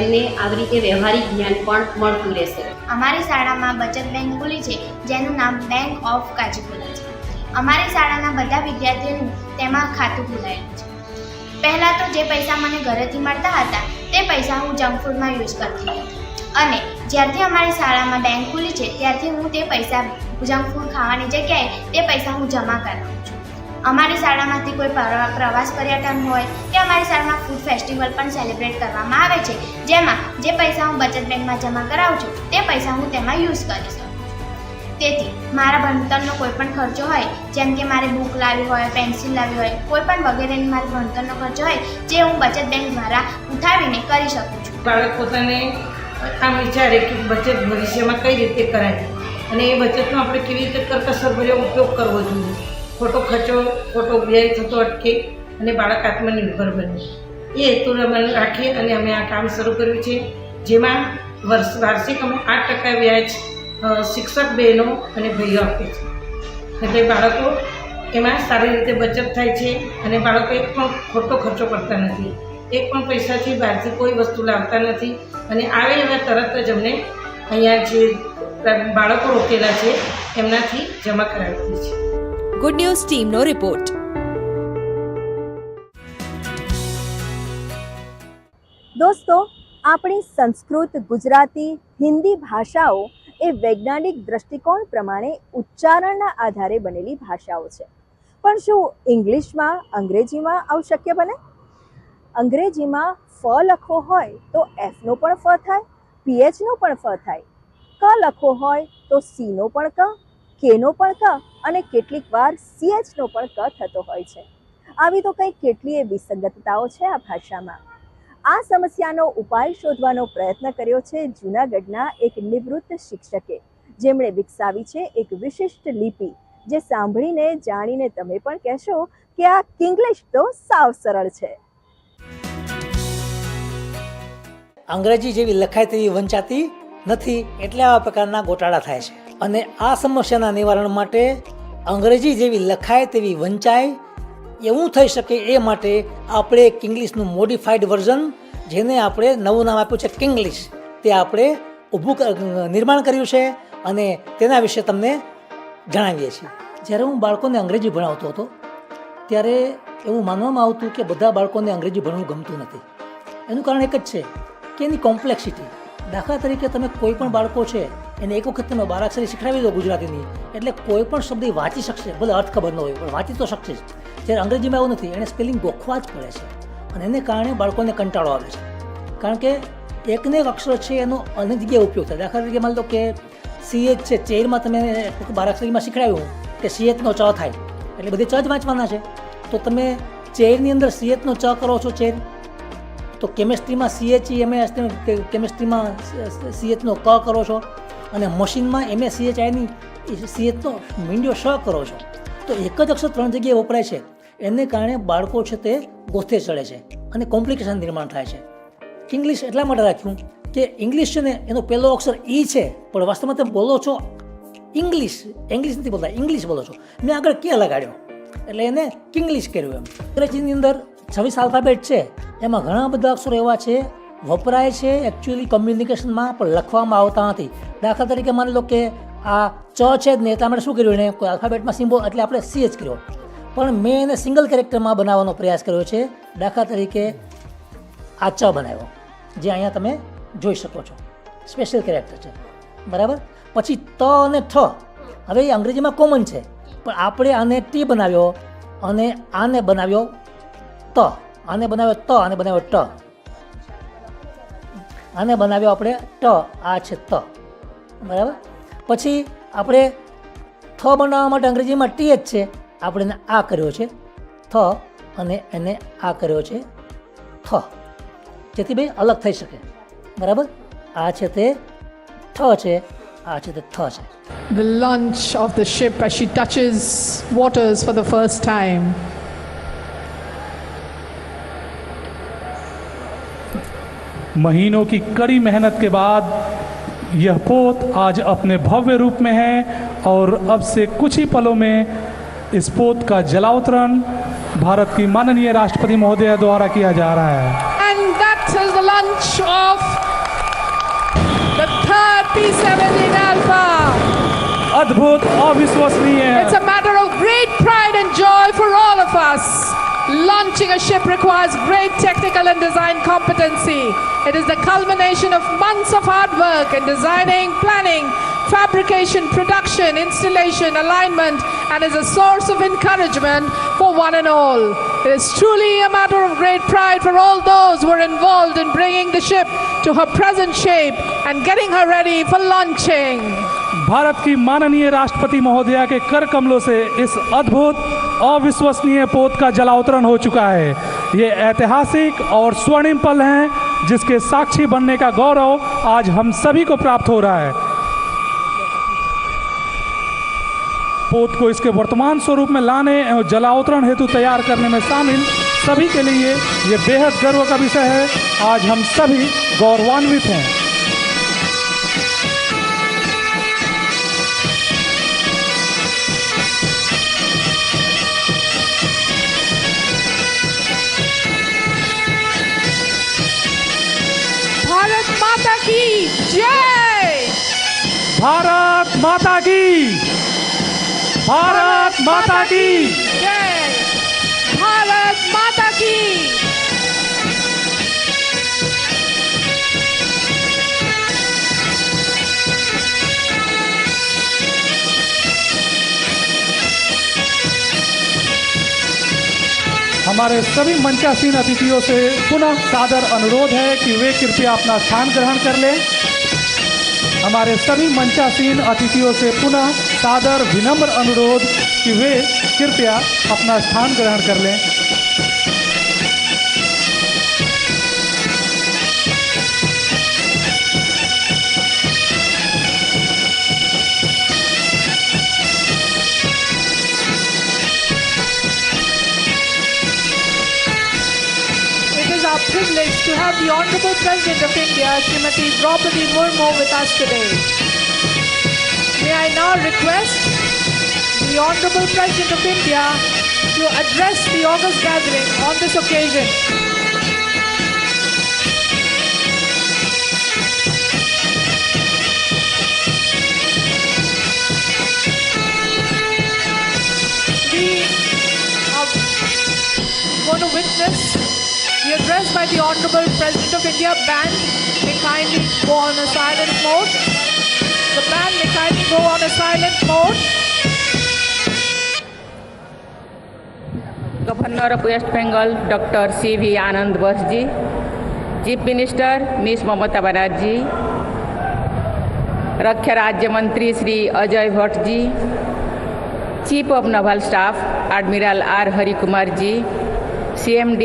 એમને આવી રીતે વ્યવહારિક જ્ઞાન પણ મળતું રહેશે. અમારી શાળામાં બચત બેંક ખુલી છે જેનું નામ બેંક ઓફ કાજીપુરા છે. અમારી શાળાના બધા વિદ્યાર્થીઓનું તેમાં ખાતું ખોલાયેલું છે. પહેલાં તો જે પૈસા મને ઘરેથી મળતા હતા તે પૈસા હું જંક ફૂડમાં યુઝ કરતી હતી અને જ્યારથી અમારી શાળામાં બેંક ખુલી છે ત્યારથી હું તે પૈસા જંક ફૂડ ખાવાની જગ્યાએ તે પૈસા હું જમા કરાવું છું. અમારી શાળામાંથી કોઈ પ્રવાસ પર્યટન હોય કે અમારી શાળામાં ફૂડ ફેસ્ટિવલ પણ સેલિબ્રેટ કરવામાં આવે છે, જેમાં જે પૈસા હું બચત બેંકમાં જમા કરાવું છું તે પૈસા હું તેમાં યુઝ કરી શકું. તેથી મારા ભણતરનો કોઈ પણ ખર્ચો હોય, જેમ કે મારે બુક લાવી હોય, પેન્સિલ લાવી હોય, કોઈ પણ વગેરેની મારી ભણતરનો ખર્ચો હોય, જે હું બચત બેંક દ્વારા ઉઠાવીને કરી શકું છું. બાળક પોતાને આમ વિચારે કે બચત ભવિષ્યમાં કઈ રીતે કરાય અને એ બચતનો આપણે કેવી રીતે કરકસરભર્યો ઉપયોગ કરવો જોઈએ, ખોટો ખર્ચો, ખોટો વ્યય થતો અટકે અને બાળક આત્મનિર્ભર બને, એ હેતુને અમે રાખી અને અમે આ કામ શરૂ કર્યું છે, જેમાં વાર્ષિક અમે 8% વ્યાજ શિક્ષક બહેનો અને ભાઈઓ આપે છે. એટલે બાળકો એમાં સારી રીતે બચત થાય છે અને બાળકો એક પણ ખોટો ખર્ચો કરતા નથી, એક પણ પૈસાથી બહારથી કોઈ વસ્તુ લાવતા નથી અને આવે એવા તરત જ અમને અહીંયા જે બાળકો રોકેલા છે એમનાથી જમા કરાવી છે. ગુડ ન્યૂઝ ટીમનો રિપોર્ટ. દોસ્તો, આપણી સંસ્કૃત, ગુજરાતી, હિન્દી ભાષાઓ એ વૈજ્ઞાનિક દ્રષ્ટિકોણ પ્રમાણે ઉચ્ચારણના આધારે બનેલી ભાષાઓ છે. પણ શું ઇંગ્લિશમાં, અંગ્રેજીમાં આવું શક્ય બને? અંગ્રેજીમાં ફ લખવો હોય તો એફનો પણ ફ થાય, પીએચનો પણ ફ થાય. ક લખવો હોય તો સીનો પણ ક, કેનો પણ ક અને કેટલીક વાર સીએચનો પણ ક થતો હોય છે. આવી તો કંઈ કેટલીય વિસંગતતાઓ છે આ ભાષામાં. આ સમસ્યાનો ઉપાય શોધવાનો પ્રયત્ન કર્યો છે જૂનાગઢના એક નિવૃત્ત શિક્ષકે, જેમણે વિકસાવી છે એક વિશિષ્ટ લિપિ, જે સાંભળીને જાણીને તમે પણ કહેશો કે આ કિંગ્લિશ તો સાવ સરળ છે. અંગ્રેજી જેવી લખાય તેવી વંચાતી નથી, એટલે આવા પ્રકારના ગોટાળા થાય છે. અને આ સમસ્યાના નિવારણ માટે અંગ્રેજી જેવી લખાય તેવી વંચાય એવું થઈ શકે એ માટે આપણે એક ઇંગ્લિશનું મોડિફાઈડ વર્ઝન, જેને આપણે નવું નામ આપ્યું છે કિંગ્લિશ, તે આપણે નિર્માણ કર્યું છે અને તેના વિશે તમને જણાવીએ છીએ. જ્યારે હું બાળકોને અંગ્રેજી ભણાવતો હતો ત્યારે એવું માનવામાં આવતું કે બધા બાળકોને અંગ્રેજી ભણવું ગમતું નથી. એનું કારણ એક જ છે કે એની કોમ્પ્લેક્સિટી. દાખલા તરીકે તમે કોઈ પણ બાળકો છે એને એક વખત તમે બારાક્ષરી શીખડાવી દો ગુજરાતીની, એટલે કોઈ પણ શબ્દ એ વાંચી શકશે, ભલે અર્થ ખબર ન હોય પણ વાંચી તો શકશે જ. જ્યારે અંગ્રેજીમાં એવું નથી, એને સ્પેલિંગ ગોખવા જ પડે છે અને એને કારણે બાળકોને કંટાળો આવે છે. કારણ કે એકને એક અક્ષર છે એનો અનેક જગ્યાએ ઉપયોગ થાય. દાખલા તરીકે માની લો કે CH છે, ચેરમાં તમે બારાક્ષરીમાં શીખડાવ્યું કે CHનો ચ થાય, એટલે બધી ચ જ વાંચવાના છે. તો તમે ચેરની અંદર CHનો ચ કરો છો, ચેર, તો કેમેસ્ટ્રીમાં CHEMS, કેમેસ્ટ્રીમાં CHનો ક કરો છો અને મશીનમાં MACHIની CHનો મીંડ્યો શ કરો છો. તો એક જ અક્ષર 3 જગ્યાએ વપરાય છે, એને કારણે બાળકો છે તે ગોથે ચડે છે અને કોમ્પ્લિકેશન નિર્માણ થાય છે. ઇંગ્લિશ એટલા માટે રાખ્યું કે ઇંગ્લિશ છે ને એનો પહેલો અક્ષર ઈ છે, પણ વાસ્તવમાં તમે બોલો છો ઇંગ્લિશ નથી બોલતા, ઇંગ્લિશ બોલો છો. મેં આગળ કે લગાડ્યો એટલે એને કિંગ્લિશ કર્યું. એમ અંગ્રેજીની અંદર 26 આલ્ફાબેટ છે, એમાં ઘણા બધા અક્ષરો એવા છે વપરાય છે એકચ્યુઅલી કમ્યુનિકેશનમાં, પણ લખવામાં આવતા નથી. દાખલા તરીકે માની લો કે આ ચ છે જ ને, એટલે આપણે શું કર્યું, એને કોઈ આલ્ફાબેટમાં સિમ્બોલ એટલે આપણે CH કર્યો, પણ મેં એને સિંગલ કેરેક્ટરમાં બનાવવાનો પ્રયાસ કર્યો છે. દાખલા તરીકે આ ચ બનાવ્યો, જે અહીંયા તમે જોઈ શકો છો, સ્પેશિયલ કેરેક્ટર છે, બરાબર. પછી ત અને ઠ, હવે એ અંગ્રેજીમાં કોમન છે, પણ આપણે આને ટી બનાવ્યો અને આને બનાવ્યો ત, આને બનાવ્યો ત, આને બનાવ્યો ટ, આને બનાવ્યો આપણે ટ, આ છે ત, બરાબર. પછી આપણે થ બનાવવા માટે અંગ્રેજીમાં ટી જ છે, આપણે એને આ કર્યો છે થ અને એને આ કર્યો છે થ, જેથી બે અલગ થઈ શકે, બરાબર. આ છે તે ઠ છે, આ છે તે થ છે. The launch of the ship as she touches waters for the first time. महीनों की कड़ी मेहनत के बाद यह पोत आज अपने भव्य रूप में है और अब से कुछ ही पलों में इस पोत का जलावतरण भारत की माननीय राष्ट्रपति महोदय द्वारा किया जा रहा है. And that is the launch of the third P-17 Alpha. अद्भुत, अविश्वसनीय. It's a matter of great pride and joy for all of us. Launching a ship requires great technical and design competency. It is the culmination of months of hard work in designing, planning, fabrication, production, installation, alignment and is a source of encouragement for one and all. It is truly a matter of great pride for all those who are involved in bringing the ship to her present shape and getting her ready for launching. Bharat की माननीय राष्ट्रपति महोदया के कर कमलों से इस अद्भुत अविश्वसनीय पोत का जलावतरण हो चुका है। ये ऐतिहासिक और स्वर्णिम पल हैं जिसके साक्षी बनने का गौरव आज हम सभी को प्राप्त हो रहा है। पोत को इसके वर्तमान स्वरूप में लाने एवं जलावतरण हेतु तैयार करने में शामिल सभी के लिए ये बेहद गर्व का विषय है। आज हम सभी गौरवान्वित हैं। भारत माता की जय! भारत माता की! भारत माता की! जय! भारत माता की! हमारे सभी मंचासीन अतिथियों से पुनः सादर अनुरोध है कि वे कृपया अपना स्थान ग्रहण कर लें। हमारे सभी मंचासीन अतिथियों से पुनः सादर विनम्र अनुरोध कि वे कृपया अपना स्थान ग्रहण कर लें। Our privilege to have the Honorable President of India, Srimati Draupadi Murmu, with us today. May I now request the Honorable President of India to address the August gathering on this occasion. We are going to witness the address by the Honorable President of India. Band may kindly go on a silent mode. The band may kindly go on a silent mode. Governor of West Bengal, Dr. C.V. Anand Bose, Chief Minister Ms. Mamata Banerjee, रक्षा राज्य मंत्री Shri Ajay Bhatt ji, chief of naval staff admiral R Hari Kumar ji, CMD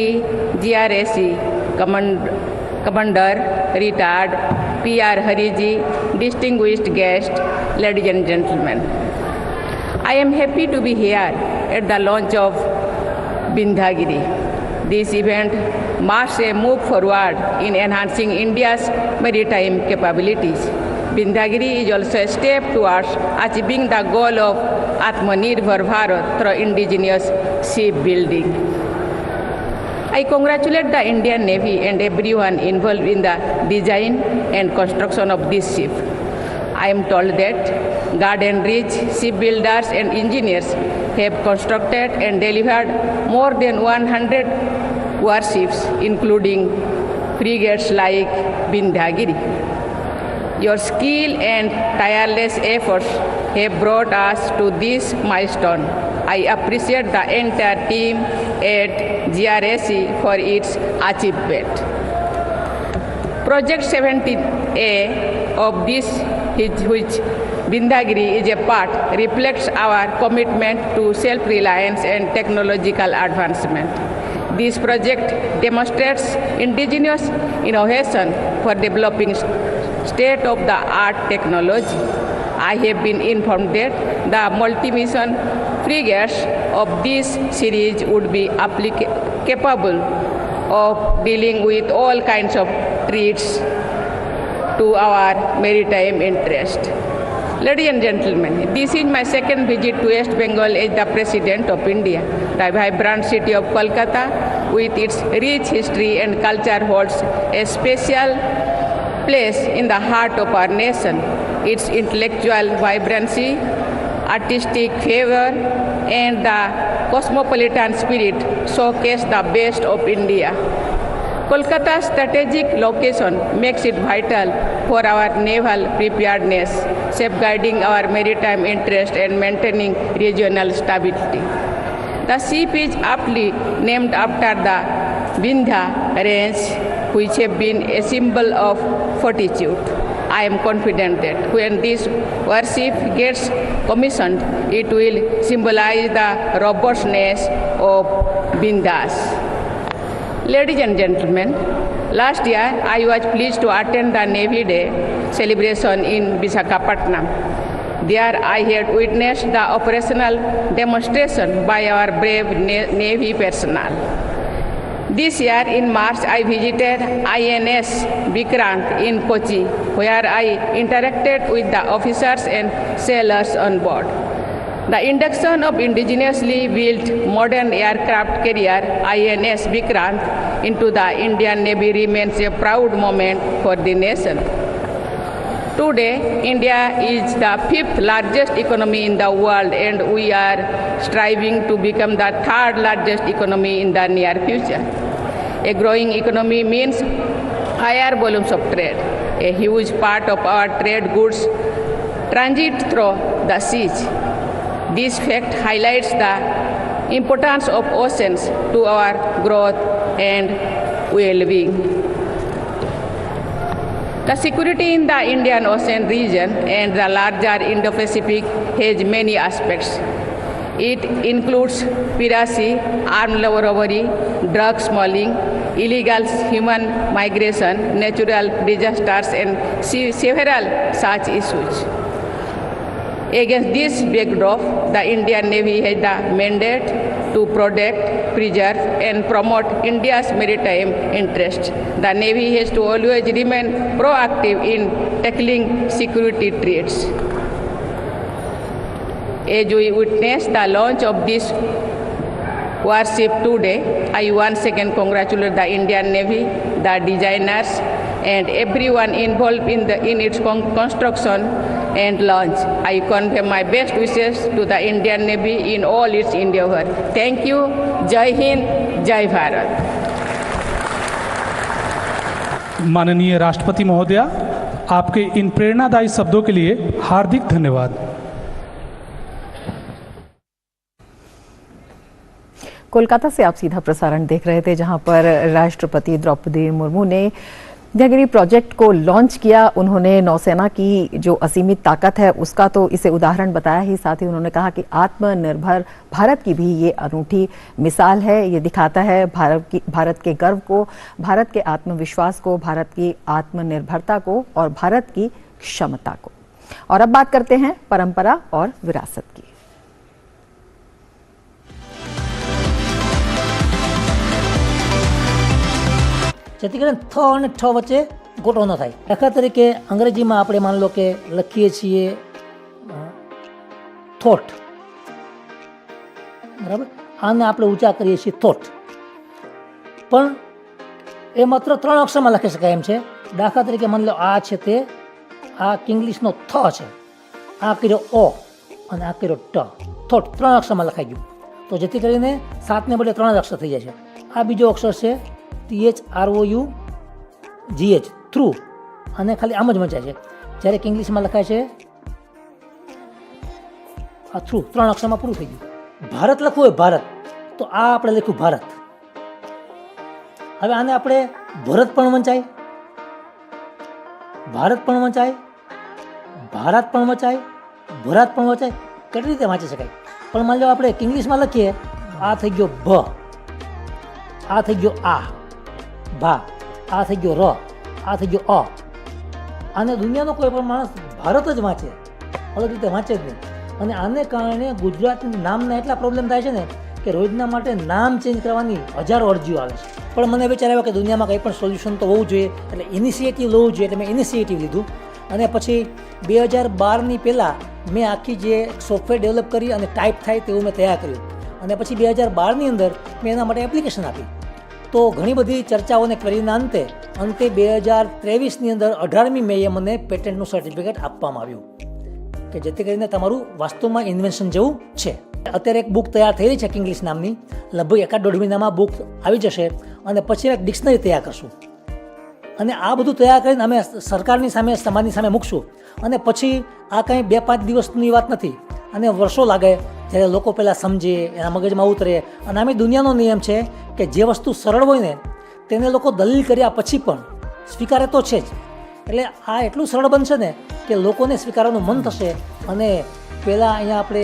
GRSE Commander retired PR Hari ji, distinguished guest, ladies and gentlemen. I am happy to be here at the launch of Vindhyagiri. This event marks a move forward in enhancing India's maritime capabilities. Vindhyagiri is also a step towards achieving the goal of Atmanirbhar Bharat through indigenous shipbuilding. I congratulate the Indian Navy and everyone involved in the design and construction of this ship. I am told that Garden Ridge shipbuilders and engineers have constructed and delivered more than 100 warships, including frigates like Vindhyagiri. Your skill and tireless efforts have brought us to this milestone. I appreciate the entire team at GRSE for its achievement. Project 17A of this, which Vindhyagiri is a part, reflects our commitment to self-reliance and technological advancement. This project demonstrates indigenous innovation for developing state-of-the-art technology. I have been informed that the multi-mission frigates of this series would be capable of dealing with all kinds of threats to our maritime interest. Ladies and gentlemen, this is my second visit to West Bengal as the President of India. The vibrant city of Kolkata, with its rich history and culture, holds a special place in the heart of our nation. Its intellectual vibrancy, artistic fervor, and the cosmopolitan spirit showcase the best of India. Kolkata's strategic location makes it vital for our naval preparedness, safeguarding our maritime interest and maintaining regional stability. The ship is aptly named after the Vindhya range, which have been a symbol of fortitude. I am confident that when this warship gets commissioned, it will symbolize the robustness of Vindhyas. Ladies and gentlemen, last year I was pleased to attend the Navy Day celebration in Visakhapatnam. There I had witnessed the operational demonstration by our brave Navy personnel. This year in March I visited INS Vikrant in Kochi, where I interacted with the officers and sailors on board. The induction of indigenously built modern aircraft carrier INS Vikrant into the Indian Navy remains a proud moment for the nation. Today, India is the 5th largest economy in the world, and we are striving to become the 3rd largest economy in the near future. A growing economy means higher volumes of trade. A huge part of our trade goods transit through the seas. This fact highlights the importance of oceans to our growth and well-being. The security in the Indian Ocean region and the larger Indo-Pacific has many aspects. It includes piracy, armed robbery, drug smuggling, illegal human migration, natural disasters, and several such issues. Against this backdrop, the Indian Navy has the mandate to protect, preserve, and promote India's maritime interests. The Navy has to always remain proactive in tackling security threats. As we witness the launch of this warship today, I once again congratulate the Indian Navy, the designers, and everyone involved in its construction and launch. I convey my best wishes to the Indian Navy in all its endeavor. Thank you. Jai Hind, Jai Bharat. माननीय राष्ट्रपति महोदया, आपके इन प्रेरणादायी शब्दों के लिए हार्दिक धन्यवाद। कोलकाता से आप सीधा प्रसारण देख रहे थे, जहां पर राष्ट्रपति द्रौपदी मुर्मू ने विंध्यागिरी प्रोजेक्ट को लॉन्च किया। उन्होंने नौसेना की जो असीमित ताकत है उसका तो इसे उदाहरण बताया ही, साथ ही उन्होंने कहा कि आत्मनिर्भर भारत की भी ये अनूठी मिसाल है। ये दिखाता है भारत के गर्व को, भारत के आत्मविश्वास को, भारत की आत्मनिर्भरता को और भारत की क्षमता को। और अब बात करते हैं परंपरा और विरासत की। જેથી કરીને થ અને ઠ વચ્ચે ગોટો ન થાય। દાખલા તરીકે અંગ્રેજીમાં આપણે માની લો કે લખીએ છીએ થોટ, બરાબર, આને આપણે ઊંચા કરીએ છીએ થોટ, પણ એ માત્ર 3 અક્ષરમાં લખી શકાય એમ છે। દાખલા તરીકે માની લો આ છે તે આ ઇંગ્લિશનો થ છે, આ કર્યો ઓ અને આ કર્યો ટ, થોટ 3 અક્ષરમાં લખાઈ ગયું। તો જેથી કરીને 7ને બદલે 3 જ અક્ષર થઈ જાય છે। આ બીજો અક્ષર છે THROUGH, થ્રુ, અને ખાલી આમ જ વંચાય છે। જ્યારે કે ઇંગ્લિશમાં લખાય છે આ થ્રુ, 3 અક્ષરમાં પૂરું થઈ ગયું। ભારત લખવું હોય ભારત, તો આ આપણે લખ્યું ભારત। હવે આને આપણે ભરત પણ વંચાય, ભારત પણ વંચાય, ભારત પણ વંચાય, ભરત પણ વંચાય, કેટલી રીતે વાંચી શકાય। પણ માની લો આપણે ઇંગ્લિશમાં લખીએ, આ થઈ ગયો ભ, આ થઈ ગયો આ ભા, આ થઈ ગયો ર, આ થઈ ગયો અ। આને દુનિયાનો કોઈ પણ માણસ ભારત જ વાંચે, અલગ રીતે વાંચે જ નહીં। અને આને કારણે ગુજરાતના નામના એટલા પ્રોબ્લેમ થાય છે ને કે રોજના માટે નામ ચેન્જ કરવાની હજારો અરજીઓ આવે છે। પણ મને વિચાર આવ્યો કે દુનિયામાં કંઈ પણ સોલ્યુશન તો હોવું જોઈએ, એટલે ઇનિશિયેટિવ લેવું જોઈએ, એટલે મેં ઇનિશિયેટિવ લીધું। અને પછી 2012ની પહેલાં મેં આખી જે સોફ્ટવેર ડેવલપ કરી અને ટાઈપ થાય તેવું મેં તૈયાર કર્યું। અને પછી 2012ની અંદર મેં એના માટે એપ્લિકેશન આપી। તો ઘણી બધી ચર્ચાઓને કરીને અંતે 2023ની અંદર 18મી મેએ મને પેટન્ટનું સર્ટિફિકેટ આપવામાં આવ્યું કે જેથી કરીને તમારું વાસ્તવમાં ઇન્વેન્શન જેવું છે। અત્યારે એક બુક તૈયાર થઈ રહી છે ઇંગ્લિશ નામની, લગભગ 1.5 મહિનામાં બુક આવી જશે અને પછી એક ડિક્શનરી તૈયાર કરશું અને આ બધું તૈયાર કરીને અમે સરકારની સામે સમાજની સામે મૂકશું અને પછી આ કંઈ 2-5 દિવસની વાત નથી અને વર્ષો લાગે જ્યારે લોકો પહેલાં સમજે, એના મગજમાં ઉતરે. અને આમે દુનિયાનો નિયમ છે કે જે વસ્તુ સરળ હોય ને તેને લોકો દલીલ કર્યા પછી પણ સ્વીકારે તો છે જ. એટલે આ એટલું સરળ બનશે ને કે લોકોને સ્વીકારવાનું મન થશે અને પહેલાં અહીંયા આપણે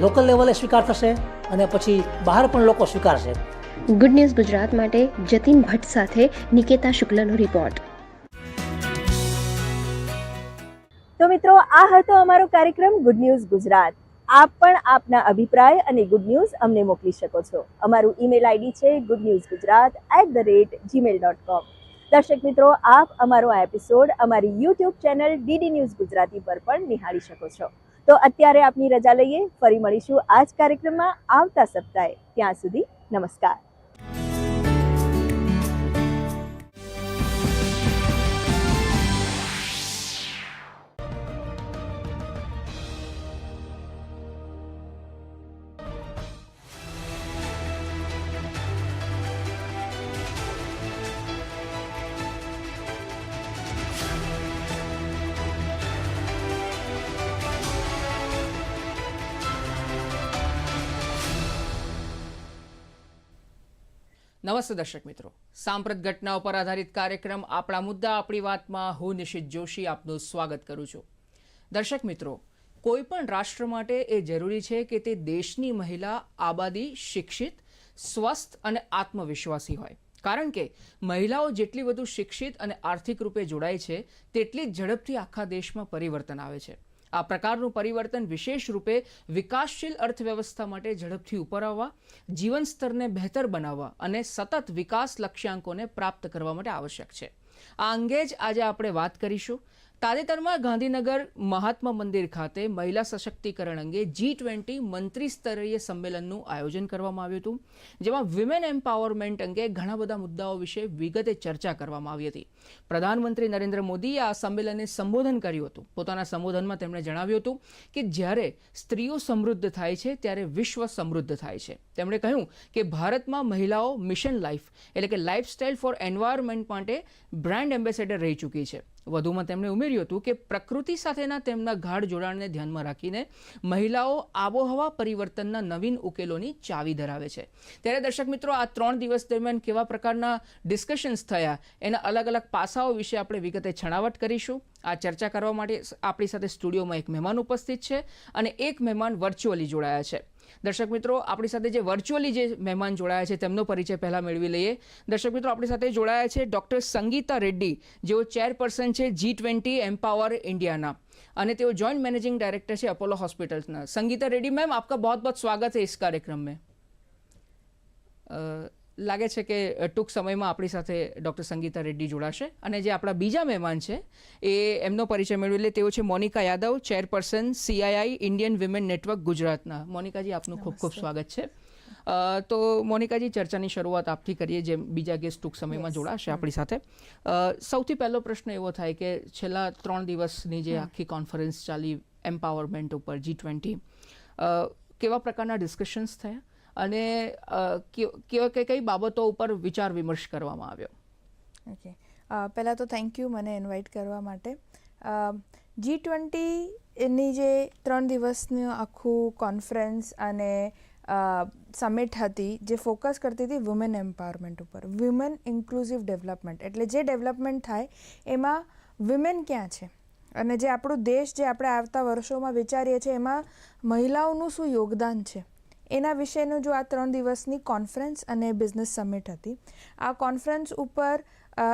લોકલ લેવલે સ્વીકાર થશે અને પછી બહાર પણ લોકો સ્વીકારશે. ગુડ ન્યૂઝ ગુજરાત માટે જતીન ભટ્ટ સાથે નિકેતા શુક્લનો રિપોર્ટ. તો મિત્રો, આ હતો અમારો કાર્યક્રમ ગુડ ન્યૂઝ ગુજરાત. આપ પણ આપના અભિપ્રાય અને ગુડ ન્યૂઝ અમને મોકલી શકો છો. અમારું ઈમેલ આઈડી છે goodnewsgujarat@gmail.com. દર્શક મિત્રો, આપ અમારો આ એપિસોડ અમારી YouTube channel DD news Gujarati પર પણ નિહાળી શકો છો. તો અત્યારે આપની રજા લઈએ. ફરી મળીશું આ જ કાર્યક્રમમાં આવતા સપ્તાહે. ત્યાં સુધી નમસ્કાર. નમસ્તે દર્શક મિત્રો, સાંપ્રત ઘટનાઓ પર આધારિત કાર્યક્રમ આપણા મુદ્દા આપણી વાતમાં હું નિશિત જોશી આપનું સ્વાગત કરું છું. દર્શક મિત્રો, કોઈ પણ રાષ્ટ્ર માટે એ જરૂરી છે કે તે દેશની મહિલા આબાદી શિક્ષિત, સ્વસ્થ અને આત્મવિશ્વાસી હોય. કારણ કે મહિલાઓ જેટલી વધુ શિક્ષિત અને આર્થિક રૂપે જોડાય છે તેટલી જ ઝડપથી આખા દેશમાં પરિવર્તન આવે છે. આ પ્રકારનું પરિવર્તન વિશેષ રૂપે વિકાસશીલ અર્થવ્યવસ્થા માટે ઝડપથી ઉપર આવવા, જીવન સ્તરને બહેતર બનાવવા અને સતત વિકાસ લક્ષ્યાંકોને પ્રાપ્ત કરવા માટે આવશ્યક છે. આ અંગે જ આજે આપણે વાત કરીશું. તાજેતરમાં ગાંધીનગર મહાત્મા મંદિર ખાતે મહિલા સશક્તિકરણ અંગે G-20 મંત્રી સ્તરીય સંમેલનનું આયોજન કરવામાં આવ્યું હતું, જેમાં વિમેન એમ્પાવરમેન્ટ અંગે ઘણા બધા મુદ્દાઓ વિશે વિગતે ચર્ચા કરવામાં આવી હતી. પ્રધાનમંત્રી નરેન્દ્ર મોદીએ આ સંમેલનને સંબોધન કર્યું હતું. પોતાના સંબોધનમાં તેમણે જણાવ્યું હતું કે જ્યારે સ્ત્રીઓ સમૃદ્ધ થાય છે ત્યારે વિશ્વ સમૃદ્ધ થાય છે. તેમણે કહ્યું કે ભારતમાં મહિલાઓ મિશન લાઈફ એટલે કે લાઈફસ્ટાઈલ ફોર એન્વાયરમેન્ટ માટે બ્રાન્ડ એમ્બેસેડર રહી ચૂકી છે. વધુમાં તેમણે ઉમેર્યું હતું કે પ્રકૃતિ સાથેના તેમના ગાઢ જોડાણને ધ્યાનમાં રાખીને મહિલાઓ આબોહવા પરિવર્તનના નવીન ઉકેલોની ચાવી ધરાવે છે. ત્યારે દર્શક મિત્રો, આ 3 દિવસ દરમિયાન કેવા પ્રકારના ડિસ્કશન્સ થયા એના અલગ અલગ પાસાઓ વિશે આપણે વિગતે છણાવટ કરીશું. આ ચર્ચા કરવા માટે આપણી સાથે સ્ટુડિયોમાં એક મહેમાન ઉપસ્થિત છે અને એક મહેમાન વર્ચ્યુઅલી જોડાયા છે. દર્શક મિત્રો, આપણી સાથે જે વર્ચ્યુઅલી જે મહેમાન જોડાયા છે તેમનો પરિચય પહેલાં મેળવી લઈએ. દર્શક મિત્રો, આપણી સાથે જોડાયા છે ડૉક્ટર સંગીતા રેડ્ડી, જેઓ ચેરપર્સન છે G-20 એમ્પાવર इंडिया અને તેઓ जॉइंट मैनेजिंग डायरेक्टर છે अपोलो हॉस्पिटल्सના. संगीता रेड्डी मैम, आपका बहुत बहुत स्वागत है इस कार्यक्रम में. લાગે છે કે ટૂંક સમયમાં આપણી સાથે ડૉક્ટર સંગીતા રેડ્ડી જોડાશે. અને જે આપણા બીજા મહેમાન છે એ એમનો પરિચય મેળવી લે. તેઓ છે Monika Yadav, chairperson CII Indian women network ગુજરાતના. મોનિકાજી, આપનું ખૂબ ખૂબ સ્વાગત છે. તો મોનિકાજી, ચર્ચાની શરૂઆત આપથી કરીએ, જેમ બીજા ગેસ્ટ ટૂંક સમયમાં જોડાશે આપણી સાથે. સૌથી પહેલો પ્રશ્ન એવો થાય કે છેલ્લા 3 દિવસની જે આખી કોન્ફરન્સ ચાલી એમ્પાવરમેન્ટ ઉપર G-20, કેવા પ્રકારના ડિસ્કશન્સ થયા અને કઈ બાબતો ઉપર વિચાર વિમર્શ કરવામાં આવ્યો? ઓકે, પહેલાં તો થેન્ક યુ મને ઇન્વાઇટ કરવા માટે. G-20ની જે 3 દિવસનું આખું કોન્ફરન્સ અને સમિટ હતી જે ફોકસ કરતી હતી વુમેન એમ્પાવરમેન્ટ ઉપર, વુમેન ઇન્ક્લુઝિવ ડેવલપમેન્ટ. એટલે જે ડેવલપમેન્ટ થાય એમાં વિમેન ક્યાં છે અને જે આપણું દેશ જે આપણે આવતા વર્ષોમાં વિચારીએ છીએ એમાં મહિલાઓનું શું યોગદાન છે એના વિશેનું જો આ 3 દિવસની કોન્ફરન્સ અને બિઝનેસ સમિટ હતી. આ કોન્ફરન્સ ઉપર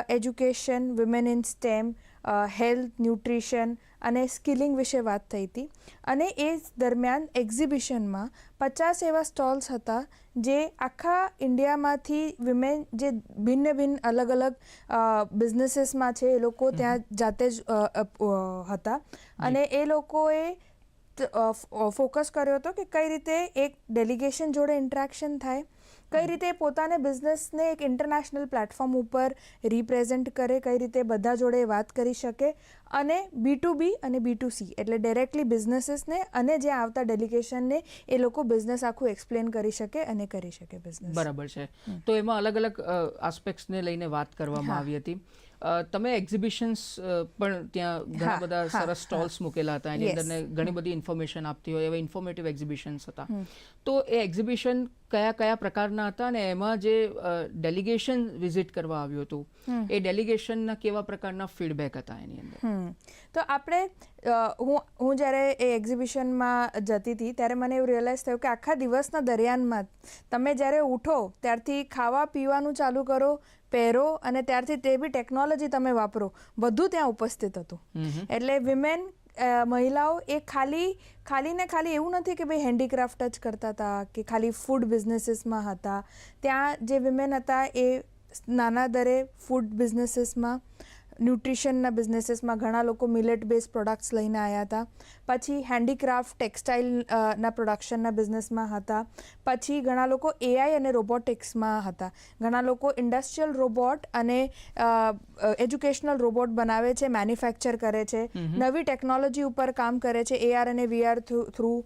education, women in stem, health, nutrition અને સ્કિલિંગ વિશે વાત થઈ હતી. અને એ દરમિયાન એક્ઝિબિશનમાં 50 એવા સ્ટોલ્સ હતા જે આખા ઇન્ડિયામાંથી વિમેન જે ભિન્ન ભિન્ન અલગ અલગ બિઝનેસીસમાં છે એ લોકો ત્યાં જાતે જ હતા અને એ લોકોએ ફોકસ કર્યો હતો કે કઈ રીતે એક ડેલિગેશન જોડે ઇન્ટરેક્શન થાય, કઈ રીતે પોતાને બિઝનેસને એક ઇન્ટરનેશનલ પ્લેટફોર્મ ઉપર રિપ્રેઝેન્ટ કરે, કઈ રીતે બધા જોડે વાત કરી શકે, અને B2B અને B2C એટલે ડાયરેક્ટલી બિઝનેસીસને અને જે આવતા ડેલિગેશનને એ લોકો બિઝનેસ આખું એક્સપ્લેન કરી શકે અને કરી શકે બિઝનેસ. બરાબર છે. તો એમાં અલગ અલગ આસ્પેક્ટ્સને લઈને વાત કરવામાં આવી હતી. તમે એક્ઝિબિશન્સ પણ ત્યાં ઘણા બધા સરસ સ્ટોલ્સ મૂકેલા હતા, એની અંદર ઘણી બધી ઇન્ફોર્મેશન આપતી હોય એવા ઇન્ફોર્મેટિવ એક્ઝિબિશન્સ હતા. તો એ એક્ઝિબિશન કયા કયા પ્રકારના હતા અને એમાં જે ડેલિગેશન વિઝિટ કરવા આવ્યું હતું એ ડેલિગેશનના કેવા પ્રકારના ફીડબેક હતા એની અંદર? તો આપણે હું જ્યારે એ એક્ઝિબિશનમાં જતી હતી ત્યારે મને એવું રિયલાઇઝ થયું કે આખા દિવસના દરમિયાનમાં તમે જ્યારે ઉઠો ત્યારથી ખાવા પીવાનું ચાલુ કરો, પહેરો અને ત્યારથી તે બી ટેકનોલોજી તમે વાપરો, બધું ત્યાં ઉપસ્થિત હતું. એટલે વિમેન મહિલાઓ એ ખાલી એવું નથી કે ભાઈ હેન્ડીક્રાફ્ટ જ કરતા હતા કે ખાલી ફૂડ બિઝનેસીસમાં હતા. ત્યાં જે વિમેન હતા એ નાના દરે ફૂડ બિઝનેસીસમાં, ન્યુટ્રિશનના બિઝનેસીસમાં, ઘણા લોકો મિલેટ બેઝ પ્રોડક્ટ્સ લઈને આવ્યા હતા. પછી હેન્ડીક્રાફ્ટ ટેક્સટાઇલના પ્રોડક્શનના બિઝનેસમાં હતા. પછી ઘણા લોકો AI અને રોબોટિક્સમાં હતા. ઘણા લોકો ઇન્ડસ્ટ્રીયલ રોબોટ અને એજ્યુકેશનલ રોબોટ બનાવે છે, મેન્યુફેક્ચર કરે છે, નવી ટેકનોલોજી ઉપર કામ કરે છે, AR અને VR થ્રુ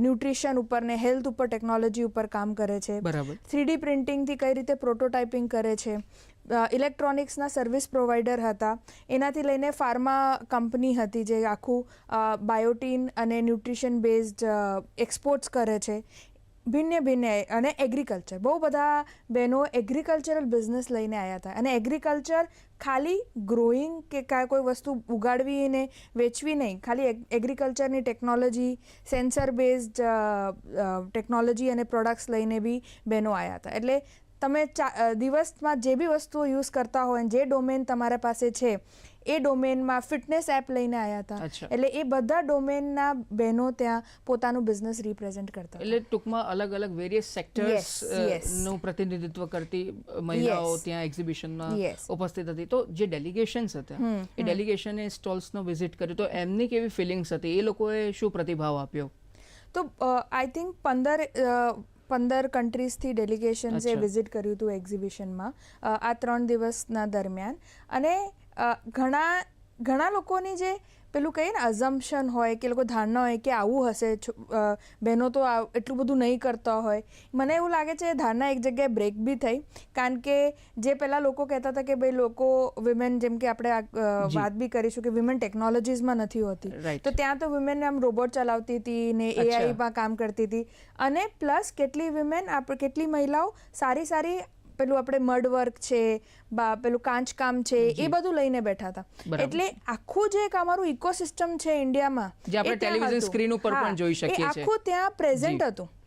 ન્યુટ્રિશન ઉપર ને હેલ્થ ઉપર ટેકનોલોજી ઉપર કામ કરે છે. 3D પ્રિન્ટિંગથી કઈ રીતે પ્રોટોટાઇપિંગ કરે છે. ઇલેક્ટ્રોનિક્સના સર્વિસ પ્રોવાઈડર હતા. એનાથી લઈને ફાર્મા કંપની હતી જે આખું બાયોટીન અને ન્યુટ્રિશન બેઝડ એક્સપોર્ટ્સ કરે છે. ભિન્ન અને એગ્રીકલ્ચર, બહુ બધા બહેનો એગ્રીકલ્ચરલ બિઝનેસ લઈને આવ્યા હતા. અને એગ્રીકલ્ચર ખાલી ગ્રોઈંગ કે કોઈ વસ્તુ ઉગાડવી ને વેચવી નહીં, ખાલી એગ્રીકલ્ચરની ટેકનોલોજી, સેન્સર બેઝડ ટેકનોલોજી અને પ્રોડક્ટ્સ લઈને બી બહેનો આવ્યા હતા. એટલે તમે દિવસમાં જે બી વસ્તુઓ યુઝ કરતા હોય, જે ડોમેન તમારા પાસે છે એ ડોમેનમાં ફિટનેસ એપ લઈને આવ્યા હતા. એટલે એ બધા ડોમેનના બહેનો ત્યાં પોતાનું બિઝનેસ રિપ્રેઝેન્ટ કરતા. એટલે ટૂંકમાં અલગ અલગ વેરિયસ સેક્ટર્સનું પ્રતિનિધિત્વ કરતી મહિલાઓ ત્યાં એક્ઝિબિશનમાં ઉપસ્થિત હતી. તો જે ડેલિગેશન્સ હતા એ ડેલિગેશને સ્ટોલ્સનો વિઝિટ કર્યો, તો એમની કેવી ફિલિંગ્સ હતી? એ લોકોએ શું પ્રતિભાવ આપ્યો? તો આઈ થિંક 15 કન્ટ્રીઝથી ડેલિગેશન્સે વિઝિટ કર્યું હતું એક્ઝિબિશનમાં આ 3 દિવસના દરમિયાન. અને ઘણા લોકોની જે પેલું કહીએ ને અઝમ્પશન હોય કે લોકો ધારણા હોય કે આવું હશે, બહેનો તો એટલું બધું નહીં કરતા હોય, મને એવું લાગે છે ધારણા એક જગ્યાએ બ્રેક બી થઈ. કારણ કે જે પહેલાં લોકો કહેતા હતા કે ભાઈ લોકો વિમેન, જેમ કે આપણે વાત બી કરીશું કે વિમેન ટેકનોલોજીસમાં નથી હોતી, તો ત્યાં તો વિમેન આમ રોબોટ ચલાવતી હતી ને AIમાં કામ કરતી હતી. અને પ્લસ કેટલી મહિલાઓ સારી પેલું આપણે મડ વર્ક છે, પેલું કાંચકામ છે, એ બધું લઈને બેઠા હતા. એટલે આખું જે એક અમારું ઇકોસિસ્ટમ છે ઇન્ડિયામાં, જે આપણે ટેલિવિઝન સ્ક્રીન ઉપર પણ જોઈ શકીએ છીએ, આખું ત્યાં પ્રેઝન્ટ હતું.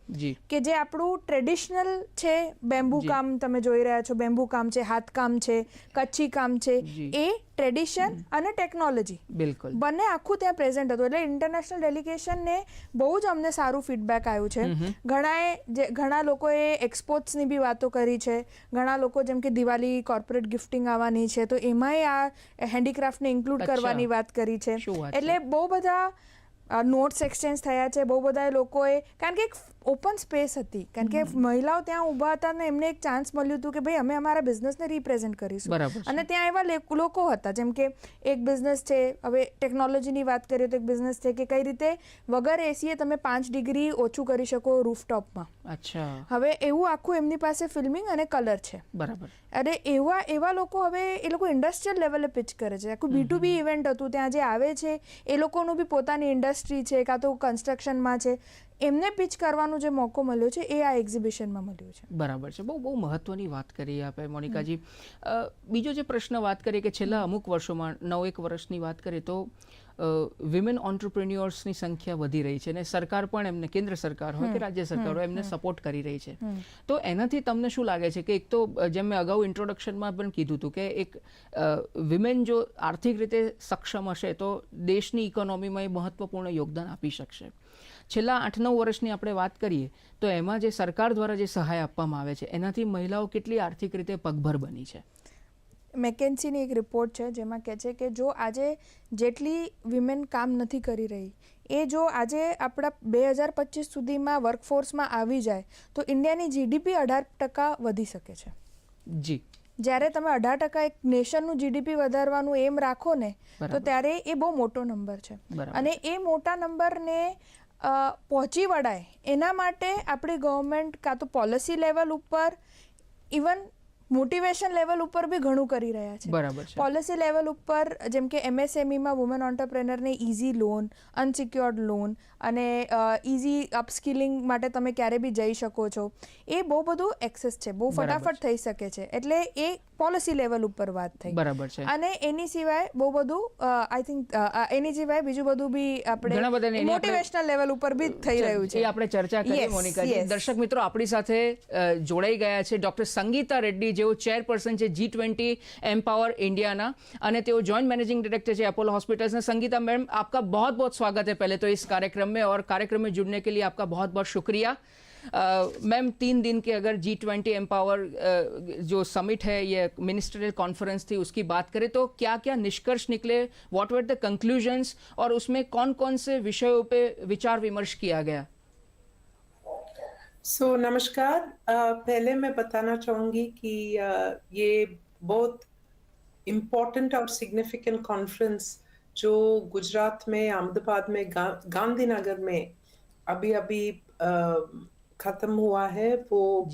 કે જે આપણું ટ્રેડિશનલ છે, બેમ્બુ કામ તમે જોઈ રહ્યા છો, બેમ્બુ કામ છે, હાથકામ છે, કચ્છી કામ છે, એ ટ્રેડિશન અને ટેકનોલોજી બંને આખું ત્યાં પ્રેઝન્ટ હતું. એટલે ઇન્ટરનેશનલ ડેલિગેશનને બહુ જ અમને સારું ફીડબેક આવ્યું છે. ઘણા લોકોએ એક્સપોર્ટ્સની બી વાતો કરી છે. ઘણા લોકો જેમ કે દિવાળી કોર્પોરેટ ગિફ્ટિંગ આવવાની છે તો એમાંય આ હેન્ડીક્રાફ્ટને ઇન્ક્લુડ કરવાની વાત કરી છે. એટલે બહુ બધા નોટ્સ એક્સચેન્જ થયા છે. બહુ બધા લોકોએ, કારણ કે એક ઓપન સ્પેસ હતી, કારણ કે મહિલાઓ ત્યાં ઊભા હતા ને એમને એક ચાન્સ મળ્યું હતું કે ભાઈ અમે અમારા બિઝનેસને રિપ્રેઝેન્ટ કરીશું. અને ત્યાં એવા લોકો હતા, જેમ કે એક બિઝનેસ છે, હવે ટેકનોલોજીની વાત કરીએ તો એક બિઝનેસ છે કે કઈ રીતે વગર એસીએ તમે 5 ડિગ્રી ઓછું કરી શકો રૂફટોપમાં. હવે એવું આખું એમની પાસે ફિલ્મિંગ અને કલર છે. અરે એવા લોકો હવે એ લોકો ઇન્ડસ્ટ્રીયલ લેવલે પિચ કરે છે. આખું B2B ઇવેન્ટ હતું. ત્યાં જે આવે છે એ લોકોનું બી પોતાની ઇન્ડસ્ટ્રી છે, કાં તો કન્સ્ટ્રક્શનમાં છે, એમને પિચ કરવાનો જે મોકો મળ્યો છે એ આ એક્ઝિબિશનમાં મળ્યો છે. બરાબર છે. બહુ મહત્વની વાત કરી આપે મોનિકાજી. બીજો જે પ્રશ્ન વાત કરીએ કે છેલ્લા અમુક વર્ષોમાં 9-1 વર્ષની વાત કરીએ તો વિમેન ઓન્ટરપ્રિન્યોર્સની સંખ્યા વધી રહી છે અને સરકાર પણ એમને, કેન્દ્ર સરકાર હોય કે રાજ્ય સરકાર હોય, એમને સપોર્ટ કરી રહી છે. તો એનાથી તમને શું લાગે છે કે એક તો જેમ મેં અગાઉ ઇન્ટ્રોડક્શનમાં પણ કીધું હતું કે એક વિમેન જો આર્થિક રીતે સક્ષમ હશે તો દેશની ઇકોનોમીમાં એ મહત્વપૂર્ણ યોગદાન આપી શકશે. છેલ્લા 8-9 વર્ષની આપણે વાત કરીએ તો એમાં જે સરકાર દ્વારા જે સહાય આપવામાં આવે છે એનાથી મહિલાઓ કેટલી આર્થિક રીતે પગભર બની છે? મેકેન્સીની એક રિપોર્ટ છે જેમાં કહે છે કે જો આજે જેટલી વિમેન કામ નથી કરી રહી એ જો આજે આપણા 2025 સુધીમાં વર્કફોર્સમાં આવી જાય તો ઇન્ડિયાની જીડીપી 18% વધી શકે છે. જી, જ્યારે તમે 18% એક નેશનનું જીડીપી વધારવાનું એમ રાખો ને તો ત્યારે એ બહુ મોટો નંબર છે. અને એ મોટા નંબરને પહોંચી વળાય એના માટે આપણી ગવર્મેન્ટ કાં તો પોલિસી લેવલ ઉપર ઇવન મોટિવેશન લેવલ ઉપર બી ઘણું કરી રહ્યા છે. બરાબર છે. પોલિસી લેવલ ઉપર જેમ કે MSMEમાં વુમન ઓન્ટરપ્રેનરને ઇઝી લોન, અનસિક્યોર્ડ લોન અને ઇઝી અપસ્કિલિંગ માટે તમે ક્યારે બી જઈ શકો છો, એ બહુ બધું એક્સેસ છે, બહુ ફટાફટ થઈ શકે છે. એટલે એ પોલિસી લેવલ ઉપર વાત થઈ. બરાબર છે. અને એની સિવાય બહુ બધું આઈ થિંક એની સિવાય બીજું બધું બી આપણે મોટિવેશનલ લેવલ ઉપર બી થઈ રહ્યું છે. એ આપણે ચર્ચા કરીએ મોનિકાજી. દર્શક મિત્રો, આપણી સાથે જોડાઈ ગયા છે ડોક્ટર સંગીતા રેડ્ડી, જેઓ ચેરપર્સન છે G20 एम्पावर इंडिया અને તેઓ जॉइंट मैनेजिंग डायरेक्टर છે अपोलो हॉस्पिटल्स ने. संगीता मैम, आपका बहुत बहुत स्वागत है पहले तो इस कार्यक्रम में, और कार्यक्रम में जुड़ने के लिए आपका बहुत बहुत शुक्रिया. मैम, 3 दिन के अगर G20 एम्पावर जो समिट है, ये मिनिस्ट्रियल कॉन्फ्रेंस थी, उसकी बात करें तो क्या क्या निष्कर्ष निकले, व्हाट वर द कंक्लूजन्स, और उसमें कौन कौन से विषयों पे विचार विमर्श किया गया? नमस्कार. पहले मैं बताना चाहूँगी कि ये बहुत इम्पोर्टेंट और सिग्निफिकेंट कॉन्फ्रेंस जो गुजरात में, अहमदाबाद में, गांधीनगर में अभी ख़त्म हुआ है, वो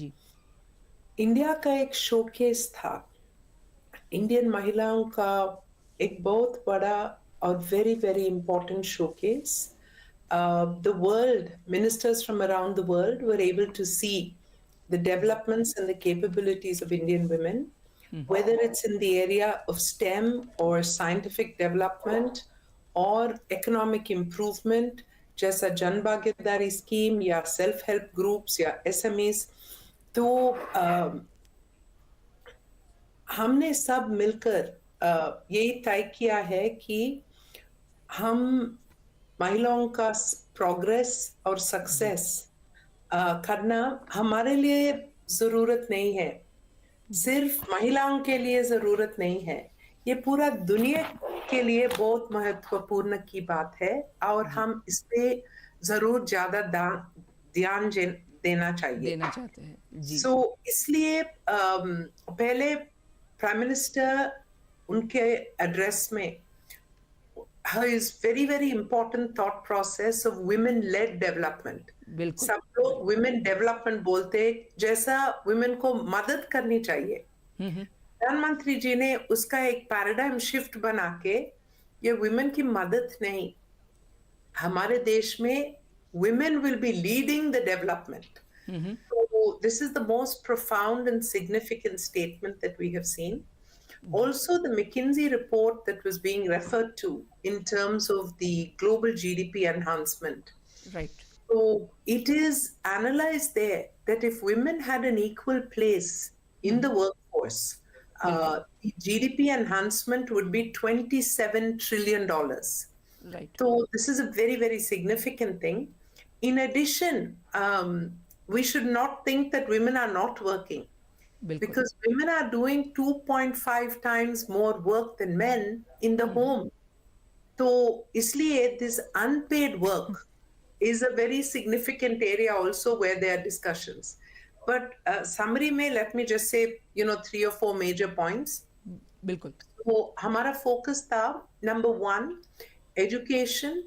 इंडिया का एक शोकेस था. इंडियन महिलाओं का एक बहुत बड़ा और very very important showcase. The world, ministers from around the world were able to see the developments and the capabilities of Indian women, whether it's in the area of STEM or scientific development or economic improvement, जैसा जन भागीदारी scheme या self help groups या SMEs. तो हमने सब मिलकर यही तय किया है कि हम महिलाओं का प्रोग्रेस और सक्सेस करना हमारे लिए ज़रूरत नहीं है, सिर्फ महिलाओं के लिए ज़रूरत नहीं है, ये पूरा दुनिया के लिए बहुत महत्वपूर्ण की बात है, और हम इस पे ज़रूर ज़्यादा ध्यान देना चाहिए. देना चाहते हैं. सो इसलिए पहले प्राइम मिनिस्टर उनके एड्रेस में his very very important thought process of women led development. बिल्कुल. सब लोग women development बोलते, जैसा women को मदद करनी चाहिए. प्रधानमंत्री जी ने उसका एक पैराडाइम शिफ्ट बना के, ये women की मदद नहीं, हमारे देश में women will be leading the development. So this is the most profound and significant statement that we have seen. Also, the McKinsey report that was being referred to in terms of the global GDP enhancement. Right. So it is analyzed there that if women had an equal place in the workforce, the GDP enhancement would be $27 trillion. Right. So this is a very, very significant thing. In addition, we should not think that women are not working. Because women are doing 2.5 times more work than men in the home. So, isliye this unpaid work is a very significant area also where there are discussions. But summary mein, let me just say, 3 or 4 major points. बिल्कुल. So, हमारा focus था, number 1, education,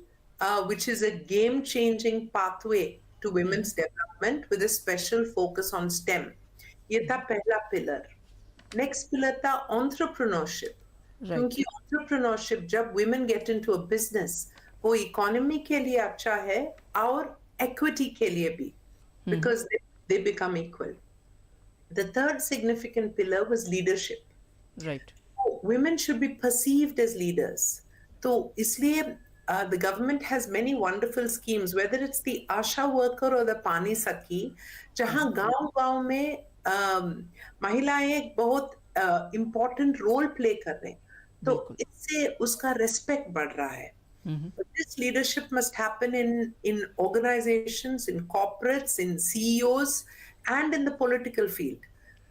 which is a game-changing pathway to women's development with a special focus on STEM. ये था पहला pillar. Next pillar था entrepreneurship, क्योंकि entrepreneurship जब women get into a business, वो इकोनॉमी के लिए अच्छा है और equity के लिए भी, because they become equal. The third significant pillar was leadership. Right. Women should be perceived as leaders. तो इसलिए the government has many wonderful schemes, whether it's the Asha worker or the Pani Sakhi, जहाँ गांव-गांव में महिलाएं एक बहुत important role play कर रहे हैं, तो इससे उसका रेस्पेक्ट बढ़ रहा है. This leadership must happen in organizations, in corporates, in CEOs, and in the political field.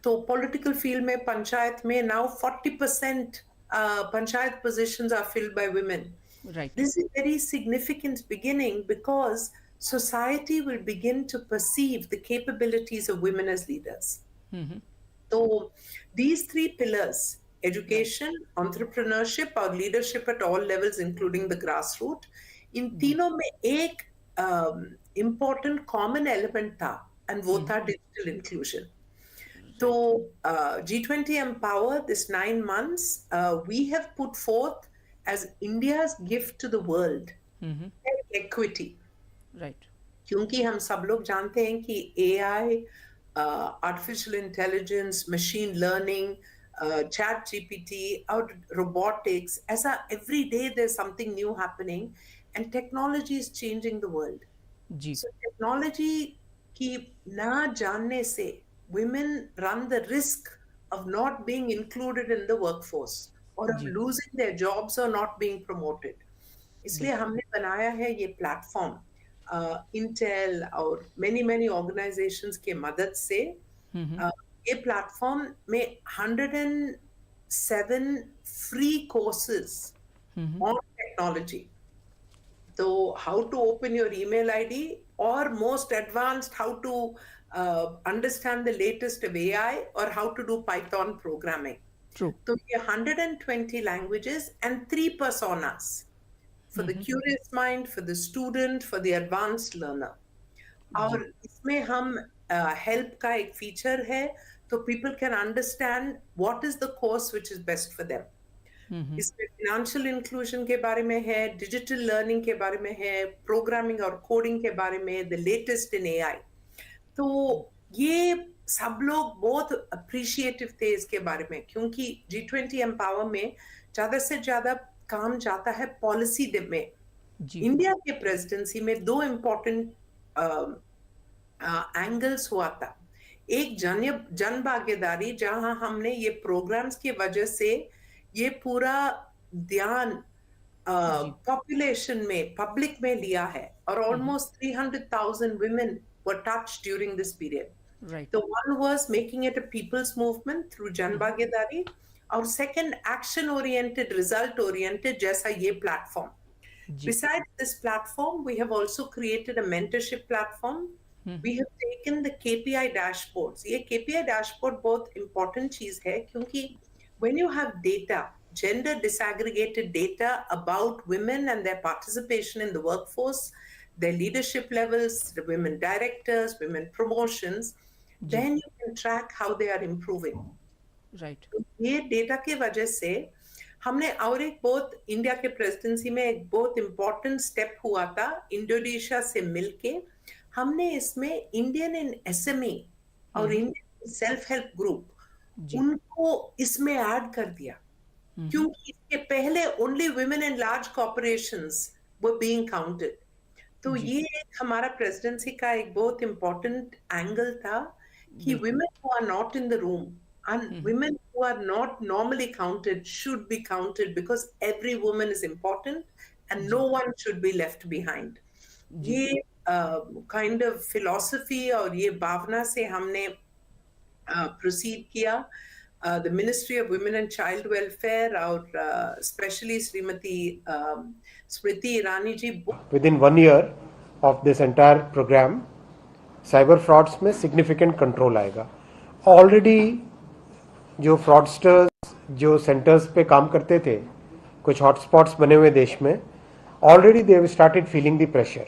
तो political field में पंचायत में now 40% panchayat positions are filled by women. Right. This is a very significant beginning because society will begin to perceive the capabilities of women as leaders. So these three pillars, education, entrepreneurship और leadership at all levels including the grassroots, इन तीनों में एक important common element था and वो था digital inclusion. So G20 Empower, this 9 months, we have put forth as India's gift to the world, equity. Right. क्योंकि हम सब लोग जानते हैं कि AI, artificial intelligence, machine learning, chat GPT, or robotics, ऐसा every day there's something new happening and technology is changing the world. Ji. So technology की ना जानने से women run the risk of not being included in the workforce or of losing their jobs or not being promoted. इसलिए हमने बनाया है ये platform Intel और many organizations के मदद से ये प्लेटफॉर्म में 107 free courses on technology. So how to open your email ID or most advanced how to understand the latest of AI or how to do Python programming. True. So we have 120 languages and 3 personas for the curious mind, for the student, for the advanced learner. और इसमें हम help का एक feature है तो people can understand what is the course which is best for them. इसमें financial inclusion के बारे में है, digital learning के बारे में है, programming और coding के बारे में, the latest in AI. तो ये सब लोग बहुत appreciative थे इसके बारे में क्योंकि G20 Empower में ज़्यादा से ज़्यादा काम जाता है पॉलिसी में. इंडिया के प्रेसिडेंसी में 2 इम्पोर्टेंट एंगल्स हुआ था. एक जन भागीदारी जहां हमने ये प्रोग्राम्स की वजह से ये पूरा ध्यान पॉपुलेशन में पब्लिक में लिया है और almost 300,000 women were touched during this period. Right. So one was making it a people's movement through Jan Bhagidari. Our second, action-oriented, result-oriented, जैसा ये platform. Besides this platform, we have also created a mentorship platform. We have taken the KPI dashboards. ये KPI dashboard बहुत important चीज है क्योंकि when you have data, gender disaggregated data about women and their participation in the workforce, their leadership levels, the women directors, women promotions, then you can track how they are improving. Right. ये data की वजह से हमने और एक बहुत India के presidency में एक बहुत इम्पोर्टेंट स्टेप हुआ था इंडोनेशिया से मिलके हमने इसमें इंडियन इन एसएमई और इंडियन सेल्फ हेल्प ग्रुप उनको इसमें ऐड कर दिया क्योंकि इसके पहले only women in large corporations were being counted. तो ये एक हमारा प्रेसिडेंसी का एक बहुत इम्पोर्टेंट एंगल था कि women who are not in the room and women who are not normally counted should be counted because every woman is important and no one should be left behind. ये kind of philosophy और ये भावना से हमने proceed किया. The Ministry of Women and Child Welfare और especially Srimati Smriti Irani ji. Within 1 year of this entire program, cyber frauds में significant control आएगा. Already जो फ्रॉडस्टर्स जो सेंटर्स पे काम करते थे, कुछ हॉटस्पॉट्स बने हुए देश में, already they have started feeling the pressure.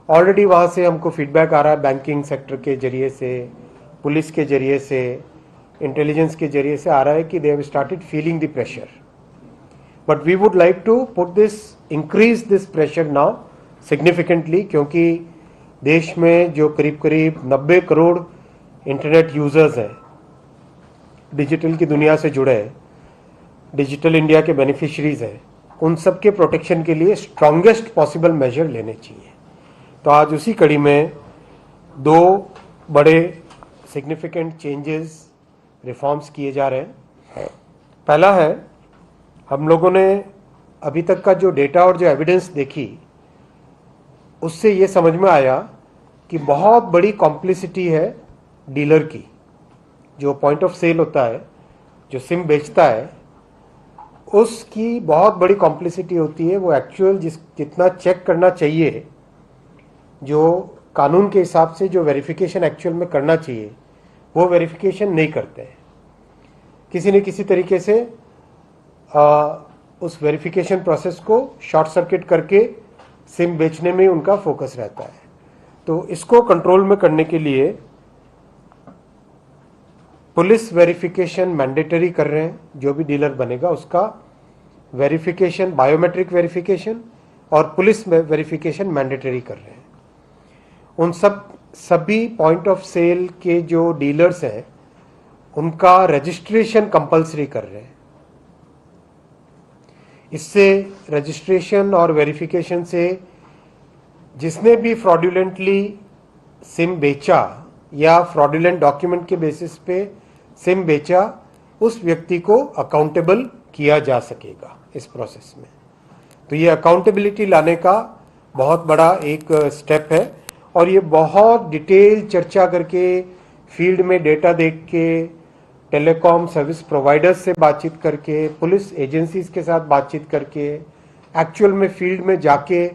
Already वहाँ से हमको फीडबैक आ रहा है बैंकिंग सेक्टर के जरिए से, पुलिस के जरिए से, इंटेलिजेंस के जरिए से आ रहा है कि they have started feeling the pressure. But we would like to put this increase this pressure now significantly क्योंकि देश में जो करीब 90 करोड़ इंटरनेट यूजर्स हैं, डिजिटल की दुनिया से जुड़े हैं, डिजिटल इंडिया के बेनिफिशरीज हैं, उन सब के प्रोटेक्शन के लिए स्ट्रॉन्गेस्ट पॉसिबल मेजर लेने चाहिए. तो आज उसी कड़ी में 2 बड़े सिग्निफिकेंट चेंजेस रिफॉर्म्स किए जा रहे हैं. पहला है, हम लोगों ने अभी तक का जो डेटा और जो एविडेंस देखी उससे ये समझ में आया कि बहुत बड़ी कॉम्प्लिसिटी है डीलर की. जो पॉइंट ऑफ सेल होता है, जो सिम बेचता है, उसकी बहुत बड़ी कॉम्प्लिसिटी होती है। वो एक्चुअल जितना चेक करना चाहिए, जो कानून के हिसाब से जो वेरिफिकेशन एक्चुअल में करना चाहिए, वो वेरिफिकेशन नहीं करते हैं। किसी न किसी तरीके से उस वेरिफिकेशन प्रोसेस को शॉर्ट सर्किट करके सिम बेचने में उनका फोकस रहता है। तो इसको कंट्रोल में करने के लिए पुलिस वेरिफिकेशन मैंडेटरी कर रहे हैं। जो भी डीलर बनेगा उसका वेरिफिकेशन, बायोमेट्रिक वेरिफिकेशन और पुलिस वेरिफिकेशन मैंडेटरी कर रहे हैं। उन सभी पॉइंट ऑफ सेल के जो डीलर्स हैं उनका रजिस्ट्रेशन कंपलसरी कर रहे हैं। इससे रजिस्ट्रेशन और वेरिफिकेशन से जिसने भी फ्रॉडुलेंटली सिम बेचा या फ्रॉडुलेंट डॉक्यूमेंट के बेसिस पे सिम बेचा, उस व्यक्ति को अकाउंटेबल किया जा सकेगा इस प्रोसेस में। तो ये अकाउंटेबिलिटी लाने का बहुत बड़ा एक स्टेप है और ये बहुत डिटेल चर्चा करके, फील्ड में डेटा देख के, टेलीकॉम सर्विस प्रोवाइडर्स से बातचीत करके, पुलिस एजेंसीज के साथ बातचीत करके, एक्चुअल में फील्ड में जाके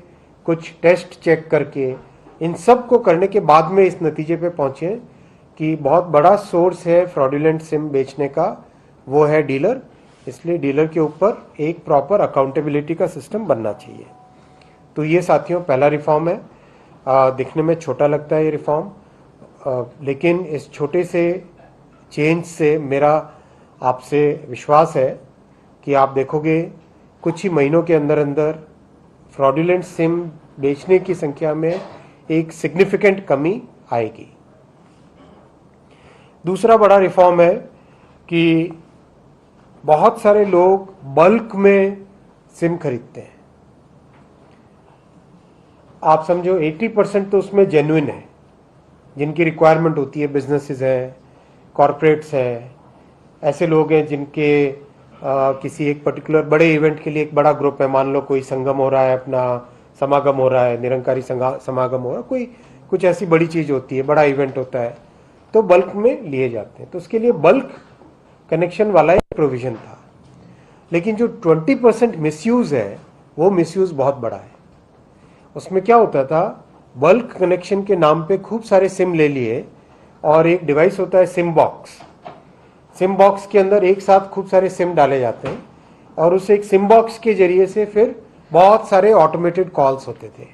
कुछ टेस्ट चेक करके, इन सब को करने के बाद में इस नतीजे पे पहुंचे कि बहुत बड़ा सोर्स है फ्रॉडुलेंट सिम बेचने का, वो है डीलर। इसलिए डीलर के ऊपर एक प्रॉपर अकाउंटेबिलिटी का सिस्टम बनना चाहिए। तो ये साथियों पहला रिफॉर्म है। दिखने में छोटा लगता है ये रिफॉर्म, लेकिन इस छोटे से चेंज से मेरा आपसे विश्वास है कि आप देखोगे कुछ ही महीनों के अंदर अंदर फ्रॉडुलेंट सिम बेचने की संख्या में एक सिग्निफिकेंट कमी आएगी। दूसरा बड़ा रिफॉर्म है कि बहुत सारे लोग बल्क में सिम खरीदते हैं। आप समझो 80% तो उसमें जेन्युइन है, जिनकी रिक्वायरमेंट होती है, बिजनेसेस हैं, कॉरपोरेट्स हैं, ऐसे लोग हैं जिनके किसी एक पर्टिकुलर बड़े इवेंट के लिए एक बड़ा ग्रुप है, मान लो कोई संगम हो रहा है, अपना समागम हो रहा है, निरंकारी समागम हो रहा है, कोई कुछ ऐसी बड़ी चीज़ होती है, बड़ा इवेंट होता है, तो बल्क में लिए जाते हैं। तो उसके लिए बल्क कनेक्शन वाला एक प्रोविज़न था। लेकिन जो 20% मिसयूज़ है, वो मिसयूज़ बहुत बड़ा है। उसमें क्या होता था, बल्क कनेक्शन के नाम पे खूब सारे सिम ले लिए और एक डिवाइस होता है सिम बॉक्स। सिम बॉक्स के अंदर एक साथ खूब सारे सिम डाले जाते हैं और उस एक सिम बॉक्स के जरिए से फिर बहुत सारे ऑटोमेटेड कॉल्स होते थे।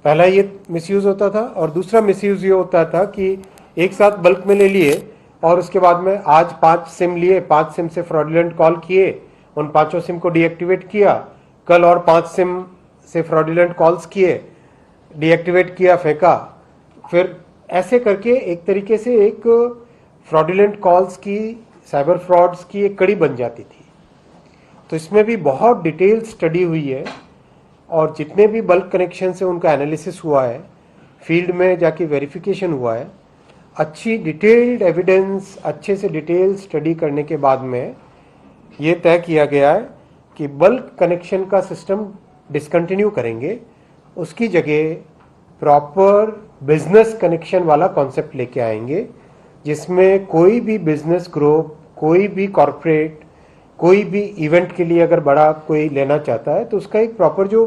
पहला ये मिसयूज होता था और दूसरा मिसयूज ये होता था कि एक साथ बल्क में ले लिए और उसके बाद में आज 5 सिम लिए, 5 सिम से फ्रॉडुलेंट कॉल किए, उन 5 सिम को डीएक्टिवेट किया, कल और 5 सिम से फ्रॉडुलेंट कॉल्स किए, डीएक्टिवेट किया, फेंका। फिर ऐसे करके एक तरीके से एक फ्रॉडुलेंट कॉल्स की, साइबर फ्रॉड्स की एक कड़ी बन जाती थी। तो इसमें भी बहुत डिटेल स्टडी हुई है और जितने भी बल्क कनेक्शन से उनका एनालिसिस हुआ है, फील्ड में जाके वेरिफिकेशन हुआ है, अच्छी डिटेल्ड एविडेंस, अच्छे से डिटेल स्टडी करने के बाद में ये तय किया गया है कि बल्क कनेक्शन का सिस्टम डिसकंटिन्यू करेंगे, उसकी जगह प्रॉपर बिजनेस कनेक्शन वाला कॉन्सेप्ट लेके आएंगे, जिसमें कोई भी बिजनेस ग्रुप, कोई भी कॉरपोरेट, कोई भी इवेंट के लिए अगर बड़ा कोई लेना चाहता है तो उसका एक प्रॉपर जो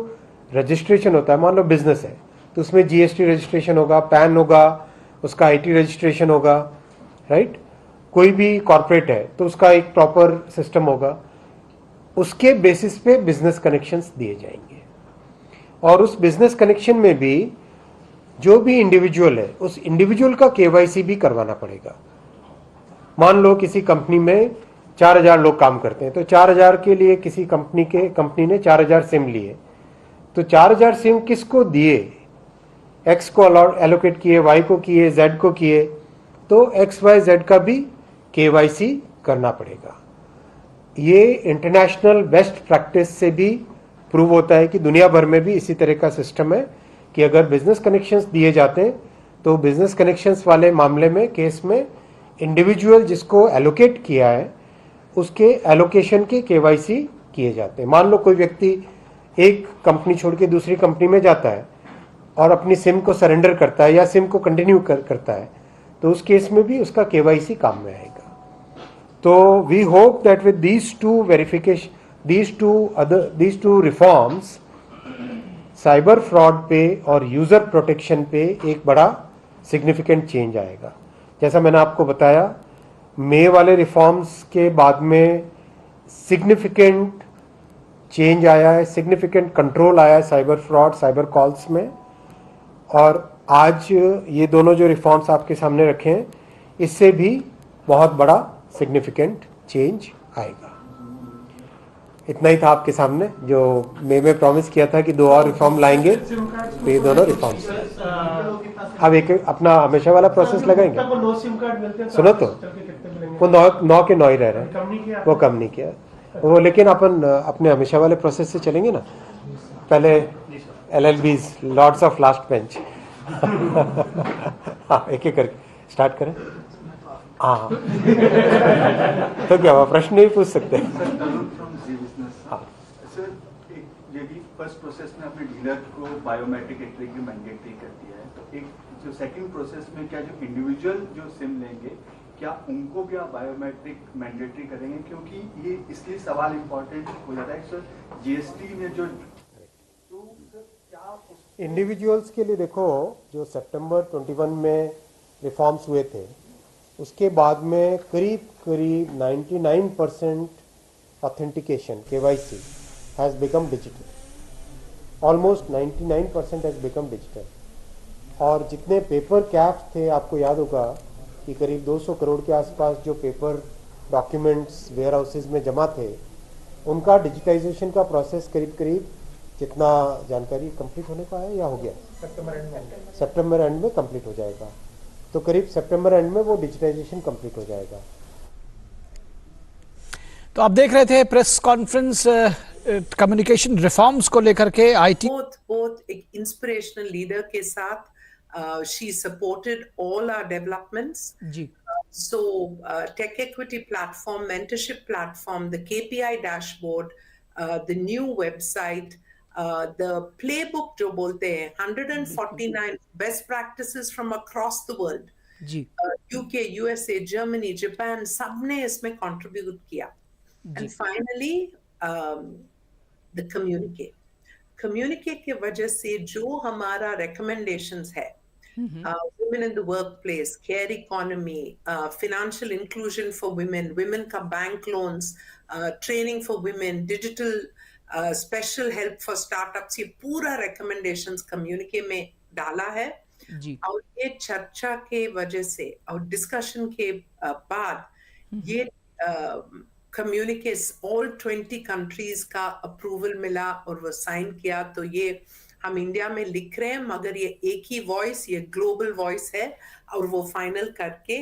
रजिस्ट्रेशन होता है, मान लो बिजनेस है तो उसमें जीएसटी रजिस्ट्रेशन होगा, पैन होगा, उसका आईटी रजिस्ट्रेशन होगा, राइट। कोई भी कॉरपोरेट है तो उसका एक प्रॉपर सिस्टम होगा, उसके बेसिस पे बिजनेस कनेक्शंस दिए जाएंगे। और उस बिजनेस कनेक्शन में भी जो भी इंडिविजुअल है, उस इंडिविजुअल का केवाईसी भी करवाना पड़ेगा। मान लो किसी कंपनी में 4000 लोग काम करते हैं, तो 4000 के लिए किसी कंपनी ने 4000 सिम लिए, तो 4000 सिम किसको दिए, एक्स को एलोकेट किए, वाई को किए, जेड को किए, तो एक्स वाई जेड का भी केवाईसी करना पड़ेगा। ये इंटरनेशनल बेस्ट प्रैक्टिस से भी प्रूव होता है कि दुनिया भर में भी इसी तरह का सिस्टम है कि अगर बिजनेस कनेक्शंस दिए जाते हैं तो बिजनेस कनेक्शंस वाले मामले में, केस में, इंडिविजुअल जिसको एलोकेट किया है उसके एलोकेशन के केवाईसी किए जाते हैं। मान लो कोई व्यक्ति एक कंपनी छोड़ के दूसरी कंपनी में जाता है और अपनी सिम को सरेंडर करता है या सिम को कंटिन्यू करता है, तो उस केस में भी उसका केवाईसी काम में आएगा। तो we hope that with these two reforms cyber fraud पे और यूज़र प्रोटेक्शन पे एक बड़ा सिग्निफिकेंट चेंज आएगा। जैसा मैंने आपको बताया, मई वाले रिफॉर्म्स के बाद में सिग्निफिकेंट चेंज आया है, सिग्निफिकेंट कंट्रोल आया है साइबर फ्रॉड, साइबर कॉल्स में। और आज ये दोनों जो रिफॉर्म्स आपके सामने रखे हैं, इससे भी बहुत बड़ा सिग्निफिकेंट चेंज आएगा। इतना ही था आपके सामने, जो मैं प्रॉमिस किया था कि 2 और रिफॉर्म लाएंगे, तो ये दोनों रिफॉर्म्स। अब एक अपना हमेशा वाला प्रोसेस लगाएंगे। सुनो तो, वो 9 के 9 ही रह रहे हैं, वो कम नहीं किया वो, लेकिन अपन अपने हमेशा वाले प्रोसेस से चलेंगे ना। पहले LLBs, lords of last bench. हाँ, एक एक करके स्टार्ट करें। हाँ तो क्या हुआ, प्रश्न नहीं पूछ सकते? फर्स्ट प्रोसेस में अपने डीलर को बायोमेट्रिक एंट्री की मैंडेटरी कर दिया है, तो एक जो सेकंड प्रोसेस में क्या जो इंडिविजुअल जो सिम लेंगे, क्या उनको भी आप बायोमेट्रिक मैंडेटरी करेंगे? क्योंकि ये इसलिए सवाल इम्पोर्टेंट हो जाता है सर, जीएसटी में जो इंडिविजुअल्स के लिए देखो, जो सितंबर 21 में रिफॉर्म्स हुए थे, उसके बाद में करीब 99% authentication KYC has become digital. Almost 99% has become digital. और जितने पेपर कैप्स थे, आपको याद होगा कि करीब 200 करोड़ के आसपास जो पेपर डॉक्यूमेंट्स वेयर हाउसेज में जमा थे, उनका डिजिटाइजेशन का प्रोसेस करीब जितना जानकारी कंप्लीट होने का है या हो गया, सितंबर एंड में कंप्लीट हो जाएगा। तो करीब सितंबर एंड में वो डिजिटाइजेशन कंप्लीट हो जाएगा। तो आप देख रहे थे प्रेस कॉन्फ्रेंस कम्युनिकेशन रिफॉर्म्स को लेकर के। IT both एक इंस्पिरेशनल लीडर के साथ she supported all our developments जी। So tech equity platform, mentorship platform, the KPI dashboard, the new website, the playbook जो बोलते हैं, 149 best practices from across the world, ji. UK, USA, Germany, Japan, सबने इसमें contribute किया। And finally the communicate के वजह से जो हमारा recommendations है, women in the workplace, care economy, financial inclusion for women, women का bank loans, training for women, digital special help for startups, ये पूरा recommendations communique में डाला है। और ये चर्चा के वजह से और discussion के बाद ये communiques all 20 countries का approval मिला और वो sign किया। तो ये हम इंडिया में लिख रहे हैं, मगर ये एक ही वॉइस, ये ग्लोबल वॉइस है, और वो फाइनल करके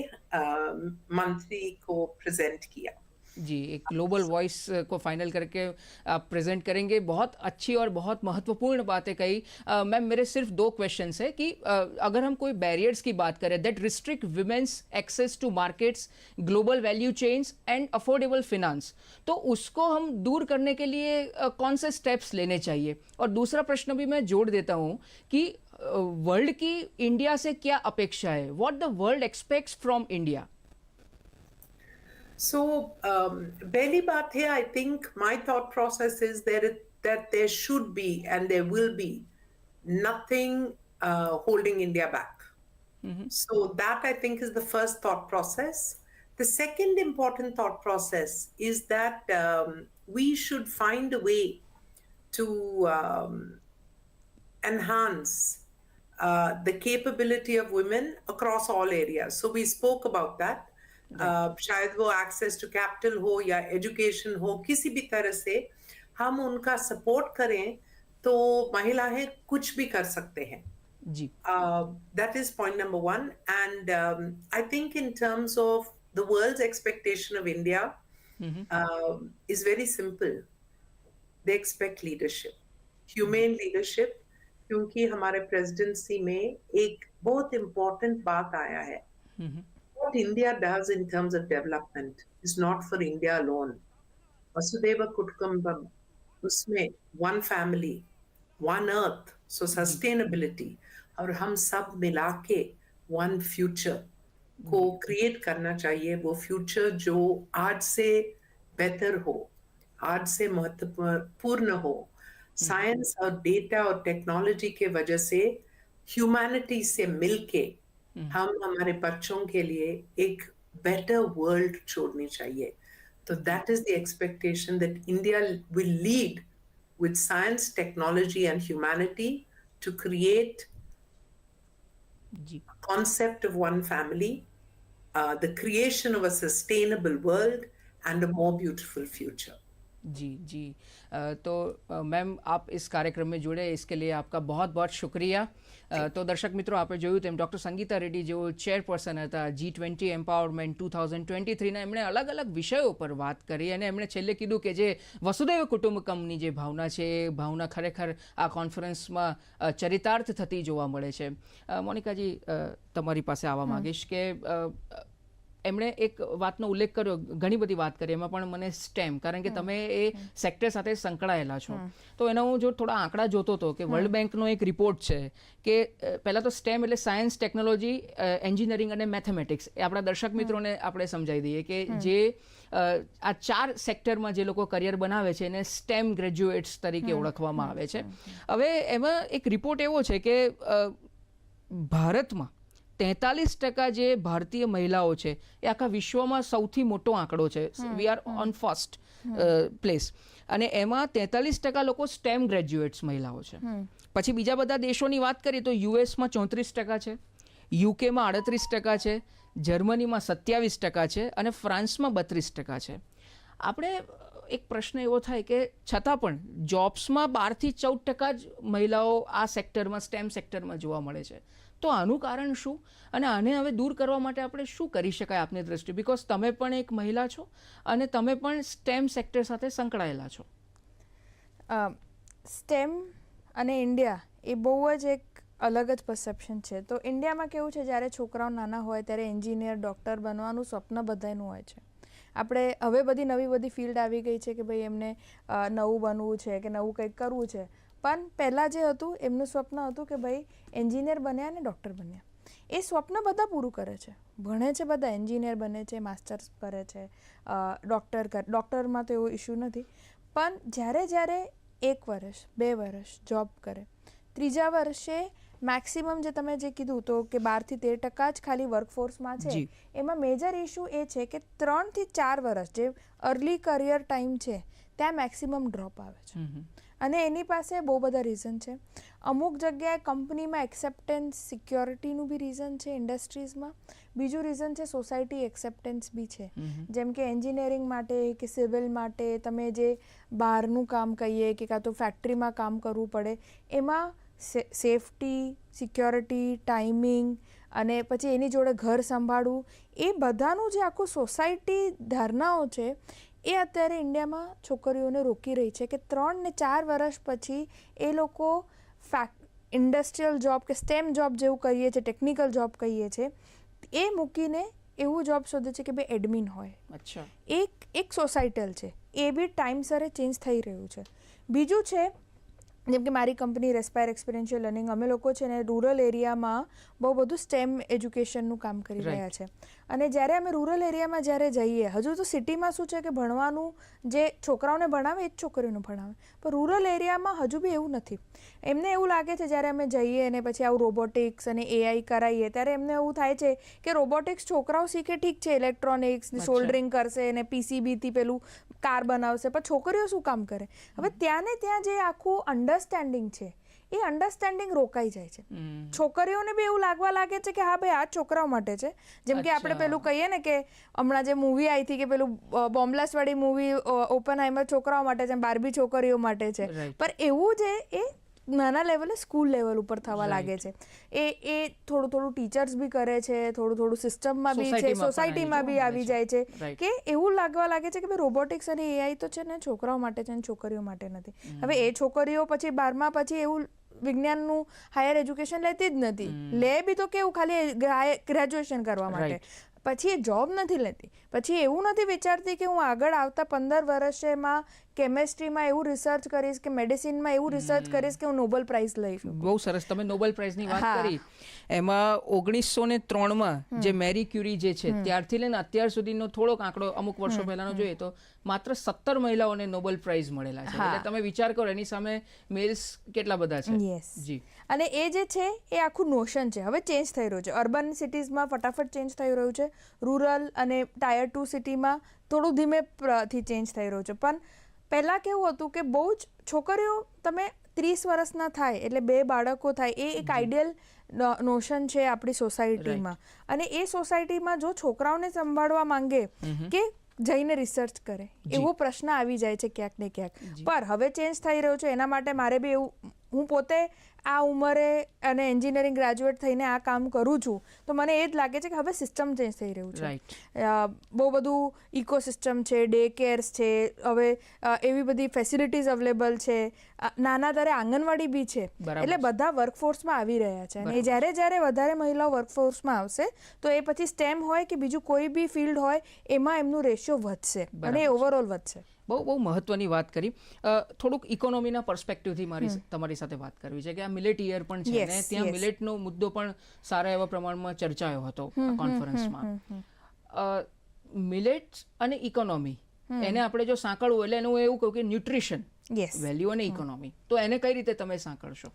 मंत्री को प्रेजेंट किया। जी, एक ग्लोबल वॉइस को फाइनल करके आप प्रेजेंट करेंगे। बहुत अच्छी और बहुत महत्वपूर्ण बातें कही। मैम, मेरे सिर्फ 2 क्वेश्चंस है कि अगर हम कोई बैरियर्स की बात करें that restrict women's access to markets, global value chains and affordable finance, तो उसको हम दूर करने के लिए कौन से स्टेप्स लेने चाहिए? और दूसरा प्रश्न भी मैं जोड़ देता हूँ कि वर्ल्ड की इंडिया से क्या अपेक्षा है? What the world aspects from India? So, पहली बात है, I think my thought process is that there should be and there will be nothing holding India back. So that I think is the first thought process. The second important thought process is that we should find a way to enhance the capability of women across all areas. So we spoke about that. शायद वो access to capital हो या education हो, किसी भी तरह से हम उनका सपोर्ट करें तो महिलाएं कुछ भी कर सकते हैं। जी, that is point number 1। And I think in terms of the world's expectation of India is very simple. They expect leadership, humane leadership, क्योंकि हमारे प्रेसिडेंसी में एक बहुत इम्पोर्टेंट बात आया है। What India does in terms of development is not for India alone. Vasudeva Kutumbakam, उसमें one family, one earth, so sustainability, और हम सब मिला के one future, को क्रिएट करना चाहिए, वो फ्यूचर जो आज से बेहतर हो, आज से महत्वपूर्ण हो। साइंस और डेटा और टेक्नोलॉजी के वजह से ह्यूमैनिटी से मिलके हम हमारे बच्चों के लिए एक बेटर वर्ल्ड छोड़नी चाहिए। तो that is the expectation that India will lead with science, technology and humanity to create a concept of one family, the creation of a sustainable world and a more beautiful future. जी जी तो ma'am आप इस कार्यक्रम में जुड़े इसके लिए आपका बहुत बहुत शुक्रिया। તો દર્શક મિત્રો આપણે જોયું તેમ ડૉક્ટર સંગીતા રેડ્ડી જેઓ ચેરપર્સન હતા G20 એમ્પાવરમેન્ટ 2023ના એમણે અલગ અલગ વિષયો પર વાત કરી અને એમણે છેલ્લે કીધું કે જે વસુદૈવ કુટુંબકમની જે ભાવના છે એ ભાવના ખરેખર આ કોન્ફરન્સમાં ચરિતાર્થ થતી જોવા મળે છે। મોનિકાજી તમારી પાસે આવવા માંગીશ કે એમણે એક વાતનો ઉલ્લેખ કર્યો, ઘણી બધી વાત કરી, એમાં પણ મને સ્ટેમ, કારણ કે તમે એ સેક્ટર સાથે સંકળાયેલા છો તો એના હું જો થોડા આંકડા જોતો હતો કે વર્લ્ડ બેંકનો એક રિપોર્ટ છે કે પહેલાં તો સ્ટેમ એટલે સાયન્સ, ટેકનોલોજી, એન્જિનિયરિંગ અને મેથેમેટિક્સ, એ આપણા દર્શક મિત્રોને આપણે સમજાવી દઈએ કે જે આ 4 સેક્ટરમાં જે લોકો કરિયર બનાવે છે એને સ્ટેમ ગ્રેજ્યુએટ્સ તરીકે ઓળખવામાં આવે છે। હવે એમાં એક રિપોર્ટ એવો છે કે ભારતમાં 43% જે ભારતીય મહિલાઓ છે એ આખા વિશ્વમાં સૌથી મોટો આંકડો છે, we are on first place, અને એમાં 43% લોકો સ્ટેમ ગ્રેજ્યુએટ્સ મહિલાઓ છે। પછી બીજા બધા દેશોની વાત કરીએ તો યુએસમાં 34% છે, યુકેમાં 38% છે, જર્મનીમાં 27% છે અને ફ્રાન્સમાં 32% છે। આપણે એક પ્રશ્ન એવો થાય કે છતાં પણ જોબ્સમાં 12 થી 14% જ મહિલાઓ આ સેક્ટરમાં, સ્ટેમ સેક્ટરમાં જોવા મળે છે, તો આનું કારણ શું અને આને હવે દૂર કરવા માટે આપણે શું કરી શકાય આપની દ્રષ્ટિએ? બિકોઝ તમે પણ એક મહિલા છો અને તમે પણ સ્ટેમ સેક્ટર સાથે સંકળાયેલા છો। સ્ટેમ અને ઇન્ડિયા એ બહુ જ એક અલગ જ પરસેપ્શન છે। તો ઇન્ડિયામાં કેવું છે, જ્યારે છોકરાઓ નાના હોય ત્યારે એન્જિનિયર, ડૉક્ટર બનવાનું સ્વપ્ન બધાનું હોય છે। આપણે હવે બધી નવી ફિલ્ડ આવી ગઈ છે કે ભાઈ એમને નવું બનવું છે કે નવું કંઈક કરવું છે, પણ પહેલાં જે હતું એમનું સ્વપ્ન હતું કે ભાઈ એન્જિનિયર બન્યા અને ડૉક્ટર બન્યા। એ સ્વપ્ન બધા પૂરું કરે છે, ભણે છે, બધા એન્જિનિયર બને છે, માસ્ટર્સ કરે છે, ડૉક્ટરમાં તો એવો ઇશ્યુ નથી, પણ જ્યારે 1 વર્ષ 2 વર્ષ જોબ કરે, ત્રીજા વર્ષે મેક્સિમમ જે તમે જે કીધું તો કે 12 થી 13% જ ખાલી વર્કફોર્સમાં છે, એમાં મેજર ઇશ્યુ એ છે કે 3 થી 4 વર્ષ જે અર્લી કરિયર ટાઈમ છે ત્યાં મેક્સિમમ ડ્રોપ આવે છે અને એની પાસે બહુ બધા રીઝન છે। અમુક જગ્યાએ કંપનીમાં એક્સેપ્ટન્સ, સિક્યોરિટીનું બી રીઝન છે ઇન્ડસ્ટ્રીઝમાં, બીજું રીઝન છે સોસાયટી એક્સેપ્ટન્સ બી છે, જેમ કે એન્જિનિયરિંગ માટે કે સિવિલ માટે તમે જે બહારનું કામ કહીએ કે કાં તો ફેક્ટરીમાં કામ કરવું પડે, એમાં સેફટી, સિક્યોરિટી, ટાઈમિંગ અને પછી એની જોડે ઘર સંભાળવું, એ બધાનું જે આખું સોસાયટી ધારણાઓ છે એ અત્યારે ઇન્ડિયામાં છોકરીઓને રોકી રહી છે કે 3 ને 4 વર્ષ પછી એ લોકો ઇન્ડસ્ટ્રીયલ જોબ કે સ્ટેમ જોબ જેવું કહીએ છીએ, ટેકનિકલ જોબ કહીએ છીએ, એ મૂકીને એવું જોબ શોધે છે કે ભાઈ એડમિન હોય। એક સોસાયટલ છે, એ બી ટાઈમસરે ચેન્જ થઈ રહ્યું છે। બીજું છે જેમ કે મારી કંપની રેસ્પાયર એક્સપિરિયન્શિયલ લર્નિંગ, અમે લોકો છે ને રૂરલ એરિયામાં બહુ બધું સ્ટેમ એજ્યુકેશનનું કામ કરી રહ્યા છે અને જ્યારે અમે રૂરલ એરિયામાં જ્યારે જઈએ, હજુ તો સિટીમાં શું છે કે ભણવાનું જે છોકરાઓને ભણાવે એ જ છોકરીઓને ભણાવે, પણ રૂરલ એરિયામાં હજુ બી એવું નથી। એમને એવું લાગે છે જ્યારે અમે જઈએ અને પછી આવું રોબોટિક્સ અને AI કરાવીએ ત્યારે એમને એવું થાય છે કે રોબોટિક્સ છોકરાઓ શીખે ઠીક છે, ઇલેક્ટ્રોનિક્સ, સોલ્ડરિંગ કરશે અને PCBથી પેલું કાર બનાવશે, પણ છોકરીઓ શું કામ કરે? હવે ત્યાં ને ત્યાં જે આખું અન્ડરસ્ટેન્ડિંગ છે એ અન્ડરસ્ટેન્ડિંગ રોકાઈ જાય છે। છોકરીઓને બી એવું લાગવા લાગે છે કે હા ભાઈ આ છોકરાઓ માટે છે, જેમ કે આપણે પેલું કહીએ ને કે હમણાં જે મૂવી આવી હતી કે પેલું બોમ્બલાસ્ટ વાળી મૂવી ઓપનહાઇમર છોકરાઓ માટે છે, બાર્બી છોકરીઓ માટે છે, પણ એવું જે એ નાના લેવલે સ્કૂલ લેવલ ઉપર થવા લાગે છે। એ થોડું ટીચર્સ બી કરે છે, થોડું સિસ્ટમમાં બી છે, સોસાયટીમાં બી આવી જાય છે કે એવું લાગવા લાગે છે કે ભાઈ રોબોટિક્સ અને AI તો છે ને છોકરાઓ માટે છે ને છોકરીઓ માટે નથી। હવે એ છોકરીઓ પછી 12મા પછી એવું વિજ્ઞાનનું હાયર એજ્યુકેશન લેતી જ નથી, લે બી તો કેવું ખાલી ગ્રેજ્યુએશન કરવા માટે, પછી એ જોબ નથી લેતી, પછી એવું નથી વિચારતી કે હું આગળ આવતા 15 વર્ષમાં કેમેસ્ટ્રીમાં એવું રિસર્ચ કરીશ કે મેડિસિનમાં એવું રિસર્ચ કરીશ કે હું નોબેલ પ્રાઇઝ લઈ શકું. બહુ સરસ, તમે નોબેલ પ્રાઇઝની વાત કરી. એમાં 1903માં જે મેરી ક્યુરી જે છે ત્યારથી લઈને અત્યાર સુધીનો થોડોક આંકડો અમુક વર્ષો પહેલાનો જોઈએ તો માત્ર 17 મહિલાઓને નોબેલ પ્રાઇઝ મળેલા છે. એટલે તમે વિચાર કરો એની સામે મેલ્સ કેટલા બધા છે. જી. અને એ જે છે એ આખું નોશન છે, હવે ચેન્જ થઈ રહ્યું છે. અર્બન સિટીઝમાં ફટાફટ ચેન્જ થઈ રહ્યું છે, રૂરલ અને ટાયર 2 સિટીમાં થોડું ધીમેથી ચેન્જ થઈ રહ્યું છે. પણ પહેલાં કેવું હતું કે બહુ જ છોકરીઓ તમે 30 વર્ષના થાય એટલે 2 બાળકો થાય એ એક આઈડિયલ નોશન છે આપણી સોસાયટીમાં. અને એ સોસાયટીમાં જો છોકરાઓને સંભાળવા માંગે કે જઈને રિસર્ચ કરે એવો પ્રશ્ન આવી જાય છે ક્યાંક ને ક્યાંક. પર હવે ચેન્જ થઈ રહ્યો છે. એના માટે મારે બી એવું, હું પોતે આ ઉંમરે અને એન્જિનિયરિંગ ગ્રેજ્યુએટ થઈને આ કામ કરું છું તો મને એ જ લાગે છે કે હવે સિસ્ટમ ચેન્જ થઈ રહ્યું છે. બહુ બધું ઇકોસિસ્ટમ છે, ડે કેર્સ છે, હવે એવી બધી ફેસિલિટીઝ અવેલેબલ છે, નાના દરે આંગણવાડી બી છે. એટલે બધા વર્કફોર્સમાં આવી રહ્યા છે. અને જ્યારે વધારે મહિલાઓ વર્કફોર્સમાં આવશે તો એ પછી સ્ટેમ હોય કે બીજું કોઈ બી ફિલ્ડ હોય એમાં એમનું રેશિયો વધશે અને ઓવરઓલ વધશે. બહુ મહત્વની વાત કરી. થોડુંક ઇકોનોમીના પર્સપેક્ટિવથી તમારી સાથે વાત કરવી છે કે આ મિલેટ યર પણ છે ને ત્યાં મિલેટનો મુદ્દો પણ સારા એવા પ્રમાણમાં ચર્ચાયો હતો કોન્ફરન્સમાં. મિલેટ્સ અને ઇકોનોમી એને આપણે જો સાંકળવું એટલે એનું એવું કહું કે ન્યુટ્રિશન, વેલ્યુ અને ઇકોનોમી, તો એને કઈ રીતે તમે સાંકળશો?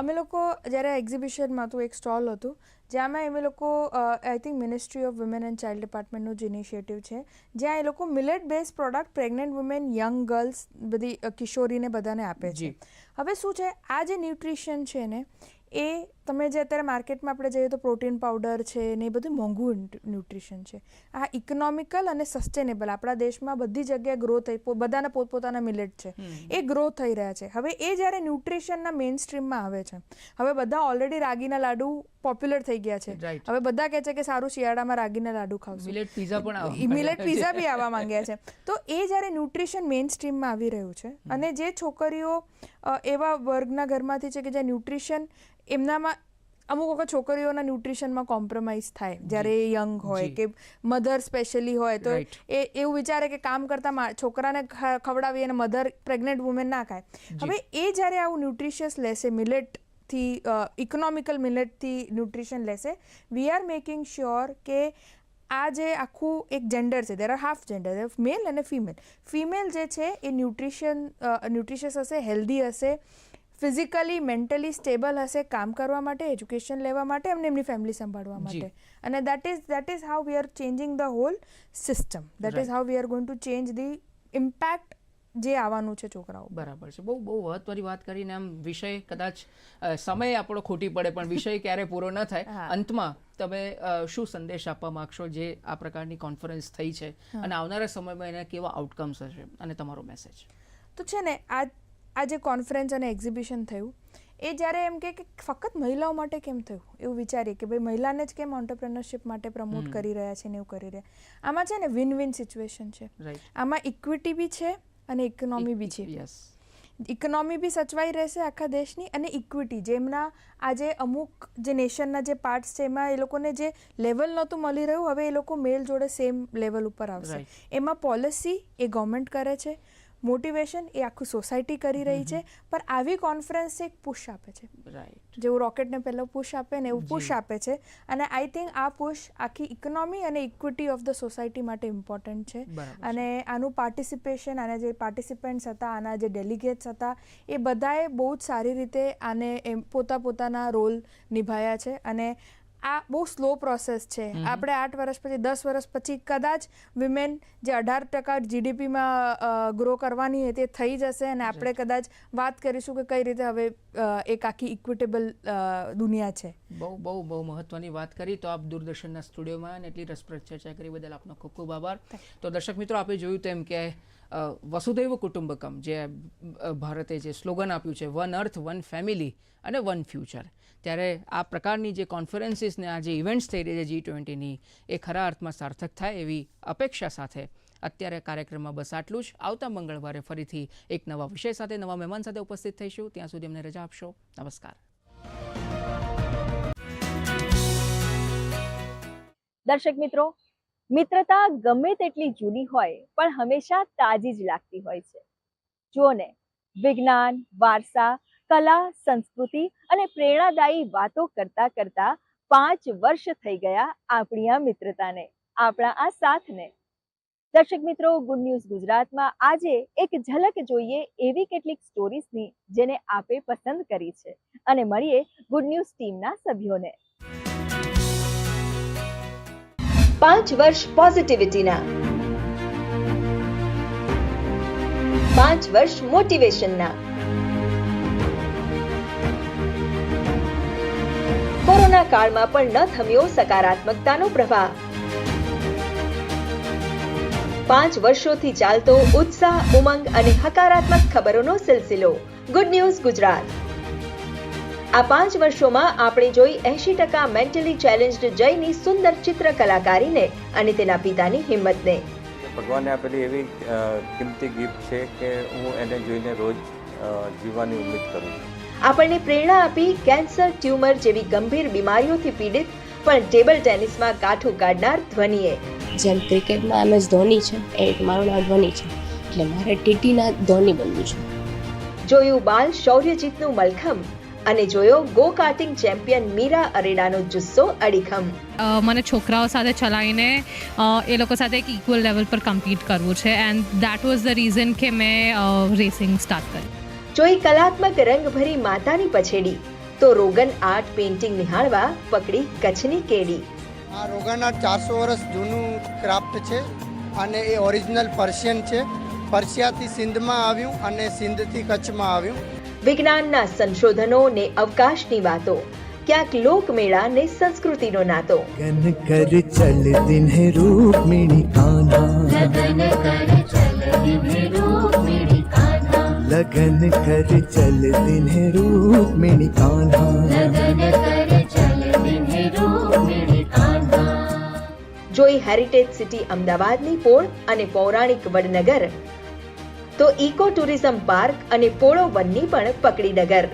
અમે લોકો જ્યારે એક્ઝિબિશનમાં હતું એક સ્ટોલ હતું જ્યાંમાં અમે લોકો I think ministry of women and child ડિપાર્ટમેન્ટનું જ ઇનિશિયેટિવ છે જ્યાં એ લોકો millet base product pregnant women, young girls, બધી કિશોરીને બધાને આપે છે. હવે શું છે આ જે ન્યુટ્રિશન છે ને એ તમે જે અત્યારે માર્કેટમાં આપણે જઈએ તો પ્રોટીન પાવડર છે ને એ બધું મોંઘું ન્યુટ્રિશન છે. આ ઇકોનોમિકલ અને સસ્ટેનેબલ આપણા દેશમાં બધી જગ્યાએ ગ્રો થઈ, બધાના પોતપોતાના મિલેટ છે એ ગ્રો થઈ રહ્યા છે. હવે એ જ્યારે ન્યુટ્રિશનના મેઇન સ્ટ્રીમમાં આવે છે, હવે બધા ઓલરેડી રાગીના લાડુ પોપ્યુલર થઈ ગયા છે. હવે બધા કહે છે કે સારું શિયાળામાં રાગીના લાડુ ખાવશું, મિલેટ પીઝા બી આવવા માંગ્યા છે. તો એ જ્યારે ન્યુટ્રિશન મેઇન સ્ટ્રીમમાં આવી રહ્યું છે અને જે છોકરીઓ એવા વર્ગના ઘરમાંથી છે કે જ્યાં ન્યુટ્રિશન એમનામાં અમુક વખત છોકરીઓના ન્યુટ્રિશનમાં કોમ્પ્રોમાઇઝ થાય જ્યારે એ યંગ હોય કે મધર સ્પેશિયલી હોય તો એ એવું વિચારે કે કામ કરતા છોકરાને ખવડાવી અને મધર પ્રેગ્નેન્ટ વુમેન ના ખાય. હવે એ જ્યારે આવું ન્યુટ્રિશિયસ લેશે, મિલેટથી ઇકોનોમિકલ મિલેટથી ન્યુટ્રિશન લેશે, વી આર મેકિંગ શ્યોર કે આ જે આખું એક જેન્ડર છે, દેર આર હાફ જેન્ડર, મેલ અને ફિમેલ. ફિમેલ જે છે એ ન્યુટ્રિશિયસ હશે, હેલ્ધી હશે, ફિઝિકલી મેન્ટલી સ્ટેબલ હશે કામ કરવા માટે, એજ્યુકેશન લેવા માટે, એમને એમની ફેમિલી સંભાળવા માટે. અને that is how we are changing the whole system. That is how we are going to change the impact જે આવવાનું છે છોકરાઓ. બરાબર છે. બહુ મહત્વની વાત કરીને આમ વિષય કદાચ સમય આપણો ખોટી પડે પણ વિષય ક્યારે પૂરો ન થાય. અંતમાં તમે શું સંદેશ આપવા માંગશો જે આ પ્રકારની કોન્ફરન્સ થઈ છે અને આવનારા સમયમાં એના કેવા આઉટકમ્સ હશે અને તમારો મેસેજ? તો છે ને આ જે કોન્ફરન્સ અને એક્ઝિબિશન થયું એ જ્યારે એમ કે ફક્ત મહિલાઓ માટે કેમ થયું એવું વિચારીએ કે ભાઈ મહિલાને જ કેમ ઓન્ટરપ્રેનરશિપ માટે પ્રમોટ કરી રહ્યા છે ને એવું કરી રહ્યા. આમાં છે ને વિન વિન સિચ્યુએશન છે. આમાં ઇક્વિટી બી છે અને ઇકોનોમી બી છે. ઇકોનોમી બી સચવાઈ રહેશે આખા દેશની અને ઇક્વિટી જેમના આજે અમુક જે નેશનના જે પાર્ટ્સ છે એમાં એ લોકોને જે લેવલ નહોતું મળી રહ્યું હવે એ લોકો મેલ જોડે સેમ લેવલ ઉપર આવશે. એમાં પોલિસી એ ગવર્મેન્ટ કરે છે, મોટિવેશન એ આખું સોસાયટી કરી રહી છે. પણ આવી કોન્ફરન્સ એક પુશ આપે છે, જેવું રોકેટને પહેલાં પુશ આપે ને એવું પુશ આપે છે. અને આઈ થિંક આ પુશ આખી ઇકોનોમી અને ઇક્વિટી ઓફ ધ સોસાયટી માટે ઇમ્પોર્ટન્ટ છે. અને આનું પાર્ટિસિપેશન, આના જે પાર્ટિસિપન્ટ્સ હતા, આના જે ડેલિગેટ્સ હતા એ બધાએ બહુ જ સારી રીતે આને પોતાના રોલ નિભાવ્યા છે. અને આ બહુ સ્લો પ્રોસેસ છે. આપણે 8 વર્ષ પછી 10 વર્ષ પછી કદાચ વિમેન જે 18% જીડીપીમાં ગ્રો કરવાની હોય તે થઈ જશે અને આપણે કદાચ વાત કરીશું કે કઈ રીતે હવે એક આખી ઇક્વિટેબલ દુનિયા છે. બહુ મહત્વની વાત કરી. તો આપ દૂરદર્શનના સ્ટુડિયોમાં અને એટલી રસપ્રદ ચર્ચા કરી બદલ આપનો ખૂબ ખૂબ આભાર. તો દર્શક મિત્રો, આપણે જોયું તેમ કે વસુધૈવ કુટુંબકમ જે ભારતે જે સ્લોગન આપ્યું છે, વન અર્થ, વન ફેમિલી અને વન ફ્યુચર, ત્યારે આ પ્રકારની જે કોન્ફરન્સીસ ને આ જે ઇવેન્ટ્સ થઈ રહી છે G20ની એ ખરા અર્થમાં સાર્થક થાય એવી અપેક્ષા સાથે અત્યારે કાર્યક્રમમાં બસ આટલું જ. આવતા મંગળવારે ફરીથી એક નવા વિષય સાથે, નવા મહેમાન સાથે ઉપસ્થિત થઈશું. ત્યાં સુધી અમને રજા આપશો. નમસ્કાર. દર્શક મિત્રો, મિત્રતા ગમે તેટલી જૂની હોય પણ હંમેશા તાજી જ લાગતી હોય છે. જુઓ ને, વિજ્ઞાન, વારસા, કલા, સંસ્કૃતિ અને પ્રેરણાદાયી વાતો કરતા કરતા 5 વર્ષ થઈ ગયા આપણી આ મિત્રતાને, આપણા આ સાથને. દર્શક મિત્રો, ગુડ ન્યૂઝ ગુજરાતમાં આજે એક ઝલક જોઈએ એવી કેટલીક સ્ટોરીઝની જેને આપે પસંદ કરી છે, અને મળીએ ગુડ ન્યૂઝ ટીમના સભ્યોને. 5 વર્ષ પોઝિટિવિટીના, 5 વર્ષ મોટિવેશનના. કોરોના કાળમાં પણ ન થમ્યો સકારાત્મકતાનો પ્રવાહ. 5 વર્ષોથી ચાલતો ઉત્સાહ, ઉમંગ અને હકારાત્મક ખબરોનો સિલસિલો ગુડ ન્યૂઝ ગુજરાત. આ 5 વર્ષોમાં આપણે જોઈ 80% મેન્ટલી ચેલેન્જ્ડ જયની સુંદર ચિત્ર કલાકારીને અને તેના પિતાની હિંમતને. ભગવાને આપેલી એવી કિંમતી ગિફ્ટ છે કે હું એને જોઈને રોજ જીવવાની ઉમ્મીદ કરું છું. આપણને પ્રેરણા આપી કેન્સર, ટ્યુમર જેવી ગંભીર બીમારીઓથી પીડિત પણ ટેબલ ટેનિસમાં કાઠું કાઢનાર ધ્વનિએ. જેમ ક્રિકેટમાં MS ધોની છે, એ મારું નામ ધોની છે, એટલે મારે TTના ધોની બનવું છે. જોયું બાલ શૌર્યજીતનું મલખમ અને જોયો ગો કાર્ટિંગ ચેમ્પિયન મીરા અરેડાનો જુસ્સો અડીખમ. મને છોકરાઓ સાથે ચલાવીને એ લોકો સાથે એક ઇક્વલ લેવલ પર કમ્પીટ કરવું છે, and that was the reason કે મેં રેસિંગ સ્ટાર્ટ કરી. જોઈ કલાત્મક રંગભરી માતાની પછેડી, તો રોગન આર્ટ પેઇન્ટિંગ નિહાળવા પકડી કચ્છની કેડી. આ રોગન આર્ટ 400 વર્ષ જૂનું ક્રાફ્ટ છે અને એ ઓરિજિનલ પર્શિયન છે. પર્શિયાથી સિંધમાં આવ્યું અને સિંધથી કચ્છમાં આવ્યું. વિજ્ઞાનના સંશોધનો ને અવકાશની વાતો, ક્યાંક લોકમેળા ને સંસ્કૃતિનો નાતો. लगन कर चल दिन है रूक्मिणी कान्हा, लगन कर चल दिन है रूक्मिणी कान्हा, लगन कर चल दिन है रूक्मिणी कान्हा, लगन कर चल दिन है रूक्मिणी कान्हा. જોઈ હેરિટેજ સિટી અમદાવાદની પોળ અને પૌરાણિક વડનગર, તો ઇકો ટુરિઝમ પાર્ક અને પોળો વનની પણ પકડી ડગર.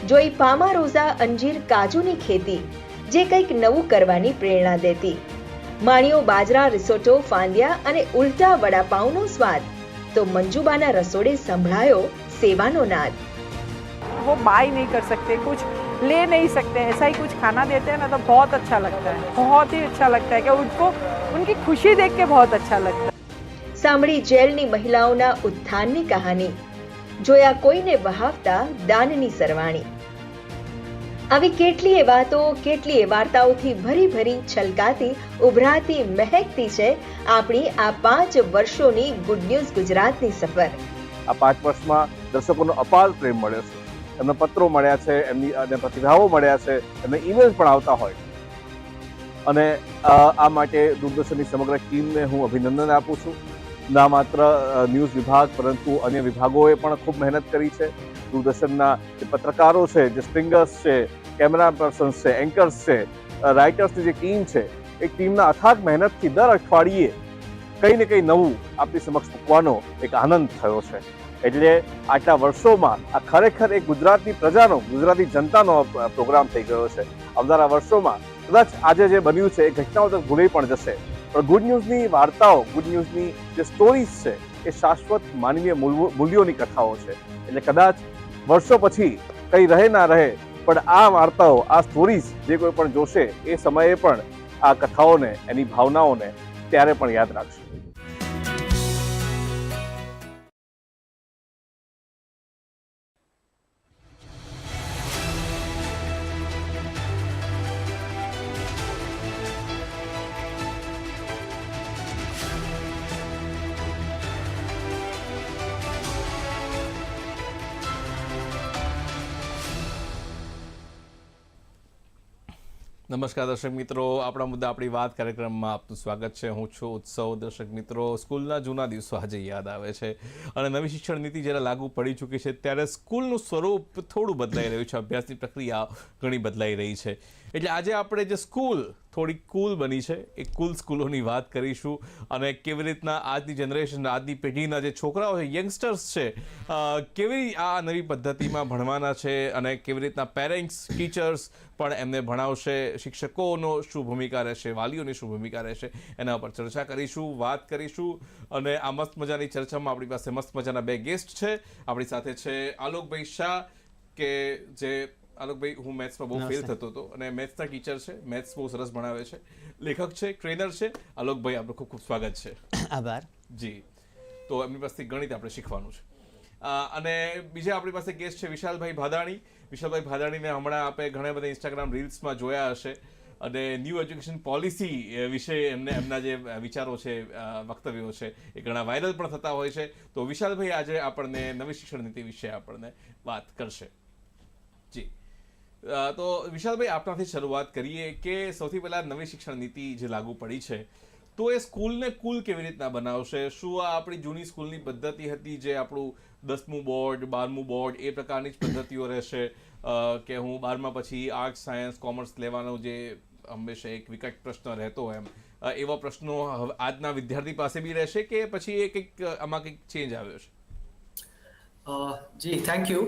જોઈ પામા રોઝા, અંજીર, કાજુની ખેતી, જે કંઈક નવું કરવાની પ્રેરણા દેતી. માણ્યો બાજરા રિસોટો, ફાંદિયા અને ઉલટા વડાપાઉંનો સ્વાદ, તો મંજુબાના રસોડે સંભળાયો સેવાનો નાદ. वो बाय नहीं कर सकते, कुछ ले नहीं सकते, ऐसा ही कुछ खाना देते हैं ना तो बहुत अच्छा लगता है, बहुत ही अच्छा लगता है कि उनको उनकी खुशी देख के बहुत अच्छा लगता है. સાંભળી જેલની મહિલાઓના ઉત્થાનની કહાની, જોયા કોઈને વહાવતા દાનની સરવાણી. આવી કેટલીય વાતો, કેટલીય વાર્તાઓથી ભરી ભરી છલકાતી, ઉભરાતી, મહેકતી છે આપણી આ 5 વર્ષોની ગુડ ન્યૂઝ ગુજરાતની સફર. આ 5 વર્ષમાં દર્શકોનો અપાર પ્રેમ મળ્યો છે, એમને પત્રો મળ્યા છે, એમની પ્રતિભાવો મળ્યા છે, એમને ઈમેલ પણ આવતા હોય, અને આ માટે દૂરદર્શનની સમગ્ર ટીમને હું અભિનંદન આપું છું. ના માત્ર ન્યૂઝ વિભાગ પરંતુ અન્ય વિભાગોએ પણ ખૂબ મહેનત કરી છે. દૂરદર્શનના જે પત્રકારો છે, જે સ્ટ્રિંગર્સ છે, કેમેરા પર્સન્સ છે, એન્કર્સ છે, રાઇટર્સની જે ટીમ છે, એ ટીમના અથાગ મહેનતથી દર અઠવાડિયે કંઈ ને કંઈ નવું આપણી સમક્ષ મૂકવાનો એક આનંદ થયો છે. એટલે આટલા વર્ષોમાં આ ખરેખર એક ગુજરાતની પ્રજાનો, ગુજરાતી જનતાનો પ્રોગ્રામ થઈ ગયો છે. આવનારા વર્ષોમાં કદાચ આજે જે બન્યું છે એ ઘટનાઓ તો ભૂલી પણ જશે, પણ ગુડ ન્યૂઝની વાર્તાઓ, ગુડ ન્યૂઝની જે સ્ટોરીઝ છે એ શાશ્વત માનવીય મૂલ્યોની કથાઓ છે. એટલે કદાચ વર્ષો પછી કંઈ રહે ના રહે, પણ આ વાર્તાઓ, આ સ્ટોરીઝ જે કોઈ પણ જોશે એ સમયે પણ આ કથાઓને, એની ભાવનાઓને ત્યારે પણ યાદ રાખશે. નમસ્કાર દર્શક મિત્રો, આપણા મુદ્દા આપણી વાત કાર્યક્રમમાં આપનું સ્વાગત છે. હું છું ઉત્સવ. દર્શક મિત્રો, સ્કૂલના જૂના દિવસો આજે યાદ આવે છે, અને નવી શિક્ષણ નીતિ જ્યારે લાગુ પડી ચૂકી છે ત્યારે સ્કૂલનું સ્વરૂપ થોડું બદલાઈ રહ્યું છે, અભ્યાસની પ્રક્રિયા ઘણી બદલાઈ રહી છે. એટલે આજે આપણે જે સ્કૂલ થોડી કૂલ બની છે એ કૂલ સ્કૂલોની વાત કરીશું અને કેવી રીતના આજની જનરેશન, આજની પેઢીના જે છોકરાઓ છે, યંગસ્ટર્સ છે, કેવી આ નવી પદ્ધતિમાં ભણવાના છે અને કેવી રીતના પેરેન્ટ્સ, ટીચર્સ પણ એમને ભણાવશે, શિક્ષકોનો શું ભૂમિકા રહેશે, વાલીઓની શું ભૂમિકા રહેશે, એના પર ચર્ચા કરીશું, વાત કરીશું. અને આ મસ્ત મજાની ચર્ચામાં આપણી પાસે મસ્ત મજાના બે ગેસ્ટ છે. આપણી સાથે છે આલોકભાઈ શાહ, કે જે આલોકભાઈ, હું મેથ્સમાં બહુ ફેલ થતો હતો અને મેથ્સના ટીચર છે, મેથ્સ બહુ સરસ ભણાવે છે, લેખક છે, ટ્રેનર છે. આલોકભાઈ, આપનું ખૂબ ખૂબ સ્વાગત છે. આભાર. જી. તો એમની પાસેથી ગણિત આપણે શીખવાનું છે. અને બીજા આપણી પાસે ગેસ્ટ છે વિશાલભાઈ ભાદાણી. વિશાલભાઈ ભાદાણીને હમણાં આપણે ઘણા બધા ઇન્સ્ટાગ્રામ રીલ્સમાં જોયા હશે અને ન્યૂ એજ્યુકેશન પોલિસી વિશે એમના જે વિચારો છે, વક્તવ્યો છે, એ ઘણા વાયરલ પણ થતા હોય છે. તો વિશાલભાઈ આજે આપણને નવી શિક્ષણ નીતિ વિશે આપણને વાત કરશે. જી. તો વિશાલભાઈ, આપનાથી શરૂઆત કરીએ કે સૌથી પહેલા નવી શિક્ષણ નીતિ જે લાગુ પડી છે તો એ સ્કૂલને કુલ કેવી રીતના બનાવશે? શું આ આપણી જૂની સ્કૂલની પદ્ધતિ હતી, જે આપણું 10મું બોર્ડ, 12મું બોર્ડ, એ પ્રકારની જ પદ્ધતિઓ રહેશે કે હું 12મા પછી આર્ટ્સ, સાયન્સ, કોમર્સ લેવાનો જે હંમેશા એક વિકટ પ્રશ્ન રહેતો એમ, એવા પ્રશ્નો આજના વિદ્યાર્થી પાસે બી રહેશે કે પછી એ કંઈક આમાં કંઈક ચેન્જ આવ્યો છે? જી, થેન્ક યુ.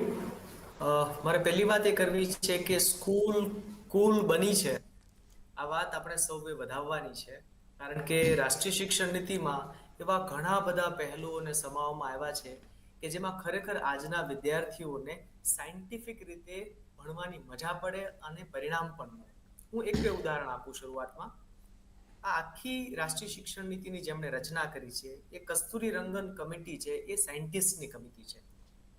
મારે પહેલી વાત એ કરવી છે કે સ્કૂલ કુલ બની છે, આ વાત આપણે સૌએ વધાવવાની છે. કારણ કે રાષ્ટ્રીય શિક્ષણ નીતિમાં એવા ઘણા બધા પહેલુઓને સમાવવામાં આવ્યા છે કે જેમાં ખરેખર આજના વિદ્યાર્થીઓને સાયન્ટિફિક રીતે ભણવાની મજા પડે અને પરિણામ પણ મળે. હું એક બે ઉદાહરણ આપું શરૂઆતમાં. આ આખી રાષ્ટ્રીય શિક્ષણ નીતિની જેમણે રચના કરી છે એ કસ્તુરી રંગન કમિટી છે, એ સાયન્ટિસ્ટની કમિટી છે.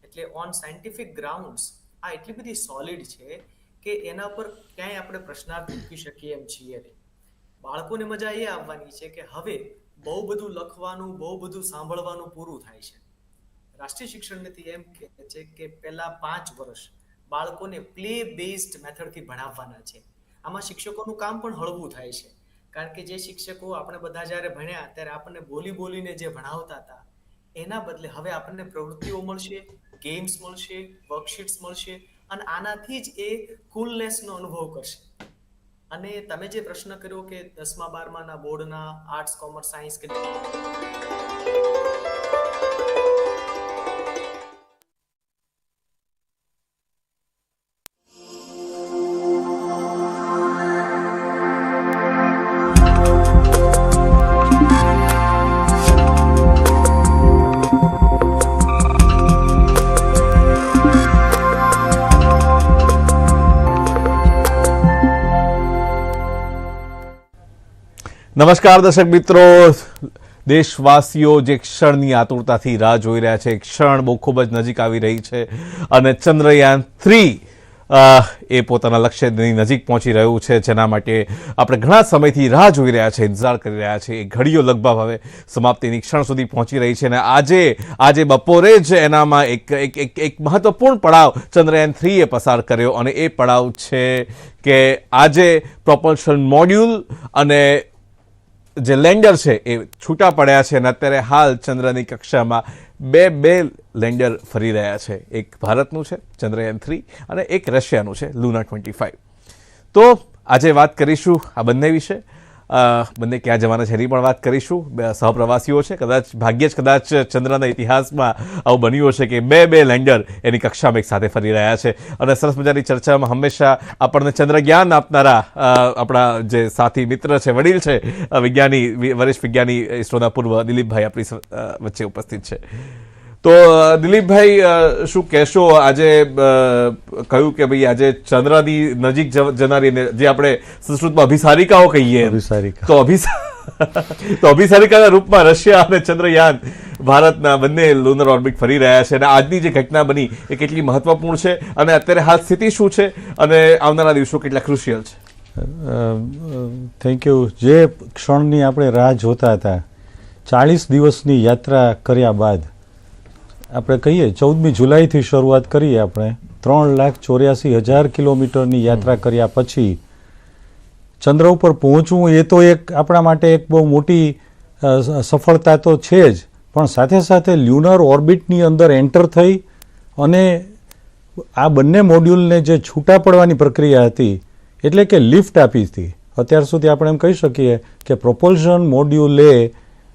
એટલે ઓન સાયન્ટિફિક ગ્રાઉન્ડ્સ આ એટલી બધી સોલિડ છે કે એના પર ક્યાંય આપણે પ્રશ્નાર્થ મૂકી શકીએ એમ છીએ નહીં. બાળકોને મજા એ આવવાની છે કે હવે બહુ બધું લખવાનું, બહુ બધું સાંભળવાનું પૂરું થાય છે. રાષ્ટ્રીય શિક્ષણ નીતિ એમ કહે છે કે પહેલા 5 વર્ષ બાળકોને પ્લે બેઝડ મેથડથી ભણાવવાના છે. આમાં શિક્ષકોનું કામ પણ હળવું થાય છે, કારણ કે જે શિક્ષકો આપણે બધા જ્યારે ભણ્યા ત્યારે આપણને બોલીને જે ભણાવતા હતા એના બદલે હવે આપણને પ્રવૃત્તિઓ મળશે, ગેમ્સ મળશે, વર્કશીટ્સ મળશે અને આનાથી જ એ કુલનેસનો અનુભવ કરશે. અને તમે જે પ્રશ્ન કર્યો કે 10મા 12માના બોર્ડના આર્ટ્સ, કોમર્સ, સાયન્સ કે નમસ્કાર દર્શક મિત્રો, દેશવાસીઓ જે ક્ષણની આતુરતાથી રાહ જોઈ રહ્યા છે, ક્ષણ બહુ ખૂબ જ નજીક આવી રહી છે અને ચંદ્રયાન 3 એ પોતાના લક્ષ્યની નજીક પહોંચી રહ્યું છે, જેના માટે આપણે ઘણા સમયથી રાહ જોઈ રહ્યા છે, ઇંતજાર કરી રહ્યા છે. એ ઘડીઓ લગભગ હવે સમાપ્તિની ક્ષણ સુધી પહોંચી રહી છે અને આજે બપોરે જ એનામાં એક મહત્વપૂર્ણ પડાવ ચંદ્રયાન 3 એ પસાર કર્યો અને એ પડાવ છે કે આજે પ્રોપલ્શન મોડ્યુલ અને જે લેન્ડર છે એ છૂટા પડ્યા છે અને અત્યારે હાલ ચંદ્રની કક્ષામાં બે લેન્ડર ફરી રહ્યા છે. એક ભારતનું છે ચંદ્રયાન 3 અને એક રશિયાનું છે લુના 25. તો આજે વાત કરીશું આ બંને વિશે. બંને ક્યાં જવાના છે એની પણ વાત કરીશું. સહપ્રવાસીઓ છે, ભાગ્યે જ કદાચ ચંદ્રના ઇતિહાસમાં આવું બન્યું હશે કે બે લેન્ડર એની કક્ષામાં એક સાથે ફરી રહ્યા છે અને સરસ મજાની ચર્ચામાં હંમેશા આપણને ચંદ્રજ્ઞાન આપનારા આપણા જે સાથી મિત્ર છે, વડીલ છે, વરિષ્ઠ વિજ્ઞાની ઇસરોના પૂર્વ દિલીપભાઈ આપણી વચ્ચે ઉપસ્થિત છે. તો દિલીપભાઈ, શું કહેશો? આજે કહ્યું કે ભાઈ આજે ચંદ્રની નજીક જનારી, જે આપણે સંસ્કૃતમાં અભિસારિકાઓ કહીએ, તો અભિસારિકાના રૂપમાં રશિયા અને ચંદ્રયાન ભારતના બંને લુનર ઓર્બિટ ફરી રહ્યા છે અને આજની જે ઘટના બની એ કેટલી મહત્વપૂર્ણ છે અને અત્યારે હાલ સ્થિતિ શું છે અને આવનારા દિવસો કેટલા ક્રુશિયલ છે? Thank you. જે ક્ષણની આપણે રાહ જોતા હતા, 40 દિવસની યાત્રા કર્યા બાદ આપણે કહીએ 14મી જુલાઈથી શરૂઆત કરીએ, આપણે 3,84,000 કિલોમીટરની યાત્રા કર્યા પછી ચંદ્ર ઉપર પહોંચવું એ તો એક આપણા માટે એક બહુ મોટી સફળતા તો છે જ, પણ સાથે સાથે લ્યુનર ઓર્બિટની અંદર એન્ટર થઈ અને આ બંને મોડ્યુલને જે છૂટા પડવાની પ્રક્રિયા હતી, એટલે કે લિફ્ટ આપી હતી, અત્યાર સુધી આપણે એમ કહી શકીએ કે પ્રોપલ્શન મોડ્યુલે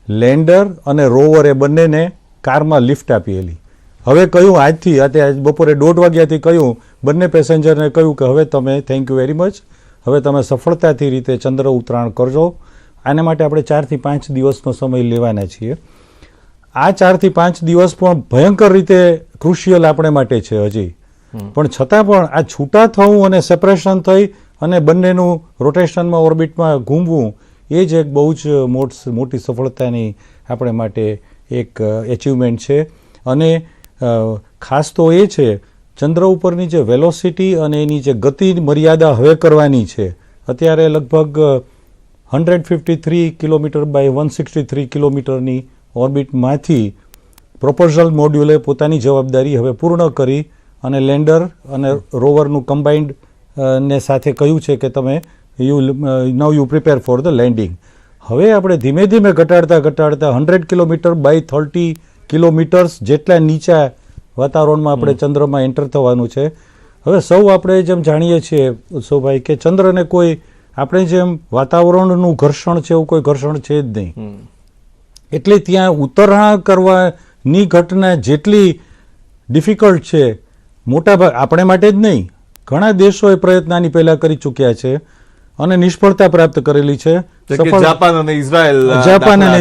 લેન્ડર અને રોવર એ બંનેને કારમાં લિફ્ટ આપેલી. હવે કહ્યું આજથી અત્યારે બપોરે 1:30 વાગ્યાથી કહ્યું બંને પેસેન્જરને કહ્યું કે હવે તમે થેન્ક યુ વેરી મચ, હવે તમે સફળતાથી રીતે ચંદ્ર ઉતરાણ કરજો. આના માટે આપણે 4 થી 5 દિવસનો સમય લેવાના છીએ. આ 4 થી 5 દિવસ પણ ભયંકર રીતે ક્રુશિયલ આપણે માટે છે હજી, પણ છતાં પણ આ છૂટા થવું અને સેપરેશન થઈ અને બંનેનું રોટેશનમાં ઓર્બિટમાં ઘૂમવું એ જ એક બહુ જ મોટી સફળતાની આપણે માટે એક એચિવમેન્ટ છે. અને ખાસ તો એ છે ચંદ્ર ઉપરની જે વેલોસિટી અને એની જે ગતિ મર્યાદા હવે કરવાની છે. અત્યારે લગભગ 153 કિલોમીટર બાય 163 કિલોમીટરની ઓર્બિટમાંથી પ્રોપલ્શન મોડ્યુલે પોતાની જવાબદારી હવે પૂર્ણ કરી અને લેન્ડર અને રોવરનું કમ્બાઇન્ડ ને સાથે કહ્યું છે કે તમે you prepare for the landing. હવે આપણે ધીમે ધીમે ઘટાડતા 100 કિલોમીટર બાય 30 કિલોમીટર્સ જેટલા નીચા વાતાવરણમાં આપણે ચંદ્રમાં એન્ટર થવાનું છે. હવે સૌ આપણે જેમ જાણીએ છીએ ઉત્સવભાઈ કે ચંદ્રને કોઈ આપણે જેમ વાતાવરણનું ઘર્ષણ છે એવું કોઈ ઘર્ષણ છે જ નહીં, એટલે ત્યાં ઉતરાણ કરવાની ઘટના જેટલી ડિફિકલ્ટ છે મોટાભાગ આપણે માટે જ નહીં, ઘણા દેશોએ પ્રયત્ન આની પહેલા કરી ચૂક્યા છે અને નિષ્ફળતા પ્રાપ્ત કરેલી છે. જાપાન અને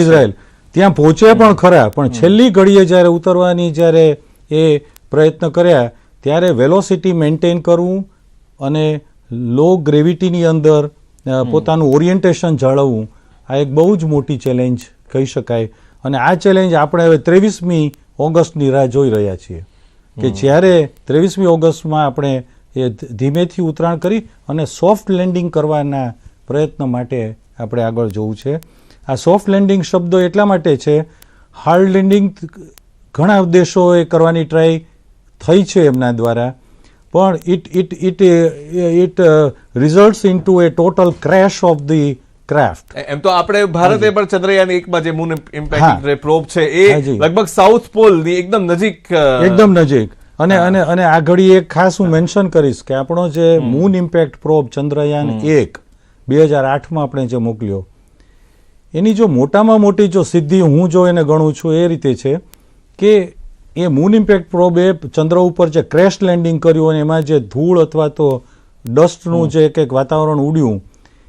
ઇઝરાયલ ત્યાં પહોંચ્યા પણ ખરા, પણ છેલ્લી ઘડીએ જ્યારે ઉતરવાની જ્યારે એ પ્રયત્ન કર્યા ત્યારે વેલોસિટી મેન્ટેન કરવું અને લો ગ્રેવિટીની અંદર પોતાનું ઓરિએન્ટેશન જાળવવું આ એક બહુ જ મોટી ચેલેન્જ કહી શકાય. અને આ ચેલેન્જ આપણે હવે 23મી ઓગસ્ટની રાહ જોઈ રહ્યા છીએ કે જ્યારે 23મી ઓગસ્ટમાં આપણે એ ધીમેથી ઉતરાણ કરી અને સોફ્ટ લેન્ડિંગ કરવાના પ્રયત્ન માટે આપણે આગળ જવું છે. આ સોફ્ટ લેન્ડિંગ શબ્દો એટલા માટે છે, હાર્ડ લેન્ડિંગ ઘણા દેશોએ કરવાની ટ્રાય થઈ છે એમના દ્વારા, પણ it results into a total crash of the craft. એમ તો આપણે ભારતે પણ ચંદ્રયાન 1માં જે મૂન ઇમ્પેક્ટ પ્રોબ છે એ લગભગ સાઉથ પોલ ની એકદમ નજીક અને આ ઘડી એક ખાસ હું મેન્શન કરીશ કે આપણો જે મૂન ઇમ્પેક્ટ પ્રોબ ચંદ્રયાન 1 2008માં આપણે જે મોકલ્યો એની જો મોટામાં મોટી જો સિદ્ધિ હું જો એને ગણું છું એ રીતે છે કે એ મૂન ઇમ્પેક્ટ પ્રોબે ચંદ્ર ઉપર જે ક્રેશ લેન્ડિંગ કર્યું અને એમાં જે ધૂળ અથવા તો ડસ્ટનું જે એક વાતાવરણ ઉડ્યું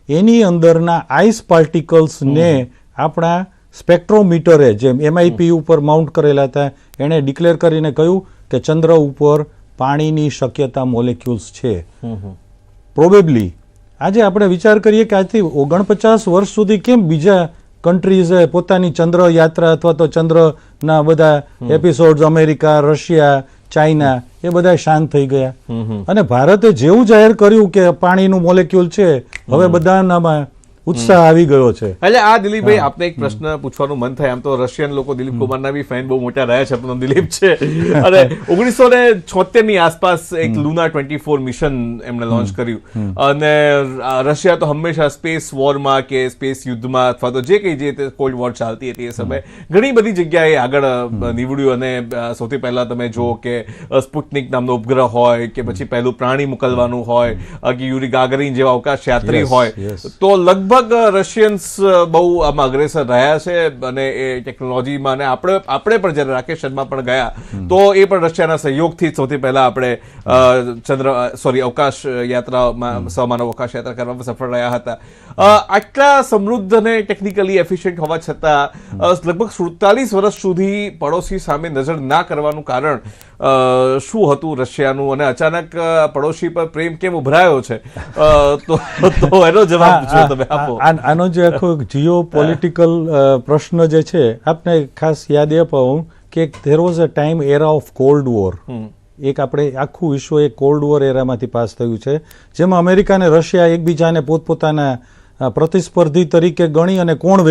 એની અંદરના આઈસ પાર્ટિકલ્સને આપણા સ્પેક્ટ્રોમીટરે જેમ MIP ઉપર માઉન્ટ કરેલા હતા એણે ડિક્લેર કરીને કહ્યું કે ચંદ્ર ઉપર પાણીની શક્યતા મોલેક્યુલ્સ છે. પ્રોબેબલી આજે આપણે વિચાર કરીએ કે આજથી 49 વર્ષ સુધી કેમ બીજા કન્ટ્રીઝે પોતાની ચંદ્ર યાત્રા અથવા તો ચંદ્રના બધા એપિસોડ્સ અમેરિકા, રશિયા, ચાઇના એ બધા શાંત થઈ ગયા અને ભારતે જેવું જાહેર કર્યું કે પાણીનું મોલેક્યુલ છે હવે બધાનામાં ઉત્સાહ આવી ગયો છે. એટલે આ દિલીપભાઈ આપને એક પ્રશ્ન પૂછવાનું મન થાય, આમ તો રશિયન લોકો દિલીપ કુમારના બી ફેન બહુ મોટા રહ્યા છે, પણ દિલીપ છે અને 1976 ની આસપાસ એક લુના 24 મિશન એમણે લોન્ચ કર્યું અને રશિયા તો હંમેશા સ્પેસ વોરમાં કે સ્પેસ યુદ્ધમાં અથવા તો જે કંઈ જે કોલ્ડ વોર ચાલતી હતી એ સમયે ઘણી બધી જગ્યાએ આગળ નીવડ્યું અને સૌથી પહેલા તમે જુઓ કે સ્પુટનિક નામનો ઉપગ્રહ હોય કે પછી પહેલું પ્રાણી મોકલવાનું હોય કે યુરી ગાગરીન જેવા અવકાશ યાત્રી હોય, તો લગભગ રશિયન્સ બહુ આમાં અગ્રેસર રહ્યા છે અને એ ટેકનોલોજીમાં અને આપણે પણ જ્યારે રાકેશ શર્મા પણ ગયા તો એ પણ રશિયાના સહયોગથી સૌથી પહેલા આપણે અવકાશ યાત્રામાં સહમાનવ અવકાશ યાત્રા કરવામાં સફળ રહ્યા હતા. આટલા સમૃદ્ધ અને ટેકનિકલી એફિશિયન્ટ હોવા છતાં લગભગ 47 વર્ષ સુધી પડોશી સામે નજર ના કરવાનું કારણ શું હતું રશિયાનું અને અચાનક પડોશી પર પ્રેમ કેમ ઉભરાયો છે, તો એનો જવાબ પૂછો તમે આપો. આનો જે આખો જીઓ પોલિટિકલ પ્રશ્ન જે છે આપને ખાસ યાદ એ અપાવું કે there was a time era of cold war. એક આપણે આખું વિશ્વ એક કોલ્ડ વોર એરામાંથી પાસ થયું છે જેમાં અમેરિકા અને રશિયા એકબીજાને પોતપોતાના પ્રતિસ્પર્ધી તરીકે ગણી અને કોણ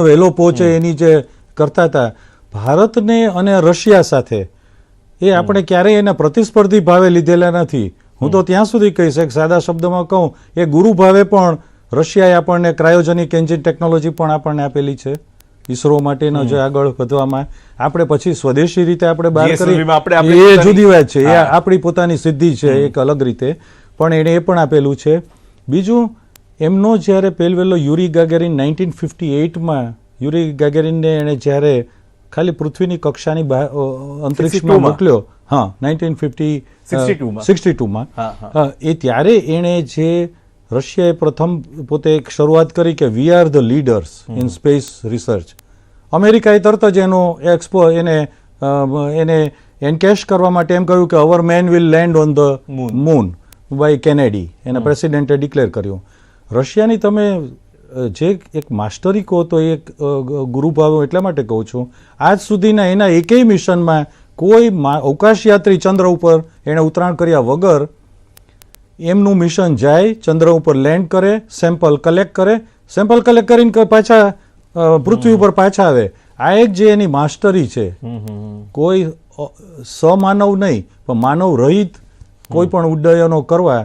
વહેલો પહોંચે એની જે કરતા હતા. ભારતને અને રશિયા સાથે એ આપણે ક્યારેય એના પ્રતિસ્પર્ધી ભાવે લીધેલા નથી. હું તો ત્યાં સુધી કહીશ, એક સાદા શબ્દમાં કહું, એ ગુરુ ભાવે પણ રશિયાએ આપણને ક્રાયોજેનિક એન્જિન ટેકનોલોજી પણ આપણને આપેલી છે ઈસરો માટેનો જે આગળ વધવામાં. આપણે પછી સ્વદેશી રીતે આપણે બહાર કરી એ જુદી વાત છે, એ આપણી પોતાની સિદ્ધિ છે એક અલગ રીતે, પણ એણે એ પણ આપેલું છે. બીજું એમનો જ્યારે પહેલો યુરી ગાગેરિન 1958માં યુરી ગાગેરિનને એણે જ્યારે ખાલી પૃથ્વીની કક્ષાની અંતરિક્ષમાં મોકલ્યો, હા 1962માં, એ ત્યારે એણે જે રશિયાએ પ્રથમ પોતે એક શરૂઆત કરી કે we are the leaders in space research. અમેરિકાએ તરત જ એને એન્કેશ કરવા માટે એમ કહ્યું કે our man will land on the moon by Kennedy, એના પ્રેસિડેન્ટે ડિક્લેર કર્યું. રશિયાની તમે જે એક માસ્ટરી કહો તો એક ગુરુભાવ એટલા માટે કહું છું, આજ સુધીના એના એકેય મિશનમાં કોઈ અવકાશયાત્રી ચંદ્ર ઉપર એણે ઉતરાણ કર્યા વગર એમનું મિશન જાય, ચંદ્ર ઉપર લેન્ડ કરે, સેમ્પલ કલેક્ટ કરીને પાછા પૃથ્વી ઉપર પાછા આવે. આ એક જે એની માસ્ટરી છે, કોઈ સમાનવ નહીં પણ માનવ રહિત કોઈ પણ ઉડ્ડયનો કરવા,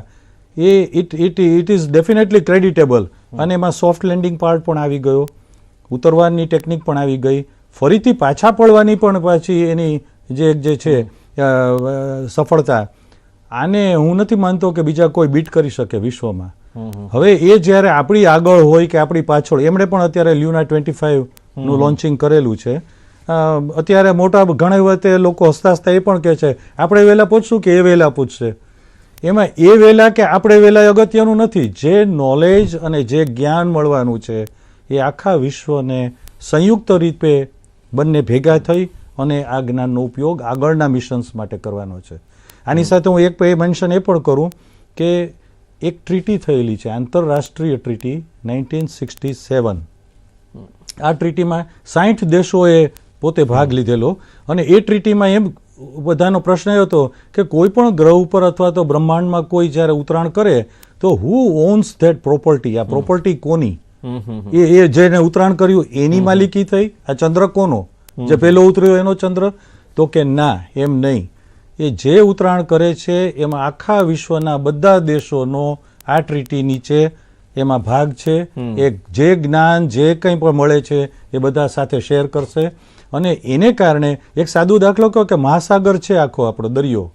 ઇટ ઇઝ ડેફિનેટલી ક્રેડિટેબલ. અને એમાં સોફ્ટ લેન્ડિંગ પાર્ટ પણ આવી ગયો, ઉતરવાની ટેકનિક પણ આવી ગઈ, ફરીથી પાછા પડવાની પણ પાછી એની જે છે સફળતા. આને હું નથી માનતો કે બીજા કોઈ બીટ કરી શકે વિશ્વમાં. હવે એ જ્યારે આપણી આગળ હોય કે આપણી પાછળ, એમણે પણ અત્યારે લ્યુના 25નું લોન્ચિંગ કરેલું છે. અત્યારે મોટા ઘણી વખતે લોકો હસતા હસતા એ પણ કહે છે આપણે વહેલા પૂછશું કે એ વહેલા પૂછશે. એમાં એ વહેલા કે આપણે વહેલા અગત્યનું નથી, જે નોલેજ અને જે જ્ઞાન મળવાનું છે એ આખા વિશ્વને સંયુક્ત રીતે બંને ભેગા થઈ અને આ જ્ઞાનનો ઉપયોગ આગળના મિશન્સ માટે કરવાનો છે. આની સાથે હું એક મેન્શન એ પણ કરું કે એક ટ્રીટી થયેલી છે, આંતરરાષ્ટ્રીય ટ્રીટી 1967. આ ટ્રીટીમાં 60 દેશોએ પોતે ભાગ લીધેલો અને એ ટ્રીટીમાં એમ બધાનો પ્રશ્ન એ હતો કે કોઈ પણ ગ્રહ ઉપર અથવા તો બ્રહ્માંડમાં કોઈ જ્યારે ઉતરાણ કરે તો હુ ઓન્સ ધેટ પ્રોપર્ટી, આ પ્રોપર્ટી કોની? એ જેને ઉતરાણ કર્યું એની માલિકી થઈ? આ ચંદ્ર કોનો? જે પહેલો ઉતર્યો એનો ચંદ્ર? તો કે ના, એમ નહીં. એ જે ઉતરાણ કરે છે એમાં આખા વિશ્વના બધા દેશોનો આ ટ્રીટી નીચે એમાં ભાગ છે. એ જે જ્ઞાન જે કંઈ પણ મળે છે એ બધા સાથે શેર કરશે. અને એને કારણે એક સાદું દાખલો કહો કે મહાસાગર છે આખો આપણો દરિયો,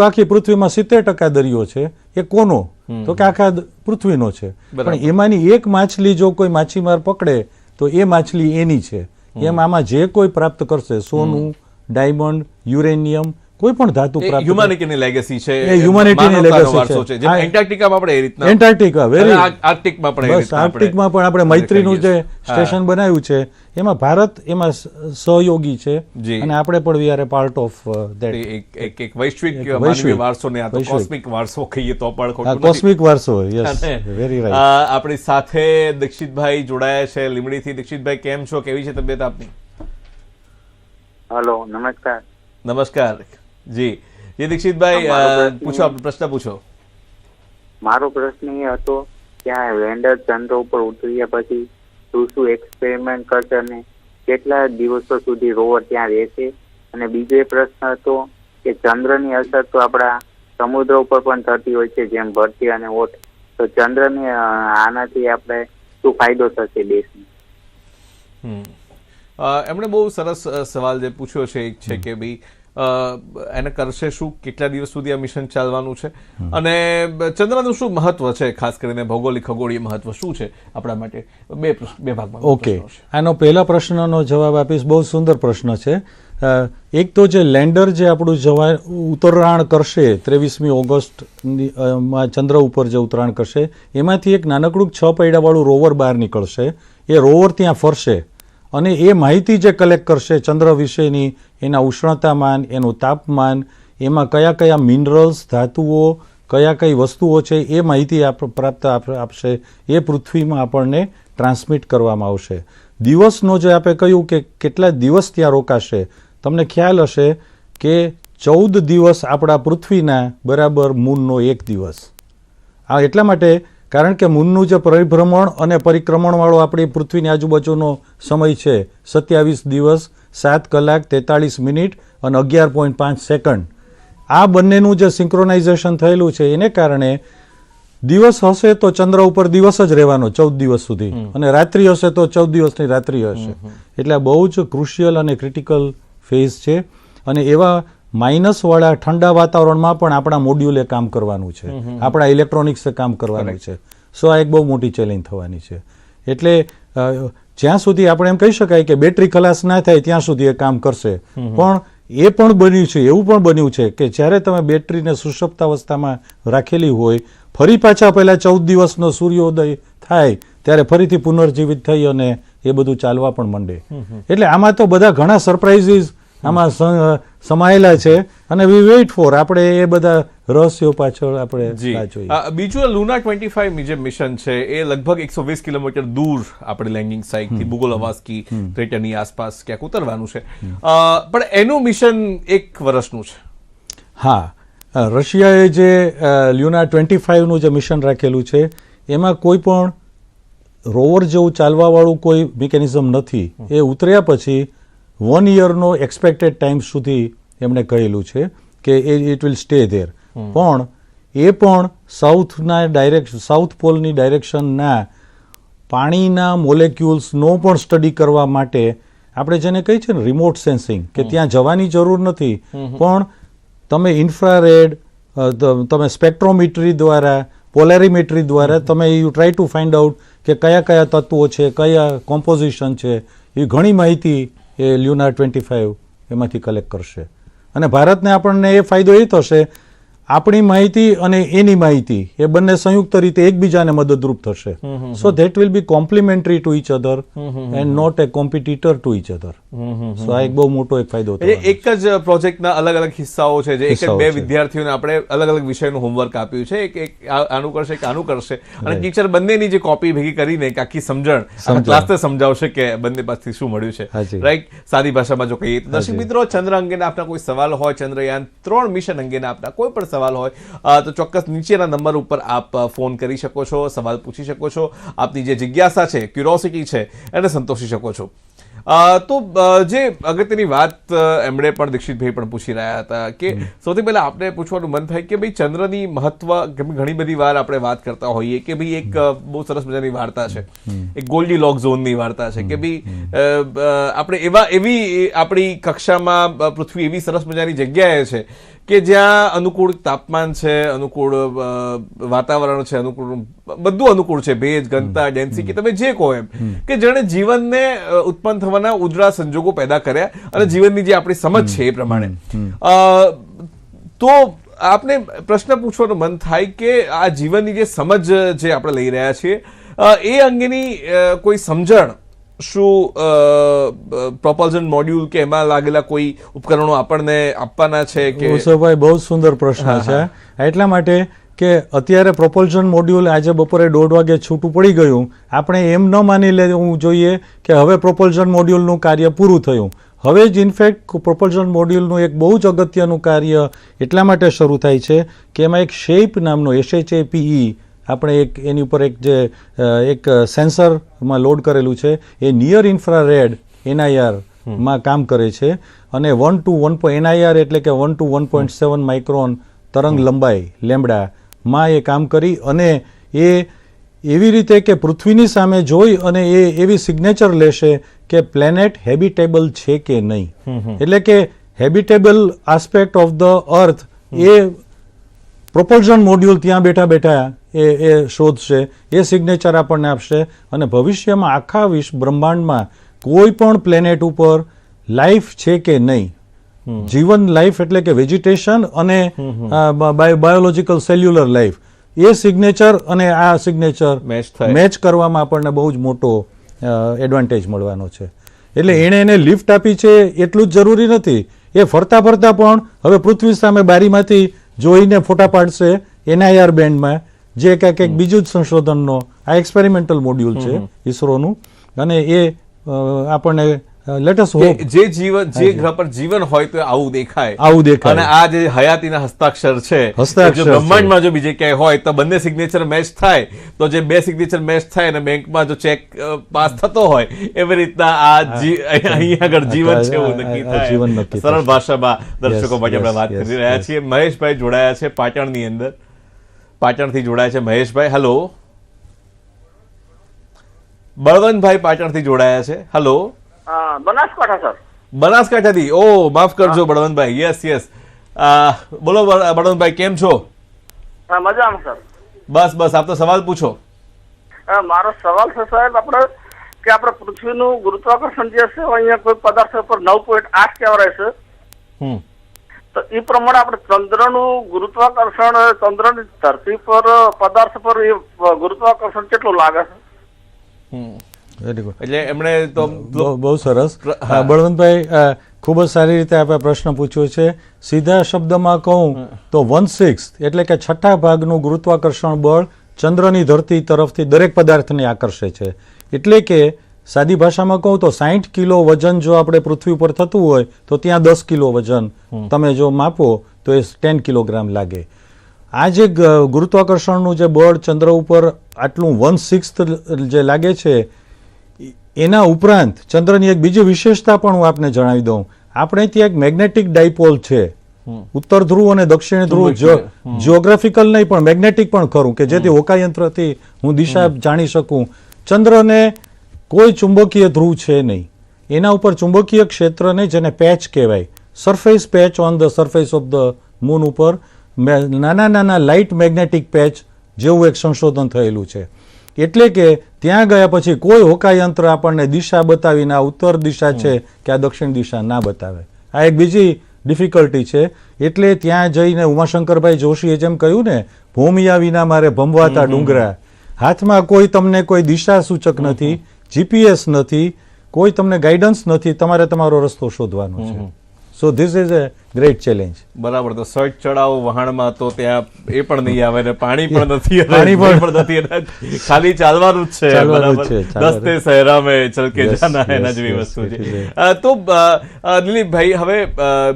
આખી પૃથ્વીમાં 70% દરિયો છે, એ કોનો? તો કે આખા પૃથ્વીનો છે. પણ એમાંની એક માછલી જો કોઈ માછીમાર પકડે તો એ માછલી એની છે. એમ આમાં જે કોઈ પ્રાપ્ત કરશે, સોનું, ડાયમંડ, યુરેનિયમ, કોઈ પણ ધાતુ પ્રાપ્ત, હ્યુમેનિટીની લેગેસી છે, એ હ્યુમેનિટીની લેગેસી છે. એન્ટાર્કટિકામાં આપણે એ રીતના, એન્ટાર્કટિકા વેરી, આર્કટિકમાં પણ આપણે મૈત્રીનું જે સ્ટેશન બનાવ્યું છે એમાં ભારત એમાં સહયોગી છે અને આપણે પણ we are A part of that. એક વૈશ્વિક માનવીય વારસો ને આ તો કોસ્મિક વારસો કહીએ તો પણ ખોટું નથી. કોસ્મિક વારસો, યસ, વેરી રાઈટ. આપણી સાથે દીક્ષિતભાઈ જોડાયા છે લીમડીથી. દીક્ષિતભાઈ કેમ છો, કેવી છે તબિયત આપની? હેલો, નમસ્કાર. નમસ્કાર જી દીક્ષિતભાઈ, પૂછો, આપનો પ્રશ્ન પૂછો. મારો પ્રશ્ન એ હતો કે આ લેન્ડર ચંદ્ર ઉપર ઉતર્યા પછી શું એક્સપેરિમેન્ટ કરશે અને કેટલા દિવસો સુધી રોવર ત્યાં રહેશે? અને બીજો એ પ્રશ્ન હતો કે ચંદ્રની અસર તો આપણા સમુદ્ર ઉપર પણ થતી હોય છે, જેમ ભરતી અને ઓટ, તો ચંદ્રને આનાથી આપણે શું ફાયદો થશે દેશને? એમણે બહુ સરસ સવાલ જે પૂછ્યો છે, એક છે કે ભાઈ એને કરશે શું, કેટલા દિવસ સુધી આ મિશન ચાલવાનું છે અને ચંદ્રનું શું મહત્વ છે, ખાસ કરીને ભૌગોલિક ખગોળીય મહત્વ શું છે આપણા માટે? બે ભાગમાં. ઓકે, આનો પહેલા પ્રશ્નનો જવાબ આપીશ. બહુ સુંદર પ્રશ્ન છે. એક તો જે લેન્ડર જે આપણું ઉતરાણ કરશે 23મી ઓગસ્ટ ચંદ્ર ઉપર જે ઉતરાણ કરશે, એમાંથી એક નાનકડું 6 પૈડાવાળું રોવર બહાર નીકળશે. એ રોવર ત્યાં ફરશે અને એ માહિતી જે કલેક્ટ કરશે ચંદ્ર વિશેની, એના ઉષ્ણતામાન, એનું તાપમાન, એમાં કયા કયા મિનરલ્સ, ધાતુઓ, કયા કઈ વસ્તુઓ છે, એ માહિતી પ્રાપ્ત આપશે. એ પૃથ્વીમાં આપણને ટ્રાન્સમિટ કરવામાં આવશે. દિવસનો જે આપણે કહ્યું કે કેટલા દિવસ ત્યાં રોકાશે, તમને ખ્યાલ હશે કે 14 દિવસ આપણા પૃથ્વીના બરાબર મૂનનો 1 દિવસ. આ એટલા માટે કારણ કે મૂનનું જે પરિભ્રમણ અને પરિક્રમણવાળો આપણી પૃથ્વીની આજુબાજુનો સમય છે 27 દિવસ 7 કલાક 43 મિનિટ અને 11.5 સેકન્ડ. આ બંનેનું જે સિંક્રોનાઇઝેશન થયેલું છે એને કારણે દિવસ હશે તો ચંદ્ર ઉપર દિવસ જ રહેવાનો 14 દિવસ સુધી, અને રાત્રિ હશે તો 14 દિવસની રાત્રિ હશે. એટલે બહુ જ ક્રુશિયલ અને ક્રિટિકલ ફેઝ છે. અને એવા માઇનસવાળા ઠંડા વાતાવરણમાં પણ આપણા મોડ્યુલે કામ કરવાનું છે, આપણા ઇલેક્ટ્રોનિક્સે કામ કરવાનું છે. સો આ એક બહુ મોટી ચેલેન્જ થવાની છે. એટલે જ્યાં સુધી આપણે એમ કહી શકાય કે બેટરી ખલાસ ના થાય ત્યાં સુધી એ કામ કરશે, પણ એ પણ બન્યું છે, એવું પણ બન્યું છે કે જ્યારે તમે બેટરીને સુષુપ્તાવસ્થામાં રાખેલી હોય, ફરી પાછા પહેલા 14 દિવસનો સૂર્યોદય થાય ત્યારે ફરીથી પુનર્જીવિત થઈ અને એ બધું ચાલવા પણ માંડે. એટલે આમાં તો બધા ઘણા સરપ્રાઇઝીસ આમાં સમાયેલા છે અને વી વેઇટ ફોર, આપણે એ બધા રહસ્યો પાછળ આપણે જોઈએ. બીજું લુના 25 જે મિશન છે એ લગભગ 120 કિલોમીટર દૂર આપણે લેન્ડિંગ સાઇટથી બુગોલવાસ્કી ક્રેટરની આસપાસ ક્યાંક ઉતરવાનું છે, પણ એનું મિશન 1 વર્ષનું છે. હા, રશિયાએ જે લ્યુના 25નું જે મિશન રાખેલું છે એમાં કોઈ પણ રોવર જેવું ચાલવાવાળું કોઈ મિકેનિઝમ નથી. એ ઉતર્યા પછી 1 યરનો એક્સપેક્ટેડ ટાઈમ સુધી એમણે કહેલું છે કે ઇટ વિલ સ્ટે ધેર. પણ એ પણ સાઉથ પોલની ડાયરેક્શનના પાણીના મોલેક્યુલ્સનો પણ સ્ટડી કરવા માટે આપણે જેને કહીએ છીએ ને રિમોટ સેન્સિંગ, કે ત્યાં જવાની જરૂર નથી, પણ તમે ઇન્ફ્રારેડ, તમે સ્પેક્ટ્રોમેટ્રી દ્વારા, પોલેરીમેટ્રી દ્વારા તમે you try to find out કે કયા કયા તત્વો છે, કયા કોમ્પોઝિશન છે, એ ઘણી માહિતી એ લ્યુના 25 એમાંથી કલેક્ટ કરશે. અને ભારતને આપણને એ ફાયદો એ થશે, આપણી માહિતી અને એની માહિતી એ બંને સંયુક્ત રીતે એકબીજાને મદદરૂપ થશે. So that will be complementary to each other and not a competitor to each other. So આ એક બહુ મોટો એક ફાયદો થશે. એક જ પ્રોજેક્ટના અલગ અલગ હિસ્સાઓ છે, જે એક જ 2 વિદ્યાર્થીઓને આપણે અલગ અલગ વિષયનું હોમવર્ક આપ્યું છે, એક આનું કરશે, એક આનું કરશે, અને ટીચર બંનેની જે કોપી ભેગી કરીને એક આખી સમજણ ક્લાસને સમજાવશે કે બંને પાસેથી શું મળ્યું છે, રાઈટ, સાદી ભાષામાં જો કહીએ. દર્શક મિત્રો, ચંદ્ર અંગેના આપના કોઈ સવાલ હોય, ચંદ્રયાન 3 મિશન અંગેના આપના કોઈ પણ સવાલ હોય તો ચોક્કસ નીચેના નંબર ઉપર આપ ફોન કરી શકો છો, સવાલ પૂછી શકો છો, આપની જે જિજ્ઞાસા છે, ક્યુરોસિટી છે એને સંતોષી શકો છો. તો જે અગત્યની વાત એમણે પણ દીક્ષિતભાઈ પણ પૂછી રહ્યા હતા કે સૌથી પહેલા આપણે પૂછવાનું મન થાય કે ભાઈ ચંદ્રની મહત્વ, ઘણી બધી વાર આપણે વાત કરતા હોઈએ કે ભાઈ એક બહુ સરસ મજાની વાર્તા છે, એક ગોલ્ડી લોક ઝોનની વાર્તા છે કે ભાઈ આપણે એવી આપણી કક્ષામાં પૃથ્વી એવી સરસ મજાની જગ્યાએ છે કે જ્યાં અનુકૂળ તાપમાન છે, અનુકૂળ વાતાવરણ છે, બધું અનુકૂળ છે, ભેજ, ઘનતા, ડેન્સિટી, તમે જે કહો એમ, કે જેણે જીવનને ઉત્પન્ન થવાના ઉજળા સંજોગો પેદા કર્યા અને જીવનની જે આપણી સમજ છે એ પ્રમાણે. તો આપને પ્રશ્ન પૂછવાનું મન થાય કે આ જીવનની જે સમજ જે આપણે લઈ રહ્યા છીએ એ અંગેની કોઈ સમજણ શું પ્રોપલ્શન મોડ્યુલ કે એમાં લાગેલા કોઈ ઉપકરણો આપણને આપવાના છે કે? ભાઈ, બહુ સુંદર પ્રશ્ન છે. એટલા માટે કે અત્યારે પ્રોપલ્શન મોડ્યુલ આજે બપોરે 1:30 વાગે છૂટું પડી ગયું, આપણે એમ ન માની લેવું જોઈએ કે હવે પ્રોપલ્શન મોડ્યુલનું કાર્ય પૂરું થયું. હવે જ ઇનફેક્ટ પ્રોપલ્શન મોડ્યુલનું એક બહુ જ અગત્યનું કાર્ય એટલા માટે શરૂ થાય છે કે એમાં એક શેપ નામનો SHAPE આપણે એની ઉપર એક સેન્સરમાં લોડ કરેલું છે, એ નિયર ઇન્ફ્રારેડ NIR માં કામ કરે છે અને 1 to 1 NIR એટલે કે 1 to 1.7 માઇક્રોન તરંગ લંબાઈ લેમ્બડા માં એ કામ કરી અને એ એવી રીતે કે પૃથ્વીની સામે જોઈ અને એ એવી સિગ્નેચર લેશે કે પ્લેનેટ હેબિટેબલ છે કે નહીં. એટલે કે habitable aspect of the earth A propulsion module ત્યાં બેઠા બેઠા એ શોધશે, એ સિગ્નેચર આપણને આપશે અને ભવિષ્યમાં આખા બ્રહ્માંડમાં કોઈ પણ પ્લેનેટ ઉપર લાઈફ છે કે નહીં, જીવન લાઈફ એટલે કે વેજીટેશન અને બાયોલોજીકલ સેલ્યુલર લાઈફ, એ સિગ્નેચર અને આ સિગ્નેચર મેચ કરવામાં આપણને બહુ જ મોટો એડવાન્ટેજ મળવાનો છે. એટલે એણે એને લિફ્ટ આપી છે એટલું જ જરૂરી નથી, એ ફરતા ફરતા પણ હવે પૃથ્વી સામે બારીમાંથી જોઈને ફોટા પાડશે NIR બેન્ડમાં, જે કંઈક બીજું જ સંશોધનનો આ એક્સપેરિમેન્ટલ મોડ્યુલ છે ઇસરોનું. અને એ આપણને લેટેસ્ટ હોપ, જે ગ્રહ પર જીવન હોય તો આવું દેખાય. અને આ જે હયાતીના હસ્તાક્ષર છે, જો બ્રહ્માંડમાં જો બીજે ક્યાંય હોય તો બંને સિગ્નેચર મેચ થાય, તો જે 2 સિગ્નેચર મેચ થાય અને બેંકમાં જો ચેક પાસ થતો હોય એવી રીતના આ અહીંયા આગળ જીવન છે એવું નક્કી થાય. સરળ ભાષામાં દર્શકો માટે આપણે વાત કરી રહ્યા છીએ. મહેશભાઈ જોડાયા છે પાટણની અંદર, પાટણથી જોડાયા છે મહેશભાઈ. હેલો. બળવંતભાઈ પાટણથી જોડાયા છે. હેલો. બનાસકાંઠા સર. બનાસકાંઠાથી. ઓ માફ કરજો બળવંતભાઈ. યસ. બોલો બળવંતભાઈ, કેમ છો? મજામાં સર. બસ આપતો સવાલ પૂછો. મારો સવાલ છે સાહેબ આપણે કે આપણે પૃથ્વીનું ગુરુત્વાકર્ષણ જે છે અહીંયા કોઈ પદાર્થ પર 9.8 કહેવાય છે, તો એ પ્રમાણે આપણે ચંદ્રનું ગુરુત્વાકર્ષણ, ચંદ્રની ધરતી પર પદાર્થ પર એ ગુરુત્વાકર્ષણ કેટલું લાગે છે? Very good. એટલે એમણે તો બહુ સરસ. બળવંતભાઈ, ખૂબ જ સારી રીતે આપણે પ્રશ્ન પૂછ્યો છે. સીધા શબ્દમાં કહું તો 1/6 એટલે કે છઠ્ઠા ભાગનું ગુરુત્વાકર્ષણ બળ ચંદ્રની ધરતી તરફથી દરેક પદાર્થને આકર્ષે છે. એટલે કે સાદી ભાષામાં કહું તો 60 કિલો વજન જો આપણે પૃથ્વી પર થતું હોય તો ત્યાં 10 કિલો વજન તમે જો માપો તો એ 10 કિલોગ્રામ લાગે. આ જે ગુરુત્વાકર્ષણનું જે બળ ચંદ્ર ઉપર આટલું 1/6 જે લાગે છે, એના ઉપરાંત ચંદ્રની એક બીજી વિશેષતા પણ હું આપને જણાવી દઉં. આપણે ત્યાં એક મેગ્નેટિક ડાયપોલ છે, ઉત્તર ધ્રુવ અને દક્ષિણ ધ્રુવ, જિયોગ્રાફિકલ નહીં પણ મેગ્નેટિક પણ ખરું, કે જેથી હોકાયંત્રથી હું દિશા જાણી શકું. ચંદ્રને કોઈ ચુંબકીય ધ્રુવ છે નહીં, એના ઉપર ચુંબકીય ક્ષેત્રને જેને પેચ કહેવાય, surface patch on the surface of the moon ઉપર નાના નાના લાઇટ મેગ્નેટિક પેચ જેવું એક સંશોધન થયેલું છે. એટલે કે ત્યાં ગયા પછી કોઈ હોકાયંત્ર આપણને દિશા બતાવીને આ ઉત્તર દિશા છે કે આ દક્ષિણ દિશા ના બતાવે. આ એક બીજી ડિફિકલ્ટી છે. એટલે ત્યાં જઈને ઉમાશંકરભાઈ જોશીએ જેમ કહ્યું ને, ભૂમિયા વિના મારે ભમવાતા ડુંગરા, હાથમાં કોઈ તમને કોઈ દિશા સૂચક નથી, જીપીએસ નથી, કોઈ તમને ગાઈડન્સ નથી, તમારે તમારો રસ્તો શોધવાનો છે. So this is a great challenge. બરાબર. તો સટ ચડાવો વહાણમાં તો ત્યાં એ પણ નહીં આવે ને પાણી પણ નથી, પાણી પણ નથી, ખાલી ચાલવાનું જ છે. બરાબર. દસ્તે સહેરા મેં ચલકે જાના એના જેવી વસ્તુ છે. તો દિલીપભાઈ, હવે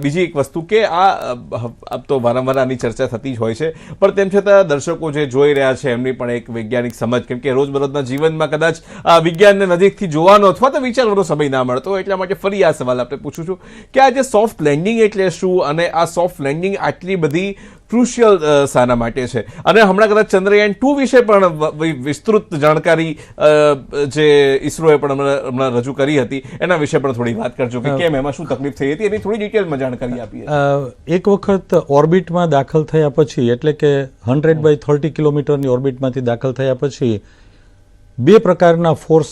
બીજી એક વસ્તુ કે આ તો વારંવાર આની ચર્ચા થતી જ હોય છે, પણ તેમ છતાં દર્શકો જે જોઈ રહ્યા છે એમની પણ એક વૈજ્ઞાનિક સમજ, કેમ કે રોજબરોજના જીવનમાં કદાચ આ વિજ્ઞાનને નજીકથી જોવાનો અથવા તો વિચારવાનો સમય ના મળતો, એટલા માટે ફરી આ સવાલ આપણે પૂછું છું કે આ જે સોફ્ટ લેન્ડિંગ એટલે શું, અને આ સોફ્ટ લેન્ડિંગ આટલી બધી ક્રુશિયલ શાના માટે છે? અને હમણાં કદાચ ચંદ્રયાન 2 વિશે પણ વિસ્તૃત જાણકારી જે ઇસરોએ પણ હમણાં રજૂ કરી હતી, એના વિશે પણ થોડી વાત કરજો કે કેમ, એમાં શું તકલીફ થઈ હતી, એની થોડી ડિટેલમાં જાણકારી આપીએ. એક વખત ઓર્બિટમાં દાખલ થયા પછી, એટલે કે 100/30 કિલોમીટરની ઓર્બિટમાંથી દાખલ થયા પછી 2 પ્રકારના ફોર્સ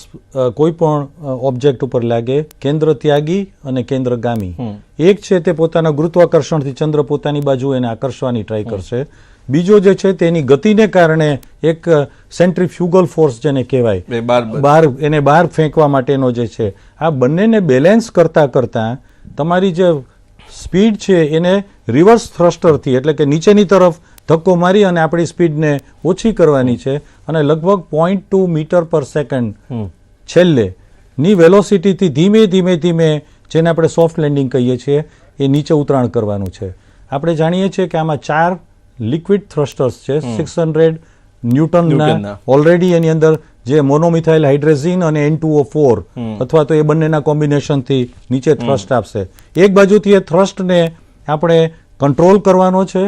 કોઈ પણ ઓબ્જેક્ટ ઉપર લાગે, કેન્દ્ર ત્યાગી અને કેન્દ્રગામી. એક છે તે પોતાના ગુરુત્વાકર્ષણથી ચંદ્ર પોતાની બાજુ એને આકર્ષવાની ટ્રાય કરશે. બીજો જે છે તેની ગતિને કારણે એક સેન્ટ્રીફ્યુગલ ફોર્સ જેને કહેવાય, એને બહાર ફેંકવા માટેનો જે છે, આ બંનેને બેલેન્સ કરતા કરતા તમારી જે સ્પીડ છે એને રિવર્સ થ્રસ્ટરથી, એટલે કે નીચેની તરફ ધક્કો મારી અને આપણી સ્પીડને ઓછી કરવાની છે, અને લગભગ 0.2 મીટર પર સેકન્ડ છેલ્લે ની વેલોસિટીથી ધીમે ધીમે ધીમે, જેને આપણે સોફ્ટ લેન્ડિંગ કહીએ છીએ, એ નીચે ઉતરાણ કરવાનું છે. આપણે જાણીએ છીએ કે આમાં 4 લિક્વિડ થ્રસ્ટર્સ છે, 600 ન્યૂટનના. ઓલરેડી એની અંદર જે મોનોમિથાઇલ હાઇડ્રેઝિન અને N2O4 અથવા તો એ બંનેના કોમ્બિનેશનથી નીચે થ્રસ્ટ આપશે. એક બાજુથી એ થ્રસ્ટને આપણે કંટ્રોલ કરવાનો છે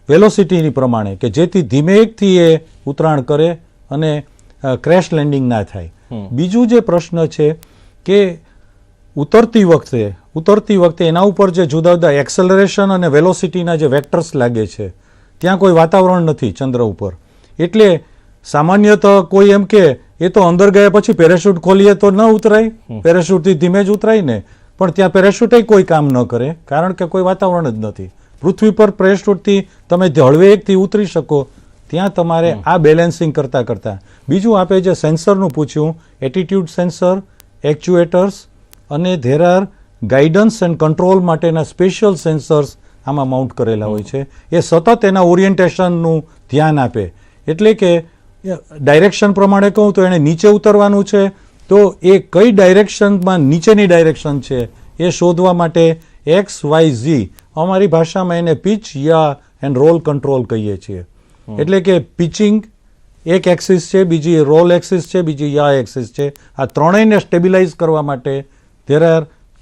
વેલોસિટીની પ્રમાણે, કે જેથી ધીમેકથી એ ઉતરાણ કરે અને ક્રેશ લેન્ડિંગ ના થાય. બીજું જે પ્રશ્ન છે કે ઉતરતી વખતે એના ઉપર જે જુદા જુદા એક્સેલરેશન અને વેલોસિટીના જે વેક્ટર્સ લાગે છે, ત્યાં કોઈ વાતાવરણ નથી ચંદ્ર ઉપર. એટલે સામાન્યતઃ કોઈ એમ કે એ તો અંદર ગયા પછી પેરાશૂટ ખોલીએ તો ન ઉતરાય, પેરાશૂટથી ધીમે જ ઉતરાય ને, પણ ત્યાં પેરાશૂટ કોઈ કામ ન કરે, કારણ કે કોઈ વાતાવરણ જ નથી. પૃથ્વી પર પેરાશૂટથી તમે હળવેકથી ઉતરી શકો, ત્યાં તમારે આ બેલેન્સિંગ કરતા કરતા. બીજું આપે જે સેન્સરનું પૂછ્યું, એટીટ્યુડ સેન્સર, એક્ચ્યુએટર્સ અને there are guidance and control માટેના સ્પેશિયલ સેન્સર્સ આમાં માઉન્ટ કરેલા હોય છે. એ સતત એના ઓરિએન્ટેશનનું ધ્યાન આપે. એટલે કે ડાયરેક્શન પ્રમાણે કહું તો એને નીચે ઉતરવાનું છે, તો એ કઈ ડાયરેક્શનમાં નીચેની ડાયરેક્શન છે એ શોધવા માટે XYZ, અમારી ભાષામાં એને pitch, yeah and role control કહીએ છીએ. એટલે કે પિચિંગ એક એક્સિસ છે, બીજી રોલ એક્સિસ છે, બીજી યા એક્સિસ છે. આ ત્રણેયને સ્ટેબિલાઇઝ કરવા માટે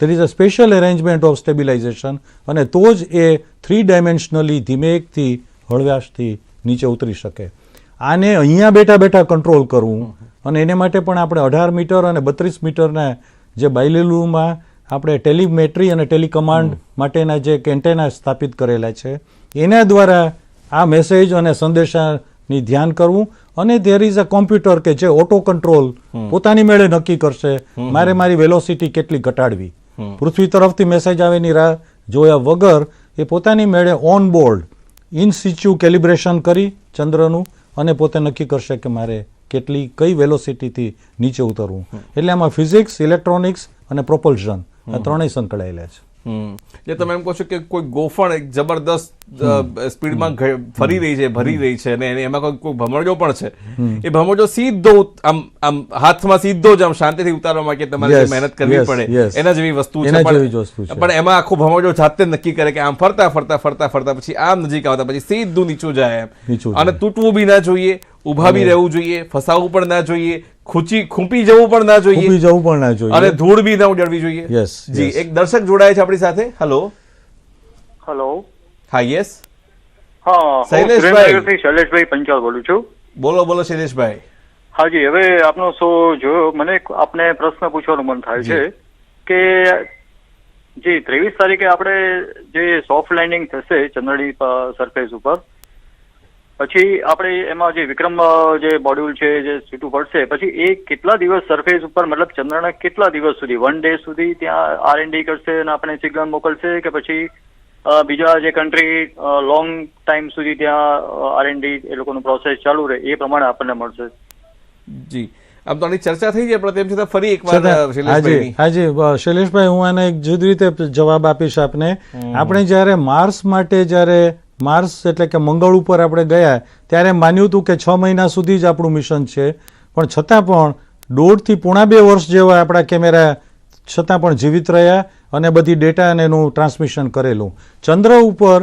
there is a special arrangement of stabilization, અને તો જ એ 3 ડાયમેન્શનલી ધીમેકથી હળવાશથી નીચે ઉતરી શકે. આને અહીંયા બેઠા બેઠા કંટ્રોલ કરવું, અને એને માટે પણ આપણે 18 મીટર અને 32 મીટરના જે બાયલેલુમાં આપણે ટેલિમેટ્રી અને ટેલિકમાન્ડ માટેના જે એન્ટેના સ્થાપિત કરેલા છે, એના દ્વારા આ મેસેજ અને સંદેશાની ધ્યાન કરવું અને ધેર ઇઝ અ કોમ્પ્યુટર કે જે ઓટો કંટ્રોલ પોતાની મેળે નક્કી કરશે મારે મારી વેલોસિટી કેટલી ઘટાડવી. પૃથ્વી તરફથી મેસેજ આવેની રાહ જોયા વગર એ પોતાની મેળે ઓન બોર્ડ ઇન સિચ્યુ કેલિબ્રેશન કરી ચંદ્રનું અને પોતે નક્કી કરશે કે મારે કઈ વેલોસિટીથી નીચે ઉતરવું. એટલે આમાં ફિઝિક્સ, ઇલેક્ટ્રોનિક્સ અને પ્રોપલ્શન આ ત્રણેય સંકળાયેલા છે. જે તમે એમ કહો છો કે કોઈ ગોફણ એક જબરદસ્ત સ્પીડમાં ફરી રહી છે, ભરી રહી છે, અને એમાં કોઈ ભમરડો પણ છે, એ ભમરડો સીધો આમ હાથમાં સીધો જ આમ શાંતિથી ઉતારવા માટે તમારે મહેનત કરવી પડે, એના જેવી વસ્તુ છે. પણ એમાં આખો ભમરડો જાતે નક્કી કરે કે આમ ફરતા ફરતા ફરતા ફરતા પછી આમ નજીક આવતા પછી સીધું નીચું જાય એમ, અને તૂટવું બી ના જોઈએ, ઉભા બી રહેવું જોઈએ, ફસાવવું પણ ના જોઈએ, ખૂંપી જવું પણ ના જોઈએ, અને ધૂળ બી ના ઉડાડવી જોઈએ. જી, એક દર્શક જોડાય છે આપણી સાથે. હેલો. હા, યસ. શૈલેષભાઈ પંચાલ બોલું છું. બોલો શૈલેષભાઈ. હાજી, હવે આપનો શો જોયો, મને આપને પ્રશ્ન પૂછવાનું મન થાય છે કે જે 23 તારીખે આપણે જે સોફ્ટ લેન્ડિંગ થશે ચંદ્રની સરફેસ ઉપર, પછી આપણે એમાં જે વિક્રમ જે મોડ્યુલ છે જે સીટું પડશે, પછી એ કેટલા દિવસ સરફેસ ઉપર, મતલબ ચંદ્રના કેટલા દિવસ સુધી, 1 ડે સુધી ત્યાં R&D કરશે અને આપણે સિગ્નલ મોકલશે, કે પછી બીજા જે કન્ટ્રી લોંગ ટાઈમ સુધી ત્યાં R&D એ લોકોનું પ્રોસેસ ચાલુ રહે એ પ્રમાણે આપણને મળશે? જી, આમ તો આની ચર્ચા થઈ જાય, પણ તેમ છતાં ફરી એકવાર હાજી શૈલેષભાઈ, હું આને એક જુદી રીતે જવાબ આપીશ આપને. આપણે જ્યારે માર્સ માટે, જ્યારે માર્સ એટલે કે મંગળ ઉપર આપણે ગયા ત્યારે માન્યું હતું કે 6 મહિના સુધી જ આપણું મિશન છે, પણ છતાં પણ 1.5 થી પોણા 2 વર્ષ જેવા આપણા કેમેરા છતાં પણ જીવિત રહ્યા અને બધી ડેટા અને એનું ટ્રાન્સમિશન કરેલું. ચંદ્ર ઉપર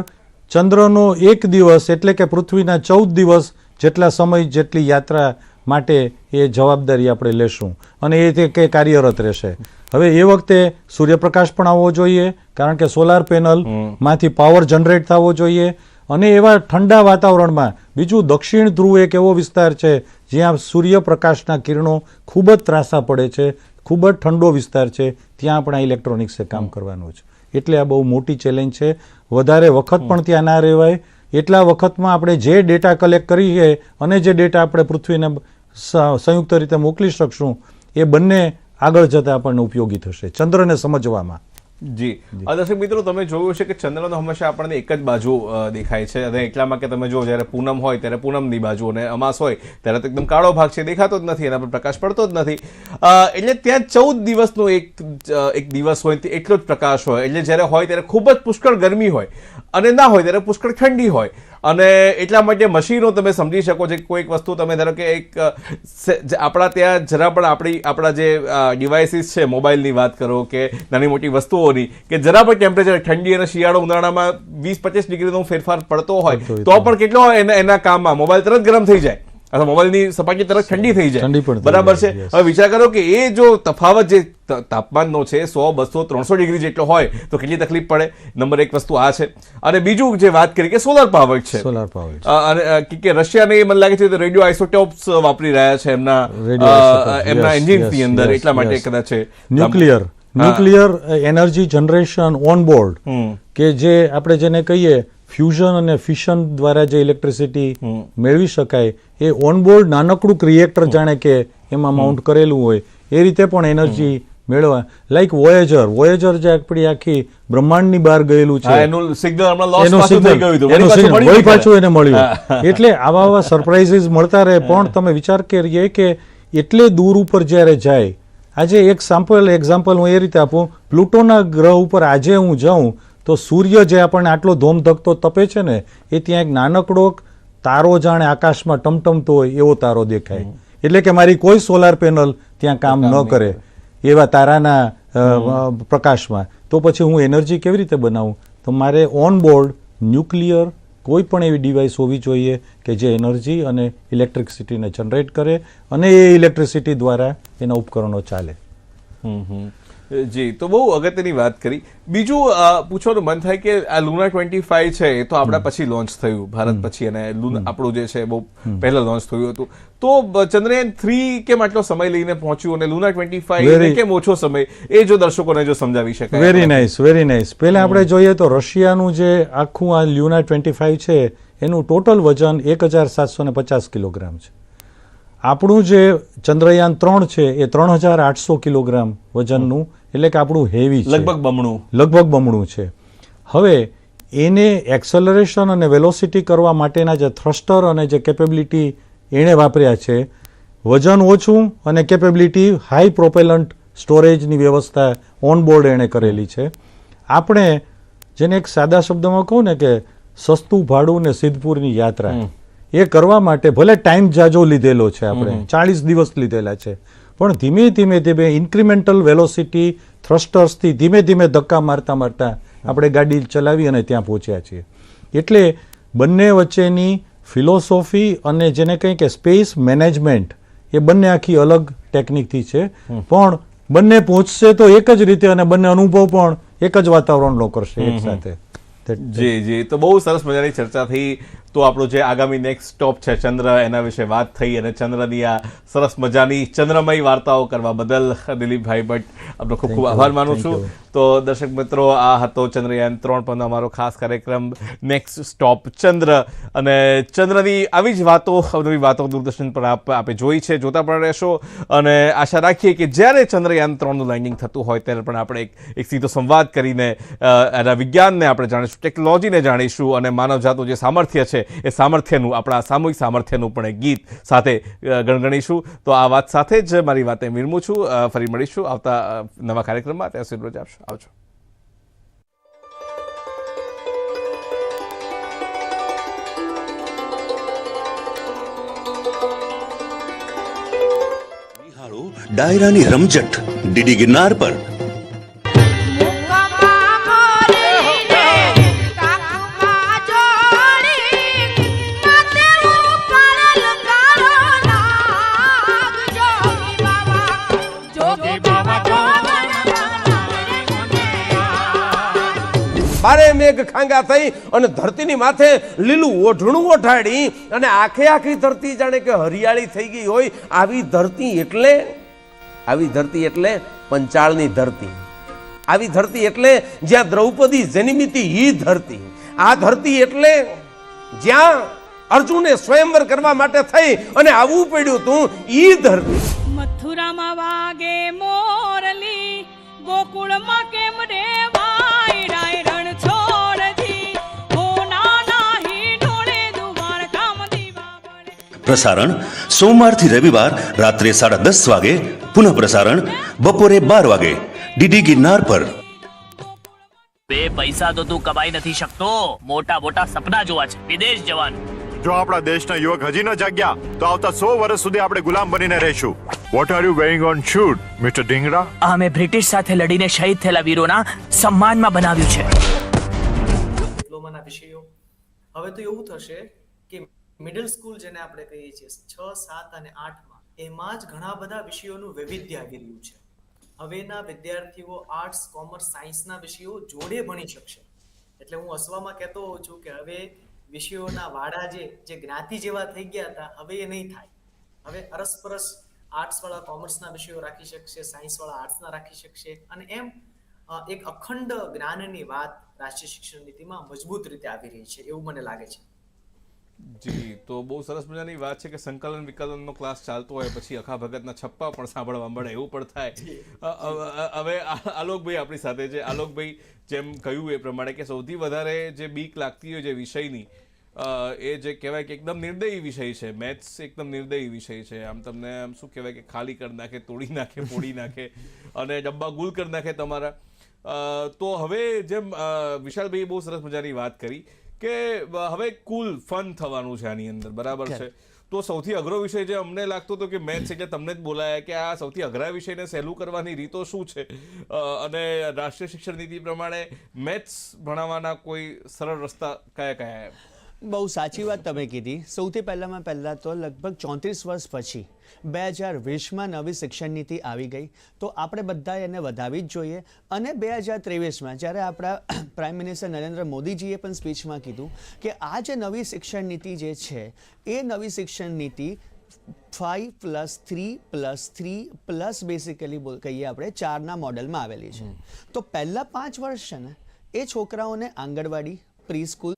ચંદ્રનો 1 દિવસ એટલે કે પૃથ્વીના 14 દિવસ જેટલા સમય જેટલી યાત્રા માટે એ જવાબદારી આપણે લેશું અને એ કે કાર્યરત રહેશે. હવે એ વખતે સૂર્યપ્રકાશ પણ આવવો જોઈએ, કારણ કે સોલાર પેનલ માંથી પાવર જનરેટ થવો જોઈએ, અને એવા ઠંડા વાતાવરણમાં, બીજું દક્ષિણ ધ્રુવ એક એવો વિસ્તાર છે જ્યાં સૂર્યપ્રકાશના કિરણો ખૂબ જ ત્રાસા પડે છે, ખૂબ જ ઠંડો વિસ્તાર છે, ત્યાં આપણા ઇલેક્ટ્રોનિક્સે કામ કરવાનું છે. એટલે આ બહુ મોટી ચેલેન્જ છે. વધારે વખત પણ ત્યાં ના રહેવાય. એટલા વખતમાં આપણે જે ડેટા કલેક્ટ કરીએ અને જે ડેટા આપણે પૃથ્વીને સંયુક્ત રીતે મોકલી શકશું એ બંને આગળ જતા આપણને ઉપયોગી થશે ચંદ્રને સમજવામાં. જી, દર્શક મિત્રો, તમે જોયું છે કે ચંદ્રનો હંમેશા આપણને એક જ બાજુ દેખાય છે, અને એટલામાં કે તમે જો જ્યારે પૂનમ હોય ત્યારે પૂનમની બાજુ, અને અમાસ હોય ત્યારે તો એકદમ કાળો ભાગ છે, દેખાતો જ નથી, એના પર પ્રકાશ પડતો જ નથી. એટલે ત્યાં 14 દિવસનો એક દિવસ હોય એટલો જ પ્રકાશ હોય. એટલે જ્યારે હોય ત્યારે ખૂબ જ પુષ્કળ ગરમી હોય, અને ના હોય ત્યારે પુષ્કળ ઠંડી હોય. અને એટલા માટે મશીનો તમે સમજી શકો છો. કોઈક વસ્તુ તમે ધારો કે એક આપણા ત્યાં જરા પણ આપણા જે ડિવાઇસીસ છે, મોબાઈલની વાત કરો કે નાની મોટી વસ્તુઓની, કે જરા પણ ટેમ્પરેચર ઠંડી અને શિયાળો ઉનાળામાં 20-25 ડિગ્રીનો ફેરફાર પડતો હોય તો પણ કેટલો એના કામમાં મોબાઈલ તરત ગરમ થઈ જાય અથવા મોબાઈલની સપાટી તરત ઠંડી થઈ જાય. બરાબર છે. હવે વિચાર કરો કે એ જો તફાવત જે તાપમાનનો છે 100, 200, 300 ડિગ્રી જેટલો હોય તો કેટલી તકલીફ પડે. નંબર 1 વસ્તુ આ છે. અને બીજું જે વાત કરી કે સોલાર પાવર છે, અને કે રશિયાને મને લાગે છે રેડિયો આઇસોટોપ્સ વાપરી રહ્યા છે એમના એન્જિન્સની અંદર, એટલા માટે કદાચ nuclear energy generation on board, કે જે આપણે જેને કહીએ ફ્યુઝન અને ફિશન દ્વારા જે ઇલેક્ટ્રિસિટી મેળવી શકાય, એ ઓનબોર્ડ નાનકડું રિએક્ટર જાણે કે એમાં માઉન્ટ કરેલું હોય એ રીતે પણ એનર્જી મેળવા. લાઈક વોયેજર જે આપણી આખી બ્રહ્માંડની બહાર ગયેલું છે, એનું સિગ્નલ વળી પાછું એને મળ્યું. એટલે આવા સરપ્રાઇઝીસ મળતા રહે. પણ તમે વિચાર કરીએ કે એટલે દૂર ઉપર જ્યારે જાય, આજે એક એક્ઝામ્પલ હું એ રીતે આપું, પ્લુટોના ગ્રહ ઉપર આજે હું જાઉં તો સૂર્ય જે આપણને આટલો ધોમધકતો તપે છે ને, એ ત્યાં એક નાનકડો તારો જાણે આકાશમાં ટમટમતો હોય એવો તારો દેખાય. એટલે કે મારી કોઈ સોલાર પેનલ ત્યાં કામ ન કરે એવા તારાના પ્રકાશમાં. તો પછી હું એનર્જી કેવી રીતે બનાવું? તો મારે ઓન બોર્ડ ન્યુક્લિયર કોઈ પણ એવી ડિવાઇસ હોવી જોઈએ કે જે એનર્જી અને ઇલેક્ટ્રિસિટીને જનરેટ કરે અને એ ઇલેક્ટ્રિસિટી દ્વારા એના ઉપકરણો ચાલે. જી, તો બહુ અગત્યની વાત કરી. બીજું પૂછવાનું મન થાય કે આ લુના 25 છે એ તો આપણા પછી લોન્ચ થયું, ભારત પછી, અને આપણું જે છે બહુ પહેલા લોન્ચ થયું હતું. તો ચંદ્રયાન 3 કેમ આટલો સમય લઈને પહોંચ્યું અને લુના 25 કેમ ઓછો સમય, એ જો દર્શકોને જો સમજાવી શકાય. Very nice. પહેલા આપણે જોઈએ તો રશિયાનું જે આખું આ લુના 25 છે એનું ટોટલ વજન 1750 કિલોગ્રામ છે, આપણું જે ચંદ્રયાન-3 છે એ 3800 કિલોગ્રામ વજનનું, એટલે કે આપણું હેવી છે, લગભગ બમણું છે. હવે એને એક્સેલરેશન અને વેલોસિટી કરવા માટેના જે થ્રસ્ટર અને જે કેપેબિલિટી એણે વાપર્યા છે, વજન ઓછું અને કેપેબિલિટી હાઈ પ્રોપેલન્ટ સ્ટોરેજની વ્યવસ્થા ઓન બોર્ડ એણે કરેલી છે. આપણે જેને એક સાદા શબ્દમાં કહું ને કે સસ્તું ભાડું ને સિદ્ધપુરની યાત્રા, એ કરવા માટે ભલે ટાઈમ જાજો લીધેલો છે, આપણે 40 દિવસ લીધેલા છે, પણ ધીમે ધીમે ઇન્ક્રિમેન્ટલ વેલોસિટી થ્રસ્ટર્સથી ધીમે ધીમે ધક્કા મારતા આપણે ગાડી ચલાવી અને ત્યાં પહોંચ્યા છીએ. એટલે બંને વચ્ચેની ફિલોસોફી અને જેને કંઈ કે સ્પેસ મેનેજમેન્ટ, એ બંને આખી અલગ ટેકનિકથી છે, પણ બંને પહોંચશે તો એક જ રીતે અને બંને અનુભવ પણ એક જ વાતાવરણનો કરશે એક સાથે. જી, તો બહુ સરસ મજાની ચર્ચા થઈ. તો આપણું જે આગામી નેક્સ્ટ સ્ટોપ છે ચંદ્ર, એના વિશે વાત થઈ અને ચંદ્રની આ સરસ મજાની ચંદ્રમય વાર્તાઓ કરવા બદલ દિલીપભાઈ ભટ્ટ આપનો ખૂબ ખૂબ આભાર માનું છું. તો દર્શક મિત્રો, આ હતો ચંદ્રયાન-3 પરનો અમારો ખાસ કાર્યક્રમ નેક્સ્ટ સ્ટોપ ચંદ્ર. અને ચંદ્રની આવી જ વાતો, નવી વાતો દૂરદર્શન પર આપે જોઈ છે, જોતા પણ રહેશો. અને આશા રાખીએ કે જ્યારે ચંદ્રયાન-3નું લેન્ડિંગ થતું હોય ત્યારે પણ આપણે એક સીધો સંવાદ કરીને એના વિજ્ઞાનને આપણે જાણીશું, ટેકનોલોજીને જાણીશું અને માનવજાતનું જે સામર્થ્ય છે એ સામર્થ્યનું, આપણા સામૂહિક સામર્થ્યનું પણ એક ગીત સાથે ગણગણીશું. તો આ વાત સાથે જ મારી વાતે વિરમું છું. ફરી મળીશું આવતા નવા કાર્યક્રમમાં. ત્યાં સુધી રજા આપશો. આવજો. ડાયરાની રમઝટ ડીડી ગિરનાર પર. બારે મેઘ ખાંગા થઈ અને ધરતીની માથે લીલું ઓઢણું ઓઢાડી અને આખી ધરતી જાણે કે હરિયાળી થઈ ગઈ હોય. આવી ધરતી એટલે પંચાળની ધરતી. આવી ધરતી એટલે જ્યાં દ્રૌપદી જન્મિતી ઈ ધરતી. આ ધરતી એટલે જ્યાં અર્જુને સ્વયંવર કરવા માટે થઈ અને આવવું પડ્યું તું ઈ ધરતી. મથુરામાં વાગે મોરલી, ગોકુળમાં કેમ રે વાયડાય રણ છોડજી, હોના નાહી ઢોળે દુવાર કામ દીવા બળે. પ્રસારણ સોમવારથી રવિવાર રાત્રે 10:30 વાગે, પુનઃ પ્રસારણ બપોરે 12 વાગે ડીડી ગિરનાર પર. બે પૈસા તો તું કમાઈ નથી શકતો, મોટા મોટા સપના જોવા છે, વિદેશ જવાનું. જો આપણા દેશના યુવક હજી ન જાગ્યા તો આવતા 100 વર્ષ સુધી આપણે ગુલામ બનીને રહીશું. What are you weighing on shoot, mister Dhingra? અમે બ્રિટિશ સાથે લડીને શહીદ થયેલા વીરોના સન્માનમાં બનાવ્યું છે. ડિપ્લોમાના વિષયો હવે તો એવું થશે કે મિડલ સ્કૂલ જેને આપણે કહીએ છીએ 6, 7 અને 8માં, એમાં જ ઘણા બધા વિષયોનું વૈવિધ્ય આવી રહ્યું છે. હવેના વિદ્યાર્થીઓ આર્ટ્સ, કોમર્સ, સાયન્સના વિષયો જોડે ભણી શકશે. એટલે હું હસવામાં કહેતો હોઉં છું કે હવે વિષયોના વાડા જે જ્ઞાતિ જેવા થઈ ગયા હતા, હવે એ નહીં થાય. હવે અરસપરસ આર્ટ્સ વાળા કોમર્સના વિષયો રાખી શકશે, સાયન્સ વાળા આર્ટ્સના રાખી શકશે, અને એમ એક અખંડ જ્ઞાનની વાત રાષ્ટ્રીય શિક્ષણ નીતિમાં મજબૂત રીતે આવી રહી છે એવું મને લાગે છે. જી, તો બહુ સરસ મજાની વાત છે કે સંકલન વિકલનનો ક્લાસ ચાલતો હોય પછી અખા ભગતના છપ્પા પણ સાંભળવા મળે, એવું પણ થાય. હવે આલોકભાઈ આપણી સાથે છે. આલોકભાઈ, જેમ કહ્યું એ પ્રમાણે કે સૌથી વધારે જે બીક લાગતી હોય જે વિષયની, એ જે કહેવાય કે એકદમ નિર્દયી વિષય છે, મેથ્સ એકદમ નિર્દયી વિષય છે. આમ તમને આમ શું કહેવાય કે ખાલી કરી નાખે, તોડી નાખે, ફોડી નાખે અને ડબ્બા ગુલ કરી નાખે તમારા. તો હવે જેમ વિશાલભાઈએ બહુ સરસ મજાની વાત કરી કે હવે કુલ ફન થવાનું છે આની અંદર, બરાબર છે. તો સૌથી અઘરો વિષય જે અમને લાગતો હતો કે મેથ્સ, એટલે તમને જ બોલાયા કે આ સૌથી અઘરા વિષયને સહેલું કરવાની રીતો શું છે, અને રાષ્ટ્રીય શિક્ષણ નીતિ પ્રમાણે મેથ્સ ભણાવવાના કોઈ સરળ રસ્તા કયા? બહુ સાચી વાત તમે કીધી. સૌથી પહેલાં તો લગભગ 34 વર્ષ પછી 2020માં નવી શિક્ષણ નીતિ આવી ગઈ, તો આપણે બધાએ એને વધારવી જ જોઈએ. અને 2023માં જ્યારે આપણા પ્રાઇમ મિનિસ્ટર નરેન્દ્ર મોદીજીએ પણ સ્પીચમાં કીધું કે આ જે નવી શિક્ષણ નીતિ જે છે એ નવી શિક્ષણ નીતિ 5+3+3+ બેસિકલી કહીએ આપણે 4ના મોડલમાં આવેલી છે. તો પહેલા 5 વર્ષ છે ને એ છોકરાઓને આંગણવાડી, પ્રી સ્કૂલ,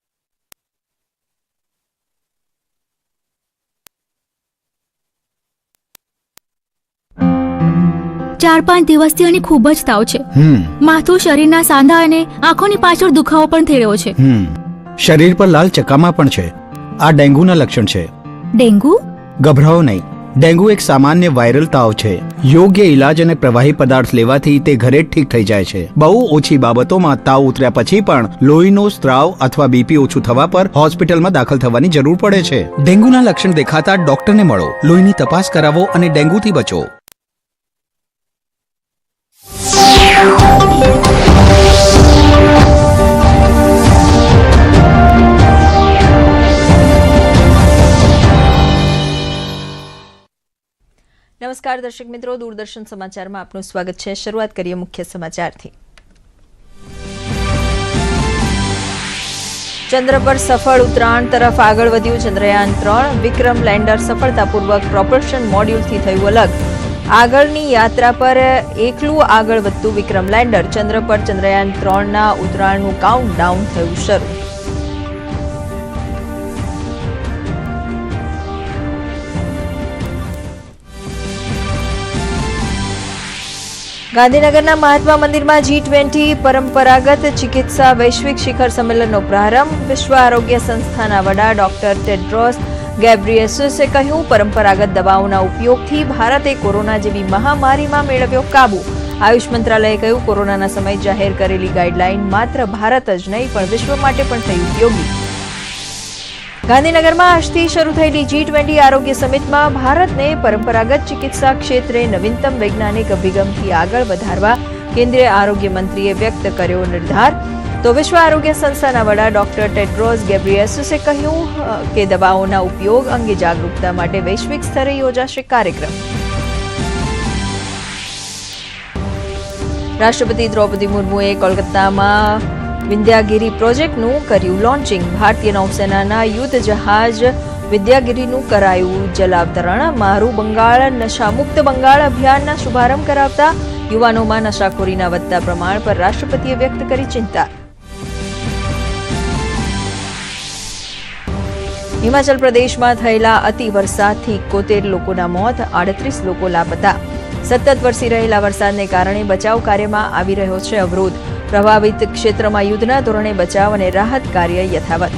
4-5 દિવસથી અને ખૂબ જ તાવ છે. માથું, શરીરના સાંધા અને આંખોની પાછળ દુખાવો પણ થઈ રહ્યો છે. શરીર પર લાલ ચકામા પણ છે. આ ડેન્ગ્યુના લક્ષણ છે. ડેન્ગ્યુ? ગભરાઓ નહીં. ડેન્ગ્યુ એક સામાન્ય વાયરલ તાવ છે. યોગ્ય ઇલાજ અને પ્રવાહી પદાર્થ લેવાથી તે ઘરે જ ઠીક થઈ જાય છે. બહુ ઓછી બાબતોમાં તાવ ઉતર્યા પછી પણ લોહીનો સ્ત્રાવ અથવા બીપી ઓછું થવા પર હોસ્પિટલમાં દાખલ થવાની જરૂર પડે છે. ડેન્ગ્યુના લક્ષણ દેખાતા ડોક્ટરને મળો, લોહીની તપાસ કરાવો અને ડેન્ગ્યુથી બચો. નમસ્કાર દર્શક મિત્રો, દૂરદર્શન સમાચારમાં આપનું સ્વાગત છે. શરૂઆત કરીએ મુખ્ય સમાચારથી. ચંદ્ર પર સફળ ઉતરાણ તરફ આગળ વધ્યું ચંદ્રયાન 3. વિક્રમ લેન્ડર સફળતાપૂર્વક પ્રોપલ્શન મોડ્યુલથી થયું અલગ. આગળની યાત્રા પર એકલું આગળ વધતું વિક્રમ લેન્ડર. ચંદ્ર પર ચંદ્રયાન 3ના ઉતરાણનું કાઉન્ટડાઉન થયું શરૂ. ગાંધીનગરના મહાત્મા મંદિરમાં G-20 પરંપરાગત ચિકિત્સા વૈશ્વિક શિખર સંમેલનનો પ્રારંભ. વિશ્વ આરોગ્ય સંસ્થાના વડા ડોક્ટર ટેડ્રોસ ગેબ્રિયેસસે કહ્યું, પરંપરાગત દવાઓના ઉપયોગથી ભારતે કોરોના જેવી મહામારીમાં મેળવ્યો કાબુ. આયુષ મંત્રાલયે કહ્યું, કોરોનાના સમયે જાહેર કરેલી ગાઈડલાઈન માત્ર ભારત જ નહીં પણ વિશ્વ માટે પણ થઈ ઉપયોગી. ગાંધીનગરમાં આજથી શરૂ થયેલી G-20 આરોગ્ય સમિટમાં ભારતને પરંપરાગત ચિકિત્સા ક્ષેત્રે નવીનતમ વૈજ્ઞાનિક અભિગમથી આગળ વધારવા કેન્દ્રીય આરોગ્ય મંત્રીએ વ્યક્ત કર્યો નિર્ધાર. તો વિશ્વ આરોગ્ય સંસ્થાના વડા ડોક્ટર ટેડ્રોસ ગેબ્રિયેસસે કહ્યું કે દવાઓના ઉપયોગ અંગે જાગૃતતા માટે વૈશ્વિક સ્તરે યોજાશે કાર્યક્રમ. રાષ્ટ્રપતિ દ્રૌપદી મુર્મુએ કોલકાતામાં વિંધ્યાગીરી પ્રોજેક્ટનું કર્યું લોન્ચિંગ. ભારતીય નૌસેનાના યુદ્ધ જહાજ વિંધ્યાગીરીનું કરાયું જલાવતરણ. મારું બંગાળ નશામુક્ત બંગાળ અભિયાનના શુભારંભ કરાવતા યુવાનોમાં નશાખોરીના વધતા પ્રમાણ પર રાષ્ટ્રપતિએ વ્યક્ત કરી ચિંતા. હિમાચલ પ્રદેશમાં થયેલા અતિવરસાદથી 71 લોકોના મોત, 38 લોકો લાપતા. સતત વરસી રહેલા વરસાદને કારણે બચાવ કાર્યમાં આવી રહ્યો છે અવરોધ. પ્રભાવિત ક્ષેત્રમાં યુદ્ધના ધોરણે બચાવ અને રાહત કાર્ય યથાવત.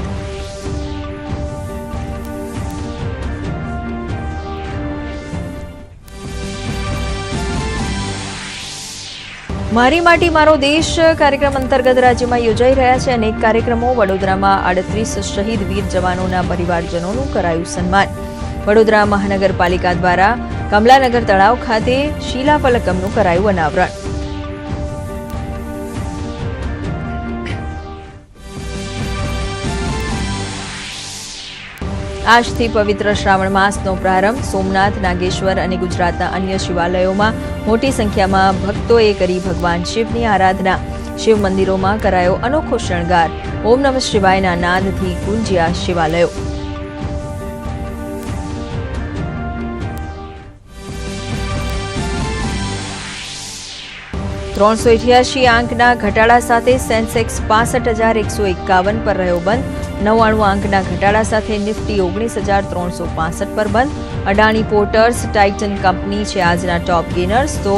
મારી માટી મારો દેશ કાર્યક્રમ અંતર્ગત રાજ્યમાં યોજાઈ રહ્યા છે અનેક કાર્યક્રમો. વડોદરામાં 38 શહીદ વીર જવાનોના પરિવારજનોનું કરાયું સન્માન. વડોદરા મહાનગરપાલિકા દ્વારા કમલાનગર તળાવ ખાતે શિલાફલકમનું કરાયું અનાવરણ. આજથી પવિત્ર શ્રાવણ માસનો પ્રારંભ. સોમનાથ, નાગેશ્વર અને ગુજરાતના અન્ય શિવાલયોમાં મોટી સંખ્યામાં ભક્તોએ કરી ભગવાન શિવની આરાધના. શિવ મંદિરોમાં કરાયો અનોખો શણગાર. ઓમ નમઃ શિવાયના નાદથી ગુંજ્યા શિવાલયો. $388 આંકના ઘટાડા સાથે સેન્સેક્સ 65,151 પર રહ્યો બંધ. 99 આંકના ઘટાડા સાથે નિફ્ટી 19,365 પર બંધ. અડાણી પોર્ટર્સ, ટાઇટન કંપની છે આજના ટોપ ગેનર્સ. તો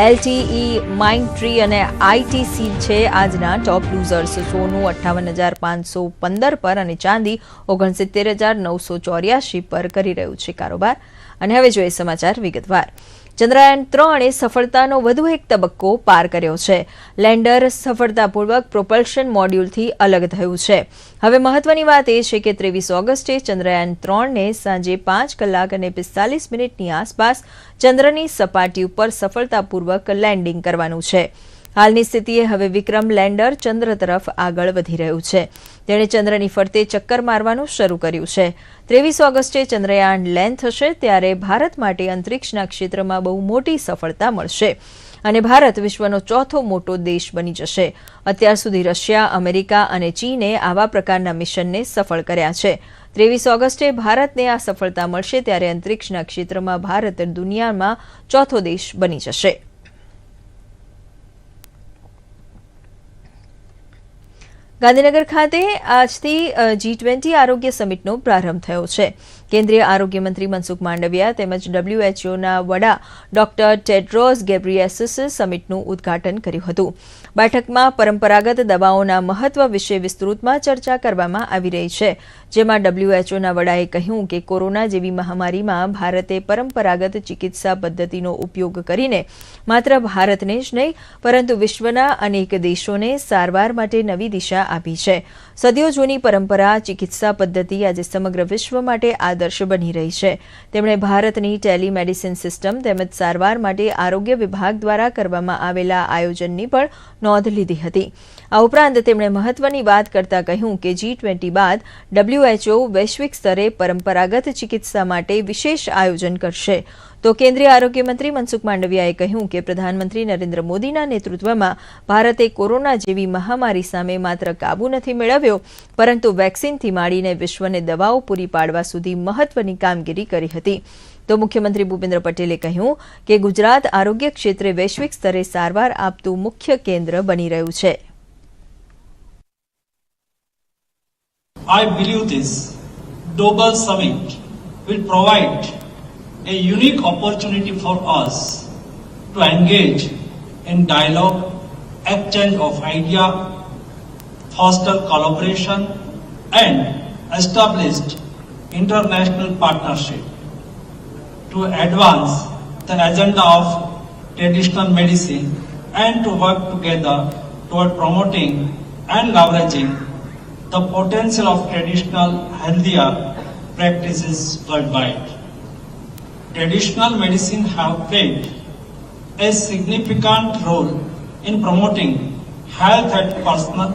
LTE, માઇન્ડટ્રી અને ITC છે આજના ટોપ લૂઝર્સ. સોનું 58,515 પર અને ચાંદી 69,984 પર કરી રહ્યું છે કારોબાર. અને હવે જોઈએ સમાચાર વિગતવાર. ચંદ્રયાન 3એ સફળતાનો વધુ એક તબક્કો પાર કર્યો છે. લેન્ડર સફળતાપૂર્વક પ્રોપલ્શન મોડ્યુલથી અલગ થયું છે. હવે મહત્વની વાત એ છે કે 23 ઓગસ્ટે ચંદ્રયાન 3ને સાંજે 5 કલાક અને 45 મિનિટની આસપાસ ચંદ્રની સપાટી ઉપર સફળતાપૂર્વક લેન્ડિંગ કરવાનું છે. હાલની સ્થિતિએ હવે વિક્રમ લેન્ડર ચંદ્ર તરફ આગળ વધી રહ્યું છે. તેણે ચંદ્રની ફરતે ચક્કર મારવાનું શરૂ કર્યું છે. 23 ઓગસ્ટે ચંદ્રયાન લેન્ડ થશે ત્યારે ભારત માટે અંતરિક્ષના ક્ષેત્રમાં બહુ મોટી સફળતા મળશે અને ભારત વિશ્વનો ચોથો મોટો દેશ બની જશે. અત્યાર સુધી રશિયા, અમેરિકા અને ચીને આવા પ્રકારના મિશનને સફળ કર્યા છે. 23 ઓગસ્ટે ભારતને આ સફળતા મળશે ત્યારે અંતરિક્ષના ક્ષેત્રમાં ભારત દુનિયામાં ચોથો દેશ બની જશે. ગાંધીનગર ખાતે આજથી G-20 આરોગ્ય સમિટનો પ્રારંભ થયો છે. કેન્દ્રીય આરોગ્ય મંત્રી મનસુખ માંડવિયા તેમજ WHOના વડા ડોક્ટર ટેડ્રોસ ગેબ્રિયેસસે સમિટનું ઉદ્ઘાટન કર્યું હતું. બેઠકમાં પરંપરાગત દવાઓના મહત્વ વિશે વિસ્તૃતમાં ચર્ચા કરવામાં આવી રહી છે, જેમાં WHOના વડાએ કહ્યું કે કોરોના જેવી મહામારીમાં ભારતે પરંપરાગત ચિકિત્સા પદ્ધતિનો ઉપયોગ કરીને માત્ર ભારતને જ નહીં પરંતુ વિશ્વના અનેક દેશોને સારવાર માટે નવી દિશા આપી છે. સદીઓ જૂની પરંપરા ચિકિત્સા પદ્ધતિ આજે સમગ્ર વિશ્વ માટે આદર્શ બની રહી છે. તેમણે ભારતની ટેલિમેડિસિન સિસ્ટમ તેમજ સારવાર માટે આરોગ્ય વિભાગ દ્વારા કરવામાં આવેલા આયોજનની પણ નોંધ લીધી હતી. આ ઉપરાંત તેમણે મહત્વની વાત કરતા કહ્યું કે G-20 બાદ WHO વૈશ્વિક સ્તરે પરંપરાગત ચિકિત્સા માટે વિશેષ આયોજન કરશે. તો કેન્દ્રીય આરોગ્ય મંત્રી મનસુખ માંડવિયાએ કહ્યું કે પ્રધાનમંત્રી નરેન્દ્ર મોદીના નેતૃત્વમાં ભારતે કોરોના જેવી મહામારી સામે માત્ર કાબૂ નથી મેળવ્યો પરંતુ વેક્સિનથી માંડીને વિશ્વને દવાઓ પૂરી પાડવા સુધી મહત્વની કામગીરી કરી હતી. તો મુખ્યમંત્રી ભૂપેન્દ્ર પટેલે કહ્યું કે ગુજરાત આરોગ્ય ક્ષેત્રે વૈશ્વિક સ્તરે સારવાર આપતું મુખ્ય કેન્દ્ર બની રહ્યું છે. I believe this global summit will provide a unique opportunity for us to engage in dialogue, exchange of ideas, foster collaboration and establish international partnership to advance the agenda of traditional medicine and to work together toward promoting and leveraging the potential of traditional healthier practices worldwide. Traditional medicine have played a significant role in promoting health at personal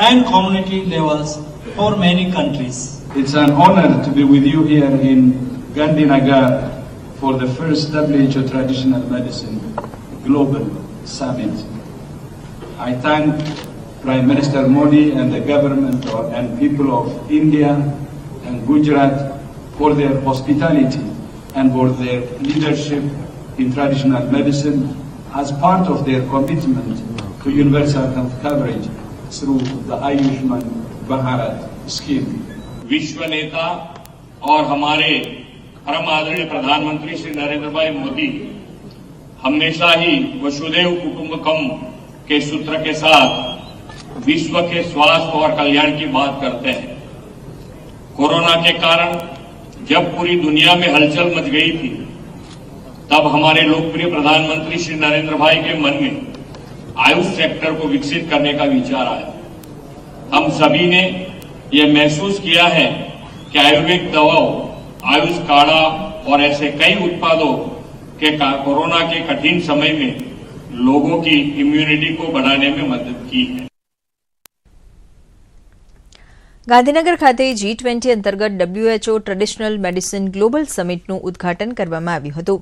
and community levels for many countries. It's an honor to be with you here in Gandhinagar for the first WHO Traditional Medicine Global Summit. I thank Prime Minister Modi and the government and people of India and Gujarat for their hospitality and for their leadership in traditional medicine as part of their commitment to universal health coverage through the Ayushman Bharat scheme. विश्व नेता और हमारे परम आदरणीय प्रधानमंत्री श्री नरेंद्र भाई मोदी हमेशा ही वसुधैव कुटुंबकम के सूत्र के साथ विश्व के स्वास्थ्य और कल्याण की बात करते हैं. कोरोना के कारण जब पूरी दुनिया में हलचल मच गई थी तब हमारे लोकप्रिय प्रधानमंत्री श्री नरेंद्र भाई के मन में आयुष सेक्टर को विकसित करने का विचार आया. हम सभी ने यह महसूस किया है कि आयुर्वेद दवाओं, आयुष काढ़ा और ऐसे कई उत्पादों के कोरोना के कठिन समय में लोगों की इम्यूनिटी को बढ़ाने में मदद की है. ગાંધીનગર ખાતે G-20 અંતર્ગત WHO ટ્રેડિશનલ મેડિસિન ગ્લોબલ સમિટનું ઉદ્ઘાટન કરવામાં આવ્યું હતું.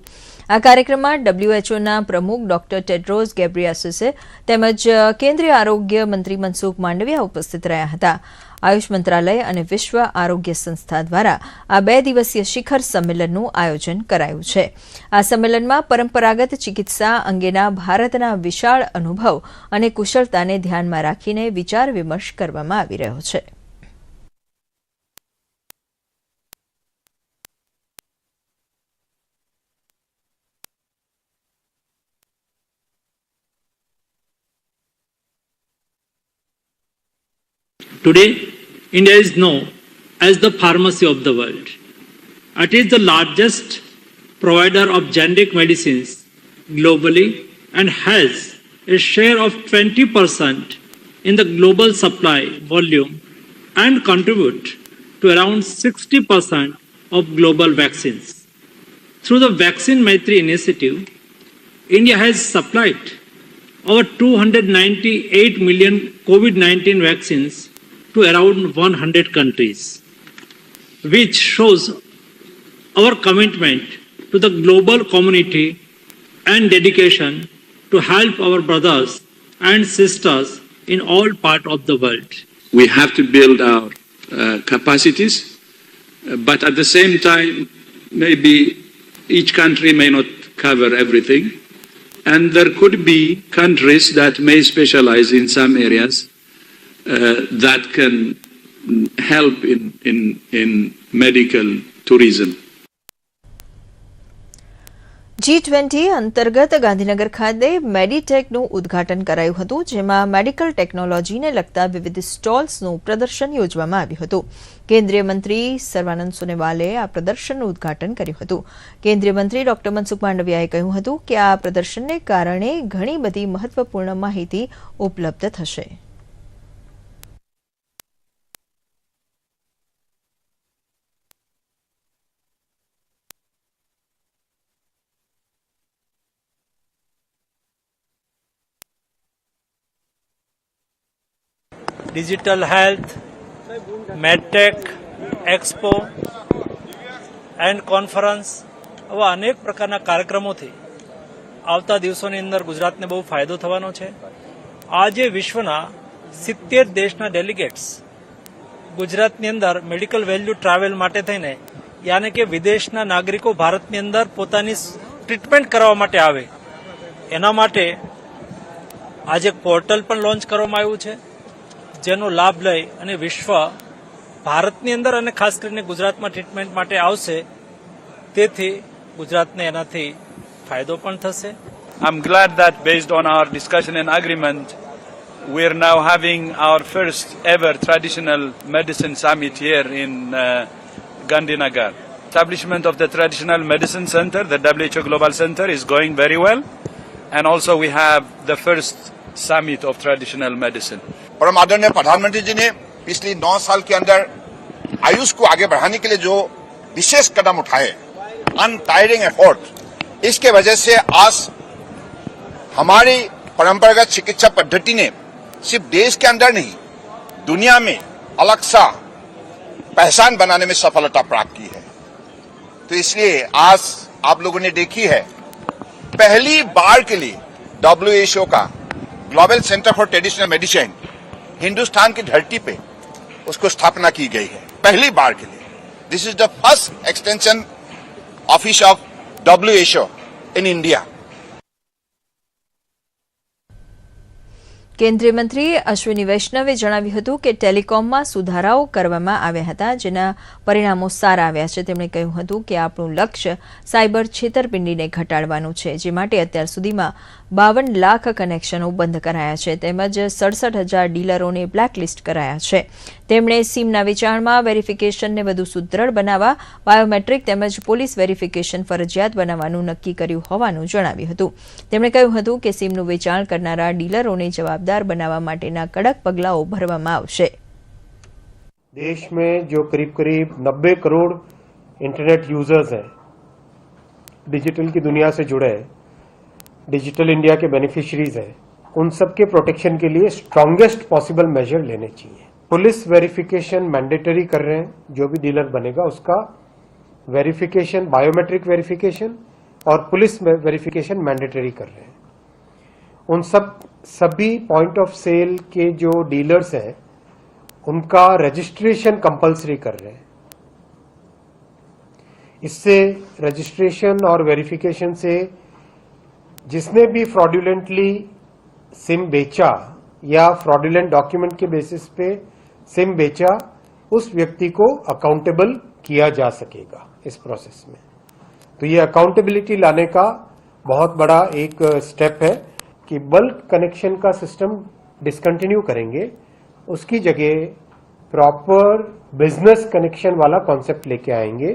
આ કાર્યક્રમમાં WHOના પ્રમુખ ડોક્ટર ટેડ્રોસ ગેબ્રિયેસસે તેમજ કેન્દ્રીય આરોગ્ય મંત્રી મનસુખ માંડવિયા ઉપસ્થિત રહ્યા હતા. આયુષ મંત્રાલય અને વિશ્વ આરોગ્ય સંસ્થા દ્વારા આ 2 દિવસીય શિખર સંમેલનનું આયોજન કરાયું છે. આ સંમેલનમાં પરંપરાગત ચિકિત્સા અંગેના ભારતના વિશાળ અનુભવ અને કુશળતાને ધ્યાનમાં રાખીને વિચાર વિમર્શ કરવામાં આવી રહ્યો છે. Today, India is known as the pharmacy of the world. It is the largest provider of generic medicines globally and has a share of 20% in the global supply volume and contribute to around 60% of global vaccines. Through the Vaccine Maitri initiative, India has supplied over 298 million COVID-19 vaccines to around 100 countries, which shows our commitment to the global community and dedication to help our brothers and sisters in all parts of the world. We have to build our capacities, but at the same time, maybe each country may not cover everything, and there could be countries that may specialize in some areas that can help in medical tourism. G-20 અંતર્ગત ગાંધીનગર ખાતે મેડિટેકનું ઉદ્ઘાટન કરાયું હતું, જેમાં medical ટેકનોલોજીને લગતા વિવિધ સ્ટોલ્સનું પ્રદર્શન યોજવામાં આવ્યું હતું. કેન્દ્રીય મંત્રી સર્વાનંદ સોનોવાલે આ પ્રદર્શનનું ઉદ્ઘાટન કર્યું હતું. કેન્દ્રીય મંત્રી ડોક્ટર મનસુખ માંડવિયાએ કહ્યું હતું કે આ પ્રદર્શનને કારણે ઘણી બધી મહત્વપૂર્ણ માહિતી ઉપલબ્ધ થશે. Digital health, medtech, expo and conference આવા અનેક પ્રકારના કાર્યક્રમોથી આવતા દિવસોની અંદર ગુજરાતને બહુ ફાયદો થવાનો છે. આજે વિશ્વના 70 દેશના ડેલિગેટ્સ ગુજરાતની અંદર મેડિકલ વેલ્યુ ટ્રાવેલ માટે થઈને યાને કે વિદેશના નાગરિકો ભારતની અંદર પોતાની ટ્રીટમેન્ટ કરવા માટે આવે એના માટે આજે પોર્ટલ પણ લોન્ચ કરવામાં આવ્યું છે, જેનો લાભ લઈ અને વિશ્વ ભારતની અંદર અને ખાસ કરીને ગુજરાતમાં ટ્રીટમેન્ટ માટે આવશે, તેથી ગુજરાતને એનાથી ફાયદો પણ થશે. I'm glad that based on our discussion and agreement, we are now having our first ever traditional medicine summit here in Gandhinagar. Establishment of the Traditional Medicine Center, the WHO Global Center, is going very well, and also we have the first summit of traditional medicine. परम आदरणीय प्रधानमंत्री जी ने पिछले 9 साल के अंदर आयुष को आगे बढ़ाने के लिए जो विशेष कदम उठाए, अनटायरिंग एफर्ट, इसके वजह से आज हमारी परंपरागत चिकित्सा पद्धति ने सिर्फ देश के अंदर नहीं दुनिया में अलग सा पहचान बनाने में सफलता प्राप्त की है. तो इसलिए आज आप लोगों ने देखी है पहली बार के लिए WHO का global centre for traditional medicine Hindustan की धरती पे उसको स्थापना की गई है, पहली बार के लिए. This is the first extension office of WHO in India. કેન્દ્રીય મંત્રી અશ્વિની વૈષ્ણવે જણાવ્યું હતું કે ટેલિકોમમાં સુધારાઓ કરવામાં આવ્યા હતા, જેના પરિણામો સારા આવ્યા છે. તેમણે કહ્યું હતું કે આપણું લક્ષ્ય સાયબર છેતરપિંડીને ઘટાડવાનું છે, જે માટે અત્યાર સુધીમાં 52 લાખ કનેક્શનો બંધ કરાયા છે, તેમજ 67,000 ડીલરોને બ્લેકલિસ્ટ કરાયા છે. તેમણે સિમના વેચાણમાં વેરિફિકેશનને વધુ સુદૃઢ બનાવવા બાયોમેટ્રિક તેમજ પોલીસ વેરિફિકેશન ફરજિયાત બનાવવાનું નક્કી કર્યું હોવાનું જણાવ્યું હતું. તેમણે કહ્યું હતું કે સિમનું વેચાણ કરનારા ડીલરોને जवाबदार बनावा माटेना कड़क पगलाओं भरवामां आवशे. देश में जो करीब करीब 90 करोड़ इंटरनेट यूजर्स हैं, डिजिटल की दुनिया से जुड़े डिजिटल इंडिया के बेनिफिशियरीज हैं, उन सब के प्रोटेक्शन के लिए स्ट्रॉन्गेस्ट पॉसिबल मेजर लेने चाहिए. पुलिस वेरिफिकेशन मैंडेटरी कर रहे हैं, जो भी डीलर बनेगा उसका वेरिफिकेशन, बायोमेट्रिक वेरिफिकेशन और पुलिस वेरिफिकेशन मैंडेटरी कर रहे हैं. उन सभी पॉइंट ऑफ सेल के जो डीलर्स हैं उनका रजिस्ट्रेशन कंपलसरी कर रहे हैं. इससे रजिस्ट्रेशन और वेरिफिकेशन से जिसने भी फ्रॉडुलेंटली सिम बेचा या फ्रॉडुलेंट डॉक्यूमेंट के बेसिस पे सिम बेचा, उस व्यक्ति को अकाउंटेबल किया जा सकेगा इस प्रोसेस में. तो ये अकाउंटेबिलिटी लाने का बहुत बड़ा एक स्टेप है कि बल्क कनेक्शन का सिस्टम डिसकंटिन्यू करेंगे, उसकी जगह प्रॉपर बिजनेस कनेक्शन वाला कॉन्सेप्ट लेके आएंगे,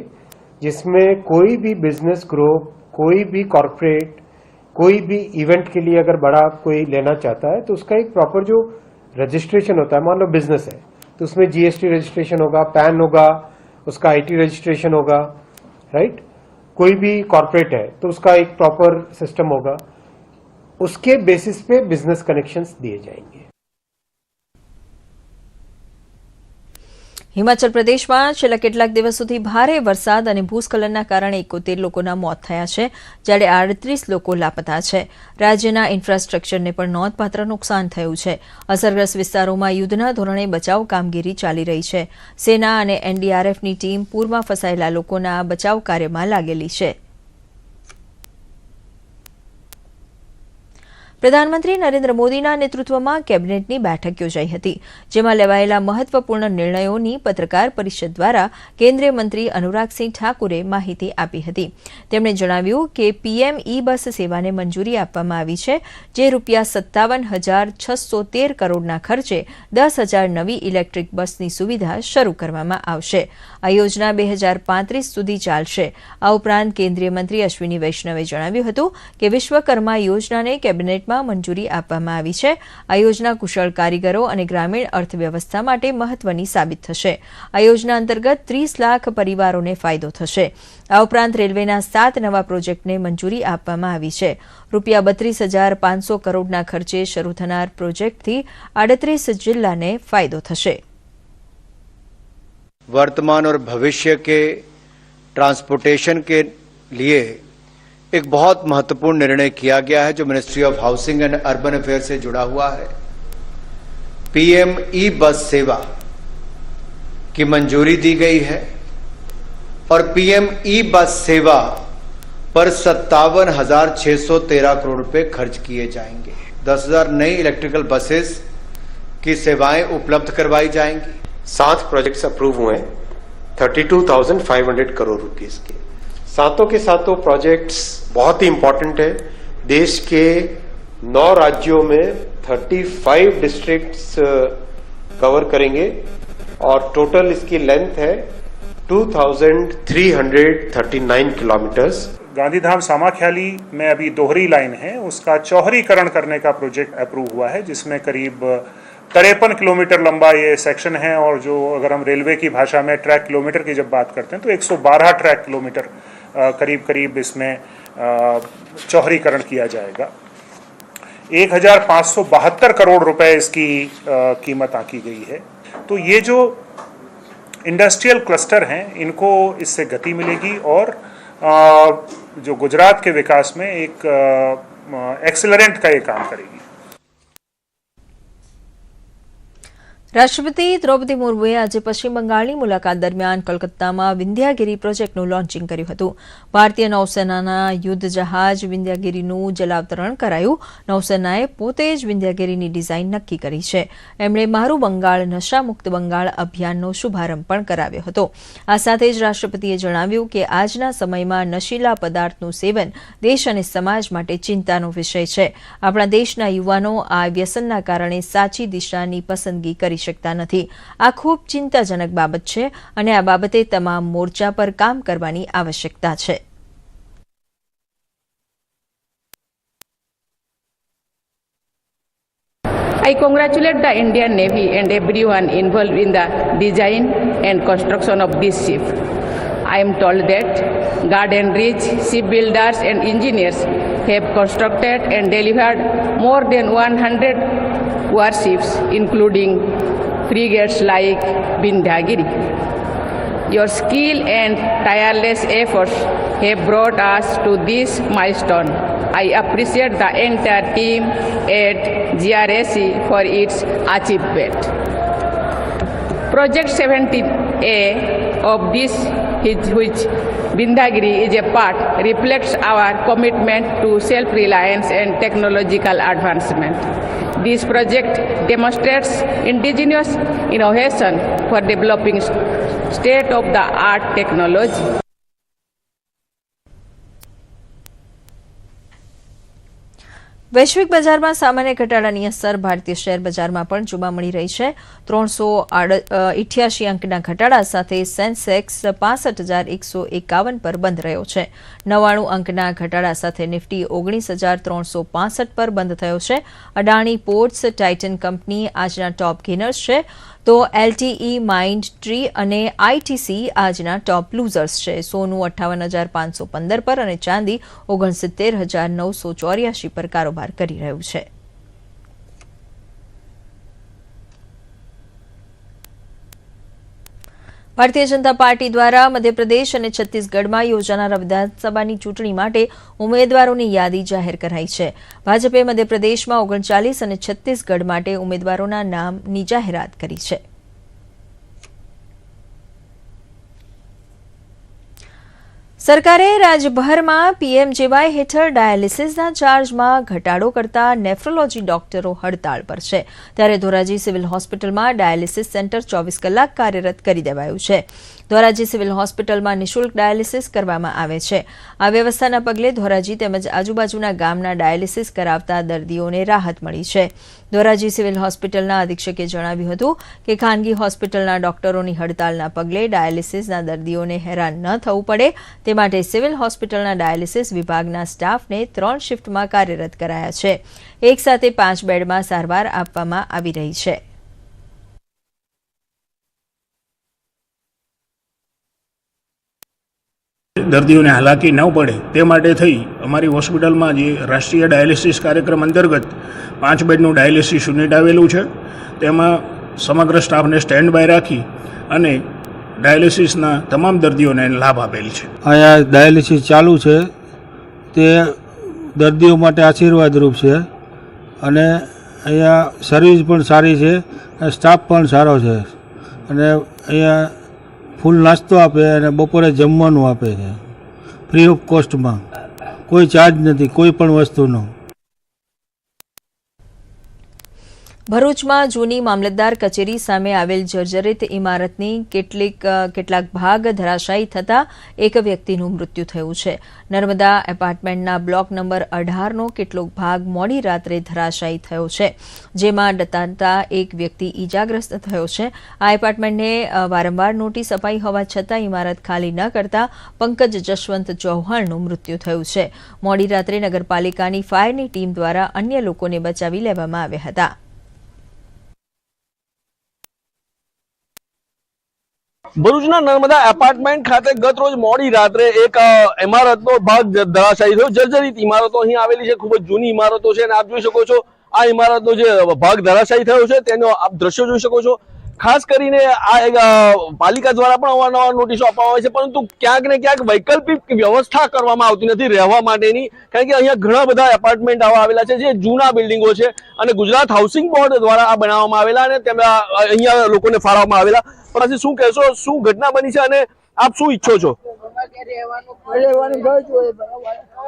जिसमें कोई भी बिजनेस ग्रुप, कोई भी कॉरपोरेट, कोई भी इवेंट के लिए अगर बड़ा कोई लेना चाहता है तो उसका एक प्रॉपर जो रजिस्ट्रेशन होता है, मान लो बिजनेस है तो उसमें GST रजिस्ट्रेशन होगा, पैन होगा, उसका IT रजिस्ट्रेशन होगा, राइट. कोई भी कॉरपोरेट है तो उसका एक प्रॉपर सिस्टम होगा, उसके बेसिस पे बिजनेस कनेक्शंस दिए जाएंगे. હિમાચલ પ્રદેશમાં છેલ્લા કેટલાક દિવસોથી ભારે વરસાદ અને ભૂસ્ખલનના કારણે 71 લોકોના મોત થયા છે, જ્યારે 38 લોકો લાપતા છે. રાજ્યના ઇન્ફ્રાસ્ટ્રક્ચરને પણ નોંધપાત્ર નુકસાન થયું છે. અસરગ્રસ્ત વિસ્તારોમાં યુદ્ધના ધોરણે બચાવ કામગીરી ચાલી રહી છે. સેના અને NDRFની ટીમ પૂરમાં ફસાયેલા લોકોના બચાવ કાર્યમાં લાગેલી છે. પ્રધાનમંત્રી નરેન્દ્ર મોદીના નેતૃત્વમાં કેબિનેટની બેઠક યોજાઈ હતી, જેમાં લેવાયેલા મહત્વપૂર્ણ નિર્ણયોની પત્રકાર પરિષદ દ્વારા કેન્દ્રીય મંત્રી અનુરાગસિંહ ઠાકુરે માહિતી આપી હતી. તેમણે જણાવ્યું કે પીએમ ઈ બસ સેવાને મંજૂરી આપવામાં આવી છે, જે ₹57,613 કરોડના ખર્ચે 10,000 નવી ઇલેક્ટ્રિક બસની સુવિધા શરૂ કરવામાં આવશે. આ યોજના 2035 સુધી ચાલશે. આ ઉપરાંત કેન્દ્રીય મંત્રી અશ્વિની વૈષ્ણવે જણાવ્યું હતું કે વિશ્વકર્મા યોજનાને કેબિનેટમાં મંજૂરી આપવામાં આવી છે. આ યોજના કુશળ કારીગરો અને ગ્રામીણ અર્થવ્યવસ્થા માટે મહત્વની સાબિત થશે. આ યોજના અંતર્ગત 30 લાખ પરિવારોને ફાયદો થશે. આ ઉપરાંત રેલવેના 7 નવા પ્રોજેક્ટને મંજૂરી આપવામાં આવી છે. ₹32,500 કરોડના ખર્ચે શરૂ થનાર પ્રોજેક્ટથી 38 जिल्लाને फायदो થશે. वर्तमान और भविष्य के ट्रांसपोर्टेशन के लिए एक बहुत महत्वपूर्ण निर्णय किया गया है, जो ministry of housing and urban affair से जुड़ा हुआ है. पीएम ई बस सेवा की मंजूरी दी गई है और पीएम ई बस सेवा पर 57,613 करोड़ रुपए खर्च किए जाएंगे. 10,000 नई इलेक्ट्रिकल बसेस की सेवाएं उपलब्ध करवाई जाएंगी. 7 प्रोजेक्ट्स अप्रूव हुए, 32,500 करोड़ रुपीस के. सातों के सातों प्रोजेक्ट्स बहुत ही इंपॉर्टेंट है. देश के 9 राज्यों में 35 डिस्ट्रिक्ट्स कवर करेंगे और टोटल इसकी लेंथ है 2,339 किलोमीटर्स. गांधीधाम सामाख्याली में अभी दोहरी लाइन है, उसका चौहरीकरण करने का प्रोजेक्ट अप्रूव हुआ है, जिसमें करीब 53 किलोमीटर लंबा ये सेक्शन है. और जो अगर हम रेलवे की भाषा में ट्रैक किलोमीटर की जब बात करते हैं तो 112 ट्रैक किलोमीटर करीब इसमें चौहरीकरण किया जाएगा. 1,572 करोड़ रुपए इसकी कीमत आंकी गई है. तो ये जो इंडस्ट्रियल क्लस्टर हैं, इनको इससे गति मिलेगी और जो गुजरात के विकास में एक एक्सेलरेंट का ये काम करेगी. રાષ્ટ્રપતિ દ્રૌપદી મુર્મુએ આજે પશ્ચિમ બંગાળની મુલાકાત દરમિયાન કોલકાતામાં વિંધ્યાગીરી પ્રોજેક્ટનું લોન્ચિંગ કર્યું હતું. ભારતીય નૌસેનાના યુદ્ધ જહાજ વિંધ્યાગીરીનું જલાવતરણ કરાયું. નૌસેનાએ પોતે જ વિંધ્યાગીરીની ડિઝાઇન નક્કી કરી છે. એમણે મારું બંગાળ નશામુક્ત બંગાળ અભિયાનનો શુભારંભ પણ કરાવ્યો હતો. આ સાથે જ રાષ્ટ્રપતિએ જણાવ્યું કે આજના સમયમાં નશીલા પદાર્થનું સેવન દેશ અને સમાજ માટે ચિંતાનો વિષય છે. આપણા દેશના યુવાનો આ વ્યસનના કારણે સાચી દિશાની પસંદગી કરી શકતા નથી. આ ખૂબ ચિંતાજનક બાબત છે અને આ બાબતે તમામ મોરચા પર કામ કરવાની આવશ્યકતા છે. I congratulate the Indian Navy and everyone involved in the design and construction of this ship. I am told that Garden Ridge shipbuilders and engineers have constructed and delivered more than 100 warships, including frigates like Vindhyagiri. Your skill and tireless efforts have brought us to this milestone. I appreciate the entire team at GRSC for its achievement. Project 17A of this, which Vindhyagiri is a part, reflects our commitment to self-reliance and technological advancement. This project demonstrates indigenous innovation for developing state-of-the-art technology. વૈશ્વિક બજારમાં સામાન્ય ઘટાડાની અસર ભારતીય share બજારમાં પણ જોવા મળી રહી છે. 388 અંકના ઘટાડા સાથે સેન્સેક્સ 65,151 પર બંધ રહ્યો છે. 99 અંકના ઘટાડા સાથે નિફ્ટી 19,365 પર બંધ થયો છે. અડાણી પોર્ટ્સ ટાઇટન કંપની આજના ટોપ ગેનર્સ છે, તો એલટીઈ, માઇન્ડ ટ્રી અને આઈટીસી આજના ટોપ લૂઝર્સ છે. સોનું 58,515 પર અને ચાંદી 69,984 પર કારોબાર કરી રહ્યું છે. ભારતીય જનતા પાર્ટી દ્વારા મધ્યપ્રદેશ અને છત્તીસગઢમાં યોજાનારા વિધાનસભાની ચૂંટણી માટે ઉમેદવારોની યાદી જાહેર કરાઈ છે. ભાજપે મધ્યપ્રદેશમાં 39 અને છત્તીસગઢ માટે ઉમેદવારોના નામની જાહેરાત કરી છે. સરકારે રાજ્યભરમાં પીએમજેવાય હેઠળ ડાયાલિસિસના ચાર્જમાં ઘટાડો કરતા નેફ્રોલોજી ડોક્ટરો હડતાળ પર છે. ત્યારે ધોરાજી સિવિલ હોસ્પિટલમાં ડાયાલિસિસ સેન્ટર 24 કલાક કાર્યરત કરી દેવાયું છે. ધોરાજી સિવિલ હોસ્પિટલમાં નિઃશુલ્ક ડાયાલિસિસ કરવામાં આવે છે. આ વ્યવસ્થાના પગલે ધોરાજી તેમજ આજુબાજુના ગામના ડાયાલિસિસ કરાવતા દર્દીઓને રાહત મળી છે. ધોરાજી સિવિલ હોસ્પિટલના અધિક્ષકે જણાવ્યું હતું કે ખાનગી હોસ્પિટલના ડોક્ટરોની હડતાળના પગલે ડાયાલિસિસના દર્દીઓને હેરાન ન થવું પડે તે માટે સિવિલ હોસ્પિટલના ડાયાલિસિસ વિભાગના સ્ટાફને 3 શિફ્ટમાં કાર્યરત કરાયા છે. એક સાથે 5 બેડમાં સારવાર આપવામાં આવી રહી છે. દર્દીઓને હાલાકી ન પડે તે માટે થઈ અમારી હોસ્પિટલમાં જે રાષ્ટ્રીય ડાયાલિસિસ કાર્યક્રમ અંતર્ગત 5 બેડનું ડાયાલિસિસ યુનિટ આવેલું છે. તેમાં સમગ્ર સ્ટાફને સ્ટેન્ડ બાય રાખી અને ડાયાલિસિસના તમામ દર્દીઓને લાભ આપેલ છે. અહીંયા ડાયાલિસિસ ચાલુ છે તે દર્દીઓ માટે આશીર્વાદરૂપ છે અને અહીંયા સર્વિસ પણ સારી છે, સ્ટાફ પણ સારો છે અને અહીંયા ફૂલ નાસ્તો આપે અને બપોરે જમવાનું આપે છે ફ્રી ઓફ કોસ્ટમાં, કોઈ ચાર્જ નથી કોઈ પણ વસ્તુનો. ભરૂચમાં જૂની મામલતદાર કચેરી સામે આવેલ જર્જરિત ઇમારતની કેટલાક ભાગ ધરાશાયી થતા એક વ્યક્તિનું મૃત્યુ થયું છે. નર્મદા એપાર્ટમેન્ટના બ્લોક નંબર 18નો કેટલોક ભાગ મોડી રાત્રે ધરાશાયી થયો છે, જેમાં દટાતા એક વ્યક્તિ ઇજાગ્રસ્ત થયો છે. આ એપાર્ટમેન્ટને વારંવાર નોટિસ અપાઈ હોવા છતાં ઇમારત ખાલી ન કરતા પંકજ જશવંત ચૌહાણનું મૃત્યુ થયું છે. મોડી રાત્રે નગરપાલિકાની ફાયરની ટીમ દ્વારા અન્ય લોકોને બચાવી લેવામાં આવ્યા હતા. ભરૂચના નર્મદા એપાર્ટમેન્ટ ખાતે ગત રોજ મોડી રાત્રે એક ઇમારતનો ભાગ ધરાશાયી થયો. જર્જરિત ઇમારતો અહીં આવેલી છે, ખૂબ જ જૂની ઇમારતો છે અને આપ જોઈ શકો છો આ ઇમારતનો જે ભાગ ધરાશાયી થયો છે તેનો આપ દ્રશ્યો જોઈ શકો છો. ખાસ કરીને આ એક પાલિકા દ્વારા પણ અવારનવાર નોટિસો આપવામાં આવે છે, પરંતુ ક્યાંક ને ક્યાંક વૈકલ્પિક વ્યવસ્થા કરવામાં આવતી નથી રહેવા માટેની, કારણ કે અહીંયા ઘણા બધા એપાર્ટમેન્ટ આવા આવેલા છે જે જૂના બિલ્ડિંગો છે અને ગુજરાત હાઉસિંગ બોર્ડ દ્વારા આ બનાવવામાં આવેલા અને તેમાં અહીંયા લોકોને ફાળવવામાં આવેલા. પણ શું કહેશો, શું ઘટના બની છે અને આપ શું ઈચ્છો છો?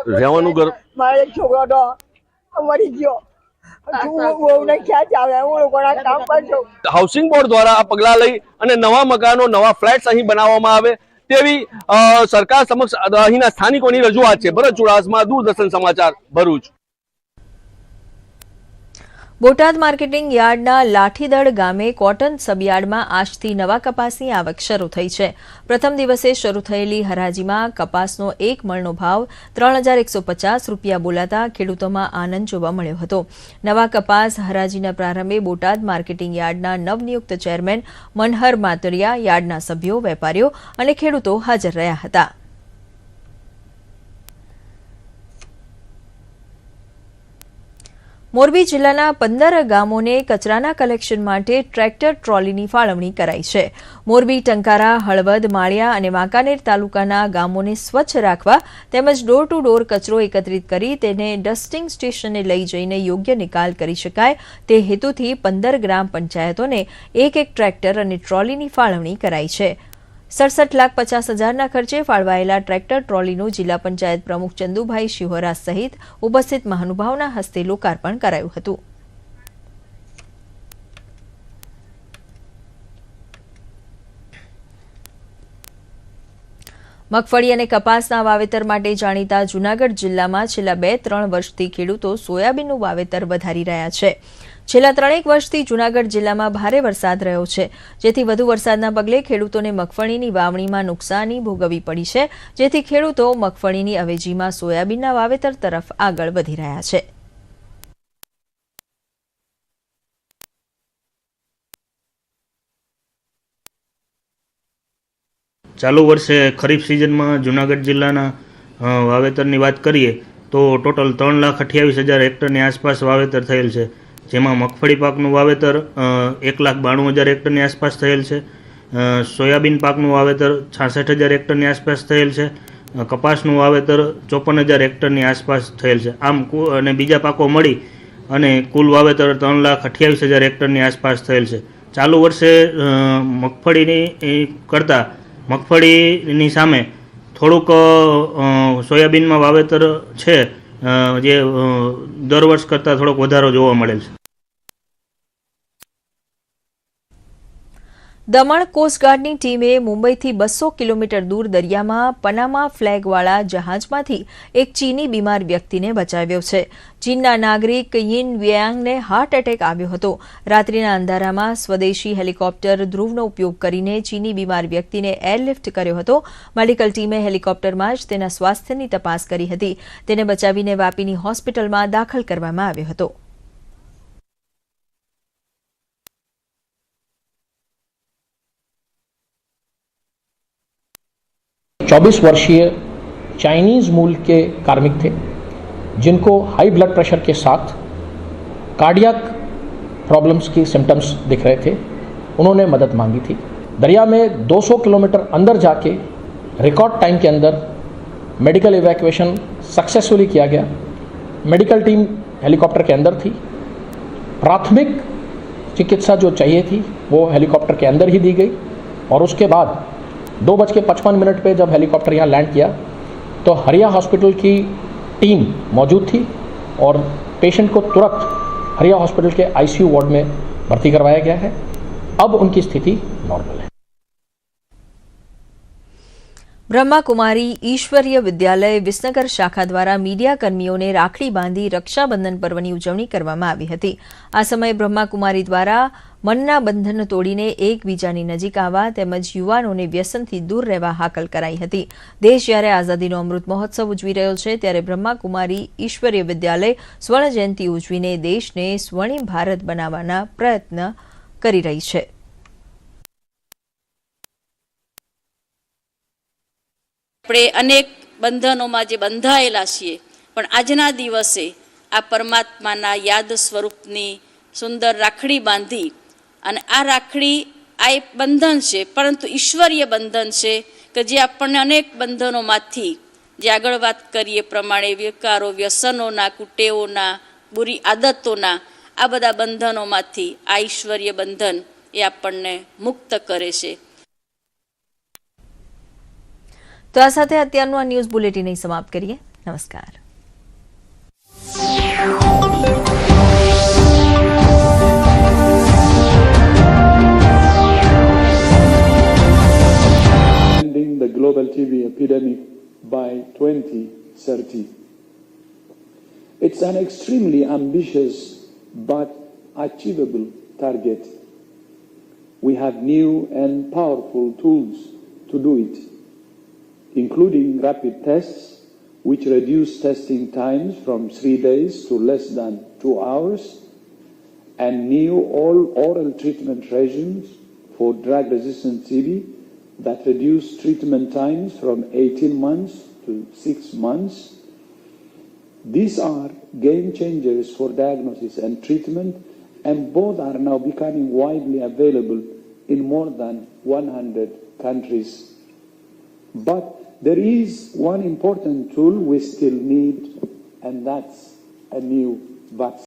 રહેવાનું ઘર મારે છોકરો તો મરી ગયો. હાઉસિંગ બોર્ડ દ્વારા આ પગલા લઈ અને નવા મકાનો, નવા ફ્લેટ્સ અહીં બનાવવામાં આવે તેવી સરકાર સમક્ષ અહીંના સ્થાનિકોની રજૂઆત છે. ભરત ચુડાસમા, દૂરદર્શન સમાચાર, ભરૂચ. બોટાદ માર્કેટિંગ યાર્ડના લાઠીદળ ગામે કોટન સબયાર્ડમાં આજથી નવા કપાસની આવક શરૂ થઈ છે. પ્રથમ દિવસે શરૂ થયેલી હરાજીમાં કપાસનો 1 મણનો ભાવ 3150 રૂપિયા બોલાતા ખેડૂતોમાં આનંદ જોવા મળ્યો હતો. નવા કપાસ હરાજીના પ્રારંભે બોટાદ માર્કેટિંગ યાર્ડના નવનિયુક્ત ચેરમેન મનહર માતડિયા, યાર્ડના સભ્યો, વેપારીઓ અને ખેડૂતો હાજર રહ્યા હતા. મોરબી જિલ્લાના 15 ગામોને કચરાના કલેક્શન માટે ટ્રેક્ટર ટ્રોલીની ફાળવણી કરાઈ છે. મોરબી, ટંકારા, હળવદ, માળિયા અને વાંકાનેર તાલુકાના ગામોને સ્વચ્છ રાખવા તેમજ ડોર ટુ ડોર કચરો એકત્રિત કરી તેને ડસ્ટિંગ સ્ટેશને લઈ જઈને યોગ્ય નિકાલ કરી શકાય તે હેતુથી 15 ગ્રામ પંચાયતોને એક ટ્રેક્ટર અને ટ્રોલીની ફાળવણી કરાઈ છે. 67,50,000ના ખર્ચે ફાળવાયેલા ટ્રેક્ટર ટ્રોલીનું જિલ્લા પંચાયત પ્રમુખ ચંદુભાઈ શિહોરા સહિત ઉપસ્થિત મહાનુભાવોના હસ્તે લોકાર્પણ કરાયું હતું. મગફળી અને કપાસના વાવેતર માટે જાણીતા જૂનાગઢ જિલ્લામાં છેલ્લા 2-3 વર્ષથી ખેડૂતો સોયાબીનનું વાવેતર વધારી રહ્યા છે. છેલ્લા 3 વર્ષથી જૂનાગઢ જિલ્લામાં ભારે વરસાદ રહ્યો છે, જેથી વધુ વરસાદના પગલે ખેડૂતોને મગફળીની વાવણીમાં નુકસાની ભોગવવી પડી છે, જેથી ખેડૂતો મગફળીની અવેજીમાં સોયાબીનના વાવેતર તરફ આગળ વધી રહ્યા છે. ચાલુ વર્ષે ખરીફ સિઝનમાં જૂનાગઢ જિલ્લાના વાવેતરની વાત કરીએ તો ટોટલ 3,28,000 હેક્ટરની આસપાસ વાવેતર થયેલ છે, જેમાં મગફળી પાકનું વાવેતર 1,92,000 હેક્ટરની આસપાસ થયેલ છે. સોયાબીન પાકનું વાવેતર 66,000 હેક્ટરની આસપાસ થયેલ છે. કપાસનું વાવેતર 54,000 હેક્ટરની આસપાસ થયેલ છે. આમ અને બીજા પાકો મળી અને કુલ વાવેતર 3,28,000 હેક્ટરની આસપાસ થયેલ છે. ચાલુ વર્ષે મગફળીની કરતાં મગફળીની સામે થોડુંક સોયાબીનમાં વાવેતર છે જે દર વર્ષ કરતાં થોડોક વધારો જોવા મળેલ છે. દમણ કોસ્ટગાર્ડની ટીમે મુંબઈથી 200 કિલોમીટર દૂર દરિયામાં પનામા ફ્લેગવાળા જહાજમાંથી એક ચીની બીમાર વ્યક્તિને બચાવ્યો છે. ચીનના નાગરિક યિન વિયાંગને હાર્ટ એટેક આવ્યો હતો. રાત્રિના અંધારામાં સ્વદેશી હેલિકોપ્ટર ધ્રુવનો ઉપયોગ કરીને ચીની બીમાર વ્યક્તિને એરલિફ્ટ કર્યો હતો. મેડિકલ ટીમે હેલિકોપ્ટરમાં જ તેના સ્વાસ્થ્યની તપાસ કરી હતી. તેને બચાવીને વાપીની હોસ્પિટલમાં દાખલ કરવામાં આવ્યો હતો. चौबीस वर्षीय चाइनीज मूल के कार्मिक थे जिनको हाई ब्लड प्रेशर के साथ कार्डियक प्रॉब्लम्स की सिम्टम्स दिख रहे थे. उन्होंने मदद मांगी थी. दरिया में 200 किलोमीटर अंदर जाके रिकॉर्ड टाइम के अंदर मेडिकल इवैक्यूएशन सक्सेसफुली किया गया. मेडिकल टीम हेलीकॉप्टर के अंदर थी. प्राथमिक चिकित्सा जो चाहिए थी वो हेलीकॉप्टर के अंदर ही दी गई और उसके बाद 2:55 पे जब हेलीकॉप्टर यहाँ लैंड किया तो हरिया हॉस्पिटल की टीम मौजूद थी और पेशेंट को तुरंत हरिया हॉस्पिटल के आईसीयू वार्ड में भर्ती करवाया गया है. अब उनकी स्थिति नॉर्मल है. બ્રહ્માકુમારી ઈશ્વરીય વિદ્યાલય વિસનગર શાખા દ્વારા મીડિયા કર્મીઓને રાખડી બાંધી રક્ષાબંધન પર્વની ઉજવણી કરવામાં આવી હતી. આ સમયે બ્રહ્માકુમારી દ્વારા મનના બંધન તોડીને એકબીજાની નજીક આવવા તેમજ યુવાનોને વ્યસનથી દૂર રહેવા હાકલ કરાઈ હતી. દેશ જ્યારે આઝાદીનો અમૃત મહોત્સવ ઉજવી રહ્યો છે ત્યારે બ્રહ્માકુમારી ઈશ્વરીય વિદ્યાલય સ્વર્ણ જયંતિ ઉજવીને દેશને સ્વર્ણિમ ભારત બનાવવાના પ્રયત્ન કરી રહી છે. આપણે અનેક બંધનોમાં જે બંધાયેલા છીએ પણ આજના દિવસે આ પરમાત્માના યાદ સ્વરૂપની સુંદર રાખડી બાંધી અને આ રાખડી આ એક બંધન છે પરંતુ ઈશ્વરીય બંધન છે કે જે આપણને અનેક બંધનોમાંથી જે આગળ વાત કરીએ પ્રમાણે વિકારો વ્યસનોના કુટેવોના બુરી આદતોના આ બધા બંધનોમાંથી આ ઈશ્વરીય બંધન એ આપણને મુક્ત કરે છે. તો આ સાથે અત્યારનું આ ન્યૂઝ બુલેટિન સમાપ્ત કરીએ. નમસ્કાર. Ending the global TB epidemic by 2030. It's an extremely ambitious but achievable target. We have new and powerful tools to do it, including rapid tests, which reduce testing times from 3 days to less than 2 hours, and new all-oral treatment regimes for drug-resistant TB that reduce treatment times from 18 months to 6 months. These are game changers for diagnosis and treatment, and both are now becoming widely available in more than 100 countries. But there is one important tool we still need, and that's a new vaccine.